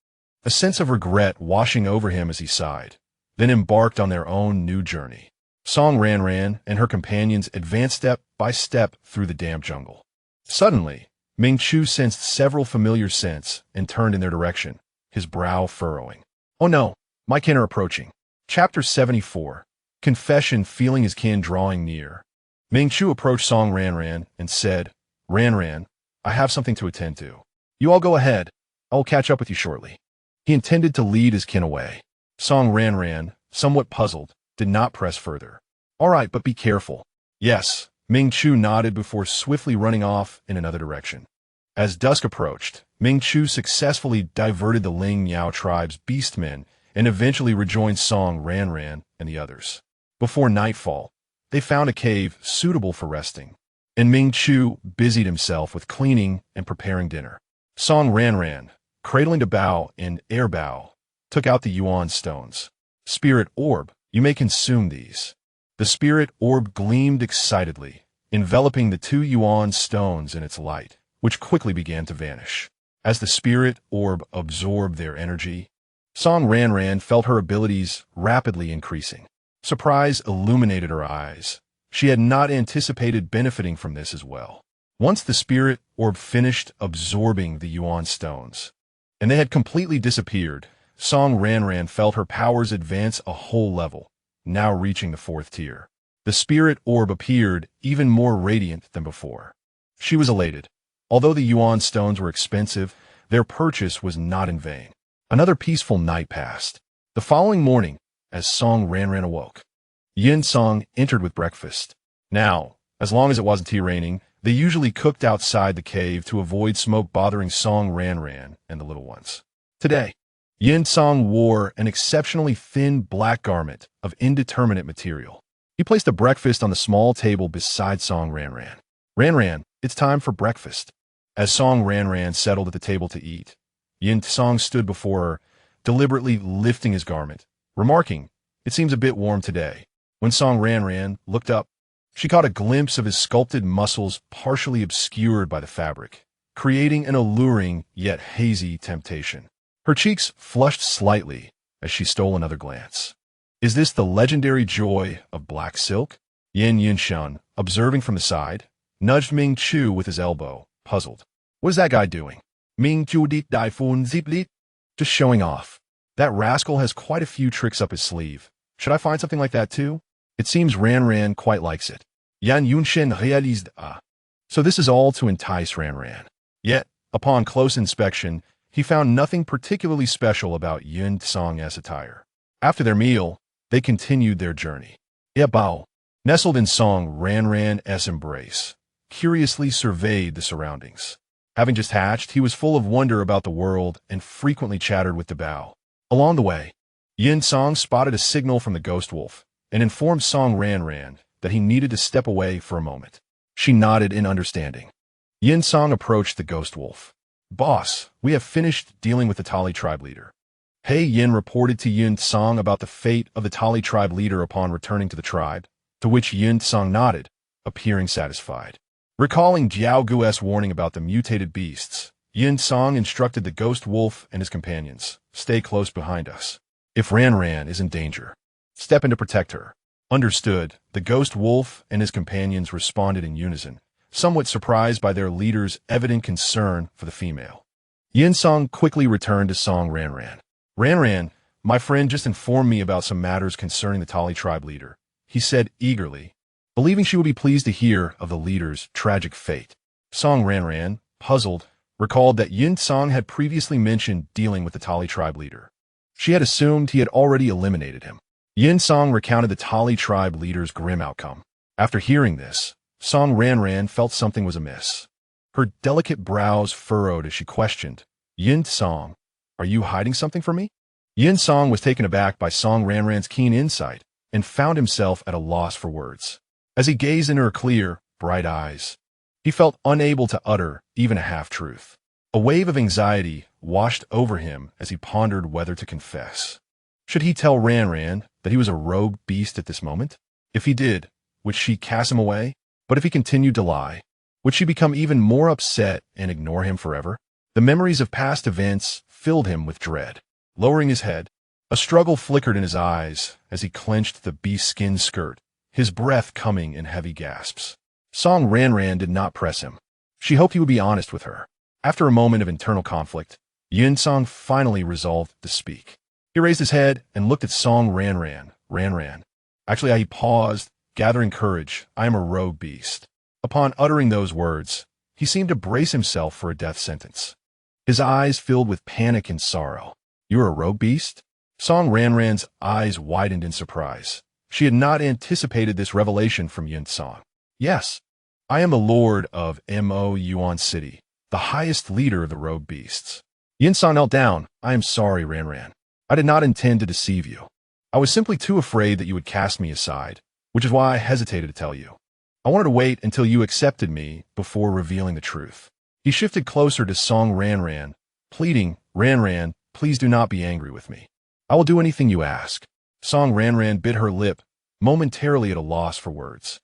a sense of regret washing over him as he sighed, then embarked on their own new journey. Song Ranran and her companions advanced step by step through the damp jungle. Suddenly, Ming Chu sensed several familiar scents and turned in their direction, his brow furrowing. Oh no, my kin are approaching. Chapter 74. Confession, feeling his kin drawing near. Ming Chu approached Song Ranran and said, Ranran, I have something to attend to. You all go ahead. I will catch up with you shortly. He intended to lead his kin away. Song Ranran, somewhat puzzled, did not press further. All right, but be careful. Yes, Ming Chu nodded before swiftly running off in another direction. As dusk approached, Ming Chu successfully diverted the Ling Miao tribe's beastmen and eventually rejoined Song Ranran and the others. Before nightfall, they found a cave suitable for resting, and Ming Chu busied himself with cleaning and preparing dinner. Song Ranran, cradling to bow and air bow, took out the yuan stones. Spirit orb, you may consume these. The spirit orb gleamed excitedly, enveloping the 2 yuan stones in its light, which quickly began to vanish. As the spirit orb absorbed their energy, Song Ranran felt her abilities rapidly increasing. Surprise illuminated her eyes. She had not anticipated benefiting from this as well. Once the spirit orb finished absorbing the yuan stones, and they had completely disappeared, Song Ranran felt her powers advance a whole level, now reaching the 4th tier. The spirit orb appeared even more radiant than before. She was elated. Although the yuan stones were expensive, their purchase was not in vain. Another peaceful night passed. The following morning, as Song Ranran awoke, Yin Song entered with breakfast. Now, as long as it wasn't tea raining, they usually cooked outside the cave to avoid smoke bothering Song Ranran and the little ones. Today, Yin Song wore an exceptionally thin black garment of indeterminate material. He placed the breakfast on the small table beside Song Ranran. Ranran, it's time for breakfast. As Song Ranran settled at the table to eat, Yin Song stood before her, deliberately lifting his garment, remarking, it seems a bit warm today. When Song Ranran looked up, she caught a glimpse of his sculpted muscles partially obscured by the fabric, creating an alluring yet hazy temptation. Her cheeks flushed slightly as she stole another glance. Is this the legendary joy of black silk? Yin Yinshan, observing from the side, nudged Ming Chu with his elbow, puzzled. What is that guy doing? Ming Chu dit dai fun zip lit? Just showing off. That rascal has quite a few tricks up his sleeve. Should I find something like that too? It seems Ranran quite likes it. Yan Yunshen réalised So this is all to entice Ranran. Yet, upon close inspection, he found nothing particularly special about Yin Song's attire. After their meal, they continued their journey. Bao, nestled in Song Ranran's embrace, curiously surveyed the surroundings. Having just hatched, he was full of wonder about the world and frequently chattered with Bao. Along the way, Yin Song spotted a signal from the ghost wolf and informed Song Ranran that he needed to step away for a moment. She nodded in understanding. Yin Song approached the ghost wolf. Boss, we have finished dealing with the Tali tribe leader. He Yin reported to Yin Song about the fate of the Tali tribe leader upon returning to the tribe, to which Yin Song nodded, appearing satisfied. Recalling Jiao Gu's warning about the mutated beasts, Yin Song instructed the ghost wolf and his companions, stay close behind us. If Ranran is in danger, step in to protect her. Understood, the ghost wolf and his companions responded in unison, somewhat surprised by their leader's evident concern for the female. Yin Song quickly returned to Song Ranran. Ranran, my friend just informed me about some matters concerning the Tali tribe leader, he said eagerly, believing she would be pleased to hear of the leader's tragic fate. Song Ranran, puzzled, recalled that Yin Song had previously mentioned dealing with the Tali tribe leader. She had assumed he had already eliminated him. Yin Song recounted the Tali tribe leader's grim outcome. After hearing this, Song Ranran felt something was amiss. Her delicate brows furrowed as she questioned, Yin Song, are you hiding something from me? Yin Song was taken aback by Song Ranran's keen insight and found himself at a loss for words. As he gazed into her clear, bright eyes, he felt unable to utter even a half-truth. A wave of anxiety washed over him as he pondered whether to confess. Should he tell Ranran that he was a rogue beast at this moment? If he did, would she cast him away? But if he continued to lie, would she become even more upset and ignore him forever? The memories of past events filled him with dread. Lowering his head, a struggle flickered in his eyes as he clenched the beast-skin skirt, his breath coming in heavy gasps. Song Ranran did not press him. She hoped he would be honest with her. After a moment of internal conflict, Yin Song finally resolved to speak. He raised his head and looked at Song Ranran. Ranran. Actually, he paused, gathering courage. I am a rogue beast. Upon uttering those words, he seemed to brace himself for a death sentence. His eyes filled with panic and sorrow. You are a rogue beast? Song Ranran's eyes widened in surprise. She had not anticipated this revelation from Yin Song. Yes, I am the lord of Mo Yuan City, the highest leader of the rogue beasts. Yin Song knelt down. I am sorry, Ranran. I did not intend to deceive you. I was simply too afraid that you would cast me aside, which is why I hesitated to tell you. I wanted to wait until you accepted me before revealing the truth. He shifted closer to Song Ranran, pleading, Ranran, please do not be angry with me. I will do anything you ask. Song Ranran bit her lip, momentarily at a loss for words.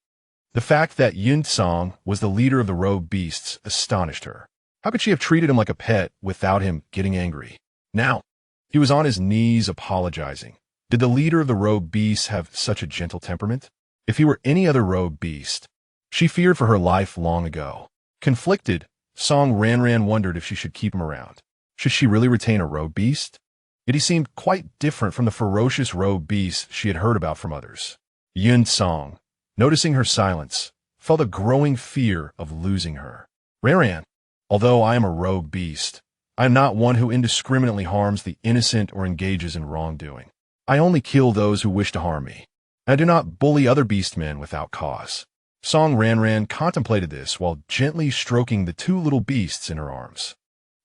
The fact that Yin Song was the leader of the rogue beasts astonished her. How could she have treated him like a pet without him getting angry? Now, he was on his knees apologizing. Did the leader of the rogue beasts have such a gentle temperament? If he were any other rogue beast, she feared for her life long ago. Conflicted, Song Ranran wondered if she should keep him around. Should she really retain a rogue beast? Yet he seemed quite different from the ferocious rogue beasts she had heard about from others. Yin Song, noticing her silence, felt a growing fear of losing her. Ranran, although I am a rogue beast, I am not one who indiscriminately harms the innocent or engages in wrongdoing. I only kill those who wish to harm me. I do not bully other beastmen without cause. Song Ranran contemplated this while gently stroking the two little beasts in her arms.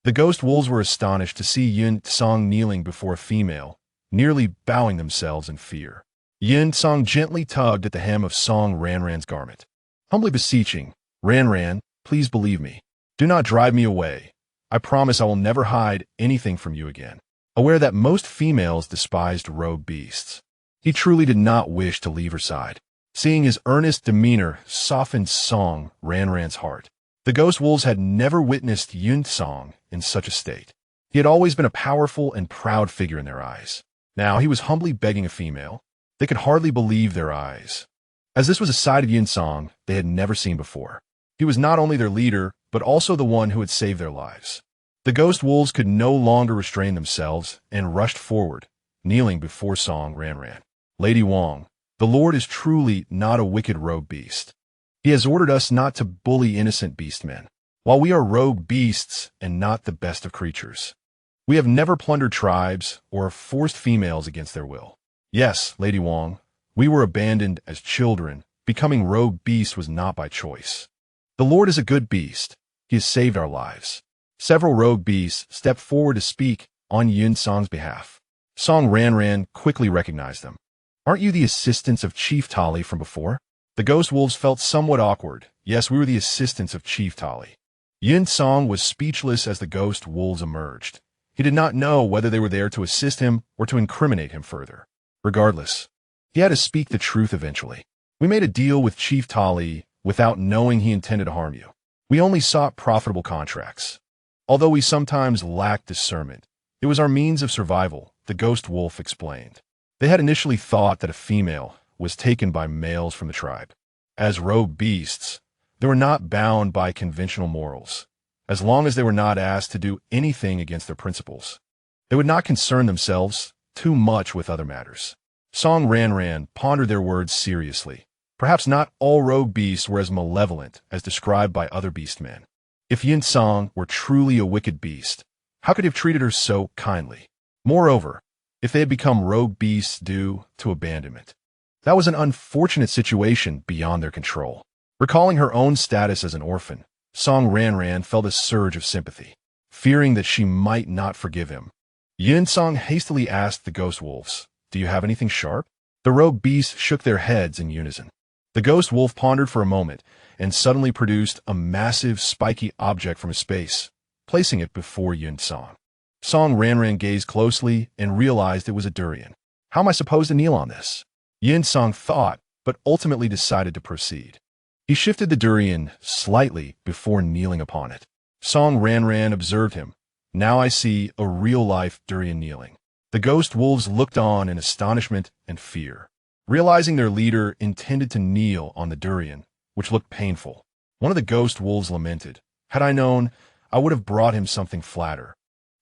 The ghost wolves were astonished to see Yin Song kneeling before a female, nearly bowing themselves in fear. Yin Song gently tugged at the hem of Song Ranran's garment, humbly beseeching, Ranran, please believe me. Do not drive me away. I promise I will never hide anything from you again. Aware that most females despised rogue beasts, he truly did not wish to leave her side. Seeing his earnest demeanor softened Song Ranran's heart. The ghost wolves had never witnessed Yin Song in such a state. He had always been a powerful and proud figure in their eyes. Now he was humbly begging a female. They could hardly believe their eyes, as this was a side of Yin Song they had never seen before. He was not only their leader, but also the one who had saved their lives. The ghost wolves could no longer restrain themselves and rushed forward, kneeling before Song Ranran. Lady Wong, the Lord is truly not a wicked rogue beast. He has ordered us not to bully innocent beastmen, while we are rogue beasts and not the best of creatures. We have never plundered tribes or forced females against their will. Yes, Lady Wong, we were abandoned as children. Becoming rogue beasts was not by choice. The Lord is a good beast. He has saved our lives. Several rogue beasts stepped forward to speak on Yin Song's behalf. Song Ranran quickly recognized them. Aren't you the assistants of Chief Tali from before? The ghost wolves felt somewhat awkward. Yes, we were the assistants of Chief Tali. Yin Song was speechless as the ghost wolves emerged. He did not know whether they were there to assist him or to incriminate him further. Regardless, he had to speak the truth eventually. We made a deal with Chief Tali without knowing he intended to harm you. We only sought profitable contracts. Although we sometimes lacked discernment, it was our means of survival, the ghost wolf explained. They had initially thought that a female was taken by males from the tribe. As rogue beasts, they were not bound by conventional morals. As long as they were not asked to do anything against their principles, they would not concern themselves too much with other matters. Song Ranran pondered their words seriously. Perhaps not all rogue beasts were as malevolent as described by other beastmen. If Yin Song were truly a wicked beast, how could he have treated her so kindly? Moreover, if they had become rogue beasts due to abandonment, that was an unfortunate situation beyond their control. Recalling her own status as an orphan, Song Ranran felt a surge of sympathy, fearing that she might not forgive him. Yin Song hastily asked the ghost wolves, "Do you have anything sharp?" The rogue beasts shook their heads in unison. The ghost wolf pondered for a moment and suddenly produced a massive, spiky object from his space, placing it before Yin Song. Song Ranran gazed closely and realized it was a durian. How am I supposed to kneel on this? Yin Song thought, but ultimately decided to proceed. He shifted the durian slightly before kneeling upon it. Song Ranran observed him. Now I see a real-life durian kneeling. The ghost wolves looked on in astonishment and fear, realizing their leader intended to kneel on the durian, which looked painful. One of the ghost wolves lamented, "Had I known, I would have brought him something flatter.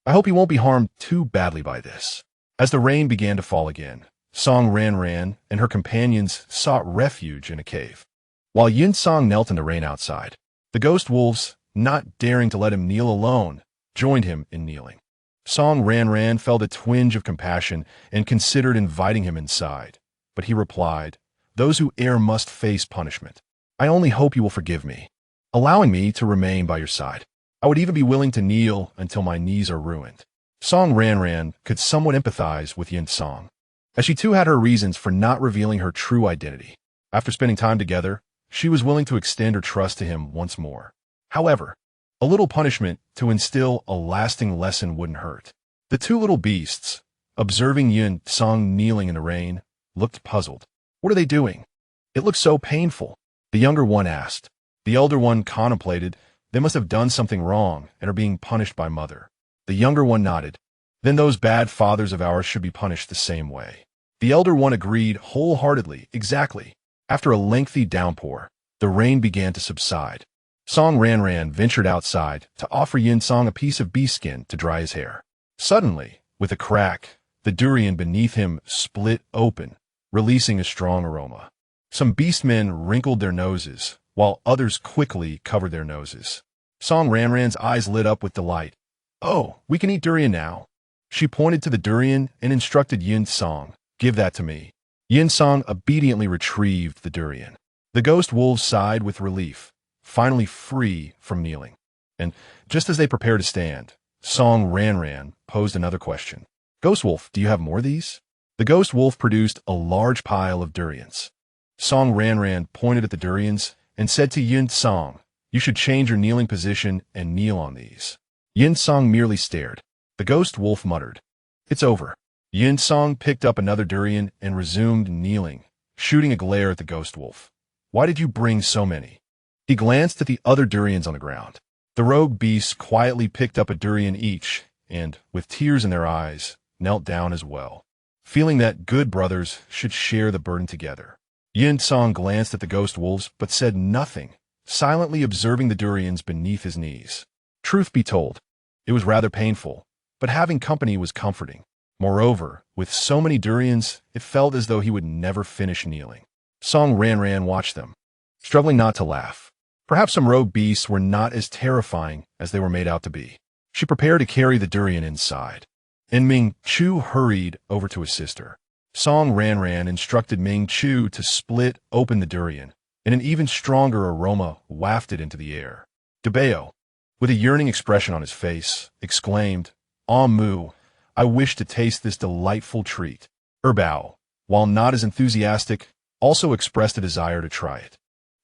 I hope he won't be harmed too badly by this." As the rain began to fall again, Song Ranran and her companions sought refuge in a cave. While Yin Song knelt in the rain outside, the ghost wolves, not daring to let him kneel alone, joined him in kneeling. Song Ranran felt a twinge of compassion and considered inviting him inside, but he replied, "Those who err must face punishment. I only hope you will forgive me, allowing me to remain by your side. I would even be willing to kneel until my knees are ruined." Song Ranran could somewhat empathize with Yin Song, as she too had her reasons for not revealing her true identity. After spending time together, she was willing to extend her trust to him once more. However, a little punishment to instill a lasting lesson wouldn't hurt. The two little beasts, observing Yin Song kneeling in the rain, looked puzzled. "What are they doing? It looks so painful," the younger one asked. The elder one contemplated. "They must have done something wrong and are being punished by Mother." The younger one nodded. "Then those bad fathers of ours should be punished the same way." The elder one agreed wholeheartedly. Exactly. After a lengthy downpour, the rain began to subside. Song Ranran ventured outside to offer Yin Song a piece of bee skin to dry his hair. Suddenly, with a crack, the durian beneath him split open, releasing a strong aroma. Some beastmen wrinkled their noses, while others quickly covered their noses. Song Ranran's eyes lit up with delight. "Oh, we can eat durian now." She pointed to the durian and instructed Yin Song, "Give that to me." Yin Song obediently retrieved the durian. The ghost wolves sighed with relief, finally free from kneeling. And just as they prepared to stand, Song Ranran posed another question. "Ghost wolf, do you have more of these?" The ghost wolf produced a large pile of durians. Song Ranran pointed at the durians and said to Yin Song, "You should change your kneeling position and kneel on these." Yin Song merely stared. The ghost wolf muttered, "It's over." Yin Song picked up another durian and resumed kneeling, shooting a glare at the ghost wolf. "Why did you bring so many?" He glanced at the other durians on the ground. The rogue beasts quietly picked up a durian each and, with tears in their eyes, knelt down as well, feeling that good brothers should share the burden together. Yin Song glanced at the ghost wolves but said nothing, silently observing the durians beneath his knees. Truth be told, it was rather painful, but having company was comforting. Moreover, with so many durians, it felt as though he would never finish kneeling. Song Ranran watched them, struggling not to laugh. Perhaps some rogue beasts were not as terrifying as they were made out to be. She prepared to carry the durian inside, and Ming Chu hurried over to his sister. Song Ranran instructed Ming Chu to split open the durian, and an even stronger aroma wafted into the air. Debeo, with a yearning expression on his face, exclaimed, "Ah Mu, I wish to taste this delightful treat." Erbao, while not as enthusiastic, also expressed a desire to try it.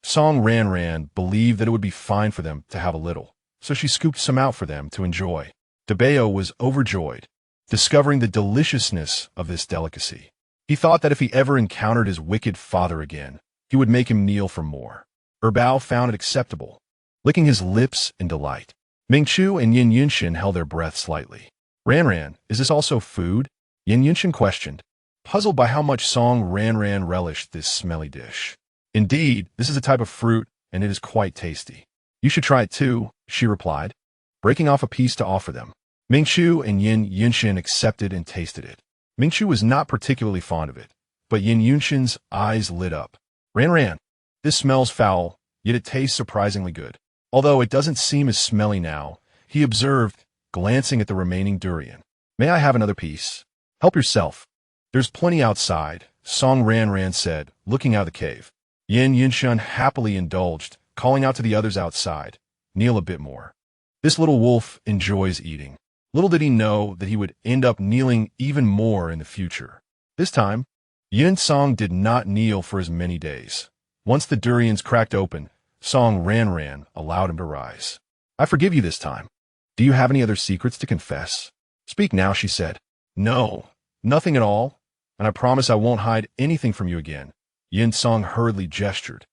Song Ranran believed that it would be fine for them to have a little, so she scooped some out for them to enjoy. Debeo was overjoyed, discovering the deliciousness of this delicacy. He thought that if he ever encountered his wicked father again, he would make him kneel for more. Erbao found it acceptable, licking his lips in delight. Ming Chu and Yin Yunshin held their breath slightly. "Ranran, is this also food?" Yin Yunshin questioned, puzzled by how much Song Ranran relished this smelly dish. "Indeed, this is a type of fruit, and it is quite tasty. You should try it too," she replied, breaking off a piece to offer them. Ming Chu and Yin Yunshin accepted and tasted it. Ming Chu was not particularly fond of it, but Yin Yunshin's eyes lit up. "Ranran, this smells foul, yet it tastes surprisingly good. Although it doesn't seem as smelly now," he observed, glancing at the remaining durian. "May I have another piece?" "Help yourself. There's plenty outside," Song Ranran said, looking out of the cave. Yin Yunshin happily indulged, calling out to the others outside, "Kneel a bit more. This little wolf enjoys eating." Little did he know that he would end up kneeling even more in the future. This time, Yin Song did not kneel for as many days. Once the durians cracked open, Song Ranran allowed him to rise. "I forgive you this time. Do you have any other secrets to confess?" "Speak now," she said. "No, nothing at all, and I promise I won't hide anything from you again." Yin Song hurriedly gestured.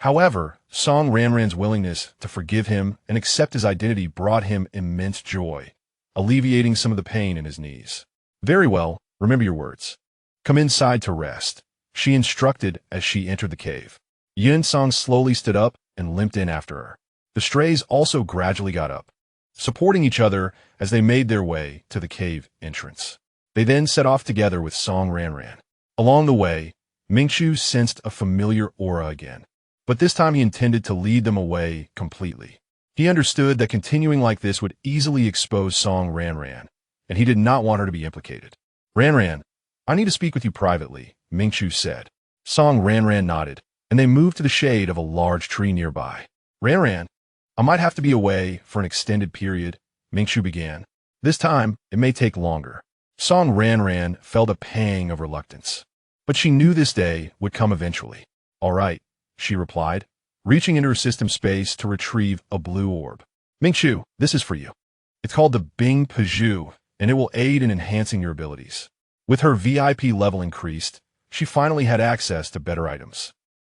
However, Song Ranran's willingness to forgive him and accept his identity brought him immense joy, alleviating some of the pain in his knees. "Very well, remember your words. Come inside to rest," she instructed as she entered the cave. Yin Song slowly stood up and limped in after her. The strays also gradually got up, supporting each other as they made their way to the cave entrance. They then set off together with Song Ranran. Along the way, Mingqiu sensed a familiar aura again, but this time he intended to lead them away completely. He understood that continuing like this would easily expose Song Ranran, and he did not want her to be implicated. Ranran, I need to speak with you privately, Mingqiu said. Song Ranran nodded, and they moved to the shade of a large tree nearby. Ranran, I might have to be away for an extended period, Mingqiu began. This time, it may take longer. Song Ranran felt a pang of reluctance, but she knew this day would come eventually. All right, she replied, reaching into her system space to retrieve a blue orb. Mingqiu, this is for you. It's called the Bing Piju, and it will aid in enhancing your abilities. With her VIP level increased, she finally had access to better items.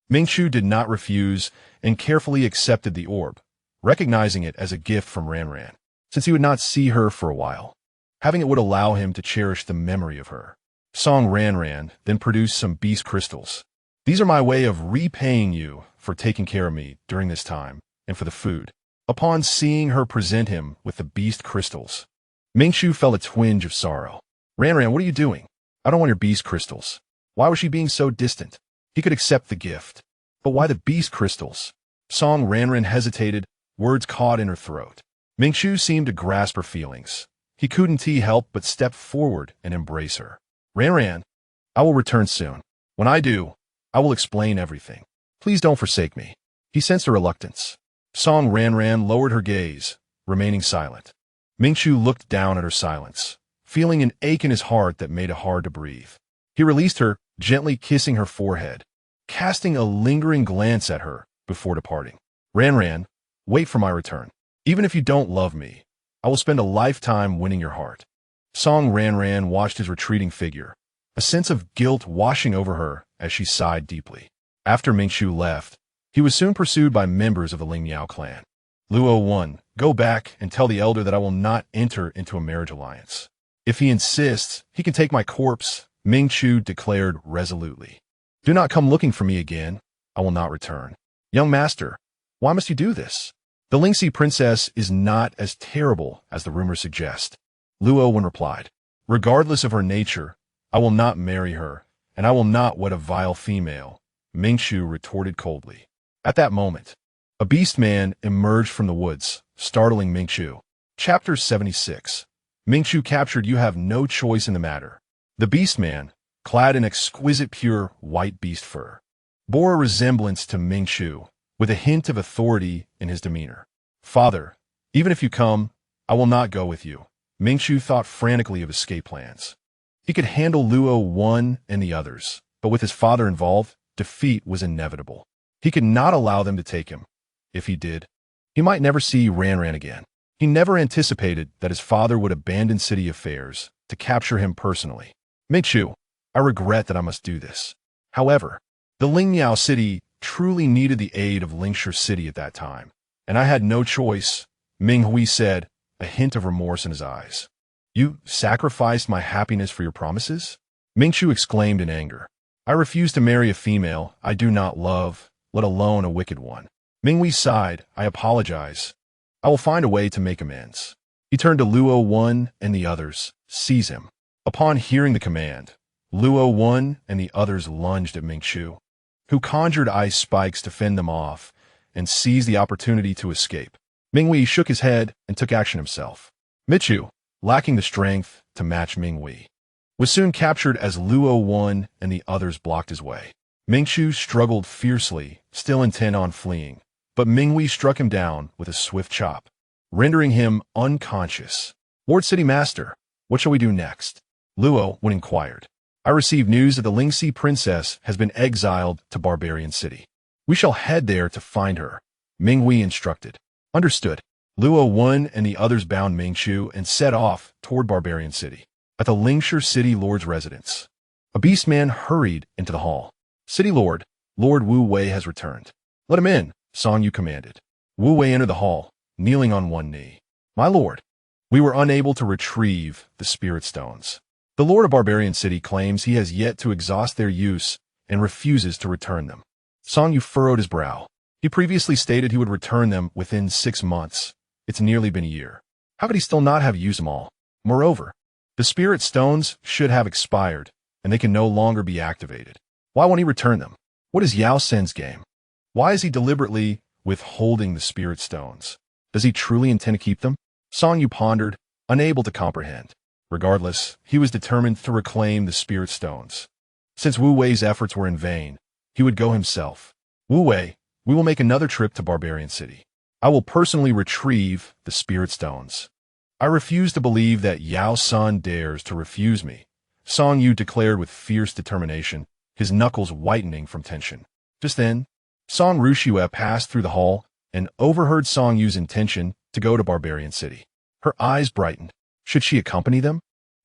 Mingqiu did not refuse and carefully accepted the orb, recognizing it as a gift from Ranran, since he would not see her for a while. Having it would allow him to cherish the memory of her. Song Ranran then produced some beast crystals. These are my way of repaying you for taking care of me during this time and for the food. Upon seeing her present him with the beast crystals, Mingqiu felt a twinge of sorrow. Ranran, what are you doing? I don't want your beast crystals. Why was she being so distant? He could accept the gift. But why the beast crystals? Song Ranran hesitated, words caught in her throat. Mingqiu seemed to grasp her feelings. He couldn't help but step forward and embrace her. Ranran, I will return soon. When I do, I will explain everything. Please don't forsake me. He sensed her reluctance. Song Ranran lowered her gaze, remaining silent. Mingqiu looked down at her silence, feeling an ache in his heart that made it hard to breathe. He released her, gently kissing her forehead, casting a lingering glance at her before departing. Ranran, wait for my return. Even if you don't love me, I will spend a lifetime winning your heart. Song Ranran watched his retreating figure, a sense of guilt washing over her as she sighed deeply. After Mingqiu left, he was soon pursued by members of the Lingniao clan. Luo 1, go back and tell the elder that I will not enter into a marriage alliance. If he insists, he can take my corpse, Mingqiu declared resolutely. Do not come looking for me again. I will not return. Young master, why must you do this? The Lingxi princess is not as terrible as the rumors suggest. Luo 1 replied. Regardless of her nature, I will not marry her, and I will not wed a vile female, Mingqiu retorted coldly. At that moment, a beast man emerged from the woods, startling Mingqiu. Chapter 76. Mingqiu captured. You have no choice in the matter. The beast man, clad in exquisite pure white beast fur, bore a resemblance to Mingqiu, with a hint of authority in his demeanor. Father, even if you come, I will not go with you. Mingqiu thought frantically of escape plans. He could handle Luo 1 and the others, but with his father involved, defeat was inevitable. He could not allow them to take him. If he did, he might never see Ranran again. He never anticipated that his father would abandon city affairs to capture him personally. Mingqiu, I regret that I must do this. However, the Lingniao city truly needed the aid of Lingshire City at that time, and I had no choice, Ming Hui said, a hint of remorse in his eyes. You sacrificed my happiness for your promises? Mingqiu exclaimed in anger. I refuse to marry a female I do not love, let alone a wicked one. Ming Hui sighed. I apologize. I will find a way to make amends. He turned to Luo 1 and the others. Seize him. Upon hearing the command, Luo 1 and the others lunged at Mingqiu, who conjured ice spikes to fend them off and seized the opportunity to escape. Ming Hui shook his head and took action himself. Mingqiu, lacking the strength to match Ming Hui, was soon captured as Luo 1 and the others blocked his way. Mingqiu struggled fiercely, still intent on fleeing, but Ming Hui struck him down with a swift chop, rendering him unconscious. Lord City Master, what shall we do next? Luo 1 inquired. I received news that the Lingxi princess has been exiled to Barbarian City. We shall head there to find her, Ming Hui instructed. Understood. Luo 1 and the others bound Mingqiu and set off toward Barbarian City. At the Lingshire City Lord's residence, a beast man hurried into the hall. City Lord, Lord Wu Wei has returned. Let him in, Song Yu commanded. Wu Wei entered the hall, kneeling on one knee. My lord, we were unable to retrieve the spirit stones. The Lord of Barbarian City claims he has yet to exhaust their use and refuses to return them. Song Yu furrowed his brow. He previously stated he would return them within 6 months. It's nearly been a year. How could he still not have used them all? Moreover, The spirit stones should have expired, and they can no longer be activated. Why won't he return them? What is Yao Sen's game? Why is he deliberately withholding the spirit stones? Does he truly intend to keep them? Song Yu pondered, unable to comprehend. Regardless, he was determined to reclaim the spirit stones. Since Wu Wei's efforts were in vain, he would go himself. Wu Wei, we will make another trip to Barbarian City. I will personally retrieve the spirit stones. I refuse to believe that Yao San dares to refuse me, Song Yu declared with fierce determination, his knuckles whitening from tension. Just then, Song Rushue passed through the hall and overheard Song Yu's intention to go to Barbarian City. Her eyes brightened. Should she accompany them?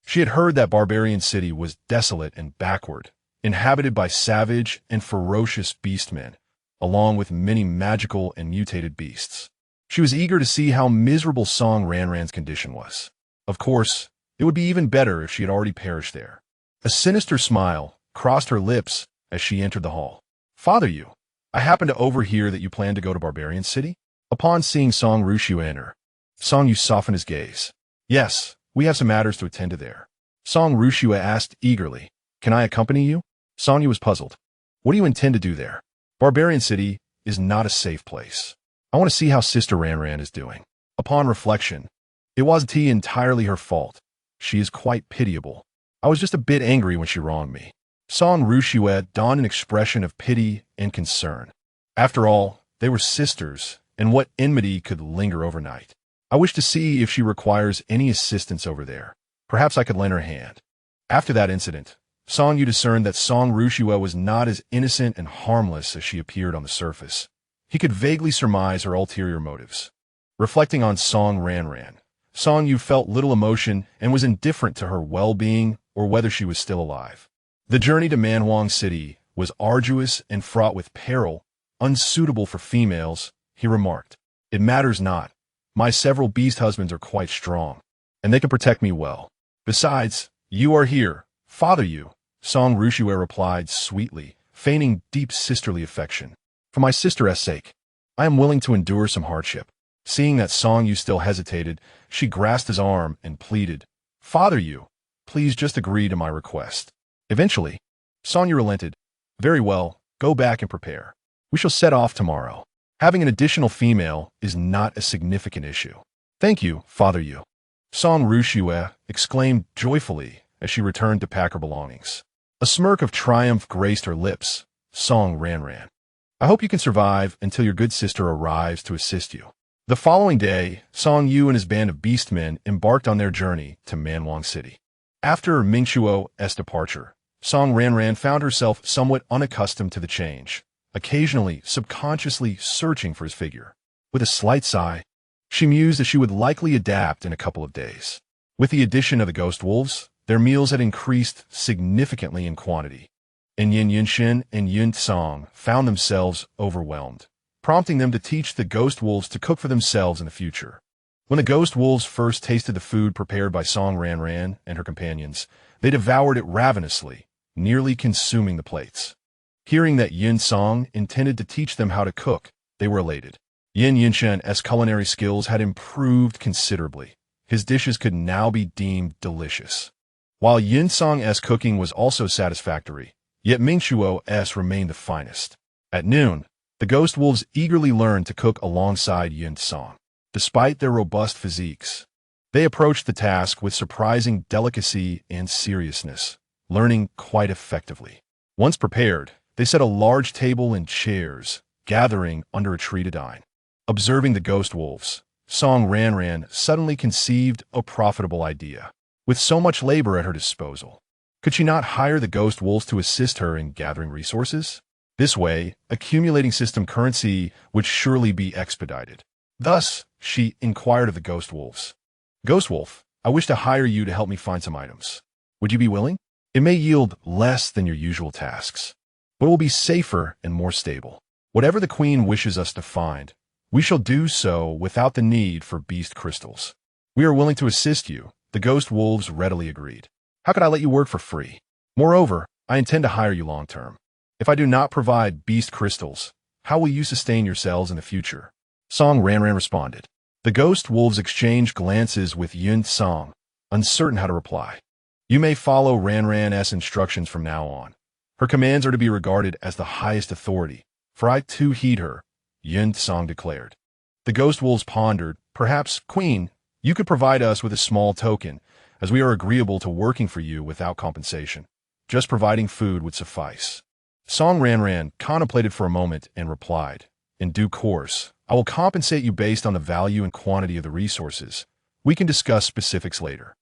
She had heard that Barbarian City was desolate and backward, inhabited by savage and ferocious beastmen, along with many magical and mutated beasts. She was eager to see how miserable Song Ranran's condition was. Of course, it would be even better if she had already perished there. A sinister smile crossed her lips as she entered the hall. Father Yu, I happen to overhear that you plan to go to Barbarian City? Upon seeing Song Rushue enter, Song Yu softened his gaze. Yes, we have some matters to attend to there. Song Rushue asked eagerly, Can I accompany you? Song Yu was puzzled. What do you intend to do there? Barbarian City is not a safe place. I want to see how Sister Ranran is doing. Upon reflection, it wasn't entirely her fault. She is quite pitiable. I was just a bit angry when she wronged me. Song Rushue donned an expression of pity and concern. After all, they were sisters, and what enmity could linger overnight? I wish to see if she requires any assistance over there. Perhaps I could lend her a hand. After that incident, Song Yu discerned that Song Rushue was not as innocent and harmless as she appeared on the surface. He could vaguely surmise her ulterior motives. Reflecting on Song Ranran, Song Yu felt little emotion and was indifferent to her well-being or whether she was still alive. The journey to Manhuang City was arduous and fraught with peril, unsuitable for females, he remarked. It matters not. My several beast husbands are quite strong, and they can protect me well. Besides, you are here, Father Yu, Song Rushue replied sweetly, feigning deep sisterly affection. For my sister's sake, I am willing to endure some hardship. Seeing that Song Yu still hesitated, she grasped his arm and pleaded, Father Yu, please just agree to my request. Eventually, Song Yu relented. Very well, go back and prepare. We shall set off tomorrow. Having an additional female is not a significant issue. Thank you, Father Yu. Song Rushue exclaimed joyfully as she returned to pack her belongings. A smirk of triumph graced her lips. Song Ranran. I hope you can survive until your good sister arrives to assist you. The following day, Song Yu and his band of beastmen embarked on their journey to Manhuang City. After Mingchuo's departure, Song Ranran found herself somewhat unaccustomed to the change, occasionally subconsciously searching for his figure. With a slight sigh, she mused that she would likely adapt in a couple of days. With the addition of the ghost wolves, their meals had increased significantly in quantity, and Yin Yunshin and Yun Tsang found themselves overwhelmed, prompting them to teach the ghost wolves to cook for themselves in the future. When the ghost wolves first tasted the food prepared by Song Ranran and her companions, they devoured it ravenously, nearly consuming the plates. Hearing that Yin Song intended to teach them how to cook, they were elated. Yin Yunshin's culinary skills had improved considerably. His dishes could now be deemed delicious. While Yin Song's cooking was also satisfactory, yet Mingchuo's remained the finest. At noon, the ghost wolves eagerly learned to cook alongside Yin Song. Despite their robust physiques, they approached the task with surprising delicacy and seriousness, learning quite effectively. Once prepared, they set a large table and chairs, gathering under a tree to dine. Observing the ghost wolves, Song Ranran suddenly conceived a profitable idea. With so much labor at her disposal, could she not hire the ghost wolves to assist her in gathering resources? This way, accumulating system currency would surely be expedited. Thus, she inquired of the ghost wolves. Ghost wolf, I wish to hire you to help me find some items. Would you be willing? It may yield less than your usual tasks, but it will be safer and more stable. Whatever the queen wishes us to find, we shall do so without the need for beast crystals. We are willing to assist you, the ghost wolves readily agreed. How could I let you work for free? Moreover, I intend to hire you long-term. If I do not provide beast crystals, how will you sustain yourselves in the future? Song Ranran responded. The ghost wolves exchanged glances with Yun Song, uncertain how to reply. You may follow Ranran's instructions from now on. Her commands are to be regarded as the highest authority, for I too heed her, Yun Song declared. The ghost wolves pondered, perhaps, Queen, you could provide us with a small token, as we are agreeable to working for you without compensation. Just providing food would suffice. Song Ranran contemplated for a moment and replied, in due course, I will compensate you based on the value and quantity of the resources. We can discuss specifics later.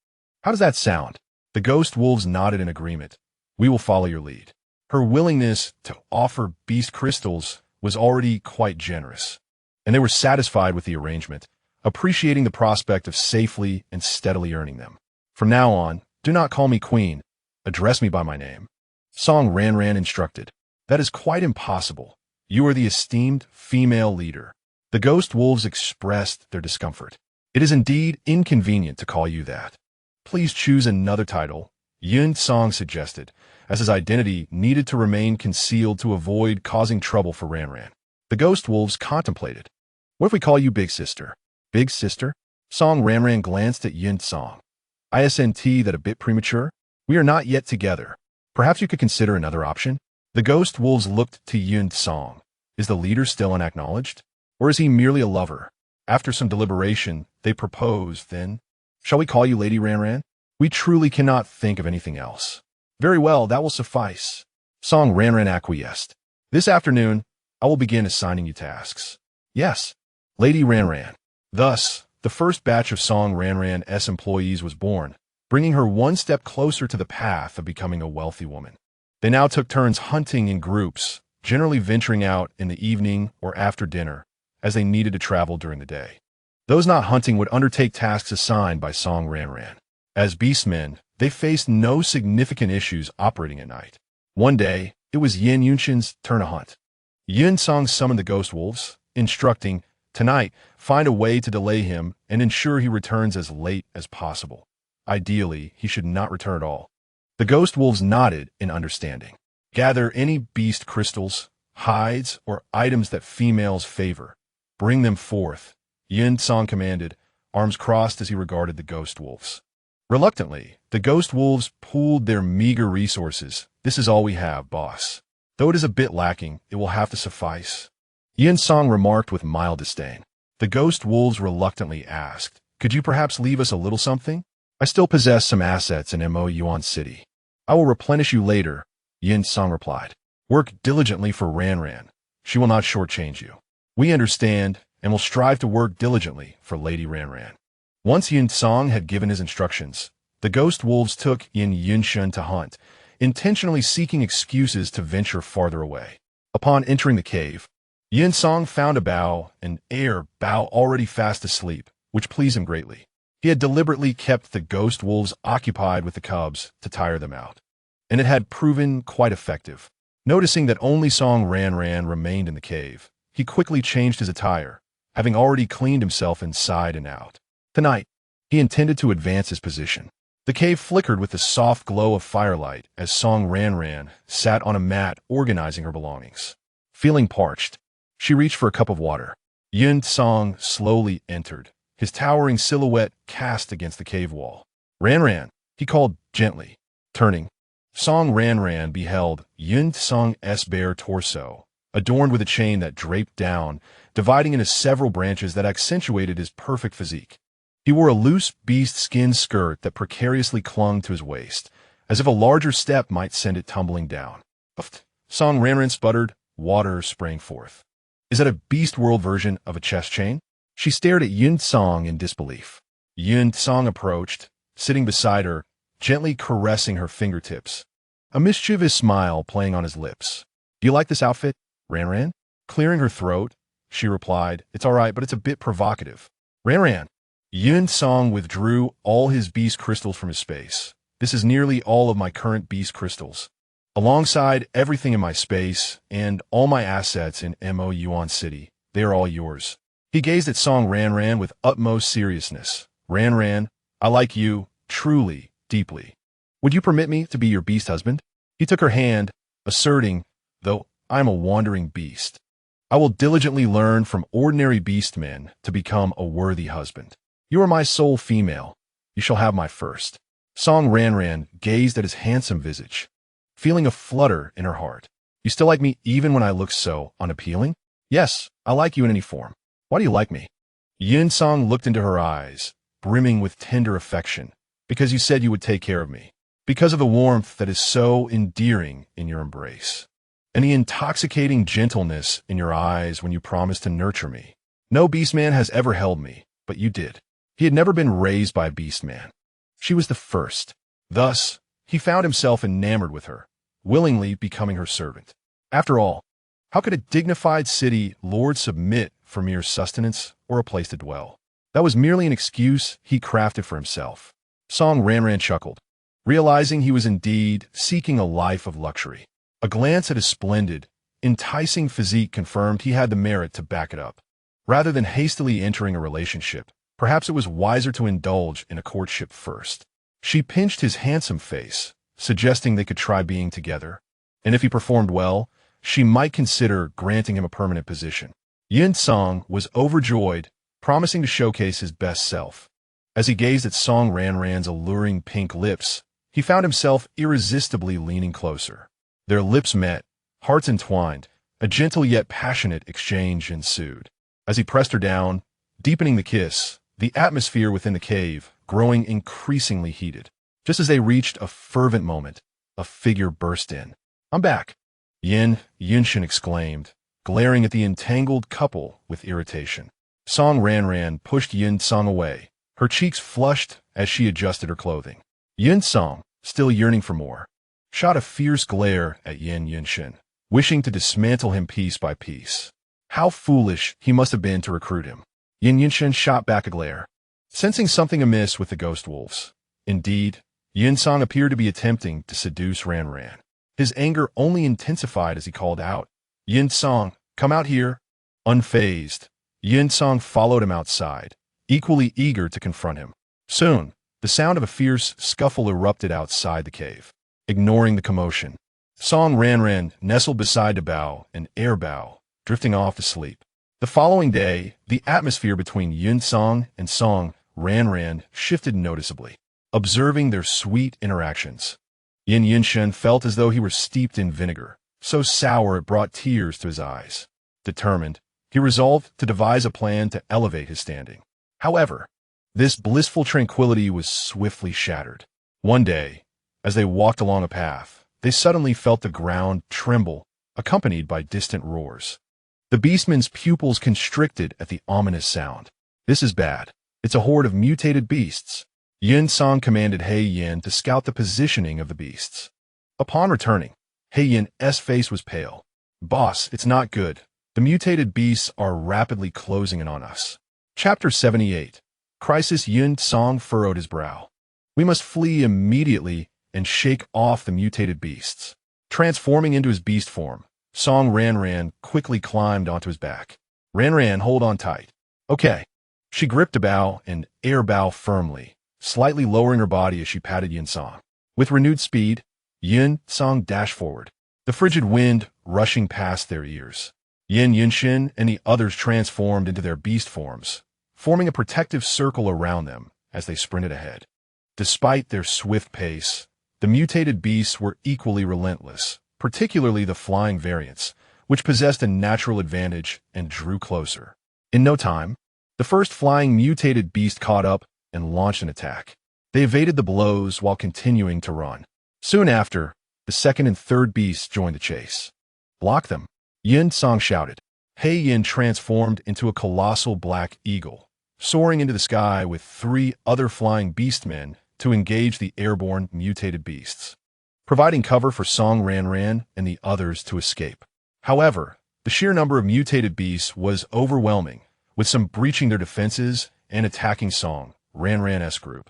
How does that sound? The ghost wolves nodded in agreement. We will follow your lead. Her willingness to offer beast crystals was already quite generous, and they were satisfied with the arrangement, appreciating the prospect of safely and steadily earning them. From now on, do not call me Queen. Address me by my name. Song Ranran instructed. That is quite impossible. You are the esteemed female leader. The ghost wolves expressed their discomfort. It is indeed inconvenient to call you that. Please choose another title, Yun Song suggested, as his identity needed to remain concealed to avoid causing trouble for Ranran. The ghost wolves contemplated. What if we call you Big Sister? Big Sister? Song Ranran glanced at Yun Song. Isn't that a bit premature? We are not yet together. Perhaps you could consider another option? The ghost wolves looked to Yun Song. Is the leader still unacknowledged? Or is he merely a lover? After some deliberation, they proposed, then, shall we call you Lady Ranran? We truly cannot think of anything else. Very well, that will suffice. Song Ranran acquiesced. This afternoon, I will begin assigning you tasks. Yes, Lady Ranran. Thus, the first batch of Song Ranran's employees was born, bringing her one step closer to the path of becoming a wealthy woman. They now took turns hunting in groups, generally venturing out in the evening or after dinner, as they needed to travel during the day. Those not hunting would undertake tasks assigned by Song Ranran. As beastmen, they faced no significant issues operating at night. One day, it was Yin Yunshin's turn to hunt. Yun Song summoned the ghost wolves, instructing, tonight, find a way to delay him and ensure he returns as late as possible. Ideally, he should not return at all. The ghost wolves nodded in understanding. Gather any beast crystals, hides, or items that females favor. Bring them forth, Yun Song commanded, arms crossed as he regarded the ghost wolves. Reluctantly, the ghost wolves pooled their meager resources. This is all we have, boss. Though it is a bit lacking, it will have to suffice. Yun Song remarked with mild disdain. The ghost wolves reluctantly asked, could you perhaps leave us a little something? I still possess some assets in Mo Yuan City. I will replenish you later, Yun Song replied. Work diligently for Ranran. She will not shortchange you. We understand and will strive to work diligently for Lady Ranran. Once Yun Song had given his instructions, the ghost wolves took Yin Yunshin to hunt, intentionally seeking excuses to venture farther away. Upon entering the cave, Yun Song found an air Bao already fast asleep, which pleased him greatly. He had deliberately kept the ghost wolves occupied with the cubs to tire them out, and it had proven quite effective. Noticing that only Song Ranran remained in the cave, he quickly changed his attire, having already cleaned himself inside and out. Tonight, he intended to advance his position. The cave flickered with the soft glow of firelight as Song Ranran sat on a mat organizing her belongings. Feeling parched, she reached for a cup of water. Yun Song slowly entered, his towering silhouette cast against the cave wall. Ranran, he called gently. Turning, Song Ranran beheld Yun Song's bare torso, adorned with a chain that draped down, dividing into several branches that accentuated his perfect physique. He wore a loose beast skin skirt that precariously clung to his waist, as if a larger step might send it tumbling down. Song Ranran sputtered, water sprang forth. Is that a beast world version of a chest chain? She stared at Yun Song in disbelief. Yun Song approached, sitting beside her, gently caressing her fingertips, a mischievous smile playing on his lips. Do you like this outfit, Ranran? Clearing her throat, she replied, it's all right, but it's a bit provocative. Ranran. Yun Song withdrew all his beast crystals from his space. This is nearly all of my current beast crystals. Alongside everything in my space and all my assets in Mo Yuan City, they are all yours. He gazed at Song Ranran with utmost seriousness. Ranran, I like you, truly, deeply. Would you permit me to be your beast husband? He took her hand, asserting, though I am a wandering beast, I will diligently learn from ordinary beast men to become a worthy husband. You are my sole female. You shall have my first. Song Ranran gazed at his handsome visage, feeling a flutter in her heart. You still like me even when I look so unappealing? Yes, I like you in any form. Why do you like me? Yin Song looked into her eyes, brimming with tender affection. Because you said you would take care of me. Because of the warmth that is so endearing in your embrace. And the intoxicating gentleness in your eyes when you promised to nurture me. No beastman has ever held me, but you did. He had never been raised by a beastman. She was the first. Thus, he found himself enamored with her, willingly becoming her servant. After all, how could a dignified city lord submit for mere sustenance or a place to dwell? That was merely an excuse he crafted for himself. Song Ranran chuckled, realizing he was indeed seeking a life of luxury. A glance at his splendid, enticing physique confirmed he had the merit to back it up. Rather than hastily entering a relationship, perhaps it was wiser to indulge in a courtship first. She pinched his handsome face, suggesting they could try being together, and if he performed well, she might consider granting him a permanent position. Yin Song was overjoyed, promising to showcase his best self. As he gazed at Song Ranran's alluring pink lips, he found himself irresistibly leaning closer. Their lips met, hearts entwined, a gentle yet passionate exchange ensued. As he pressed her down, deepening the kiss, the atmosphere within the cave growing increasingly heated. Just as they reached a fervent moment, a figure burst in. I'm back, Yunshin exclaimed, glaring at the entangled couple with irritation. Song Ranran pushed Yin Song away, her cheeks flushed as she adjusted her clothing. Yin Song, still yearning for more, shot a fierce glare at Yunshin, wishing to dismantle him piece by piece. How foolish he must have been to recruit him. Yunshin shot back a glare, sensing something amiss with the ghost wolves. Indeed, Yin Song appeared to be attempting to seduce Ranran. His anger only intensified as he called out, Yin Song, come out here. Unfazed, Yin Song followed him outside, equally eager to confront him. Soon, the sound of a fierce scuffle erupted outside the cave. Ignoring the commotion, Song Ranran nestled beside Bao and Bao, drifting off to sleep. The following day, the atmosphere between Yin Song and Song Ranran shifted noticeably. Observing their sweet interactions, Yin Yunshin felt as though he were steeped in vinegar, so sour it brought tears to his eyes. Determined, he resolved to devise a plan to elevate his standing. However, this blissful tranquility was swiftly shattered. One day, as they walked along a path, they suddenly felt the ground tremble, accompanied by distant roars. The beastman's pupils constricted at the ominous sound. This is bad. It's a horde of mutated beasts. Yin Song commanded He Yin to scout the positioning of the beasts. Upon returning, He Yin's face was pale. Boss, it's not good. The mutated beasts are rapidly closing in on us. Chapter 78. Crisis. Yin Song furrowed his brow. We must flee immediately and shake off the mutated beasts. Transforming into his beast form, Song Ranran quickly climbed onto his back. Ranran, hold on tight. Okay. She gripped Bao and Bao firmly, slightly lowering her body as she patted Yin Song. With renewed speed, Yin Song dashed forward, the frigid wind rushing past their ears. Yin Yunshin and the others transformed into their beast forms, forming a protective circle around them as they sprinted ahead. Despite their swift pace, the mutated beasts were equally relentless, particularly the flying variants, which possessed a natural advantage and drew closer. In no time, the first flying mutated beast caught up and launched an attack. They evaded the blows while continuing to run. Soon after, the second and third beasts joined the chase. Block them, Yin Song shouted. He Yin transformed into a colossal black eagle, soaring into the sky with 3 other flying beastmen to engage the airborne mutated beasts, providing cover for Song Ranran and the others to escape. However, the sheer number of mutated beasts was overwhelming, with some breaching their defenses and attacking Song Ranran's group,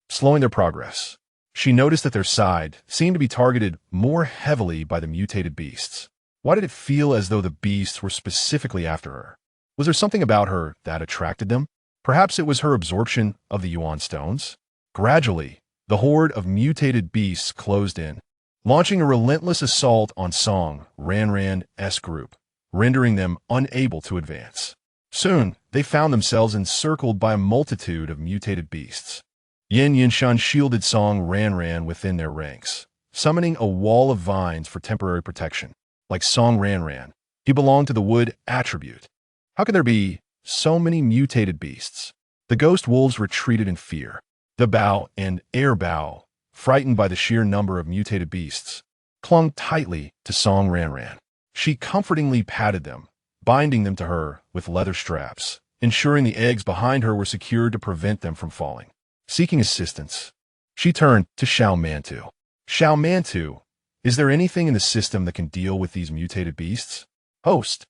slowing their progress. She noticed that their side seemed to be targeted more heavily by the mutated beasts. Why did it feel as though the beasts were specifically after her? Was there something about her that attracted them? Perhaps it was her absorption of the Yuan stones? Gradually, the horde of mutated beasts closed in, launching a relentless assault on Song Ranran's group, rendering them unable to advance. Soon, they found themselves encircled by a multitude of mutated beasts. Yin Yinshan shielded Song Ranran within their ranks, summoning a wall of vines for temporary protection. Like Song Ranran, he belonged to the wood attribute. How could there be so many mutated beasts? The ghost wolves retreated in fear. The bow and air bow, frightened by the sheer number of mutated beasts, clung tightly to Song Ranran. She comfortingly patted them, binding them to her with leather straps, ensuring the eggs behind her were secured to prevent them from falling. Seeking assistance, she turned to Xiao Mantu. Xiao Mantu, is there anything in the system that can deal with these mutated beasts? Host.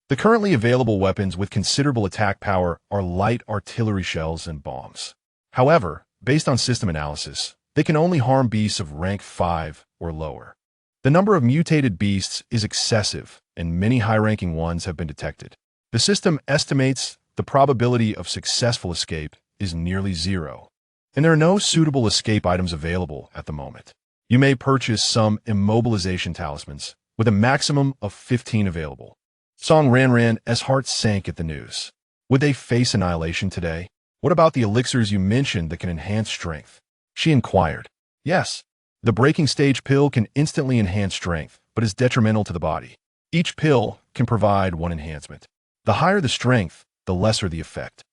The currently available weapons with considerable attack power are light artillery shells and bombs. However, based on system analysis, they can only harm beasts of rank 5 or lower. The number of mutated beasts is excessive, and many high-ranking ones have been detected. The system estimates the probability of successful escape is nearly 0, and there are no suitable escape items available at the moment. You may purchase some immobilization talismans, with a maximum of 15 available. Song Ranran's heart sank at the news. Would they face annihilation today? What about the elixirs you mentioned that can enhance strength? She inquired. Yes. The breaking stage pill can instantly enhance strength, but is detrimental to the body. Each pill can provide one enhancement. The higher the strength, the lesser the effect.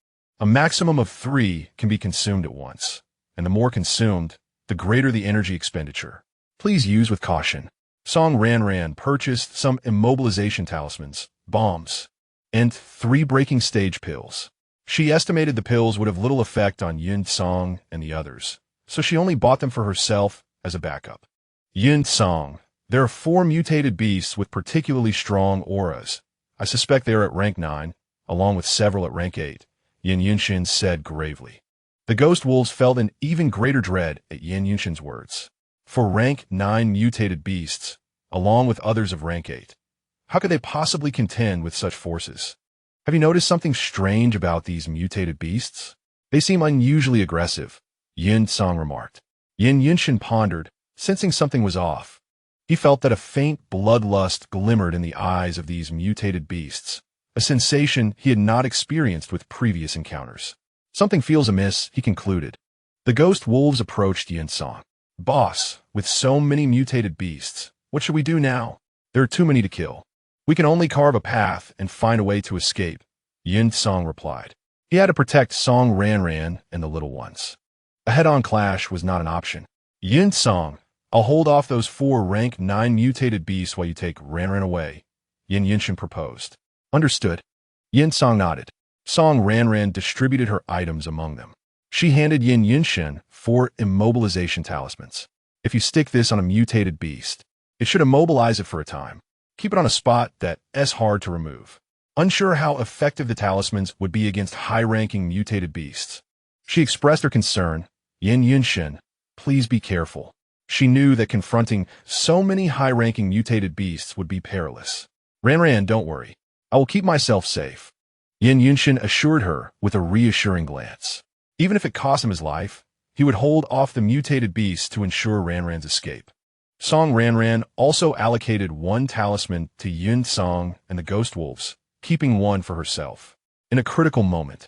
A maximum of 3 can be consumed at once, and the more consumed, the greater the energy expenditure. Please use with caution. Song Ranran purchased some immobilization talismans, bombs, and 3 breaking stage pills. She estimated the pills would have little effect on Yun Song and the others, so she only bought them for herself as a backup. Yun Song, there are 4 mutated beasts with particularly strong auras. I suspect they are at rank 9, along with several at rank 8, Yin Yunshin said gravely. The ghost wolves felt an even greater dread at Yin Yunshin's words. For rank 9 mutated beasts, along with others of rank 8, how could they possibly contend with such forces? Have you noticed something strange about these mutated beasts? They seem unusually aggressive, Yin Song remarked. Yin Yunshin pondered, sensing something was off. He felt that a faint bloodlust glimmered in the eyes of these mutated beasts, a sensation he had not experienced with previous encounters. Something feels amiss, he concluded. The ghost wolves approached Yin Song. Boss, with so many mutated beasts, what should we do now? There are too many to kill. We can only carve a path and find a way to escape, Yin Song replied. He had to protect Song Ranran and the little ones. A head-on clash was not an option. Yin Song, I'll hold off those 4 rank 9 mutated beasts while you take Ranran away, Yin Yunshin proposed. Understood. Yin Song nodded. Song Ranran distributed her items among them. She handed Yin Yunshin 4 immobilization talismans. If you stick this on a mutated beast, it should immobilize it for a time. Keep it on a spot that's hard to remove. Unsure how effective the talismans would be against high-ranking mutated beasts, she expressed her concern. Yin Yunshin, please be careful. She knew that confronting so many high-ranking mutated beasts would be perilous. Ranran, don't worry. I will keep myself safe. Yin Yunshin assured her with a reassuring glance. Even if it cost him his life, he would hold off the mutated beasts to ensure Ranran's escape. Song Ranran also allocated 1 talisman to Yun Song and the ghost wolves, keeping 1 for herself. In a critical moment,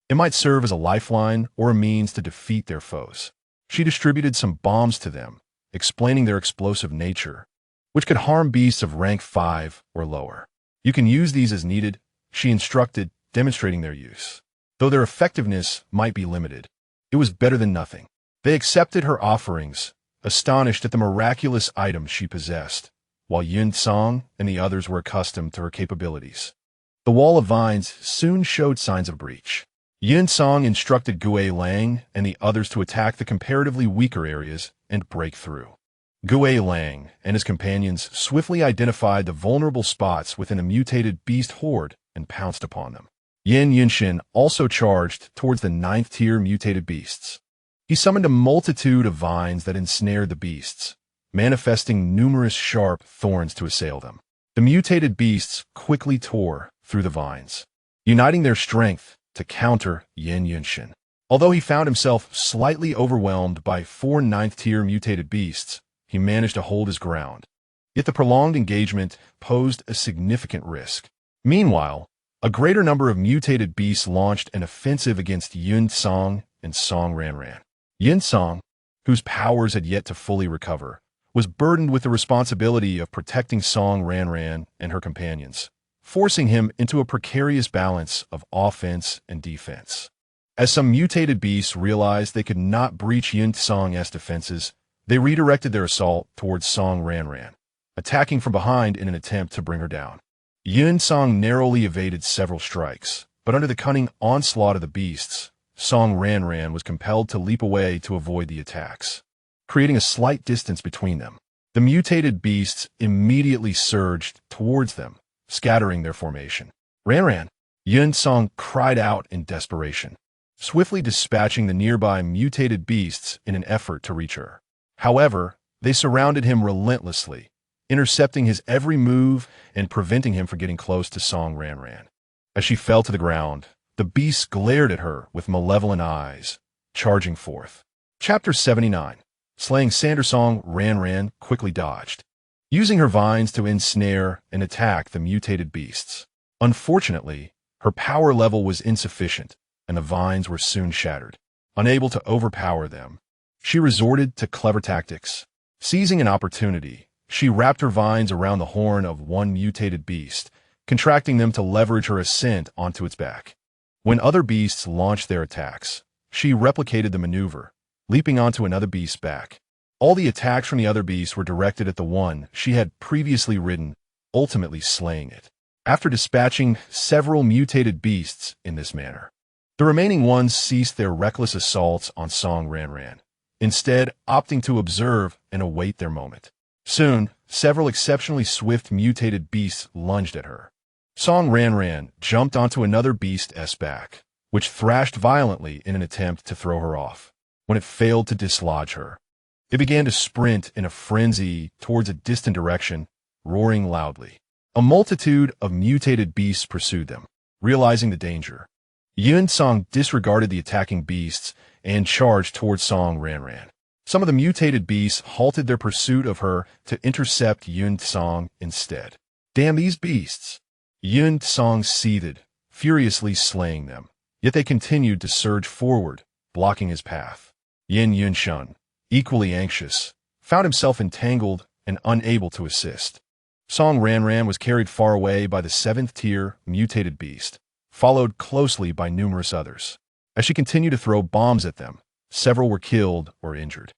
it might serve as a lifeline or a means to defeat their foes. She distributed some bombs to them, explaining their explosive nature, which could harm beasts of rank 5 or lower. You can use these as needed, she instructed, demonstrating their use. Though their effectiveness might be limited, it was better than nothing. They accepted her offerings, astonished at the miraculous items she possessed, while Yun Song and the others were accustomed to her capabilities. The wall of vines soon showed signs of breach. Yun Song instructed Gue Lang and the others to attack the comparatively weaker areas and break through. Gue Lang and his companions swiftly identified the vulnerable spots within a mutated beast horde and pounced upon them. Yin Yunshin also charged towards the 9th-tier mutated beasts. He summoned a multitude of vines that ensnared the beasts, manifesting numerous sharp thorns to assail them. The mutated beasts quickly tore through the vines, uniting their strength to counter Yin Yunshin. Although he found himself slightly overwhelmed by 4 9th-tier mutated beasts, he managed to hold his ground. Yet the prolonged engagement posed a significant risk. Meanwhile, a greater number of mutated beasts launched an offensive against Yun Song and Song Ranran. Yin Song, whose powers had yet to fully recover, was burdened with the responsibility of protecting Song Ranran and her companions, forcing him into a precarious balance of offense and defense. As some mutated beasts realized they could not breach Yin Song's defenses, they redirected their assault towards Song Ranran, attacking from behind in an attempt to bring her down. Yin Song narrowly evaded several strikes, but under the cunning onslaught of the beasts, Song Ranran was compelled to leap away to avoid the attacks, creating a slight distance between them. The mutated beasts immediately surged towards them, scattering their formation. Ranran! Yin Song cried out in desperation, swiftly dispatching the nearby mutated beasts in an effort to reach her. However, they surrounded him relentlessly, intercepting his every move and preventing him from getting close to Song Ranran. As she fell to the ground, the beasts glared at her with malevolent eyes, charging forth. Chapter 79. Slaying Song Ranran quickly dodged, using her vines to ensnare and attack the mutated beasts. Unfortunately, her power level was insufficient, and the vines were soon shattered. Unable to overpower them, she resorted to clever tactics. Seizing an opportunity, she wrapped her vines around the horn of one mutated beast, contracting them to leverage her ascent onto its back. When other beasts launched their attacks, she replicated the maneuver, leaping onto another beast's back. All the attacks from the other beasts were directed at the one she had previously ridden, ultimately slaying it. After dispatching several mutated beasts in this manner, the remaining ones ceased their reckless assaults on Song Ranran, instead opting to observe and await their moment. Soon, several exceptionally swift mutated beasts lunged at her. Song Ranran jumped onto another beast's back, which thrashed violently in an attempt to throw her off. When it failed to dislodge her, it began to sprint in a frenzy towards a distant direction, roaring loudly. A multitude of mutated beasts pursued them. Realizing the danger, Yin Song disregarded the attacking beasts and charged towards Song Ranran. Some of the mutated beasts halted their pursuit of her to intercept Yin Song instead. Damn these beasts! Yin Song seethed, furiously slaying them. Yet they continued to surge forward, blocking his path. Yin Shun, equally anxious, found himself entangled and unable to assist. Song Ranran was carried far away by the 7th-tier mutated beast, followed closely by numerous others. As she continued to throw bombs at them, several were killed or injured.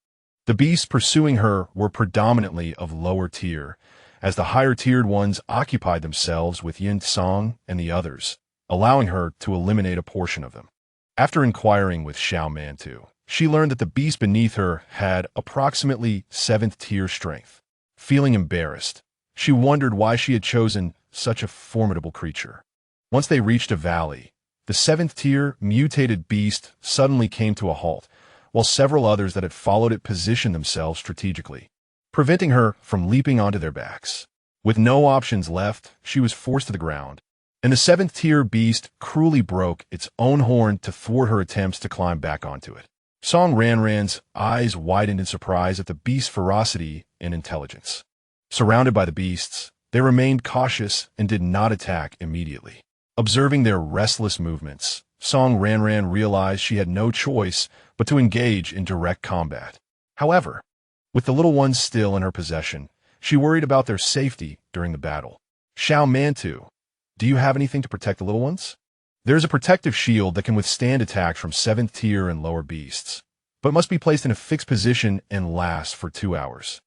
The beasts pursuing her were predominantly of lower tier, as the higher-tiered ones occupied themselves with Yin Song and the others, allowing her to eliminate a portion of them. After inquiring with Xiao Mantu, she learned that the beast beneath her had approximately 7th-tier strength. Feeling embarrassed, she wondered why she had chosen such a formidable creature. Once they reached a valley, the 7th-tier mutated beast suddenly came to a halt, while several others that had followed it positioned themselves strategically, preventing her from leaping onto their backs. With no options left, she was forced to the ground, and the 7th-tier beast cruelly broke its own horn to thwart her attempts to climb back onto it. Song Ranran's eyes widened in surprise at the beast's ferocity and intelligence. Surrounded by the beasts, they remained cautious and did not attack immediately. Observing their restless movements, Song Ranran realized she had no choice but to engage in direct combat. However, with the little ones still in her possession, she worried about their safety during the battle. Xiao Mantu, do you have anything to protect the little ones? There's a protective shield that can withstand attacks from 7th tier and lower beasts, but must be placed in a fixed position and last for 2 hours.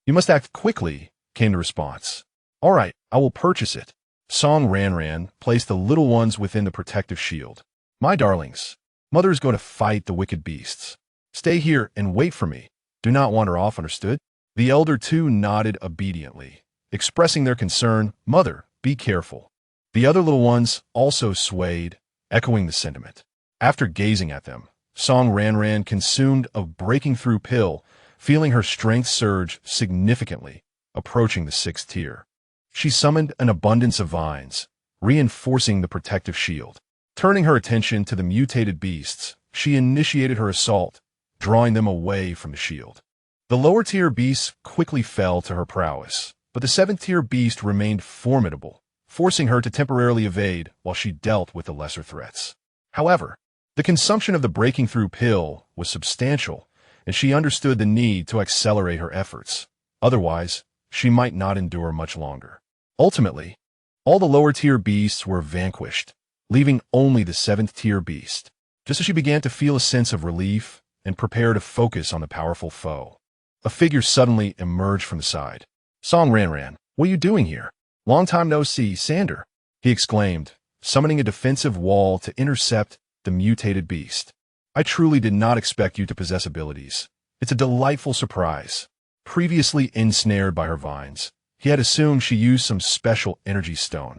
You must act quickly, came the response. All right, I will purchase it. Song Ranran placed the little ones within the protective shield. My darlings, Mother is going to fight the wicked beasts. Stay here and wait for me. Do not wander off, understood? The elder two nodded obediently, expressing their concern. Mother, be careful. The other little ones also swayed, echoing the sentiment. After gazing at them, Song Ranran consumed a breaking-through pill, feeling her strength surge significantly, approaching the 6th tier. She summoned an abundance of vines, reinforcing the protective shield. Turning her attention to the mutated beasts, she initiated her assault, drawing them away from the shield. The lower-tier beasts quickly fell to her prowess, but the 7th-tier beast remained formidable, forcing her to temporarily evade while she dealt with the lesser threats. However, The consumption of the breaking through pill was substantial, and she understood the need to accelerate her efforts. Otherwise, she might not endure much longer. Ultimately, all the lower-tier beasts were vanquished, leaving only the 7th-tier beast. Just as she began to feel a sense of relief and prepare to focus on the powerful foe, a figure suddenly emerged from the side. "Song Ranran, what are you doing here? Long time no see, Sander," he exclaimed, summoning a defensive wall to intercept the mutated beast. "I truly did not expect you to possess abilities. It's a delightful surprise." Previously ensnared by her vines, he had assumed she used some special energy stone,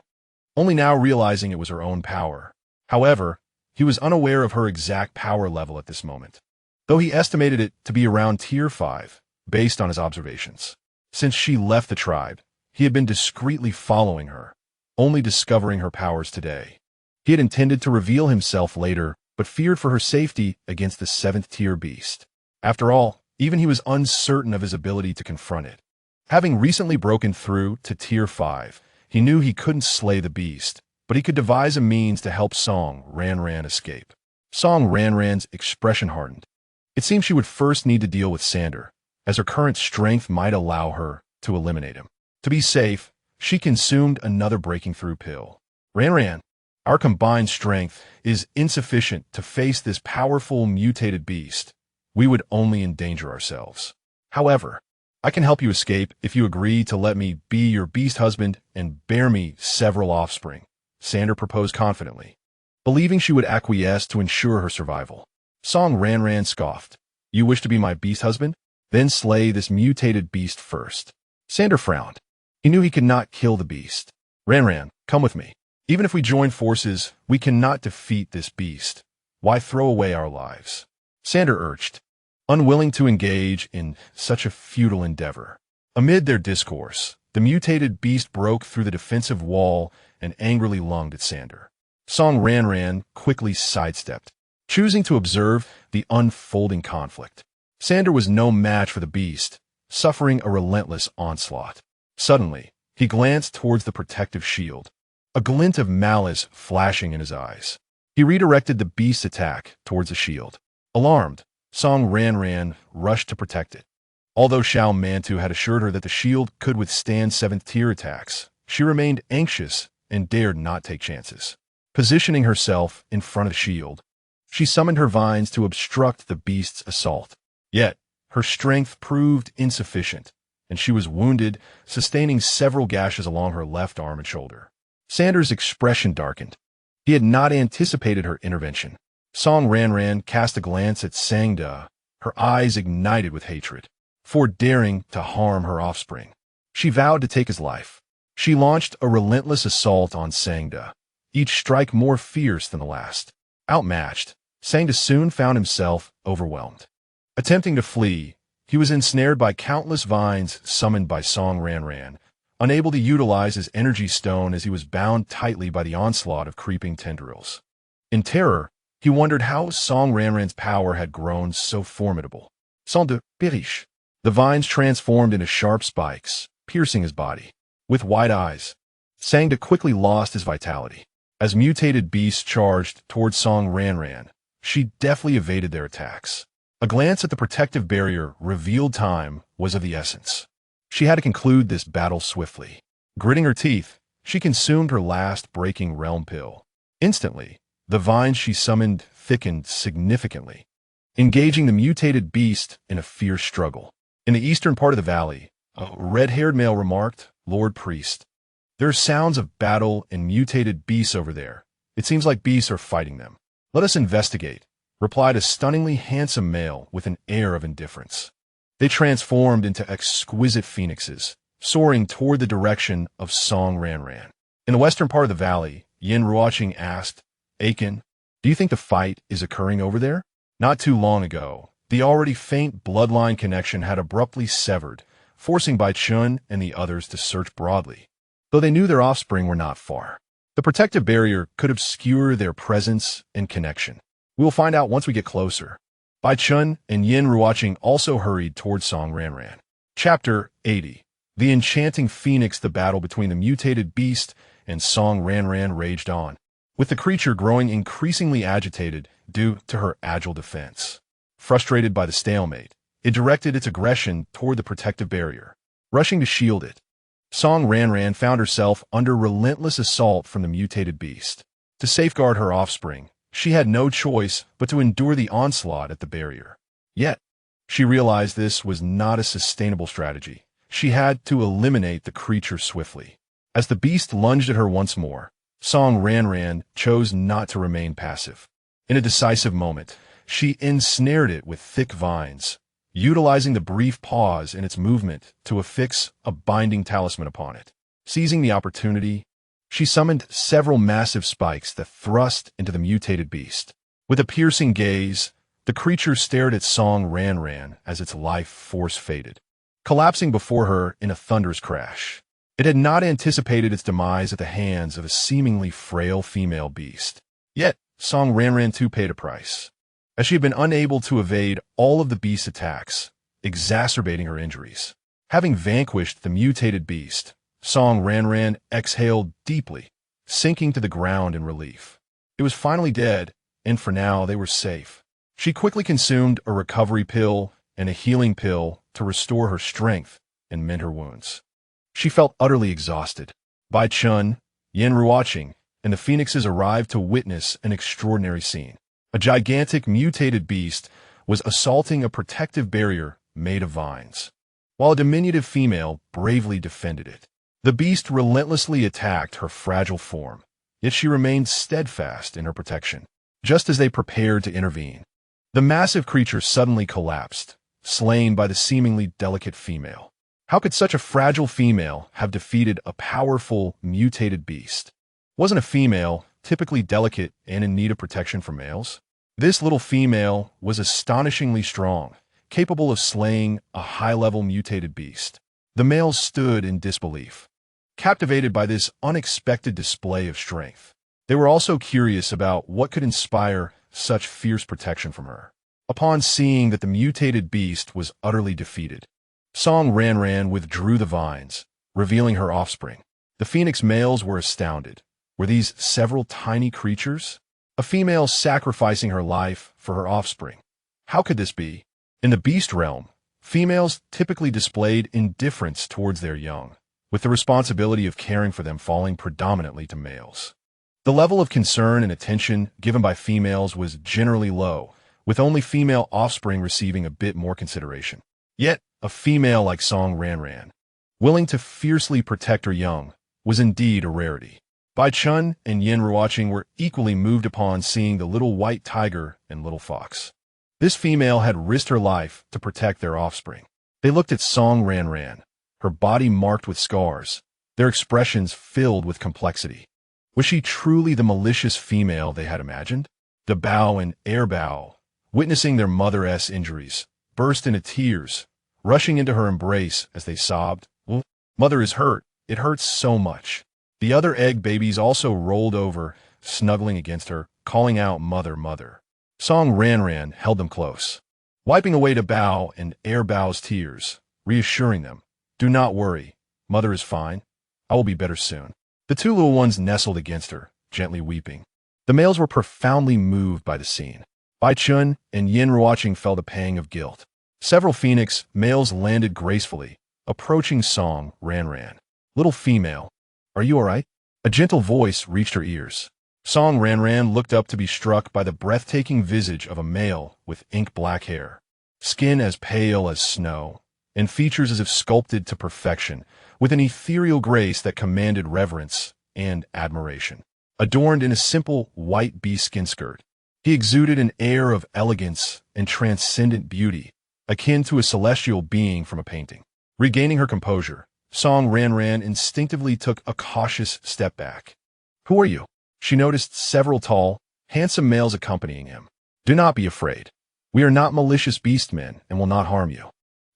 only now realizing it was her own power. However, he was unaware of her exact power level at this moment, though he estimated it to be around tier 5, based on his observations. Since she left the tribe, he had been discreetly following her, only discovering her powers today. He had intended to reveal himself later, but feared for her safety against the 7th-tier beast. After all, even he was uncertain of his ability to confront it. Having recently broken through to tier 5, he knew he couldn't slay the beast, but he could devise a means to help Song Ranran escape. Song Ranran's expression hardened. It seemed she would first need to deal with Sander, as her current strength might allow her to eliminate him. To be safe, she consumed another breaking through pill. "Ranran, our combined strength is insufficient to face this powerful mutated beast. We would only endanger ourselves. However, I can help you escape if you agree to let me be your beast husband and bear me several offspring," Sander proposed confidently, believing she would acquiesce to ensure her survival. Song Ranran scoffed. "You wish to be my beast husband? Then slay this mutated beast first." Sander frowned. He knew he could not kill the beast. "Ranran, come with me. Even if we join forces, we cannot defeat this beast. Why throw away our lives?" Sander urged, unwilling to engage in such a futile endeavor. Amid their discourse, the mutated beast broke through the defensive wall and angrily lunged at Sander. Song Ranran quickly sidestepped, choosing to observe the unfolding conflict. Sander was no match for the beast, suffering a relentless onslaught. Suddenly, he glanced towards the protective shield, a glint of malice flashing in his eyes. He redirected the beast's attack towards the shield. Alarmed, Song Ranran rushed to protect it. Although Shao Mantu had assured her that the shield could withstand 7th-tier attacks, she remained anxious and dared not take chances. Positioning herself in front of the shield, she summoned her vines to obstruct the beast's assault. Yet, her strength proved insufficient, and she was wounded, sustaining several gashes along her left arm and shoulder. Sander's expression darkened. He had not anticipated her intervention. Song Ranran cast a glance at Sangda, her eyes ignited with hatred. For daring to harm her offspring, she vowed to take his life. She launched a relentless assault on Sangda, each strike more fierce than the last. Outmatched, Sangda soon found himself overwhelmed. Attempting to flee, he was ensnared by countless vines summoned by Song Ranran, unable to utilize his energy stone as he was bound tightly by the onslaught of creeping tendrils. In terror, he wondered how Song Ranran's power had grown so formidable. Sans de périche. The vines transformed into sharp spikes, piercing his body. With wide eyes, Sangda quickly lost his vitality. As mutated beasts charged towards Song Ranran, she deftly evaded their attacks. A glance at the protective barrier revealed time was of the essence. She had to conclude this battle swiftly. Gritting her teeth, she consumed her last breaking realm pill. Instantly, the vines she summoned thickened significantly, engaging the mutated beast in a fierce struggle. In the eastern part of the valley, a red-haired male remarked, "Lord Priest, there are sounds of battle and mutated beasts over there. It seems like beasts are fighting them." "Let us investigate," replied a stunningly handsome male with an air of indifference. They transformed into exquisite phoenixes, soaring toward the direction of Song Ranran. In the western part of the valley, Yin Ruoqing asked, "Aiken, do you think the fight is occurring over there?" Not too long ago, the already faint bloodline connection had abruptly severed, forcing Bai Chun and the others to search broadly, though they knew their offspring were not far. The protective barrier could obscure their presence and connection. "We will find out once we get closer." Bai Chun and Yin Ruoqing also hurried towards Song Ranran. Chapter 80. The Enchanting Phoenix. The battle between the mutated beast and Song Ranran raged on. With the creature growing increasingly agitated, due to her agile defense. Frustrated by the stalemate, it directed its aggression toward the protective barrier, rushing to shield it. Song Ranran found herself under relentless assault from the mutated beast. To safeguard her offspring, she had no choice but to endure the onslaught at the barrier. Yet, she realized this was not a sustainable strategy. She had to eliminate the creature swiftly. As the beast lunged at her once more, Song Ranran chose not to remain passive. In a decisive moment, she ensnared it with thick vines, utilizing the brief pause in its movement to affix a binding talisman upon it. Seizing the opportunity, she summoned several massive spikes that thrust into the mutated beast. With a piercing gaze, the creature stared at Song Ranran as its life force faded, collapsing before her in a thunderous crash. It had not anticipated its demise at the hands of a seemingly frail female beast. Yet, Song Ranran too paid a price, as she had been unable to evade all of the beast's attacks, exacerbating her injuries. Having vanquished the mutated beast, Song Ranran exhaled deeply, sinking to the ground in relief. It was finally dead, and for now they were safe. She quickly consumed a recovery pill and a healing pill to restore her strength and mend her wounds. She felt utterly exhausted. Bai Chun, Yin Ruoqing, and the phoenixes arrived to witness an extraordinary scene. A gigantic mutated beast was assaulting a protective barrier made of vines, while a diminutive female bravely defended it. The beast relentlessly attacked her fragile form, yet she remained steadfast in her protection. Just as they prepared to intervene, the massive creature suddenly collapsed, slain by the seemingly delicate female. How could such a fragile female have defeated a powerful, mutated beast? Wasn't a female typically delicate and in need of protection from males? This little female was astonishingly strong, capable of slaying a high-level mutated beast. The males stood in disbelief, captivated by this unexpected display of strength. They were also curious about what could inspire such fierce protection from her. Upon seeing that the mutated beast was utterly defeated, Song Ranran withdrew the vines, revealing her offspring. The phoenix males were astounded. Were these several tiny creatures? A female sacrificing her life for her offspring. How could this be? In the beast realm, females typically displayed indifference towards their young, with the responsibility of caring for them falling predominantly to males. The level of concern and attention given by females was generally low, with only female offspring receiving a bit more consideration. Yet, a female like Song Ranran, willing to fiercely protect her young, was indeed a rarity. Bai Chun and Yin Ruoqing were equally moved upon seeing the little white tiger and little fox. This female had risked her life to protect their offspring. They looked at Song Ranran, her body marked with scars, their expressions filled with complexity. Was she truly the malicious female they had imagined? The Bao and Air Bao, witnessing their mother-s injuries, burst into tears, rushing into her embrace as they sobbed, "Mother is hurt. It hurts so much." The other egg babies also rolled over, snuggling against her, calling out, "Mother, mother." Song Ranran held them close, wiping away the Bao and Air Bao's tears, reassuring them, "Do not worry. Mother is fine. I will be better soon." The two little ones nestled against her, gently weeping. The males were profoundly moved by the scene. Bai Chun and Yin Ruoqing felt a pang of guilt. Several phoenix males landed gracefully, approaching Song Ranran. "Little female, are you all right?" A gentle voice reached her ears. Song Ranran looked up to be struck by the breathtaking visage of a male with ink-black hair, skin as pale as snow, and features as if sculpted to perfection, with an ethereal grace that commanded reverence and admiration. Adorned in a simple white bee-skin skirt, he exuded an air of elegance and transcendent beauty, akin to a celestial being from a painting. Regaining her composure, Song Ranran instinctively took a cautious step back. "Who are you?" She noticed several tall, handsome males accompanying him. "Do not be afraid. We are not malicious beastmen and will not harm you.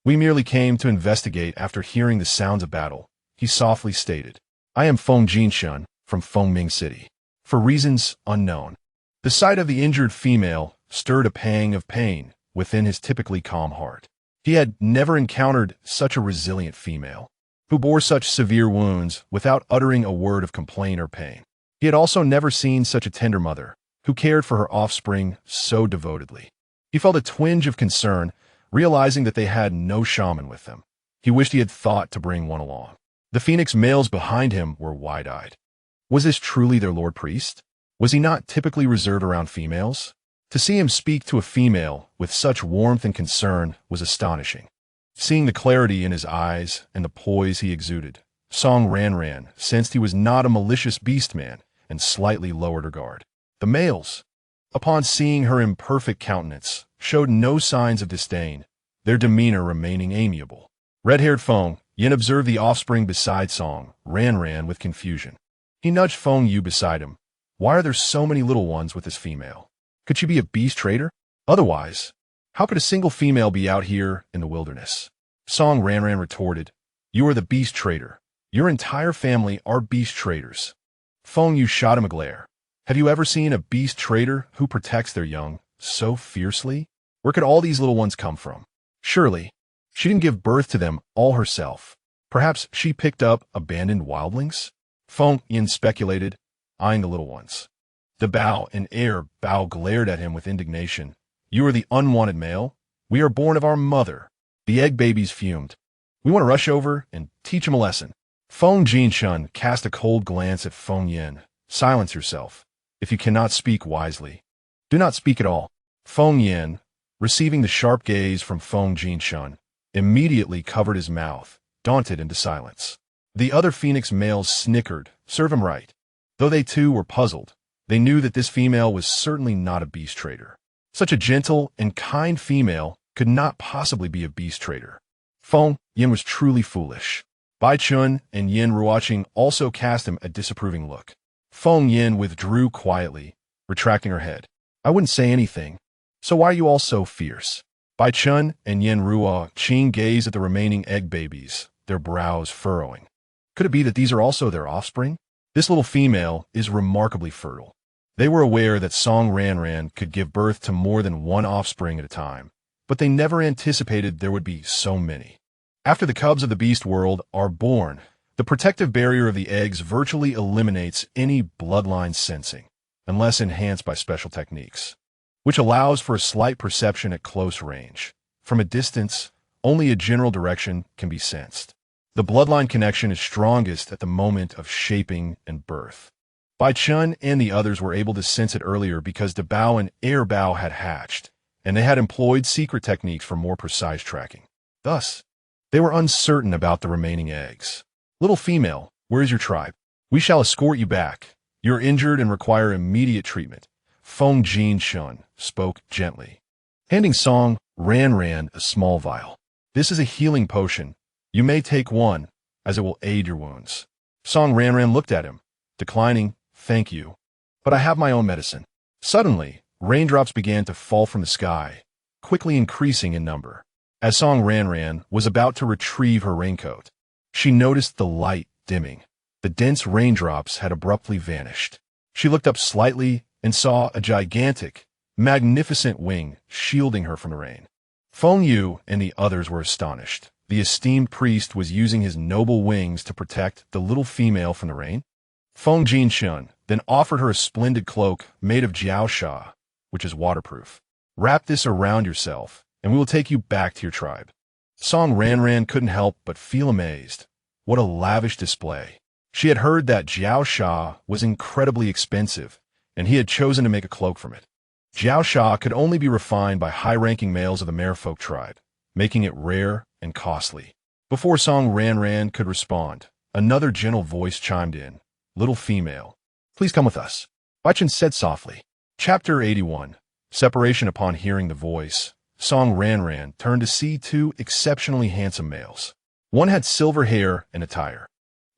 We merely came to investigate after hearing the sounds of battle," he softly stated. "I am Feng Jinshun from Fengming City." For reasons unknown, the sight of the injured female stirred a pang of pain within his typically calm heart. He had never encountered such a resilient female, who bore such severe wounds without uttering a word of complaint or pain. He had also never seen such a tender mother, who cared for her offspring so devotedly. He felt a twinge of concern, realizing that they had no shaman with them. He wished he had thought to bring one along. The phoenix males behind him were wide-eyed. Was this truly their lord priest? Was he not typically reserved around females? To see him speak to a female with such warmth and concern was astonishing. Seeing the clarity in his eyes and the poise he exuded, Song Ranran sensed he was not a malicious beast-man and slightly lowered her guard. The males, upon seeing her imperfect countenance, showed no signs of disdain, their demeanor remaining amiable. Red-haired Feng Yin observed the offspring beside Song Ranran with confusion. He nudged Feng Yu beside him. Why are there so many little ones with this female? Could she be a beast trader? Otherwise, how could a single female be out here in the wilderness? Song Ranran retorted, You are the beast trader. Your entire family are beast traders. Feng Yu shot him a glare. Have you ever seen a beast trader who protects their young so fiercely? Where could all these little ones come from? Surely, she didn't give birth to them all herself. Perhaps she picked up abandoned wildlings? Feng Yin speculated, eyeing the little ones. The Bao and Heir Bao glared at him with indignation. You are the unwanted male? We are born of our mother. The egg babies fumed. We want to rush over and teach him a lesson. Feng Jinshun cast a cold glance at Feng Yin. Silence yourself. If you cannot speak wisely, do not speak at all. Feng Yin, receiving the sharp gaze from Feng Jinshun, immediately covered his mouth, daunted into silence. The other phoenix males snickered, serve him right. Though they too were puzzled, they knew that this female was certainly not a beast trader. Such a gentle and kind female could not possibly be a beast trader. Feng Yin was truly foolish. Bai Chun and Yin Ruoqing also cast him a disapproving look. Feng Yin withdrew quietly, retracting her head. I wouldn't say anything. So why are you all so fierce? Bai Chun and Yin Ruoqing gazed at the remaining egg babies, their brows furrowing. Could it be that these are also their offspring? This little female is remarkably fertile. They were aware that Song Ranran could give birth to more than one offspring at a time, but they never anticipated there would be so many. After the cubs of the beast world are born, the protective barrier of the eggs virtually eliminates any bloodline sensing, unless enhanced by special techniques, which allows for a slight perception at close range. From a distance, only a general direction can be sensed. The bloodline connection is strongest at the moment of shaping and birth. Bai Chun and the others were able to sense it earlier because the Bao and Heir Bao had hatched, and they had employed secret techniques for more precise tracking. Thus, they were uncertain about the remaining eggs. Little female, where is your tribe? We shall escort you back. You're injured and require immediate treatment. Feng Jinshun spoke gently, handing Song Ranran a small vial. This is a healing potion. You may take one, as it will aid your wounds. Song Ranran looked at him, declining, thank you, but I have my own medicine. Suddenly, raindrops began to fall from the sky, quickly increasing in number. As Song Ranran was about to retrieve her raincoat, she noticed the light dimming. The dense raindrops had abruptly vanished. She looked up slightly and saw a gigantic, magnificent wing shielding her from the rain. Feng Yu and the others were astonished. The esteemed priest was using his noble wings to protect the little female from the rain. Feng Jinshun then offered her a splendid cloak made of jiaosha, which is waterproof. Wrap this around yourself, and we will take you back to your tribe. Song Ranran couldn't help but feel amazed. What a lavish display. She had heard that jiaosha was incredibly expensive, and he had chosen to make a cloak from it. Jiaosha could only be refined by high-ranking males of the merfolk tribe, making it rare and costly. Before Song Ranran could respond, another gentle voice chimed in. Little female, please come with us. Baichen said softly. Chapter 81. Separation. Upon hearing the voice, Song Ranran turned to see two exceptionally handsome males. One had silver hair and attire,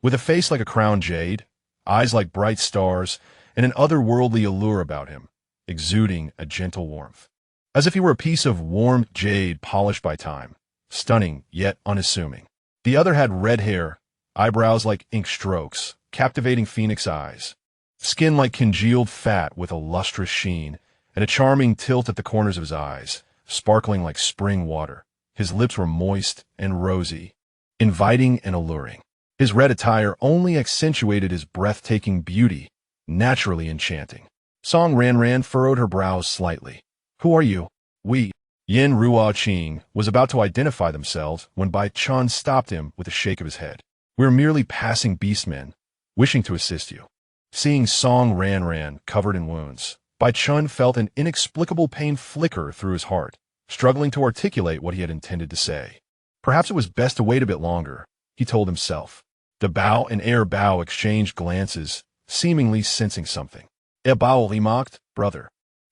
with a face like a crowned jade, eyes like bright stars, and an otherworldly allure about him, exuding a gentle warmth, as if he were a piece of warm jade polished by time, stunning yet unassuming. The other had red hair, eyebrows like ink strokes, captivating phoenix eyes, skin like congealed fat with a lustrous sheen, and a charming tilt at the corners of his eyes, sparkling like spring water. His lips were moist and rosy, inviting and alluring. His red attire only accentuated his breathtaking beauty, naturally enchanting. Song Ranran furrowed her brows slightly. Who are you? We. Yin Ruo Qing was about to identify themselves when Bai Chun stopped him with a shake of his head. We're merely passing beastmen, wishing to assist you. Seeing Song Ranran covered in wounds, Bai Chun felt an inexplicable pain flicker through his heart, struggling to articulate what he had intended to say. Perhaps it was best to wait a bit longer, he told himself. The Bao and Air Bao exchanged glances, seemingly sensing something. Air Bao, he mocked, brother.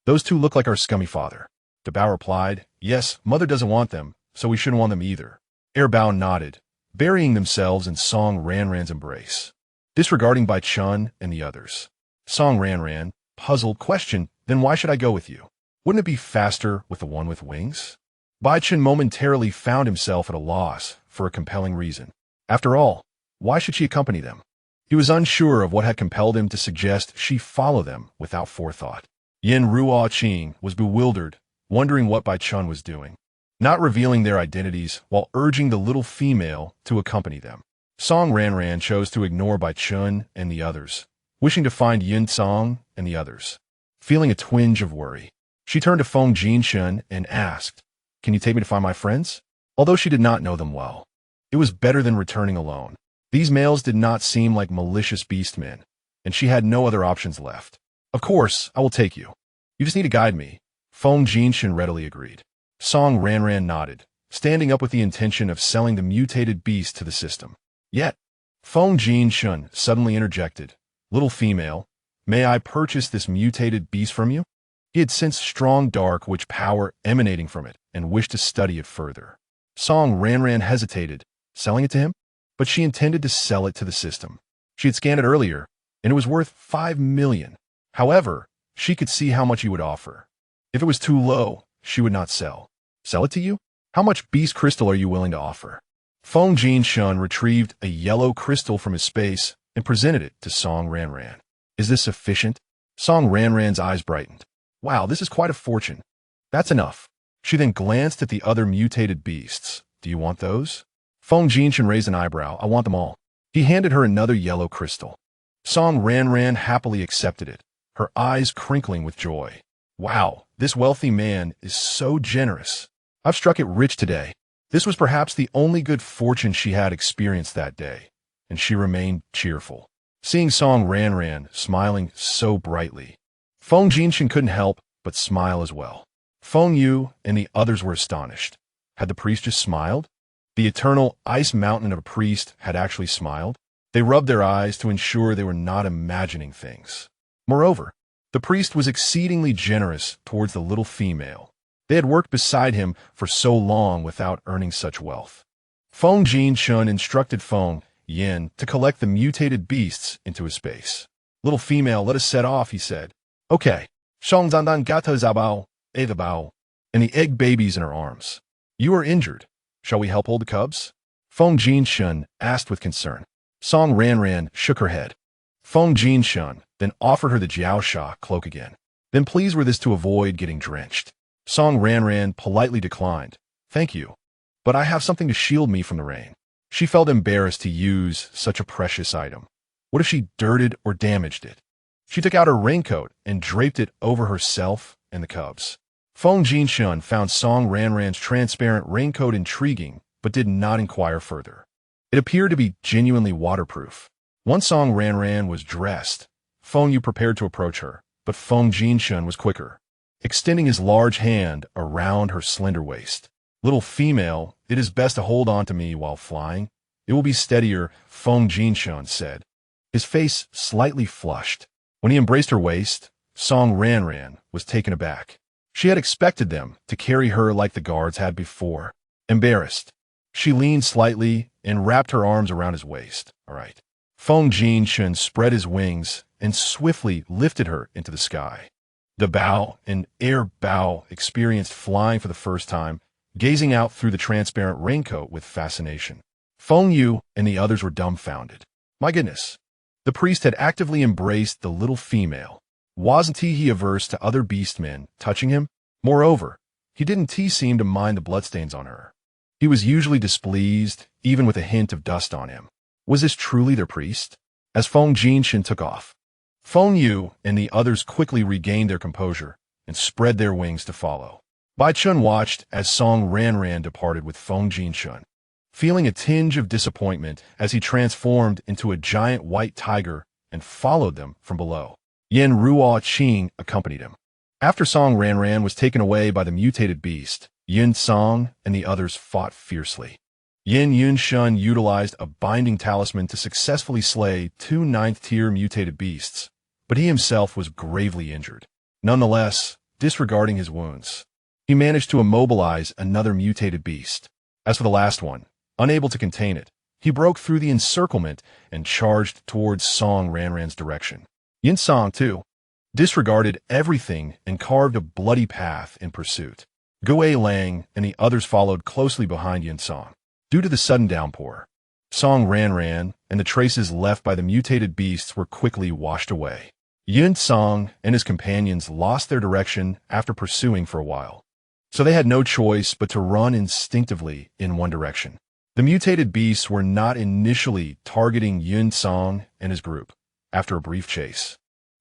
Those two look like our scummy father. The Bao replied, yes, mother doesn't want them, so we shouldn't want them either. Air Bao nodded, burying themselves in Song Ranran's embrace, disregarding Bai Chun and the others. Song Ranran, puzzled, questioned, then why should I go with you? Wouldn't it be faster with the one with wings? Bai Chun momentarily found himself at a loss for a compelling reason. After all, why should she accompany them? He was unsure of what had compelled him to suggest she follow them without forethought. Yin Ruo Qing was bewildered, wondering what Bai Chun was doing, not revealing their identities while urging the little female to accompany them. Song Ranran chose to ignore Bai Chun and the others, wishing to find Yin Song and the others. Feeling a twinge of worry, she turned to Feng Jinshen and asked, can you take me to find my friends? Although she did not know them well, it was better than returning alone. These males did not seem like malicious beastmen, and she had no other options left. Of course, I will take you. You just need to guide me. Feng Jinshen readily agreed. Song Ranran nodded, standing up with the intention of selling the mutated beast to the system. Yet, Feng Jinshen suddenly interjected, little female, may I purchase this mutated beast from you? He had sensed strong dark witch power emanating from it and wished to study it further. Song Ranran hesitated, selling it to him? But she intended to sell it to the system. She had scanned it earlier, and it was worth 5 million. However, she could see how much he would offer. If it was too low, she would not sell. Sell it to you? How much beast crystal are you willing to offer? Feng Jinshen retrieved a yellow crystal from his space and presented it to Song Ranran. Is this sufficient? Song Ranran's eyes brightened. Wow, this is quite a fortune. That's enough. She then glanced at the other mutated beasts. Do you want those? Feng Jinshen raised an eyebrow. I want them all. He handed her another yellow crystal. Song Ranran happily accepted it, her eyes crinkling with joy. Wow, this wealthy man is so generous. I've struck it rich today. This was perhaps the only good fortune she had experienced that day, and she remained cheerful. Seeing Song Ranran smiling so brightly, Feng Jinshen couldn't help but smile as well. Feng Yu and the others were astonished. Had the priest just smiled? The eternal ice mountain of a priest had actually smiled. They rubbed their eyes to ensure they were not imagining things. Moreover, the priest was exceedingly generous towards the little female. They had worked beside him for so long without earning such wealth. Feng Jinshen instructed Feng Yin to collect the mutated beasts into his space. Little female, let us set off, he said. Okay. Shong Zandan Gata Zabao, the Bao, and the egg babies in her arms. You are injured. Shall we help hold the cubs? Feng Jinshen asked with concern. Song Ranran shook her head. Feng Jinshen then offered her the Jiaosha cloak again. Then please were this to avoid getting drenched. Song Ranran politely declined. Thank you, but I have something to shield me from the rain. She felt embarrassed to use such a precious item. What if she dirted or damaged it? She took out her raincoat and draped it over herself and the cubs. Feng Jinshen found Song Ranran's transparent raincoat intriguing, but did not inquire further. It appeared to be genuinely waterproof. Once Song Ranran was dressed, Feng Yu prepared to approach her, but Feng Jinshen was quicker, extending his large hand around her slender waist. Little female, it is best to hold on to me while flying. It will be steadier, Feng Jinshen said. His face slightly flushed. When he embraced her waist, Song Ranran was taken aback. She had expected them to carry her like the guards had before. Embarrassed, she leaned slightly and wrapped her arms around his waist. All right. Feng Jinshen spread his wings and swiftly lifted her into the sky. The Bao and Air Bao experienced flying for the first time, gazing out through the transparent raincoat with fascination. Feng Yu and the others were dumbfounded. My goodness. The priest had actively embraced the little female. Wasn't he averse to other beastmen touching him? Moreover, he didn't seem to mind the bloodstains on her. He was usually displeased, even with a hint of dust on him. Was this truly their priest? As Feng Jinshen took off, Feng Yu and the others quickly regained their composure and spread their wings to follow. Bai Chun watched as Song Ranran departed with Feng Jinshun, feeling a tinge of disappointment as he transformed into a giant white tiger and followed them from below. Yen Ruo Qing accompanied him. After Song Ranran was taken away by the mutated beast, Yun Song and the others fought fiercely. Yin Yunshun utilized a binding talisman to successfully slay 2 ninth-tier mutated beasts, but he himself was gravely injured. Nonetheless, disregarding his wounds, he managed to immobilize another mutated beast. As for the last one, unable to contain it, he broke through the encirclement and charged towards Song Ranran's direction. Yin Song, too, disregarded everything and carved a bloody path in pursuit. Gui Lang and the others followed closely behind Yin Song. Due to the sudden downpour, Song Ranran and the traces left by the mutated beasts were quickly washed away. Yun Song and his companions lost their direction after pursuing for a while, so they had no choice but to run instinctively in one direction. The mutated beasts were not initially targeting Yun Song and his group. After a brief chase,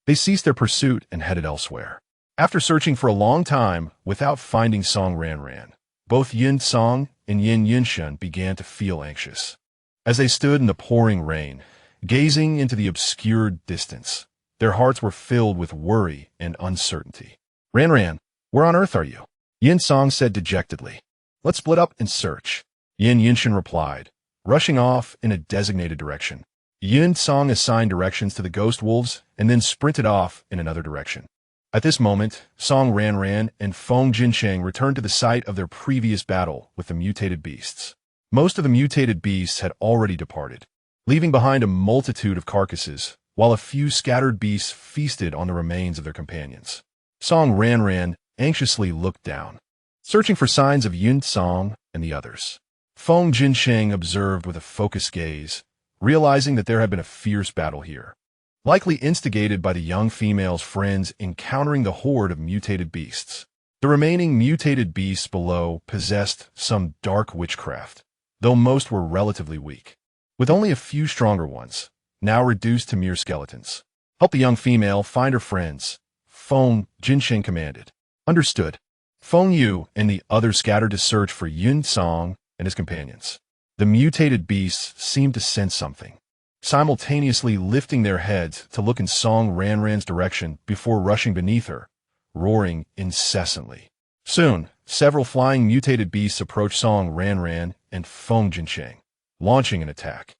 they ceased their pursuit and headed elsewhere. After searching for a long time without finding Song Ranran, both Yun Song and Yin Yunshun began to feel anxious. As they stood in the pouring rain, gazing into the obscured distance, their hearts were filled with worry and uncertainty. Ranran, where on earth are you? Yin Song said dejectedly. Let's split up and search. Yin Yunshun replied, rushing off in a designated direction. Yun Song assigned directions to the ghost wolves and then sprinted off in another direction. At this moment, Song Ranran and Feng Jinsheng returned to the site of their previous battle with the mutated beasts. Most of the mutated beasts had already departed, leaving behind a multitude of carcasses, while a few scattered beasts feasted on the remains of their companions. Song Ranran anxiously looked down, searching for signs of Yun Song and the others. Feng Jinsheng observed with a focused gaze, realizing that there had been a fierce battle here, likely instigated by the young female's friends encountering the horde of mutated beasts. The remaining mutated beasts below possessed some dark witchcraft, though most were relatively weak, with only a few stronger ones, now reduced to mere skeletons. Help the young female find her friends, Feng Jinsheng commanded. Understood. Feng Yu and the others scattered to search for Yun Song and his companions. The mutated beasts seemed to sense something, simultaneously lifting their heads to look in Song Ranran's direction before rushing beneath her, roaring incessantly. Soon, several flying mutated beasts approached Song Ranran and Feng Jinsheng, launching an attack.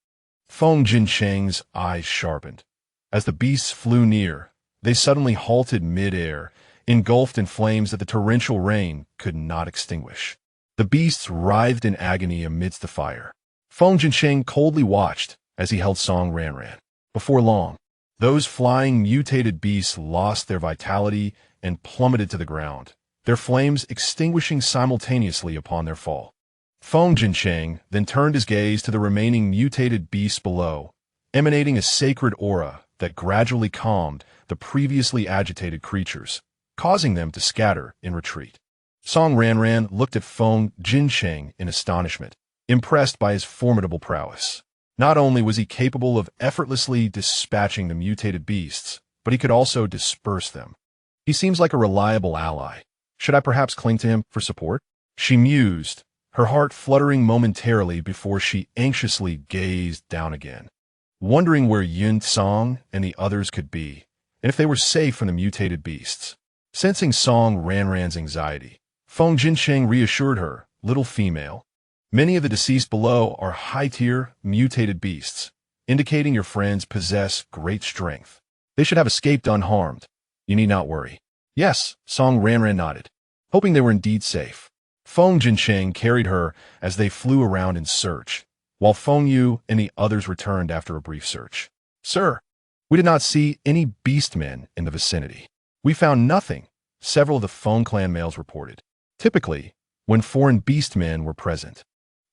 Feng Jinsheng's eyes sharpened. As the beasts flew near, they suddenly halted mid-air, engulfed in flames that the torrential rain could not extinguish. The beasts writhed in agony amidst the fire. Feng Jinsheng coldly watched as he held Song Ranran. Before long, those flying mutated beasts lost their vitality and plummeted to the ground, their flames extinguishing simultaneously upon their fall. Feng Jinsheng then turned his gaze to the remaining mutated beasts below, emanating a sacred aura that gradually calmed the previously agitated creatures, causing them to scatter in retreat. Song Ranran looked at Feng Jinsheng in astonishment, impressed by his formidable prowess. Not only was he capable of effortlessly dispatching the mutated beasts, but he could also disperse them. He seems like a reliable ally. Should I perhaps cling to him for support? She mused, her heart fluttering momentarily before she anxiously gazed down again, wondering where Yun Song and the others could be, and if they were safe from the mutated beasts. Sensing Song Ranran's anxiety, Feng Jinsheng reassured her, little female. Many of the deceased below are high-tier, mutated beasts, indicating your friends possess great strength. They should have escaped unharmed. You need not worry. Yes, Song Ranran nodded, hoping they were indeed safe. Feng Jinsheng carried her as they flew around in search, while Feng Yu and the others returned after a brief search. Sir, we did not see any beastmen in the vicinity. We found nothing, several of the Feng clan males reported. Typically, when foreign beastmen were present,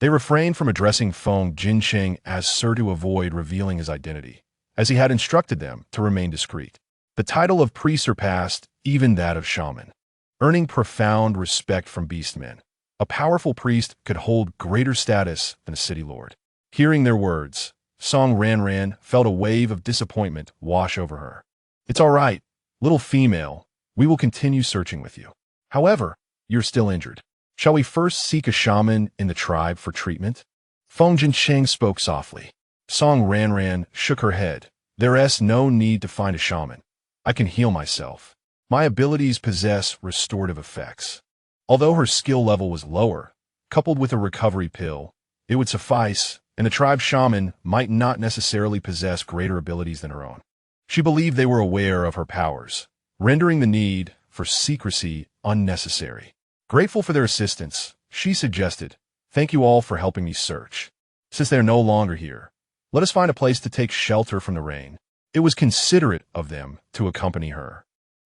they refrained from addressing Feng Jinsheng as Sir to avoid revealing his identity, as he had instructed them to remain discreet. The title of priest surpassed even that of shaman, earning profound respect from beastmen. A powerful priest could hold greater status than a city lord. Hearing their words, Song Ranran felt a wave of disappointment wash over her. It's all right, little female. We will continue searching with you. However, you're still injured. Shall we first seek a shaman in the tribe for treatment? Feng Jinsheng spoke softly. Song Ranran shook her head. There's no need to find a shaman. I can heal myself. My abilities possess restorative effects. Although her skill level was lower, coupled with a recovery pill, it would suffice, and the tribe shaman might not necessarily possess greater abilities than her own. She believed they were aware of her powers, rendering the need for secrecy unnecessary. Grateful for their assistance, she suggested, "Thank you all for helping me search. Since they are no longer here, let us find a place to take shelter from the rain." It was considerate of them to accompany her,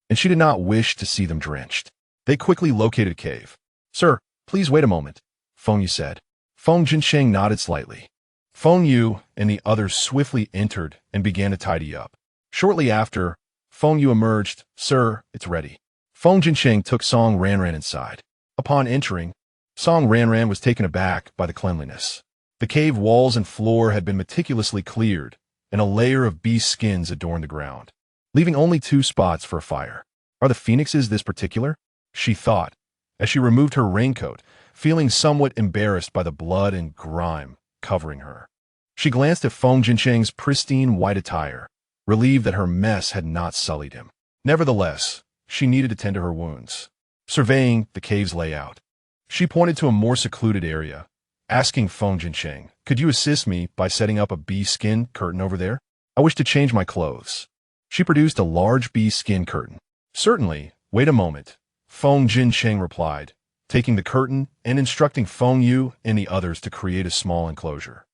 and she did not wish to see them drenched. They quickly located a cave. "Sir, please wait a moment," Feng Yu said. Feng Jinsheng nodded slightly. Feng Yu and the others swiftly entered and began to tidy up. Shortly after, Feng Yu emerged. "Sir, it's ready." Feng Jinsheng took Song Ranran inside. Upon entering, Song Ranran was taken aback by the cleanliness. The cave walls and floor had been meticulously cleared, and a layer of beast skins adorned the ground, leaving only 2 spots for a fire. "Are the phoenixes this particular?" she thought, as she removed her raincoat, feeling somewhat embarrassed by the blood and grime covering her. She glanced at Feng Jinsheng's pristine white attire, relieved that her mess had not sullied him. Nevertheless, she needed to tend to her wounds. Surveying the cave's layout, she pointed to a more secluded area, asking Feng Jinsheng, "Could you assist me by setting up a bee skin curtain over there? I wish to change my clothes." She produced a large bee skin curtain. "Certainly, wait a moment," Feng Jinsheng replied, taking the curtain and instructing Feng Yu and the others to create a small enclosure.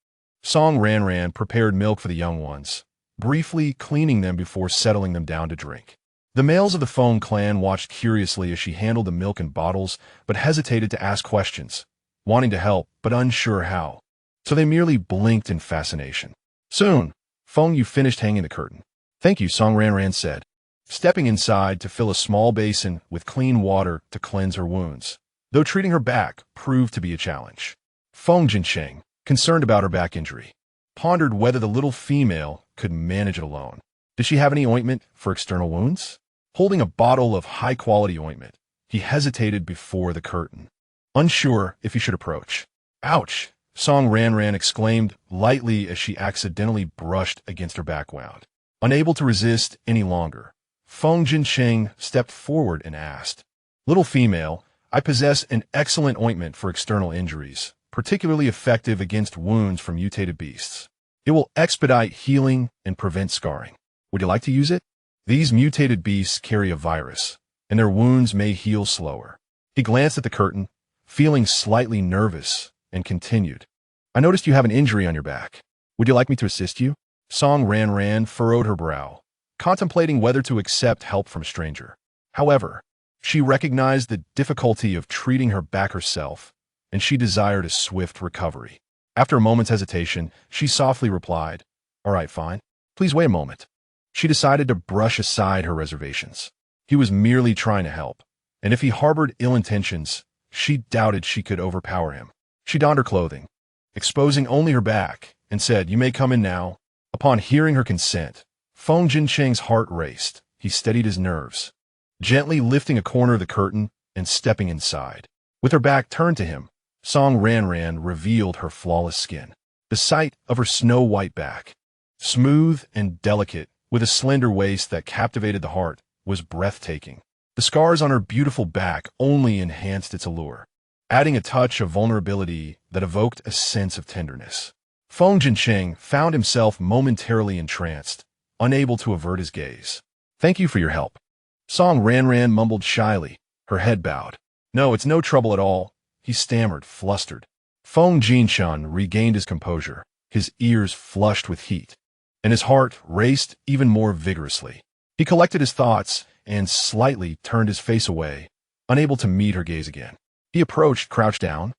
Song Ranran prepared milk for the young ones, briefly cleaning them before settling them down to drink. The males of the Feng clan watched curiously as she handled the milk in bottles, but hesitated to ask questions, wanting to help but unsure how. So they merely blinked in fascination. Soon, Feng Yu finished hanging the curtain. "Thank you," Song Ranran said, stepping inside to fill a small basin with clean water to cleanse her wounds, though treating her back proved to be a challenge. Feng Jinsheng, concerned about her back injury, pondered whether the little female could manage it alone. Did she have any ointment for external wounds? Holding a bottle of high-quality ointment, he hesitated before the curtain, unsure if he should approach. "Ouch!" Song Ranran exclaimed lightly as she accidentally brushed against her back wound. Unable to resist any longer, Feng Jinsheng stepped forward and asked, "Little female, I possess an excellent ointment for external injuries, particularly effective against wounds from mutated beasts. It will expedite healing and prevent scarring. Would you like to use it? These mutated beasts carry a virus, and their wounds may heal slower." He glanced at the curtain, feeling slightly nervous, and continued, "I noticed you have an injury on your back. Would you like me to assist you?" Song Ranran furrowed her brow, contemplating whether to accept help from a stranger. However, she recognized the difficulty of treating her back herself, and she desired a swift recovery. After a moment's hesitation, she softly replied, "All right, fine. Please wait a moment." She decided to brush aside her reservations. He was merely trying to help, and if he harbored ill intentions, she doubted she could overpower him. She donned her clothing, exposing only her back, and said, "You may come in now." Upon hearing her consent, Feng Jinsheng's heart raced. He steadied his nerves, gently lifting a corner of the curtain and stepping inside. With her back turned to him, Song Ranran revealed her flawless skin. The sight of her snow-white back, smooth and delicate, with a slender waist that captivated the heart, was breathtaking. The scars on her beautiful back only enhanced its allure, adding a touch of vulnerability that evoked a sense of tenderness. Feng Jinsheng found himself momentarily entranced, unable to avert his gaze. "Thank you for your help." Song Ranran mumbled shyly, her head bowed. "No, it's no trouble at all," he stammered, flustered. Feng Jinshan regained his composure, his ears flushed with heat, and his heart raced even more vigorously. He collected his thoughts and slightly turned his face away, unable to meet her gaze again. He approached, crouched down,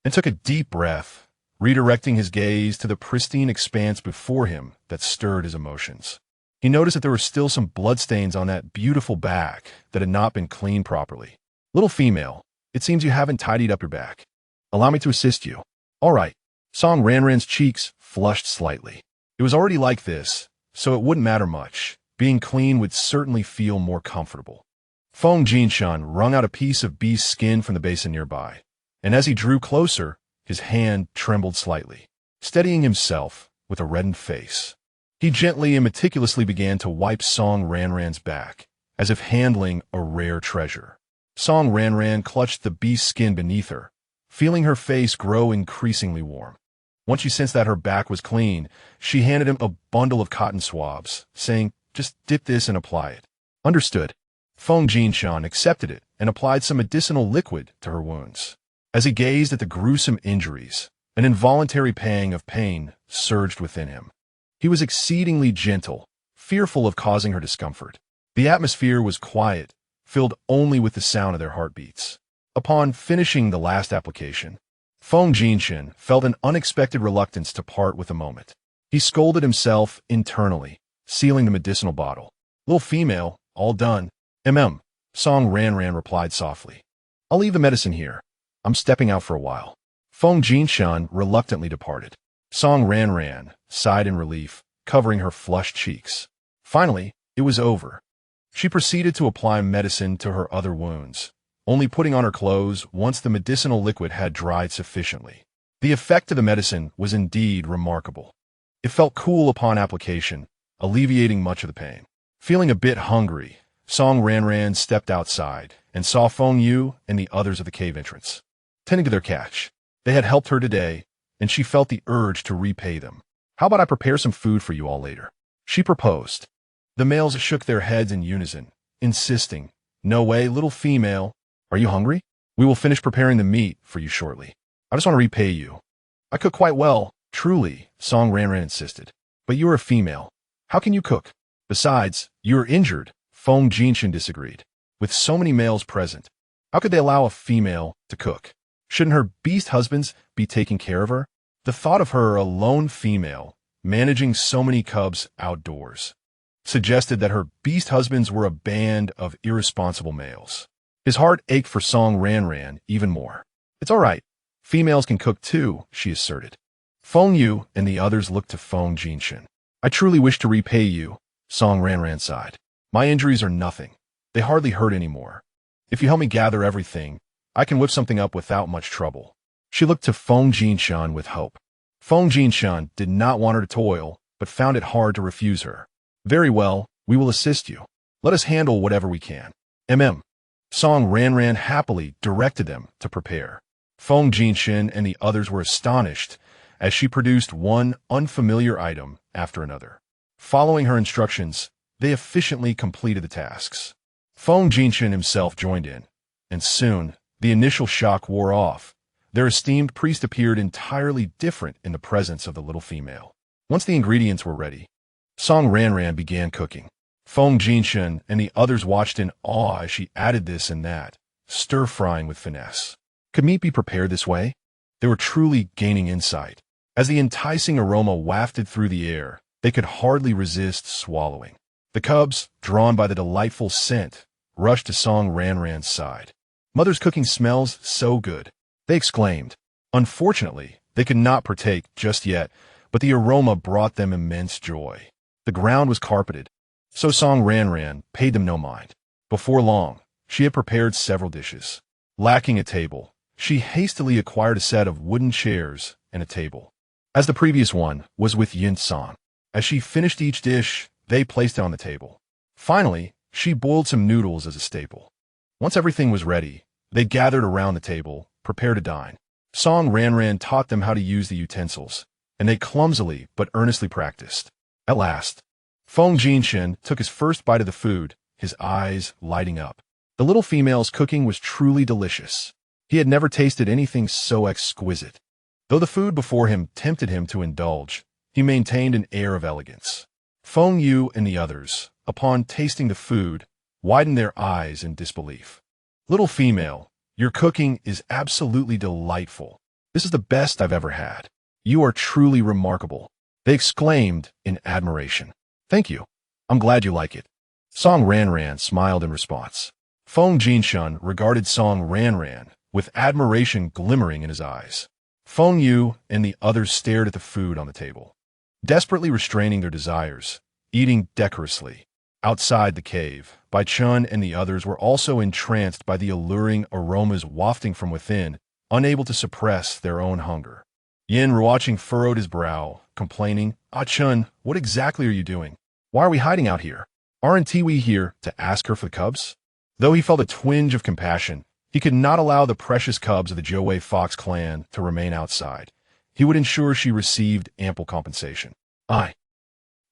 and took a deep breath, redirecting his gaze to the pristine expanse before him that stirred his emotions. He noticed that there were still some bloodstains on that beautiful back that had not been cleaned properly. "Little female, it seems you haven't tidied up your back. Allow me to assist you." "All right." Song Ranran's cheeks flushed slightly. It was already like this, so it wouldn't matter much, being clean would certainly feel more comfortable. Feng Jinshan wrung out a piece of beast skin from the basin nearby, and as he drew closer, his hand trembled slightly. Steadying himself with a reddened face, he gently and meticulously began to wipe Song Ranran's back, as if handling a rare treasure. Song Ranran clutched the beast skin beneath her, feeling her face grow increasingly warm. Once she sensed that her back was clean, she handed him a bundle of cotton swabs, saying, "Just dip this and apply it." "Understood." Feng Jinshan accepted it and applied some medicinal liquid to her wounds. As he gazed at the gruesome injuries, an involuntary pang of pain surged within him. He was exceedingly gentle, fearful of causing her discomfort. The atmosphere was quiet, filled only with the sound of their heartbeats. Upon finishing the last application, Feng Jinshan felt an unexpected reluctance to part with the moment. He scolded himself internally, sealing the medicinal bottle. "Little female, all done." Song Ranran replied softly. "I'll leave the medicine here. I'm stepping out for a while." Feng Jinshan reluctantly departed. Song Ranran sighed in relief, covering her flushed cheeks. Finally, it was over. She proceeded to apply medicine to her other wounds, only putting on her clothes once the medicinal liquid had dried sufficiently. The effect of the medicine was indeed remarkable. It felt cool upon application, alleviating much of the pain. Feeling a bit hungry, Song Ranran stepped outside and saw Feng Yu and the others of the cave entrance, tending to their catch. They had helped her today, and she felt the urge to repay them. "How about I prepare some food for you all later?" she proposed. The males shook their heads in unison, insisting, "No way, little female. Are you hungry? We will finish preparing the meat for you shortly. I just want to repay you." "I cook quite well, truly," Song Ranran insisted. "But you are a female. How can you cook? Besides, you are injured." Feng Jinshan disagreed. With so many males present, how could they allow a female to cook? Shouldn't her beast husbands be taking care of her? The thought of her, a lone female, managing so many cubs outdoors, suggested that her beast husbands were a band of irresponsible males. His heart ached for Song Ranran even more. "It's all right. Females can cook too," she asserted. Feng Yu and the others looked to Feng Jinshan. "I truly wish to repay you," Song Ranran sighed. "My injuries are nothing. They hardly hurt anymore. If you help me gather everything, I can whip something up without much trouble." She looked to Feng Jinshan with hope. Feng Jinshan did not want her to toil, but found it hard to refuse her. "Very well, we will assist you. Let us handle whatever we can." Song Ranran happily directed them to prepare. Feng Jinshan and the others were astonished as she produced one unfamiliar item after another. Following her instructions, they efficiently completed the tasks. Feng Jinshan himself joined in, and soon the initial shock wore off. Their esteemed priest appeared entirely different in the presence of the little female. Once the ingredients were ready, Song Ranran began cooking. Feng Jinshan and the others watched in awe as she added this and that, stir-frying with finesse. Could meat be prepared this way? They were truly gaining insight. As the enticing aroma wafted through the air, they could hardly resist swallowing. The cubs, drawn by the delightful scent, rushed to Song Ranran's side. "Mother's cooking smells so good," they exclaimed. Unfortunately, they could not partake just yet, but the aroma brought them immense joy. The ground was carpeted, so Song Ranran paid them no mind. Before long, she had prepared several dishes. Lacking a table, she hastily acquired a set of wooden chairs and a table, as the previous one was with Yin Song. As she finished each dish, they placed it on the table. Finally, she boiled some noodles as a staple. Once everything was ready, they gathered around the table, prepared to dine. Song Ranran taught them how to use the utensils, and they clumsily but earnestly practiced. At last, Feng Jinshan took his first bite of the food, his eyes lighting up. The little female's cooking was truly delicious. He had never tasted anything so exquisite. Though the food before him tempted him to indulge, he maintained an air of elegance. Feng Yu and the others, upon tasting the food, widened their eyes in disbelief. "Little female, your cooking is absolutely delightful. This is the best I've ever had. You are truly remarkable," they exclaimed in admiration. "Thank you. I'm glad you like it." Song Ranran smiled in response. Feng Jinshan regarded Song Ranran with admiration glimmering in his eyes. Feng Yu and the others stared at the food on the table, desperately restraining their desires, eating decorously. Outside the cave, Bai Chun and the others were also entranced by the alluring aromas wafting from within, unable to suppress their own hunger. Yin, watching, furrowed his brow, complaining, "Ah Chun, what exactly are you doing? Why are we hiding out here? Aren't we here to ask her for the cubs?" Though he felt a twinge of compassion, he could not allow the precious cubs of the Joey Fox clan to remain outside. He would ensure she received ample compensation. I'm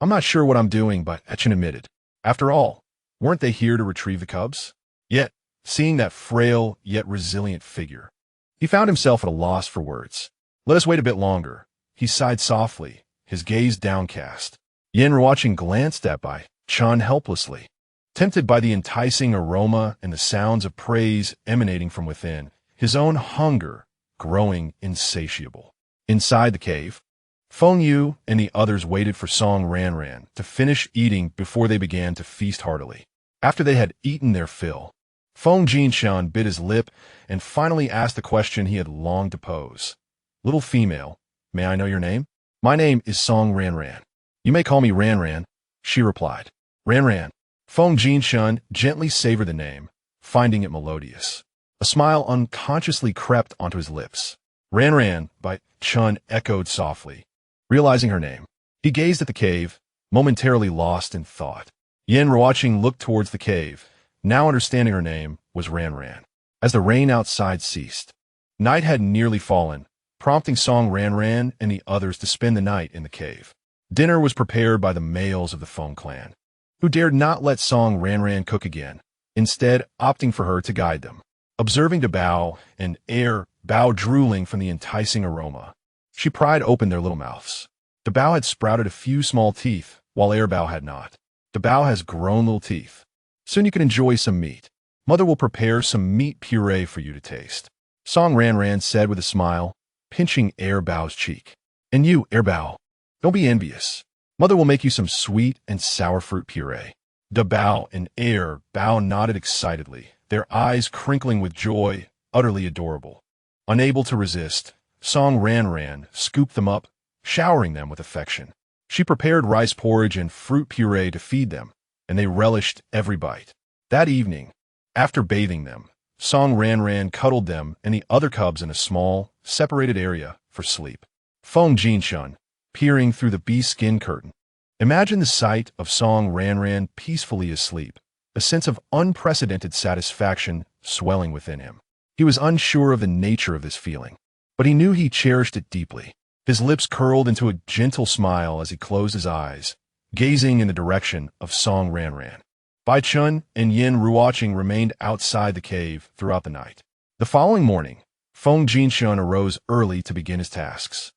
not sure what I'm doing, but Etchen admitted. After all, weren't they here to retrieve the cubs? Yet, seeing that frail yet resilient figure, he found himself at a loss for words. "Let us wait a bit longer," he sighed softly, his gaze downcast. Yin, watching, glanced at Bai Chun helplessly. Tempted by the enticing aroma and the sounds of praise emanating from within, his own hunger growing insatiable. Inside the cave, Feng Yu and the others waited for Song Ranran to finish eating before they began to feast heartily. After they had eaten their fill, Feng Jinshan bit his lip and finally asked the question he had longed to pose. "Little female, may I know your name?" "My name is Song Ranran. You may call me Ranran," she replied. "Ranran." Feng Jinshan gently savored the name, finding it melodious. A smile unconsciously crept onto his lips. "Ranran," Bai Chun echoed softly. Realizing her name, he gazed at the cave, momentarily lost in thought. Yin, watching, looked towards the cave, now understanding her name was Ranran. As the rain outside ceased, night had nearly fallen, prompting Song Ranran and the others to spend the night in the cave. Dinner was prepared by the males of the Feng clan, who dared not let Song Ranran cook again, instead opting for her to guide them. Observing Dabao and Bao drooling from the enticing aroma, she pried open their little mouths. Dabao had sprouted a few small teeth, while Bao had not. Dabao has grown little teeth. Soon you can enjoy some meat. Mother will prepare some meat puree for you to taste, Song Ranran said with a smile, pinching Bao's cheek. "And you, Bao, don't be envious. Mother will make you some sweet and sour fruit puree." Dabao and Bao nodded excitedly, their eyes crinkling with joy, utterly adorable. Unable to resist, Song Ranran scooped them up, showering them with affection. She prepared rice porridge and fruit puree to feed them, and they relished every bite. That evening, after bathing them, Song Ranran cuddled them and the other cubs in a small, separated area for sleep. Feng Jinshan, peering through the bee skin curtain, imagined the sight of Song Ranran peacefully asleep, a sense of unprecedented satisfaction swelling within him. He was unsure of the nature of this feeling, but he knew he cherished it deeply. His lips curled into a gentle smile as he closed his eyes, gazing in the direction of Song Ranran. Bai Chun and Yin Ruoqing remained outside the cave throughout the night. The following morning, Feng Jinshan arose early to begin his tasks.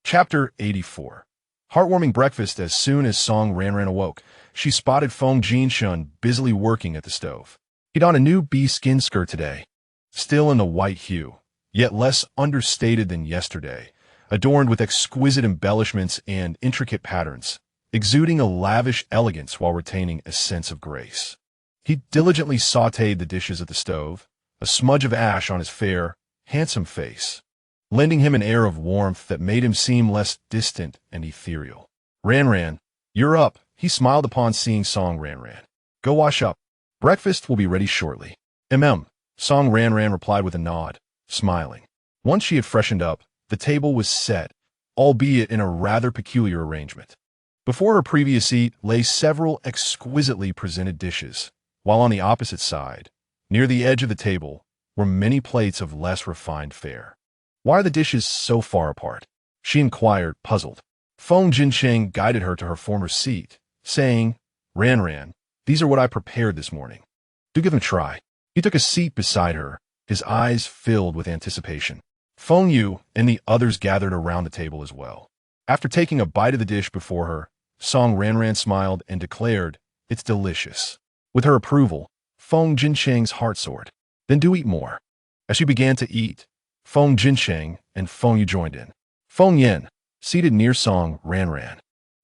Chapter 84. Heartwarming breakfast. As soon as Song Ranran awoke, she spotted Feng Jinshan busily working at the stove. He donned a new bee skin skirt today, still in the white hue, yet less understated than yesterday, adorned with exquisite embellishments and intricate patterns, exuding a lavish elegance while retaining a sense of grace. He diligently sautéed the dishes at the stove, a smudge of ash on his fair, handsome face, lending him an air of warmth that made him seem less distant and ethereal. "Ranran, you're up," he smiled upon seeing Song Ranran. "Go wash up. Breakfast will be ready shortly." Song Ranran replied with a nod, smiling. Once she had freshened up, the table was set, albeit in a rather peculiar arrangement. Before her previous eat lay several exquisitely presented dishes, while on the opposite side, near the edge of the table, were many plates of less refined fare. "Why are the dishes so far apart?" she inquired, puzzled. Feng Jinshan guided her to her former seat, saying, "Ranran, these are what I prepared this morning. Do give them a try." He took a seat beside her, his eyes filled with anticipation. Feng Yu and the others gathered around the table as well. After taking a bite of the dish before her, Song Ranran smiled and declared, "It's delicious." With her approval, Feng Jinshan's heart soared. "Then do eat more." As she began to eat, Feng Jinshan and Feng Yu joined in. Feng Yin, seated near Song Ranran,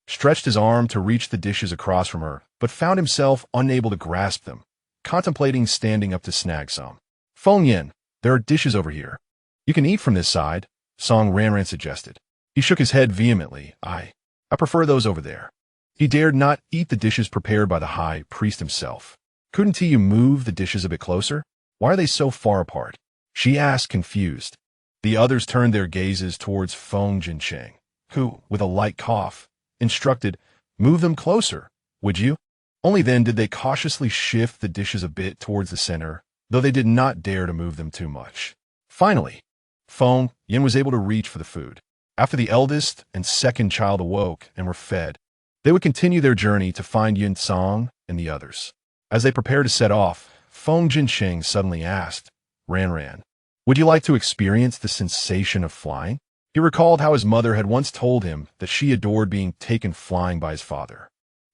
stretched his arm to reach the dishes across from her, but found himself unable to grasp them, contemplating standing up to snag some. "Feng Yin, there are dishes over here. You can eat from this side," Song Ranran suggested. He shook his head vehemently. I prefer those over there." He dared not eat the dishes prepared by the high priest himself. Couldn't he move the dishes a bit closer? Why are they so far apart? She asked, confused. The others turned their gazes towards Feng Jincheng, who, with a light cough, instructed, "Move them closer, would you?" Only then did they cautiously shift the dishes a bit towards the center, though they did not dare to move them too much. Finally, Feng Yin was able to reach for the food. After the eldest and second child awoke and were fed, they would continue their journey to find Yin Song and the others. As they prepared to set off, Feng Jincheng suddenly asked, "Ranran, would you like to experience the sensation of flying?" He recalled how his mother had once told him that she adored being taken flying by his father.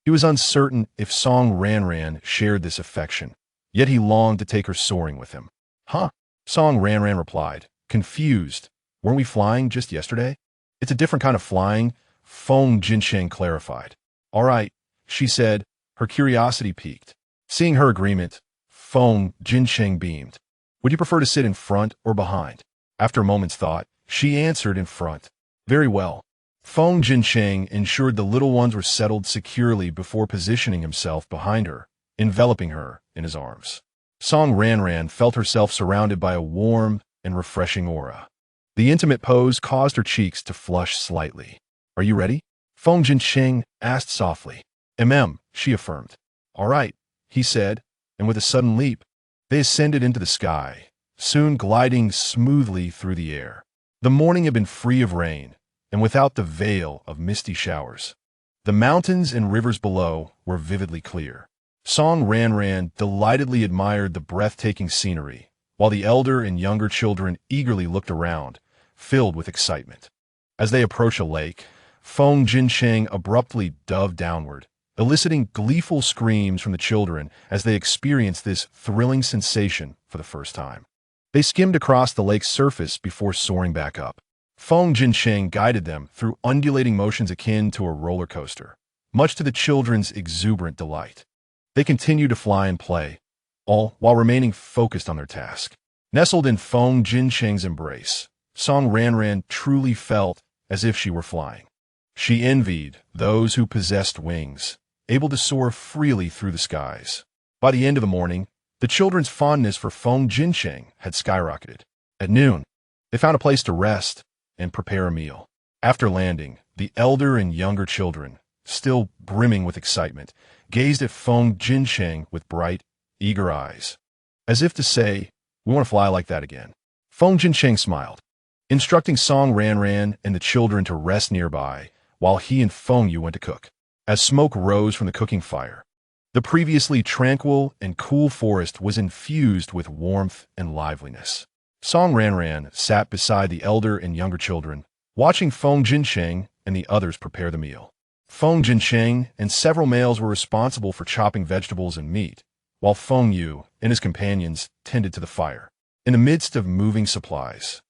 He was uncertain if Song Ranran shared this affection, yet he longed to take her soaring with him. "Huh?" Song Ranran replied, confused. "Weren't we flying just yesterday?" "It's a different kind of flying," Feng Jincheng clarified. "All right," she said, her curiosity piqued. Seeing her agreement, Feng Jincheng beamed. "Would you prefer to sit in front or behind?" After a moment's thought, she answered, "In front." "Very well." Feng Jincheng ensured the little ones were settled securely before positioning himself behind her, enveloping her in his arms. Song Ranran felt herself surrounded by a warm and refreshing aura. The intimate pose caused her cheeks to flush slightly. "Are you ready?" Feng Jincheng asked softly. She affirmed. "All right," he said, and with a sudden leap, they ascended into the sky, soon gliding smoothly through the air. The morning had been free of rain, and without the veil of misty showers. The mountains and rivers below were vividly clear. Song Ranran delightedly admired the breathtaking scenery, while the elder and younger children eagerly looked around, filled with excitement. As they approached a lake, Feng Jincheng abruptly dove downward, eliciting gleeful screams from the children as they experienced this thrilling sensation for the first time. They skimmed across the lake's surface before soaring back up. Feng Jincheng guided them through undulating motions akin to a roller coaster, much to the children's exuberant delight. They continued to fly and play, all while remaining focused on their task. Nestled in Feng Jincheng's embrace, Song Ranran truly felt as if she were flying. She envied those who possessed wings, able to soar freely through the skies. By the end of the morning, the children's fondness for Feng Jincheng had skyrocketed. At noon, they found a place to rest and prepare a meal. After landing, the elder and younger children, still brimming with excitement, gazed at Feng Jincheng with bright, eager eyes, as if to say, "We want to fly like that again." Feng Jincheng smiled, instructing Song Ranran and the children to rest nearby while he and Feng Yu went to cook. As smoke rose from the cooking fire, the previously tranquil and cool forest was infused with warmth and liveliness. Song Ranran sat beside the elder and younger children, watching Feng Jincheng and the others prepare the meal. Feng Jincheng and several males were responsible for chopping vegetables and meat, while Feng Yu and his companions tended to the fire. In the midst of moving supplies,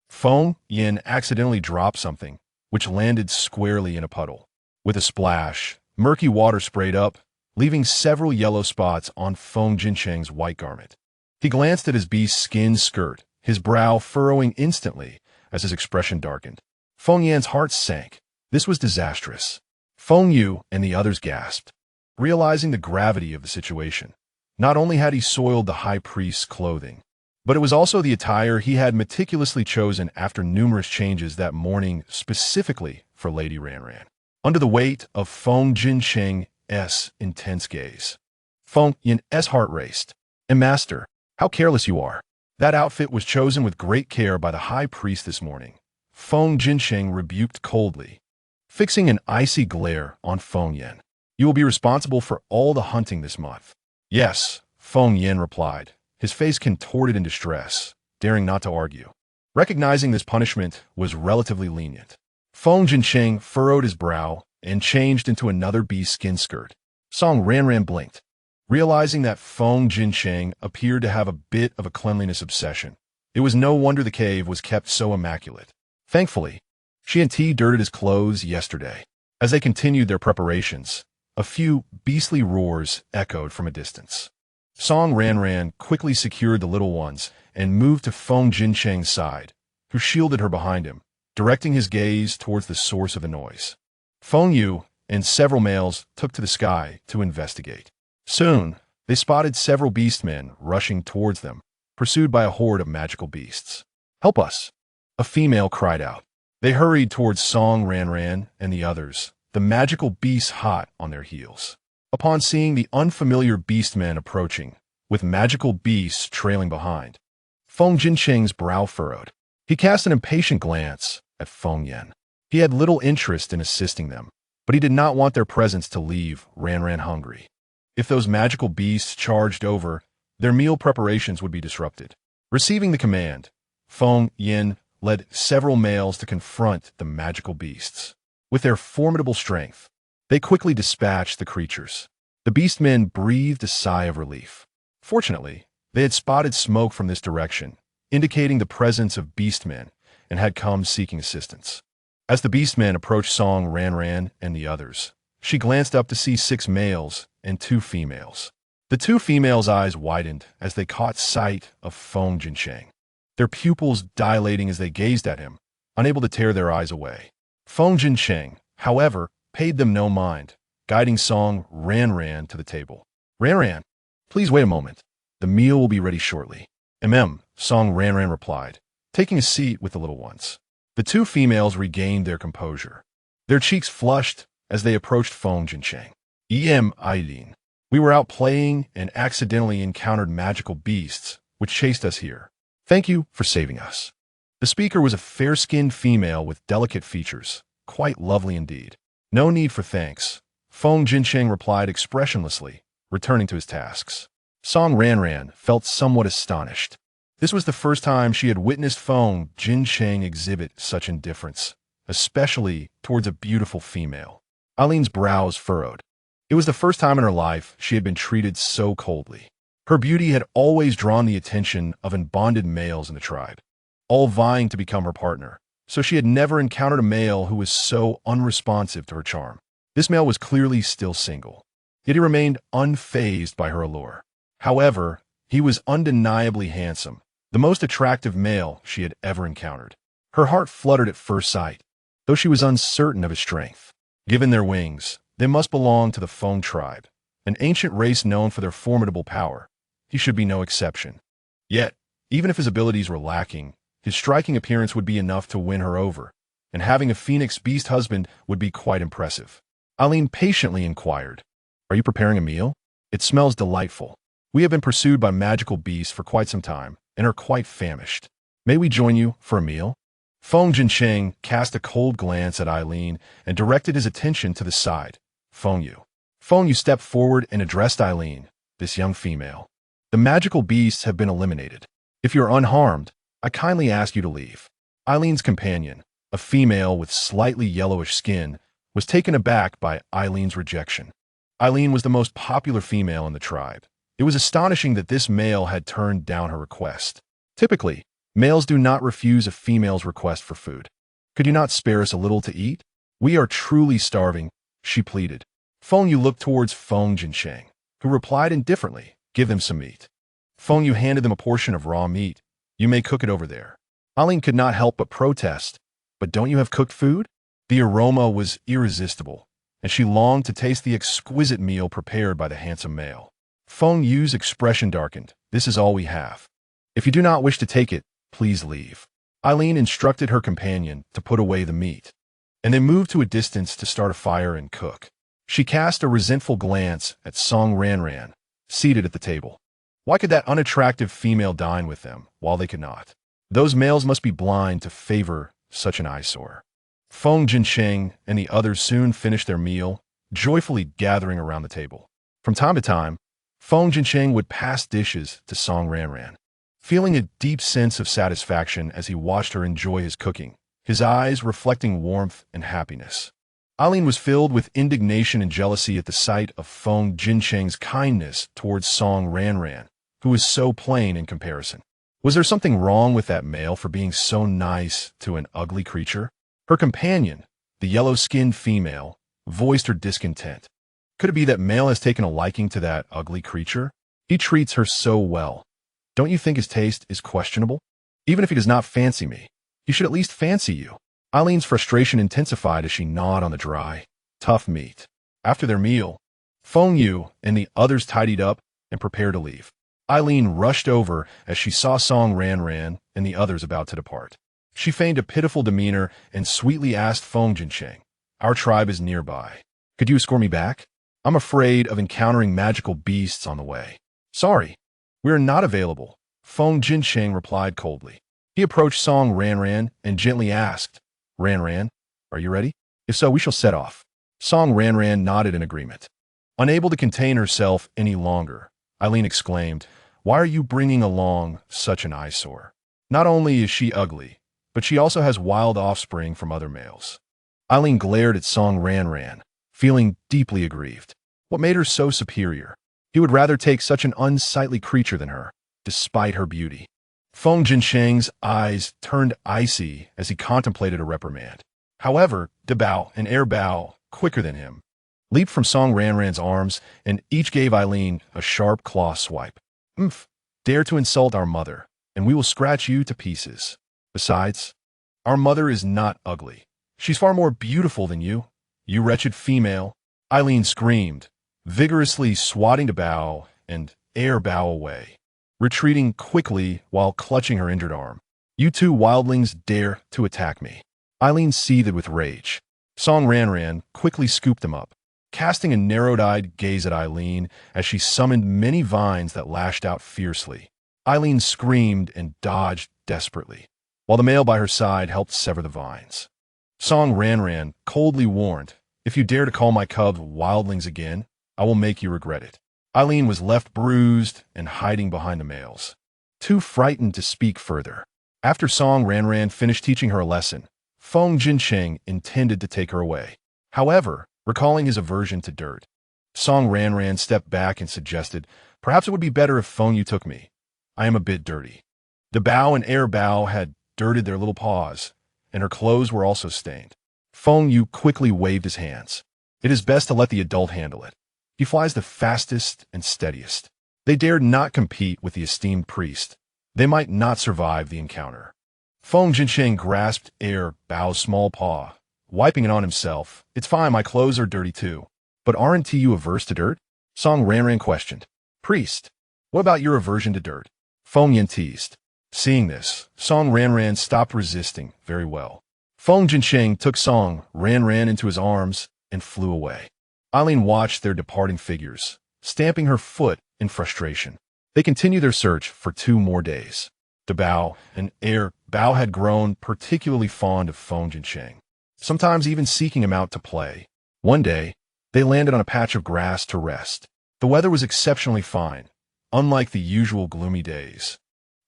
Feng Yin accidentally dropped something, which landed squarely in a puddle. With a splash, murky water sprayed up, leaving several yellow spots on Feng Jincheng's white garment. He glanced at his beast's skin skirt, his brow furrowing instantly as his expression darkened. Feng Yan's heart sank. This was disastrous. Feng Yu and the others gasped, realizing the gravity of the situation. Not only had he soiled the high priest's clothing, but it was also the attire he had meticulously chosen after numerous changes that morning specifically for Lady Ranran. Under the weight of Feng Jincheng's intense gaze, Feng Yan's heart raced. "And master, how careless you are. That outfit was chosen with great care by the high priest this morning," Feng Jincheng rebuked coldly, fixing an icy glare on Feng Yan. "You will be responsible for all the hunting this month." "Yes," Feng Yan replied, his face contorted in distress, daring not to argue. Recognizing this punishment was relatively lenient, Feng Jincheng furrowed his brow and changed into another bee-skin skirt. Song Ranran blinked, realizing that Feng Jincheng appeared to have a bit of a cleanliness obsession. It was no wonder the cave was kept so immaculate. Thankfully, she and T dirted his clothes yesterday. As they continued their preparations, a few beastly roars echoed from a distance. Song Ranran quickly secured the little ones and moved to Feng Jincheng's side, who shielded her behind him, directing his gaze towards the source of the noise. Feng Yu and several males took to the sky to investigate. Soon, they spotted several beastmen rushing towards them, pursued by a horde of magical beasts. "Help us!" a female cried out. They hurried towards Song Ranran and the others, the magical beasts hot on their heels. Upon seeing the unfamiliar beastmen approaching, with magical beasts trailing behind, Feng Jincheng's brow furrowed. He cast an impatient glance at Feng Yan. He had little interest in assisting them, but he did not want their presence to leave Ranran hungry. If those magical beasts charged over, their meal preparations would be disrupted. Receiving the command, Feng Yan led several males to confront the magical beasts. With their formidable strength, they quickly dispatched the creatures. The beastmen breathed a sigh of relief. Fortunately, they had spotted smoke from this direction, indicating the presence of beastmen, and had come seeking assistance. As the beastmen approached Song Ranran and the others, she glanced up to see 6 males and 2 females. The 2 females' eyes widened as they caught sight of Feng Jincheng, their pupils dilating as they gazed at him, unable to tear their eyes away. Feng Jincheng, however, paid them no mind, guiding Song Ranran to the table. "Ranran, please wait a moment. The meal will be ready shortly." Song Ranran replied, taking a seat with the little ones. The 2 females regained their composure. Their cheeks flushed as they approached Feng Jincheng. Eileen. "We were out playing and accidentally encountered magical beasts, which chased us here. Thank you for saving us." The speaker was a fair-skinned female with delicate features, quite lovely indeed. "No need for thanks," Feng Jincheng replied expressionlessly, returning to his tasks. Song Ranran felt somewhat astonished. This was the first time she had witnessed Feng Jincheng exhibit such indifference, especially towards a beautiful female. Eileen's brows furrowed. It was the first time in her life she had been treated so coldly. Her beauty had always drawn the attention of unbonded males in the tribe, all vying to become her partner, so she had never encountered a male who was so unresponsive to her charm. This male was clearly still single, yet he remained unfazed by her allure. However, he was undeniably handsome, the most attractive male she had ever encountered. Her heart fluttered at first sight, though she was uncertain of his strength. Given their wings, they must belong to the Feng tribe, an ancient race known for their formidable power. He should be no exception. Yet, even if his abilities were lacking, his striking appearance would be enough to win her over, and having a phoenix beast husband would be quite impressive. Eileen patiently inquired, "Are you preparing a meal? It smells delightful. We have been pursued by magical beasts for quite some time, and are quite famished. May we join you for a meal?" Feng Jincheng cast a cold glance at Eileen and directed his attention to the side. Feng Yu stepped forward and addressed Eileen, this young female. "The magical beasts have been eliminated. If you are unharmed, I kindly ask you to leave." Eileen's companion, a female with slightly yellowish skin, was taken aback by Eileen's rejection. Eileen was the most popular female in the tribe. It was astonishing that this male had turned down her request. Typically, males do not refuse a female's request for food. "Could you not spare us a little to eat? We are truly starving," she pleaded. Feng Yu looked towards Feng Jincheng, who replied indifferently, "Give them some meat." Feng Yu handed them a portion of raw meat. "You may cook it over there." Eileen could not help but protest, "But don't you have cooked food?" The aroma was irresistible, and she longed to taste the exquisite meal prepared by the handsome male. Feng Yu's expression darkened. "This is all we have. If you do not wish to take it, please leave." Eileen instructed her companion to put away the meat, and they moved to a distance to start a fire and cook. She cast a resentful glance at Song Ranran, seated at the table. Why could that unattractive female dine with them, while they could not? Those males must be blind to favor such an eyesore. Feng Jincheng and the others soon finished their meal, joyfully gathering around the table. From time to time, Feng Jincheng would pass dishes to Song Ranran, feeling a deep sense of satisfaction as he watched her enjoy his cooking, his eyes reflecting warmth and happiness. Eileen was filled with indignation and jealousy at the sight of Feng Jincheng's kindness towards Song Ranran, who was so plain in comparison. Was there something wrong with that male for being so nice to an ugly creature? Her companion, the yellow-skinned female, voiced her discontent. Could it be that male has taken a liking to that ugly creature? He treats her so well. Don't you think his taste is questionable? Even if he does not fancy me, he should at least fancy you. Eileen's frustration intensified as she gnawed on the dry, tough meat. After their meal, Feng Yu and the others tidied up and prepared to leave. Eileen rushed over as she saw Song Ranran and the others about to depart. She feigned a pitiful demeanor and sweetly asked Feng Jinsheng, "Our tribe is nearby. Could you escort me back? I'm afraid of encountering magical beasts on the way." "Sorry, we are not available," Feng Jinsheng replied coldly. He approached Song Ranran and gently asked, "Ranran, are you ready? If so, we shall set off." Song Ranran nodded in agreement. Unable to contain herself any longer, Eileen exclaimed, "Why are you bringing along such an eyesore? Not only is she ugly, but she also has wild offspring from other males." Eileen glared at Song Ranran, feeling deeply aggrieved. What made her so superior? He would rather take such an unsightly creature than her, despite her beauty. Feng Jinsheng's eyes turned icy as he contemplated a reprimand. However, Dabao and Air Bao, quicker than him, leaped from Song Ranran's arms and each gave Eileen a sharp claw swipe. "Umph, dare to insult our mother, and we will scratch you to pieces. Besides, our mother is not ugly. She's far more beautiful than you, you wretched female." Eileen screamed, vigorously swatting Dabao and Air Bao away, retreating quickly while clutching her injured arm. "You two wildlings dare to attack me." Eileen seethed with rage. Song Ranran quickly scooped them up, casting a narrowed-eyed gaze at Eileen as she summoned many vines that lashed out fiercely. Eileen screamed and dodged desperately, while the male by her side helped sever the vines. Song Ranran coldly warned, "If you dare to call my cubs wildlings again, I will make you regret it." Eileen was left bruised and hiding behind the males, too frightened to speak further. After Song Ranran finished teaching her a lesson, Feng Jinsheng intended to take her away. However, recalling his aversion to dirt, Song Ranran stepped back and suggested, "Perhaps it would be better if Feng Yu took me. I am a bit dirty." Dabao and Air Bao had dirted their little paws, and her clothes were also stained. Feng Yu quickly waved his hands. "It is best to let the adult handle it. He flies the fastest and steadiest." They dared not compete with the esteemed priest. They might not survive the encounter. Feng Jinsheng grasped Air Bao's small paw, wiping it on himself. "It's fine, my clothes are dirty too. But aren't you averse to dirt?" Song Ranran questioned. "Priest, what about your aversion to dirt?" Feng Yin teased. Seeing this, Song Ranran stopped resisting. "Very well." Feng Jinsheng took Song Ranran into his arms and flew away. Eileen watched their departing figures, stamping her foot in frustration. They continued their search for 2 more days. Dabao and Air Bao had grown particularly fond of Feng Jinsheng, sometimes even seeking him out to play. One day, they landed on a patch of grass to rest. The weather was exceptionally fine, unlike the usual gloomy days.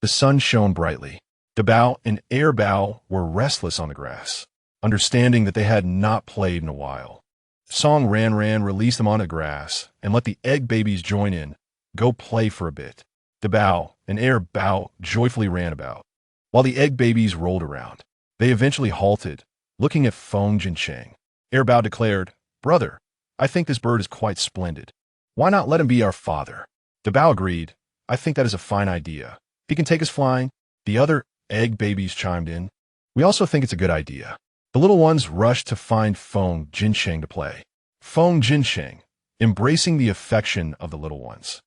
The sun shone brightly. Dabao and Air Bao were restless on the grass, understanding that they had not played in a while. Song Ranran released them on the grass and let the egg babies join in, go play for a bit. Dabao and Air Bao joyfully ran about, while the egg babies rolled around. They eventually halted, looking at Feng Jinsheng. Air Bao declared, "Brother, I think this bird is quite splendid. Why not let him be our father?" Dabao agreed, "I think that is a fine idea. He can take us flying." The other egg babies chimed in, "We also think it's a good idea." The little ones rushed to find Feng Jinsheng to play. Feng Jinsheng, embracing the affection of the little ones,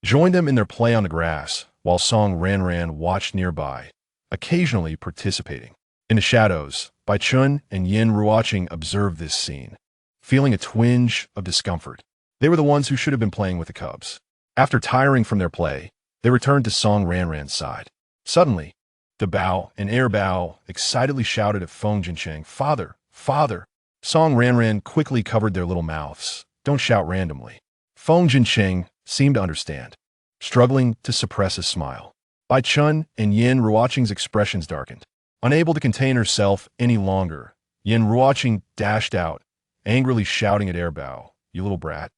joined them in their play on the grass, while Song Ranran watched nearby, occasionally participating. In the shadows, Bai Chun and Yin Ruoqing observed this scene, feeling a twinge of discomfort. They were the ones who should have been playing with the cubs. After tiring from their play, they returned to Song Ranran's side. Suddenly, Dabao and Air Bao excitedly shouted at Feng Jinsheng, "Father! Father!" Song Ranran quickly covered their little mouths. "Don't shout randomly." Feng Jinsheng seemed to understand, struggling to suppress a smile. Bai Chun and Yin Ruoqing's expressions darkened. Unable to contain herself any longer, Yin Ruoqing dashed out, angrily shouting at Air Bao, "You little brat.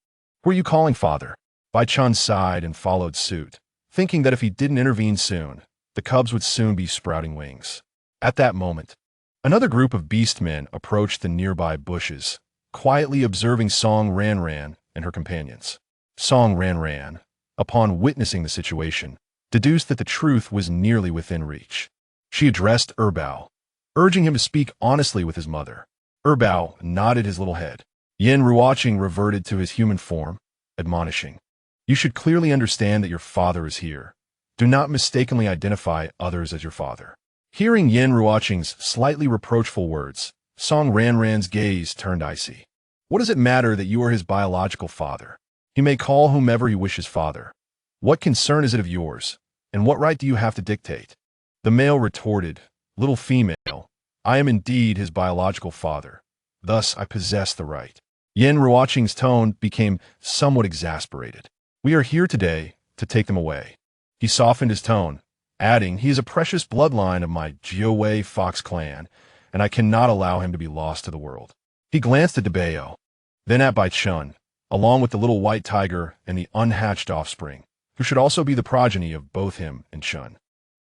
Who are you calling father?" Bai Chun sighed and followed suit, thinking that if he didn't intervene soon, the cubs would soon be sprouting wings. At that moment, another group of beastmen approached the nearby bushes, quietly observing Song Ranran and her companions. Song Ranran, upon witnessing the situation, deduced that the truth was nearly within reach. She addressed Bao, urging him to speak honestly with his mother. Bao nodded his little head. Yin Ruoqing reverted to his human form, admonishing, "You should clearly understand that your father is here. Do not mistakenly identify others as your father." Hearing Yin Ruoqing's slightly reproachful words, Song Ranran's gaze turned icy. What does it matter that you are his biological father? He may call whomever he wishes father. What concern is it of yours, and what right do you have to dictate? The male retorted, "Little female, I am indeed his biological father. Thus I possess the right." Yin Ruoqing's tone became somewhat exasperated. "We are here today to take them away." He softened his tone, adding, "He is a precious bloodline of my Jiawei Fox clan, and I cannot allow him to be lost to the world." He glanced at Debeo, then at Bai Chun, along with the little white tiger and the unhatched offspring, who should also be the progeny of both him and Chun.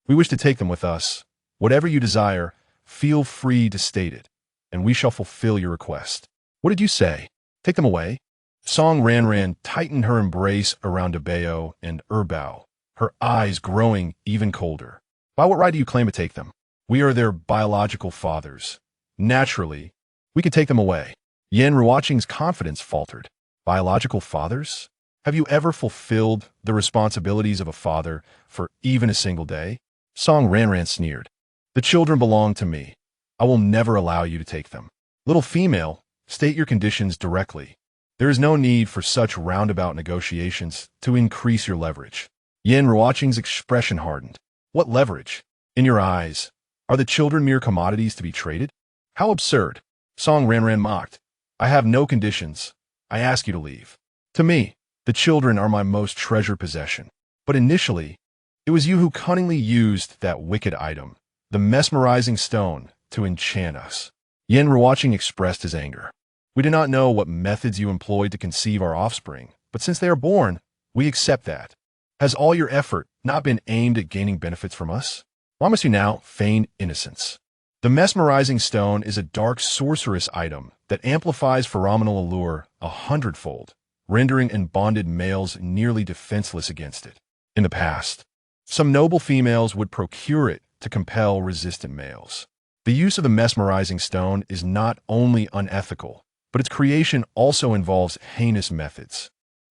"We wish to take them with us. Whatever you desire, feel free to state it, and we shall fulfill your request." "What did you say? Take them away?" Song Ranran tightened her embrace around Debeo and Erbao, her eyes growing even colder. "By what right do you claim to take them? We are their biological fathers. Naturally, we can take them away." Yin Ruoqing's confidence faltered. "Biological fathers? Have you ever fulfilled the responsibilities of a father for even a single day?" Song Ranran sneered. "The children belong to me. I will never allow you to take them. Little female, state your conditions directly. There is no need for such roundabout negotiations to increase your leverage." Yin Ruoqing's expression hardened. "What leverage? In your eyes, are the children mere commodities to be traded? How absurd!" Song Ranran mocked. "I have no conditions. I ask you to leave. To me, the children are my most treasured possession. But initially, it was you who cunningly used that wicked item, the mesmerizing stone, to enchant us." Yin Ruoqing expressed his anger. "We do not know what methods you employed to conceive our offspring, but since they are born, we accept that. Has all your effort not been aimed at gaining benefits from us? Why must you now feign innocence? The mesmerizing stone is a dark sorcerous item that amplifies pheromonal allure 100-fold, rendering unbonded males nearly defenseless against it. In the past, some noble females would procure it to compel resistant males. The use of the mesmerizing stone is not only unethical, but its creation also involves heinous methods,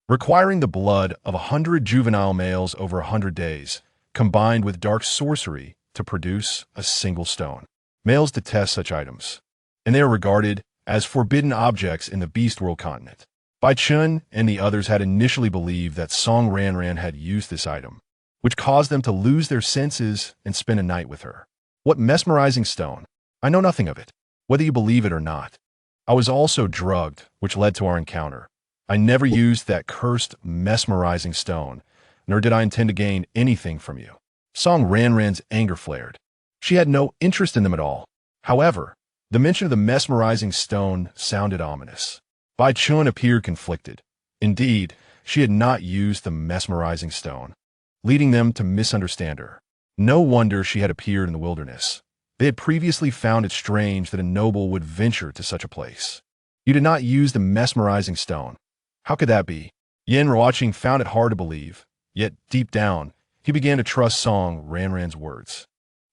requiring the blood of 100 juvenile males over 100 days, combined with dark sorcery to produce a single stone. Males detest such items, and they are regarded as forbidden objects in the Beast World continent. Bai Chun and the others had initially believed that Song Ranran had used this item, which caused them to lose their senses and spend a night with her. What mesmerizing stone? I know nothing of it, whether you believe it or not. I was also drugged, which led to our encounter. I never used that cursed, mesmerizing stone, nor did I intend to gain anything from you." Song Ranran's anger flared. She had no interest in them at all. However, the mention of the mesmerizing stone sounded ominous. Bai Chun appeared conflicted. Indeed, she had not used the mesmerizing stone, leading them to misunderstand her. No wonder she had appeared in the wilderness. They had previously found it strange that a noble would venture to such a place. "You did not use the mesmerizing stone. How could that be?" Yin Ruoqing found it hard to believe, yet deep down, he began to trust Song Ranran's words.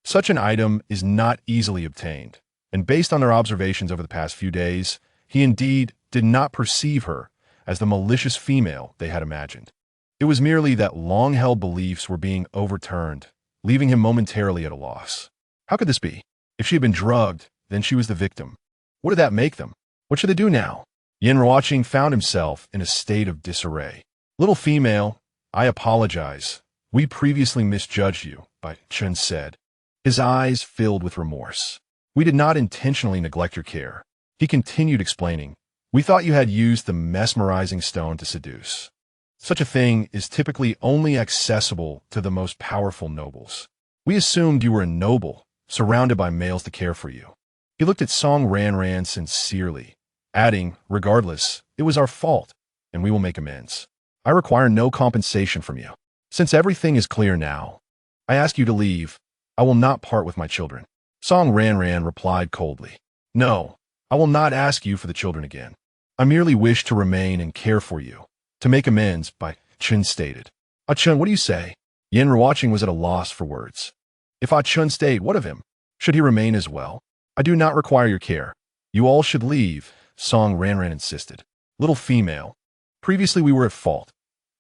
Such an item is not easily obtained, and based on their observations over the past few days, he indeed did not perceive her as the malicious female they had imagined. It was merely that long-held beliefs were being overturned, leaving him momentarily at a loss. How could this be? If she had been drugged, then she was the victim. What did that make them? What should they do now? Yin Ruoqing found himself in a state of disarray. "Little female, I apologize. We previously misjudged you," Bai Chun said. His eyes filled with remorse. "We did not intentionally neglect your care." He continued explaining, "We thought you had used the mesmerizing stone to seduce. Such a thing is typically only accessible to the most powerful nobles. We assumed you were a noble, surrounded by males to care for you." He looked at Song Ranran sincerely, adding, "Regardless, it was our fault, and we will make amends. I require no compensation from you. Since everything is clear now, I ask you to leave. I will not part with my children." Song Ranran replied coldly, "No, I will not ask you for the children again. I merely wish to remain and care for you." "To make amends," Bai Chun stated. "Ah Chun, what do you say?" Yin Ruoqing was at a loss for words. If Ah Chun stayed, what of him? Should he remain as well? "I do not require your care. You all should leave, Song Ranran insisted. Little female. Previously we were at fault.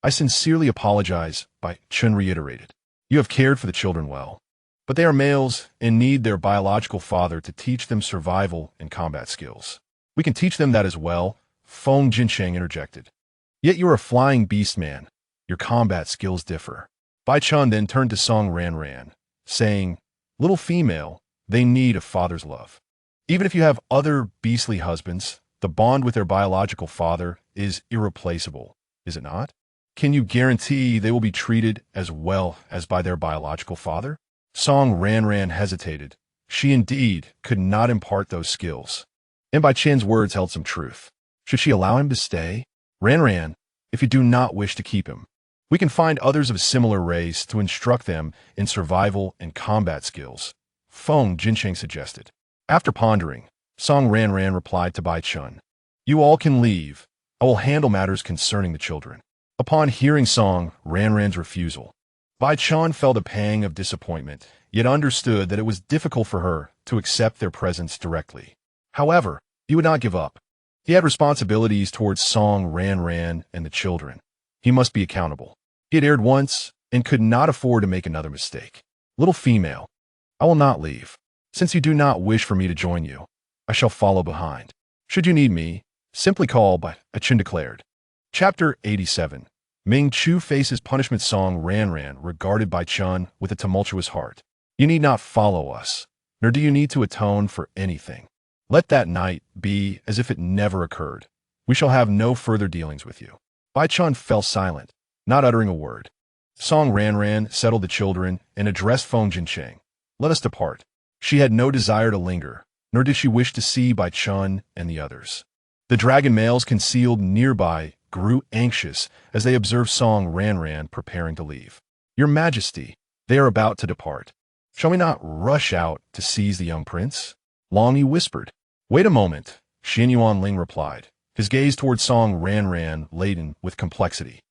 I sincerely apologize, Bai Chun reiterated. You have cared for the children well. But they are males and need their biological father to teach them survival and combat skills. We can teach them that as well, Feng Jincheng interjected. Yet you are a flying beast man. Your combat skills differ. Bai Chun then turned to Song Ranran, saying, Little female, they need a father's love. Even if you have other beastly husbands, the bond with their biological father is irreplaceable, is it not? Can you guarantee they will be treated as well as by their biological father? Song Ranran hesitated. She indeed could not impart those skills. And Bai Chen's words held some truth. Should she allow him to stay? Ranran, if you do not wish to keep him, we can find others of a similar race to instruct them in survival and combat skills, Feng Jincheng suggested. After pondering, Song Ranran replied to Bai Chun, You all can leave. I will handle matters concerning the children. Upon hearing Song Ranran's refusal, Bai Chun felt a pang of disappointment, yet understood that it was difficult for her to accept their presence directly. However, he would not give up. He had responsibilities towards Song Ranran and the children. He must be accountable. He had erred once and could not afford to make another mistake. Little female, I will not leave. Since you do not wish for me to join you, I shall follow behind. Should you need me, simply call, Bai Chun declared. Chapter 87. Ming Chu faces punishment. Song Ranran regarded Bai Chun with a tumultuous heart. You need not follow us, nor do you need to atone for anything. Let that night be as if it never occurred. We shall have no further dealings with you. Bai Chun fell silent, not uttering a word. Song Ranran settled the children and addressed Feng Jincheng. Let us depart. She had no desire to linger, nor did she wish to see Bai Chun and the others. The dragon males concealed nearby grew anxious as they observed Song Ranran preparing to leave. Your Majesty, they are about to depart. Shall we not rush out to seize the young prince? Long Yi whispered. Wait a moment, Xian Yuanling replied, his gaze toward Song Ranran laden with complexity.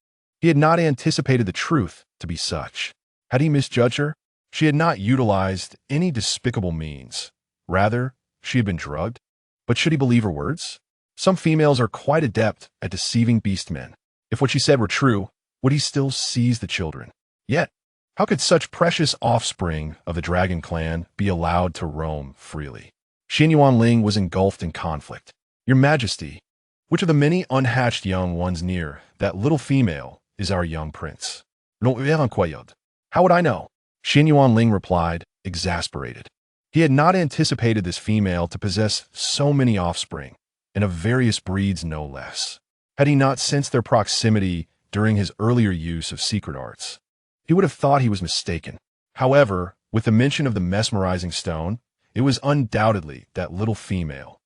He had not anticipated the truth to be such. Had he misjudged her? She had not utilized any despicable means. Rather, she had been drugged. But should he believe her words? Some females are quite adept at deceiving beast men. If what she said were true, would he still seize the children? Yet, how could such precious offspring of the dragon clan be allowed to roam freely? Xian Yuanling was engulfed in conflict. Your Majesty, which of the many unhatched young ones near that little female is our young prince? How would I know? Xian Yuanling replied, exasperated. He had not anticipated this female to possess so many offspring, and of various breeds no less. Had he not sensed their proximity during his earlier use of secret arts, he would have thought he was mistaken. However, with the mention of the mesmerizing stone, it was undoubtedly that little female.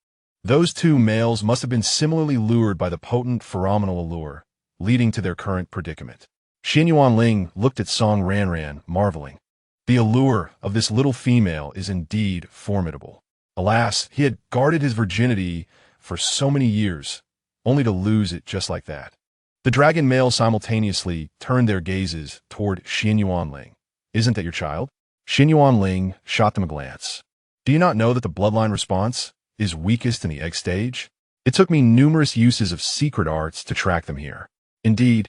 Those two males must have been similarly lured by the potent pheromonal allure, leading to their current predicament. Xian Yuanling looked at Song Ranran, marveling. The allure of this little female is indeed formidable. Alas, he had guarded his virginity for so many years, only to lose it just like that. The dragon males simultaneously turned their gazes toward Xian Yuanling. Isn't that your child? Xian Yuanling shot them a glance. Do you not know that the bloodline response is weakest in the egg stage? It took me numerous uses of secret arts to track them here. Indeed,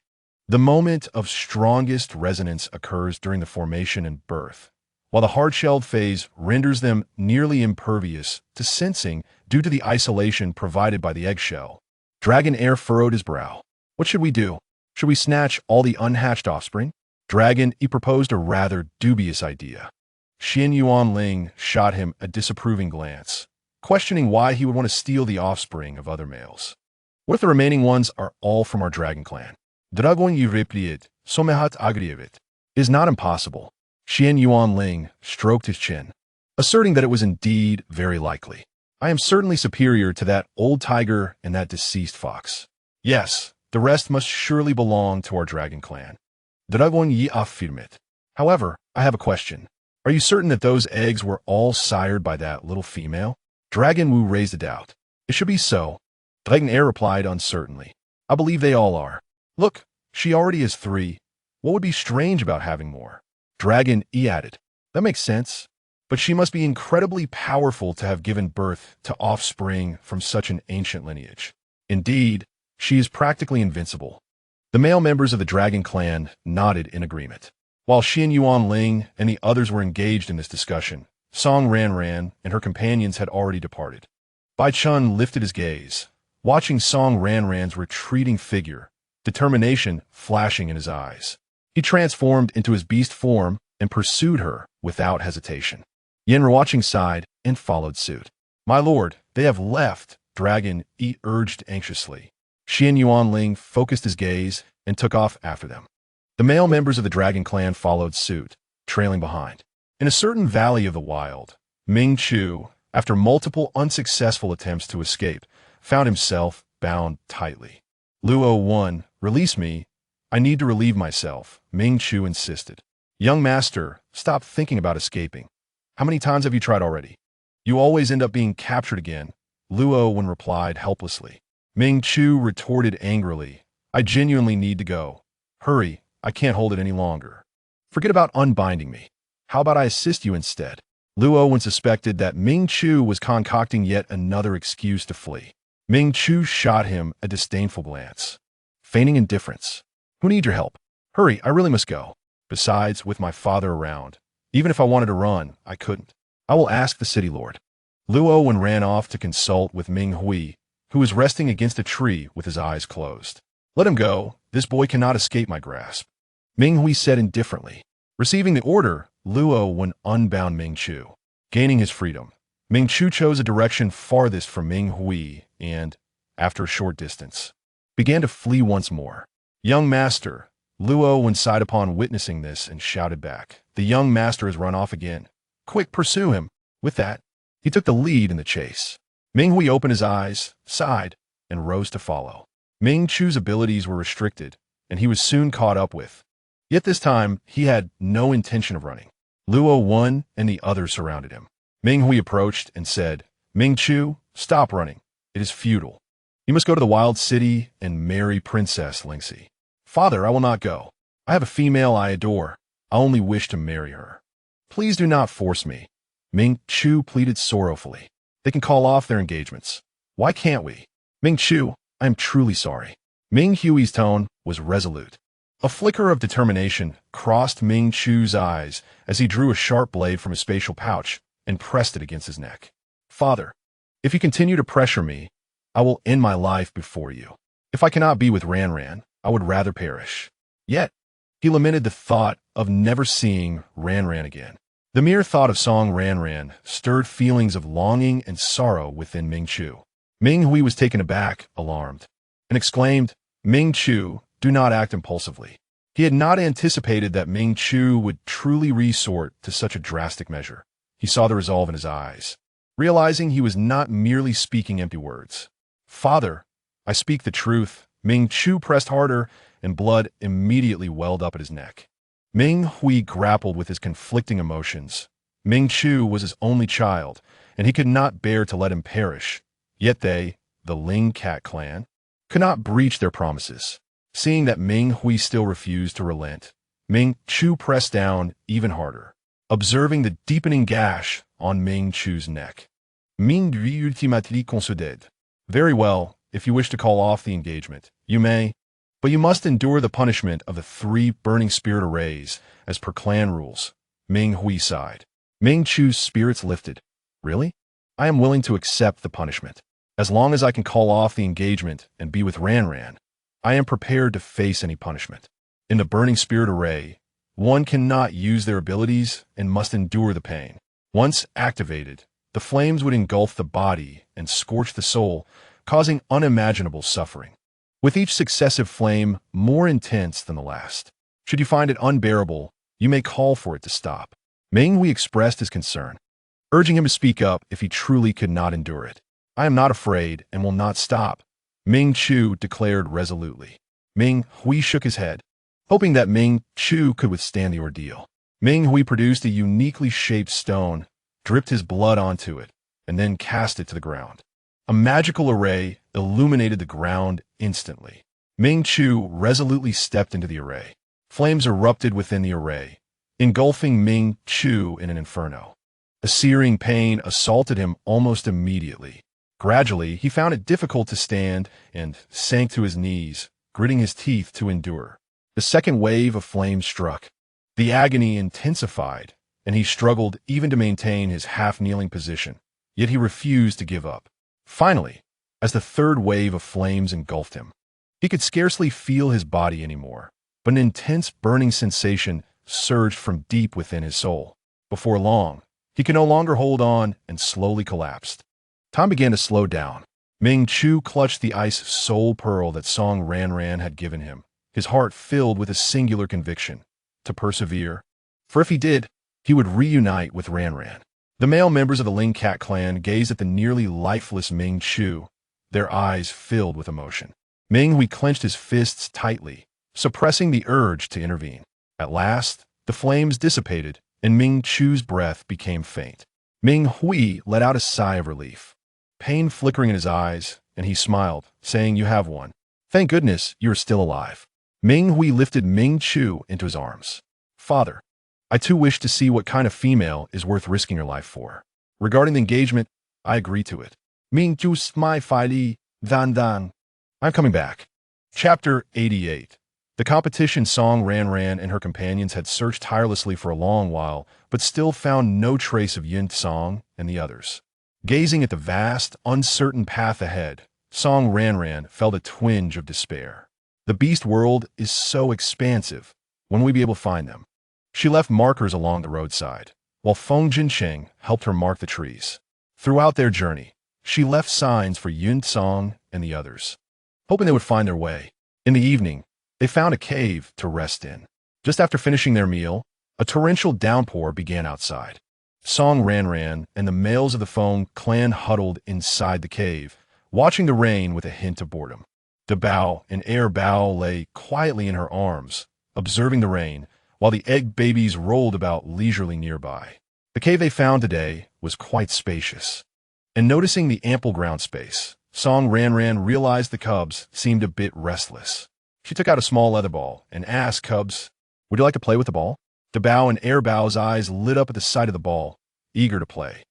the moment of strongest resonance occurs during the formation and birth, while the hard-shelled phase renders them nearly impervious to sensing due to the isolation provided by the eggshell. Dragon Air furrowed his brow. What should we do? Should we snatch all the unhatched offspring? Dragon, he proposed a rather dubious idea. Xian Yuanling shot him a disapproving glance, questioning why he would want to steal the offspring of other males. What if the remaining ones are all from our dragon clan? Dragon Yi replied, Somehat agrievit. It is not impossible. Xian Yuanling stroked his chin, asserting that it was indeed very likely. I am certainly superior to that old tiger and that deceased fox. Yes, the rest must surely belong to our dragon clan. Dragon Yi affirmit. However, I have a question. Are you certain that those eggs were all sired by that little female? Dragon Wu raised a doubt. It should be so. Dragon Air replied uncertainly. I believe they all are. Look, she already has 3. What would be strange about having more? Dragon E added. That makes sense. but she must be incredibly powerful to have given birth to offspring from such an ancient lineage. Indeed, she is practically invincible. The male members of the dragon clan nodded in agreement. While Xian Yuanling and the others were engaged in this discussion, Song Ranran and her companions had already departed. Bai Chun lifted his gaze, watching Song Ranran's retreating figure, determination flashing in his eyes. He transformed into his beast form and pursued her without hesitation. Yanruoqing sighed and followed suit. "My lord, they have left," Dragon E urged anxiously. Xian Yuanling focused his gaze and took off after them. The male members of the dragon clan followed suit, trailing behind. In a certain valley of the wild, Ming Chu, after multiple unsuccessful attempts to escape, found himself bound tightly. "Luo 1, release me. I need to relieve myself," Ming Chu insisted. "Young master, stop thinking about escaping. How many times have you tried already? You always end up being captured again," Luo 1 replied helplessly. Ming Chu retorted angrily, "I genuinely need to go. Hurry, I can't hold it any longer. Forget about unbinding me. How about I assist you instead?" Luo 1 suspected that Ming Chu was concocting yet another excuse to flee. Ming Chu shot him a disdainful glance, feigning indifference. "Who needs your help? Hurry, I really must go. Besides, with my father around, even if I wanted to run, I couldn't. I will ask the city lord." Luo 1 ran off to consult with Ming Hui, who was resting against a tree with his eyes closed. "Let him go. This boy cannot escape my grasp," Ming Hui said indifferently. Receiving the order, Luo 1 unbound Ming Chu. Gaining his freedom, Ming Chu chose a direction farthest from Ming Hui and, after a short distance, began to flee once more. "Young master," Luo 1 sighed upon witnessing this and shouted back, "The young master has run off again. Quick, pursue him." With that, he took the lead in the chase. Ming Hui opened his eyes, sighed, and rose to follow. Ming Chu's abilities were restricted, and he was soon caught up with. Yet this time, he had no intention of running. Luo 1 and the others surrounded him. Ming Hui approached and said, "Ming Chu, stop running. It is futile. You must go to the wild city and marry Princess Lingxi." "Father, I will not go. I have a female I adore. I only wish to marry her. Please do not force me," Ming Chu pleaded sorrowfully. "They can call off their engagements. Why can't we?" "Ming Chu, I am truly sorry." Ming Hui's tone was resolute. A flicker of determination crossed Ming Chu's eyes as he drew a sharp blade from his spatial pouch and pressed it against his neck. "Father, if you continue to pressure me, I will end my life before you. If I cannot be with Ranran, I would rather perish." Yet, he lamented the thought of never seeing Ranran again. The mere thought of Song Ranran stirred feelings of longing and sorrow within Ming Chu. Ming Hui was taken aback, alarmed, and exclaimed, "Ming Chu, do not act impulsively." He had not anticipated that Ming Chu would truly resort to such a drastic measure. He saw the resolve in his eyes, realizing he was not merely speaking empty words. "Father, I speak the truth." Ming Chu pressed harder, and blood immediately welled up at his neck. Ming Hui grappled with his conflicting emotions. Ming Chu was his only child, and he could not bear to let him perish. Yet they, the Ling Cat clan, could not breach their promises. Seeing that Ming Hui still refused to relent, Ming Chu pressed down even harder, observing the deepening gash on Ming Chu's neck. Ming Hui ultimately conceded. "Very well, if you wish to call off the engagement, you may, but you must endure the punishment of the 3 burning spirit arrays as per clan rules." Ming Hui sighed. Ming Chu's spirits lifted. "Really? I am willing to accept the punishment. As long as I can call off the engagement and be with Ranran, I am prepared to face any punishment. In the burning spirit array, one cannot use their abilities and must endure the pain. Once activated, the flames would engulf the body and scorch the soul, causing unimaginable suffering, with each successive flame more intense than the last. Should you find it unbearable, you may call for it to stop." Ming Hui expressed his concern, urging him to speak up if he truly could not endure it. "I am not afraid and will not stop," Ming Chu declared resolutely. Ming Hui shook his head, hoping that Ming Chu could withstand the ordeal. Ming Hui produced a uniquely shaped stone, dripped his blood onto it, and then cast it to the ground. A magical array illuminated the ground instantly. Ming Chu resolutely stepped into the array. Flames erupted within the array, engulfing Ming Chu in an inferno. A searing pain assaulted him almost immediately. Gradually, he found it difficult to stand and sank to his knees, gritting his teeth to endure. The second wave of flame struck. The agony intensified, and he struggled even to maintain his half-kneeling position, yet he refused to give up. Finally, as the third wave of flames engulfed him, he could scarcely feel his body anymore, but an intense burning sensation surged from deep within his soul. Before long, he could no longer hold on and slowly collapsed. Time began to slow down. Ming Chu clutched the ice soul pearl that Song Ranran had given him, his heart filled with a singular conviction: to persevere. For if he did, he would reunite with Ranran. The male members of the Ling Cat clan gazed at the nearly lifeless Ming Chu, their eyes filled with emotion. Ming Hui clenched his fists tightly, suppressing the urge to intervene. At last, the flames dissipated, and Ming Chu's breath became faint. Ming Hui let out a sigh of relief, pain flickering in his eyes, and he smiled, saying, "You have won. Thank goodness you are still alive." Ming Hui lifted Ming Chu into his arms. "Father, I too wish to see what kind of female is worth risking your life for. Regarding the engagement, I agree to it. Ming Chu smai fai li, dan dan. I'm coming back." Chapter 88. The competition Song Ranran and her companions had searched tirelessly for a long while, but still found no trace of Yin Song and the others. Gazing at the vast, uncertain path ahead, Song Ranran felt a twinge of despair. The beast world is so expansive. When will we be able to find them? She left markers along the roadside, while Feng Jincheng helped her mark the trees. Throughout their journey, she left signs for Yun Song and the others, hoping they would find their way. In the evening, they found a cave to rest in. Just after finishing their meal, a torrential downpour began outside. Song Ranran and the males of the Feng clan huddled inside the cave, watching the rain with a hint of boredom. Dabao and Air Bao lay quietly in her arms, observing the rain, while the egg babies rolled about leisurely nearby. The cave they found today was quite spacious, and noticing the ample ground space, Song Ranran realized the cubs seemed a bit restless. She took out a small leather ball and asked cubs, "Would you like to play with the ball?" Dabao and Air Bao's eyes lit up at the sight of the ball, eager to play.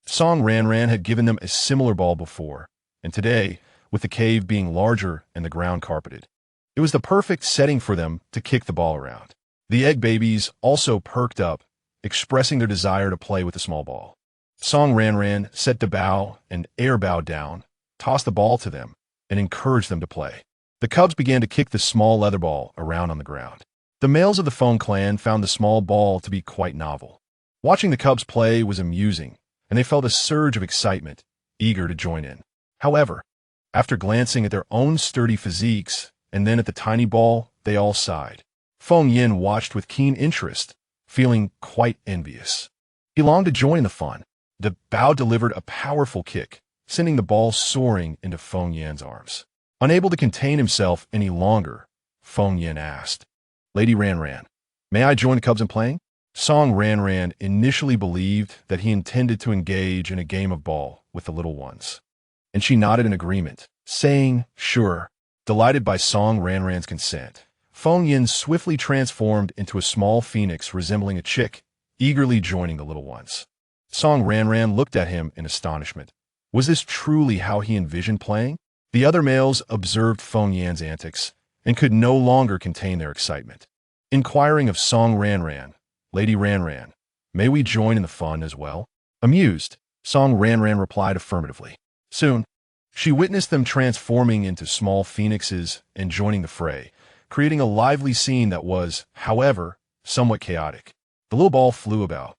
Song Ranran had given them a similar ball before, and today, with the cave being larger and the ground carpeted, it was the perfect setting for them to kick the ball around. The egg babies also perked up, expressing their desire to play with the small ball. Song Ranran set Dabao and Air Bao down, tossed the ball to them, and encouraged them to play. The cubs began to kick the small leather ball around on the ground. The males of the Feng clan found the small ball to be quite novel. Watching the cubs play was amusing, and they felt a surge of excitement, eager to join in. However, after glancing at their own sturdy physiques and then at the tiny ball, they all sighed. Feng Yin watched with keen interest, feeling quite envious. He longed to join the fun. The Bao delivered a powerful kick, sending the ball soaring into Feng Yin's arms. Unable to contain himself any longer, Feng Yin asked, "Lady Ranran, may I join the cubs in playing?" Song Ranran initially believed that he intended to engage in a game of ball with the little ones, and she nodded in agreement, saying, "Sure." Delighted by Song Ranran's consent, Feng Yin swiftly transformed into a small phoenix resembling a chick, eagerly joining the little ones. Song Ranran looked at him in astonishment. Was this truly how he envisioned playing? The other males observed Feng Yan's antics and could no longer contain their excitement. Inquiring of Song Ranran, "Lady Ranran, may we join in the fun as well?" Amused, Song Ranran replied affirmatively. Soon, she witnessed them transforming into small phoenixes and joining the fray, creating a lively scene that was, however, somewhat chaotic. The little ball flew about,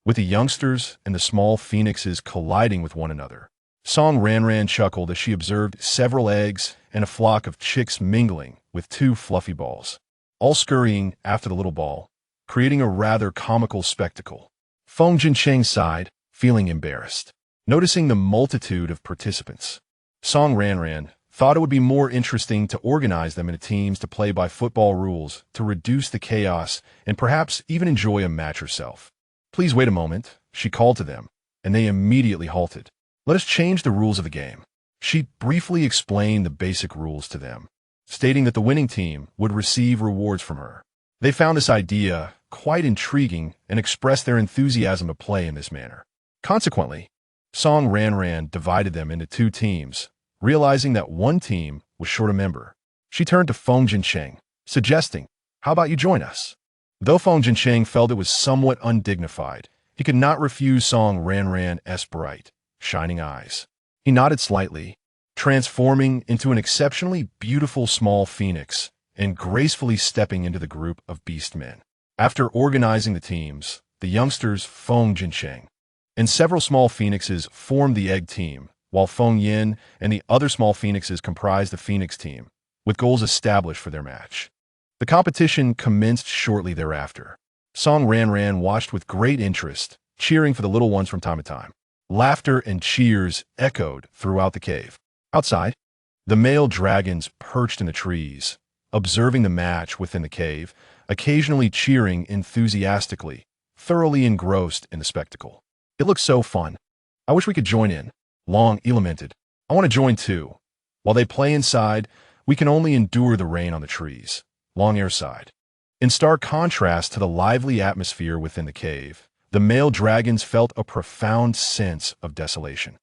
with the youngsters and the small phoenixes colliding with one another. Song Ranran chuckled as she observed several eggs and a flock of chicks mingling with two fluffy balls, all scurrying after the little ball, creating a rather comical spectacle. Feng Jincheng sighed, feeling embarrassed, noticing the multitude of participants. Song Ranran thought it would be more interesting to organize them into teams to play by football rules to reduce the chaos and perhaps even enjoy a match herself. "Please wait a moment," she called to them, and they immediately halted. "Let us change the rules of the game." She briefly explained the basic rules to them, stating that the winning team would receive rewards from her. They found this idea quite intriguing and expressed their enthusiasm to play in this manner. Consequently, Song Ranran divided them into two teams, realizing that one team was short a member. She turned to Feng Jincheng, suggesting, "How about you join us?" Though Feng Jincheng felt it was somewhat undignified, he could not refuse Song Ranran's bright, shining eyes. He nodded slightly, transforming into an exceptionally beautiful small phoenix and gracefully stepping into the group of beast men. After organizing the teams, the youngsters Feng Jincheng and several small phoenixes formed the egg team, while Feng Yin and the other small phoenixes comprised the phoenix team, with goals established for their match. The competition commenced shortly thereafter. Song Ranran watched with great interest, cheering for the little ones from time to time. Laughter and cheers echoed throughout the cave. Outside, the male dragons perched in the trees, observing the match within the cave, occasionally cheering enthusiastically, thoroughly engrossed in the spectacle. "It looks so fun. I wish we could join in," Long lamented. "I want to join too." While they play inside, we can only endure the rain on the trees, Long sighed. In stark contrast to the lively atmosphere within the cave, the male dragons felt a profound sense of desolation.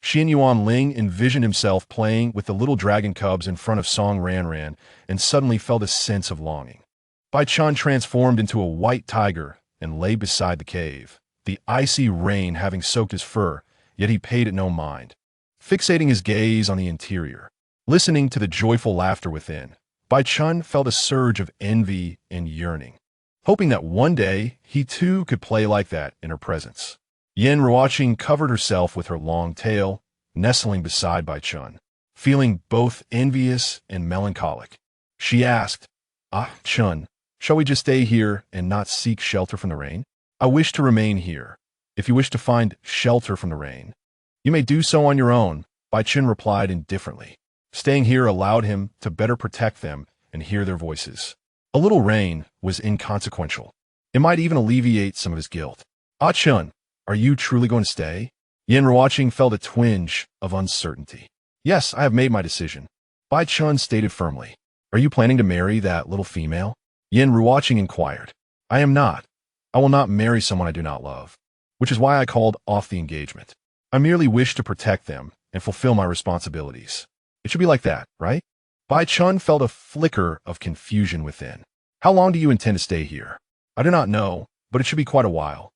Xin Yuan Ling envisioned himself playing with the little dragon cubs in front of Song Ranran and suddenly felt a sense of longing. Bai Chun transformed into a white tiger and lay beside the cave, the icy rain having soaked his fur, yet he paid it no mind. Fixating his gaze on the interior, listening to the joyful laughter within, Bai Chun felt a surge of envy and yearning, hoping that one day he too could play like that in her presence. Yin Ruoqing covered herself with her long tail, nestling beside Bai Chun, feeling both envious and melancholic. She asked, "Ah, Chun, shall we just stay here and not seek shelter from the rain?" "I wish to remain here. If you wish to find shelter from the rain, you may do so on your own," Bai Chun replied indifferently. Staying here allowed him to better protect them and hear their voices. A little rain was inconsequential. It might even alleviate some of his guilt. "Ah Chun, are you truly going to stay?" Yin Ruoqing felt a twinge of uncertainty. "Yes, I have made my decision," Bai Chun stated firmly. "Are you planning to marry that little female?" Yin Ruoqing inquired. "I am not. I will not marry someone I do not love, which is why I called off the engagement. I merely wish to protect them and fulfill my responsibilities. It should be like that, right?" Bai Chun felt a flicker of confusion within. "How long do you intend to stay here?" "I do not know, but it should be quite a while."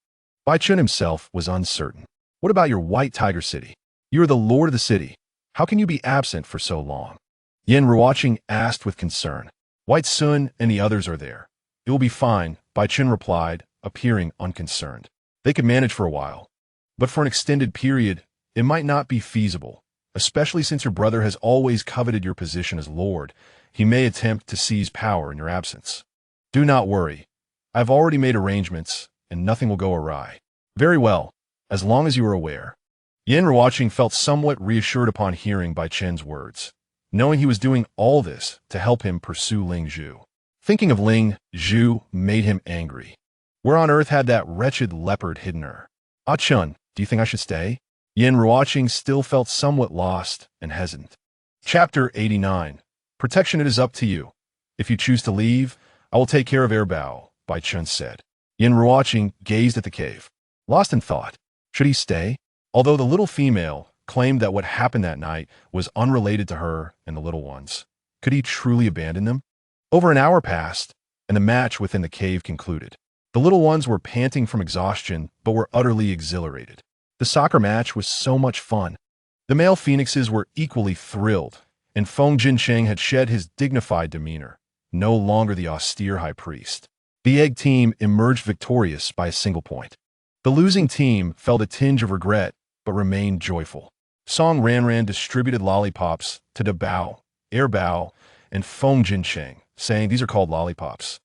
Bai Chun himself was uncertain. "What about your white tiger city? You are the lord of the city. How can you be absent for so long?" Yin Ruoqing asked with concern. "White Sun and the others are there. It will be fine," Bai Chun replied, appearing unconcerned. "They could manage for a while, but for an extended period, it might not be feasible. Especially since your brother has always coveted your position as lord, he may attempt to seize power in your absence. Do not worry. I have already made arrangements, and nothing will go awry." "Very well, as long as you are aware." Yin Ruoqing felt somewhat reassured upon hearing Bai Chun's words, knowing he was doing all this to help him pursue Ling Zhu. Thinking of Ling Zhu made him angry. Where on earth had that wretched leopard hidden her? "Ah Chun, do you think I should stay?" Yin Ruoqing still felt somewhat lost and hesitant. Chapter 89. Protection. It is up to you. If you choose to leave, I will take care of Bao, Bai Chun said. Yin Ruoqing gazed at the cave, lost in thought. Should he stay? Although the little female claimed that what happened that night was unrelated to her and the little ones, could he truly abandon them? Over an hour passed, and the match within the cave concluded. The little ones were panting from exhaustion, but were utterly exhilarated. The soccer match was so much fun. The male phoenixes were equally thrilled, and Feng Jincheng had shed his dignified demeanor, no longer the austere high priest. The egg team emerged victorious by a single point. The losing team felt a tinge of regret, but remained joyful. Song Ranran distributed lollipops to Bao, Bao, and Feng Jincheng, saying these are called lollipops.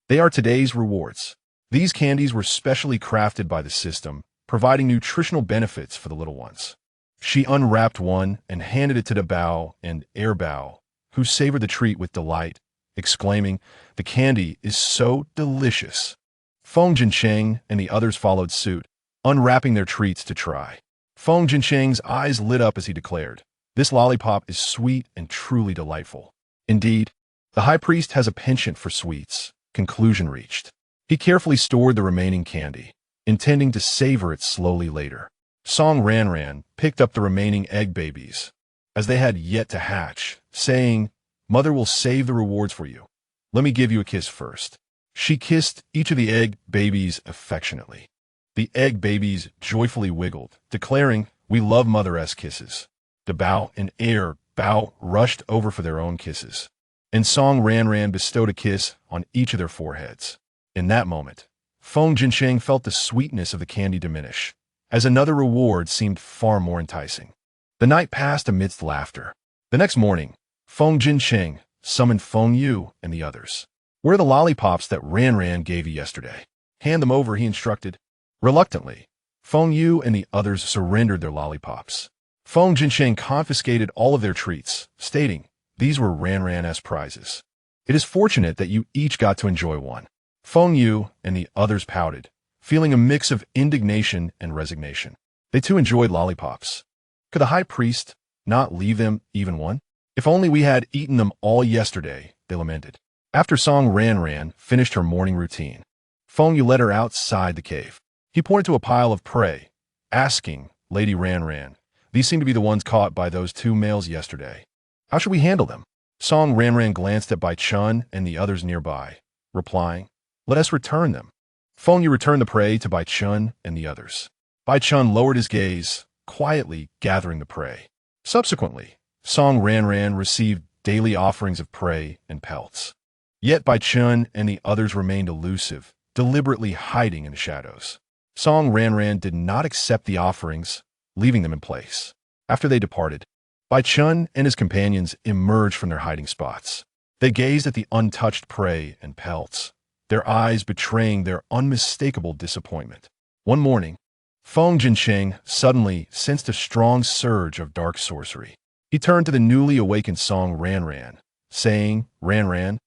They are today's rewards. These candies were specially crafted by the system, providing nutritional benefits for the little ones. She unwrapped one and handed it to Bao and Bao, who savored the treat with delight, exclaiming, "The candy is so delicious." Feng Jincheng and the others followed suit, unwrapping their treats to try. Feng Jincheng's eyes lit up as he declared, "This lollipop is sweet and truly delightful." Indeed, the high priest has a penchant for sweets. Conclusion reached. He carefully stored the remaining candy, intending to savor it slowly later. Song Ranran picked up the remaining egg babies, as they had yet to hatch, saying, "Mother will save the rewards for you. Let me give you a kiss first." She kissed each of the egg babies affectionately. The egg babies joyfully wiggled, declaring, "We love Mother-esque kisses." The Bao and Air Bao rushed over for their own kisses, and Song Ranran bestowed a kiss on each of their foreheads. In that moment, Feng Jinsheng felt the sweetness of the candy diminish, as another reward seemed far more enticing. The night passed amidst laughter. The next morning, Feng Jinsheng summoned Feng Yu and the others. "Where are the lollipops that Ranran gave you yesterday? Hand them over," he instructed. Reluctantly, Feng Yu and the others surrendered their lollipops. Feng Jinsheng confiscated all of their treats, stating, "These were Ranran-esque prizes. It is fortunate that you each got to enjoy one." Feng Yu and the others pouted, feeling a mix of indignation and resignation. They too enjoyed lollipops. Could the high priest not leave them even one? "If only we had eaten them all yesterday," they lamented. After Song Ranran finished her morning routine, Feng Yu led her outside the cave. He pointed to a pile of prey, asking, "Lady Ranran, these seem to be the ones caught by those two males yesterday. How should we handle them?" Song Ranran glanced at Bai Chun and the others nearby, replying, "Let us return them." Feng Yu returned the prey to Bai Chun and the others. Bai Chun lowered his gaze, quietly gathering the prey. Subsequently, Song Ranran received daily offerings of prey and pelts. Yet Bai Chun and the others remained elusive, deliberately hiding in the shadows. Song Ranran did not accept the offerings, leaving them in place. After they departed, Bai Chun and his companions emerged from their hiding spots. They gazed at the untouched prey and pelts, their eyes betraying their unmistakable disappointment. One morning, Feng Jinsheng suddenly sensed a strong surge of dark sorcery. He turned to the newly awakened Song Ranran, saying, "Ranran,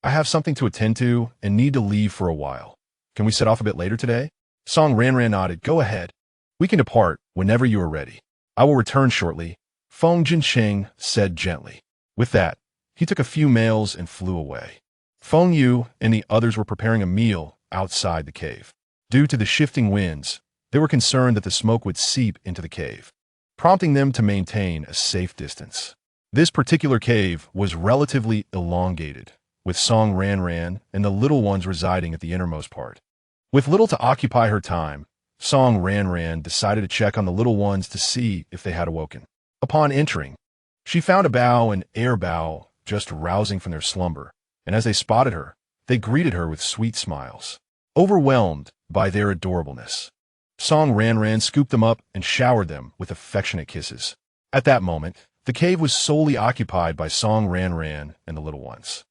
I have something to attend to and need to leave for a while. Can we set off a bit later today?" Song Ranran nodded. "Go ahead. We can depart whenever you are ready. I will return shortly," Feng Jinsheng said gently. With that, he took a few males and flew away. Feng Yu and the others were preparing a meal outside the cave. Due to the shifting winds, they were concerned that the smoke would seep into the cave, prompting them to maintain a safe distance. This particular cave was relatively elongated, with Song Ranran and the little ones residing at the innermost part. With little to occupy her time, Song Ranran decided to check on the little ones to see if they had awoken. Upon entering, she found a Bao and Air Bao just rousing from their slumber, and as they spotted her, they greeted her with sweet smiles. Overwhelmed by their adorableness, Song Ranran scooped them up and showered them with affectionate kisses. At that moment, the cave was solely occupied by Song Ranran and the little ones.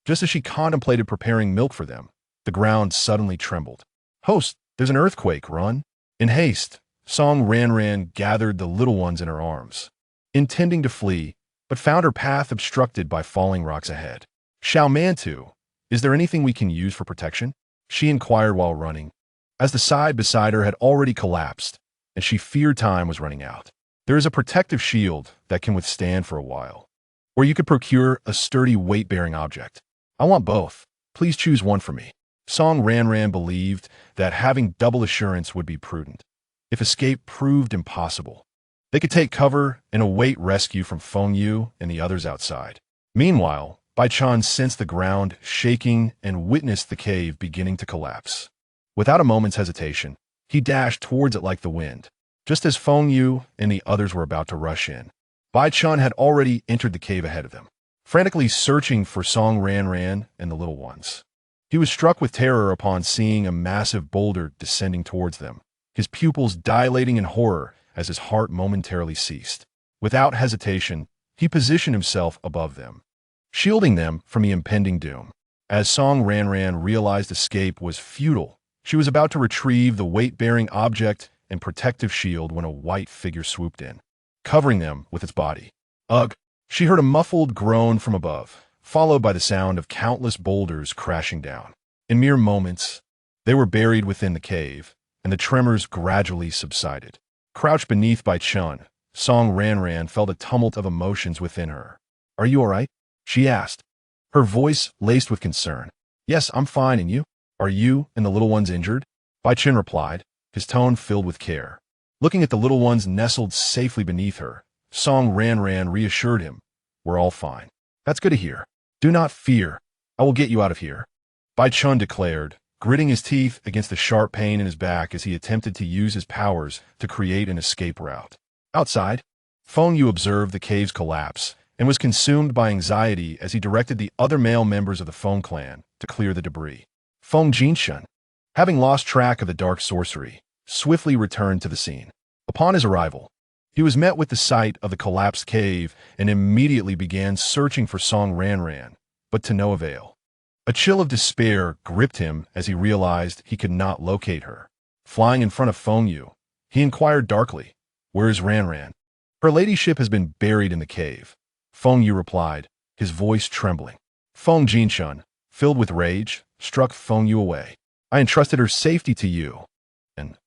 Just as she contemplated preparing milk for them, the ground suddenly trembled. "Host, there's an earthquake, run!" In haste, Song Ranran gathered the little ones in her arms, intending to flee, but found her path obstructed by falling rocks ahead. "Xiao Mantu, is there anything we can use for protection?" she inquired while running, as the side beside her had already collapsed, and she feared time was running out. "There is a protective shield that can withstand for a while, or you could procure a sturdy weight-bearing object. I want both. Please choose one for me." Song Ranran believed that having double assurance would be prudent. If escape proved impossible, they could take cover and await rescue from Feng Yu and the others outside. Meanwhile, Bai Chun sensed the ground shaking and witnessed the cave beginning to collapse. Without a moment's hesitation, he dashed towards it like the wind. Just as Feng Yu and the others were about to rush in, Bai Chun had already entered the cave ahead of them, frantically searching for Song Ranran and the little ones. He was struck with terror upon seeing a massive boulder descending towards them, his pupils dilating in horror as his heart momentarily ceased. Without hesitation, he positioned himself above them, shielding them from the impending doom. As Song Ranran realized escape was futile, she was about to retrieve the weight-bearing object and protective shield when a white figure swooped in, covering them with its body. "Ugh!" She heard a muffled groan from above, followed by the sound of countless boulders crashing down. In mere moments, they were buried within the cave, and the tremors gradually subsided. Crouched beneath Bai Chun, Song Ranran felt a tumult of emotions within her. "Are you all right?" she asked, her voice laced with concern. "Yes, I'm fine, and you? Are you and the little ones injured?" Bai Chun replied, his tone filled with care. Looking at the little ones nestled safely beneath her, Song Ranran reassured him, "We're all fine." "That's good to hear. Do not fear. I will get you out of here," Bai Chun declared, gritting his teeth against the sharp pain in his back as he attempted to use his powers to create an escape route. Outside, Feng Yu observed the cave's collapse and was consumed by anxiety as he directed the other male members of the Feng clan to clear the debris. Feng Jinshun, having lost track of the dark sorcery, swiftly returned to the scene. Upon his arrival, he was met with the sight of the collapsed cave and immediately began searching for Song Ranran, but to no avail. A chill of despair gripped him as he realized he could not locate her. Flying in front of Feng Yu, he inquired darkly, "Where is Ranran?" "Her ladyship has been buried in the cave," Feng Yu replied, his voice trembling. Feng Jinshun, filled with rage, struck Feng Yu away. "I entrusted her safety to you, and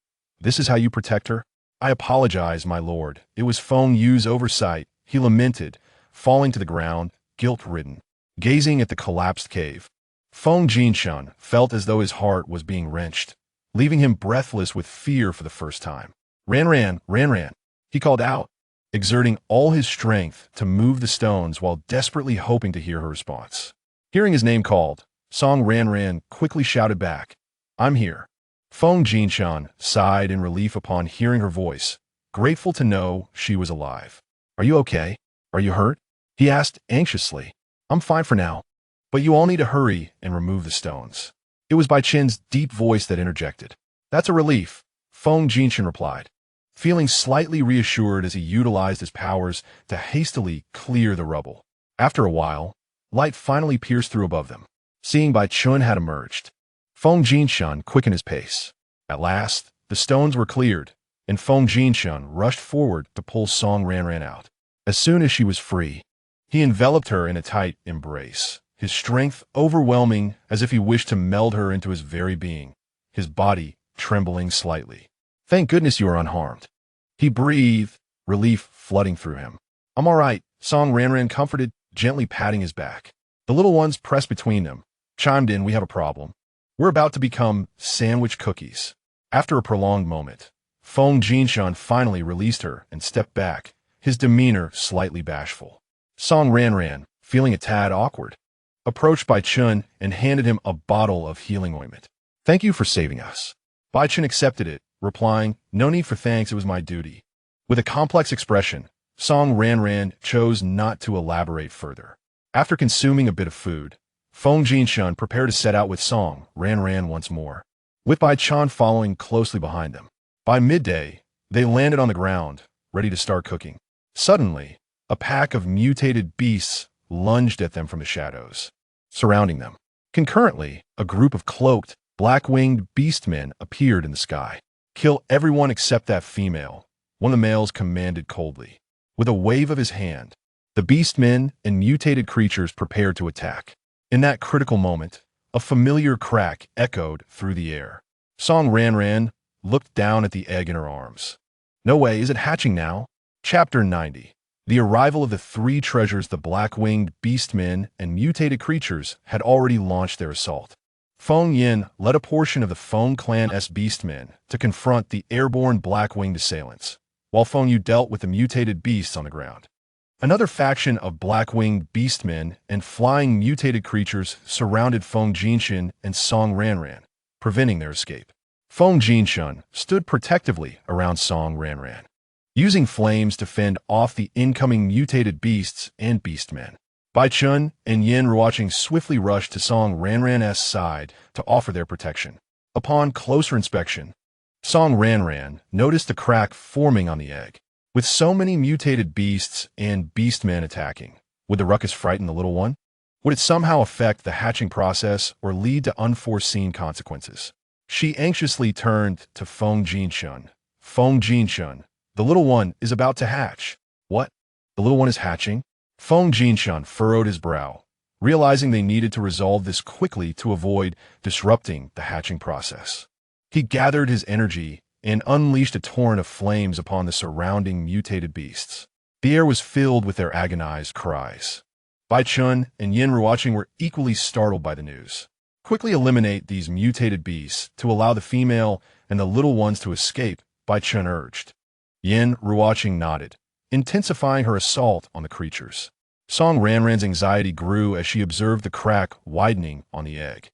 this is how you protect her?" "I apologize, my lord. It was Feng Yu's oversight," he lamented, falling to the ground, guilt-ridden. Gazing at the collapsed cave, Feng Jinshun felt as though his heart was being wrenched, leaving him breathless with fear for the first time. "Ranran, Ranran," he called out, exerting all his strength to move the stones while desperately hoping to hear her response. Hearing his name called, Song Ranran quickly shouted back, "I'm here." Feng Jinshun sighed in relief upon hearing her voice, grateful to know she was alive. "Are you okay? Are you hurt?" he asked anxiously. "I'm fine for now, but you all need to hurry and remove the stones." It was Bai Chen's deep voice that interjected. "That's a relief," Feng Jinshun replied, feeling slightly reassured as he utilized his powers to hastily clear the rubble. After a while, light finally pierced through above them. Seeing Bai Chun had emerged, Feng Jinshun quickened his pace. At last, the stones were cleared, and Feng Jinshun rushed forward to pull Song Ranran out. As soon as she was free, he enveloped her in a tight embrace, his strength overwhelming as if he wished to meld her into his very being, his body trembling slightly. "Thank goodness you are unharmed," he breathed, relief flooding through him. "I'm all right," Song Ranran comforted, gently patting his back. The little ones pressed between them, chimed in, "We have a problem. We're about to become sandwich cookies." After a prolonged moment, Feng Jinshun finally released her and stepped back, his demeanor slightly bashful. Song Ranran, feeling a tad awkward, approached Bai Chun and handed him a bottle of healing ointment. "Thank you for saving us." Bai Chun accepted it, replying, "No need for thanks, it was my duty." With a complex expression, Song Ranran chose not to elaborate further. After consuming a bit of food, Feng Jinshun prepared to set out with Song Ranran once more, with Bai Chun following closely behind them. By midday, they landed on the ground, ready to start cooking. Suddenly, a pack of mutated beasts lunged at them from the shadows, surrounding them. Concurrently, a group of cloaked, black-winged beastmen appeared in the sky. "Kill everyone except that female," one of the males commanded coldly. With a wave of his hand, the beastmen and mutated creatures prepared to attack. In that critical moment, a familiar crack echoed through the air. Song Ranran looked down at the egg in her arms. "No way, is it hatching now?" Chapter 90. The arrival of the three treasures. The black-winged beastmen and mutated creatures had already launched their assault. Feng Yin led a portion of the Feng clan's beastmen to confront the airborne black-winged assailants, while Feng Yu dealt with the mutated beasts on the ground. Another faction of black-winged beastmen and flying mutated creatures surrounded Feng Jinshun and Song Ranran, preventing their escape. Feng Jinshun stood protectively around Song Ranran, using flames to fend off the incoming mutated beasts and beastmen. Bai Chun and Yin Ruoqing swiftly rushed to Song Ranran's side to offer their protection. Upon closer inspection, Song Ranran noticed a crack forming on the egg. With so many mutated beasts and beastmen attacking, would the ruckus frighten the little one? Would it somehow affect the hatching process or lead to unforeseen consequences? She anxiously turned to Feng Jinshun. "Feng Jinshun, the little one is about to hatch." "What? The little one is hatching?" Feng Jinshun furrowed his brow, realizing they needed to resolve this quickly to avoid disrupting the hatching process. He gathered his energy and unleashed a torrent of flames upon the surrounding mutated beasts. The air was filled with their agonized cries. Bai Chun and Yin Ruoqing were equally startled by the news. "Quickly eliminate these mutated beasts to allow the female and the little ones to escape," Bai Chun urged. Yin, watching, nodded, intensifying her assault on the creatures. Song Ranran's anxiety grew as she observed the crack widening on the egg.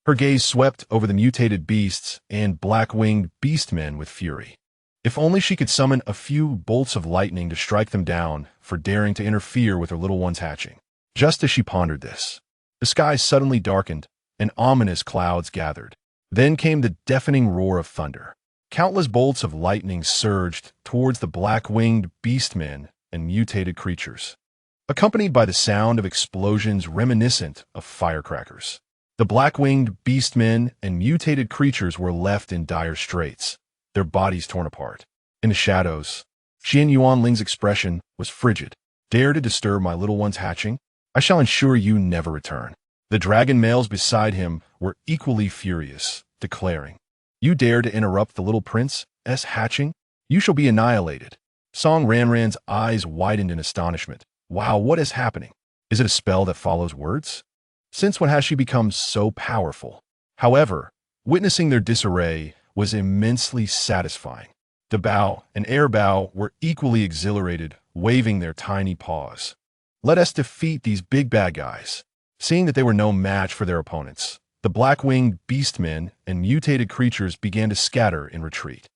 Her gaze swept over the mutated beasts and black-winged beastmen with fury. If only she could summon a few bolts of lightning to strike them down for daring to interfere with her little one's hatching. Just as she pondered this, the sky suddenly darkened and ominous clouds gathered. Then came the deafening roar of thunder. Countless bolts of lightning surged towards the black-winged beastmen and mutated creatures, accompanied by the sound of explosions reminiscent of firecrackers. The black-winged beastmen and mutated creatures were left in dire straits, their bodies torn apart. In the shadows, Xian Yuanling's expression was frigid. Dare to disturb my little one's hatching? I shall ensure you never return. The dragon males beside him were equally furious, declaring, You dare to interrupt the little prince's hatching? You shall be annihilated. Song Ranran's eyes widened in astonishment. Wow, what is happening? Is it a spell that follows words? Since when has she become so powerful? However, witnessing their disarray was immensely satisfying. The Bao and Air Bao were equally exhilarated, waving their tiny paws. Let us defeat these big bad guys. Seeing that they were no match for their opponents, the black-winged beastmen and mutated creatures began to scatter in retreat.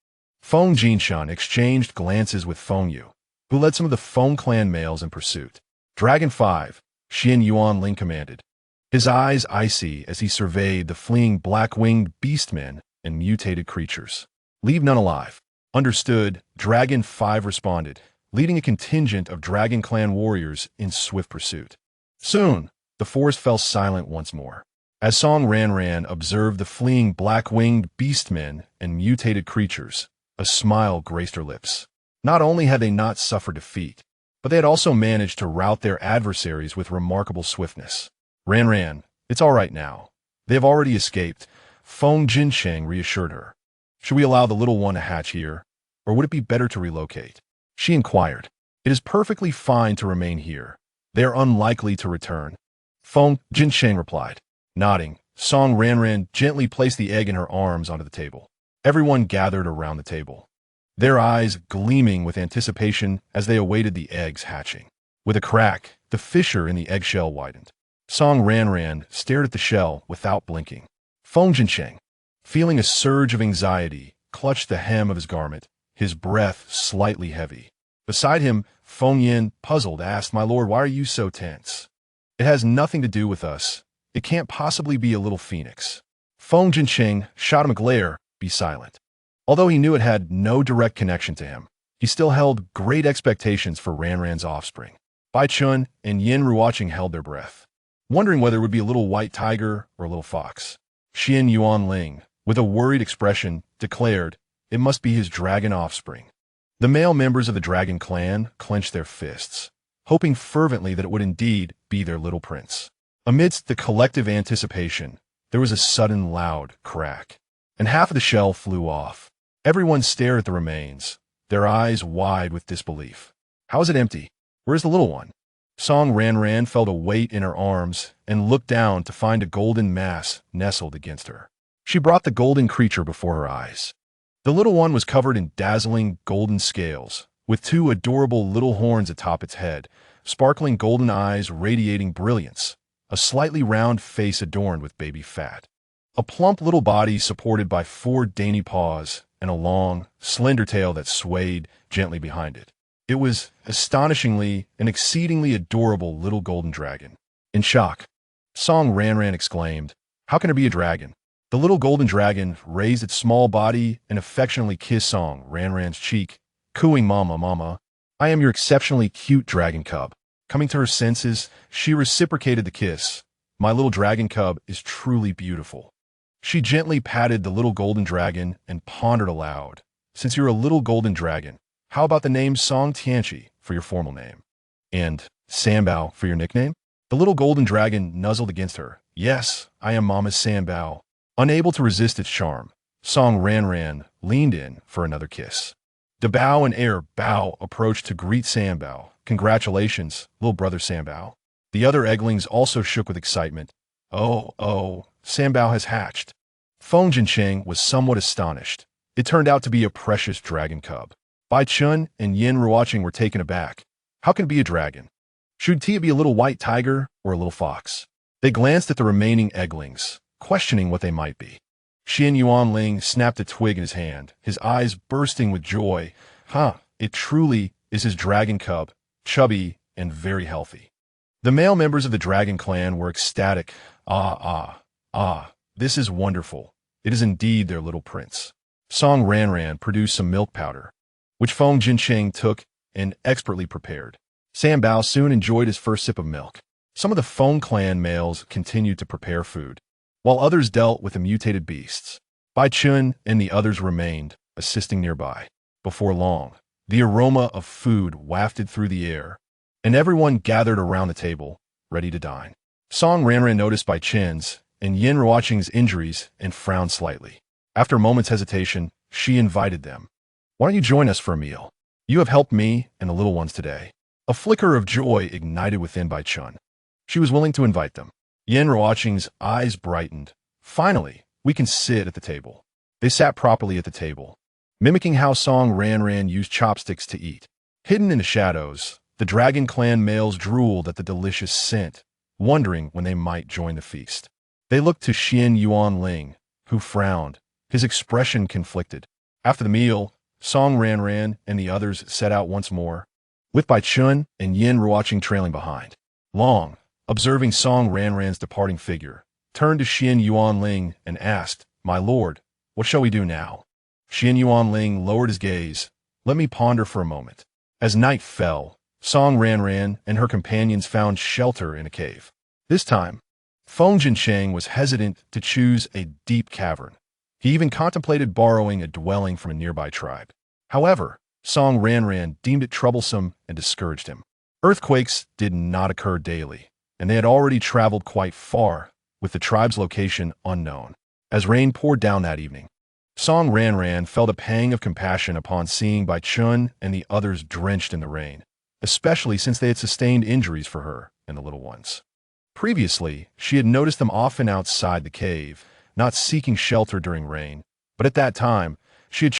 Feng Jinshan exchanged glances with Feng Yu, who led some of the Feng clan males in pursuit. Dragon 5, Xian Yuanling commanded, his eyes icy as he surveyed the fleeing black-winged beastmen and mutated creatures. Leave none alive. Understood, Dragon 5 responded, leading a contingent of Dragon Clan warriors in swift pursuit. Soon, the forest fell silent once more. As Song Ranran observed the fleeing black-winged beastmen and mutated creatures, a smile graced her lips. Not only had they not suffered defeat, but they had also managed to rout their adversaries with remarkable swiftness. Ranran, it's all right now. They have already escaped, Feng Jinsheng reassured her. Should we allow the little one to hatch here, or would it be better to relocate? She inquired. It is perfectly fine to remain here. They are unlikely to return. Feng Jinsheng replied. Nodding, Song Ranran gently placed the egg in her arms onto the table. Everyone gathered around the table, their eyes gleaming with anticipation as they awaited the eggs hatching. With a crack, the fissure in the eggshell widened. Song Ranran stared at the shell without blinking. Feng Jinsheng, feeling a surge of anxiety, clutched the hem of his garment, his breath slightly heavy. Beside him, Feng Yin, puzzled, asked, My lord, why are you so tense? It has nothing to do with us. It can't possibly be a little phoenix. Feng Jinsheng shot him a glare, be silent. Although he knew it had no direct connection to him, he still held great expectations for Ranran's offspring. Bai Chun and Yin Ruoqing held their breath, wondering whether it would be a little white tiger or a little fox. Xian Yuanling, with a worried expression, declared it must be his dragon offspring. The male members of the dragon clan clenched their fists, hoping fervently that it would indeed be their little prince. Amidst the collective anticipation, there was a sudden loud crack, and half of the shell flew off. Everyone stared at the remains, their eyes wide with disbelief. How is it empty? Where is the little one? Song Ranran felt a weight in her arms and looked down to find a golden mass nestled against her. She brought the golden creature before her eyes. The little one was covered in dazzling golden scales, with two adorable little horns atop its head, sparkling golden eyes radiating brilliance, a slightly round face adorned with baby fat, a plump little body supported by 4 dainty paws, and a long, slender tail that swayed gently behind it. It was astonishingly and exceedingly adorable little golden dragon. In shock, Song Ranran exclaimed, How can there be a dragon? The little golden dragon raised its small body and affectionately kissed Song Ranran's cheek, cooing, Mama, Mama, I am your exceptionally cute dragon cub. Coming to her senses, she reciprocated the kiss. My little dragon cub is truly beautiful. She gently patted the little golden dragon and pondered aloud. Since you're a little golden dragon, how about the name Song Tianqi for your formal name? And Sanbao for your nickname? The little golden dragon nuzzled against her. Yes, I am Mama's Sanbao. Unable to resist its charm, Song Ranran leaned in for another kiss. Da Bao and Air Bao approached to greet Sanbao. Congratulations, little brother Sanbao. The other egglings also shook with excitement. Oh, Sanbao has hatched. Feng Jinsheng was somewhat astonished. It turned out to be a precious dragon cub. Bai Chun and Yin Ruoqing were taken aback. How can it be a dragon? Should Tia be a little white tiger or a little fox? They glanced at the remaining egglings, questioning what they might be. Xian Yuanling snapped a twig in his hand, his eyes bursting with joy. It truly is his dragon cub, chubby and very healthy. The male members of the dragon clan were ecstatic. This is wonderful. It is indeed their little prince. Song Ranran produced some milk powder, which Feng Jinsheng took and expertly prepared. Sam Bao soon enjoyed his first sip of milk. Some of the Feng clan males continued to prepare food, while others dealt with the mutated beasts. Bai Chun and the others remained, assisting nearby. Before long, the aroma of food wafted through the air, and everyone gathered around the table, ready to dine. Song Ranran noticed Bai Chen's and Yin Ruoqing's injuries and frowned slightly. After a moment's hesitation, she invited them. Why don't you join us for a meal? You have helped me and the little ones today. A flicker of joy ignited within Bai Chun. She was willing to invite them. Yin Ruoqing's eyes brightened. Finally, we can sit at the table. They sat properly at the table, mimicking how Song Ranran used chopsticks to eat. Hidden in the shadows, the dragon clan males drooled at the delicious scent, wondering when they might join the feast. They looked to Xian Yuanling, who frowned, his expression conflicted. After the meal, Song Ranran and the others set out once more, with Bai Chun and Yin Ruoqing trailing behind. Long, observing Song Ranran's departing figure, turned to Xian Yuanling and asked, "My lord, what shall we do now?" Xian Yuanling lowered his gaze. "Let me ponder for a moment." As night fell, Song Ranran and her companions found shelter in a cave. This time, Feng Jinsheng was hesitant to choose a deep cavern. He even contemplated borrowing a dwelling from a nearby tribe. However, Song Ranran deemed it troublesome and discouraged him. Earthquakes did not occur daily, and they had already traveled quite far, with the tribe's location unknown. As rain poured down that evening, Song Ranran felt a pang of compassion upon seeing Bai Chun and the others drenched in the rain, especially since they had sustained injuries for her and the little ones. Previously, she had noticed them often outside the cave, not seeking shelter during rain, but at that time, she had